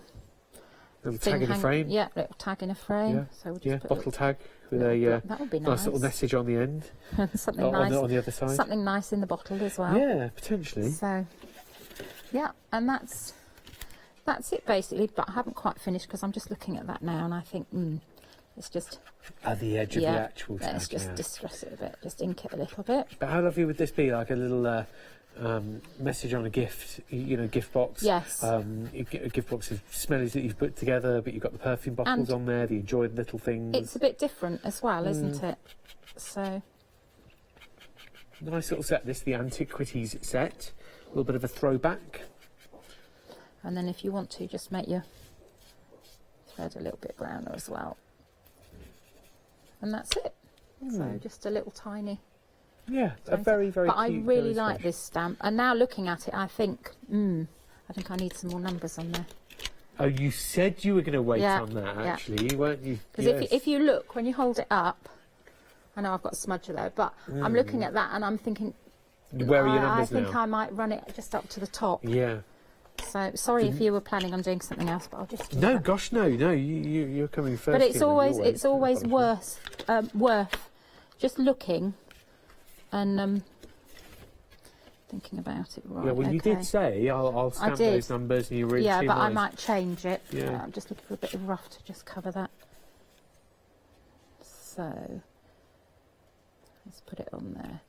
tag in a frame. Yeah, little tag in a frame. Yeah, so we'll just put bottle tag with a that would be nice little message on the end. Something nice on the other side. Something nice in the bottle as well. Yeah, potentially. So, yeah, and that's it basically. But I haven't quite finished because I'm just looking at that now, and I think it's just at the edge of the actual tag. Let's just distress it a bit, just ink it a little bit. But how lovely would this be? Like a little message on a gift, you know, gift box. Yes. A gift box of smellies that you've put together, but you've got the perfume bottles on there, the enjoyed little things. It's a bit different as well, isn't it? So nice little set. This the antiquities set. A little bit of a throwback. And then if you want to, just make your thread a little bit browner as well. And that's it. So just a little tiny. Yeah, a very, very But cute, I really like this stamp. And now looking at it, I think I need some more numbers on there. Oh, you said you were going to wait on that, actually, weren't you? Because if you look, when you hold it up, I know I've got a smudger there, but I'm looking at that and I'm thinking, where are your numbers now? I think I might run it just up to the top. Yeah. So sorry if you were planning on doing something else, but I'll just. No, gosh, no. You're coming first. But it's always worth just looking and thinking about it. Right, Yeah, well, you okay. did say I'll stamp those numbers, and you were in Yeah, two but I minds. might change it. Yeah. I'm just looking for a bit of rough to just cover that. So let's put it on there.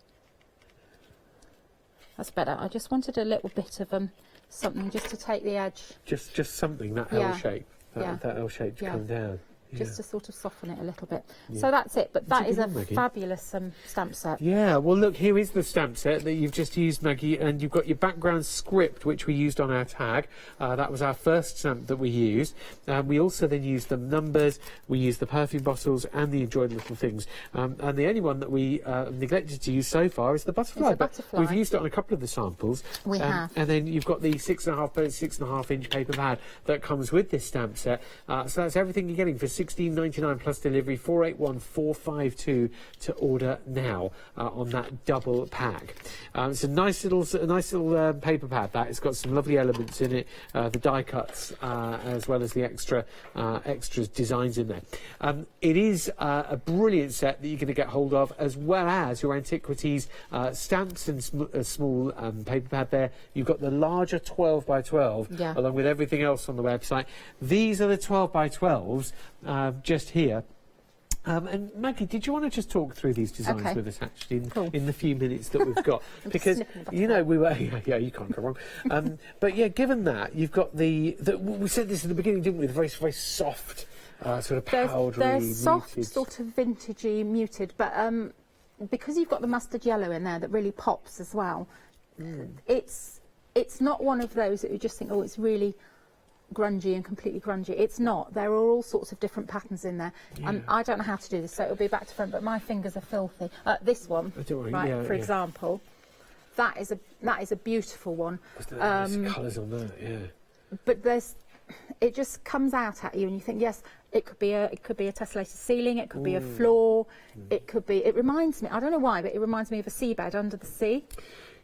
That's better. I just wanted a little bit of something just to take the edge. Just something, that Yeah. L shape, Yeah. that L shape to Yeah. come down. Just to sort of soften it a little bit. Yeah. So that's it. But That's that a is good a one, Maggie. fabulous stamp set. Yeah, well, look, here is the stamp set that you've just used, Maggie, and you've got your background script, which we used on our tag. That was our first stamp that we used. We also then used the numbers, we used the perfume bottles, and the enjoyed little things. And the only one that we neglected to use so far is the butterfly. It's a butterfly. But we've used it on a couple of the samples. We have. And then you've got the 6.5 by 6.5 inch paper pad that comes with this stamp set. So that's everything you're getting for $16.99 plus delivery, 481,452 to order now on that double pack. It's a nice little paper pad. That it's got some lovely elements in it, the die cuts as well as the extras designs in there. It is a brilliant set that you're going to get hold of, as well as your antiquities stamps and small paper pad there. You've got the larger 12 by 12 along with everything else on the website. These are the 12 by 12s just here. And Maggie, did you want to just talk through these designs with us, actually, in the few minutes that we've got? Because, you know, we were... Yeah, you can't go wrong. But, yeah, given that, you've got we said this in the beginning, didn't we? The very, very soft, sort of powdery, They're soft, muted. sort of vintagey, muted, but because you've got the mustard yellow in there that really pops as well, it's not one of those that you just think, oh, it's really grungy and completely grungy. It's not. There are all sorts of different patterns in there. I don't know how to do this, so it'll be back to front, but my fingers are filthy. This one, for example, that is a beautiful one. There's colours on that, yeah. But it just comes out at you, and you think, yes, it could be a tessellated ceiling, it could be a floor, it could be. It reminds me. I don't know why, but it reminds me of a seabed under the sea.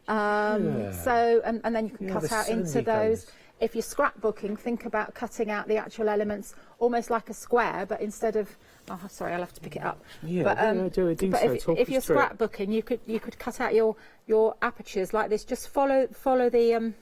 So, and then you can cut out into those. If you're scrapbooking, think about cutting out the actual elements almost like a square, but instead of... Oh, sorry, I'll have to pick it up. Yeah, but, do so. If you're scrapbooking, you could cut out your apertures like this. Just follow the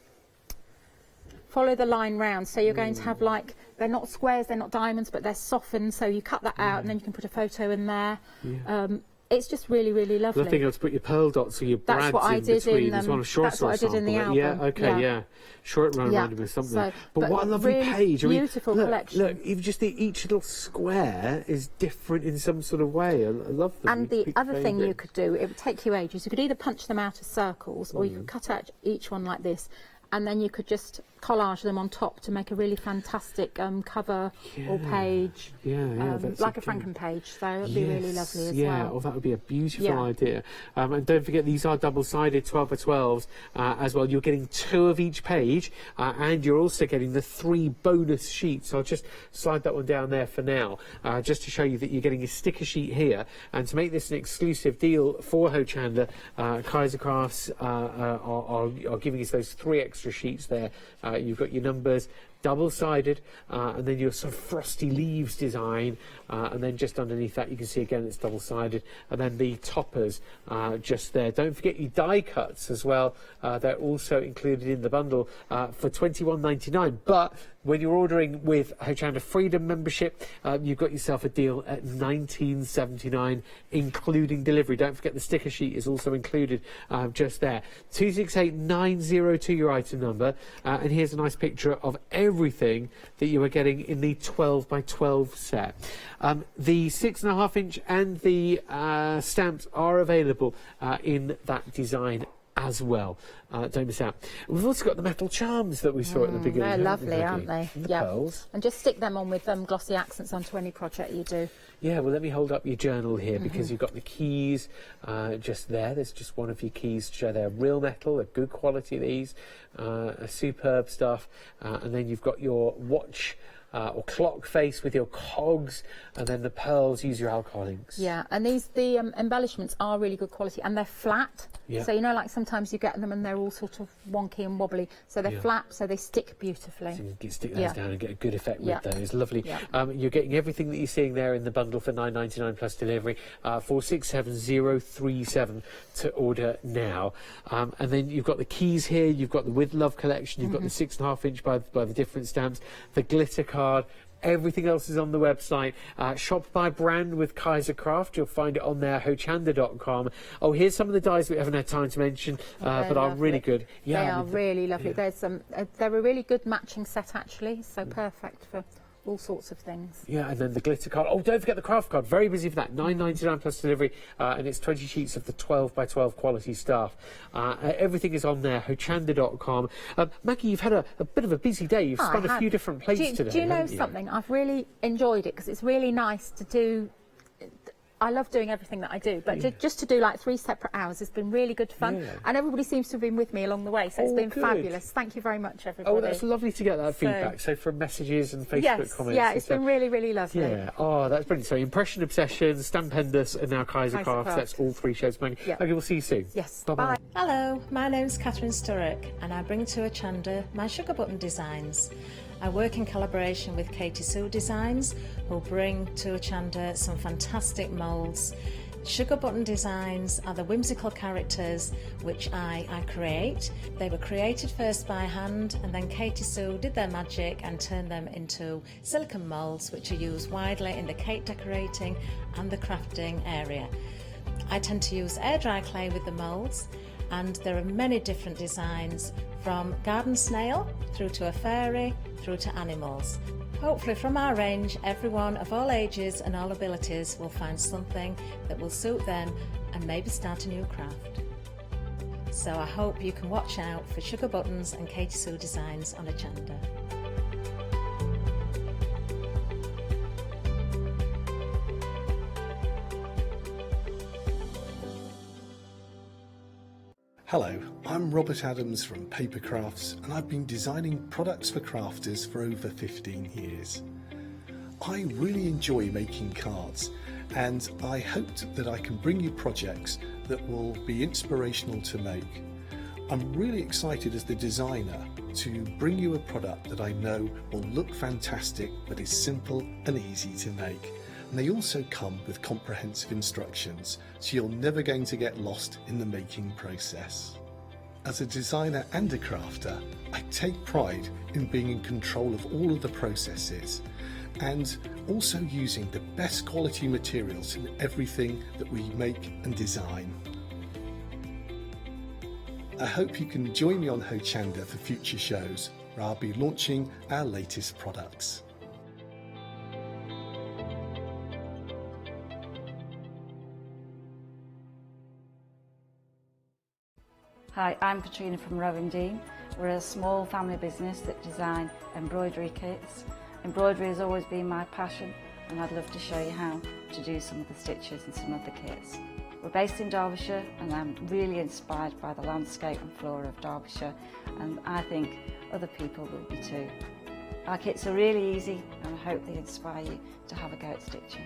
line round. So you're going to have they're not squares, they're not diamonds, but they're softened. So you cut that out, and then you can put a photo in there. Yeah. It's just really, really lovely. The thing is to put your pearl dots or your brads in between as well. I'm sure that's what I did in the album. Yeah, okay, yeah. Sure, it reminded me of something. So, but what a lovely really page. Beautiful collection. Look, even just each little square is different in some sort of way. I love them. And the other thing you could do, it would take you ages. You could either punch them out as circles, or you could cut out each one like this, and then you could just collage them on top to make a really fantastic cover or page. Like a Franken page, so it would be really lovely as well. Yeah, that would be a beautiful idea. And don't forget, these are double-sided 12 by 12s as well. You're getting 2 of each page, and you're also getting the 3 bonus sheets. So I'll just slide that one down there for now, just to show you that you're getting a sticker sheet here. And to make this an exclusive deal for Hochanda, Kaiser Crafts are giving us those 3 extra sheets there. You've got your numbers, double-sided, and then your sort of frosty leaves design, and then just underneath that you can see again it's double-sided, and then the toppers just there. Don't forget your die cuts as well. They're also included in the bundle for $21.99, but when you're ordering with Hochanda Freedom membership, you've got yourself a deal at $19.79, including delivery. Don't forget the sticker sheet is also included just there. 268902 your item number, and here's a nice picture of everything that you are getting in the 12 by 12 set. The 6.5 inch and the stamps are available in that design as well. Don't miss out. We've also got the metal charms that we saw at the beginning. They're lovely, aren't they? And the pearls. And just stick them on with glossy accents onto any project you do. Yeah, well, let me hold up your journal here because you've got the keys just there. There's just one of your keys to show they're real metal, they're good quality, these, superb stuff. And then you've got your watch or clock face with your cogs, and then the pearls, use your alcohol inks. Yeah, and the embellishments are really good quality, and they're flat. Yeah. So, you know, like sometimes you get them and they're all sort of wonky and wobbly. So they're flat, so they stick beautifully. So you can stick those down and get a good effect with those. Lovely. Yeah. You're getting everything that you're seeing there in the bundle for £9.99 plus delivery. 467037 to order now. And then you've got the keys here. You've got the With Love collection. You've got the 6.5 inch by the different stamps. The glitter card. Everything else is on the website. Shop by brand with Kaiser Craft. You'll find it on there, hochanda.com. Oh, here's some of the dies we haven't had time to mention, but are really good. Yeah, they are really lovely. There's some. They're a really good matching set, actually. So perfect for all sorts of things. Yeah, and then the glitter card. Oh, don't forget the craft card. Very busy for that. £9.99 plus delivery, and it's 20 sheets of the 12 by 12 quality stuff. Everything is on there, hochanda.com. Maggie, you've had a bit of a busy day. You've spun a few different places today. Do you know something? I've really enjoyed it because it's really nice to do. I love doing everything that I do, but just to do like 3 separate hours has been really good fun, and everybody seems to have been with me along the way, so it's been fabulous. Thank you very much, everybody. Oh, that's lovely to get that feedback. So from messages and Facebook comments. Yeah, it's been really, really lovely. Yeah, oh, that's brilliant. So Impression Obsession, Stampendous, and now Kaiser Craft. That's all 3 shows. Maggie, we'll see you soon. Yes, bye-bye. Hello, my name's Catherine Sturrock, and I bring to Hochanda my sugar button designs. I work in collaboration with Katie Sue Designs, who bring to Hochanda some fantastic moulds. Sugar button designs are the whimsical characters which I create. They were created first by hand, and then Katie Sue did their magic and turned them into silicone moulds, which are used widely in the cake decorating and the crafting area. I tend to use air dry clay with the moulds, and there are many different designs, from garden snail through to a fairy through to animals. Hopefully from our range, everyone of all ages and all abilities will find something that will suit them and maybe start a new craft. So I hope you can watch out for Sugar Buttons and Katie Sue Designs on Hochanda. Hello, I'm Robert Adams from Paper Crafts, and I've been designing products for crafters for over 15 years. I really enjoy making cards, and I hoped that I can bring you projects that will be inspirational to make. I'm really excited as the designer to bring you a product that I know will look fantastic but is simple and easy to make. And they also come with comprehensive instructions, so you're never going to get lost in the making process. As a designer and a crafter, I take pride in being in control of all of the processes and also using the best quality materials in everything that we make and design. I hope you can join me on Hochanda for future shows, where I'll be launching our latest products. Hi, I'm Katrina from Rowan Dean. We're a small family business that design embroidery kits. Embroidery has always been my passion, and I'd love to show you how to do some of the stitches and some of the kits. We're based in Derbyshire, and I'm really inspired by the landscape and flora of Derbyshire, and I think other people will be too. Our kits are really easy, and I hope they inspire you to have a go at stitching.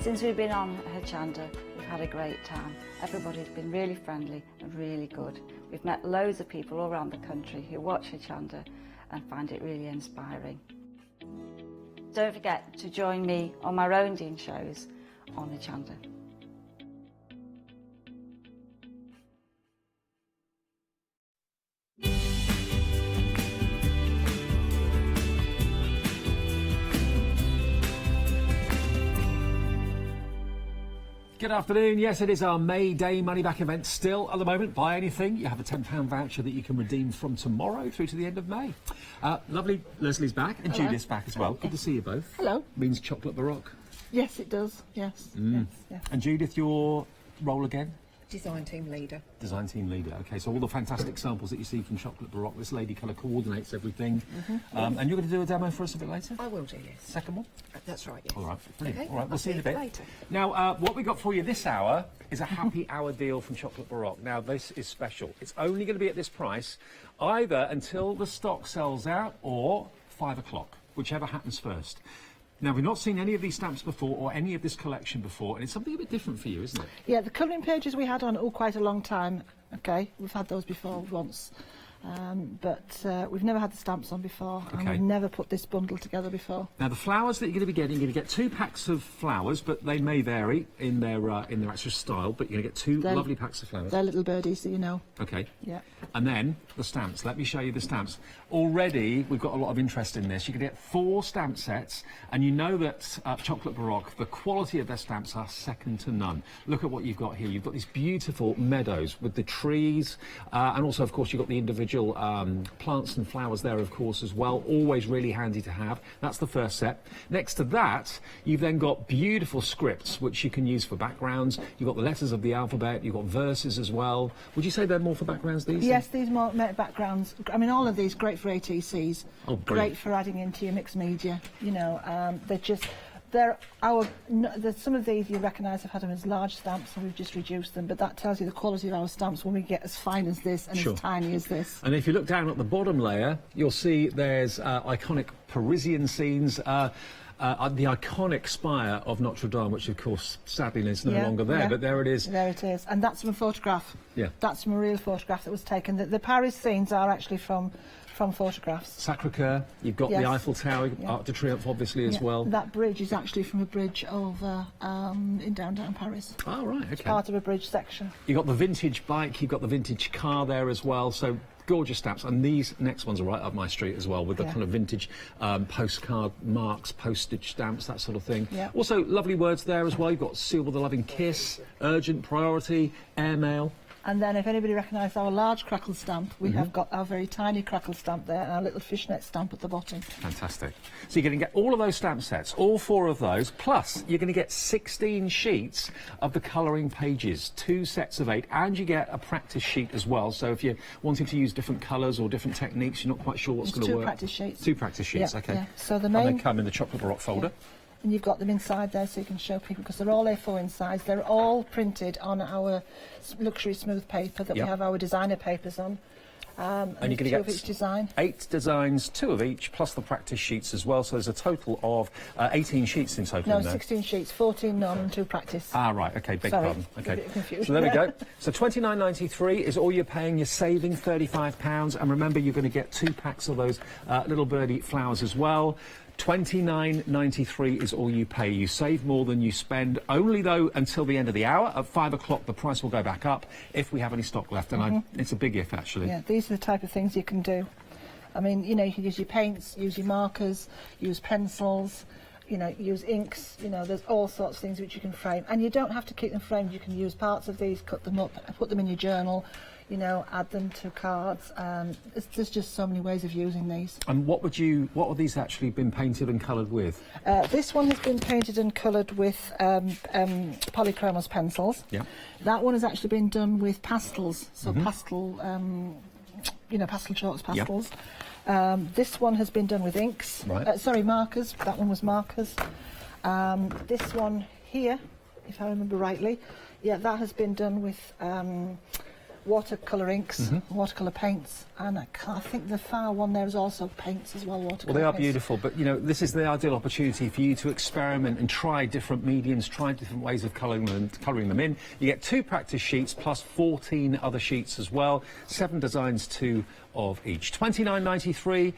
Since we've been on Hochanda, we've had a great time. Everybody's been really friendly and really good. We've met loads of people all around the country who watch Hochanda and find it really inspiring. Don't forget to join me on my Rowan shows on Hochanda. Good afternoon. Yes, it is our May Day money back event still at the moment. Buy anything, you have a £10 voucher that you can redeem from tomorrow through to the end of May. Lovely, Leslie's back and Hello. Judith's back as well. Good to see you both. Hello. Means chocolate baroque. Yes, it does. Yes. Mm. Yes. And Judith, your role again? Design team leader. Design team leader. Okay, so all the fantastic samples that you see from Chocolate Baroque, this lady colour coordinates everything. And you're going to do a demo for us a bit later? I will do, yes. Second one? That's right, yes. All right, brilliant. Okay, All right, we'll I'll see you in a bit. later. Now, what we got for you this hour is a happy hour deal from Chocolate Baroque. Now, this is special. It's only going to be at this price either until the stock sells out or 5 o'clock, whichever happens first. Now, we've not seen any of these stamps before or any of this collection before, and it's something a bit different for you, isn't it? Yeah, the colouring pages we had on quite a long time. Okay, we've had those before once. But we've never had the stamps on before, and we've never put this bundle together before. Now, the flowers that you're going to be getting, you're going to get 2 packs of flowers, but they may vary in their actual style, but you're going to get 2 lovely packs of flowers. They're little birdies, so you know. Okay. Yeah. And then the stamps. Let me show you the stamps. Already, we've got a lot of interest in this. You're going to get 4 stamp sets, and you know that Chocolate Baroque, the quality of their stamps are second to none. Look at what you've got here. You've got these beautiful meadows with the trees, and also, of course, you've got the individual plants and flowers there, of course, as well. Always really handy to have. That's the first set. Next to that, you've then got beautiful scripts, which you can use for backgrounds. You've got the letters of the alphabet. You've got verses as well. Would you say they're more for backgrounds, ththese? Yes, these more backgrounds. I mean, all of these great for ATCs. Oh, great for adding into your mixed media. You know, some of these you recognise have had them as large stamps, and we've just reduced them, but that tells you the quality of our stamps when we get as fine as this and as tiny as this. And if you look down at the bottom layer, you'll see there's iconic Parisian scenes, the iconic spire of Notre Dame, which of course sadly is no longer there, but there it is. There it is, and that's from a photograph. Yeah. That's from a real photograph that was taken. The Paris scenes are actually from photographs. Sacre-Cœur, you've got the Eiffel Tower, Arc de Triomphe obviously as well. That bridge is actually from a bridge over in downtown Paris. Oh, right, okay. It's part of a bridge section. You've got the vintage bike, you've got the vintage car there as well, so gorgeous stamps. And these next ones are right up my street as well, with the kind of vintage postcard marks, postage stamps, that sort of thing. Yeah. Also, lovely words there as well. You've got Seal with a Loving Kiss, Urgent Priority, Airmail. And then if anybody recognises our large crackle stamp, we have got our very tiny crackle stamp there and our little fishnet stamp at the bottom. Fantastic. So you're going to get all of those stamp sets, all 4 of those, plus you're going to get 16 sheets of the colouring pages, 2 sets of 8, and you get a practice sheet as well. So if you're wanting to use different colours or different techniques, you're not quite sure what's going to work. 2 practice sheets. 2 practice sheets, yeah, okay. Yeah. So the main... And they come in the Chocolate Baroque folder. Yeah. And you've got them inside there so you can show people, because they're all A4 in size. They're all printed on our luxury smooth paper that we have our designer papers on. And you're going to get each design. 8 designs, 2 of each, plus the practice sheets as well. So there's a total of 18 sheets in total. No, in there. 16 sheets, 14 non and 2 practice. Ah, right, okay, big Sorry, pardon. Okay, a bit confused. so there we go. So £29.93 is all you're paying. You're saving £35, and remember, you're going to get 2 packs of those little birdie flowers as well. £29.93 is all you pay. You save more than you spend, only though until the end of the hour. At 5 o'clock the price will go back up if we have any stock left, and it's a big if actually. Yeah, these are the type of things you can do. I mean, you know, you can use your paints, use your markers, use pencils, you know, use inks, you know, there's all sorts of things which you can frame, and you don't have to keep them framed. You can use parts of these, cut them up, put them in your journal, you know, add them to cards. There's just so many ways of using these. And what are these actually been painted and coloured with? This one has been painted and coloured with polychromos pencils. Yeah. That one has actually been done with pastels, so pastel, you know, pastel chalks, pastels. Yeah. This one has been done with inks. Right. Sorry, markers. That one was markers. This one here, if I remember rightly, yeah, that has been done with watercolour inks, watercolour paints, and I think the far one there is also paints as well, watercolour. Well, they are paints. beautiful, but you know, this is the ideal opportunity for you to experiment and try different mediums, try different ways of colouring them in. You get 2 practice sheets plus 14 other sheets as well, 7 designs, 2 of each. £29.93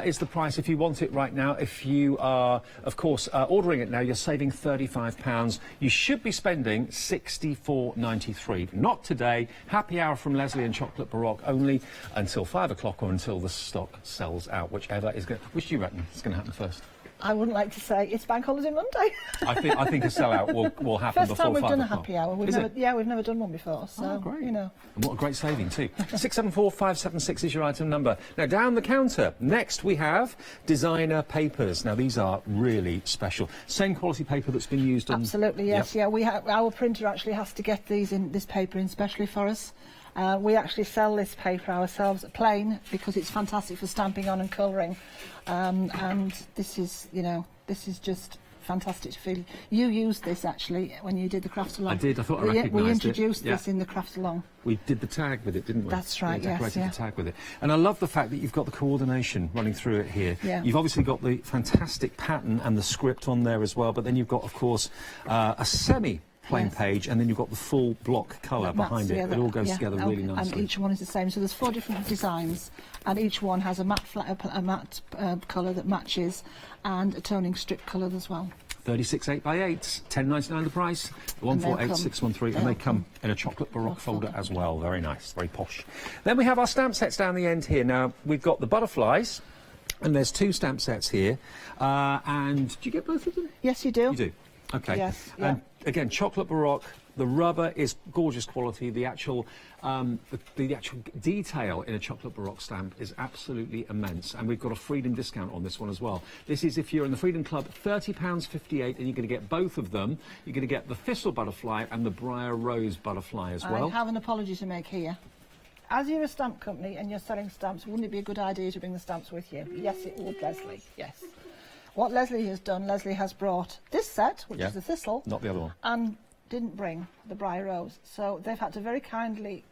is the price if you want it right now. If you are, of course, ordering it now, you're saving £35. You should be spending £64.93. Not today. Happy hour from Leslie and Chocolate Baroque only until 5 o'clock or until the stock sells out, whichever is going. Which do you reckon is going to happen first? I wouldn't like to say it's Bank Holiday Monday. I think a sellout will happen First before time we've 5 done a o'clock. happy hour. Is it? Yeah, we've never done one before. So, great. you know. And what a great saving too. 674576 is your item number. Now down the counter, next we have designer papers. Now these are really special. Same quality paper that's been used on... Absolutely, yes. Yep. Yeah, our printer actually has to get this paper in specially for us. We actually sell this paper ourselves plain because it's fantastic for stamping on and colouring. And this is, you know, this is just fantastic to feel. You used this actually when you did the craft along. I did. I thought I recognised it. We introduced this Yeah. in the craft along. We did the tag with it, didn't we? That's right, We decorated yes, the tag with it. And I love the fact that you've got the coordination running through it here. Yeah. You've obviously got the fantastic pattern and the script on there as well, but then you've got, of course, a semi-plain page, and then you've got the full block colour behind it. It all goes together really nicely. And each one is the same. So there's 4 different designs, and each one has a matte colour that matches, and a toning strip colour as well. 36 8x8s, $10.99 the price, 148613, and they come in a chocolate baroque folder as well. Very nice, very posh. Then we have our stamp sets down the end here. Now we've got the butterflies, and there's 2 stamp sets here. And do you get both of them? Yes, you do. You do. Okay. Yes. And again, chocolate baroque. The rubber is gorgeous quality. The actual the actual detail in a chocolate baroque stamp is absolutely immense. And we've got a Freedom discount on this one as well. This is, if you're in the Freedom Club, £30.58, and you're going to get both of them. You're going to get the Thistle butterfly and the Briar Rose butterfly as well. I have an apology to make here. As you're a stamp company and you're selling stamps, wouldn't it be a good idea to bring the stamps with you? Yes, it would, Leslie. Yes. What Leslie has done, Leslie has brought this set, which is the Thistle. Not the other one. And didn't bring the Briar Rose. So they've had to very kindly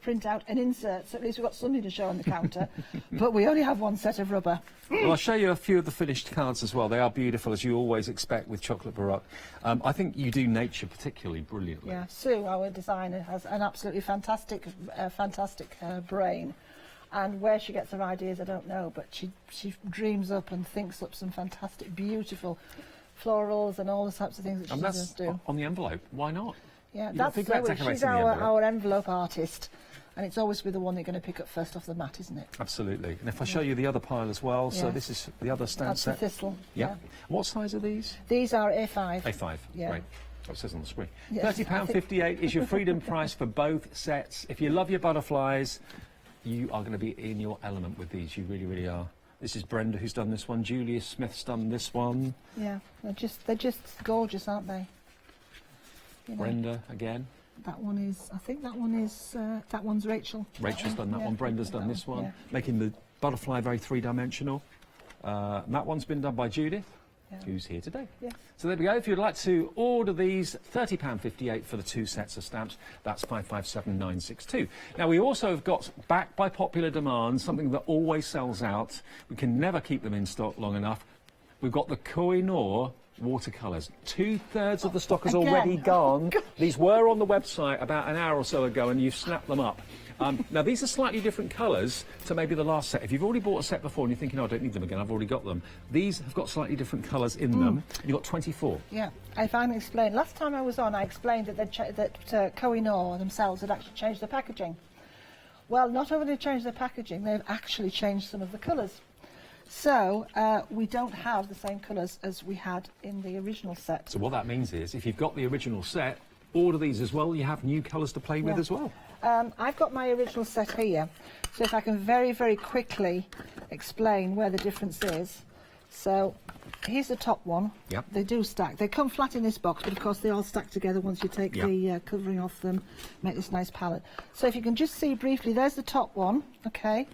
print out an insert, so at least we've got something to show on the counter. But we only have 1 set of rubber. Well, I'll show you a few of the finished cards as well. They are beautiful, as you always expect with chocolate baroque. I think you do nature particularly brilliantly. Yeah, Sue, our designer, has an absolutely fantastic brain. And where she gets her ideas, I don't know, but she dreams up and thinks up some fantastic, beautiful florals and all the types of things that she does do. On the envelope, why not? Yeah, You that's think about Sue. decorating She's the envelope. our envelope artist, and it's always with the one they're going to pick up first off the mat, isn't it? Absolutely. And if I show you the other pile as well, so this is the other stamp That's set. the Thistle. Yeah. What size are these? These are A5. A5. Yeah. Great. Oh, it says on the screen. Yes, £30.58 is your Freedom price for both sets. If you love your butterflies, you are going to be in your element with these. You really, really are. This is Brenda who's done this one. Julia Smith's done this one. Yeah, they're just gorgeous, aren't they? You know, Brenda again. That one is. I think that one is. That one's Rachel. Rachel's done that one. Brenda's done this one, yeah. making the butterfly very three-dimensional. That one's been done by Judith, who's here today. Yeah. So there we go. If you'd like to order these, £30.58 for the 2 sets of stamps. That's 557962. Now we also have got, back by popular demand, something that always sells out. We can never keep them in stock long enough. We've got the Koh-i-Noor watercolours. 2/3 of the stock has already gone. These were on the website about an hour or so ago, and you've snapped them up. Now, these are slightly different colours to maybe the last set. If you've already bought a set before and you're thinking, oh, I don't need them again, I've already got them. These have got slightly different colours in them. You've got 24. Yeah, if I can explain. Last time I was on, I explained that Koh-i-Noor themselves had actually changed the packaging. Well, not only did they change their packaging, they've actually changed some of the colours. So we don't have the same colours as we had in the original set. So what that means is, if you've got the original set, order these as well. You have new colours to play with as well. I've got my original set here, so if I can very, very quickly explain where the difference is. So here's the top one. Yep. They do stack. They come flat in this box, but of course they all stack together once you take the covering off them, make this nice palette. So if you can just see briefly, there's the top one, okay?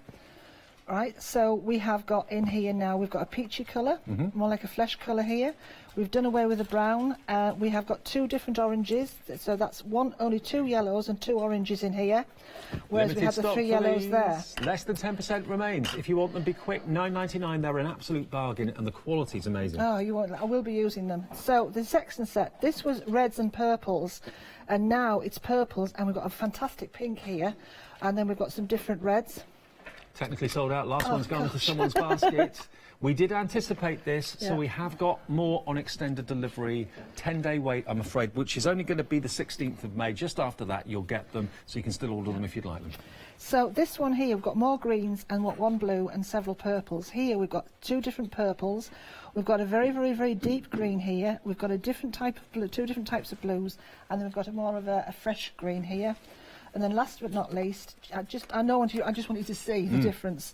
Right, so we have got in here now, we've got a peachy colour, more like a flesh colour here. We've done away with the brown. We have got 2 different oranges, so that's only 2 yellows and 2 oranges in here, whereas we had the 3 yellows there. Less than 10% remains. If you want them, be quick. $9.99. They're an absolute bargain, and the quality's amazing. Oh, you won't. I will be using them. So the section set. This was reds and purples, and now it's purples, and we've got a fantastic pink here, and then we've got some different reds. Technically sold out. Last one's gone into someone's basket. We did anticipate this, so we have got more on extended delivery. 10-day wait, I'm afraid, which is only going to be the 16th of May. Just after that, you'll get them, so you can still order them if you'd like them. So this one here, we've got more greens and one blue and several purples. Here we've got 2 different purples. We've got a very, very, very deep green here. We've got a different type of blue, 2 different types of blues, and then we've got more of a fresh green here. And then last but not least, I just want you to see the difference.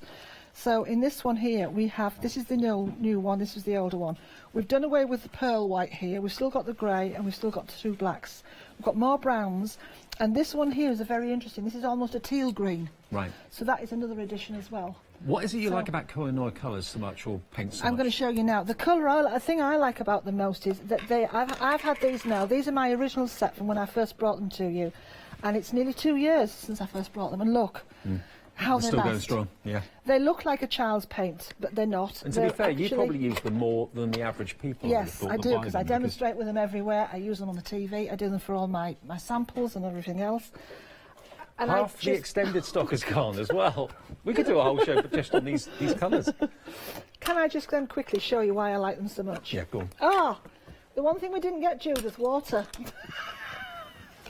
So in this one here, we have, this is the new one, this is the older one. We've done away with the pearl white here, we've still got the grey, and we've still got 2 blacks. We've got more browns, and this one here is a very interesting, this is almost a teal green. Right. So that is another addition as well. What is it you like about Koh-i-Noor colours so much, or paints so much? I'm going to show you now. The colour, the thing I like about them most is that I've had these now. These are my original set from when I first brought them to you. And it's nearly 2 years since I first brought them. And look how they still last. going strong, yeah. They look like a child's paint, but they're not. And to be fair, you probably use them more than the average people. Yes, I do, because I demonstrate with them everywhere. I use them on the TV. I do them for all my samples and everything else. And half the extended stock has gone as well. We could do a whole show just on these colours. Can I just then quickly show you why I like them so much? Yeah, go on. Ah, the one thing we didn't get, Judith, water.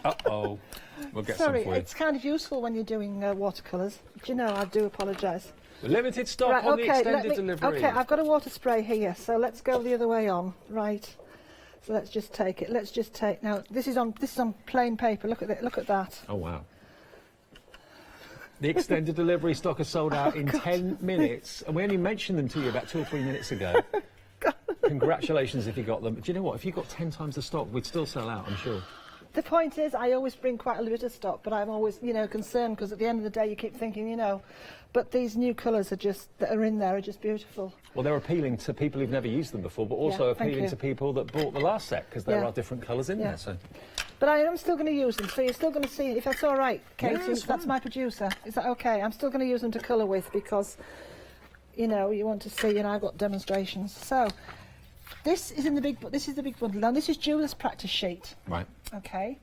Uh-oh. We'll get Sorry, some for you. it's kind of useful when you're doing watercolours. Do you know, I do apologise. Limited stock on the extended delivery. Okay, I've got a water spray here, so let's go the other way on. Right. So let's just take it. Let's just take... Now, this is on plain paper. Look at it. Look at that. Oh, wow. The extended delivery stock is sold out in 10 minutes, and we only mentioned them to you about 2 or 3 minutes ago. Congratulations if you got them. Do you know what? If you got 10 times the stock, we'd still sell out, I'm sure. The point is, I always bring quite a little bit of stock, but I'm always, concerned, because at the end of the day, you keep thinking, but these new colours that are in there are just beautiful. Well, they're appealing to people who've never used them before, but also appealing to people that bought the last set, because there are different colours in there. So. But I am still going to use them, so you're still going to see, if that's all right, Katie, that's my producer. Is that okay? I'm still going to use them to colour with, because, you want to see, I've got demonstrations. So, this is this is the big bundle. Now, this is Judith's practice sheet. Right. Okay.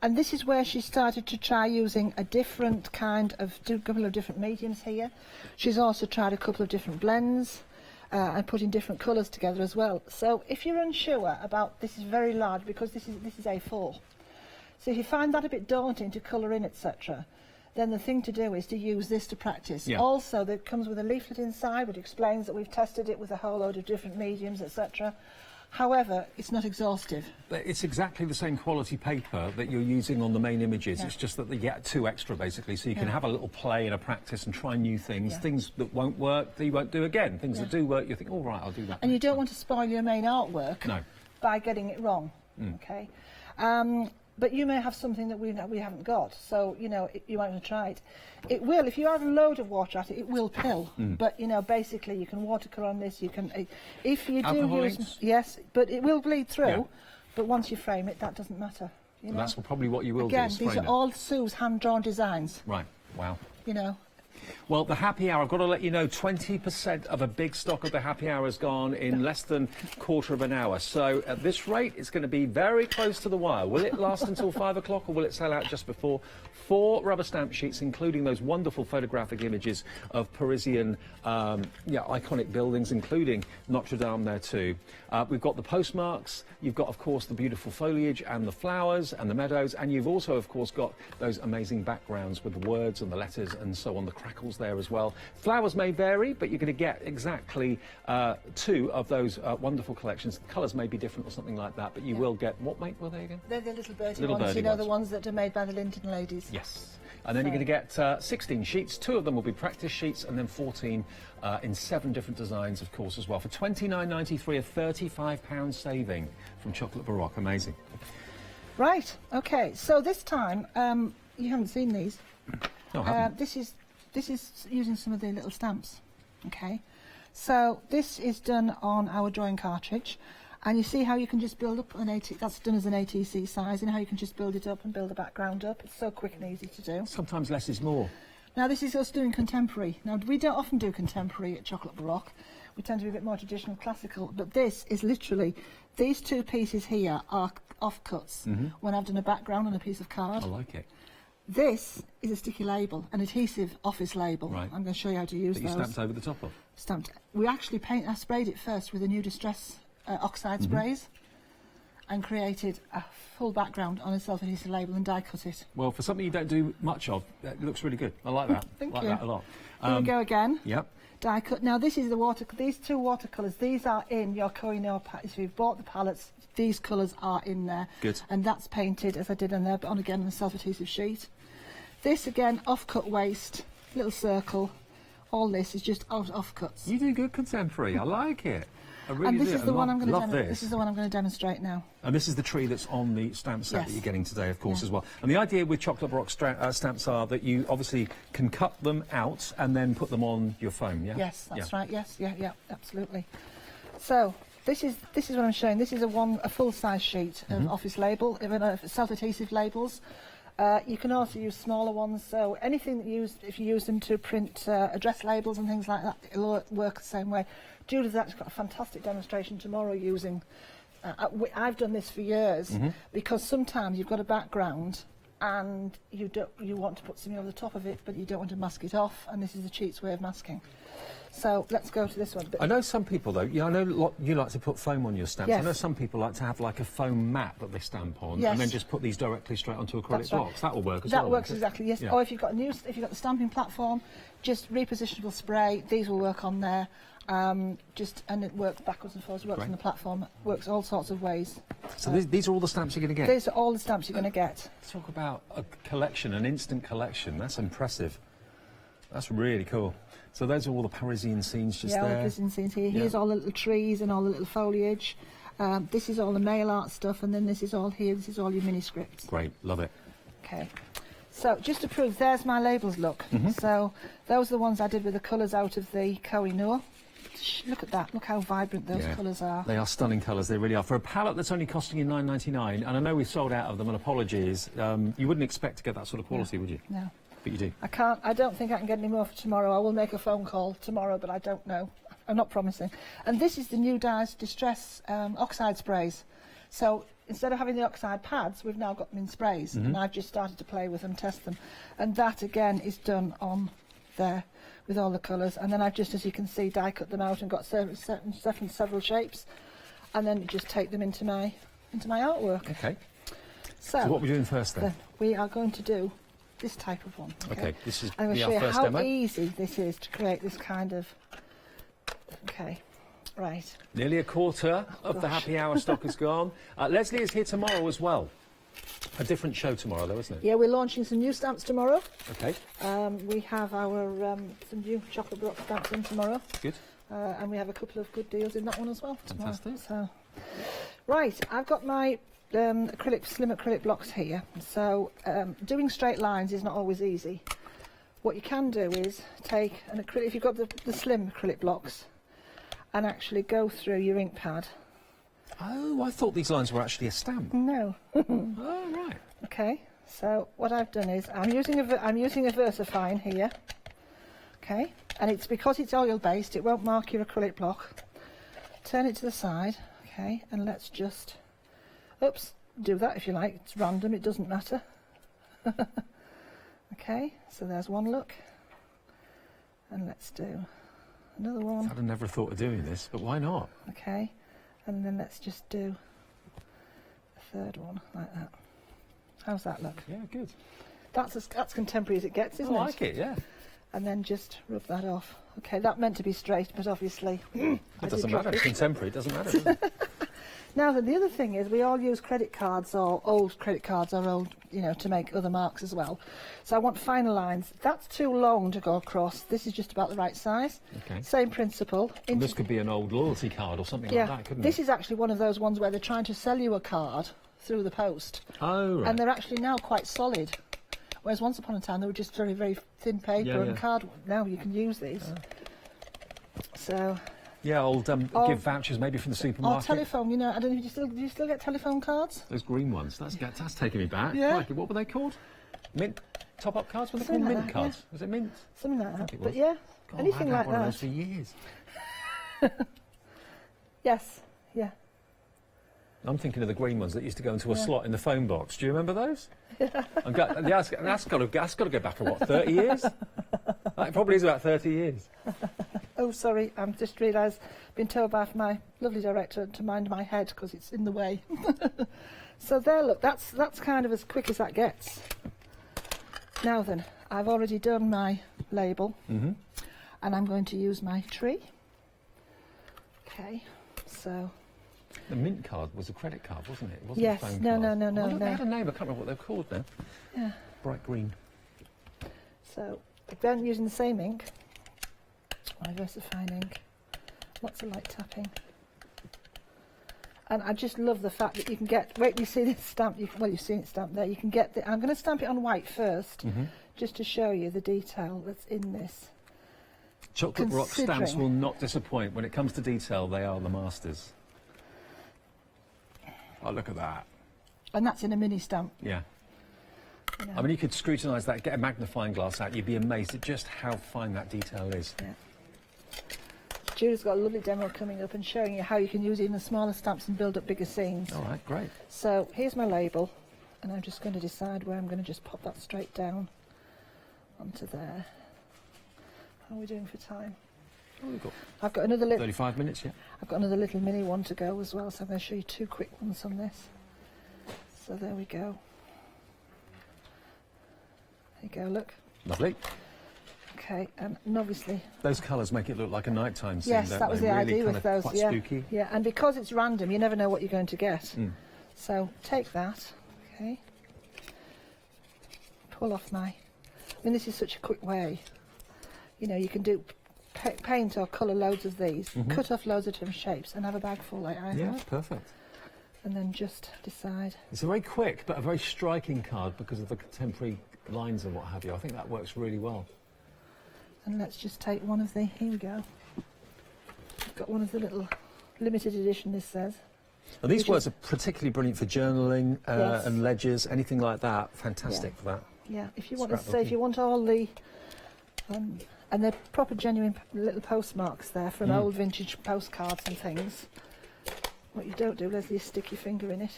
And this is where she started to try using a different kind of, a couple of different mediums here. She's also tried a couple of different blends and putting different colours together as well. So if you're unsure about, this is very large because this is A4. So if you find that a bit daunting to colour in, etc., then the thing to do is to use this to practice. Yeah. Also, that comes with a leaflet inside which explains that we've tested it with a whole load of different mediums, etc. However, it's not exhaustive. It's exactly the same quality paper that you're using on the main images. Yeah. It's just that you get 2 extra, basically, so you can have a little play and a practice and try new things. Things that won't work, that you won't do again. Things that do work, you think, all right, I'll do that. And you don't want to spoil your main artwork by getting it wrong, okay? But you may have something that we haven't got, so, you might want to try it. It will, if you add a load of water at it, it will pill. But, basically, you can watercolour on this, you can... If you do use... Yes, but it will bleed through, but once you frame it, that doesn't matter. And that's probably what you will do, is frame these are all Sue's hand-drawn designs. Right, wow. Well, the happy hour, I've got to let you know, 20% of a big stock of the happy hour has gone in less than a quarter of an hour. So at this rate, it's going to be very close to the wire. Will it last until 5 o'clock or will it sell out just before? 4 rubber stamp sheets, including those wonderful photographic images of Parisian iconic buildings, including Notre Dame there too. We've got the postmarks. You've got, of course, the beautiful foliage and the flowers and the meadows. And you've also, of course, got those amazing backgrounds with the words and the letters and so on, the crackles there as well. Flowers may vary, but you're going to get exactly 2 of those wonderful collections. The colours may be different or something like that, but you will get... What make were they again? They're the little birdie ones, the ones that are made by the Linton ladies. Yes. And then you're going to get 16 sheets. 2 of them will be practice sheets, and then 14 in 7 different designs, of course, as well. For £29.93, a £35 saving from Chocolate Baroque. Amazing. Right. Okay. So this time, you haven't seen these. No, I haven't. This is using some of the little stamps. Okay. So this is done on our drawing cartridge. And you see how you can just build up that's done as an ATC size, and how you can just build it up and build a background up. It's so quick and easy to do. Sometimes less is more. Now this is us doing contemporary. Now we don't often do contemporary at Chocolate Baroque. We tend to be a bit more traditional classical, but this is literally, these 2 pieces here are offcuts when I've done a background on a piece of card. I like it. This is a sticky label, an adhesive office label. Right. I'm going to show you how to use That you those. stamped over the top of. Stamped. We actually I sprayed it first with the new Distress oxide sprays, and created a full background on a self-adhesive label and die cut it. Well, for something you don't do much of, it looks really good. I like that. Thank like you. that a lot. Here we go again. Yep. Die cut. Now this is these two watercolours. These are in your Koh-i-Noor palettes. If you've bought the palettes, these colours are in there. Good. And that's painted as I did on there, but on again on a self-adhesive sheet. This again, off-cut waste, little circle. All this is just off-cuts. You do good contemporary. I like it. I really And this do. is the one I'm going to love this. This is the one I'm going to demonstrate now. And this is the tree that's on the stamp set Yes. that you're getting today, of course, Yeah. as well. And the idea with Chocolate Rock stamps are that you obviously can cut them out and then put them on your foam, yeah? Yes, that's right. Yes, yeah, absolutely. So this is what I'm showing. This is a full-size sheet of office label, self-adhesive labels. You can also use smaller ones. So anything that if you use them to print address labels and things like that, it'll work the same way. Julie's actually got a fantastic demonstration tomorrow using. I've done this for years because sometimes you've got a background and you want to put something over the top of it, but you don't want to mask it off, and this is the cheat's way of masking. So let's go to this one. I know some people, though, I know you like to put foam on your stamps. Yes. I know some people like to have like a foam mat that they stamp on Yes. and then just put these directly straight onto acrylic That's right. blocks. That will work as well. That works won't it? exactly, yes. Yeah. Or if you've got the stamping platform, just repositionable spray, these will work on there. And it works backwards and forwards, works Great. on the platform, works all sorts of ways. So these are all the stamps you're going to get? These are all the stamps you're going to get. Let's talk about a collection, an instant collection. That's impressive. That's really cool. So those are all the Parisian scenes just all the there. Parisian scenes here. Yeah. Here's all the little trees and all the little foliage. This is all the nail art stuff, and then this is all here. This is all your mini scripts. Great, love it. Okay. So just to prove, there's my labels, look. So those are the ones I did with the colours out of the Koh-i-Noor. Look at that. Look how vibrant those colours are. They are stunning colours, they really are. For a palette that's only costing you £9.99, and I know we've sold out of them, and apologies, you wouldn't expect to get that sort of quality, would you? No. But you do. I don't think I can get any more for tomorrow. I will make a phone call tomorrow, but I don't know. I'm not promising. And this is the new Distress oxide sprays. So instead of having the oxide pads, we've now got them in sprays, and I've just started to play with them, test them. And that, again, is done on there with all the colours. And then I've just, as you can see, die cut them out and got several shapes, and then just take them into my artwork. Okay. So what are we doing first, then? We are going to do this type of one. Okay, this is I'm going to show our you first how demo. easy this is to create this kind of... Okay, right. Nearly a quarter of the happy hour stock is gone. Leslie is here tomorrow as well. A different show tomorrow, though, isn't it? Yeah, we're launching some new stamps tomorrow. Okay. We have our some new chocolate block stamps in tomorrow. Good. And we have a couple of good deals in that one as well tomorrow. Fantastic. So, right, I've got my slim acrylic blocks here. So doing straight lines is not always easy. What you can do is take an acrylic, if you've got the slim acrylic blocks, and actually go through your ink pad. Oh, I thought these lines were actually a stamp. No. Oh, right. Okay, so what I've done is I'm using a VersaFine here. Okay, and it's because it's oil based, it won't mark your acrylic block. Turn it to the side. Okay, and let's just, oops, do that if you like. It's random, it doesn't matter. Okay, so there's one look, and let's do another one. I'd have never thought of doing this, but why not? Okay, and then let's just do a third one like that. How's that look? Yeah, good. That's contemporary as it gets, isn't it? I like it, yeah. And then just rub that off. Okay, that meant to be straight, but obviously It doesn't matter. It's contemporary. It doesn't matter. Does it? Now, then, the other thing is we all use credit cards or old credit cards or old, to make other marks as well. So I want finer lines. That's too long to go across. This is just about the right size. Okay. Same principle. And this could be an old loyalty card or something like that, couldn't This it? is actually one of those ones where they're trying to sell you a card through the post. Oh, right. And they're actually now quite solid. Whereas once upon a time they were just very, very thin paper and card. Now you can use these. So... Yeah, old gift vouchers maybe from the supermarket. Or telephone, I don't know, do you still get telephone cards? Those green ones. That's taking me back. Yeah. Crikey, what were they called? Mint top-up cards? Were they Something called like mint that, cards? yeah. Was it mint? Something like I that. think it But was. yeah, God, anything I've like had one that. of those for years. Yes, yeah. I'm thinking of the green ones that used to go into a slot in the phone box. Do you remember those? That's got to go back, what, 30 years? It probably is about 30 years. Oh, sorry, I'm just realised, been told by my lovely director to mind my head because it's in the way. So there, look, that's kind of as quick as that gets. Now then, I've already done my label, and I'm going to use my tree. Okay, so... The mint card was a credit card, wasn't it? It wasn't yes, a phone no, card. no. They had a name, I can't remember what they're called now. Yeah. Bright green. So, again, using the same ink, my VersaFine ink, lots of light tapping. And I just love the fact that you can get, wait till you see this stamp, well, you've seen it stamped there, you can get the, I'm going to stamp it on white first, just to show you the detail that's in this. Chocolate Rock stamps will not disappoint. When it comes to detail, they are the masters. Oh, look at that. And that's in a mini stamp. Yeah. You know. I mean, you could scrutinise that, get a magnifying glass out, you'd be amazed at just how fine that detail is. Yeah. Julie's got a lovely demo coming up and showing you how you can use even smaller stamps and build up bigger scenes. All right, great. So here's my label, and I'm just going to decide where I'm going to just pop that straight down onto there. How are we doing for time? Oh, I've got another 35 minutes, yeah. I've got another little mini one to go as well, so I'm going to show you two quick ones on this. So there we go. There you go, look. Lovely. Okay, and obviously... Those colours make it look like a nighttime scene, yes, don't that was they? the Really idea kind with of those, quite yeah. spooky. Yeah, and because it's random, you never know what you're going to get. So take that, okay. Pull off my... I mean, this is such a quick way. You know, you can do paint or colour loads of these, cut off loads of different shapes and have a bag full like I have. Yeah, perfect. And then just decide. It's a very quick but a very striking card because of the contemporary lines and what have you. I think that works really well. And let's just take one of the, here we go. I've got one of the little limited edition, this says. And these words are particularly brilliant for journaling Yes. and ledgers, anything like that. Fantastic for that. Yeah, if you want to say, if you want all the, and they're proper genuine little postmarks there from old vintage postcards and things. What you don't do, Leslie, is stick your finger in it.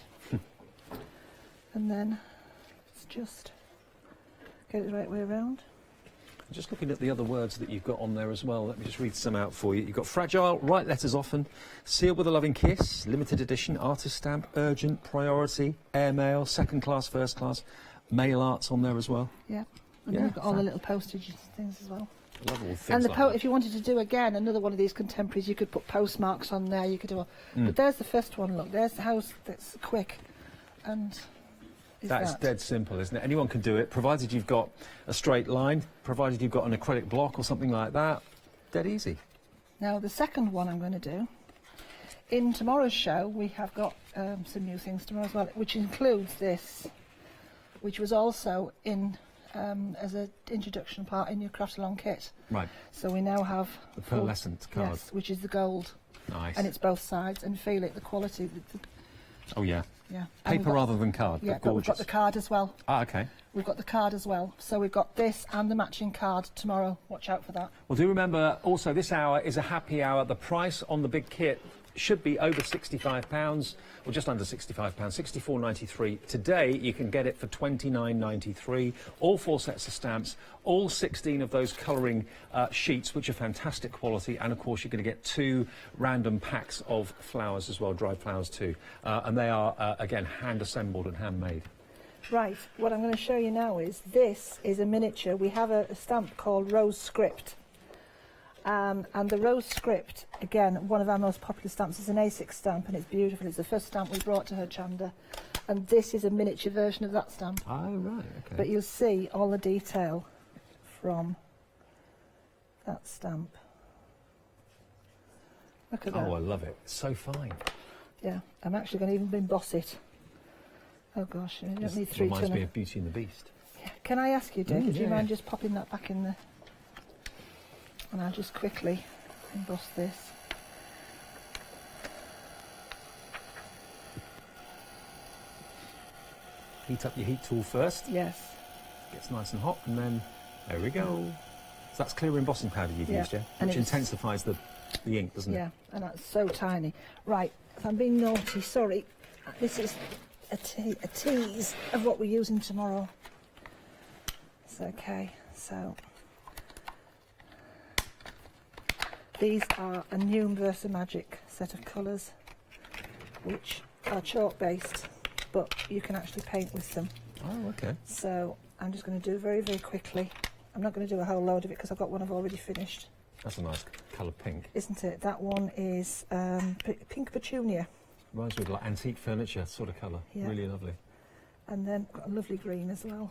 And then let's just get it the right way around. Just looking at the other words that you've got on there as well, let me just read some out for you. You've got fragile, write letters often, sealed with a loving kiss, limited edition, artist stamp, urgent, priority, airmail, second class, first class, mail arts on there as well. Yeah, and then you've got all the little postage things as well. Love all things And the like that. if you wanted to do again another one of these contemporaries, you could put postmarks on there. You could do, but there's the first one. Look, there's the house that's quick, and That's dead simple, isn't it? Anyone can do it, provided you've got a straight line, provided you've got an acrylic block or something like that. Dead easy. Now the second one I'm going to do. In tomorrow's show, we have got some new things tomorrow as well, which includes this, which was also in. As an introduction part in your craft along kit. Right. So we now have the pearlescent card. Yes, which is the gold. Nice. And it's both sides, and feel it, the quality. Oh yeah. Yeah. Paper rather than card. Yeah, but but we've gorgeous. got the card as well. Ah, okay. We've got the card as well. So we've got this and the matching card tomorrow. Watch out for that. Well, do remember also this hour is a happy hour. The price on the big kit should be over £65, or just under £65, £64.93. Today you can get it for £29.93. All 4 sets of stamps, all 16 of those colouring sheets, which are fantastic quality, and of course you're going to get 2 random packs of flowers as well, dried flowers too, and they are again hand assembled and handmade. Right, what I'm going to show you now is this is a miniature. We have a stamp called Rose Script. And the Rose Script, again, one of our most popular stamps, is an A6 stamp, and it's beautiful. It's the first stamp we brought to Hochanda, and this is a miniature version of that stamp. Oh, right, okay. But you'll see all the detail from that stamp. Look at that. Oh, I love it. It's so fine. Yeah, I'm actually going to even emboss it. Oh gosh, you don't need 3 reminds ton. me of Beauty and the Beast. Yeah. Can I ask you, Dave, do you yeah. mind just popping that back in the... And I'll just quickly emboss this. Heat up your heat tool first. Yes. Gets nice and hot, and then there we go. So that's clear embossing powder you've used, yeah? And Which it's- intensifies the ink, doesn't it? Yeah, and that's so tiny. Right, if I'm being naughty, sorry. This is a tease of what we're using tomorrow. It's okay. So these are a new Versa Magic set of colours, which are chalk based, but you can actually paint with them. Oh, okay. So I'm just going to do very, very quickly. I'm not going to do a whole load of it because I've got one I've already finished. That's a nice colour pink. Isn't it? That one is pink petunia. Reminds me of like antique furniture sort of colour. Yeah. Really lovely. And then got a lovely green as well.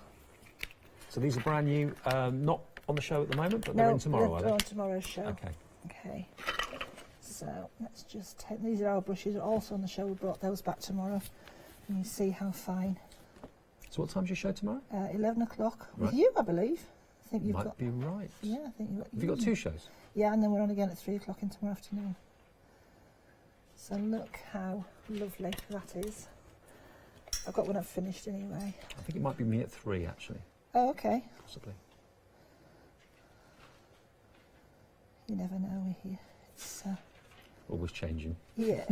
So these are brand new, not on the show at the moment, but they're in tomorrow, are they're they? on tomorrow's show. Okay. Okay. So let's just take, these are our brushes, are also on the show. We brought those back tomorrow. And you see how fine. So what time's your show tomorrow? 11 o'clock. Right. With you, I believe. I think you've Might got... be right. Yeah, I think you've got... Have you got 2 shows? Yeah, and then we're on again at 3 o'clock in tomorrow afternoon. So look how lovely that is. I've got one I've finished anyway. I think it might be me at 3, actually. Oh, okay. Possibly. You never know with you. It's, Always changing. yeah.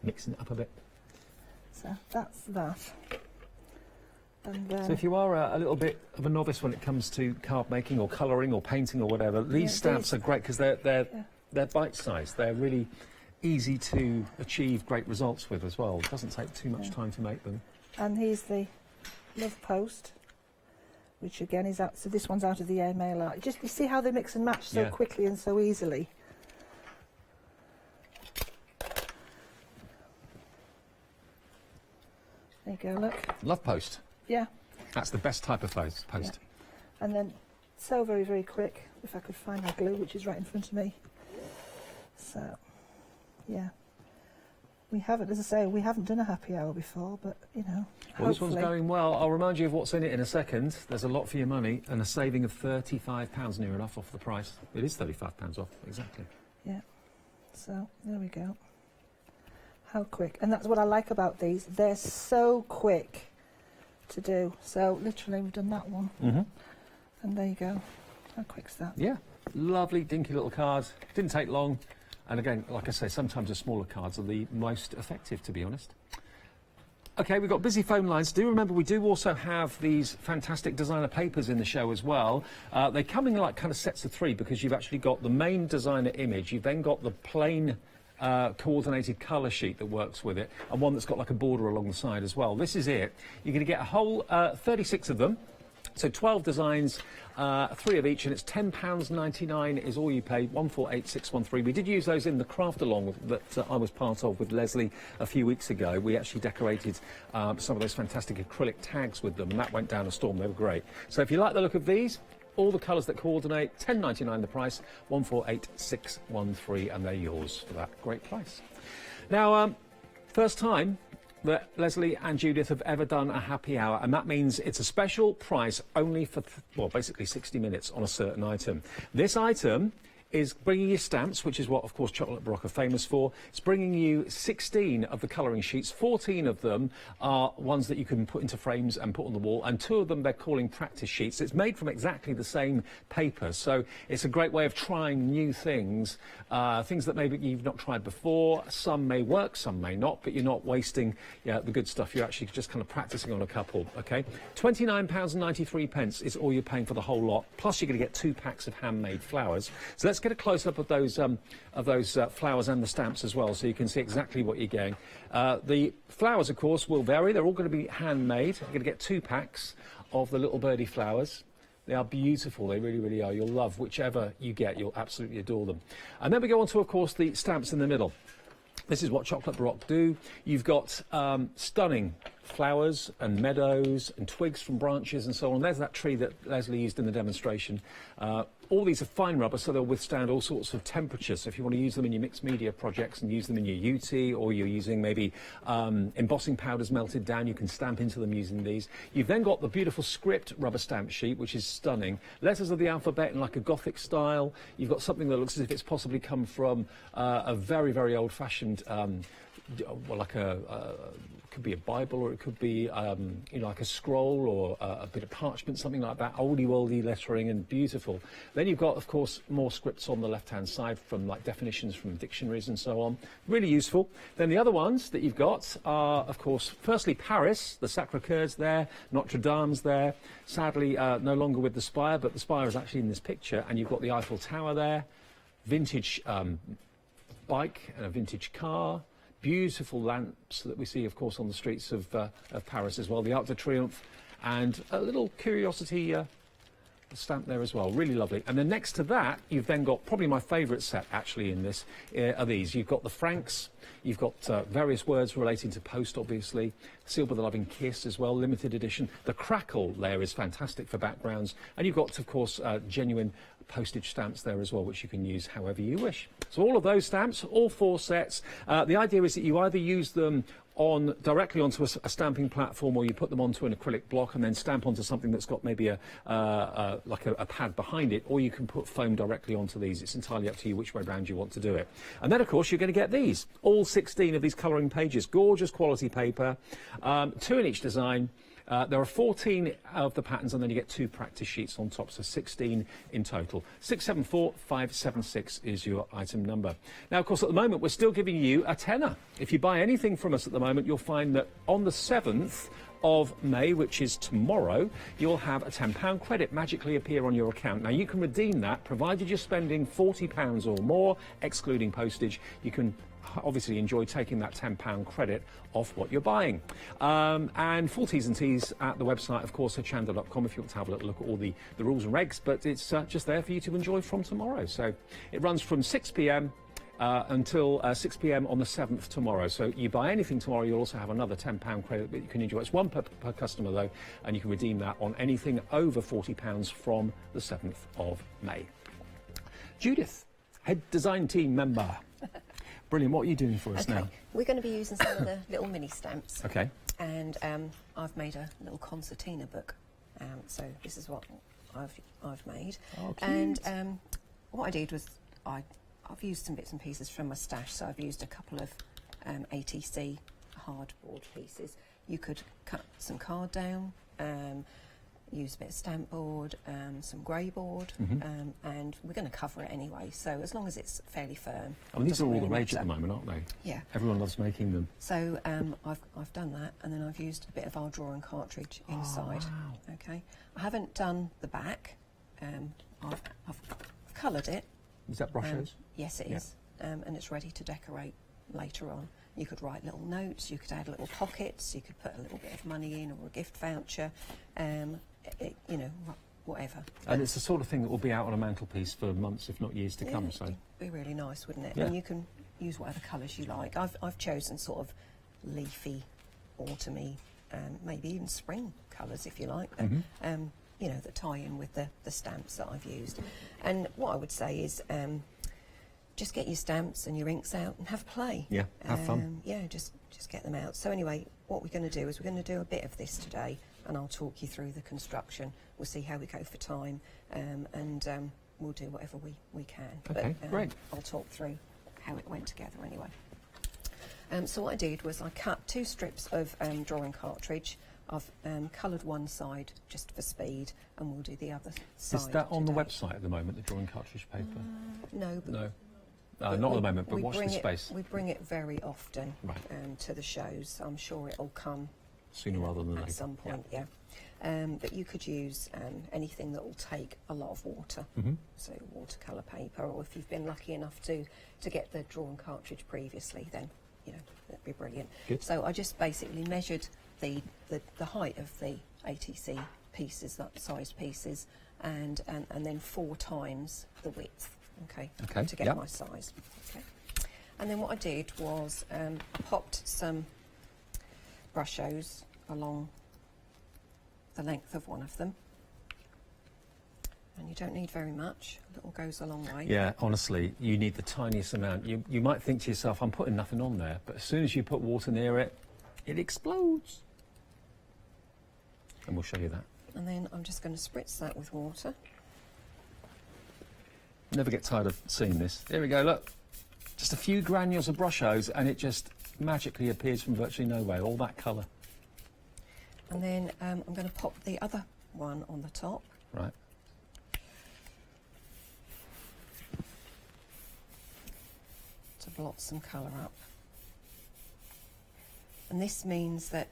Mixing it up a bit. So that's that. And then... So if you are a little bit of a novice when it comes to card making or colouring or painting or whatever, these stamps are great because they're bite-sized. They're really easy to achieve great results with as well. It doesn't take too much time to make them. And here's the Love Post, which again is out. So this one's out of the airmail art. Just you see how they mix and match so quickly and so easily. There you go. Look. Love Post. Yeah. That's the best type of post. Yeah. And then so very, very quick. If I could find my glue, which is right in front of me. So, yeah. We haven't, as I say, we haven't done a happy hour before, but, you know, Well, this one's going well. I'll remind you of what's in it in a second. There's a lot for your money and a saving of £35 near enough off the price. It is £35 off, exactly. Yeah. So, there we go. How quick. And that's what I like about these. They're so quick to do. So, literally, we've done that one. Mm-hmm. And there you go. How quick's that? Yeah. Lovely, dinky little card. Didn't take long. And again, like I say, sometimes the smaller cards are the most effective, to be honest. OK, we've got busy phone lines. Do remember, we do also have these fantastic designer papers in the show as well. They come in like kind of sets of 3 because you've actually got the main designer image. You've then got the plain coordinated colour sheet that works with it, and one that's got like a border along the side as well. This is it. You're going to get a whole 36 of them. So 12 designs, 3 of each, and it's £10.99 is all you pay, 148613. We did use those in the craft along that I was part of with Leslie a few weeks ago. We actually decorated some of those fantastic acrylic tags with them, and that went down a storm. They were great. So if you like the look of these, all the colours that coordinate, £10.99 the price, 148613, and they're yours for that great price. Now, first time that Leslie and Judith have ever done a happy hour, and that means it's a special price only for, well, basically 60 minutes on a certain item. This item is bringing you stamps, which is what, of course, Chocolate Baroque are famous for. It's bringing you 16 of the colouring sheets. 14 of them are ones that you can put into frames and put on the wall, and 2 of them they're calling practice sheets. It's made from exactly the same paper, so it's a great way of trying new things, things that maybe you've not tried before. Some may work, some may not, but you're not wasting the good stuff. You're actually just kind of practising on a couple, OK? £29.93 is all you're paying for the whole lot, plus you're going to get 2 packs of handmade flowers. So let's get a close-up of those flowers and the stamps as well, so you can see exactly what you're getting. The flowers, of course, will vary. They're all going to be handmade. You're going to get 2 packs of the little birdie flowers. They are beautiful. They really, really are. You'll love whichever you get. You'll absolutely adore them. And then we go on to, of course, the stamps in the middle. This is what Chocolate Baroque do. You've got stunning flowers and meadows and twigs from branches and so on. There's that tree that Leslie used in the demonstration. All these are fine rubber, so they'll withstand all sorts of temperatures. So if you want to use them in your mixed media projects and use them in your UT, or you're using maybe embossing powders melted down, you can stamp into them using these. You've then got the beautiful script rubber stamp sheet, which is stunning. Letters of the alphabet in like a Gothic style. You've got something that looks as if it's possibly come from a very, very old-fashioned, well, like could be a Bible, or it could be, like a scroll or a bit of parchment, something like that. Oldie-worldy lettering and beautiful. Then you've got, of course, more scripts on the left-hand side from like definitions from dictionaries and so on. Really useful. Then the other ones that you've got are, of course, firstly Paris, the Sacré-Cœur's there, Notre Dame's there. Sadly, no longer with the spire, but the spire is actually in this picture, and you've got the Eiffel Tower there, vintage bike and a vintage car. Beautiful lamps that we see, of course, on the streets of Paris as well. The Arc de Triomphe, and a little curiosity stamp there as well. Really lovely. And then next to that, you've then got probably my favourite set actually in this are these. You've got the francs. You've got various words relating to post, obviously. Sealed with a loving kiss as well, limited edition. The crackle there is fantastic for backgrounds. And you've got, of course, genuine postage stamps there as well, which you can use however you wish. So all of those stamps, all 4 sets. The idea is that you either use them directly onto a stamping platform, or you put them onto an acrylic block and then stamp onto something that's got maybe a pad behind it, or you can put foam directly onto these. It's entirely up to you which way round you want to do it. And then, of course, you're going to get these, all 16 of these colouring pages, gorgeous quality paper, 2 in each design. There are 14 of the patterns, and then you get 2 practice sheets on top, so 16 in total. 674576 is your item number. Now, of course, at the moment, we're still giving you a tenner. If you buy anything from us at the moment, you'll find that on the 7th of May, which is tomorrow, you'll have a £10 credit magically appear on your account. Now, you can redeem that, provided you're spending £40 or more, excluding postage. You can obviously enjoy taking that £10 credit off what you're buying. And full T's and T's at the website, of course, hochanda.com, if you want to have a little look at all the rules and regs, but it's just there for you to enjoy from tomorrow. So it runs from 6 p.m. Until 6 p.m. on the 7th tomorrow. So you buy anything tomorrow, you'll also have another £10 credit that you can enjoy. It's one per customer, though, and you can redeem that on anything over £40 from the 7th of May. Judith, head design team member. Brilliant. What are you doing for us now? We're going to be using some of the little mini stamps. Okay. And I've made a little concertina book. So this is what I've made. Oh, cute. And what I did was I've used some bits and pieces from my stash. So I've used a couple of ATC hardboard pieces. You could cut some card down, use a bit of stamp board, some grey board, and we're going to cover it anyway, so as long as it's fairly firm. I mean, these are all the rage at the moment, aren't they? Yeah. Everyone loves making them. So I've done that, and then I've used a bit of our drawing cartridge inside. Oh, wow. Okay. I haven't done the back. I've coloured it. Is that brushes? Yes, it is. And it's ready to decorate later on. You could write little notes, you could add little pockets, you could put a little bit of money in, or a gift voucher, you know, whatever. And it's the sort of thing that will be out on a mantelpiece for months, if not years to come. So it'd be really nice, wouldn't it? Yeah. And you can use whatever colours you like. I've chosen sort of leafy, autumny, maybe even spring colours if you like. But, you know, that tie in with the stamps that I've used. And what I would say is, just get your stamps and your inks out and have a play. Yeah, have fun. Yeah, just get them out. So anyway, what we're going to do is we're going to do a bit of this today, and I'll talk you through the construction. We'll see how we go for time, and we'll do whatever we can. Okay, but, great. I'll talk through how it went together anyway. So what I did was I cut 2 strips of drawing cartridge. I've coloured one side just for speed, and we'll do the other side. Is that on today. the website at the moment, the drawing cartridge paper? No. But no. Not at the moment, but watch this space. We bring it very often Right. to the shows. I'm sure it'll come Sooner rather than later. at some point, yeah. But you could use anything that will take a lot of water, so watercolour paper, or if you've been lucky enough to get the drawing cartridge previously, then you know that'd be brilliant. Good. So I just basically measured the height of the ATC pieces, that sized pieces, and then 4 times the width. Okay. To get my size. Okay. And then what I did was I popped some brushos along the length of one of them. And you don't need very much. A little goes a long way. Yeah, honestly, you need the tiniest amount. You might think to yourself, I'm putting nothing on there, but as soon as you put water near it, it explodes. And we'll show you that. And then I'm just going to spritz that with water. Never get tired of seeing this. There we go, look. Just a few granules of brushos and it just magically appears from virtually nowhere, all that colour. And then I'm going to pop the other one on the top. Right. to blot some colour up. And this means that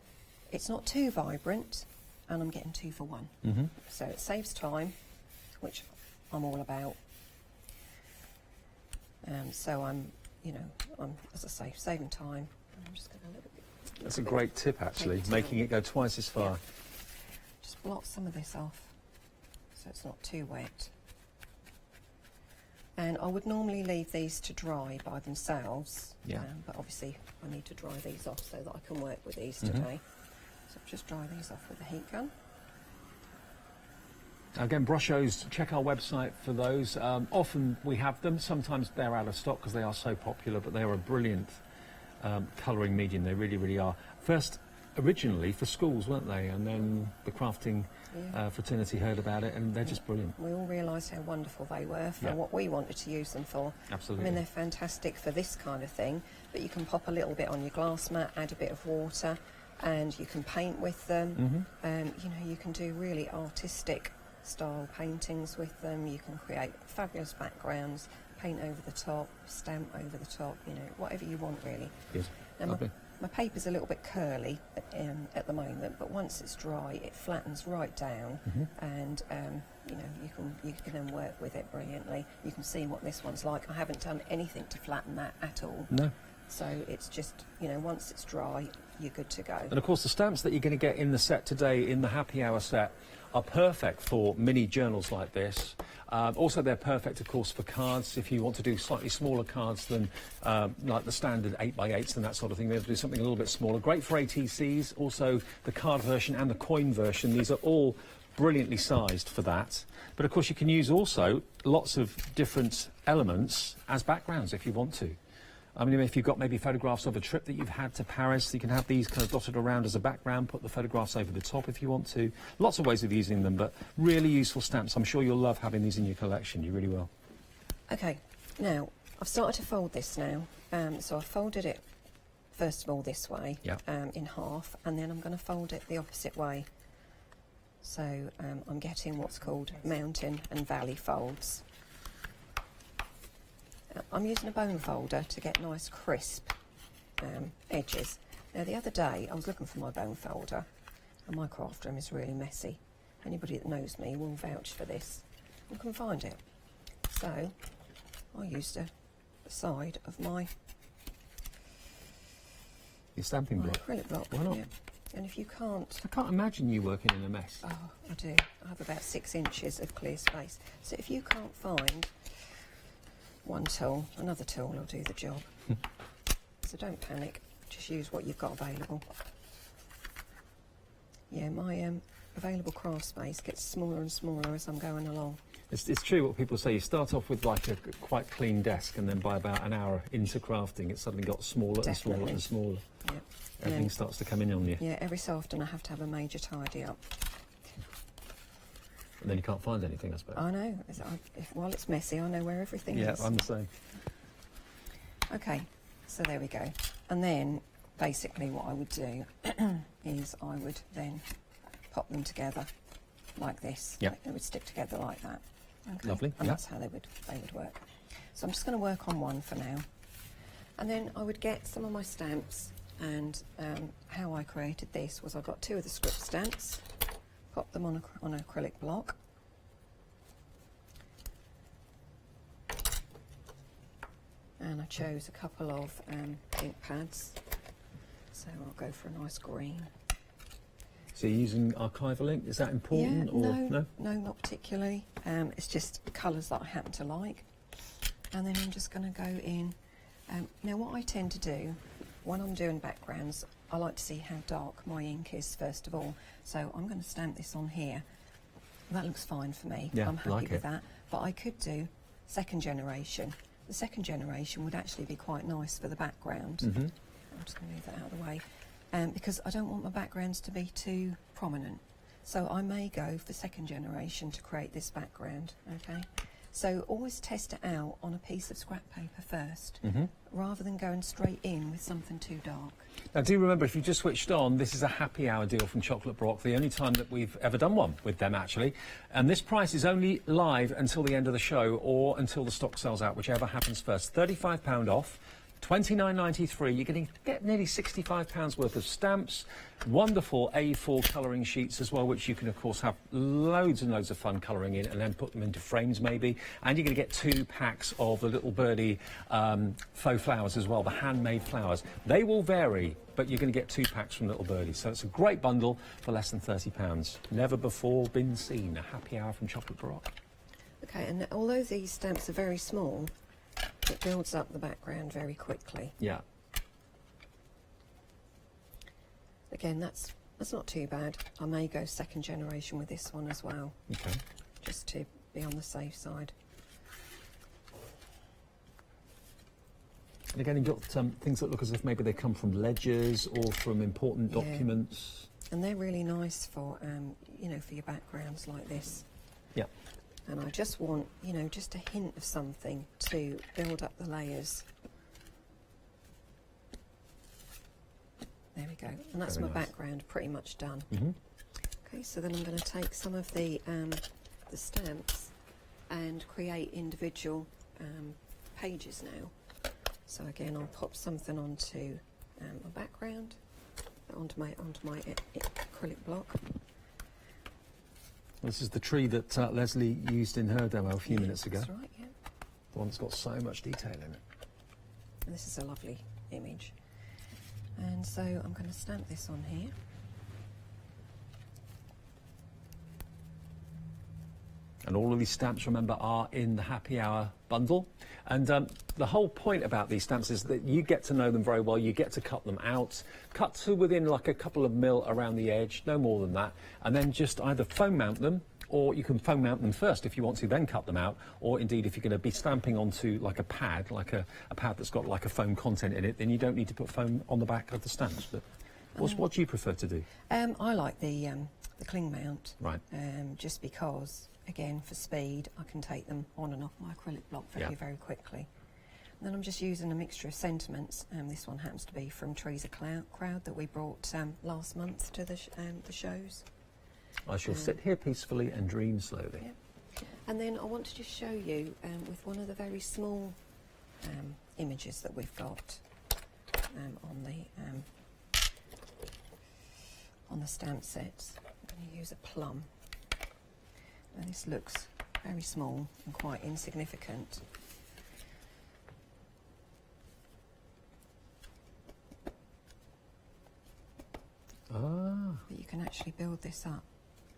it's not too vibrant, and I'm getting 2 for 1. So it saves time, which I'm all about. So I'm, you know, as I say, saving time. I'm just going to That's a great tip, actually, making it go twice as far. Yeah. Just blot some of this off so it's not too wet. And I would normally leave these to dry by themselves, but obviously I need to dry these off so that I can work with these today. So just dry these off with a heat gun. Again, Brusho's, check our website for those. Often we have them, sometimes they're out of stock because they are so popular, but they are a brilliant colouring medium, they really, really are. First, originally for schools, weren't they? And then the crafting fraternity heard about it, and they're just brilliant. We all realised how wonderful they were for what we wanted to use them for. Absolutely. I mean, they're fantastic for this kind of thing, but you can pop a little bit on your glass mat, add a bit of water, and you can paint with them. You know, you can do really artistic style paintings with them. You can create fabulous backgrounds, paint over the top, stamp over the top, you know, whatever you want really. Yes, now my paper's a little bit curly at the moment, but once it's dry it flattens right down, and you know, you can then work with it brilliantly. You can see what this one's like. I haven't done anything to flatten that at all. No. So it's just, you know, once it's dry, you're good to go. And of course the stamps that you're going to get in the set today, in the Happy Hour set, are perfect for mini journals like this. Also they're perfect, of course, for cards. If you want to do slightly smaller cards than like the standard 8x8s and that sort of thing, they'll do something a little bit smaller. Great for ATCs, also the card version and the coin version. These are all brilliantly sized for that. But of course you can use also lots of different elements as backgrounds if you want to. I mean, if you've got maybe photographs of a trip that you've had to Paris, you can have these kind of dotted around as a background, put the photographs over the top if you want to. Lots of ways of using them, but really useful stamps. I'm sure you'll love having these in your collection. You really will. Okay, now, I've started to fold this now. So I've folded it, first of all, this way, in half, and then I'm going to fold it the opposite way. So I'm getting what's called mountain and valley folds. I'm using a bone folder to get nice crisp edges. Now the other day I was looking for my bone folder and my craft room is really messy. Anybody that knows me will vouch for this. I couldn't find it. So I used the side of my stamping block. Acrylic block. Why not? Yeah. And if you can't... I can't imagine you working in a mess. Oh, I do. I have about 6 inches of clear space. So if you can't find one tool, another tool will do the job. So don't panic, just use what you've got available. Yeah, my available craft space gets smaller and smaller as I'm going along. It's true what people say. You start off with like a quite clean desk, and then by about an hour into crafting, it suddenly got smaller and smaller and smaller. Yeah. Everything starts to come in on you. Yeah, every so often I have to have a major tidy up. And then you can't find anything, I suppose. I know. While it's messy, I know where everything is. Yeah, I'm the same. Okay, so there we go. And then, basically, what I would do is I would then pop them together like this. Yeah. They would stick together like that. Okay. Lovely. And that's how they would work. So I'm just going to work on one for now. And then I would get some of my stamps, and how I created this was I got 2 of the script stamps, pop them on an acrylic block, and I chose a couple of ink pads, so I'll go for a nice green. So you're using archival ink, is that important? Yeah, or no, not particularly. It's just colours that I happen to like. And then I'm just going to go in. Now what I tend to do when I'm doing backgrounds, I like to see how dark my ink is first of all. So I'm going to stamp this on here. That looks fine for me. Yeah, I'm happy like with that. But I could do second generation. The second generation would actually be quite nice for the background. I'm just going to move that out of the way. Because I don't want my backgrounds to be too prominent. So I may go for second generation to create this background, okay? So always test it out on a piece of scrap paper first, rather than going straight in with something too dark. Now, do remember, if you just switched on, this is a happy hour deal from Chocolate Baroque, the only time that we've ever done one with them, actually. And this price is only live until the end of the show or until the stock sells out, whichever happens first. £35 off. $29.93. You're going to get nearly £65 worth of stamps, wonderful A4 colouring sheets as well, which you can, of course, have loads and loads of fun colouring in and then put them into frames maybe. And you're going to get 2 packs of the Little Birdie faux flowers as well, the handmade flowers. They will vary, but you're going to get 2 packs from Little Birdie. So it's a great bundle for less than £30. Never before been seen. A happy hour from Chocolate Baroque. Okay, and although these stamps are very small, it builds up the background very quickly. Yeah. Again, that's not too bad. I may go second generation with this one as well. Okay. Just to be on the safe side. And again, you've got things that look as if maybe they come from ledgers or from important documents. And they're really nice for, you know, for your backgrounds like this. Yeah. And I just want, you know, just a hint of something to build up the layers. There we go. And that's my background pretty much done. Okay, so then I'm going to take some of the stamps and create individual pages now. So again, I'll pop something onto my background, onto my acrylic block. This is the tree that Leslie used in her demo a few minutes ago. That's right, yeah. The one that's got so much detail in it. And this is a lovely image. And so I'm going to stamp this on here. And all of these stamps, remember, are in the Happy Hour bundle. And the whole point about these stamps is that you get to know them very well. You get to cut them out, cut to within like a couple of mil around the edge, no more than that. And then just either foam mount them, or you can foam mount them first if you want to, then cut them out. Or indeed, if you're going to be stamping onto like a pad, like a pad that's got like a foam content in it, then you don't need to put foam on the back of the stamps. But what do you prefer to do? I like the cling mount. Right. Just because, again, for speed, I can take them on and off my acrylic block very quickly. And then I'm just using a mixture of sentiments. This one happens to be from Trees of Crowd that we brought last month to the shows. I shall sit here peacefully and dream slowly. Yeah. And then I want to just show you with one of the very small images that we've got on the stamp sets. I'm going to use a plum. Now this looks very small and quite insignificant. But you can actually build this up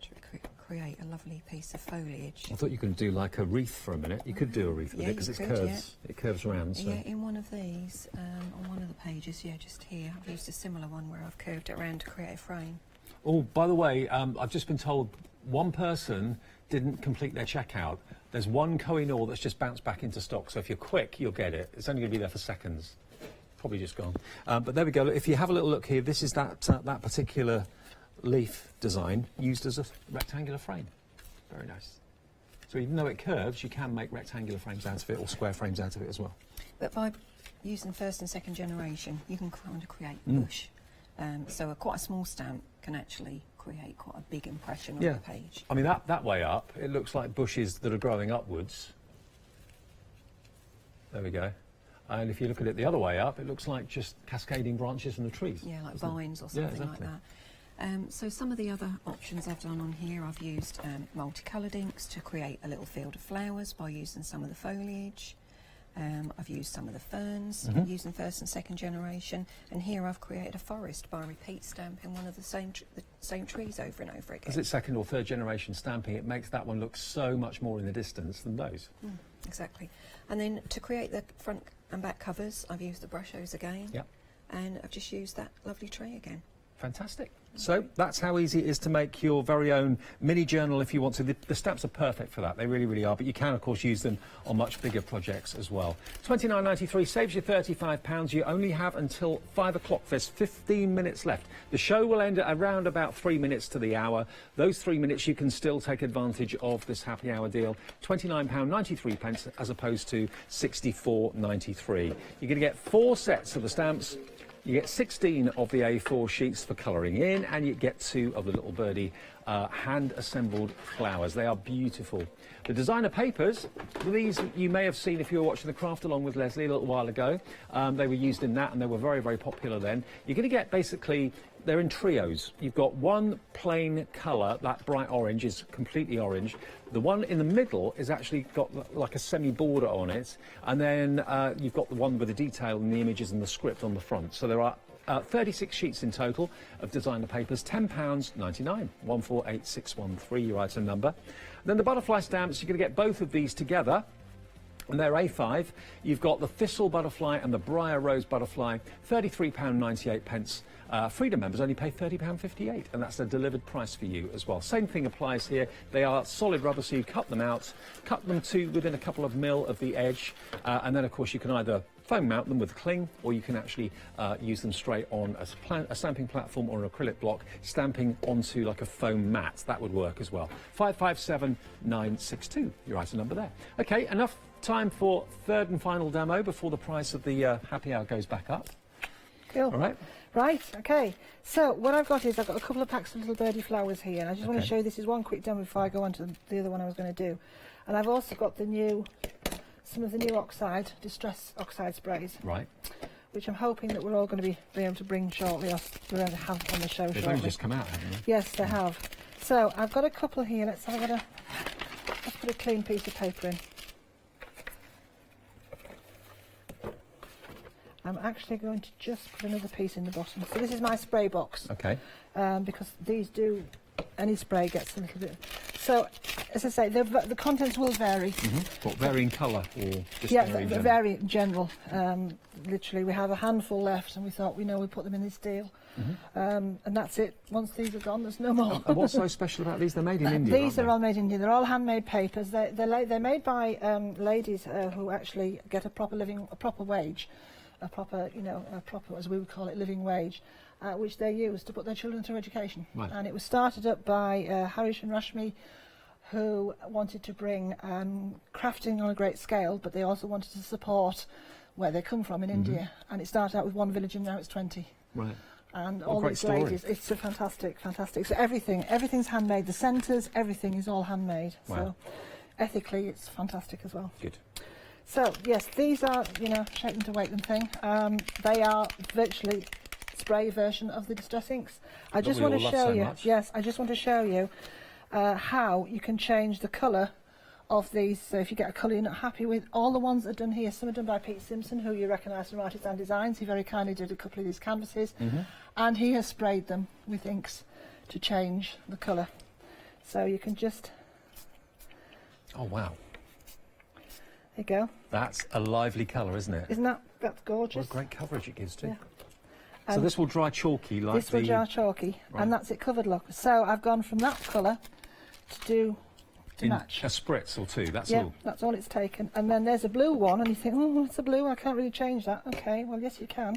to create a lovely piece of foliage. I thought you could do like a wreath for a minute. You could do a wreath with it because it curves. Yeah. It curves around. So. Yeah, in one of these, on one of the pages, just here, I've used a similar one where I've curved it around to create a frame. Oh, by the way, I've just been told one person didn't complete their checkout. There's one Koh-i-Noor that's just bounced back into stock, so if you're quick, you'll get it. It's only going to be there for seconds. Probably just gone. But there we go. If you have a little look here, this is that particular leaf design used as a rectangular frame. Very nice. So even though it curves, you can make rectangular frames out of it or square frames out of it as well. But by using first and second generation, you can kind of create bush. So quite a small stamp can actually create quite a big impression on the page. I mean, that way up, it looks like bushes that are growing upwards. There we go. And if you look at it the other way up, it looks like just cascading branches from the trees. Yeah, like vines or something like that. So some of the other options I've done on here, I've used multicoloured inks to create a little field of flowers by using some of the foliage. I've used some of the ferns, using first and second generation. And here I've created a forest by repeat stamping one of the same trees over and over again. As it's second or third generation stamping, it makes that one look so much more in the distance than those. Exactly. And then to create the front and back covers, I've used the brush hose again. Yep. And I've just used that lovely tree again. Fantastic. So that's how easy it is to make your very own mini journal if you want to. The stamps are perfect for that. They really, really are. But you can, of course, use them on much bigger projects as well. £29.93 saves you £35. You only have until 5 o'clock. There's 15 minutes left. The show will end at around about 3 minutes to the hour. Those 3 minutes you can still take advantage of this happy hour deal. £29.93 as opposed to £64.93. You're going to get 4 sets of the stamps. You get 16 of the A4 sheets for colouring in, and you get 2 of the little birdie hand-assembled flowers. They are beautiful. The designer papers, these you may have seen if you were watching the craft along with Leslie a little while ago. They were used in that, and they were very, very popular then. You're going to get basically, they're in trios. You've got one plain colour, that bright orange is completely orange. The one in the middle is actually got like a semi-border on it, and then you've got the one with the detail and the images and the script on the front. So there are 36 sheets in total of designer papers, £10.99, 148613, your item number. Then the butterfly stamps, you're going to get both of these together. And they're A5. You've got the thistle butterfly and the briar rose butterfly, £33.98. Freedom members only pay £30.58, and that's a delivered price for you as well. Same thing applies here. They are solid rubber, so you cut them out, cut them to within a couple of mil of the edge, and then, of course, you can either foam mount them with a cling, or you can actually use them straight on a stamping platform or an acrylic block, stamping onto like a foam mat. That would work as well. 557962, your item number there. Okay, enough time for third and final demo before the price of the happy hour goes back up. Cool. All right. Right, okay. So what I've got is I've got a couple of packs of little birdie flowers here, and I just want to show you, this is one quick demo before I go on to the other one I was going to do. And I've also got some of the new distress oxide sprays. Right. Which I'm hoping that we're all going to be able to bring shortly, or we're going to have on the show shortly. They've only just come out, haven't they? Yes, they have. So I've got a couple here. Let's put a clean piece of paper in. I'm actually going to just put another piece in the bottom. So this is my spray box. Okay. Because these any spray gets a little bit. So, as I say, the contents will vary. What, vary in colour or just very general? Literally, we have a handful left, and we thought, we put them in this deal. And that's it. Once these are gone, there's no more. And what's so special about these? They're made in India, These are all made in India. They're all handmade papers. They're made by ladies who actually get a proper wage. A proper, as we would call it, living wage, which they use to put their children through education. Right. And it was started up by Harish and Rashmi, who wanted to bring crafting on a great scale, but they also wanted to support where they come from in India. And it started out with one village, and now it's 20. Right. And all these ladies, it's a fantastic. So everything's handmade. The centres, everything is all handmade. Wow. So ethically, it's fantastic as well. Good. So, yes, these are, shake them to wake them thing. They are virtually spray version of the distress inks. I just want to show you, how you can change the colour of these. So if you get a colour you're not happy with, all the ones that are done here, some are done by Pete Simpson, who you recognise from Artisan Designs. He very kindly did a couple of these canvases, and he has sprayed them with inks to change the colour. So you can just... Oh, wow. There you go. That's a lively colour, isn't it? That's gorgeous? What great coverage it gives too. Yeah. So this will dry chalky like this will dry chalky, and that's it covered, look. So I've gone from that colour to match. A spritz or two, that's yeah, all. That's all it's taken. And then there's a blue one, and you think, oh, it's a blue, I can't really change that. Okay, well, yes, you can.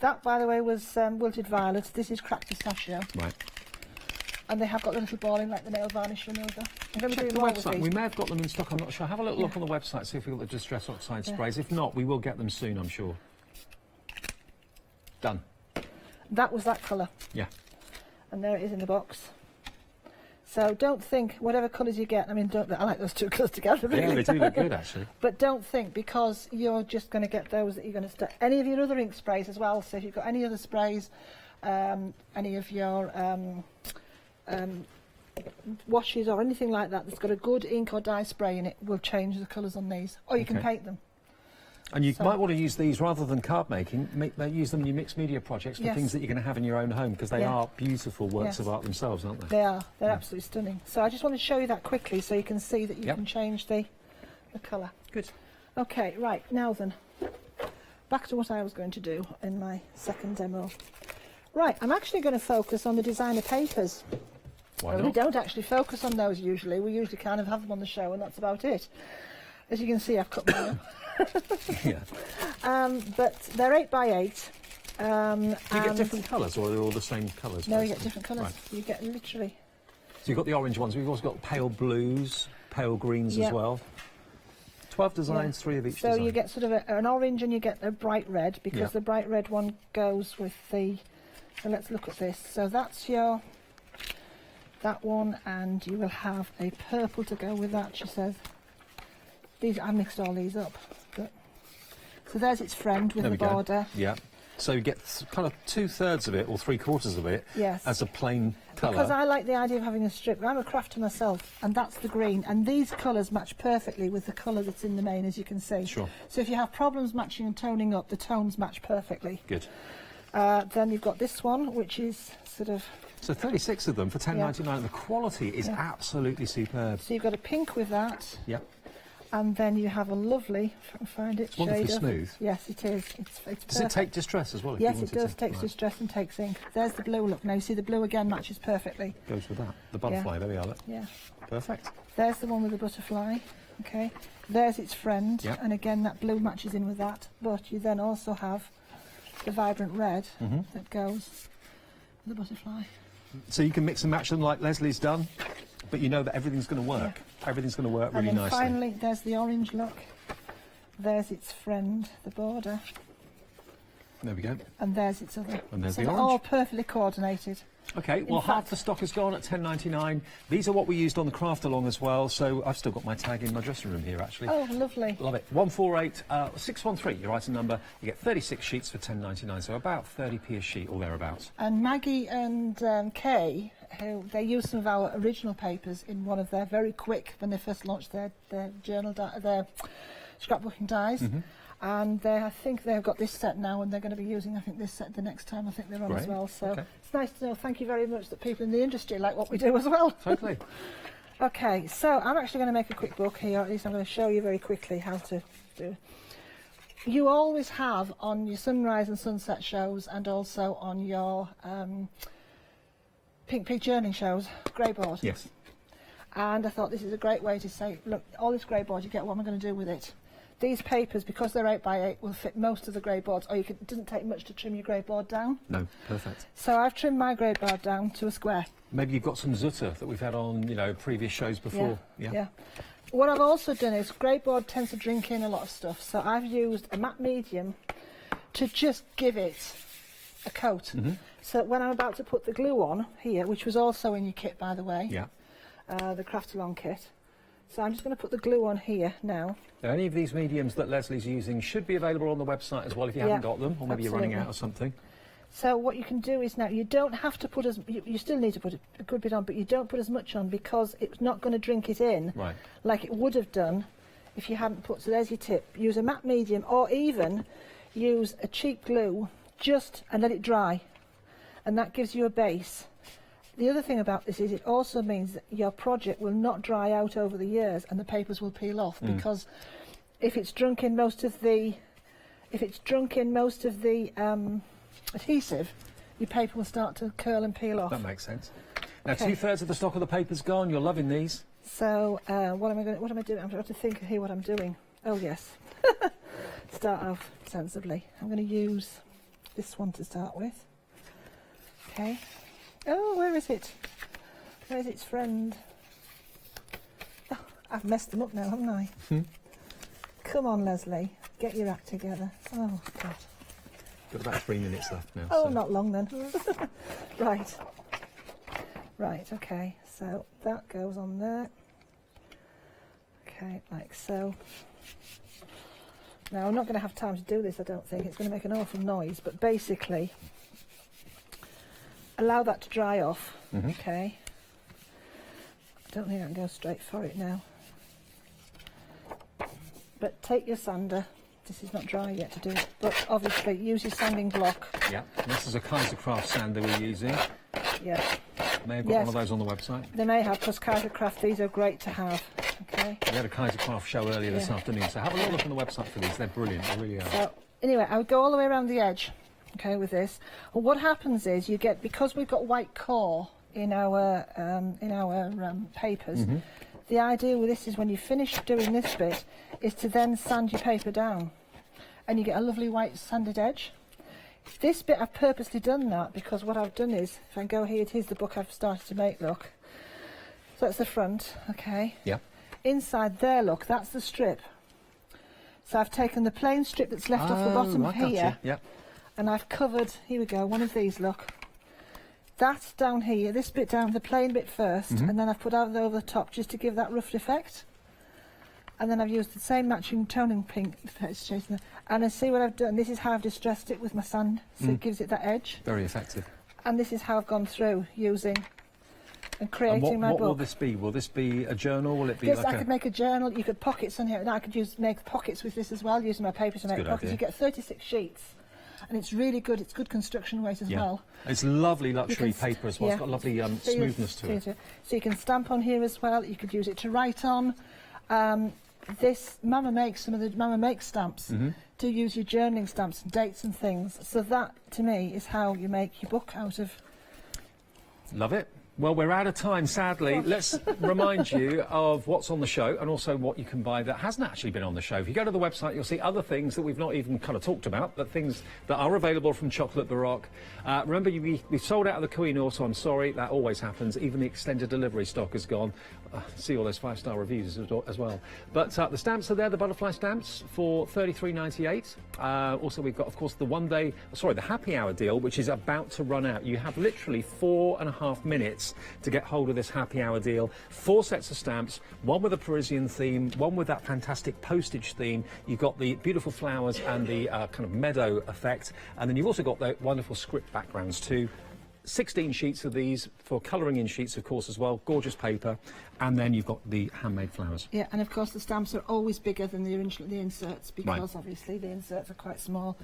That, by the way, was wilted violet. This is cracked pistachio. Right. And they have got the little ball in, like the nail varnish remover. I'm going to Check do the more website. We may have got them in stock, I'm not sure. Have a little look on the website, see if we've got the distress oxide sprays. If not, we will get them soon, I'm sure. Done. That was that colour. Yeah. And there it is in the box. So don't think, whatever colours you get, I like those two colours together. Really. Yeah, they do look good, actually. But don't think, because you're just going to get those that you're going to... Any of your other ink sprays as well, so if you've got any other sprays, any of your... washes or anything like that that's got a good ink or dye spray in it will change the colours on these, or you can paint them. And you might want to use these rather than card making, use them in your mixed media projects for things that you're going to have in your own home, because they are beautiful works of art themselves, aren't they? They are. They're absolutely stunning. So I just want to show you that quickly so you can see that you can change the colour. Good. Okay, right, now then, back to what I was going to do in my second demo. Right, I'm actually going to focus on the designer papers. Why We not? don't actually focus on those usually. We usually kind of have them on the show and that's about it. As you can see, I've cut mine up. Yeah. But they're 8 by 8. Do you get different colours, or are they all the same colours? No, you basically? get different colours. Right. You get literally... So you've got the orange ones. We've also got pale blues, pale greens as well. 12 designs, 3 of each so design. you get sort of an orange and you get a bright red, because the bright red one goes with the... So let's look at this. So that's your... that one, and you will have a purple to go with that, she says. These, I mixed all these up. But, so there's its friend with the border. Yeah. So you get kind of 2/3 of it, or 3/4 of it, as a plain colour. Because I like the idea of having a strip. I'm a crafter myself, and that's the green. And these colours match perfectly with the colour that's in the main, as you can see. Sure. So if you have problems matching and toning up, the tones match perfectly. Good. Then you've got this one, which is sort of... So 36 of them for £10.99. The quality is absolutely superb. So you've got a pink with that. Yep. And then you have a lovely, if I can find it, It's wonderfully shade of- smooth. Yes, it is. It's perfect. Does it take distress as well? If Yes, you it wanted does to? take Right. distress and takes ink. There's the blue look. Now you see the blue again matches perfectly. Goes with that. The butterfly, there we are. Look. Yeah. Perfect. There's the one with the butterfly. Okay. There's its friend. Yep. And again, that blue matches in with that. But you then also have the vibrant red that goes with the butterfly. So you can mix and match them like Leslie's done, but you know that everything's going to work. Everything's going to work really and then nicely. finally, there's the orange look. There's its friend, the border. There we go. And there's its other. And there's so the they're orange. all perfectly coordinated. Okay, well, half the stock is gone at $10.99. These are what we used on the craft along as well, so I've still got my tag in my dressing room here, actually. Oh, lovely. Love it. 148-613, your item number. You get 36 sheets for $10.99, so about 30p a sheet or thereabouts. And Maggie and Kay, who they used some of our original papers in one of their very quick, when they first launched their journal, their scrapbooking dies. And I think they've got this set now, and they're going to be using, I think, this set the next time I think they're on as well. So it's nice to know. Thank you very much that people in the industry like what we do as well. Totally. Okay, so I'm actually going to make a quick book here. At least I'm going to show you very quickly how to do it. You always have on your sunrise and sunset shows, and also on your Pink Pig journey shows, grey board. Yes. And I thought this is a great way to say, look, all this grey board you get, what am I going to do with it? These papers, because they're 8 by 8, will fit most of the grey boards, or it doesn't take much to trim your grey board down. No, perfect. So I've trimmed my grey board down to a square. Maybe you've got some Zutta that we've had on, you know, previous shows before. Yeah. What I've also done is, grey board tends to drink in a lot of stuff, so I've used a matte medium to just give it a coat. So when I'm about to put the glue on here, which was also in your kit, by the way, the Craft Along kit. So I'm just going to put the glue on here now. Now, any of these mediums that Leslie's using should be available on the website as well if you haven't got them, or maybe you're running out or something. So what you can do is now, you don't have to put you still need to put a good bit on, but you don't put as much on because it's not going to drink it in like it would have done if you hadn't put. So there's your tip. Use a matte medium, or even use a cheap glue and let it dry. And that gives you a base. The other thing about this is it also means that your project will not dry out over the years and the papers will peel off, because if it's drunk in most of the adhesive, your paper will start to curl and peel off. That makes sense. Now, 2/3 of the stock of the paper's gone. You're loving these. So what am I doing? I'm trying to think here what I'm doing. Oh yes. Start off sensibly. I'm going to use this one to start with. Okay. Oh, where is it? Where's its friend? Oh, I've messed them up now, haven't I? Come on, Leslie. Get your act together. Oh, God. Got about 3 minutes left now. Oh, so. not long then. Right. Right, okay. So that goes on there. Okay, like so. Now, I'm not going to have time to do this, I don't think. It's going to make an awful noise, but basically, allow that to dry off, okay? I don't think I can go straight for it now. But take your sander. This is not dry yet to do it, but obviously use your sanding block. Yeah, this is a Kaiser Craft sander we're using. Yeah. May have got one of those on the website. They may have, because Kaiser Craft, these are great to have, okay? We had a Kaiser Craft show earlier this afternoon, so have a little look on the website for these. They're brilliant, they really are. So, anyway, I would go all the way around the edge, okay, with this. And what happens is you get, because we've got white core in our papers, the idea with this is when you finish doing this bit is to then sand your paper down and you get a lovely white sanded edge. This bit I've purposely done that because what I've done is, if I go here, here's the book I've started to make, look. So that's the front, okay. Yeah. Inside there, look, that's the strip. So I've taken the plain strip that's left off the bottom here, and I've covered, here we go, one of these, look. That's down here, this bit down, the plain bit first, and then I've put out over the top just to give that rough effect. And then I've used the same matching toning pink, and I see what I've done. This is how I've distressed it with my sand, so it gives it that edge. Very effective. And this is how I've gone through using and creating my book. What will this be? Will this be a journal? Will it be this, like I could make a journal. You could pockets on here, and I could make pockets with this as well, using my paper to make pockets. You get 36 sheets. And it's really good. It's good construction weight as well. It's lovely luxury paper as well. It's got lovely smoothness to it. So you can stamp on here as well. You could use it to write on. This Mama makes some of the Mama Makes stamps to use your journaling stamps and dates and things. So that, to me, is how you make your book out of. Love it. Well, we're out of time, sadly. Let's remind you of what's on the show and also what you can buy that hasn't actually been on the show. If you go to the website, you'll see other things that we've not even kind of talked about, but things that are available from Chocolate Baroque. Remember, we sold out of the Kohinoor, so I'm sorry, that always happens. Even the extended delivery stock is gone. See all those 5-star reviews as well. But the stamps are there, the butterfly stamps, for $33.98. Also, we've got, of course, the happy hour deal, which is about to run out. You have literally 4.5 minutes to get hold of this happy hour deal. 4 sets of stamps, one with a Parisian theme, one with that fantastic postage theme. You've got the beautiful flowers and the kind of meadow effect. And then you've also got the wonderful script backgrounds too. 16 sheets of these for colouring in sheets, of course, as well. Gorgeous paper. And then you've got the handmade flowers. Yeah, and of course the stamps are always bigger than the inserts because obviously the inserts are quite small.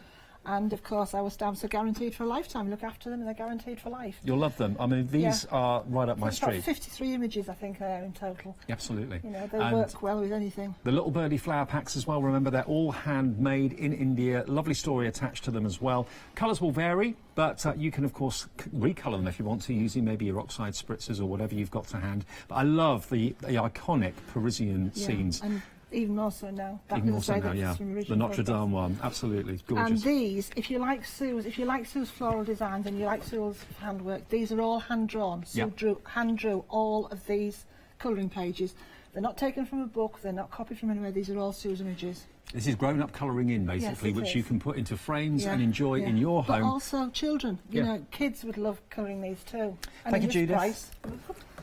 And of course our stamps are guaranteed for a lifetime. Look after them and they're guaranteed for life. You'll love them. I mean, these are right up my street. About 53 images, I think, there in total. Absolutely. You know, they work well with anything. The little birdie flower packs as well. Remember, they're all handmade in India. Lovely story attached to them as well. Colours will vary, but you can, of course, recolour them if you want to, using maybe your oxide spritzers or whatever you've got to hand. But I love the iconic Parisian scenes. And even more so now. Even more so now, yeah. The Notre Dame one, absolutely gorgeous. And these, if you like Sue's floral designs and you like Sue's handwork, these are all hand drawn. Sue hand drew all of these colouring pages. They're not taken from a book. They're not copied from anywhere. These are all Sue's images. This is grown-up colouring in, basically, which you can put into frames and enjoy in your home. But also children. You know, kids would love colouring these too. And thank you, Judith.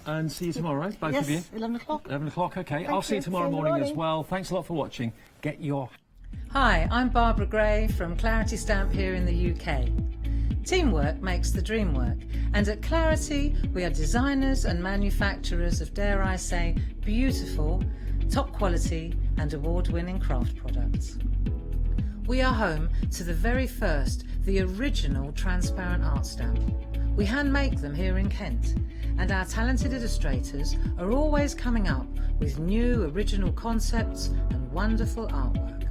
And see you tomorrow, both of you. Yes, 11 o'clock. 11 o'clock, OK. I'll see you tomorrow morning as well. Thanks a lot for watching. Get your... Hi, I'm Barbara Gray from Clarity Stamp here in the UK. Teamwork makes the dream work, and at Clarity we are designers and manufacturers of, dare I say, beautiful, top quality and award-winning craft products. We are home to the very first, the original transparent art stamp. We hand make them here in Kent, and our talented illustrators are always coming up with new original concepts and wonderful artwork.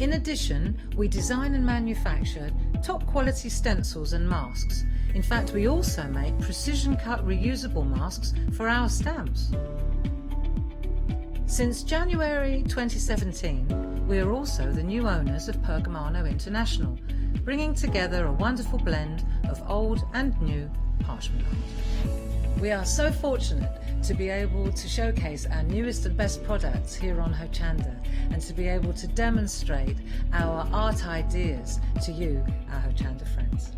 In addition, we design and manufacture top quality stencils and masks. In fact, we also make precision cut reusable masks for our stamps. Since January 2017, we are also the new owners of Pergamano International, bringing together a wonderful blend of old and new parchment art. We are so fortunate to be able to showcase our newest and best products here on Hochanda and to be able to demonstrate our art ideas to you, our Hochanda friends.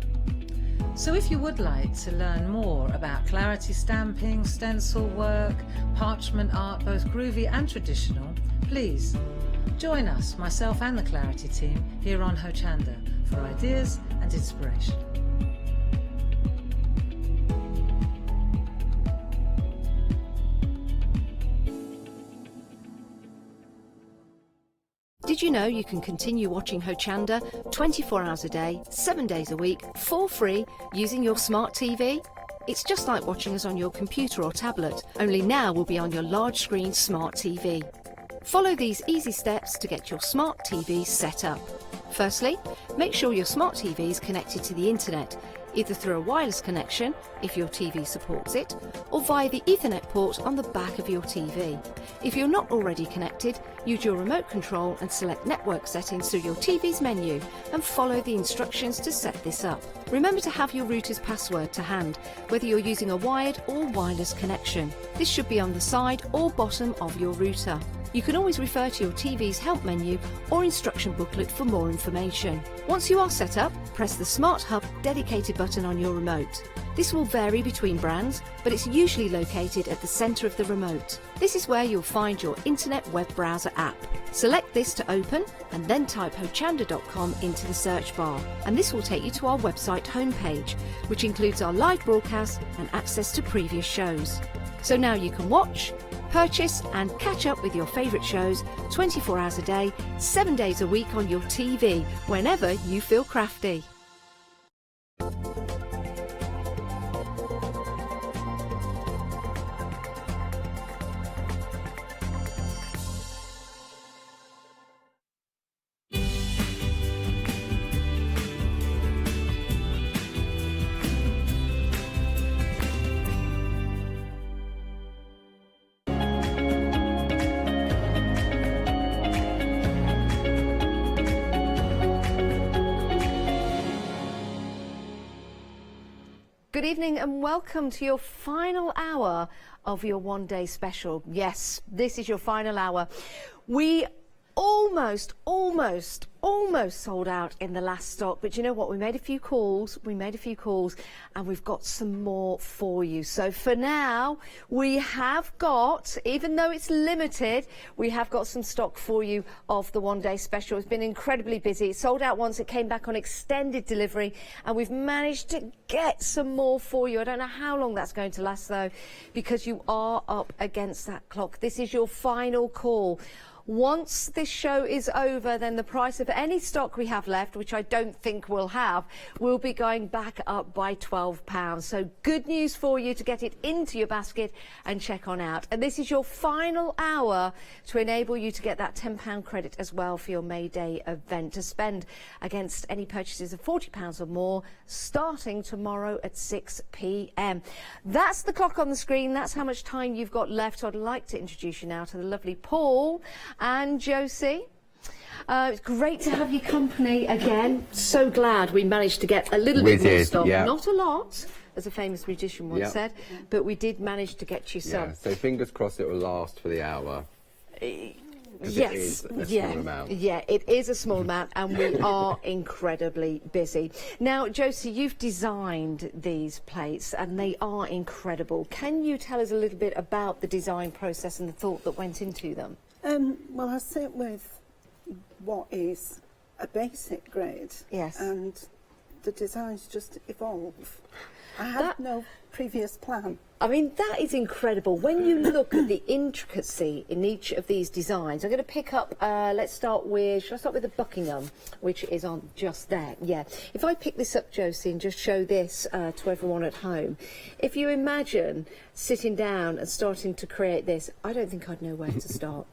So if you would like to learn more about Clarity stamping, stencil work, parchment art, both groovy and traditional, please join us, myself and the Clarity team, here on Hochanda for ideas and inspiration. Did you know you can continue watching Hochanda 24 hours a day, 7 days a week, for free using your smart TV? It's just like watching us on your computer or tablet, only now we'll be on your large screen smart TV. Follow these easy steps to get your smart TV set up. Firstly, make sure your smart TV is connected to the internet, either through a wireless connection, if your TV supports it, or via the Ethernet port on the back of your TV. If you're not already connected, use your remote control and select network settings through your TV's menu and follow the instructions to set this up. Remember to have your router's password to hand, whether you're using a wired or wireless connection. This should be on the side or bottom of your router. You can always refer to your TV's help menu or instruction booklet for more information. Once you are set up, press the Smart Hub dedicated button on your remote. This will vary between brands, but it's usually located at the centre of the remote. This is where you'll find your internet web browser app. Select this to open and then type hochanda.com into the search bar. And this will take you to our website homepage, which includes our live broadcast and access to previous shows. So now you can watch, purchase and catch up with your favourite shows 24 hours a day, 7 days a week on your TV, whenever you feel crafty. Good evening and welcome to your final hour of your one-day special. Yes, this is your final hour. We almost sold out in the last stock, but you know what? We made a few calls, and we've got some more for you. So for now, we have got, even though it's limited, we have got some stock for you of the one-day special. It's been incredibly busy. It sold out once, it came back on extended delivery, and we've managed to get some more for you. I don't know how long that's going to last, though, because you are up against that clock. This is your final call. Once this show is over, then the price of any stock we have left, which I don't think we'll have, will be going back up by £12. So good news for you to get it into your basket and check on out. And this is your final hour to enable you to get that £10 credit as well for your May Day event to spend against any purchases of £40 or more starting tomorrow at 6 p.m. That's the clock on the screen. That's how much time you've got left. So I'd like to introduce you now to the lovely Paul and Josie. It's great to have your company again. So glad we managed to get a little bit more stock. Yeah. Not a lot, as a famous musician once said, but we did manage to get you some. Yeah, so fingers crossed it will last for the hour. Yes, it is a small amount. Yeah, it is a small amount, and we are incredibly busy. Now, Josie, you've designed these plates, and they are incredible. Can you tell us a little bit about the design process and the thought that went into them? Well, I sit with what is a basic grade. Yes. And the designs just evolve. I had no previous plan. I mean, that is incredible. When you look at the intricacy in each of these designs, I'm going to pick up, let's start with, shall I start with the Buckingham, which is on just there. Yeah. If I pick this up, Josie, and just show this to everyone at home, if you imagine sitting down and starting to create this, I don't think I'd know where to start.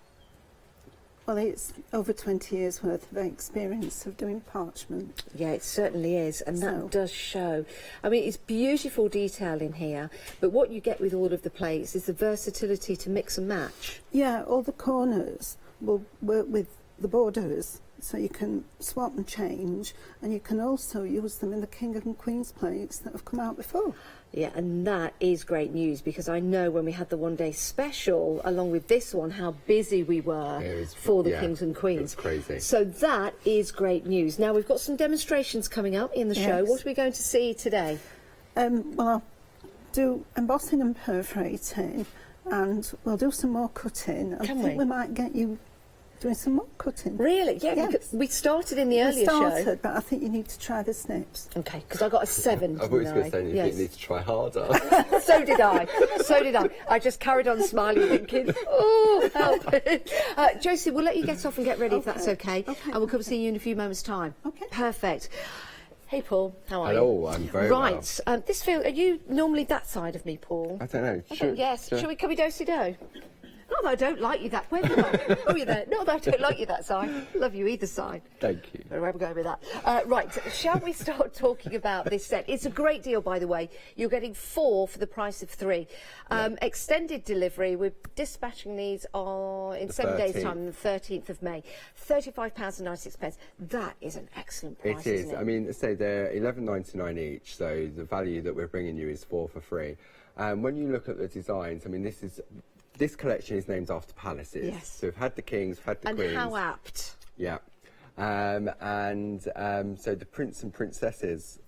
Well, it's over 20 years worth of experience of doing parchment. Yeah, it certainly is, and that does show. I mean, it's beautiful detail in here, but what you get with all of the plates is the versatility to mix and match. Yeah, all the corners will work with the borders, so you can swap and change, and you can also use them in the King and Queen's plates that have come out before. Yeah, and that is great news, because I know when we had the one-day special, along with this one, how busy we were for the Kings and Queens. It's crazy. So that is great news. Now, we've got some demonstrations coming up in the show. What are we going to see today? Well, I'll do embossing and perforating, and we'll do some more cutting. I think we might get you doing some more cutting. Really? Yeah, because we started in the earlier show. But I think you need to try the snips. Okay, because I got a 7. I thought you were going to say you need to try harder. So did I. So did I. I just carried on smiling, thinking, oh, help. Josie, we'll let you get off and get ready if that's okay. And we'll come see you in a few moments' time. Okay. Perfect. Hey, Paul, how are you? Hello, I'm very well. This are you normally that side of me, Paul? I don't know. Yes. Can we do-si-do? Not that I don't like you that. Where have you gone? Oh, you're there. Not that I don't like you that side. Love you either side. Thank you. Where am I going with that? Right, shall we start talking about this set? It's a great deal, by the way. You're getting 4 for the price of 3. Extended delivery. We're dispatching these in 7 days' time, the 13th of May. £35.96. That is an excellent price. It is. Isn't it? I mean, say they're £11.99 each, so the value that we're bringing you is 4 for free. When you look at the designs, I mean, this collection is named after palaces. Yes. So we've had the kings, we've had the queens. And how apt. Yeah. So the prince and princesses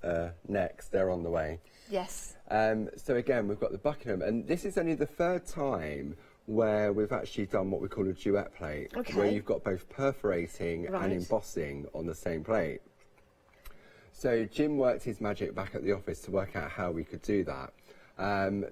next, they're on the way. Yes. So again, we've got the Buckingham, and this is only the 3rd time where we've actually done what we call a duet plate, where you've got both perforating and embossing on the same plate. So Jim worked his magic back at the office to work out how we could do that.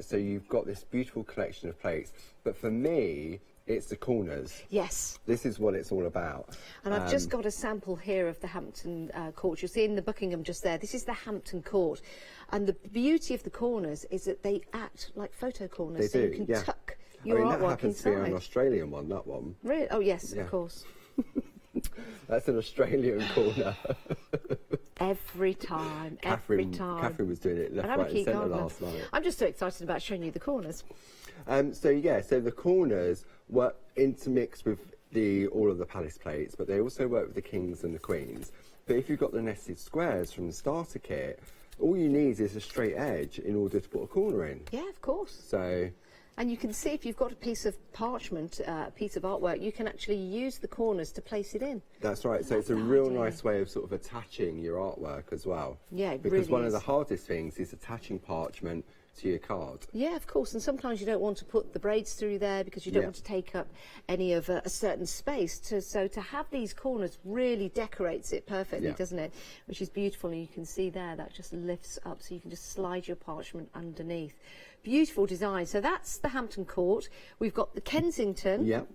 So you've got this beautiful collection of plates, but for me, it's the corners. Yes. This is what it's all about. And I've just got a sample here of the Hampton Court. You'll see in the Buckingham just there. This is the Hampton Court. And the beauty of the corners is that they act like photo corners. They so do, you can yeah. tuck your artwork that happens inside. to be an Australian one, that one. Really? Oh, yes, Yeah. of course. That's an Australian corner. Every time, every time. Catherine was doing it left, right and centre last night. I'm just so excited about showing you the corners. So the corners were intermixed with all of the palace plates, but they also work with the kings and the queens. But if you've got the nested squares from the starter kit, all you need is a straight edge in order to put a corner in. Yeah, of course. So. And you can see if you've got a piece of parchment, a piece of artwork, you can actually use the corners to place it in. That's right. So it's a real nice way of sort of attaching your artwork as well. Yeah, it because really one is. of the hardest things is attaching parchment to your card. Yeah, of course. And sometimes you don't want to put the braids through there because you don't want to take up any of a certain space. So to have these corners really decorates it perfectly, doesn't it? Which is beautiful. And you can see there that just lifts up so you can just slide your parchment underneath. Beautiful design. So that's the Hampton Court. We've got the Kensington. Yep.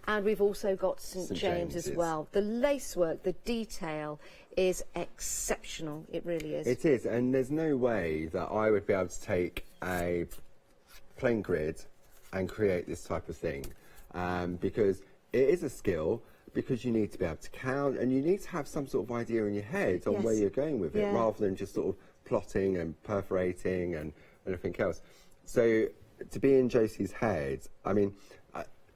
And we've also got St James as well. The lacework, the detail is exceptional. It really is. It is, and there's no way that I would be able to take a plain grid and create this type of thing, because it is a skill, because you need to be able to count and you need to have some sort of idea in your head on where you're going with it, rather than just sort of plotting and perforating and everything else. So to be in Josie's head, I mean,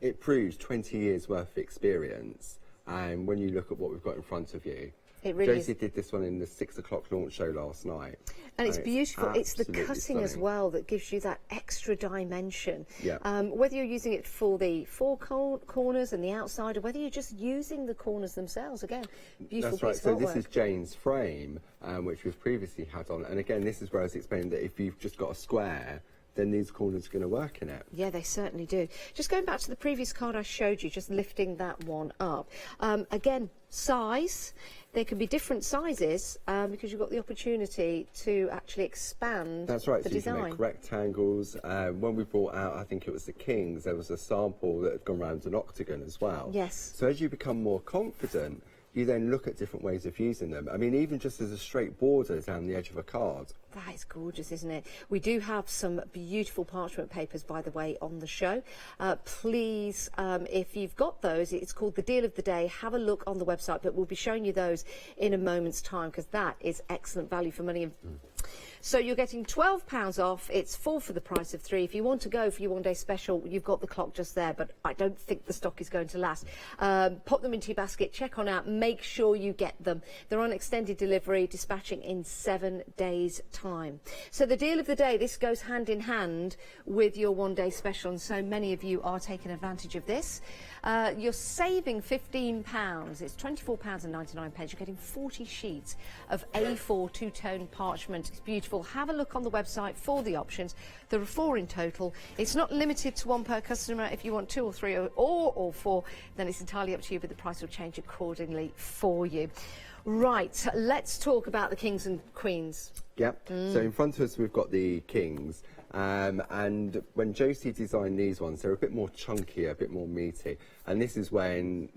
it proves 20 years worth of experience, and when you look at what we've got in front of you, it really Josie did this one in the 6 o'clock launch show last night. And it's beautiful. It's the absolutely cutting as stunning. well that gives you that extra dimension. Yeah. Whether you're using it for the four corners and the outside, or whether you're just using the corners themselves, again, beautiful That's right. piece So of this artwork. is Jane's frame, which we've previously had on. And again, this is where I was explaining that if you've just got a square, then these corners are going to work in it. Yeah, they certainly do. Just going back to the previous card I showed you, just lifting that one up. Again, size. There can be different sizes because you've got the opportunity to actually expand That's right, the so design. you can make rectangles. When we brought out, I think it was the Kings, there was a sample that had gone around an octagon as well. Yes. So as you become more confident, you then look at different ways of using them. I mean, even just as a straight border down the edge of a card. That is gorgeous, isn't it? We do have some beautiful parchment papers, by the way, on the show. Please, if you've got those, it's called the Deal of the Day. Have a look on the website, but we'll be showing you those in a moment's time because that is excellent value for money. So you're getting £12 off. It's 4 for the price of 3. If you want to go for your one-day special, you've got the clock just there, but I don't think the stock is going to last. Pop them into your basket, check on out, make sure you get them. They're on extended delivery, dispatching in 7 days' time. So the Deal of the Day, this goes hand in hand with your one-day special, and so many of you are taking advantage of this. You're saving £15. It's £24.99. You're getting 40 sheets of A4 two-tone parchment. It's beautiful. Have a look on the website for the options. There are 4 in total. It's not limited to 1 per customer. If you want 2 or 3 or all 4, then it's entirely up to you, but the price will change accordingly for you. Right, let's talk about the Kings and Queens. Yep. So in front of us we've got the Kings, and when Josie designed these ones, they're a bit more chunky, a bit more meaty, and this is when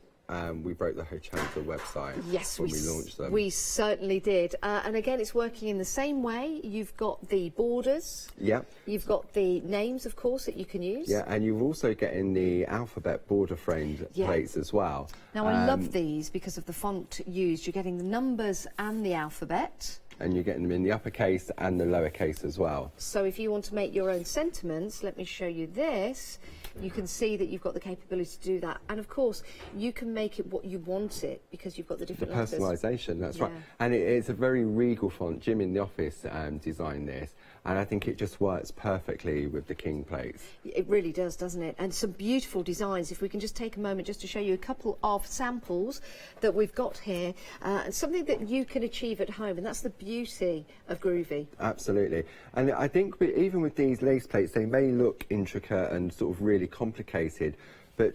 we broke the Hochanda website Yes, when we launched them. We certainly did. And again, it's working in the same way. You've got the borders. Yeah. You've got the names, of course, that you can use. Yeah, and you're also getting the alphabet border framed plates as well. Now, I love these because of the font used. You're getting the numbers and the alphabet. And you're getting them in the uppercase and the lowercase as well. So if you want to make your own sentiments, let me show you this. You can see that you've got the capability to do that. And of course, you can make it what you want it because you've got the different letters. Personalisation, that's right. And it's a very regal font. Jim in the office designed this. And I think it just works perfectly with the king plates. It really does, doesn't it? And some beautiful designs. If we can just take a moment just to show you a couple of samples that we've got here, and something that you can achieve at home, and that's the beauty of Groovy. Absolutely. And I think even with these lace plates, they may look intricate and sort of really complicated, but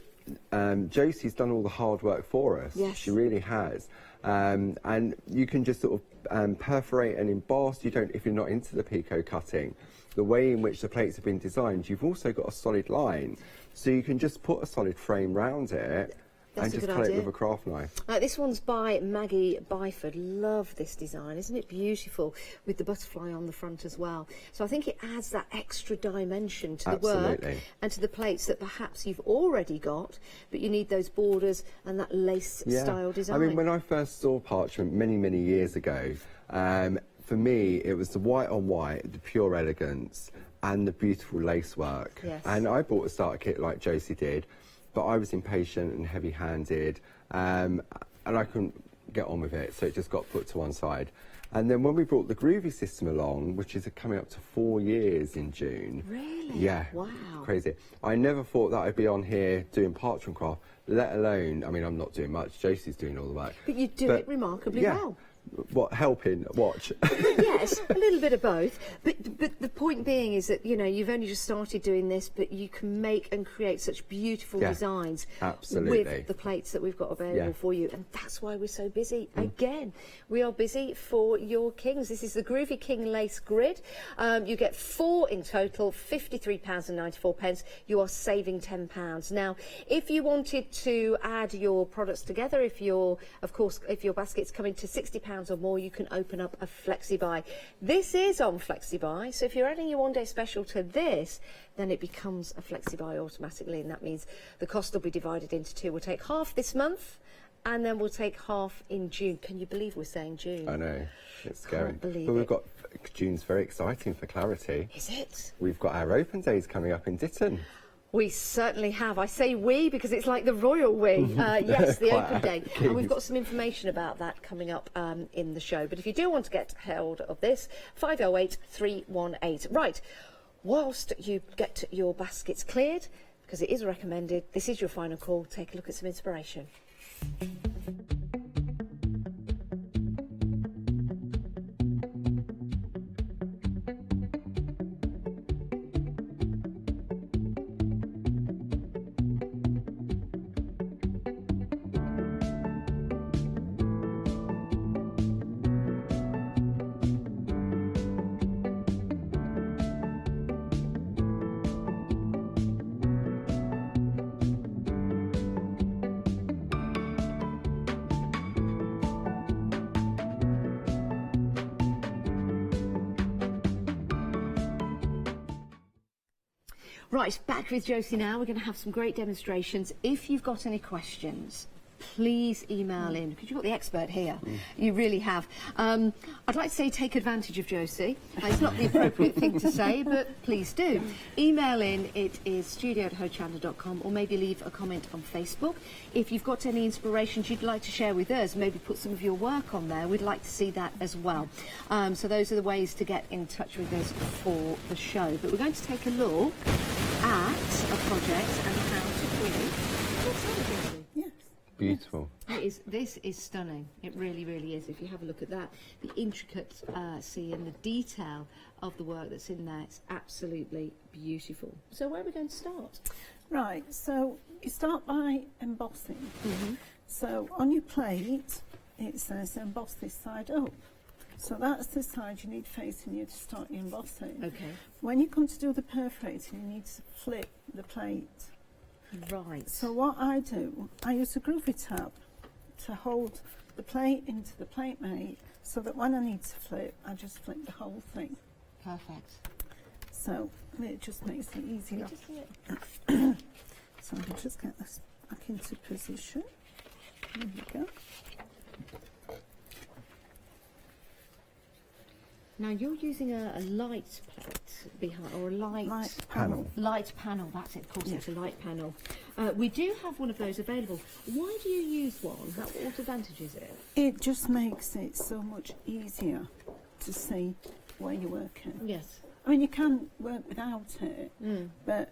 Josie's done all the hard work for us. Yes. She really has. And you can just sort of perforate and emboss. You don't, if you're not into the picot cutting, the way in which the plates have been designed, you've also got a solid line, so you can just put a solid frame round it. That's and a just good cut idea. it with a craft knife. This one's by Maggie Byford. Love this design, isn't it beautiful, with the butterfly on the front as well. So I think it adds that extra dimension to the work and to the plates that perhaps you've already got, but you need those borders and that lace style design. I mean, when I first saw parchment many, many years ago, for me it was the white on white, the pure elegance and the beautiful lace work. Yes. And I bought a starter kit like Josie did, but I was impatient and heavy-handed, and I couldn't get on with it, so it just got put to one side. And then when we brought the Groovy system along, which is coming up to 4 years in June. Really? Yeah. Wow. Crazy. I never thought that I'd be on here doing parchment craft, let alone, I mean, I'm not doing much, Josie's doing all the work. But you do it remarkably well. What, helping? Watch? Yes, a little bit of both. But the point being is that, you know, you've only just started doing this, but you can make and create such beautiful designs with the plates that we've got available for you. And that's why we're so busy. Again, we are busy for your kings. This is the Groovy King Lace Grid. You get 4 in total, £53.94. You are saving £10. Now, if you wanted to add your products together, if your basket's coming to £60 or more, you can open up a flexi buy. This is on flexi buy, so if you're adding your one day special to this, then it becomes a flexi buy automatically, and that means the cost will be divided into 2. We'll take half this month and then we'll take half in June. Can you believe we're saying June? I know, it's scary. Can't believe but we've got, June's very exciting for Clarity. Is it? We've got our open days coming up in Ditton. We certainly have. I say we because it's like the royal we. Yes, the open day. And we've got some information about that coming up in the show. But if you do want to get hold of this, 508 318. Right, whilst you get your baskets cleared, because it is recommended, this is your final call. Take a look at some inspiration. Right, back with Josie now. We're going to have some great demonstrations. If you've got any questions, please email in, because you've got the expert here. You really have. I'd like to say take advantage of Josie. It's not the appropriate thing to say, but please do. Email in, it is studio@hochanda.com, or maybe leave a comment on Facebook. If you've got any inspirations you'd like to share with us, maybe put some of your work on there, we'd like to see that as well. So those are the ways to get in touch with us for the show. But we're going to take a look at a project and how to create. Beautiful. This is stunning. It really, really is. If you have a look at that, the intricate see and the detail of the work that's in there, it's absolutely beautiful. So where are we going to start? Right, so you start by embossing. So on your plate, it says emboss this side up. So that's the side you need facing you to start your embossing. Okay. When you come to do the perforating, you need to flip the plate. Right. So what I do, I use a groovy tab to hold the plate into the plate mate, so that when I need to flip, I just flip the whole thing. Perfect. So it just makes it easier. So I'll just get this back into position. There we go. Now you're using a light plate behind, or a light panel. Light panel, that's it, of course, it's a light panel. We do have one of those available. Why do you use one? What advantage is it? It just makes it so much easier to see where you're working. Yes. I mean, you can work without it, but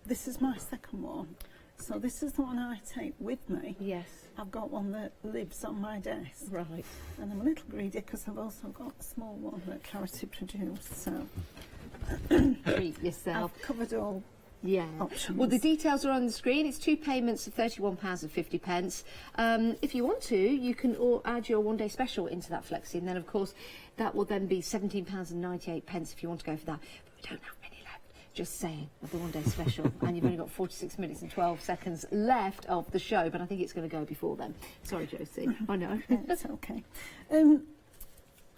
this is my second one. So this is the one I take with me. Yes. I've got one that lives on my desk. Right. And I'm a little greedy because I've also got a small one that Clarity produced. So treat yourself. I've covered all options. Well, the details are on the screen. It's 2 payments of £31.50. If you want to, you can add your one-day special into that flexi, and then, of course, that will then be £17.98 if you want to go for that. But we don't have many left. Just saying, of the one-day special, and you've only got 46 minutes and 12 seconds left of the show, but I think it's going to go before then. Sorry, Josie. I know. It's okay.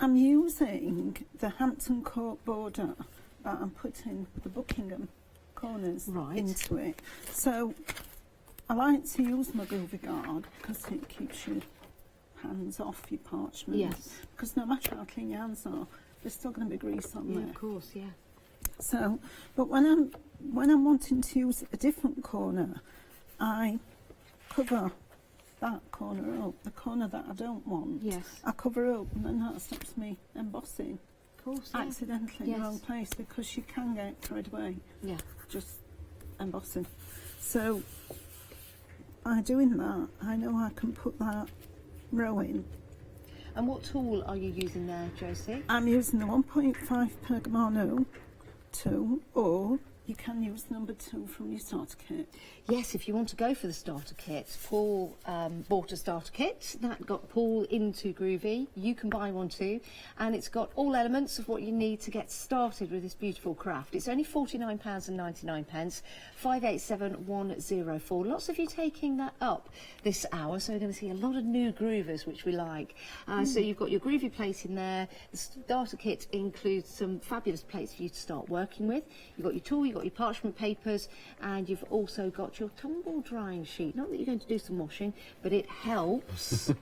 I'm using the Hampton Court border, but I'm putting the Buckingham corners into it. So I like to use my groovy guard because it keeps your hands off your parchment. Yes. Because no matter how clean your hands are, there's still going to be grease on there. Of course, yeah. So, but when I'm wanting to use a different corner, I cover that corner up, the corner that I don't want. Yes. I cover up, and then that stops me embossing. Of course, accidentally in the wrong place, because you can get carried away. Yeah. Just embossing. So by doing that, I know I can put that row in. And what tool are you using there, Josie? I'm using the 1.5 Pergamano 2, or you can use number 2 from your starter kit. Yes, if you want to go for the starter kit. Paul bought a starter kit that got Paul into Groovy. You can buy one too, and it's got all elements of what you need to get started with this beautiful craft. It's only £49.99, 587104. Lots of you taking that up this hour, so we're going to see a lot of new groovers, which we like. So you've got your Groovy plate in there. The starter kit includes some fabulous plates for you to start working with. You've got your tool, you've got your parchment papers, and you've also got your tumble drying sheet. Not that you're going to do some washing, but it helps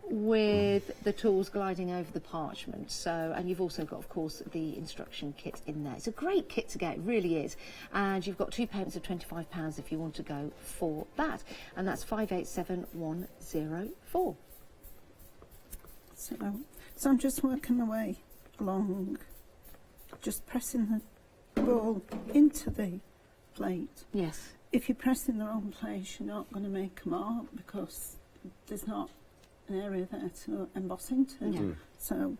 with the tools gliding over the parchment. So, and you've also got, of course, the instruction kit in there. It's a great kit to get, it really is. And you've got 2 payments of £25 if you want to go for that, and that's 587104. So I'm just working my way along, just pressing the ball into the plate. Yes. If you press in the wrong place, you're not going to make a mark because there's not an area there to emboss into. Yeah. So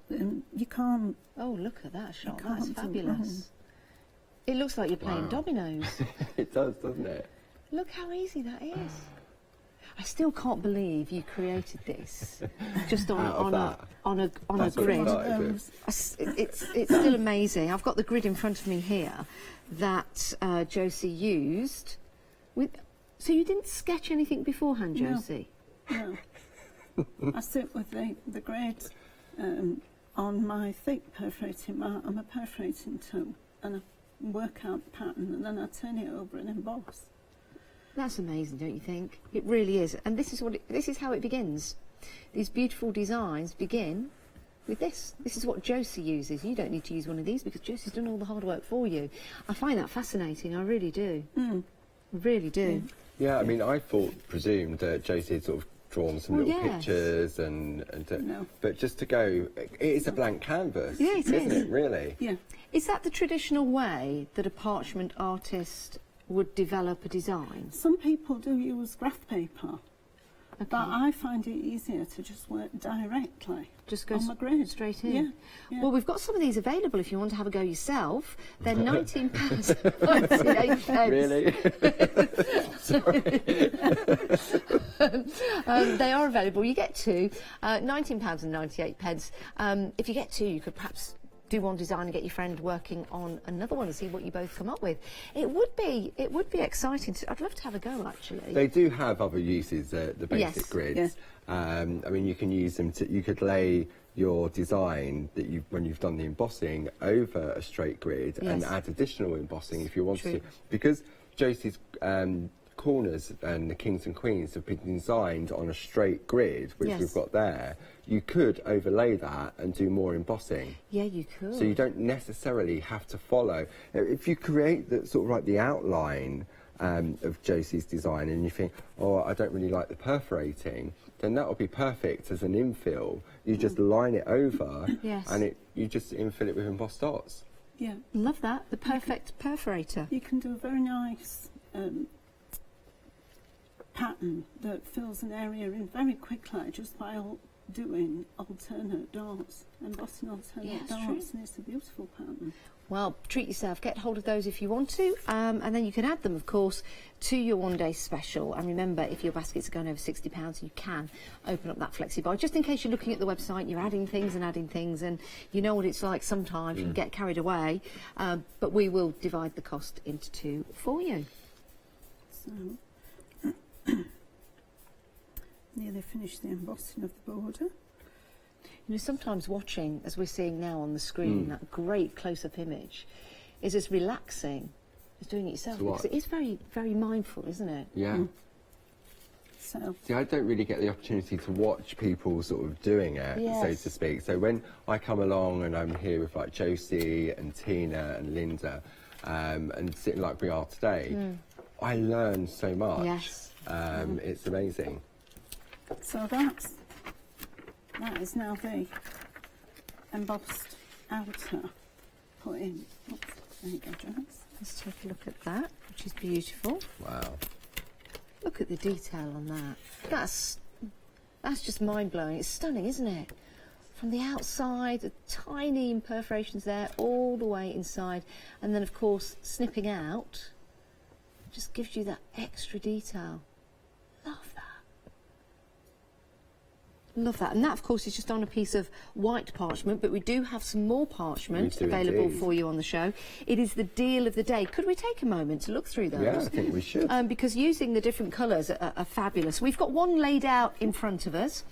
you can't. Oh, look at that shot. That's fabulous. It looks like you're playing dominoes. It does, doesn't it? Look how easy that is. I still can't believe you created this just on a grid. It's still amazing. I've got the grid in front of me here that Josie used. So you didn't sketch anything beforehand, Josie? No. I sit with the grid on my thick perforating mat and my perforating tool, and I work out the pattern, and then I turn it over and emboss. That's amazing, don't you think? It really is. And this is how it begins. These beautiful designs begin with this. This is what Josie uses. You don't need to use one of these because Josie's done all the hard work for you. I find that fascinating. I really do. I really do. Yeah, I mean, I presumed that Josie had sort of drawn some little pictures and no. But just to go, it is a blank canvas. Yeah, it isn't is. it? Really? Yeah. Is that the traditional way that a parchment artist would develop a design? Some people do use graph paper, but I find it easier to just work directly. Just go on my grid. Straight in. Yeah. Well, we've got some of these available if you want to have a go yourself. They're £19.98. Really? Sorry. They are available. You get two, £19.98. If you get two, you could perhaps do one design and get your friend working on another one and see what you both come up with. It would be exciting. I'd love to have a go, actually. They do have other uses, the basic grids. Yes. I mean, you can use them you could lay your design that when you've done the embossing over a straight grid and add additional embossing if you want to. Because Josie's corners and the kings and queens have been designed on a straight grid, which we've got there. You could overlay that and do more embossing. Yeah, you could. So you don't necessarily have to follow. If you create the sort of like the outline of Josie's design and you think, oh, I don't really like the perforating, then that will be perfect as an infill. You just line it over and you just infill it with embossed dots. Yeah. Love that. The perfect perforator. You can do a very nice pattern that fills an area in very quickly just by doing alternate dots, embossing alternate dots, and it's a beautiful pattern. Well, treat yourself. Get hold of those if you want to, and then you can add them, of course, to your one-day special. And remember, if your baskets are going over £60, you can open up that flexi buy. Just in case you're looking at the website, you're adding things, and you know what it's like sometimes. You can get carried away, but we will divide the cost into two for you. So, nearly finished the embossing of the border. You know, sometimes watching, as we're seeing now on the screen, that great close-up image, is as relaxing as doing it yourself. Because it is very, very mindful, isn't it? Yeah. So. See, I don't really get the opportunity to watch people sort of doing it, so to speak. So when I come along and I'm here with like Josie and Tina and Linda, and sitting like we are today, I learn so much. Yes. It's amazing. So that is now the embossed outer put in. Oops, there you go, Janice. Let's take a look at that, which is beautiful. Wow. Look at the detail on that. That's just mind-blowing. It's stunning, isn't it? From the outside, the tiny imperforations there, all the way inside. And then, of course, snipping out just gives you that extra detail. Love that. Love that. And that, of course, is just on a piece of white parchment, but we do have some more parchment available for you on the show. It is the deal of the day. Could we take a moment to look through those? Yeah, I think we should. Because using the different colours are fabulous. We've got one laid out in front of us.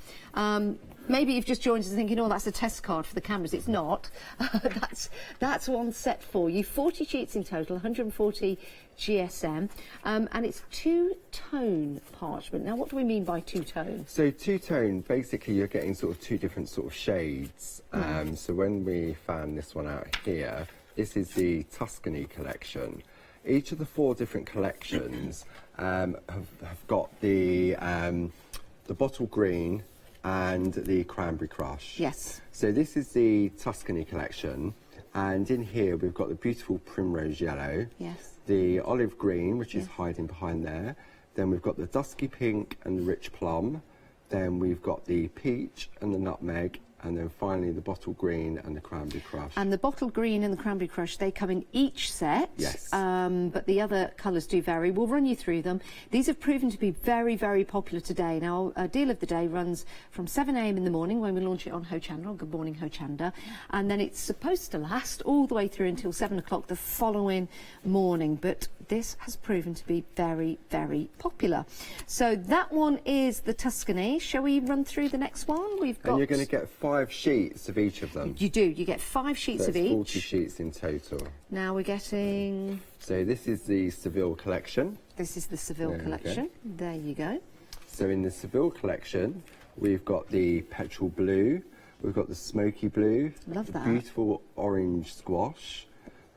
Maybe you've just joined us thinking, oh, that's a test card for the cameras. It's not. That's one set for you. 40 sheets in total, 140 GSM, and it's two-tone parchment. Now, what do we mean by two-tone? So two-tone, basically you're getting sort of two different sort of shades. So when we found this one out here, this is the Tuscany collection. Each of the 4 different collections have got the bottle green and the cranberry crush. Yes. So this is the Tuscany collection, and in here we've got the beautiful primrose yellow. Yes. The olive green, which is hiding behind there. Then we've got the dusky pink and the rich plum. Then we've got the peach and the nutmeg. And then finally the bottle green and the cranberry crush. And the bottle green and the cranberry crush, they come in each set. Yes. But the other colours do vary. We'll run you through them. These have proven to be very, very popular today. Now, our deal of the day runs from 7 a.m. in the morning when we launch it on Hochanda, on Good Morning Hochanda. And then it's supposed to last all the way through until 7 o'clock the following morning. But this has proven to be very, very popular. So that one is the Tuscany. Shall we run through the next one? We've got... And you're going to get 5 sheets of each of them. You do. You get 5 sheets of each. 40 sheets in total. Now we're getting... So this is the Seville collection. This is the Seville collection. There you go. So in the Seville collection, we've got the petrol blue, we've got the smoky blue, Love that. the beautiful orange squash,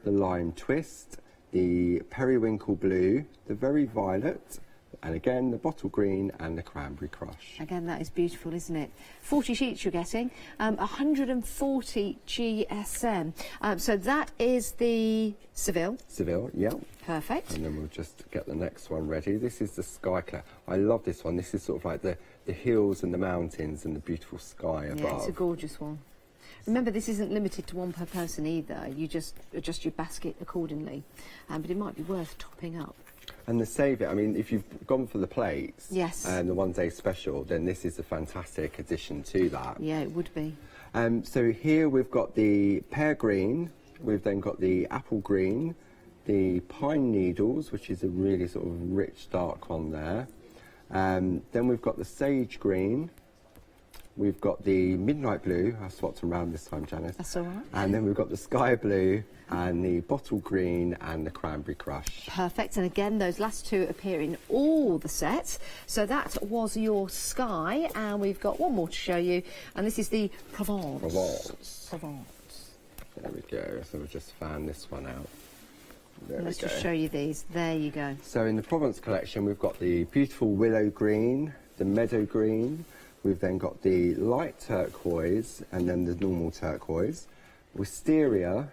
the lime twist, the periwinkle blue, the very violet, and again the bottle green and the cranberry crush. Again, that is beautiful, isn't it? 40 sheets you're getting, 140 GSM. So that is the Seville. Seville, yeah. Perfect. And then we'll just get the next one ready. This is the Sky Cloud. I love this one. This is sort of like the hills and the mountains and the beautiful sky above. Yeah, it's a gorgeous one. Remember, this isn't limited to one per person either. You just adjust your basket accordingly. But it might be worth topping up. And the save it, I mean, if you've gone for the plates yes, and the one day special, then this is a fantastic addition to that. Yeah, it would be. So here we've got the pear green, we've then got the apple green, the pine needles, which is a really sort of rich dark one there. Then we've got the sage green, we've got the midnight blue, I swapped them around this time, Janice. That's all right. And then we've got the sky blue and the bottle green and the cranberry crush. Perfect, and again those last two appear in all the sets. So that was your sky, and we've got one more to show you, and this is the Provence. Provence. There we go, so we've just found this one out. Let's just show you these. There you go. So in the Provence collection, we've got the beautiful willow green, the meadow green. We've then got the light turquoise and then the normal turquoise, wisteria,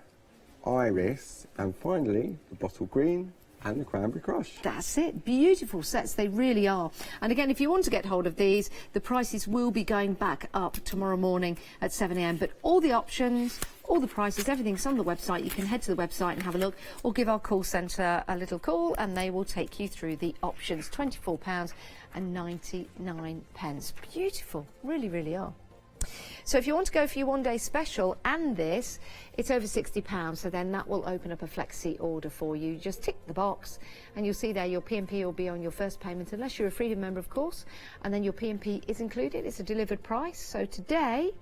iris, and finally the bottle green and the cranberry crush. That's it. Beautiful sets, they really are. And again, if you want to get hold of these, the prices will be going back up tomorrow morning at 7 a.m. But all the options, all the prices, everything's on the website. You can head to the website and have a look, or give our call centre a little call and they will take you through the options. £24.99. Beautiful, really, really are. So if you want to go for your one-day special and this, it's over £60, so then that will open up a flexi order for you. Just tick the box and you'll see there your P&P will be on your first payment, unless you're a Freedom member, of course, and then your P&P is included. It's a delivered price. So today,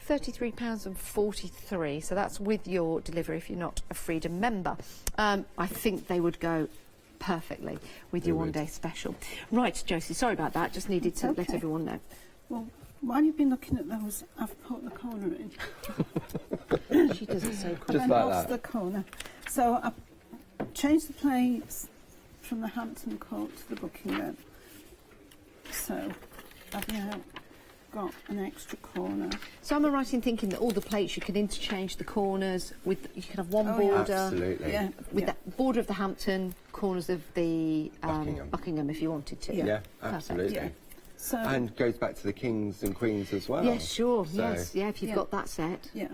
£33.43, so that's with your delivery if you're not a Freedom member. I think they would go perfectly with your one-day special. Right, Josie, sorry about that, just needed to let everyone know. Well, while you've been looking at those, I've put the corner in. She does it so cool. Just like that. The corner. So I've changed the plates from the Hampton Court to the Buckingham. So I've now got an extra corner. So am I right in thinking that all the plates you can interchange the corners with? You can have one border, absolutely, with that border of the Hampton, corners of the Buckingham, if you wanted to. Yeah, absolutely. Perfect. So, and goes back to the kings and queens as well. Yes, sure. So, yes, yeah. If you've got that set. Yeah.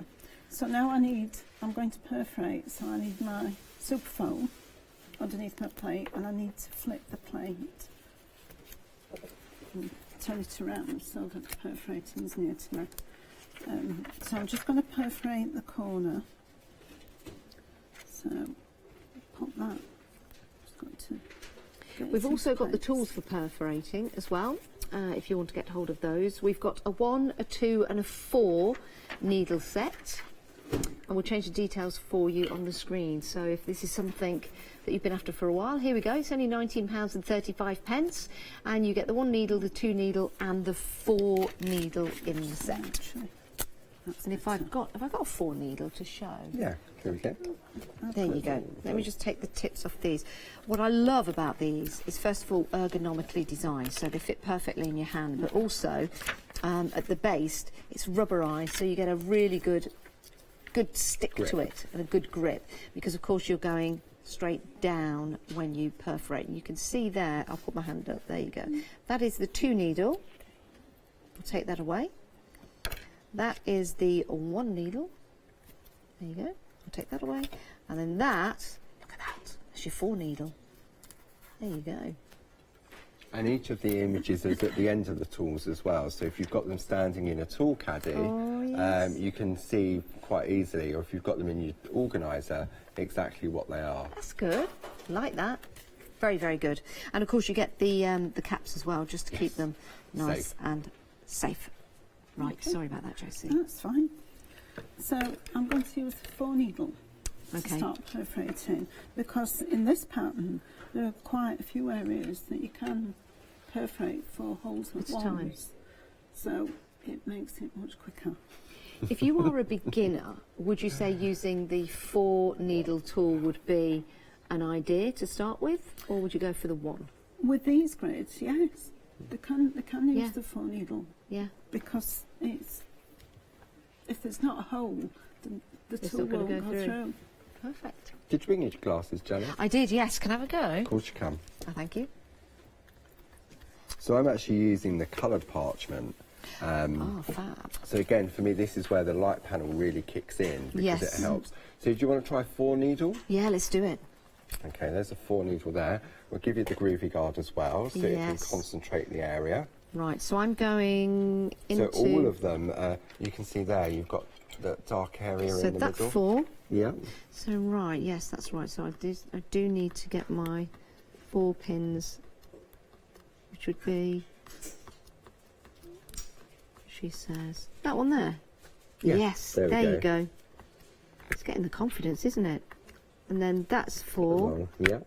So now I'm going to perforate. So I need my super foam underneath my plate, and I need to flip the plate and turn it around so that the perforating is near to me. So I'm just going to perforate the corner. So pop that. Just got to. We've also got the tools for perforating as well. If you want to get hold of those, we've got a 1, a 2 and a 4 needle set, and we'll change the details for you on the screen. So if this is something that you've been after for a while, here we go. It's only £19.35, and you get the 1 needle, the 2 needle and the 4 needle in the set. And if have I got a 4 needle to show? Yeah, here we go. There you go. Let me just take the tips off these. What I love about these is, first of all, ergonomically designed, so they fit perfectly in your hand, but also at the base it's rubberized, so you get a really good stick to it and a good grip, because of course you're going straight down when you perforate. And you can see there, I'll put my hand up, there you go. That is the 2 needle. I'll take that away. That is the 1 needle. There you go. I'll take that away. And then that, look at that, that's your 4 needle. There you go. And each of the images is at the end of the tools as well. So if you've got them standing in a tool caddy, you can see quite easily, or if you've got them in your organiser, exactly what they are. That's good. Like that. Very, very good. And of course you get the caps as well, just to keep them nice and safe. Right, sorry about that, Josie. That's fine. So I'm going to use the 4 needle to start perforating, because in this pattern there are quite a few areas that you can perforate 4 holes at once. So it makes it much quicker. If you are a beginner, would you say using the 4 needle tool would be an idea to start with, or would you go for the 1? With these grids, yes. They can use the 4 needle. Yeah. Because it's, if there's not a hole, then the tool won't go through. Perfect. Did you bring your glasses, Janet? I did, yes. Can I have a go? Of course you can. Oh, thank you. So I'm actually using the coloured parchment. Oh, fab. So again, for me, this is where the light panel really kicks in, because it helps. So do you want to try 4 needle? Yeah, let's do it. Okay, there's a 4 needle there. We'll give you the groovy guard as well, so it can concentrate the area. Right, so I'm going into... So all of them, you can see there, you've got the dark area in the middle. So that's 4. Yeah. So right, yes, that's right. So I do need to get my 4 pins, which would be, she says, that one there. Yeah, yes, there you go. It's getting the confidence, isn't it? And then that's 4. Well, yeah.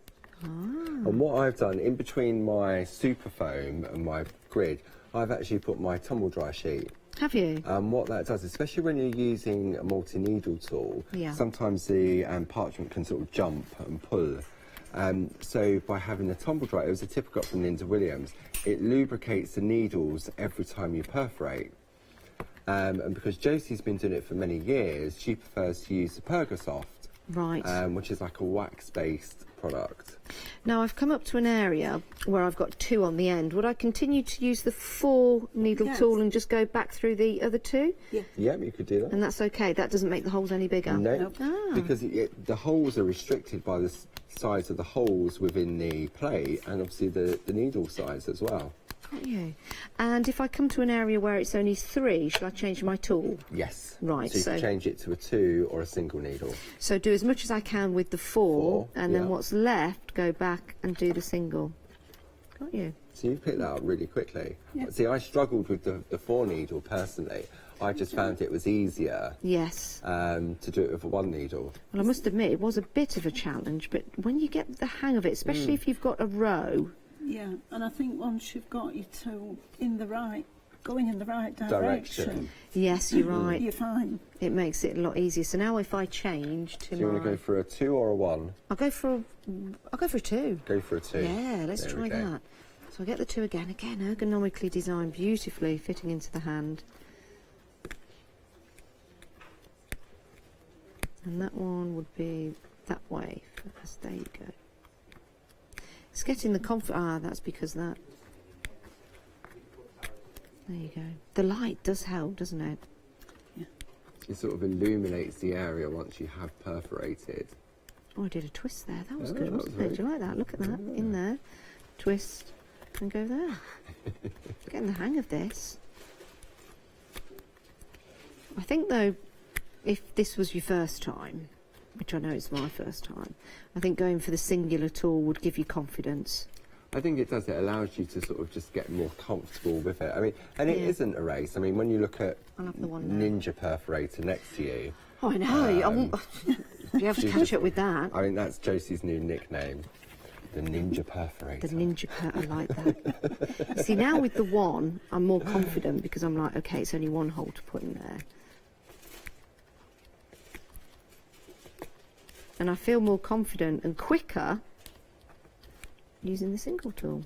And what I've done, in between my super foam and my grid, I've actually put my tumble dry sheet. Have you? What that does, especially when you're using a multi-needle tool, sometimes the parchment can sort of jump and pull. So by having the tumble dry, it was a tip I got from Linda Williams, it lubricates the needles every time you perforate. And because Josie's been doing it for many years, she prefers to use the Pergosoft, which is like a wax-based product. Now I've come up to an area where I've got 2 on the end. Would I continue to use the 4 needle tool and just go back through the other 2? Yeah. Yeah, you could do that. And that's okay, that doesn't make the holes any bigger? No, because the holes are restricted by the size of the holes within the plate and obviously the needle size as well. Got you. And if I come to an area where it's only 3, should I change my tool? Yes. Right. So you can change it to a 2 or a single needle. So do as much as I can with the 4 and then what's left, go back and do the single. Got you. So you picked that up really quickly. See, I struggled with the 4 needle personally. I just found it was easier to do it with a 1 needle. Well, I must admit, it was a bit of a challenge, but when you get the hang of it, especially if you've got a row... Yeah, and I think once you've got your tool going in the right direction. Yes, you're right. You're fine. It makes it a lot easier. So now if I change to Do you want to go for a 2 or a 1? I'll go for a 2. Go for a 2. Yeah, let's try that. So I get the 2 again. Again, ergonomically designed, beautifully fitting into the hand. And that one would be that way first. There you go. It's getting the that's because that. There you go. The light does help, doesn't it? Yeah. It sort of illuminates the area once you have perforated. Oh, I did a twist there. That was good, wasn't it? Do you like that? Look at that. In there. Twist and go there. Getting the hang of this. I think, though, if this was your first time, which I know it's my first time, I think going for the singular tool would give you confidence. I think it does. It allows you to sort of just get more comfortable with it. I mean, and it isn't a race. I mean, when you look at Ninja Perforator next to you... Oh, I know. I won't be able to catch up with that. I mean, that's Josie's new nickname. The Ninja Perforator. The Ninja I like that. See, now with the 1, I'm more confident because I'm like, OK, it's only 1 hole to put in there. And I feel more confident and quicker using the single tool.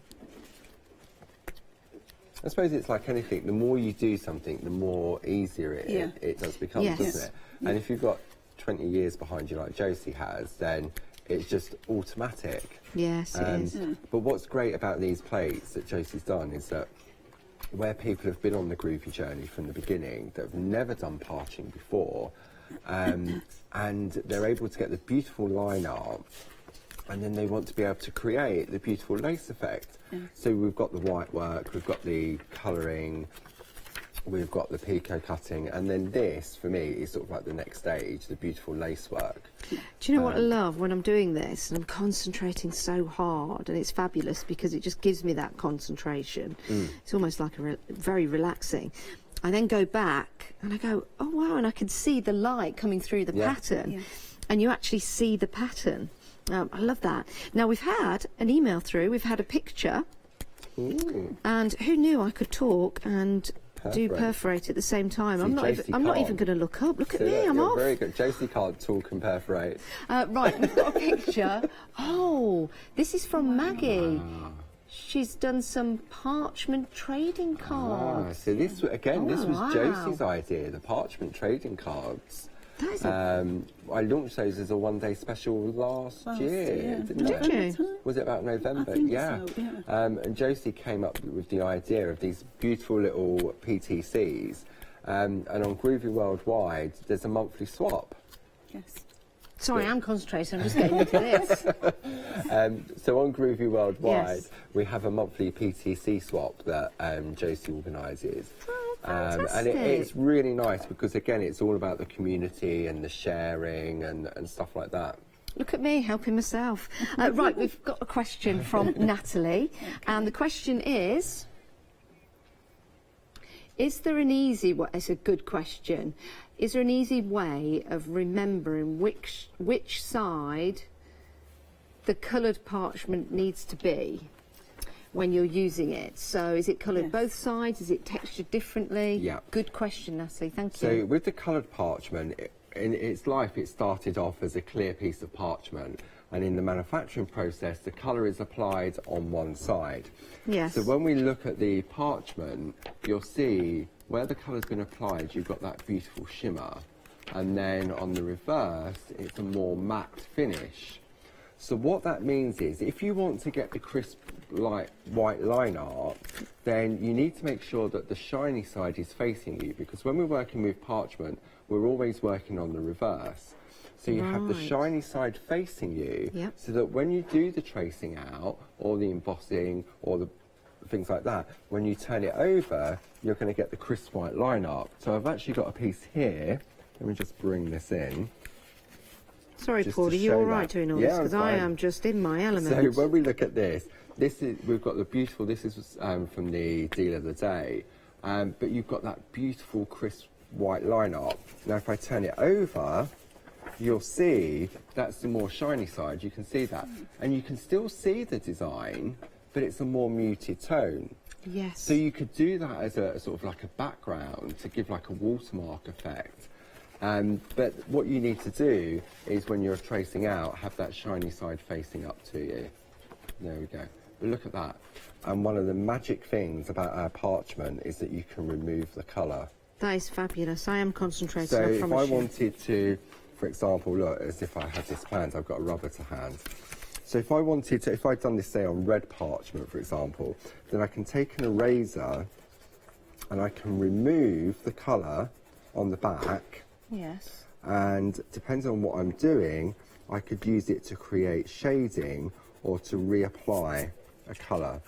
I suppose it's like anything. The more you do something, the more easier it does become, doesn't it? And if you've got 20 years behind you like Josie has, then it's just automatic. Yes, it is. But what's great about these plates that Josie's done is that where people have been on the groovy journey from the beginning, that have never done parching before, and they're able to get the beautiful line art, and then they want to be able to create the beautiful lace effect. So we've got the white work, we've got the colouring, we've got the picot cutting, and then this, for me, is sort of like the next stage, the beautiful lace work. Do you know what I love when I'm doing this and I'm concentrating so hard, and it's fabulous because it just gives me that concentration. It's almost like very relaxing. I then go back and I go, oh wow, and I can see the light coming through the pattern, and you actually see the pattern. I love that. Now we've had an email through, we've had a picture, and who knew I could talk and do perforate at the same time. I'm not even going to look up. Look at me, I'm off. Very good. Josie can't talk and perforate. Right, we've got a picture. Oh, this is from Maggie. She's done some parchment trading cards. So this was Josie's idea, the parchment trading cards. I launched those as a one-day special last year, didn't it? Was it about November? So, and Josie came up with the idea of these beautiful little PTCs, and on Groovy Worldwide, there's a monthly swap. Yes. Sorry, I'm concentrating. I'm just getting into this. So on Groovy Worldwide, Yes. we have a monthly PTC swap that Josie organises. And fantastic. it's really nice because, again, it's all about the community and the sharing and stuff like that. Look at me helping myself. Right, we've got a question from Natalie, and the question is there an easy way? It's a good question. Is there an easy way of remembering which side the coloured parchment needs to be when you're using it? So is it coloured both sides? Is it textured differently? Yeah. Good question, Natalie. Thank So you. with the coloured parchment, in its life, it started off as a clear piece of parchment, and in the manufacturing process, the colour is applied on one side. Yes. So when we look at the parchment, you'll see where the colour's been applied, you've got that beautiful shimmer, and then on the reverse, it's a more matte finish. So what that means is, if you want to get the crisp, light white line art, then you need to make sure that the shiny side is facing you, because when we're working with parchment, we're always working on the reverse. So you have the Right. shiny side facing you, so that when you do the tracing out, or the embossing, or the things like that, when you turn it over, you're going to get the crisp white line art. So I've actually got a piece here. Let me just bring this in. Sorry, just Paul, are to you show all right that. doing all Yeah, this? Because I'm I fine. am just in my element. So when we look at this, we've got the beautiful, this is from the deal of the day, but you've got that beautiful crisp white line art. Now if I turn it over, you'll see that's the more shiny side, you can see that. And you can still see the design, but it's a more muted tone. Yes. So you could do that as a sort of like a background to give like a watermark effect. But what you need to do is when you're tracing out, have that shiny side facing up to you. There we go. But look at that. And one of the magic things about our parchment is that you can remove the colour. That is fabulous. I am concentrating, So I if I promise you. wanted to, for example, look, as if I had this planned, I've got a rubber to hand. So if I wanted to, if I'd done this, say, on red parchment, for example, then I can take an eraser and I can remove the colour on the back. Yes. And depending on what I'm doing, I could use it to create shading or to reapply a colour.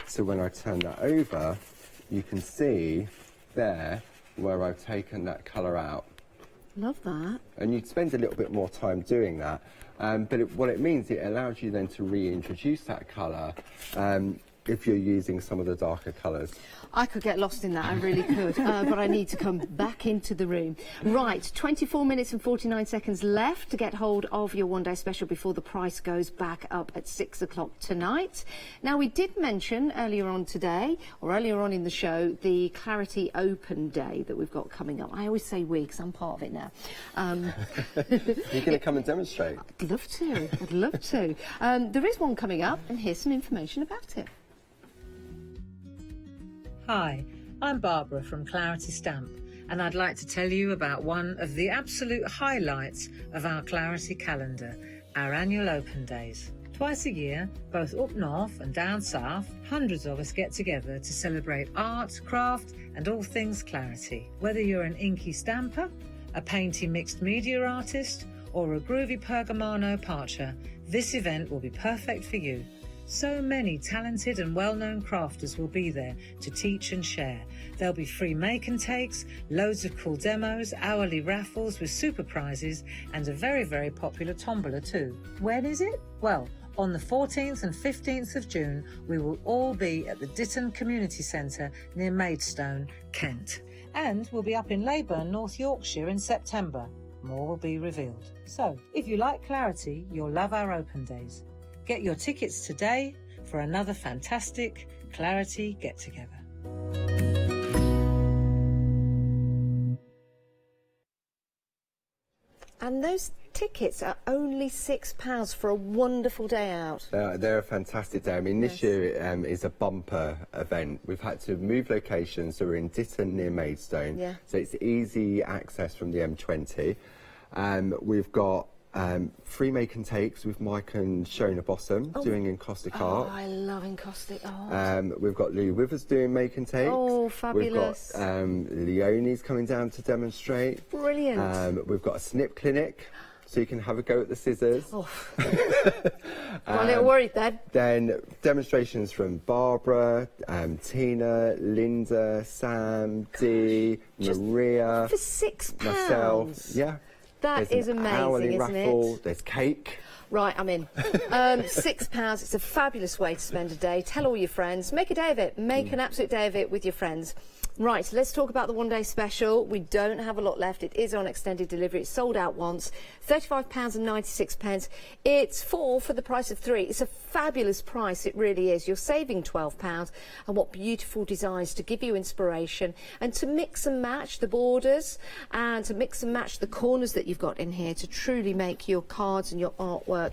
So when I turn that over, you can see there where I've taken that colour out. Love that. And you'd spend a little bit more time doing that. But what it means, it allows you then to reintroduce that colour if you're using some of the darker colours. I could get lost in that, I really could, but I need to come back into the room. Right, 24 minutes and 49 seconds left to get hold of your one-day special before the price goes back up at 6 o'clock tonight. Now, we did mention earlier on today, or earlier on in the show, the Clarity Open Day that we've got coming up. I always say we, because I'm part of it now. You're going to come and demonstrate? I'd love to, I'd love to. There is one coming up, and here's some information about it. Hi, I'm Barbara from Clarity Stamp, and I'd like to tell you about one of the absolute highlights of our Clarity calendar, our annual Open Days. Twice a year, both up north and down south, hundreds of us get together to celebrate art, craft and all things Clarity. Whether you're an inky stamper, a painty mixed media artist or a groovy pergamano parcher, this event will be perfect for you. So many talented and well-known crafters will be there to teach and share. There'll be free make and takes, loads of cool demos, hourly raffles with super prizes and a very, very popular tombola too. When is it? Well, on the 14th and 15th of June, we will all be at the Ditton Community Centre near Maidstone, Kent. And we'll be up in Leyburn, North Yorkshire in September. More will be revealed. So, if you like Clarity, you'll love our open days. Get your tickets today for another fantastic Clarity get-together. And those tickets are only £6 for a wonderful day out. They're a fantastic day. I mean, this year is a bumper event. We've had to move locations, so we're in Ditton near Maidstone. Yeah. So it's easy access from the M20. We've got free make and takes with Mike and Shona Bossum doing encaustic art. Oh, I love encaustic art. We've got Lou Withers doing make and takes. Oh, fabulous. We've got Leonie's coming down to demonstrate. Brilliant. We've got a snip clinic. so you can have a go at the scissors. Oh. I'm a little worried then. Then demonstrations from Barbara, Tina, Linda, Sam, Dee, Maria. For £6. Myself. Yeah. That There's is an amazing, hourly isn't raffle. it? There's cake. Right, I'm in. £6. It's a fabulous way to spend a day. Tell all your friends. Make a day of it. Make an absolute day of it with your friends. Right, let's talk about the one-day special. We don't have a lot left. It is on extended delivery. It's sold out once. £35.96. It's 4 for the price of 3. It's a fabulous price. It really is. You're saving £12. And what beautiful designs to give you inspiration and to mix and match the borders and to mix and match the corners that you've got in here to truly make your cards and your artwork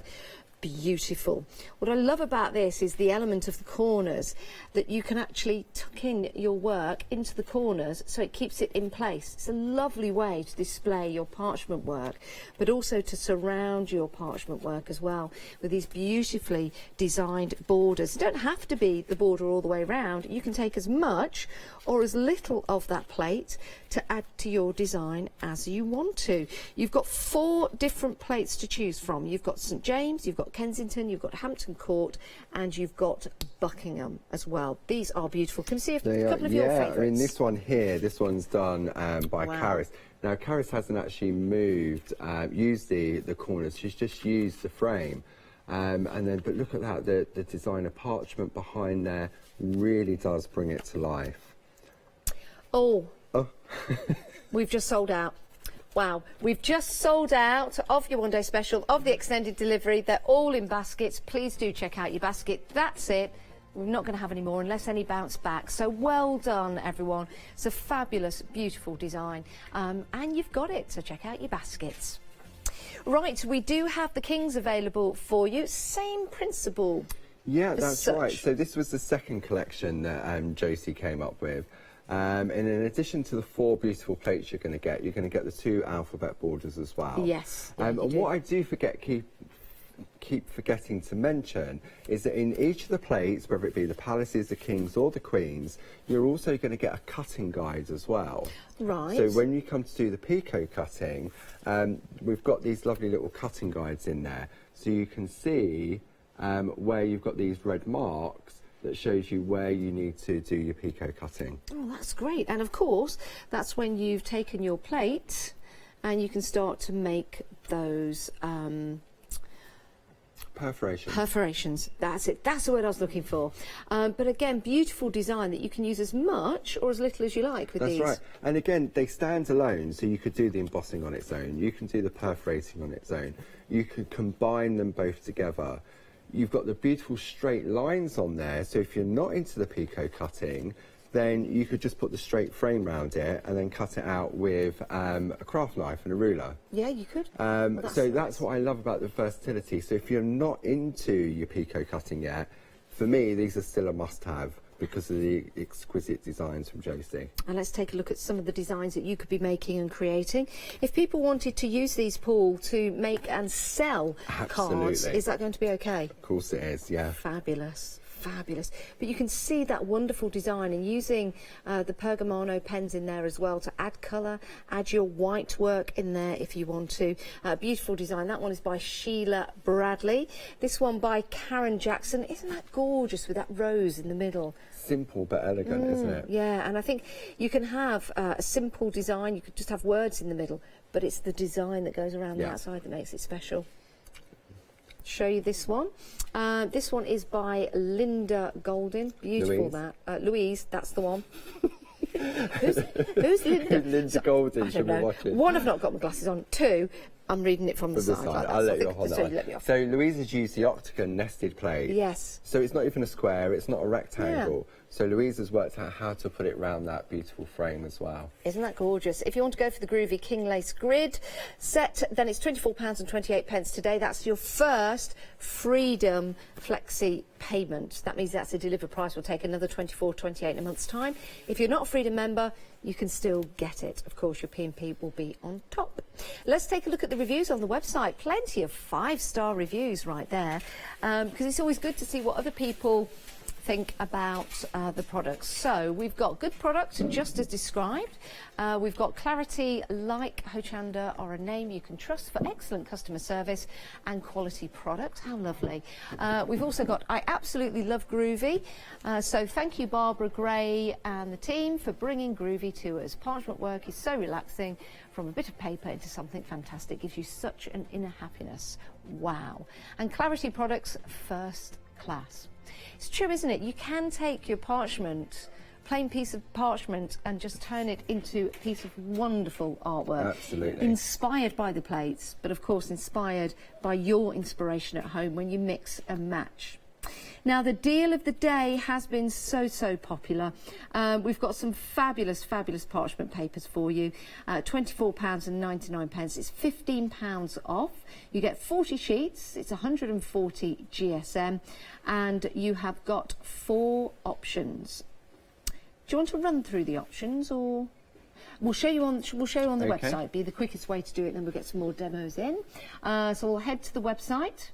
beautiful. What I love about this is the element of the corners, that you can actually tuck in your work into the corners so it keeps it in place. It's a lovely way to display your parchment work, but also to surround your parchment work as well with these beautifully designed borders. It don't have to be the border all the way around. You can take as much or as little of that plate to add to your design as you want to. You've got 4 different plates to choose from. You've got St James, you've got Kensington, you've got Hampton Court, and you've got Buckingham as well. These are beautiful. Can we see a couple of your favourites? I mean, this one here, this one's done by Wow. Caris. Now, Caris hasn't actually moved, used the corners. She's just used the frame. And then, but look at that, the designer parchment behind there really does bring it to life. Oh. We've just sold out. Wow, we've just sold out of your one-day special, of the extended delivery. They're all in baskets. Please do check out your basket. That's it. We're not going to have any more unless any bounce back. So well done, everyone. It's a fabulous, beautiful design. And you've got it, so check out your baskets. Right, we do have the Kings available for you. Same principle. Yeah, that's right. So this was the second collection that Josie came up with. And in addition to the 4 beautiful plates you're going to get the 2 alphabet borders as well. Yes. And what I do keep forgetting to mention is that in each of the plates, whether it be the palaces, the kings or the queens, you're also going to get a cutting guide as well. Right. So when you come to do the picot cutting, we've got these lovely little cutting guides in there. So you can see where you've got these red marks that shows you where you need to do your picot cutting. Oh, that's great. And of course, that's when you've taken your plate and you can start to make those perforations. That's it. That's the word I was looking for. But again, beautiful design that you can use as much or as little as you like with these. That's right. And again, they stand alone, so you could do the embossing on its own. You can do the perforating on its own. You could combine them both together. You've got the beautiful straight lines on there, so if you're not into the picot cutting, then you could just put the straight frame around it and then cut it out with a craft knife and a ruler. Yeah, you could. So that's what I love about the versatility. So if you're not into your picot cutting yet, for me, these are still a must-have because of the exquisite designs from Josie. And let's take a look at some of the designs that you could be making and creating. If people wanted to use these, Paul, to make and sell cards, is that going to be okay? Of course it is, yeah. Fabulous. Fabulous. But you can see that wonderful design and using the Pergamano pens in there as well to add colour, add your white work in there if you want to. Beautiful design. That one is by Sheila Bradley. This one by Karen Jackson. Isn't that gorgeous with that rose in the middle? Simple but elegant, isn't it? Yeah, and I think you can have a simple design. You could just have words in the middle, but it's the design that goes around the outside that makes it special. Show you this one. This one is by Linda Goldin. Beautiful. Louise. Louise, that's the one. Who's Linda? Linda Goldin should be watching. 1, I've not got my glasses on. 2, I'm reading it from the side. Like that, I'll let you off on that one. Let me off. So Louise has used the octagon nested plate. Yes. So it's not even a square, it's not a rectangle. Yeah. So Louise has worked out how to put it around that beautiful frame as well. Isn't that gorgeous? If you want to go for the groovy King Lace grid set, then it's £24.28 today. That's your first Freedom Flexi payment. That means that's the delivery price. Will take another £24.28 in a month's time. If you're not a Freedom member, you can still get it. Of course, your P&P will be on top. Let's take a look at the reviews on the website. Plenty of 5-star reviews right there, because it's always good to see what other people think about the products. So we've got good products, just as described. We've got Clarity, like Hochanda, are a name you can trust for excellent customer service and quality product. How lovely. We've also got I absolutely love Groovy. So thank you, Barbara Gray and the team, for bringing Groovy to us. Parchment work is so relaxing. From a bit of paper into something fantastic, gives you such an inner happiness. Wow. And Clarity products, first class. It's true, isn't it? You can take your parchment, plain piece of parchment, and just turn it into a piece of wonderful artwork. Absolutely. Inspired by the plates, but of course inspired by your inspiration at home when you mix and match. Now, the deal of the day has been so popular. We've got some fabulous parchment papers for you. £24.99. It's £15 off. You get 40 sheets. It's 140 GSM. And you have got 4 options. Do you want to run through the options, or...? We'll show you on the website. Be the quickest way to do it, then we'll get some more demos in. So we'll head to the website.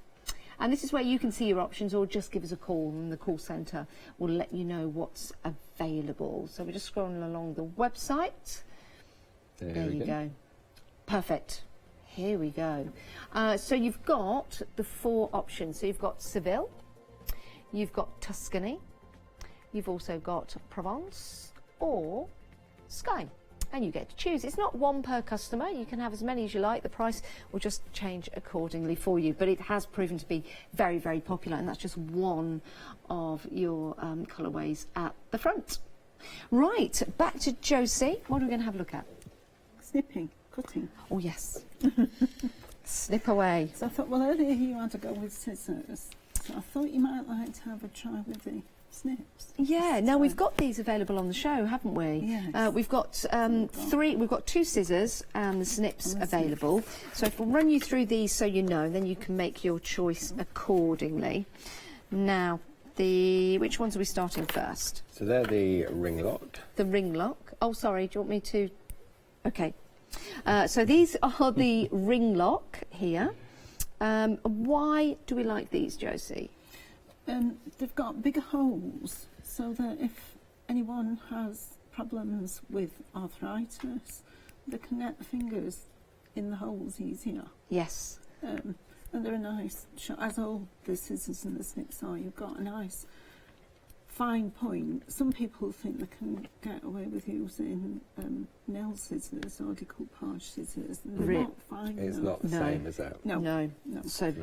And this is where you can see your options, or just give us a call and the call centre will let you know what's available. So we're just scrolling along the website. There you go. Perfect. Here we go. So you've got the 4 options. So you've got Seville, you've got Tuscany, you've also got Provence or Skye. And you get to choose. It's not one per customer. You can have as many as you like. The price will just change accordingly for you. But it has proven to be very popular, and that's just one of your colourways at the front. Right, back to Josie. What are we going to have a look at? Snipping, cutting. Oh, yes. Snip away. So I thought, well, earlier you had to go with scissors. So I thought you might like to have a try with the snips. Yeah, now we've got these available on the show, haven't we? Yes. We've got 3. We've got 2 scissors and the snips available. So if we'll run you through these so you know, then you can make your choice accordingly. Now, which ones are we starting first? So they're the ring lock. The ring lock. Oh, sorry. Do you want me to? Okay. So these are the ring lock here. Why do we like these, Josie? They've got bigger holes, so that if anyone has problems with arthritis, they can get the fingers in the holes easier. Yes. And they're a nice, as all the scissors and the snips are, you've got a nice fine point. Some people think they can get away with using nail scissors or decoupage scissors, and they're not fine. It's not the same as that. No. So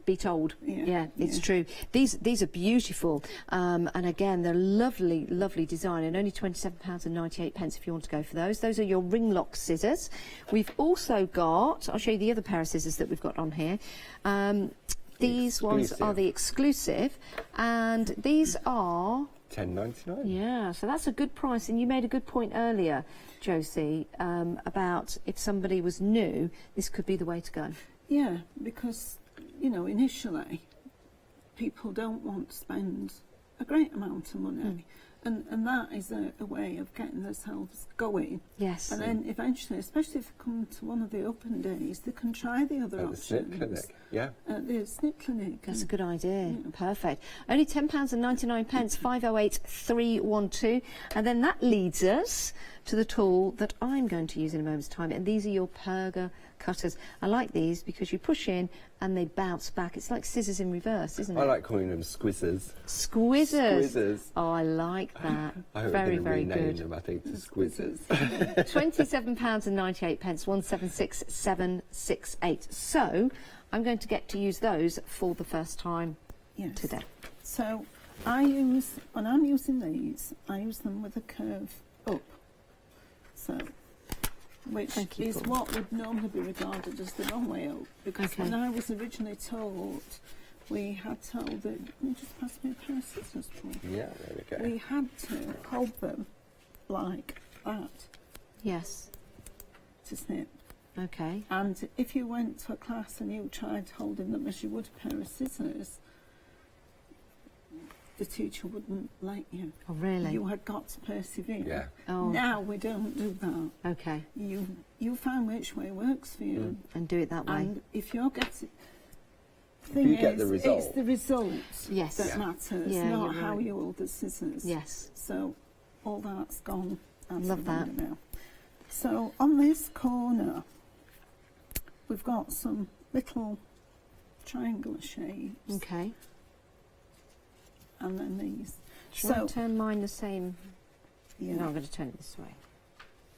be told. Yeah, it's true. These are beautiful, and again they're lovely design, and only £27.98 if you want to go for those. Those are your ring lock scissors. We've also got, I'll show you the other pair of scissors that we've got on here. These ones are the exclusive, and these are £10.99. Yeah, so that's a good price. And you made a good point earlier, Josie, about if somebody was new, this could be the way to go. Yeah, because you know, initially, people don't want to spend a great amount of money. And that is a way of getting themselves going. Yes. And then eventually, especially if they come to one of the open days, they can try the other options. The snip clinic, yeah. At the snip clinic. That's a good idea. Yeah. Perfect. Only £10.99, 508312. And then that leads us to the tool that I'm going to use in a moment's time. And these are your Perga cutters. I like these because you push in and they bounce back. It's like scissors in reverse, isn't it? I like calling them squizzers. Squizzers. Oh, I like that. I hope very rename good. them, I think, to squizzers. £27.98, 176768. So I'm going to get to use those for the first time today. So when I'm using these, I use them with a curve up. So, which is what would normally be regarded as the wrong way up. Because when I was originally taught, we had told that, can you just pass me a pair of scissors, please? Yeah, there we go. We had to hold them like that. Yes. To snip. Okay. And if you went to a class and you tried holding them as you would a pair of scissors, the teacher wouldn't let you. Oh, really? You had got to persevere. Yeah. Oh. Now we don't do that. Okay. You find which way works for you. And do it that way. And if you're getting... thing you get the result. It's the results Yes. that matters, Yeah, not you're how right. you hold the scissors. Yes. So all that's gone. Love that. Now. So on this corner, we've got some little triangular shapes. Okay. And then these. Shall I turn mine the same? Yeah. No, I'm going to turn it this way.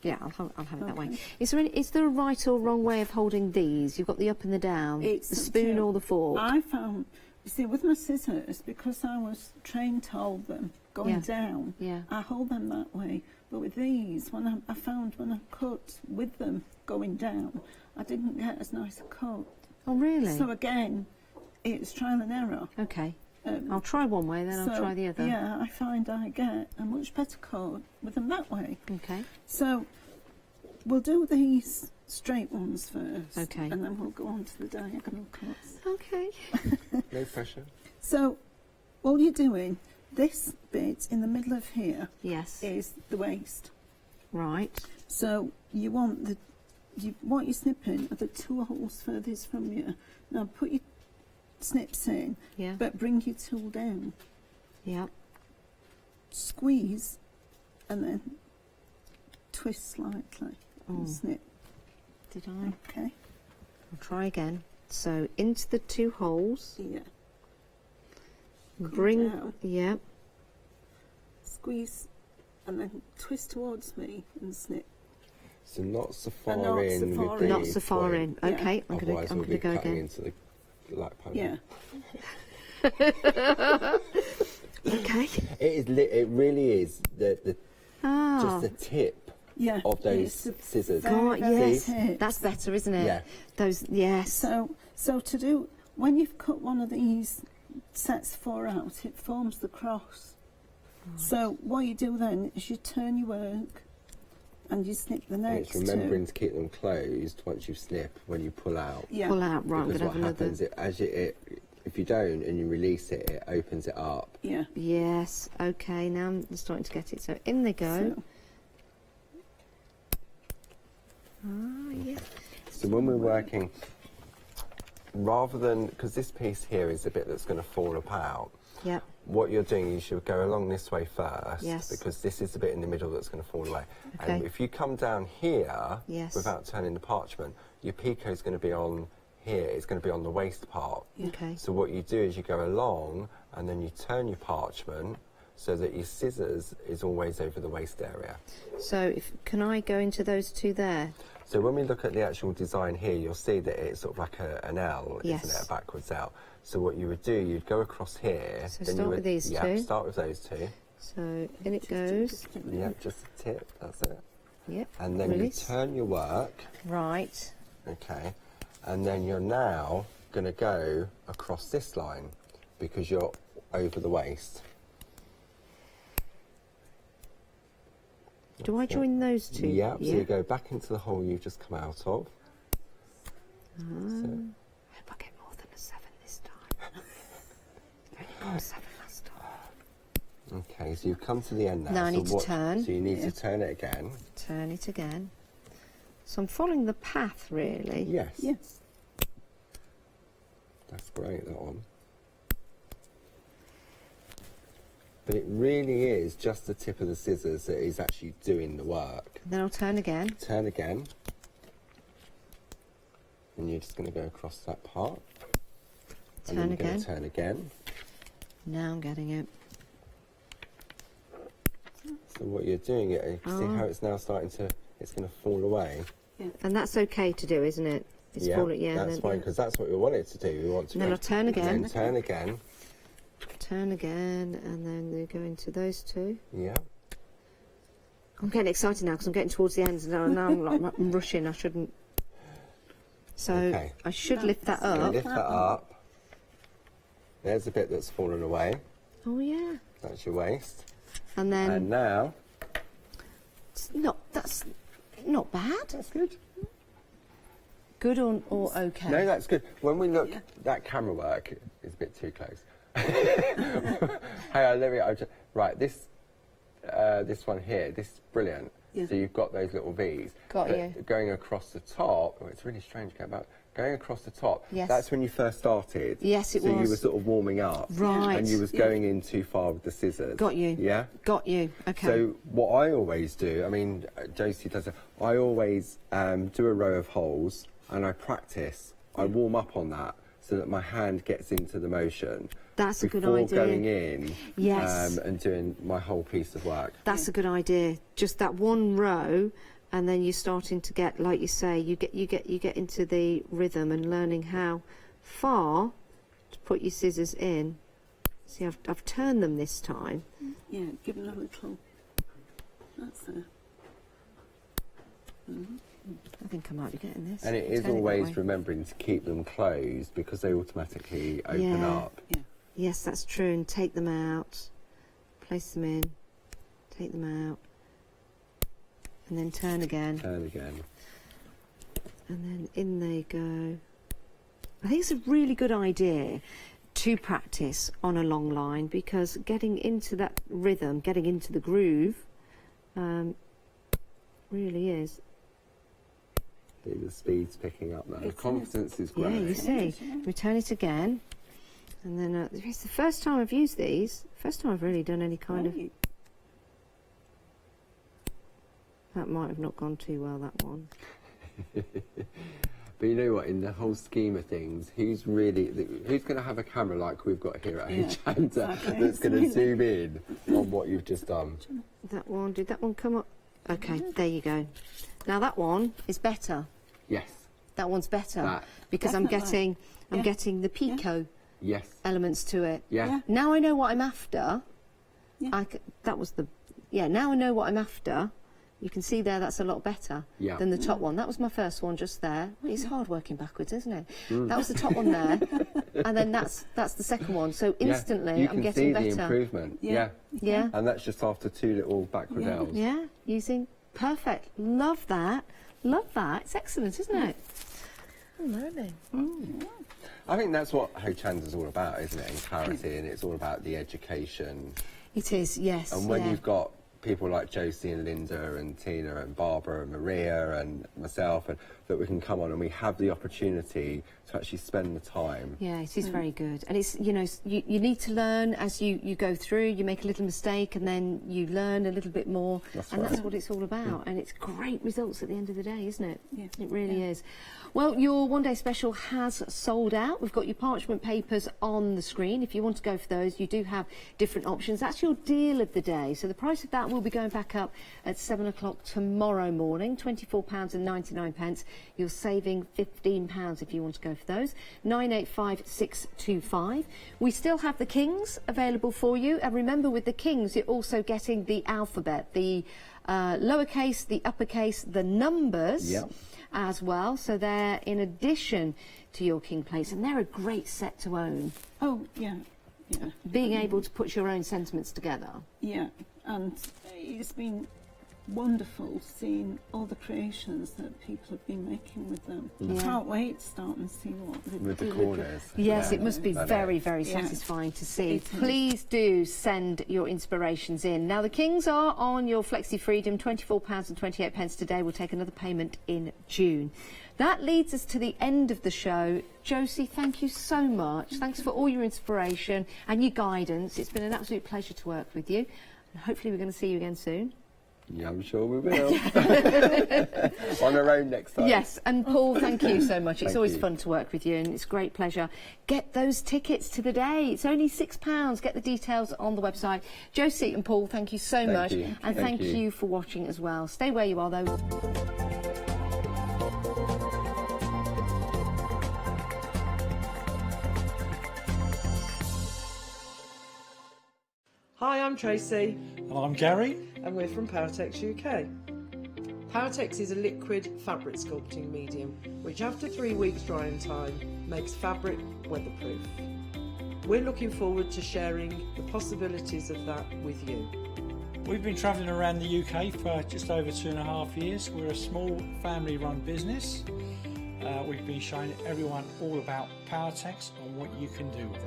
Yeah, I'll have it that way. Okay. Is there a right or wrong way of holding these? You've got the up and the down, It's the up spoon to- or the fork. I found, you see, with my scissors, because I was trained to hold them going Yeah. down, Yeah. I hold them that way. But with these, I found when I cut with them going down, I didn't get as nice a cut. Oh, really? So again, it's trial and error. Okay. I'll try one way, then I'll try the other. Yeah, I find I get a much better cut with them that way. Okay. So we'll do these straight ones first. Okay. And then we'll go on to the diagonal cuts. Okay. No pressure. So all you're doing, this bit in the middle of here Yes. is the waist. Right. So you want what you're snipping are the 2 holes furthest from you. Now put your snips in, Yeah. but bring your tool down. Yep. Squeeze and then twist slightly and Oh. snip. Did I? Okay. I'll try again. So into the 2 holes. Yeah. Bring. down. Yep. Squeeze and then twist towards me and snip. So not so far not in so far with in. the Not so far point. in. Okay. I'm Otherwise going we'll to be go cutting again. into the black panel. Yeah. Okay. It really is the Ah. just the tip Yeah. of those it's the scissors. God, very yes. tip. That's better, isn't it? Yeah. Those. Yes. So to do, when you've cut one of these sets 4 out, it forms the cross. So what you do then is you turn your work and you snip the And next it's remembering 2. to keep them closed once you snip when you pull out. Yeah. Pull out. Right. I'm Because going to what have another. happens, if you don't and you release it, it opens it up. Yeah. Yes. Okay. Now I'm starting to get it. So in they go. So, Yeah. So when we're working, rather than, because this piece here is the bit that's going to fall apart, Yep. what you're doing is you'll go along this way first, Yes. because this is the bit in the middle that's going to fall away. Okay. And if you come down here, Yes. without turning the parchment, your picot is going to be on here, it's going to be on the waist part. Okay. So what you do is you go along and then you turn your parchment so that your scissors is always over the waist area. So can I go into those 2 there? So when we look at the actual design here, you'll see that it's sort of like an L, Yes. isn't it, a backwards L. So what you would do, you'd go across here. So then start you would, with these yeah, 2. start with those 2. So in it goes. Yep, just a tip, that's it. Yep. And then Release. you turn your work, Right. okay, and then you're now going to go across this line because you're over the waist. Do I join those 2? Yeah, so you go back into the hole you've just come out of. I hope I get more than a 7 this time. I only got a 7 last time. Okay, so you've come to the end now. Now I so need to turn. So you need to turn it again. Turn it again. So I'm following the path, really. Yes. yes. That's great, that one. But it really is just the tip of the scissors that is actually doing the work. Then I'll turn again. Turn again. And you're just going to go across that part. And then Turn you're going again. to turn again. Now I'm getting it. So what you're doing, you see how it's now starting to, it's going to fall away. And that's okay to do, isn't it? It's yeah, falling, that's then, fine, because that's what we want it to do. We want to And then go, I'll turn again. And then turn again. Turn again, and then they go into those 2. Yeah. I'm getting excited now because I'm getting towards the end, and now I'm rushing. I shouldn't. So Okay. I should lift that So up. lift that up. There's a bit that's fallen away. Oh yeah. That's your waist. And then And now. That's not bad. That's good. Good or okay? No, that's good. When we look, that camera work is a bit too close. Hey, right, this one here, this is brilliant. So you've got those little V's. Got but you. Going across the top, it's really strange to get about. Going across the top, Yes. that's when you first started. Yes, it so was. you were sort of warming up. Right. And you was going in too far with the scissors. Got you. Yeah? Got you. Okay. So what I always do, I mean, Josie does it, I always do a row of holes and I practice. I warm up on that so that my hand gets into the motion. That's a good before idea. going in Yes. and doing my whole piece of work. That's a good idea. Just that one row, and then you're starting to get, like you say, you get into the rhythm and learning how far to put your scissors in. See, I've turned them this time. Yeah, give them a little. That's it. I think I might be getting this. And it is Turn that always way. remembering to keep them closed because they automatically open Yeah. up. Yeah. Yes, that's true. And take them out, place them in, take them out, and then turn again. Turn again. And then in they go. I think it's a really good idea to practice on a long line because getting into that rhythm, getting into the groove, really is. See, the speed's picking up now. The confidence is Yeah, growing. you see. We turn it again. And then it's the first time I've used these. First time I've really done any kind of... That might have not gone too well, that one. But you know what, in the whole scheme of things, who's going to have a camera like we've got here at Hochanda that's going to zoom in on what you've just done? That one, did that one come up? Okay, there you go. Now that one is better. Yes. That one's better That. because Definitely. I'm getting the pico Yes. elements to it. Yeah. Now I know what I'm after. Yeah. Now I know what I'm after. You can see there that's a lot better than the top one. That was my first one just there. It's hard working backwards, isn't it? That was the top one there, and then that's the second one. So instantly I'm getting better. You can see the improvement. Yeah. Yeah. And that's just after two little backward L's. Yeah. Using perfect. Love that. Love that. It's excellent, isn't it? I'm learning. I think that's what Hochanda's all about, isn't it? In Clarity, and it's all about the education. It is, yes. And when you've got people like Josie and Linda and Tina and Barbara and Maria and myself, and that we can come on and we have the opportunity to actually spend the time. Yeah, it is very good. And it's, you know, you need to learn as you go through. You make a little mistake and then you learn a little bit more. That's what it's all about. And it's great results at the end of the day, isn't it? Yeah. It really is. Well, your one-day special has sold out. We've got your parchment papers on the screen. If you want to go for those, you do have different options. That's your deal of the day. So the price of that will be going back up at 7 o'clock tomorrow morning, £24.99. You're saving £15 if you want to go for those. 985625. We still have the Kings available for you. And remember, with the Kings, you're also getting the alphabet, the lowercase, the uppercase, the numbers. Yep. As well, so they're in addition to your King plates, and they're a great set to own. Oh, yeah. Being able to put your own sentiments together. Yeah, and it's been wonderful seeing all the creations that people have been making with them. I can't wait to start and see what they With the do corners. Yes, it must be very, very satisfying to see. Please do send your inspirations in. Now, the Kings are on your Flexi Freedom, £24.28 today. We'll take another payment in June. That leads us to the end of the show. Josie, thank you so much. Thanks for all your inspiration and your guidance. It's been an absolute pleasure to work with you. And hopefully we're going to see you again soon. Yeah, I'm sure we will. On our own next time. Yes, and Paul, thank you so much. It's Thank always you. fun to work with you, and it's a great pleasure. Get those tickets to the day. It's only £6. Get the details on the website. Josie and Paul, thank you so much. you. And Thank thank you. you for watching as well. Stay where you are, though. Hi, I'm Tracy. And I'm Gary. And we're from Paratex UK. Paratex is a liquid fabric sculpting medium which after 3 weeks drying time makes fabric weatherproof. We're looking forward to sharing the possibilities of that with you. We've been travelling around the UK for just over 2.5 years. We're a small family-run business. We've been showing everyone all about Paratex and what you can do with it.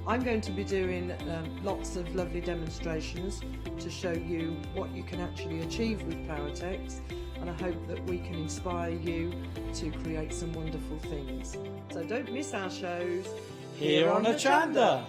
I'm going to be doing lots of lovely demonstrations to show you what you can actually achieve with Paratex, and I hope that we can inspire you to create some wonderful things. So don't miss our shows Here on Hochanda.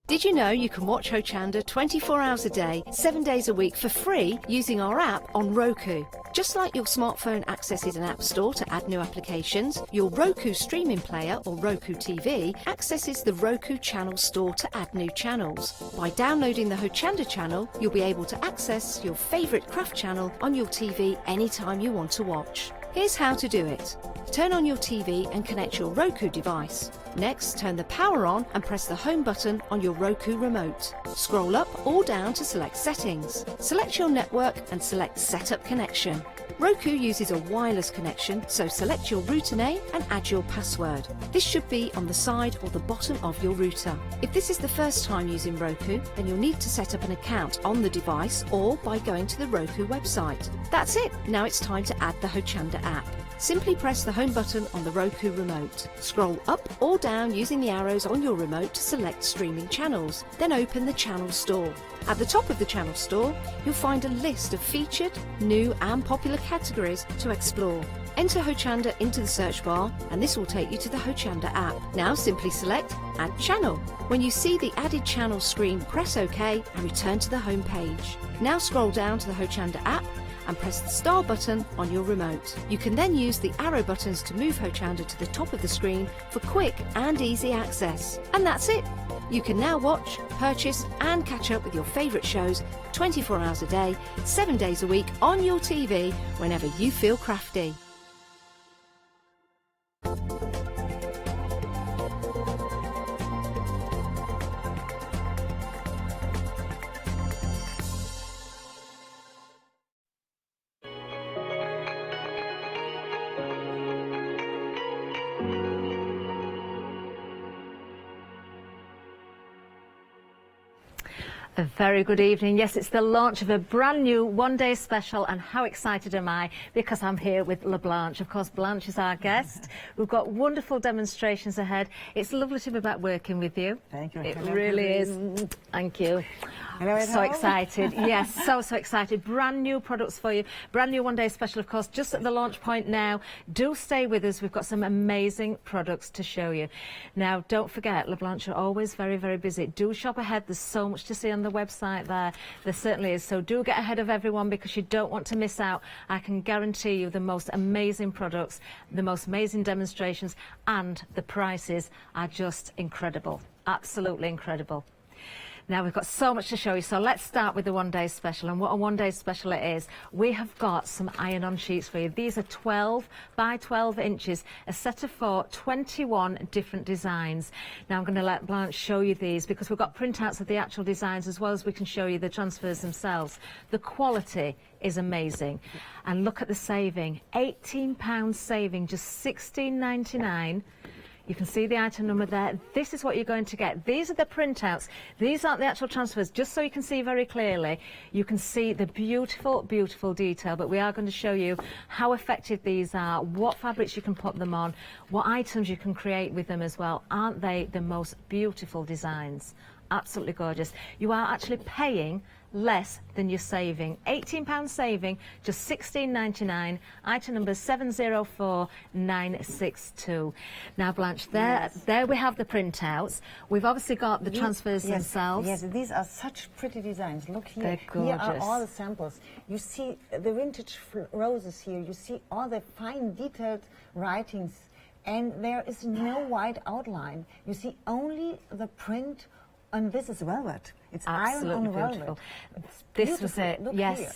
Did you know you can watch Hochanda 24 hours a day, 7 days a week for free using our app on Roku? Just like your smartphone accesses an app store to add new applications, your Roku streaming player or Roku TV accesses the Roku channel store to add new channels. By downloading the Hochanda channel, you'll be able to access your favourite craft channel on your TV anytime you want to watch. Here's how to do it. Turn on your TV and connect your Roku device. Next, turn the power on and press the home button on your Roku remote. Scroll up or down to select settings. Select your network and select Setup Connection. Roku uses a wireless connection, so select your router name and add your password. This should be on the side or the bottom of your router. If this is the first time using Roku, then you'll need to set up an account on the device or by going to the Roku website. That's it. Now it's time to add the Hochanda app. Simply press the home button on the Roku remote. Scroll up or down using the arrows on your remote to select streaming channels. Then open the channel store. At the top of the channel store, you'll find a list of featured, new and popular categories to explore. Enter Hochanda into the search bar and this will take you to the Hochanda app. Now simply select Add Channel. When you see the added channel screen, press OK and return to the home page. Now scroll down to the Hochanda app and press the star button on your remote. You can then use the arrow buttons to move Hochanda to the top of the screen for quick and easy access. And that's it. You can now watch, purchase and catch up with your favourite shows 24 hours a day, 7 days a week on your TV whenever you feel crafty. A very good evening. Yes, it's the launch of a brand new one-day special, and how excited am I because I'm here with LaBlanche. Of course, Blanche is our guest. We've got wonderful demonstrations ahead. It's lovely to be back working with you. Thank you. It really is. Thank you. Hello, so excited. Yes, so excited. Brand new products for you. Brand new one-day special, of course, just at the launch point now. Do stay with us. We've got some amazing products to show you. Now, don't forget, LaBlanche are always very, very busy. Do shop ahead. There's so much to see on the website there. There certainly is. So do get ahead of everyone because you don't want to miss out. I can guarantee you the most amazing products, the most amazing demonstrations, and the prices are just incredible. Absolutely incredible. Now, we've got so much to show you, so let's start with the one-day special. And what a one-day special it is. We have got some iron-on sheets for you. These are 12 by 12 inches, a set of 4, 21 different designs. Now, I'm going to let Blanche show you these because we've got printouts of the actual designs as well as we can show you the transfers themselves. The quality is amazing. And look at the saving. £18 saving, just $16.99. You can see the item number there. This is what you're going to get. These are the printouts. These aren't the actual transfers, just so you can see very clearly. You can see the beautiful, beautiful detail, but we are going to show you how effective these are, what fabrics you can put them on, what items you can create with them as well. Aren't they the most beautiful designs? Absolutely gorgeous. You are actually paying less than you're saving. £18 saving, just $16.99. Item number 704962. Now, Blanche, there we have the printouts. We've obviously got the transfers themselves. Yes, these are such pretty designs. Look here. They're gorgeous. Here are all the samples. You see the vintage roses here. You see all the fine detailed writings. And there is no white outline. You see only the print. And this is velvet. It's absolutely iron on beautiful. velvet. This was it. Look yes. Here.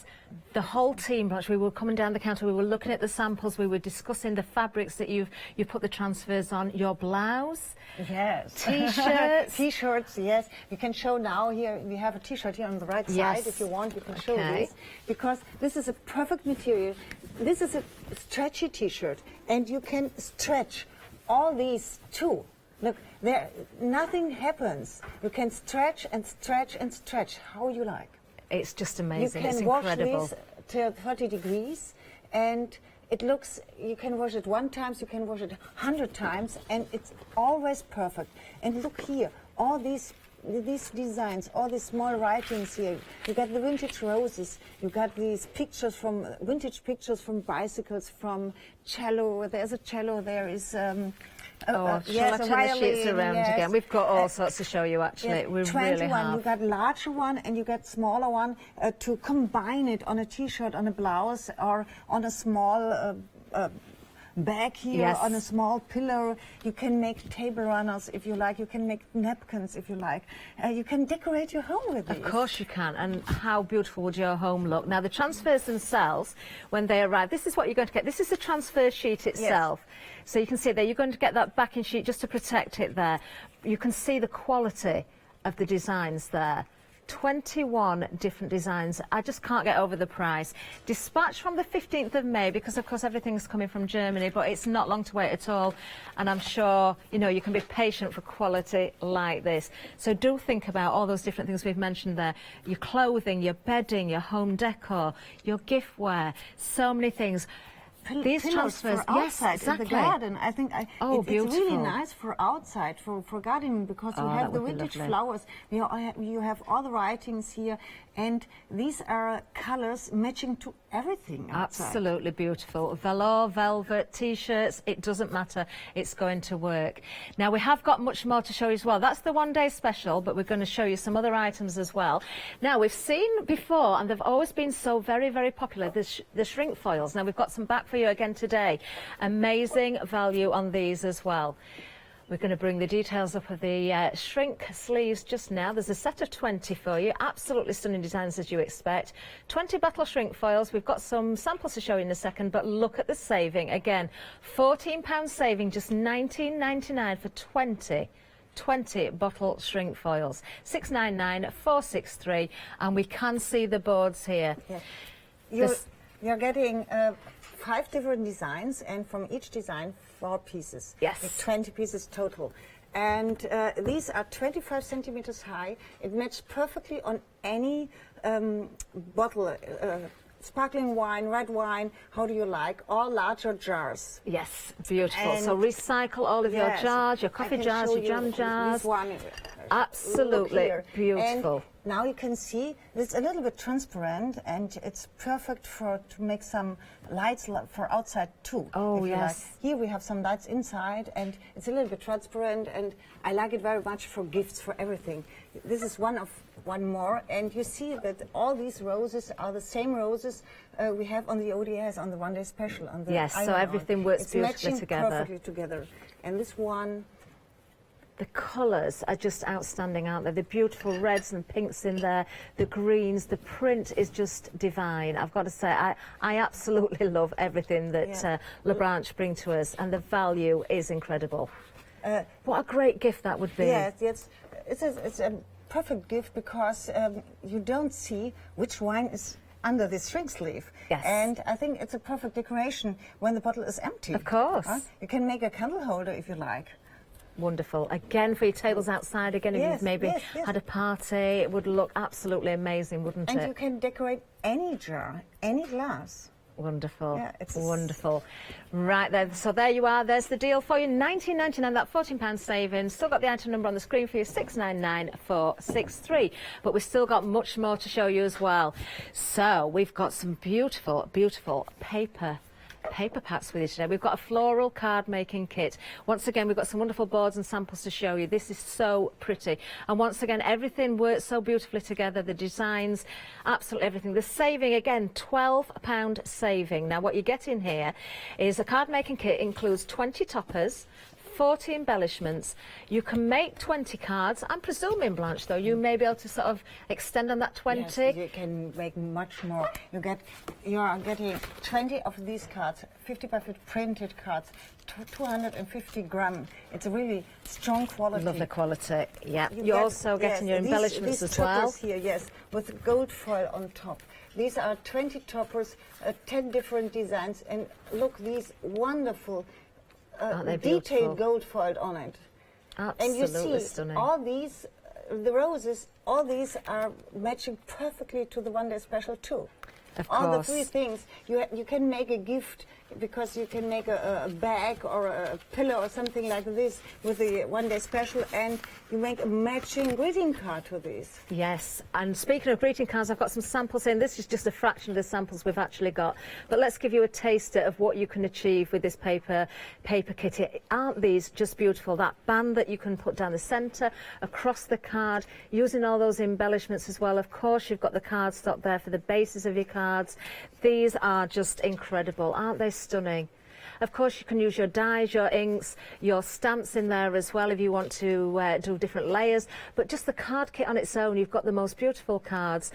The whole team, Blanche, we were coming down the counter, we were looking at the samples, we were discussing the fabrics that you've put the transfers on. Your blouse. Yes. T-shirts. T-shirts, yes. You can show now here, we have a T-shirt here on the right side. If you want, you can show this. Because this is a perfect material. This is a stretchy T-shirt. And you can stretch all these too. Look, there, nothing happens. You can stretch and stretch and stretch, how you like. It's just amazing. It's You can wash incredible. these to 30 degrees, and it looks, you can wash it 1 time, you can wash it 100 times, and it's always perfect. And look here, all these designs, all these small writings here. You got the vintage roses. You got these pictures from vintage pictures from bicycles, from cello. There's a cello. There is. Shall yes, I turn the sheets around again? We've got all sorts to show you, actually. Yes, We 21. really have. You got larger one and you got smaller one to combine it on a T-shirt, on a blouse, or on a small bag here, Yes. on a small pillow. You can make table runners if you like. You can make napkins if you like. You can decorate your home with Of these. course you can, and how beautiful would your home look? Now, the transfers themselves, when they arrive, this is what you're going to get. This is the transfer sheet itself. So you can see there, you're going to get that backing sheet just to protect it there. You can see the quality of the designs there. 21 different designs. I just can't get over the price. Dispatch from the 15th of May, because of course everything's coming from Germany, but it's not long to wait at all, and I'm sure you can be patient for quality like this. So do think about all those different things we've mentioned there: your clothing, your bedding, your home decor, your giftware, so many things. These Pillows transfers, for outside yes, exactly. in the garden. I think it's really beautiful. nice for outside, for gardening, because you have the vintage flowers. You have all the writings here, and these are colors matching to everything outside. Absolutely beautiful. Velour, velvet, T-shirts, it doesn't matter. It's going to work. Now, we have got much more to show you as well. That's the one-day special, but we're going to show you some other items as well. Now, we've seen before, and they've always been so very, very popular, the shrink foils. Now, we've got some back for you again today. Amazing value on these as well. We're going to bring the details up of the shrink sleeves just now. There's a set of 20 for you. Absolutely stunning designs, as you expect. 20 battle shrink foils. We've got some samples to show you in a second, but look at the saving. Again, £14 saving, just $19.99 for 20 bottle shrink foils. 699-463, and we can see the boards here. Yeah. You're getting 5 different designs, and from each design 4 pieces. Yes. With 20 pieces total. And these are 25 centimeters high. It matches perfectly on any bottle. Sparkling wine, red wine, how do you like? All larger jars. Yes, beautiful. And so recycle all of your jars, your coffee jars, your jam jars. This one, Absolutely beautiful. And now you can see it's a little bit transparent, and it's perfect to make some lights for outside too. Oh, if you yes. like. Here we have some lights inside, and it's a little bit transparent, and I like it very much for gifts, for everything. This is one more, and you see that all these roses are the same roses we have on the ODS, on the one-day special. On the Yes, so iron-on. everything works it's beautifully matching together. perfectly together. And this one, the colours are just outstanding, aren't they? The beautiful reds and pinks in there, the greens, the print is just divine. I've got to say, I absolutely love everything that LeBranch bring to us, and the value is incredible. What a great gift that would be. Yes, it's a perfect gift, because you don't see which wine is under this shrink sleeve. Yes. And I think it's a perfect decoration when the bottle is empty. Of course. You can make a candle holder if you like. Wonderful. Again, for your tables outside, again, if you've maybe had a party, it would look absolutely amazing, wouldn't it? And you can decorate any jar, any glass. Wonderful. Yeah, it's wonderful. Right there. So there you are. There's the deal for you. $19.99, that £14 savings. Still got the item number on the screen for you, 699-463. But we've still got much more to show you as well. So we've got some beautiful, beautiful paper packs with you today. We've got a floral card making kit. Once again, we've got some wonderful boards and samples to show you. This is so pretty, and once again, everything works so beautifully together. The designs, absolutely everything. The saving, again, £12 saving. Now, what you get in here is a card making kit. Includes 20 toppers, 40 embellishments. You can make 20 cards. I'm presuming, Blanche, though, you may be able to sort of extend on that 20. Yes, you can make much more. You are getting 20 of these cards, 50 by 50 printed cards, 250 gram. It's a really strong quality. Lovely quality. Yeah. You're also getting your embellishments these as well. toppers here, yes, with gold foil on top. These are 20 toppers, 10 different designs, and look, these wonderful Aren't they detailed beautiful? gold foiled on it. Absolutely and you see stunning. all these the roses, all these are matching perfectly to the One Day Special too. Of all course. the three things, you can make a gift, because you can make a bag or a pillow or something like this with the One Day Special, and you make a matching greeting card to this. Yes, and speaking of greeting cards, I've got some samples in. This is just a fraction of the samples we've actually got, but let's give you a taster of what you can achieve with this paper kit. Aren't these just beautiful? That band that you can put down the centre, across the card, using all those embellishments as well. Of course, you've got the cardstock there for the bases of your cards. These are just incredible. Aren't they stunning? Of course, you can use your dyes, your inks, your stamps in there as well if you want to do different layers. But just the card kit on its own, you've got the most beautiful cards.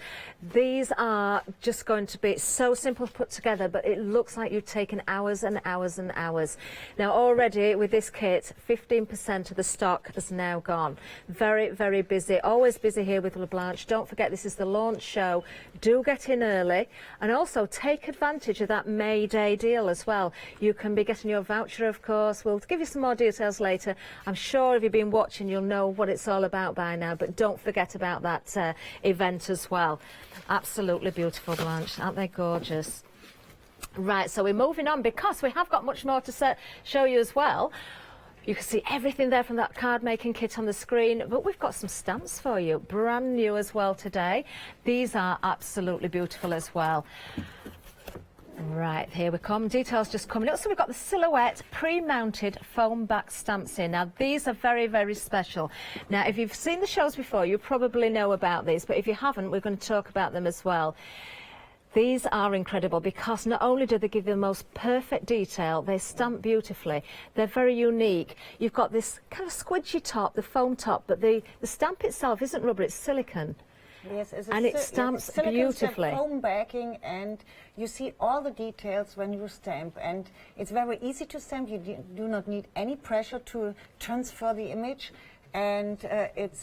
These are just going to be so simple to put together, but it looks like you've taken hours and hours and hours. Now, already with this kit, 15% of the stock has now gone. Very, very busy. Always busy here with LeBlanche. Don't forget, this is the launch show. Do get in early, and also take advantage of that May Day deal as well. You can be getting your voucher, of course. We'll give you some more details later. I'm sure if you've been watching, you'll know what it's all about by now, but don't forget about that event as well. Absolutely beautiful, Blanche. Aren't they gorgeous? Right, so we're moving on because we have got much more to show you as well. You can see everything there from that card making kit on the screen, but we've got some stamps for you, brand new as well today. These are absolutely beautiful as well. Right, here we come. Details just coming up. So we've got the silhouette pre-mounted foam back stamps here. Now, these are very, very special. Now, if you've seen the shows before, you probably know about these, but if you haven't, we're going to talk about them as well. These are incredible because not only do they give you the most perfect detail, they stamp beautifully. They're very unique. You've got this kind of squidgy top, the foam top, but the stamp itself isn't rubber, it's silicone. Yes, and it stamps beautifully. Foam backing, and you see all the details when you stamp, and it's very easy to stamp. You do not need any pressure to transfer the image, and it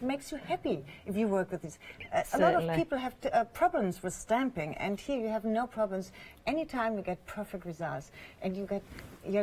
makes you happy if you work with this. A lot of people have problems with stamping, and here you have no problems. Anytime you get perfect results, and you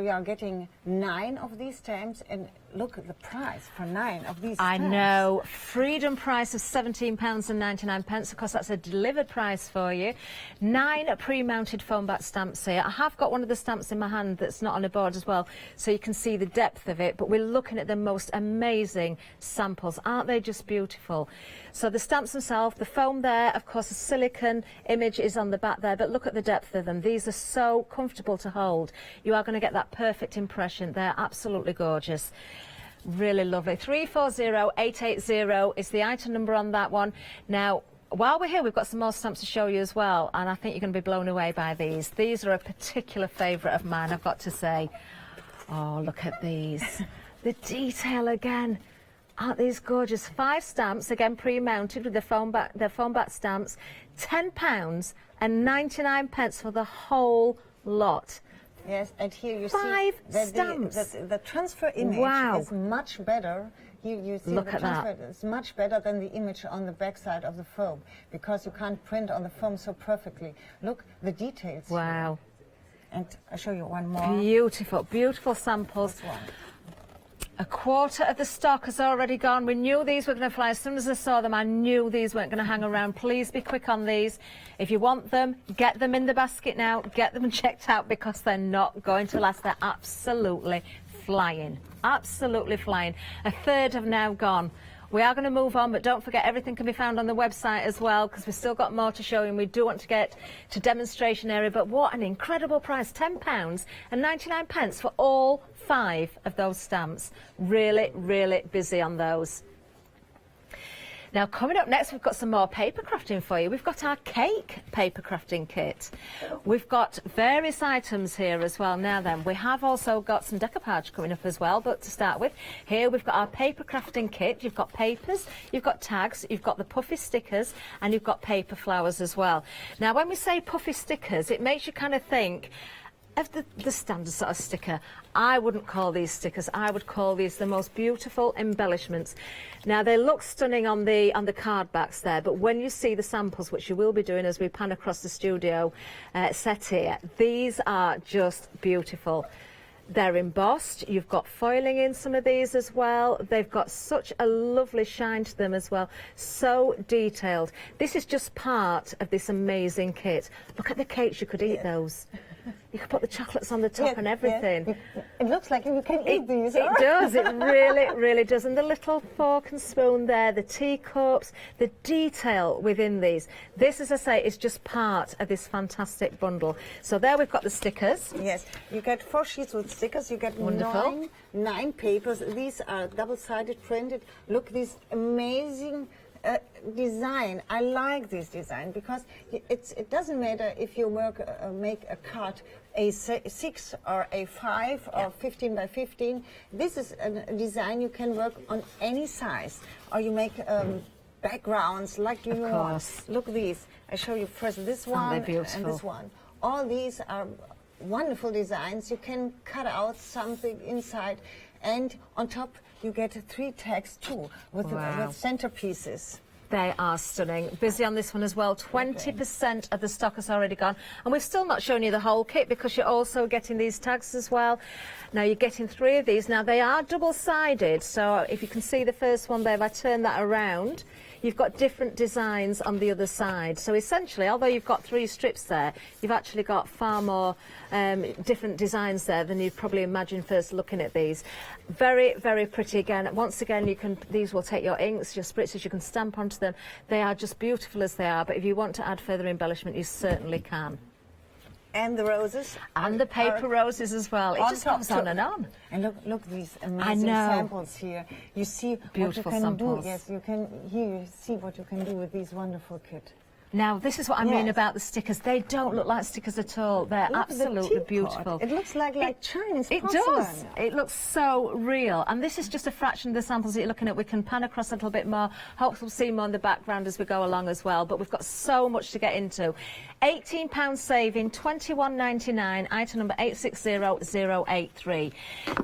are getting 9 of these stamps, and look at the price for 9 of these stamps. I know, freedom price of £17.99. Of course, that's a delivered price for you. 9 pre-mounted foam back stamps here. I have got one of the stamps in my hand that's not on a board as well, so you can see the depth of it, but we're looking at the most amazing samples. Aren't they just beautiful? So the stamps themselves, the foam there, of course, the silicone image is on the back there, but look at the depth of them. These are so comfortable to hold. You are going to get that perfect impression. They're absolutely gorgeous. Really lovely. 340880 is the item number on that one. Now, while we're here, we've got some more stamps to show you as well, and I think you're going to be blown away by these. These are a particular favourite of mine, I've got to say. Oh, look at these. The detail again. Aren't these gorgeous? 5 stamps, again pre-mounted with the foam back stamps. £10.99 for the whole lot. Yes, and here you 5 see that stamps. the transfer image is much better. You see Look the at transfer that. is much better than the image on the backside of the foam, because you can't print on the foam so perfectly. Look, the details. Wow. Here. And I'll show you one more. Beautiful, beautiful samples. A quarter of the stock has already gone. We knew these were going to fly. As soon as I saw them, I knew these weren't going to hang around. Please be quick on these. If you want them, get them in the basket now. Get them checked out because they're not going to last. They're absolutely flying. Absolutely flying. A third have now gone. We are going to move on, but don't forget everything can be found on the website as well, because we've still got more to show you, and we do want to get to demonstration area. But what an incredible price, £10.99 for all 5 of those stamps. Really, really busy on those. Now, coming up next, we've got some more paper crafting for you. We've got our cake paper crafting kit. We've got various items here as well. Now then, we have also got some decoupage coming up as well, but to start with, here we've got our paper crafting kit. You've got papers, you've got tags, you've got the puffy stickers, and you've got paper flowers as well. Now, when we say puffy stickers, it makes you kind of think of the standard sort of sticker. I wouldn't call these stickers. I would call these the most beautiful embellishments. Now, they look stunning on the card backs there, but when you see the samples, which you will be doing as we pan across the studio set here, these are just beautiful. They're embossed. You've got foiling in some of these as well. They've got such a lovely shine to them as well. So detailed. This is just part of this amazing kit. Look at the cakes. You could eat those. You could put the chocolates on the top and everything. Yeah. It looks like you can eat these. It does. It really, really does. And the little fork and spoon there, the teacups, the detail within these. This, as I say, is just part of this fantastic bundle. So there we've got the stickers. Yes, you get 4 sheets with stickers. You get Wonderful. nine papers. These are double-sided printed. Look, this amazing design. I like this design because it doesn't matter if you make a card A6 or A5 or 15 by 15. This is a design you can work on any size, or you make backgrounds like you want. Look these. I show you first this one and this one. All these are wonderful designs. You can cut out something inside, and on top you get 3 tags too with centerpieces. They are stunning. Busy on this one as well. 20% of the stock has already gone. And we've still not shown you the whole kit because you're also getting these tags as well. Now you're getting 3 of these. Now they are double-sided. So if you can see the first one there, if I turn that around, you've got different designs on the other side. So essentially, although you've got 3 strips there, you've actually got far more different designs there than you'd probably imagine first looking at these. Very, very pretty again. Once again, these will take your inks, your spritzers, you can stamp onto them. They are just beautiful as they are, but if you want to add further embellishment, you certainly can. And the roses. And the paper roses as well. It just goes on and on. And look these amazing samples here. You see Beautiful what you can samples. do. Yes, you can. Here you see what you can do with these wonderful kit. Now, this is what I mean about the stickers. They don't look like stickers at all. They're absolutely beautiful. It looks like Chinese porcelain. It does. It looks so real. And this is just a fraction of the samples that you're looking at. We can pan across a little bit more. Hopefully we'll see more in the background as we go along as well. But we've got so much to get into. £18 saving, $21.99, item number 860083.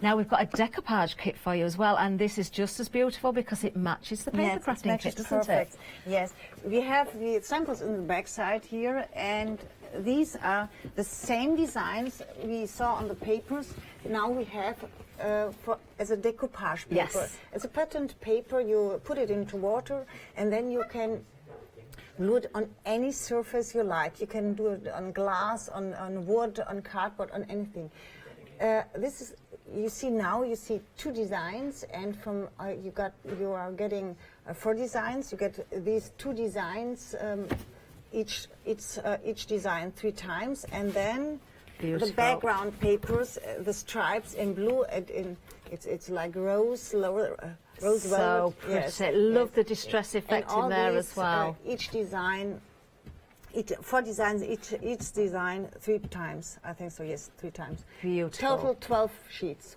Now, we've got a decoupage kit for you as well. And this is just as beautiful because it matches the paper crafting kit, doesn't it? Yes. We have the samples in the back side here, and these are the same designs we saw on the papers. Now we have as a decoupage paper. Yes. It's a patterned paper. You put it into water, and then you can glue it on any surface you like. You can do it on glass, on wood, on cardboard, on anything. This is, you see 2 designs, and from you are getting 4 designs. You get these 2 designs, each design 3 times, and then the background papers, the stripes in blue, it's like rose velvet. So pretty. Love the distress effect in there as well. Each design. 4 designs, each design 3 times. I think so, yes, 3 times. Beautiful. Total 12 sheets.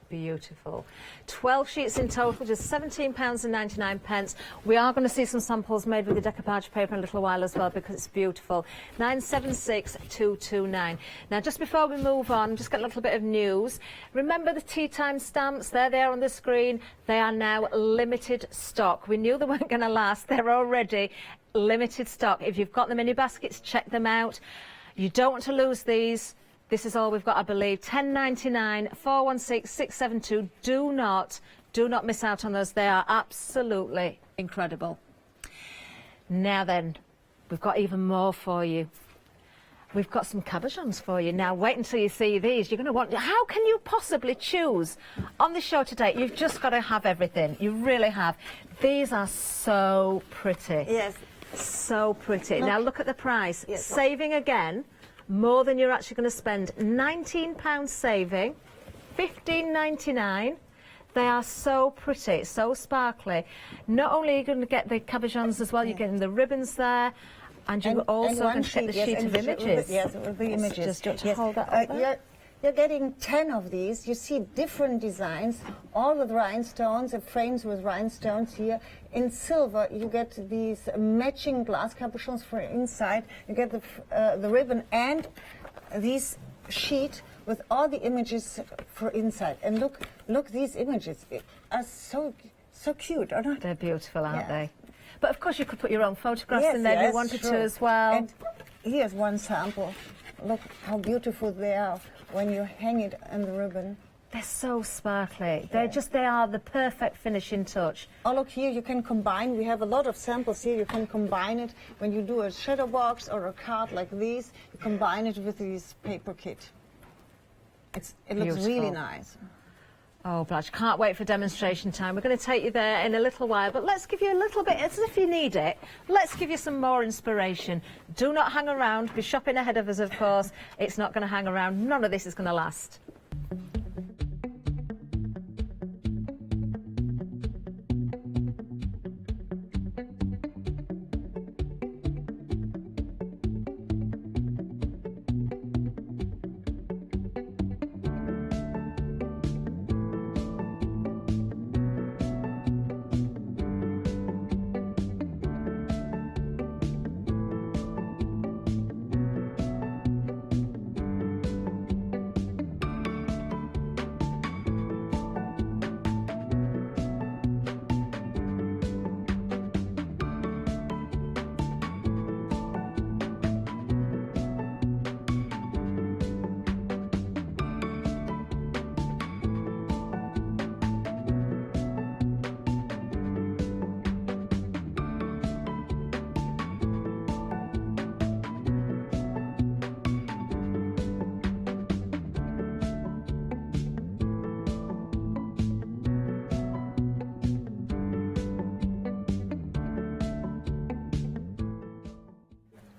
Beautiful. 12 sheets in total, just £17.99. We are going to see some samples made with the decoupage paper in a little while as well because it's beautiful. 976229. Now, just before we move on, just get a little bit of news. Remember the tea time stamps? There they are on the screen. They are now limited stock. We knew they weren't going to last. They're already limited stock. If you've got them in your baskets, check them out. You don't want to lose these. This is all we've got, I believe. £10.99, 416 672. Do not miss out on those. They are absolutely incredible. Now then, we've got even more for you. We've got some cabochons for you. Now, wait until you see these. You're going to want... How can you possibly choose? On the show today, you've just got to have everything. You really have. These are so pretty. Yes. So pretty. Now, look at the price. Yes. Saving again. More than you're actually going to spend. £19 saving, $15.99. They are so pretty, so sparkly. Not only are you going to get the cabochons as well, you're getting the ribbons there, and you're also going to get the sheet of images. Yes, with the images. Just hold that up there. You're getting 10 of these. You see different designs, all with rhinestones, frames with rhinestones here. In silver, you get these matching glass cabochons for inside. You get the ribbon and this sheet with all the images for inside. And look, these images are so cute, are not? They're beautiful, aren't they? But of course, you could put your own photographs in there if you wanted to as well. And here's one sample. Look how beautiful they are when you hang it on the ribbon. They're so sparkly. They are the perfect finishing touch. Oh, look here, you can combine. We have a lot of samples here. You can combine it when you do a shadow box or a card like these. You combine it with this paper kit. It looks really nice. Oh, Blanche, can't wait for demonstration time. We're going to take you there in a little while, but let's give you a little bit, as if you need it, let's give you some more inspiration. Do not hang around. Be shopping ahead of us, of course. It's not going to hang around. None of this is going to last.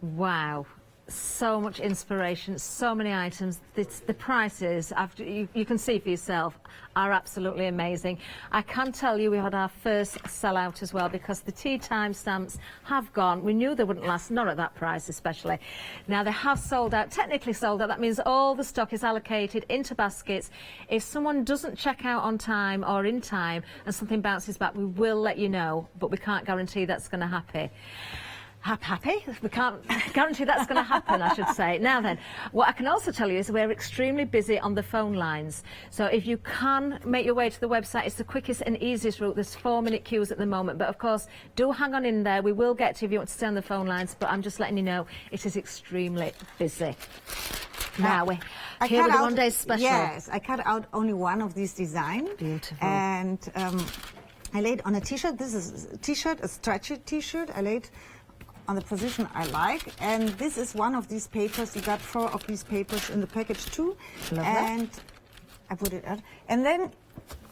Wow, so much inspiration, so many items. The prices, you can see for yourself, are absolutely amazing. I can tell you we had our first sellout as well because the tea time stamps have gone. We knew they wouldn't last, not at that price especially. Now they have sold out, technically sold out. That means all the stock is allocated into baskets. If someone doesn't check out on time or in time and something bounces back, we will let you know, but we can't guarantee that's going to happen. Happy? We can't guarantee that's going to happen, I should say. Now then, what I can also tell you is we're extremely busy on the phone lines. So if you can make your way to the website, it's the quickest and easiest route. There's 4-minute queues at the moment. But of course, do hang on in there. We will get to you if you want to stay on the phone lines. But I'm just letting you know it is extremely busy. Now we're here with the one-day special. Yes, I cut out only one of these designs. Beautiful. And I laid on a T-shirt. This is a T-shirt, a stretchy T-shirt. I laid on the position I like, and this is one of these papers. You got 4 of these papers in the package too. Lovely. And I put it out. And then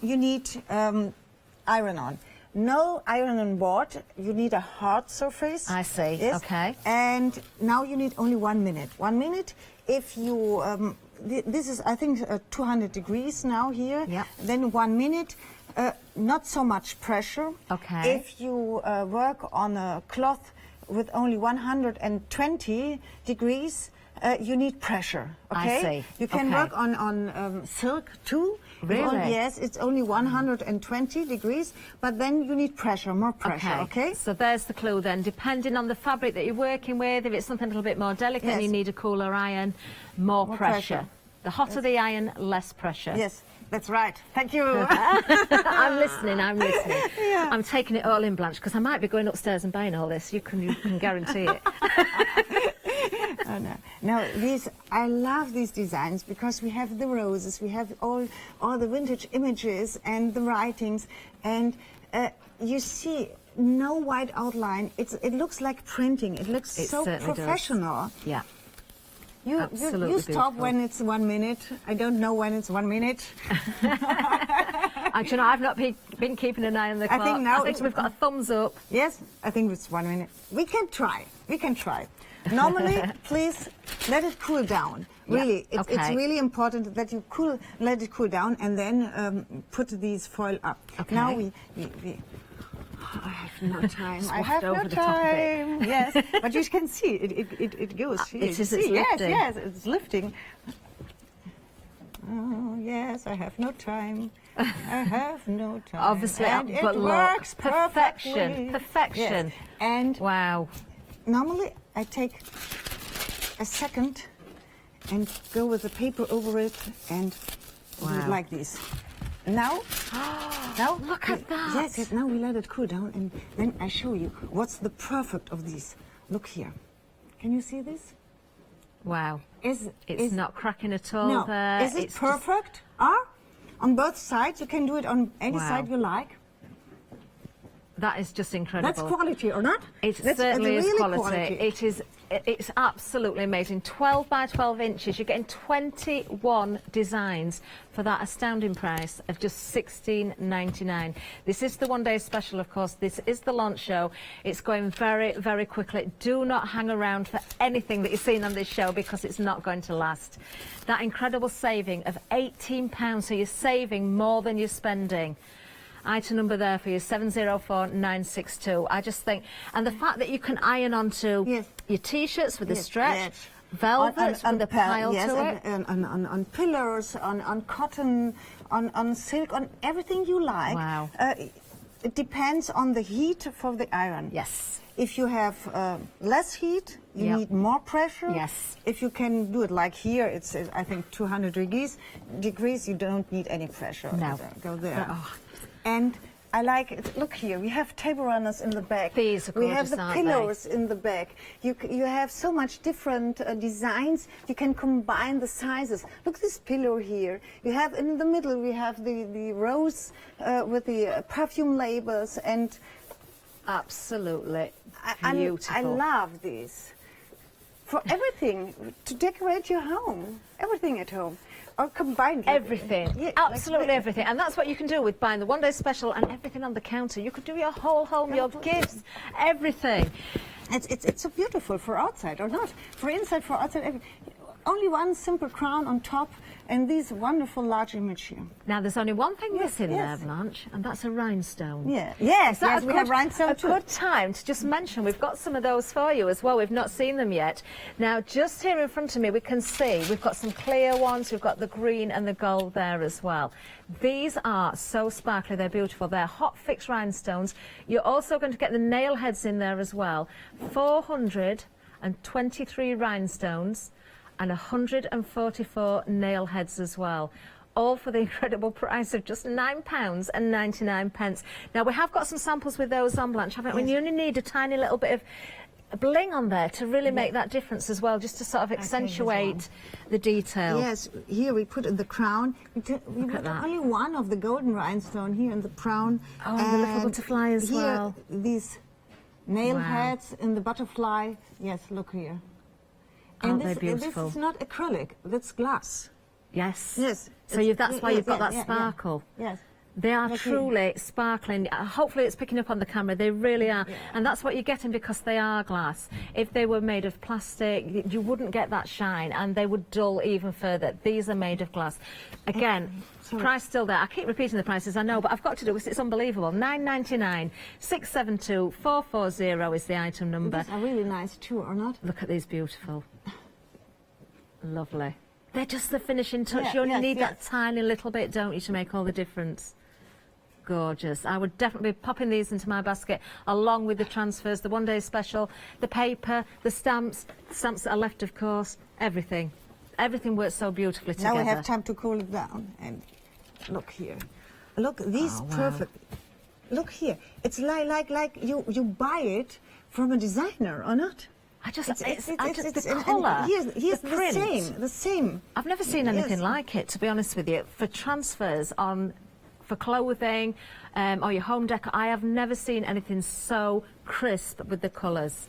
you need iron-on. No iron-on board. You need a hard surface. I see. Yes. Okay. And now you need only 1 minute. 1 minute. If you this is, I think, 200 degrees now here. Yeah. Then 1 minute. Not so much pressure. Okay. If you work on a cloth with only 120 degrees, you need pressure. Okay? I see. You can Okay. work on silk too. Really? Yes, it's only 120 degrees, but then you need pressure, more pressure. Okay? So there's the clue then. Depending on the fabric that you're working with, if it's something a little bit more delicate and you Yes. need a cooler iron, more pressure. pressure. The hotter the iron, less pressure. Yes. That's right. Thank you. I'm listening. Yeah. I'm taking it all in, Blanche, because I might be going upstairs and buying all this. You can guarantee it. Oh, no. Now, I love these designs because we have the roses, we have all the vintage images and the writings, and you see no white outline. It looks like printing. It looks so professional. Does. Yeah. You stop when it's 1 minute. I don't know when it's 1 minute. Actually, I've not been keeping an eye on the clock. I think we've got a thumbs up. Yes, I think it's 1 minute. We can try. Normally, please let it cool down. Really, Yeah. it's really important that you let it cool down and then put these foil up. Okay. Now I have no time. I have over no the top of it. time. Yes, but you can see it goes. It's See, lifting. Yes, it's lifting. Oh yes, I have no time. I have no time. Obviously, and but it look, works perfection. perfectly. Yes. And wow. Normally, I take a second and go with the paper over it and do it like this. Now, look at that. Yes, now we let it cool down and then I show you what's the perfect of these. Look here. Can you see this? Wow. It's not cracking at all No. there. Is it It's perfect? On both sides, you can do it on any side you like. That is just incredible. That's quality, or not? It That's certainly is really quality. It's absolutely amazing. 12 by 12 inches. You're getting 21 designs for that astounding price of just $16.99. This is the one-day special, of course. This is the launch show. It's going very, very quickly. Do not hang around for anything that you're seeing on this show because it's not going to last. That incredible saving of £18, so you're saving more than you're spending. Item number there for you, 704962. I just think, and the fact that you can iron onto your T-shirts with the stretch, velvets with the pile to it. On pillows, on cotton, on silk, on everything you like. Wow. It depends on the heat for the iron. Yes. If you have less heat, you need more pressure. Yes. If you can do it like here, it's I think 200 degrees, you don't need any pressure. No. Go there. And I like it. Look here, we have table runners in the back. These are we gorgeous, have the aren't pillows in the back. You have so much different designs. You can combine the sizes. Look, this pillow here. You have in the middle. We have the rose with the perfume labels and absolutely beautiful. I love these for everything to decorate your home. Everything at home. Or combined. Everything. Yeah, absolutely everything. And that's what you can do with buying the one-day special and everything on the counter. You could do your whole home, your gifts, everything. It's so beautiful for outside, or not? For inside, for outside. Only one simple crown on top and these wonderful large image here. Now, there's only one thing missing there, Blanche, and that's a rhinestone. Yeah. Yes, we have rhinestone too. A good time to just mention, we've got some of those for you as well. We've not seen them yet. Now, just here in front of me, we can see we've got some clear ones. We've got the green and the gold there as well. These are so sparkly. They're beautiful. They're hot fix rhinestones. You're also going to get the nail heads in there as well. 423 rhinestones. And 144 nail heads as well, all for the incredible price of just £9.99. Now, we have got some samples with those on, Blanche, haven't we? And you only need a tiny little bit of bling on there to really make that difference as well, just to sort of accentuate the detail. Yes, here we put in the crown. We put only one of the golden rhinestone here in the crown. Oh, and the little butterfly as here, well. These nail heads in the butterfly. Yes, look here. Aren't they beautiful? This is not acrylic, that's glass. Yes. Yes. So that's why you've got that sparkle. Yes. They are truly sparkling. Hopefully it's picking up on the camera. They really are. And that's what you're getting because they are glass. If they were made of plastic, you wouldn't get that shine and they would dull even further. These are made of glass. Again, price still there. I keep repeating the prices, I know, but I've got to do this. It's unbelievable. $9.99, 672 440 is the item number. These are really nice too, or not? Look at these beautiful. Lovely. They're just the finishing touch. Yeah, you only need that tiny little bit, don't you, to make all the difference. Gorgeous. I would definitely be popping these into my basket along with the transfers, the one-day special, the paper, the stamps that are left, of course, everything. Everything works so beautifully together. Now we have time to cool it down. And look here. Look, these perfect. Look here. It's like you buy it from a designer, or not? It's the colour, here's the print. the same. I've never seen anything like it, to be honest with you. For transfers for clothing or your home decor, I have never seen anything so crisp with the colours.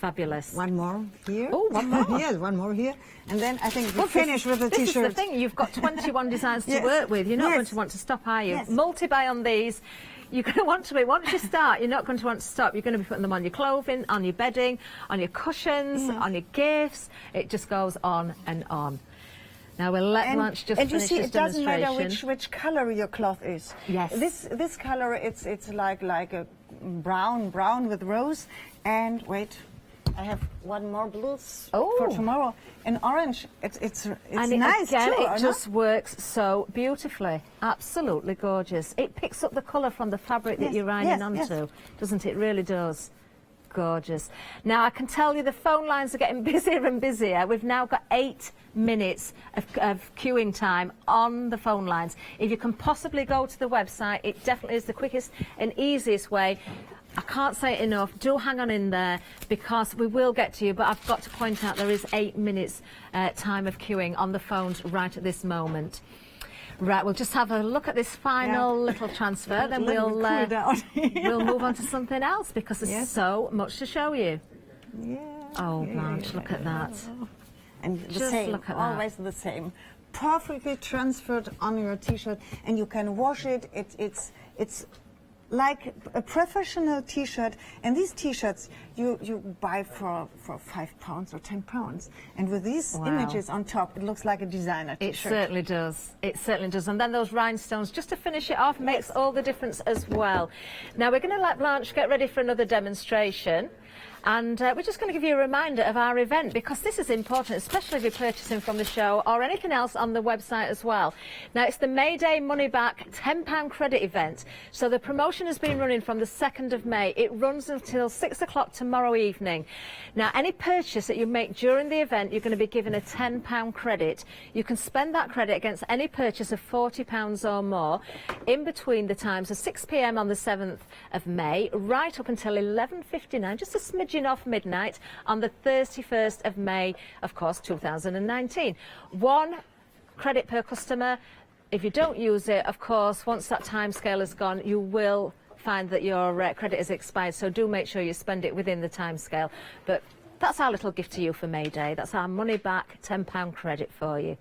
Fabulous. One more here. Oh, one more. Yes, one more here. And then I think we'll finish with the T-shirt. T-shirt. This is the thing, you've got 21 designs to work with. You're not going to want to stop, are you? Yes. Multi-buy on these. You're going to want to be, once you start, you're not going to want to stop. You're going to be putting them on your clothing, on your bedding, on your cushions, on your gifts. It just goes on and on. Now we'll let Blanche just finish this demonstration. And you see, it doesn't matter which color your cloth is. Yes. This color, it's like a brown with rose. And wait, I have one more blue for tomorrow. And orange, it's nice again, too. It just works so beautifully. Absolutely gorgeous. It picks up the colour from the fabric that you're ironing onto, doesn't it? It really does. Gorgeous. Now I can tell you the phone lines are getting busier and busier. We've now got 8 minutes of queuing time on the phone lines. If you can possibly go to the website, it definitely is the quickest and easiest way. I can't say it enough. Do hang on in there because we will get to you, but I've got to point out there is 8 minutes time of queuing on the phones right at this moment. Right, we'll just have a look at this final little transfer, then we'll we'll move on to something else because there's so much to show you. Oh, Blanche, look at that. And the Just same, look at always the same. Perfectly transferred on your t-shirt, and you can wash it. It's like a professional t-shirt, and these t-shirts you buy for £5 or £10, and with these images on top, it looks like a designer t-shirt. It certainly does. It certainly does. And then those rhinestones, just to finish it off, makes all the difference as well. Now we're going to let Blanche get ready for another demonstration. And we're just going to give you a reminder of our event because this is important, especially if you're purchasing from the show or anything else on the website as well. Now, it's the May Day Money Back £10 credit event. So the promotion has been running from the 2nd of May. It runs until 6 o'clock tomorrow evening. Now, any purchase that you make during the event, you're going to be given a £10 credit. You can spend that credit against any purchase of £40 or more in between the times of 6 p.m. on the 7th of May right up until 11:59, just a smidge off midnight on the 31st of May, of course, 2019. 1 credit per customer. If you don't use it, of course, once that time scale is gone, you will find that your credit has expired, so do make sure you spend it within the time scale. But that's our little gift to you for May Day. That's our money back £10 credit for you.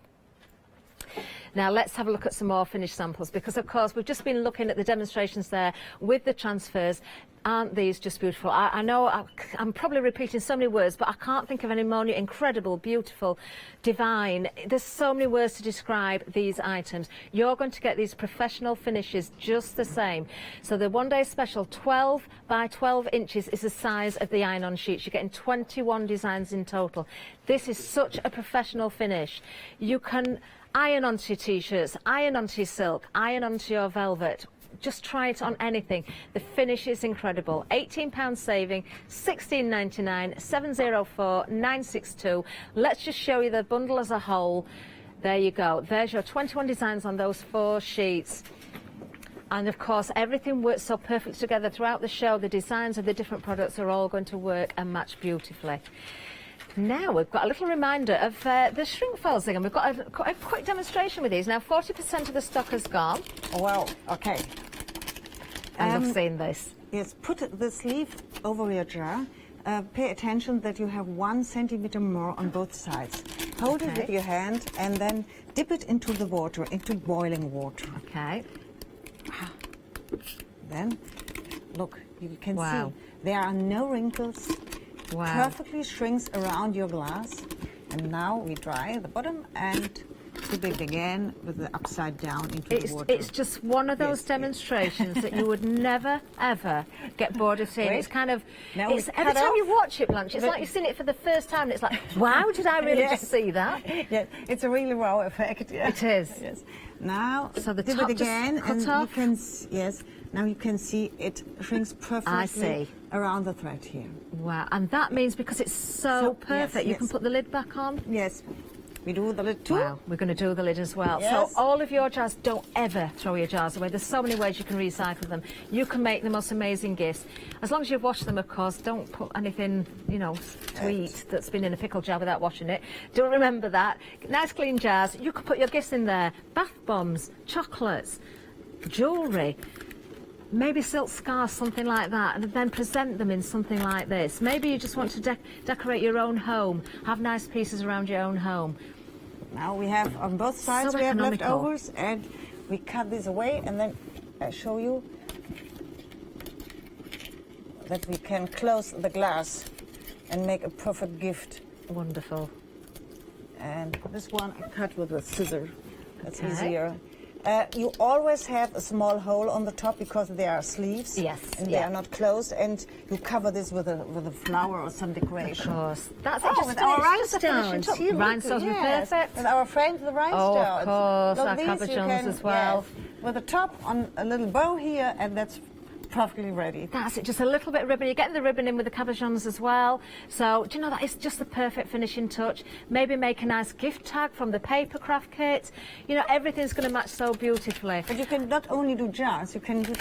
Now let's have a look at some more finished samples because of course we've just been looking at the demonstrations there with the transfers. Aren't these just beautiful? I know I'm probably repeating so many words, but I can't think of any more incredible, beautiful, divine. There's so many words to describe these items. You're going to get these professional finishes just the same. So the one-day special 12 by 12 inches is the size of the iron-on sheets. You're getting 21 designs in total. This is such a professional finish. You can iron onto your t-shirts, iron onto your silk, iron onto your velvet. Just try it on anything. The finish is incredible. £18 saving, $16.99, 704 962. Let's just show you the bundle as a whole. There you go. There's your 21 designs on those 4 sheets. And of course, everything works so perfectly together throughout the show. The designs of the different products are all going to work and match beautifully. Now we've got a little reminder of the shrink foil zing, and we've got a quick demonstration with these. Now 40% of the stock has gone. Well, okay. I love seeing this. Yes, put the sleeve over your jar. Pay attention that you have 1 centimeter more on both sides. Hold it with your hand and then dip it into the water, into boiling water. Okay. Then, look, you can see there are no wrinkles. Perfectly shrinks around your glass. And now we dry the bottom and dip it again with the upside down into the water. It's just one of those demonstrations that you would never, ever get bored of seeing. It's kind of, every time you watch it, Blanche, it's like you've seen it for the first time and it's like, wow, did I really just see that? Yeah, it's a really wow effect. Yeah. It is. Yes. Now, so the dip top it again just and cut off. you can, now you can see it shrinks perfectly around the thread here. Wow, and that means because it's so perfect, you can put the lid back on? Yes. We do the lid too. Wow, we're going to do the lid as well. Yes. So all of your jars, don't ever throw your jars away. There's so many ways you can recycle them. You can make the most amazing gifts. As long as you've washed them, of course, don't put anything, you know, to eat that's been in a pickle jar without washing it. Do remember that. Nice clean jars. You can put your gifts in there. Bath bombs, chocolates, jewellery. Maybe silk scarves, something like that, and then present them in something like this. Maybe you just want to decorate your own home, have nice pieces around your own home. Now we have on both sides, we have leftovers, and we cut this away, and then I show you that we can close the glass and make a perfect gift. Wonderful. And this one I cut with a scissor. That's easier. You always have a small hole on the top because there are sleeves. Yes. And they are not closed, and you cover this with a flower or some decoration. Of course. That's it. With our rhinestones. Rhinestones are perfect. With our friends, the rhinestones. Oh, of course. Look, our cabochons as well. Yes, with the top on a little bow here, and that's perfectly ready. That's it, just a little bit of ribbon. You're getting the ribbon in with the cabochons as well. So, do you know, that is just the perfect finishing touch. Maybe make a nice gift tag from the paper craft kit. You know, everything's going to match so beautifully. But you can not only do jars, you can do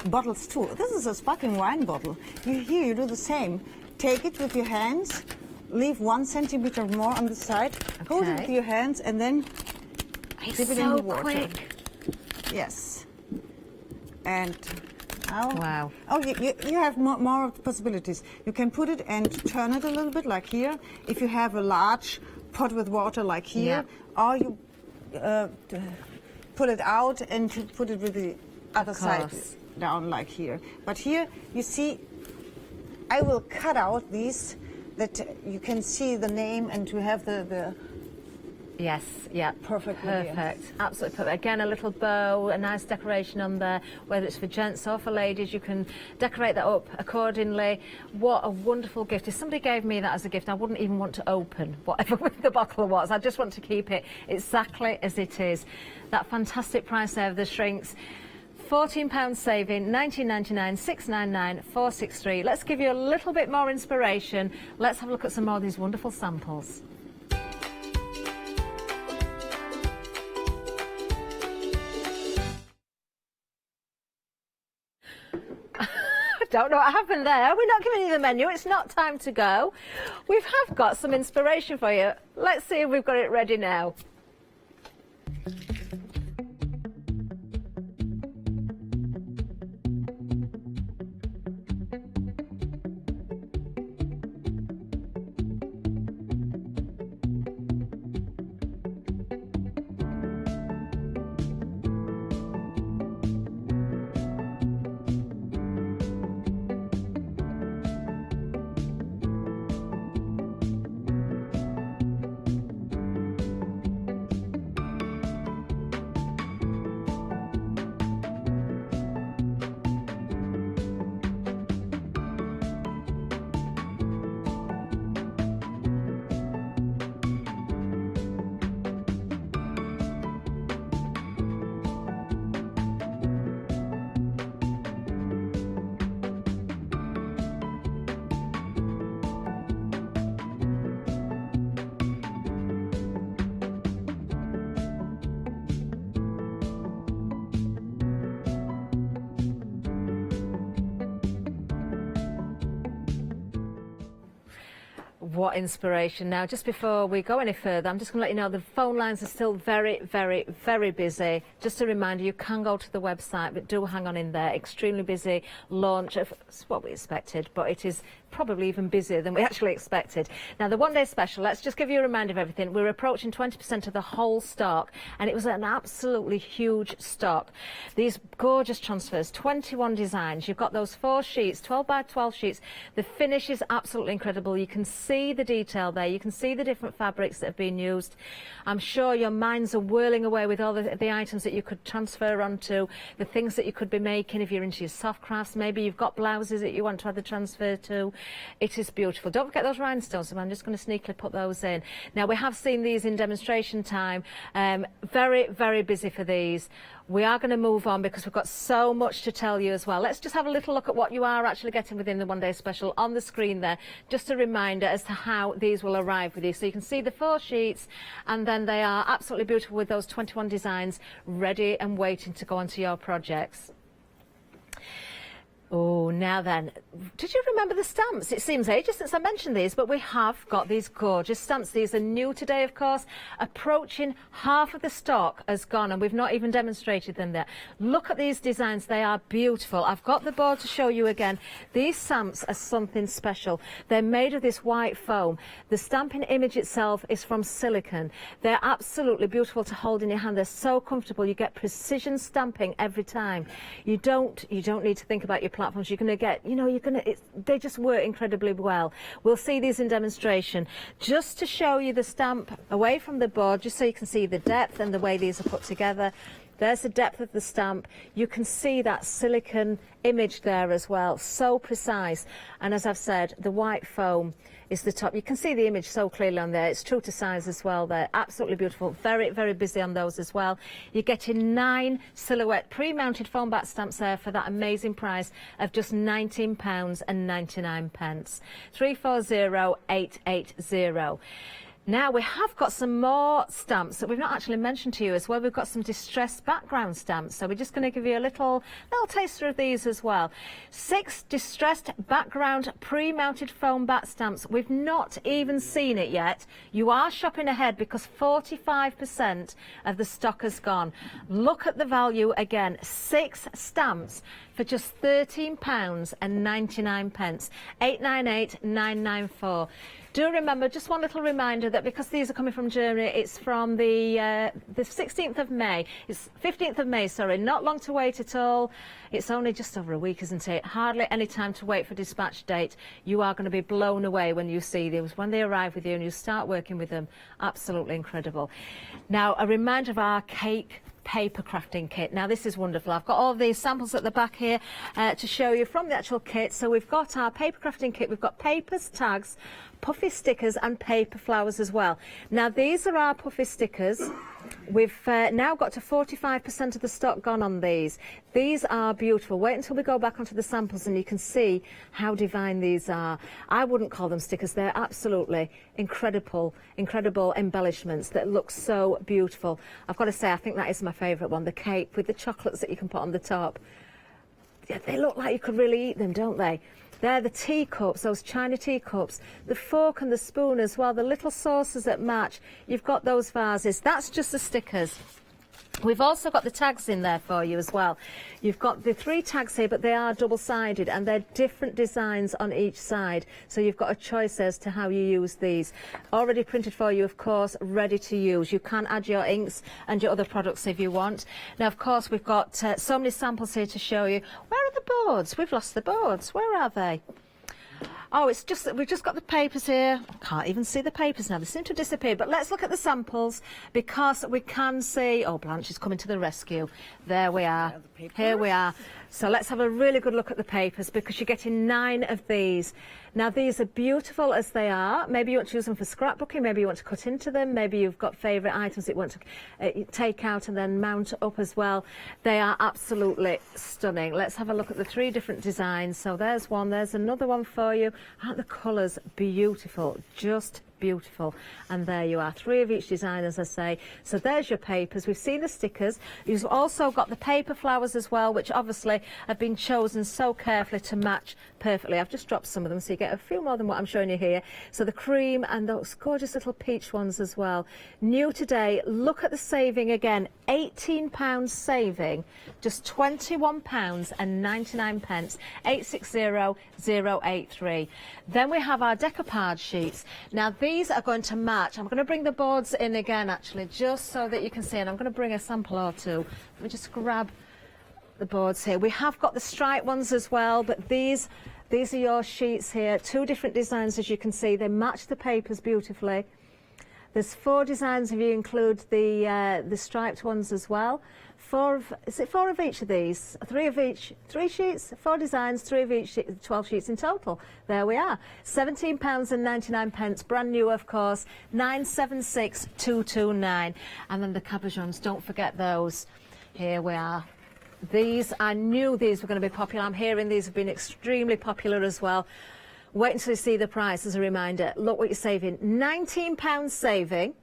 bottles too. This is a sparkling wine bottle. You do the same. Take it with your hands, leave 1 centimeter more on the side, hold it with your hands, and then dip it in the water. Quick. Yes. And now, wow. Oh, you have more possibilities. You can put it and turn it a little bit, like here. If you have a large pot with water, like here, or you pull it out and put it with the other side down, like here. But here, you see, I will cut out these that you can see the name and to have the Yes, yeah. Perfect. Absolutely perfect. Again, a little bow, a nice decoration on there, whether it's for gents or for ladies, you can decorate that up accordingly. What a wonderful gift. If somebody gave me that as a gift, I wouldn't even want to open whatever the bottle was. I just want to keep it exactly as it is. That fantastic price there of the shrinks. £14 saving, $19.99, $6.99, $4.63. Let's give you a little bit more inspiration. Let's have a look at some more of these wonderful samples. Don't know what happened there. We're not giving you the menu. It's not time to go. We have got some inspiration for you. Let's see if we've got it ready now. What inspiration. Now, just before we go any further, I'm just going to let you know the phone lines are still very, very, very busy. Just a reminder, you can go to the website, but do hang on in there. Extremely busy launch of what we expected, but it is probably even busier than we actually expected. Now, the one-day special, let's just give you a reminder of everything. We're approaching 20% of the whole stock, and it was an absolutely huge stock. These gorgeous transfers, 21 designs. You've got those 4 sheets, 12 by 12 sheets. The finish is absolutely incredible. You can see the detail there. You can see the different fabrics that have been used. I'm sure your minds are whirling away with all the items that you could transfer onto, the things that you could be making if you're into your soft crafts. Maybe you've got blouses that you want to have the transfer to. It is beautiful. Don't forget those rhinestones, so I'm just going to sneakily put those in. Now, we have seen these in demonstration time. Very, very busy for these. We are going to move on because we've got so much to tell you as well. Let's just have a little look at what you are actually getting within the one-day special on the screen there. Just a reminder as to how these will arrive with you. So you can see the 4 sheets, and then they are absolutely beautiful with those 21 designs ready and waiting to go onto your projects. Oh, now then, did you remember the stamps? It seems ages since I mentioned these, but we have got these gorgeous stamps. These are new today, of course. Approaching half of the stock has gone, and we've not even demonstrated them there. Look at these designs. They are beautiful. I've got the board to show you again. These stamps are something special. They're made of this white foam. The stamping image itself is from silicone. They're absolutely beautiful to hold in your hand. They're so comfortable. You get precision stamping every time. You don't need to think about your platforms. You're going to get, they just work incredibly well. We'll see these in demonstration. Just to show you the stamp away from the board, just so you can see the depth and the way these are put together. There's the depth of the stamp. You can see that silicon image there as well, so precise. And as I've said, the white foam is the top. You can see the image so clearly on there. It's true to size as well there. Absolutely beautiful. Very, very busy on those as well. You're getting 9 silhouette pre-mounted foam back stamps there for that amazing price of just £19.99. 340880. Now we have got some more stamps that we've not actually mentioned to you as well. We've got some distressed background stamps, so we're just going to give you a little taster of these as well. 6 distressed background pre-mounted foam back stamps. We've not even seen it yet. You are shopping ahead because 45% of the stock has gone. Look at the value again. 6 stamps for just £13.99. 898994. Do remember, just one little reminder, that because these are coming from Germany, it's from the 16th of May. It's 15th of May, sorry. Not long to wait at all. It's only just over a week, isn't it? Hardly any time to wait for dispatch date. You are going to be blown away when you see these, when they arrive with you and you start working with them. Absolutely incredible. Now, a reminder of our cake paper crafting kit. Now this is wonderful. I've got all these samples at the back here to show you from the actual kit. So we've got our paper crafting kit. We've got papers, tags, puffy stickers and paper flowers as well. Now these are our puffy stickers. We've now got to 45% of the stock gone on these. These are beautiful. Wait until we go back onto the samples and you can see how divine these are. I wouldn't call them stickers. They're absolutely incredible embellishments that look so beautiful. I've got to say, I think that is my favourite one, the cake with the chocolates that you can put on the top. Yeah, they look like you could really eat them, don't they? They're the teacups, those china teacups, the fork and the spoon as well, the little saucers that match. You've got those vases. That's just the stickers. We've also got the tags in there for you as well. You've got the 3 tags here, but they are double-sided and they're different designs on each side. So you've got a choice as to how you use these. Already printed for you, of course, ready to use. You can add your inks and your other products if you want. Now, of course, we've got so many samples here to show you. Where are the boards? We've lost the boards. Where are they? Oh, it's just that we've just got the papers here. I can't even see the papers now. They seem to have disappeared. But let's look at the samples because we can see... Oh, Blanche is coming to the rescue. There we are. Here we are. So let's have a really good look at the papers because you're getting 9 of these. Now, these are beautiful as they are. Maybe you want to use them for scrapbooking. Maybe you want to cut into them. Maybe you've got favourite items that you want to take out and then mount up as well. They are absolutely stunning. Let's have a look at the 3 different designs. So there's one. There's another one for you. Aren't the colours beautiful? Just beautiful. And there you are, 3 of each design, as I say. So there's your papers. We've seen the stickers. You've also got the paper flowers as well, which obviously have been chosen so carefully to match perfectly. I've just dropped some of them, so you get a few more than what I'm showing you here. So the cream and those gorgeous little peach ones as well. New today. Look at the saving again. £18 saving, just £21.99. 860083. Then we have our decoupage sheets. Now these are going to match. I'm going to bring the boards in again, actually, just so that you can see. And I'm going to bring a sample or two. Let me just grab the boards here. We have got the striped ones as well, but these are your sheets here. 2 different designs, as you can see. They match the papers beautifully. There's 4 designs if you include the striped ones as well. Is it 4 of each of these? 3 of each? 3 sheets? 4 designs, 3 of each, 12 sheets in total. There we are. £17.99, brand new, of course. 976229. And then the cabochons, don't forget those. Here we are. These, I knew these were going to be popular. I'm hearing these have been extremely popular as well. Wait until you see the price as a reminder. Look what you're saving. £19 saving.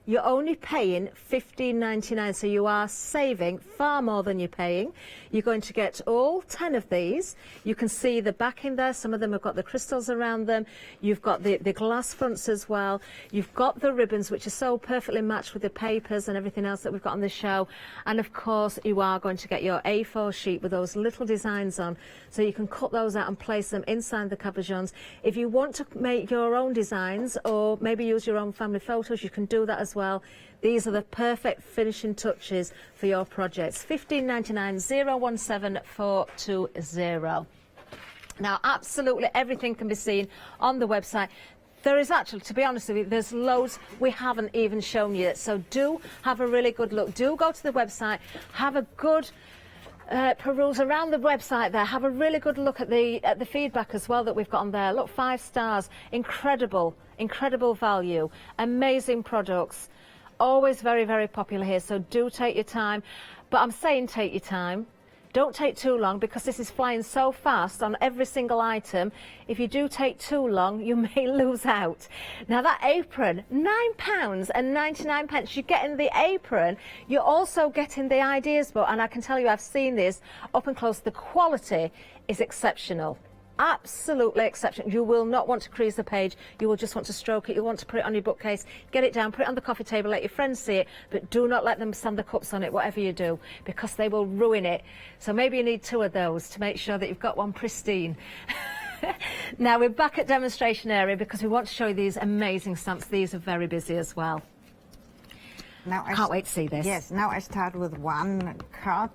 You're only paying $15.99, so you are saving far more than you're paying. You're going to get all 10 of these. You can see the back in there. Some of them have got the crystals around them. You've got the glass fronts as well. You've got the ribbons, which are so perfectly matched with the papers and everything else that we've got on the show. And, of course, you are going to get your A4 sheet with those little designs on, so you can cut those out and place them inside the cabochons. If you want to make your own designs or maybe use your own family photos, you can do that as well. These are the perfect finishing touches for your projects. $15.99 017420. Now, absolutely everything can be seen on the website. There is actually, to be honest with you, there's loads we haven't even shown you. So do have a really good look. Do go to the website, have a good peruse around the website there. Have a really good look at the feedback as well that we've got on there. Look, 5 stars, incredible value, amazing products, always very, very popular here. So do take your time. But I'm saying take your time. Don't take too long, because this is flying so fast on every single item. If you do take too long, you may lose out. Now that apron, £9.99. You're getting the apron. You're also getting the ideas book. And I can tell you, I've seen this up and close. The quality is exceptional. Absolutely exceptional. You will not want to crease the page. You will just want to stroke it. You want to put it on your bookcase, get it down, put it on the coffee table, let your friends see it, but do not let them sand the cups on it, whatever you do, because they will ruin it. So maybe you need 2 of those to make sure that you've got one pristine. Now we're back at demonstration area because we want to show you these amazing stamps. These are very busy as well. Now Can't wait to see this. Yes, now I start with one card.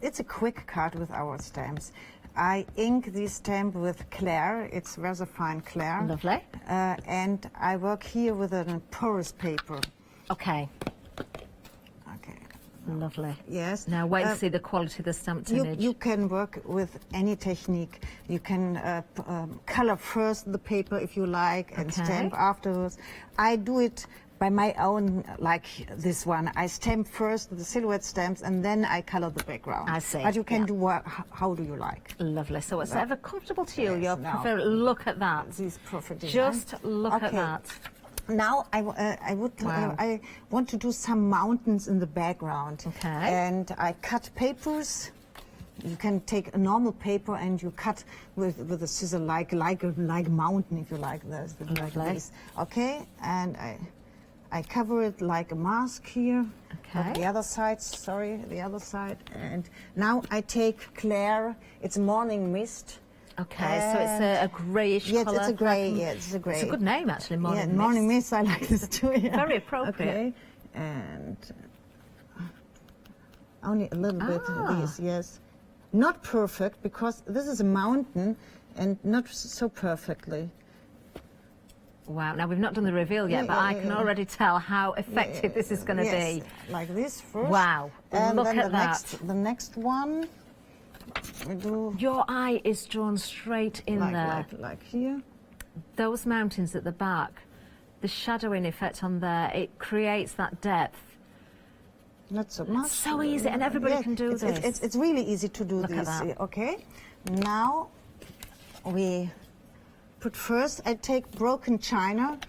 It's a quick card with our stamps. I ink this stamp with Claire. It's VersaFine Claire. Lovely. And I work here with a porous paper. Okay. Okay. Lovely. Yes. Now wait to see the quality of the stamped image. You can work with any technique. You can color first the paper if you like, and stamp afterwards. I do it by my own, like this one. I stamp first the silhouette stamps, and then I color the background. I see. But you can do how do you like. Lovely. So whatever comfortable to you, your preferred. Look at that. This perfect design. Just look at that. Now I want to do some mountains in the background. Okay. And I cut papers. You can take a normal paper and you cut with a scissor like a mountain, if you like this. Like this. Okay. And I cover it like a mask here. Okay. The other side, sorry, the other side. And now I take Claire. It's Morning Mist. Okay, so it's a greyish colour. Yes, it's a grey. Yeah, it's a grey. It's a good name, actually, Morning Mist. Morning Mist. I like this too. Yeah. Very appropriate. Okay, and only a little bit of these. Yes, not perfect because this is a mountain, and not so perfectly. Wow, now we've not done the reveal yet, but I can already tell how effective this is going to be. Like this first. Wow, and look then at that. The next one, we do... Your eye is drawn straight in there. Like here. Those mountains at the back, the shadowing effect on there, it creates that depth. Not so much. It's so easy, and everybody can do this. It's really easy to do Look this. at that. Okay, now we... But first, I take broken china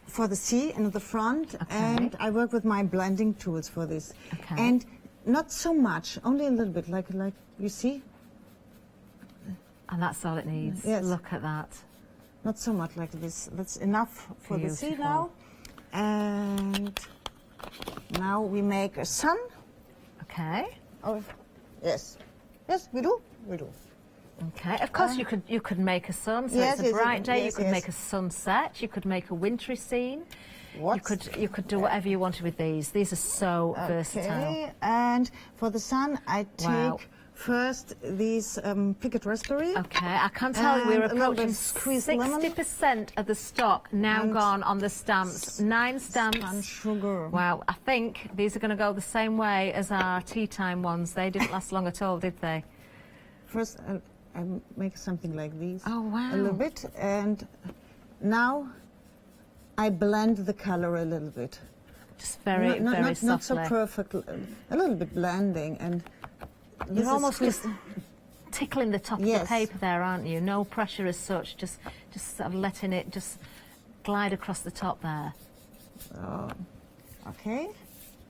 for the sea in the front, and I work with my blending tools for this. Okay. And not so much, only a little bit, like you see. And that's all it needs. Yes. Look at that. Not so much like this. That's enough for the sea now. And now we make a sun. Okay. Oh, yes. Yes, we do. We do. Okay, of course you could make a sun, so it's a bright day. You could make a sunset. You could make a wintry scene. You could do whatever you wanted with these. These are so versatile. Okay, and for the sun, I take first these pickled raspberry. Okay, I can tell you we're approaching 60% of the stock now gone on the stamps. 9 stamps. And sugar. Wow, I think these are going to go the same way as our tea time ones. They didn't last long at all, did they? First, I make something like these. Oh, wow. A little bit. And now I blend the color a little bit. Just very softly. Not so perfect. A little bit blending. And you're almost just tickling the top of the paper there, aren't you? No pressure as such. Just sort of letting it just glide across the top there. Oh, okay.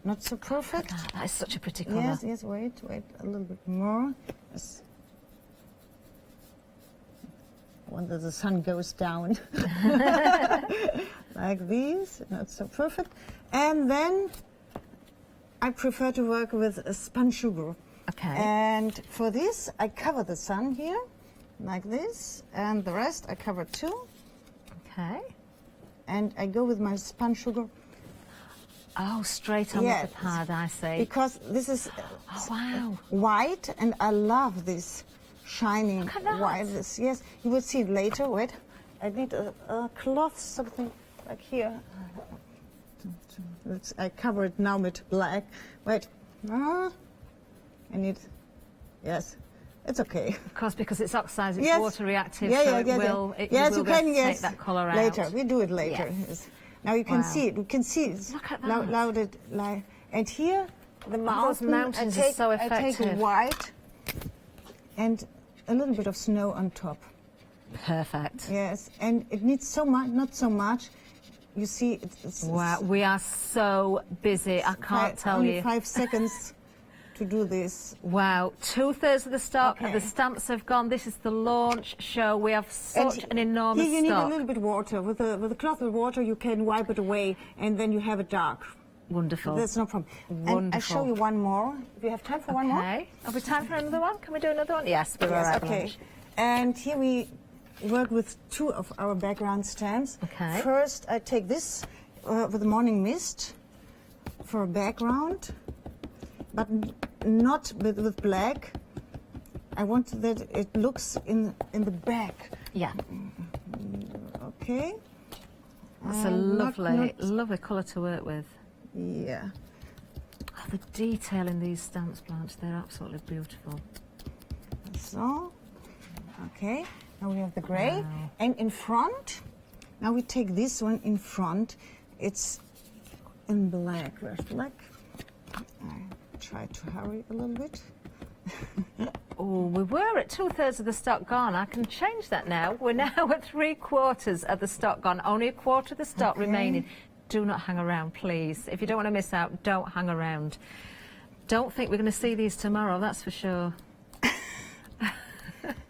Not so perfect. That is such a pretty colour. Yes, yes, wait, a little bit more. Yes. When the sun goes down. Like these, not so perfect. And then I prefer to work with a spun sugar. Okay. And for this, I cover the sun here, like this, and the rest I cover too. Okay. And I go with my spun sugar. Oh, straight on with the pad, I see. Because this is white, and I love this shining white. Yes, you will see it later. Wait, I need a cloth, something like here. I cover it now with black. Wait. I need. Yes. It's okay. Of course, because it's oxidized, it's yes. water reactive, yeah, so yeah, it yeah, will, yeah. it Yes, will you be able can, to yes. take that colour out. Later, we do it later. Yes. Yes. Now you can Wow. see it. You can see it. Look at that. And here, the Those mountain. mountains are so I take effective. white and a little bit of snow on top. Perfect. Yes, and it needs so much, not so much. You see, it's wow, we are so busy. I can't tell only you. 5 seconds to do this. Wow, 2/3 of the stock, Okay. the stamps have gone. This is the launch show. We have such an enormous here you stock. need a little bit of water. With a cloth with water, you can wipe it away, and then you have it dark. Wonderful. That's no problem. Wonderful. And I'll show you one more. Do you have time for one more? Okay. Have we time for another one? Can we do another one? Yes, we're all Yes, right. okay. Blanche. And here we work with 2 of our background stamps. Okay. First, I take this with the morning mist for a background, but not with black. I want that it looks in the back. Yeah. Okay. It's a lovely colour to work with. Yeah. Oh, the detail in these stamps, Blanche, they're absolutely beautiful. So, okay. Now we have the grey. Wow. And in front, now we take this one in front. It's in black. Where's black? I try to hurry a little bit. Oh, we were at 2/3 of the stock gone. I can change that now. We're now at 3/4 of the stock gone. Only a quarter of the stock remaining. Do not hang around, please. If you don't want to miss out, don't hang around. Don't think we're going to see these tomorrow, that's for sure.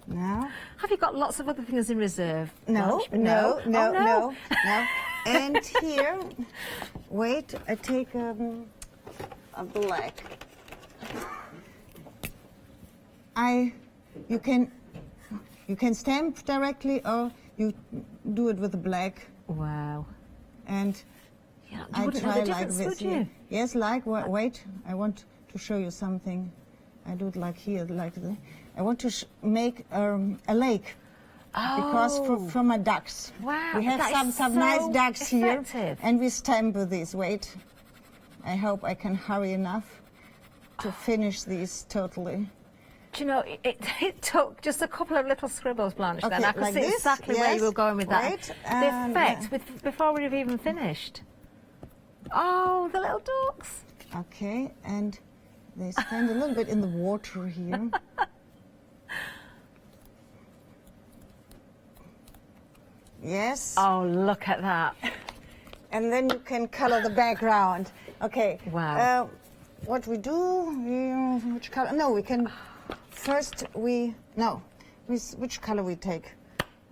Now? Have you got lots of other things in reserve? No, Blanche? no, no, Oh, no. no. And here, wait, I take a black. You can stamp directly, or you do it with the black. Wow. And yeah, I wouldn't know try the like difference, this. would you? Here. Yes, like wait. I want to show you something. I do it like here, like this. I want to make a lake. Because from my ducks. Wow, we have that is some so nice ducks effective. here, and we stamp with these. Wait, I hope I can hurry enough to finish these totally. Do you know, it took just a couple of little scribbles, Blanche, then. Okay, I could like see this, exactly where you were going with that. Right, The effect, before we've even finished. Oh, the little ducks. Okay, and they stand a little bit in the water here. Yes. Oh, look at that. And then you can color the background. Okay. Wow. What we do, which color? No, we can, first which color we take?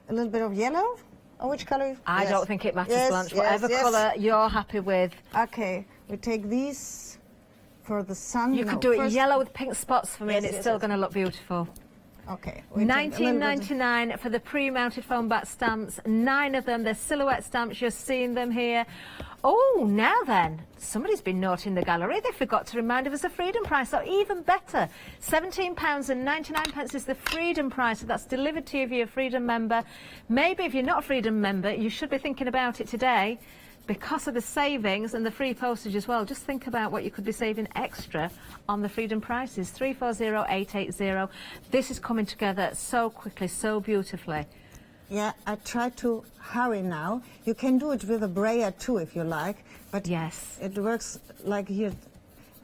A little bit of yellow? Or which color? I Yes. don't think it matters, Yes, Blanche. yes, Whatever yes. colour you're happy with. Okay, we take these for the sun. You could do it yellow with pink spots for me, Yes, and it's yes, still yes. going to look beautiful. Okay. we take a little bit- $19.99 for the pre-mounted foam back stamps. 9 of them. They're silhouette stamps. You're seeing them here. Oh, now then, somebody's been naughty in the gallery. They forgot to remind us of the freedom price. So even better, £17.99 is the freedom price. So that's delivered to you if you're a freedom member. Maybe if you're not a freedom member, you should be thinking about it today. Because of the savings and the free postage as well, just think about what you could be saving extra on the freedom prices. 340880. This is coming together so quickly, so beautifully. Yeah, I try to hurry now. You can do it with a brayer too if you like, but yes, it works like here.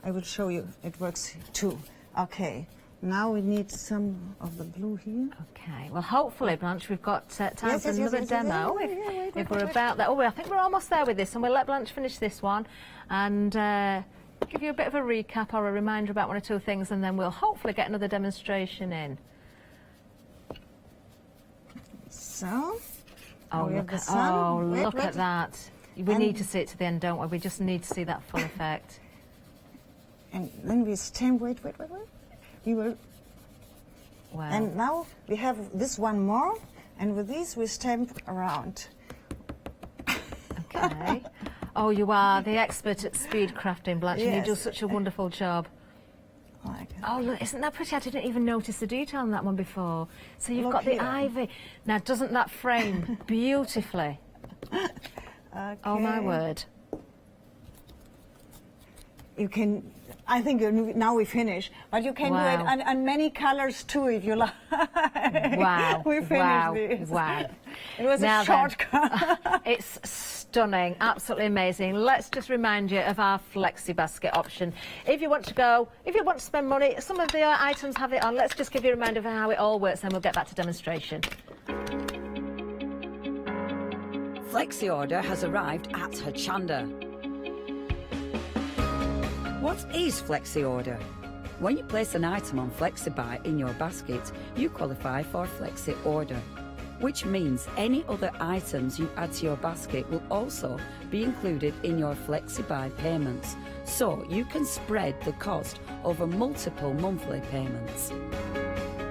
I will show you. It works too. Okay. Now we need some of the blue here. Okay, well hopefully, Blanche, we've got time Yes, for yes, yes, another yes, yes, demo. yes, yes, yes, If we're about that. Oh, I think we're almost there with this, and we'll let Blanche finish this one and give you a bit of a recap or a reminder about 1 or 2 things, and then we'll hopefully get another demonstration in. So, oh, we have look the at, sun. oh, Wait, look wait. at that. We And- need to see it to the end, don't we? We just need to see that full effect. And then we stamp. Wait. We will. Wow. And now we have this one more, and with these we stamp around. Okay. Oh, you are the expert at speed crafting, Blanche, and you Yes. do such a wonderful job. Like Oh, look, isn't that pretty? I didn't even notice the detail on that one before. So you've Look got the here. ivy. Now, doesn't that frame beautifully? Oh, my word. You can, I think now we finish, but you can do it on many colors too if you like. Wow. We finished this. Wow. It was Now a shortcut. It's stunning, absolutely amazing. Let's just remind you of our flexi basket option. If you want to spend money, some of the items have it on. Let's just give you a reminder of how it all works, then we'll get back to demonstration. Flexi Order has arrived at Hochanda. What is Flexi Order? When you place an item on FlexiBuy in your basket, you qualify for Flexi Order, which means any other items you add to your basket will also be included in your FlexiBuy payments, so you can spread the cost over multiple monthly payments.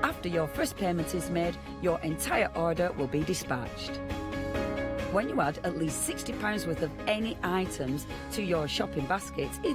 After your first payment is made, your entire order will be dispatched. When you add at least £60 worth of any items to your shopping basket, either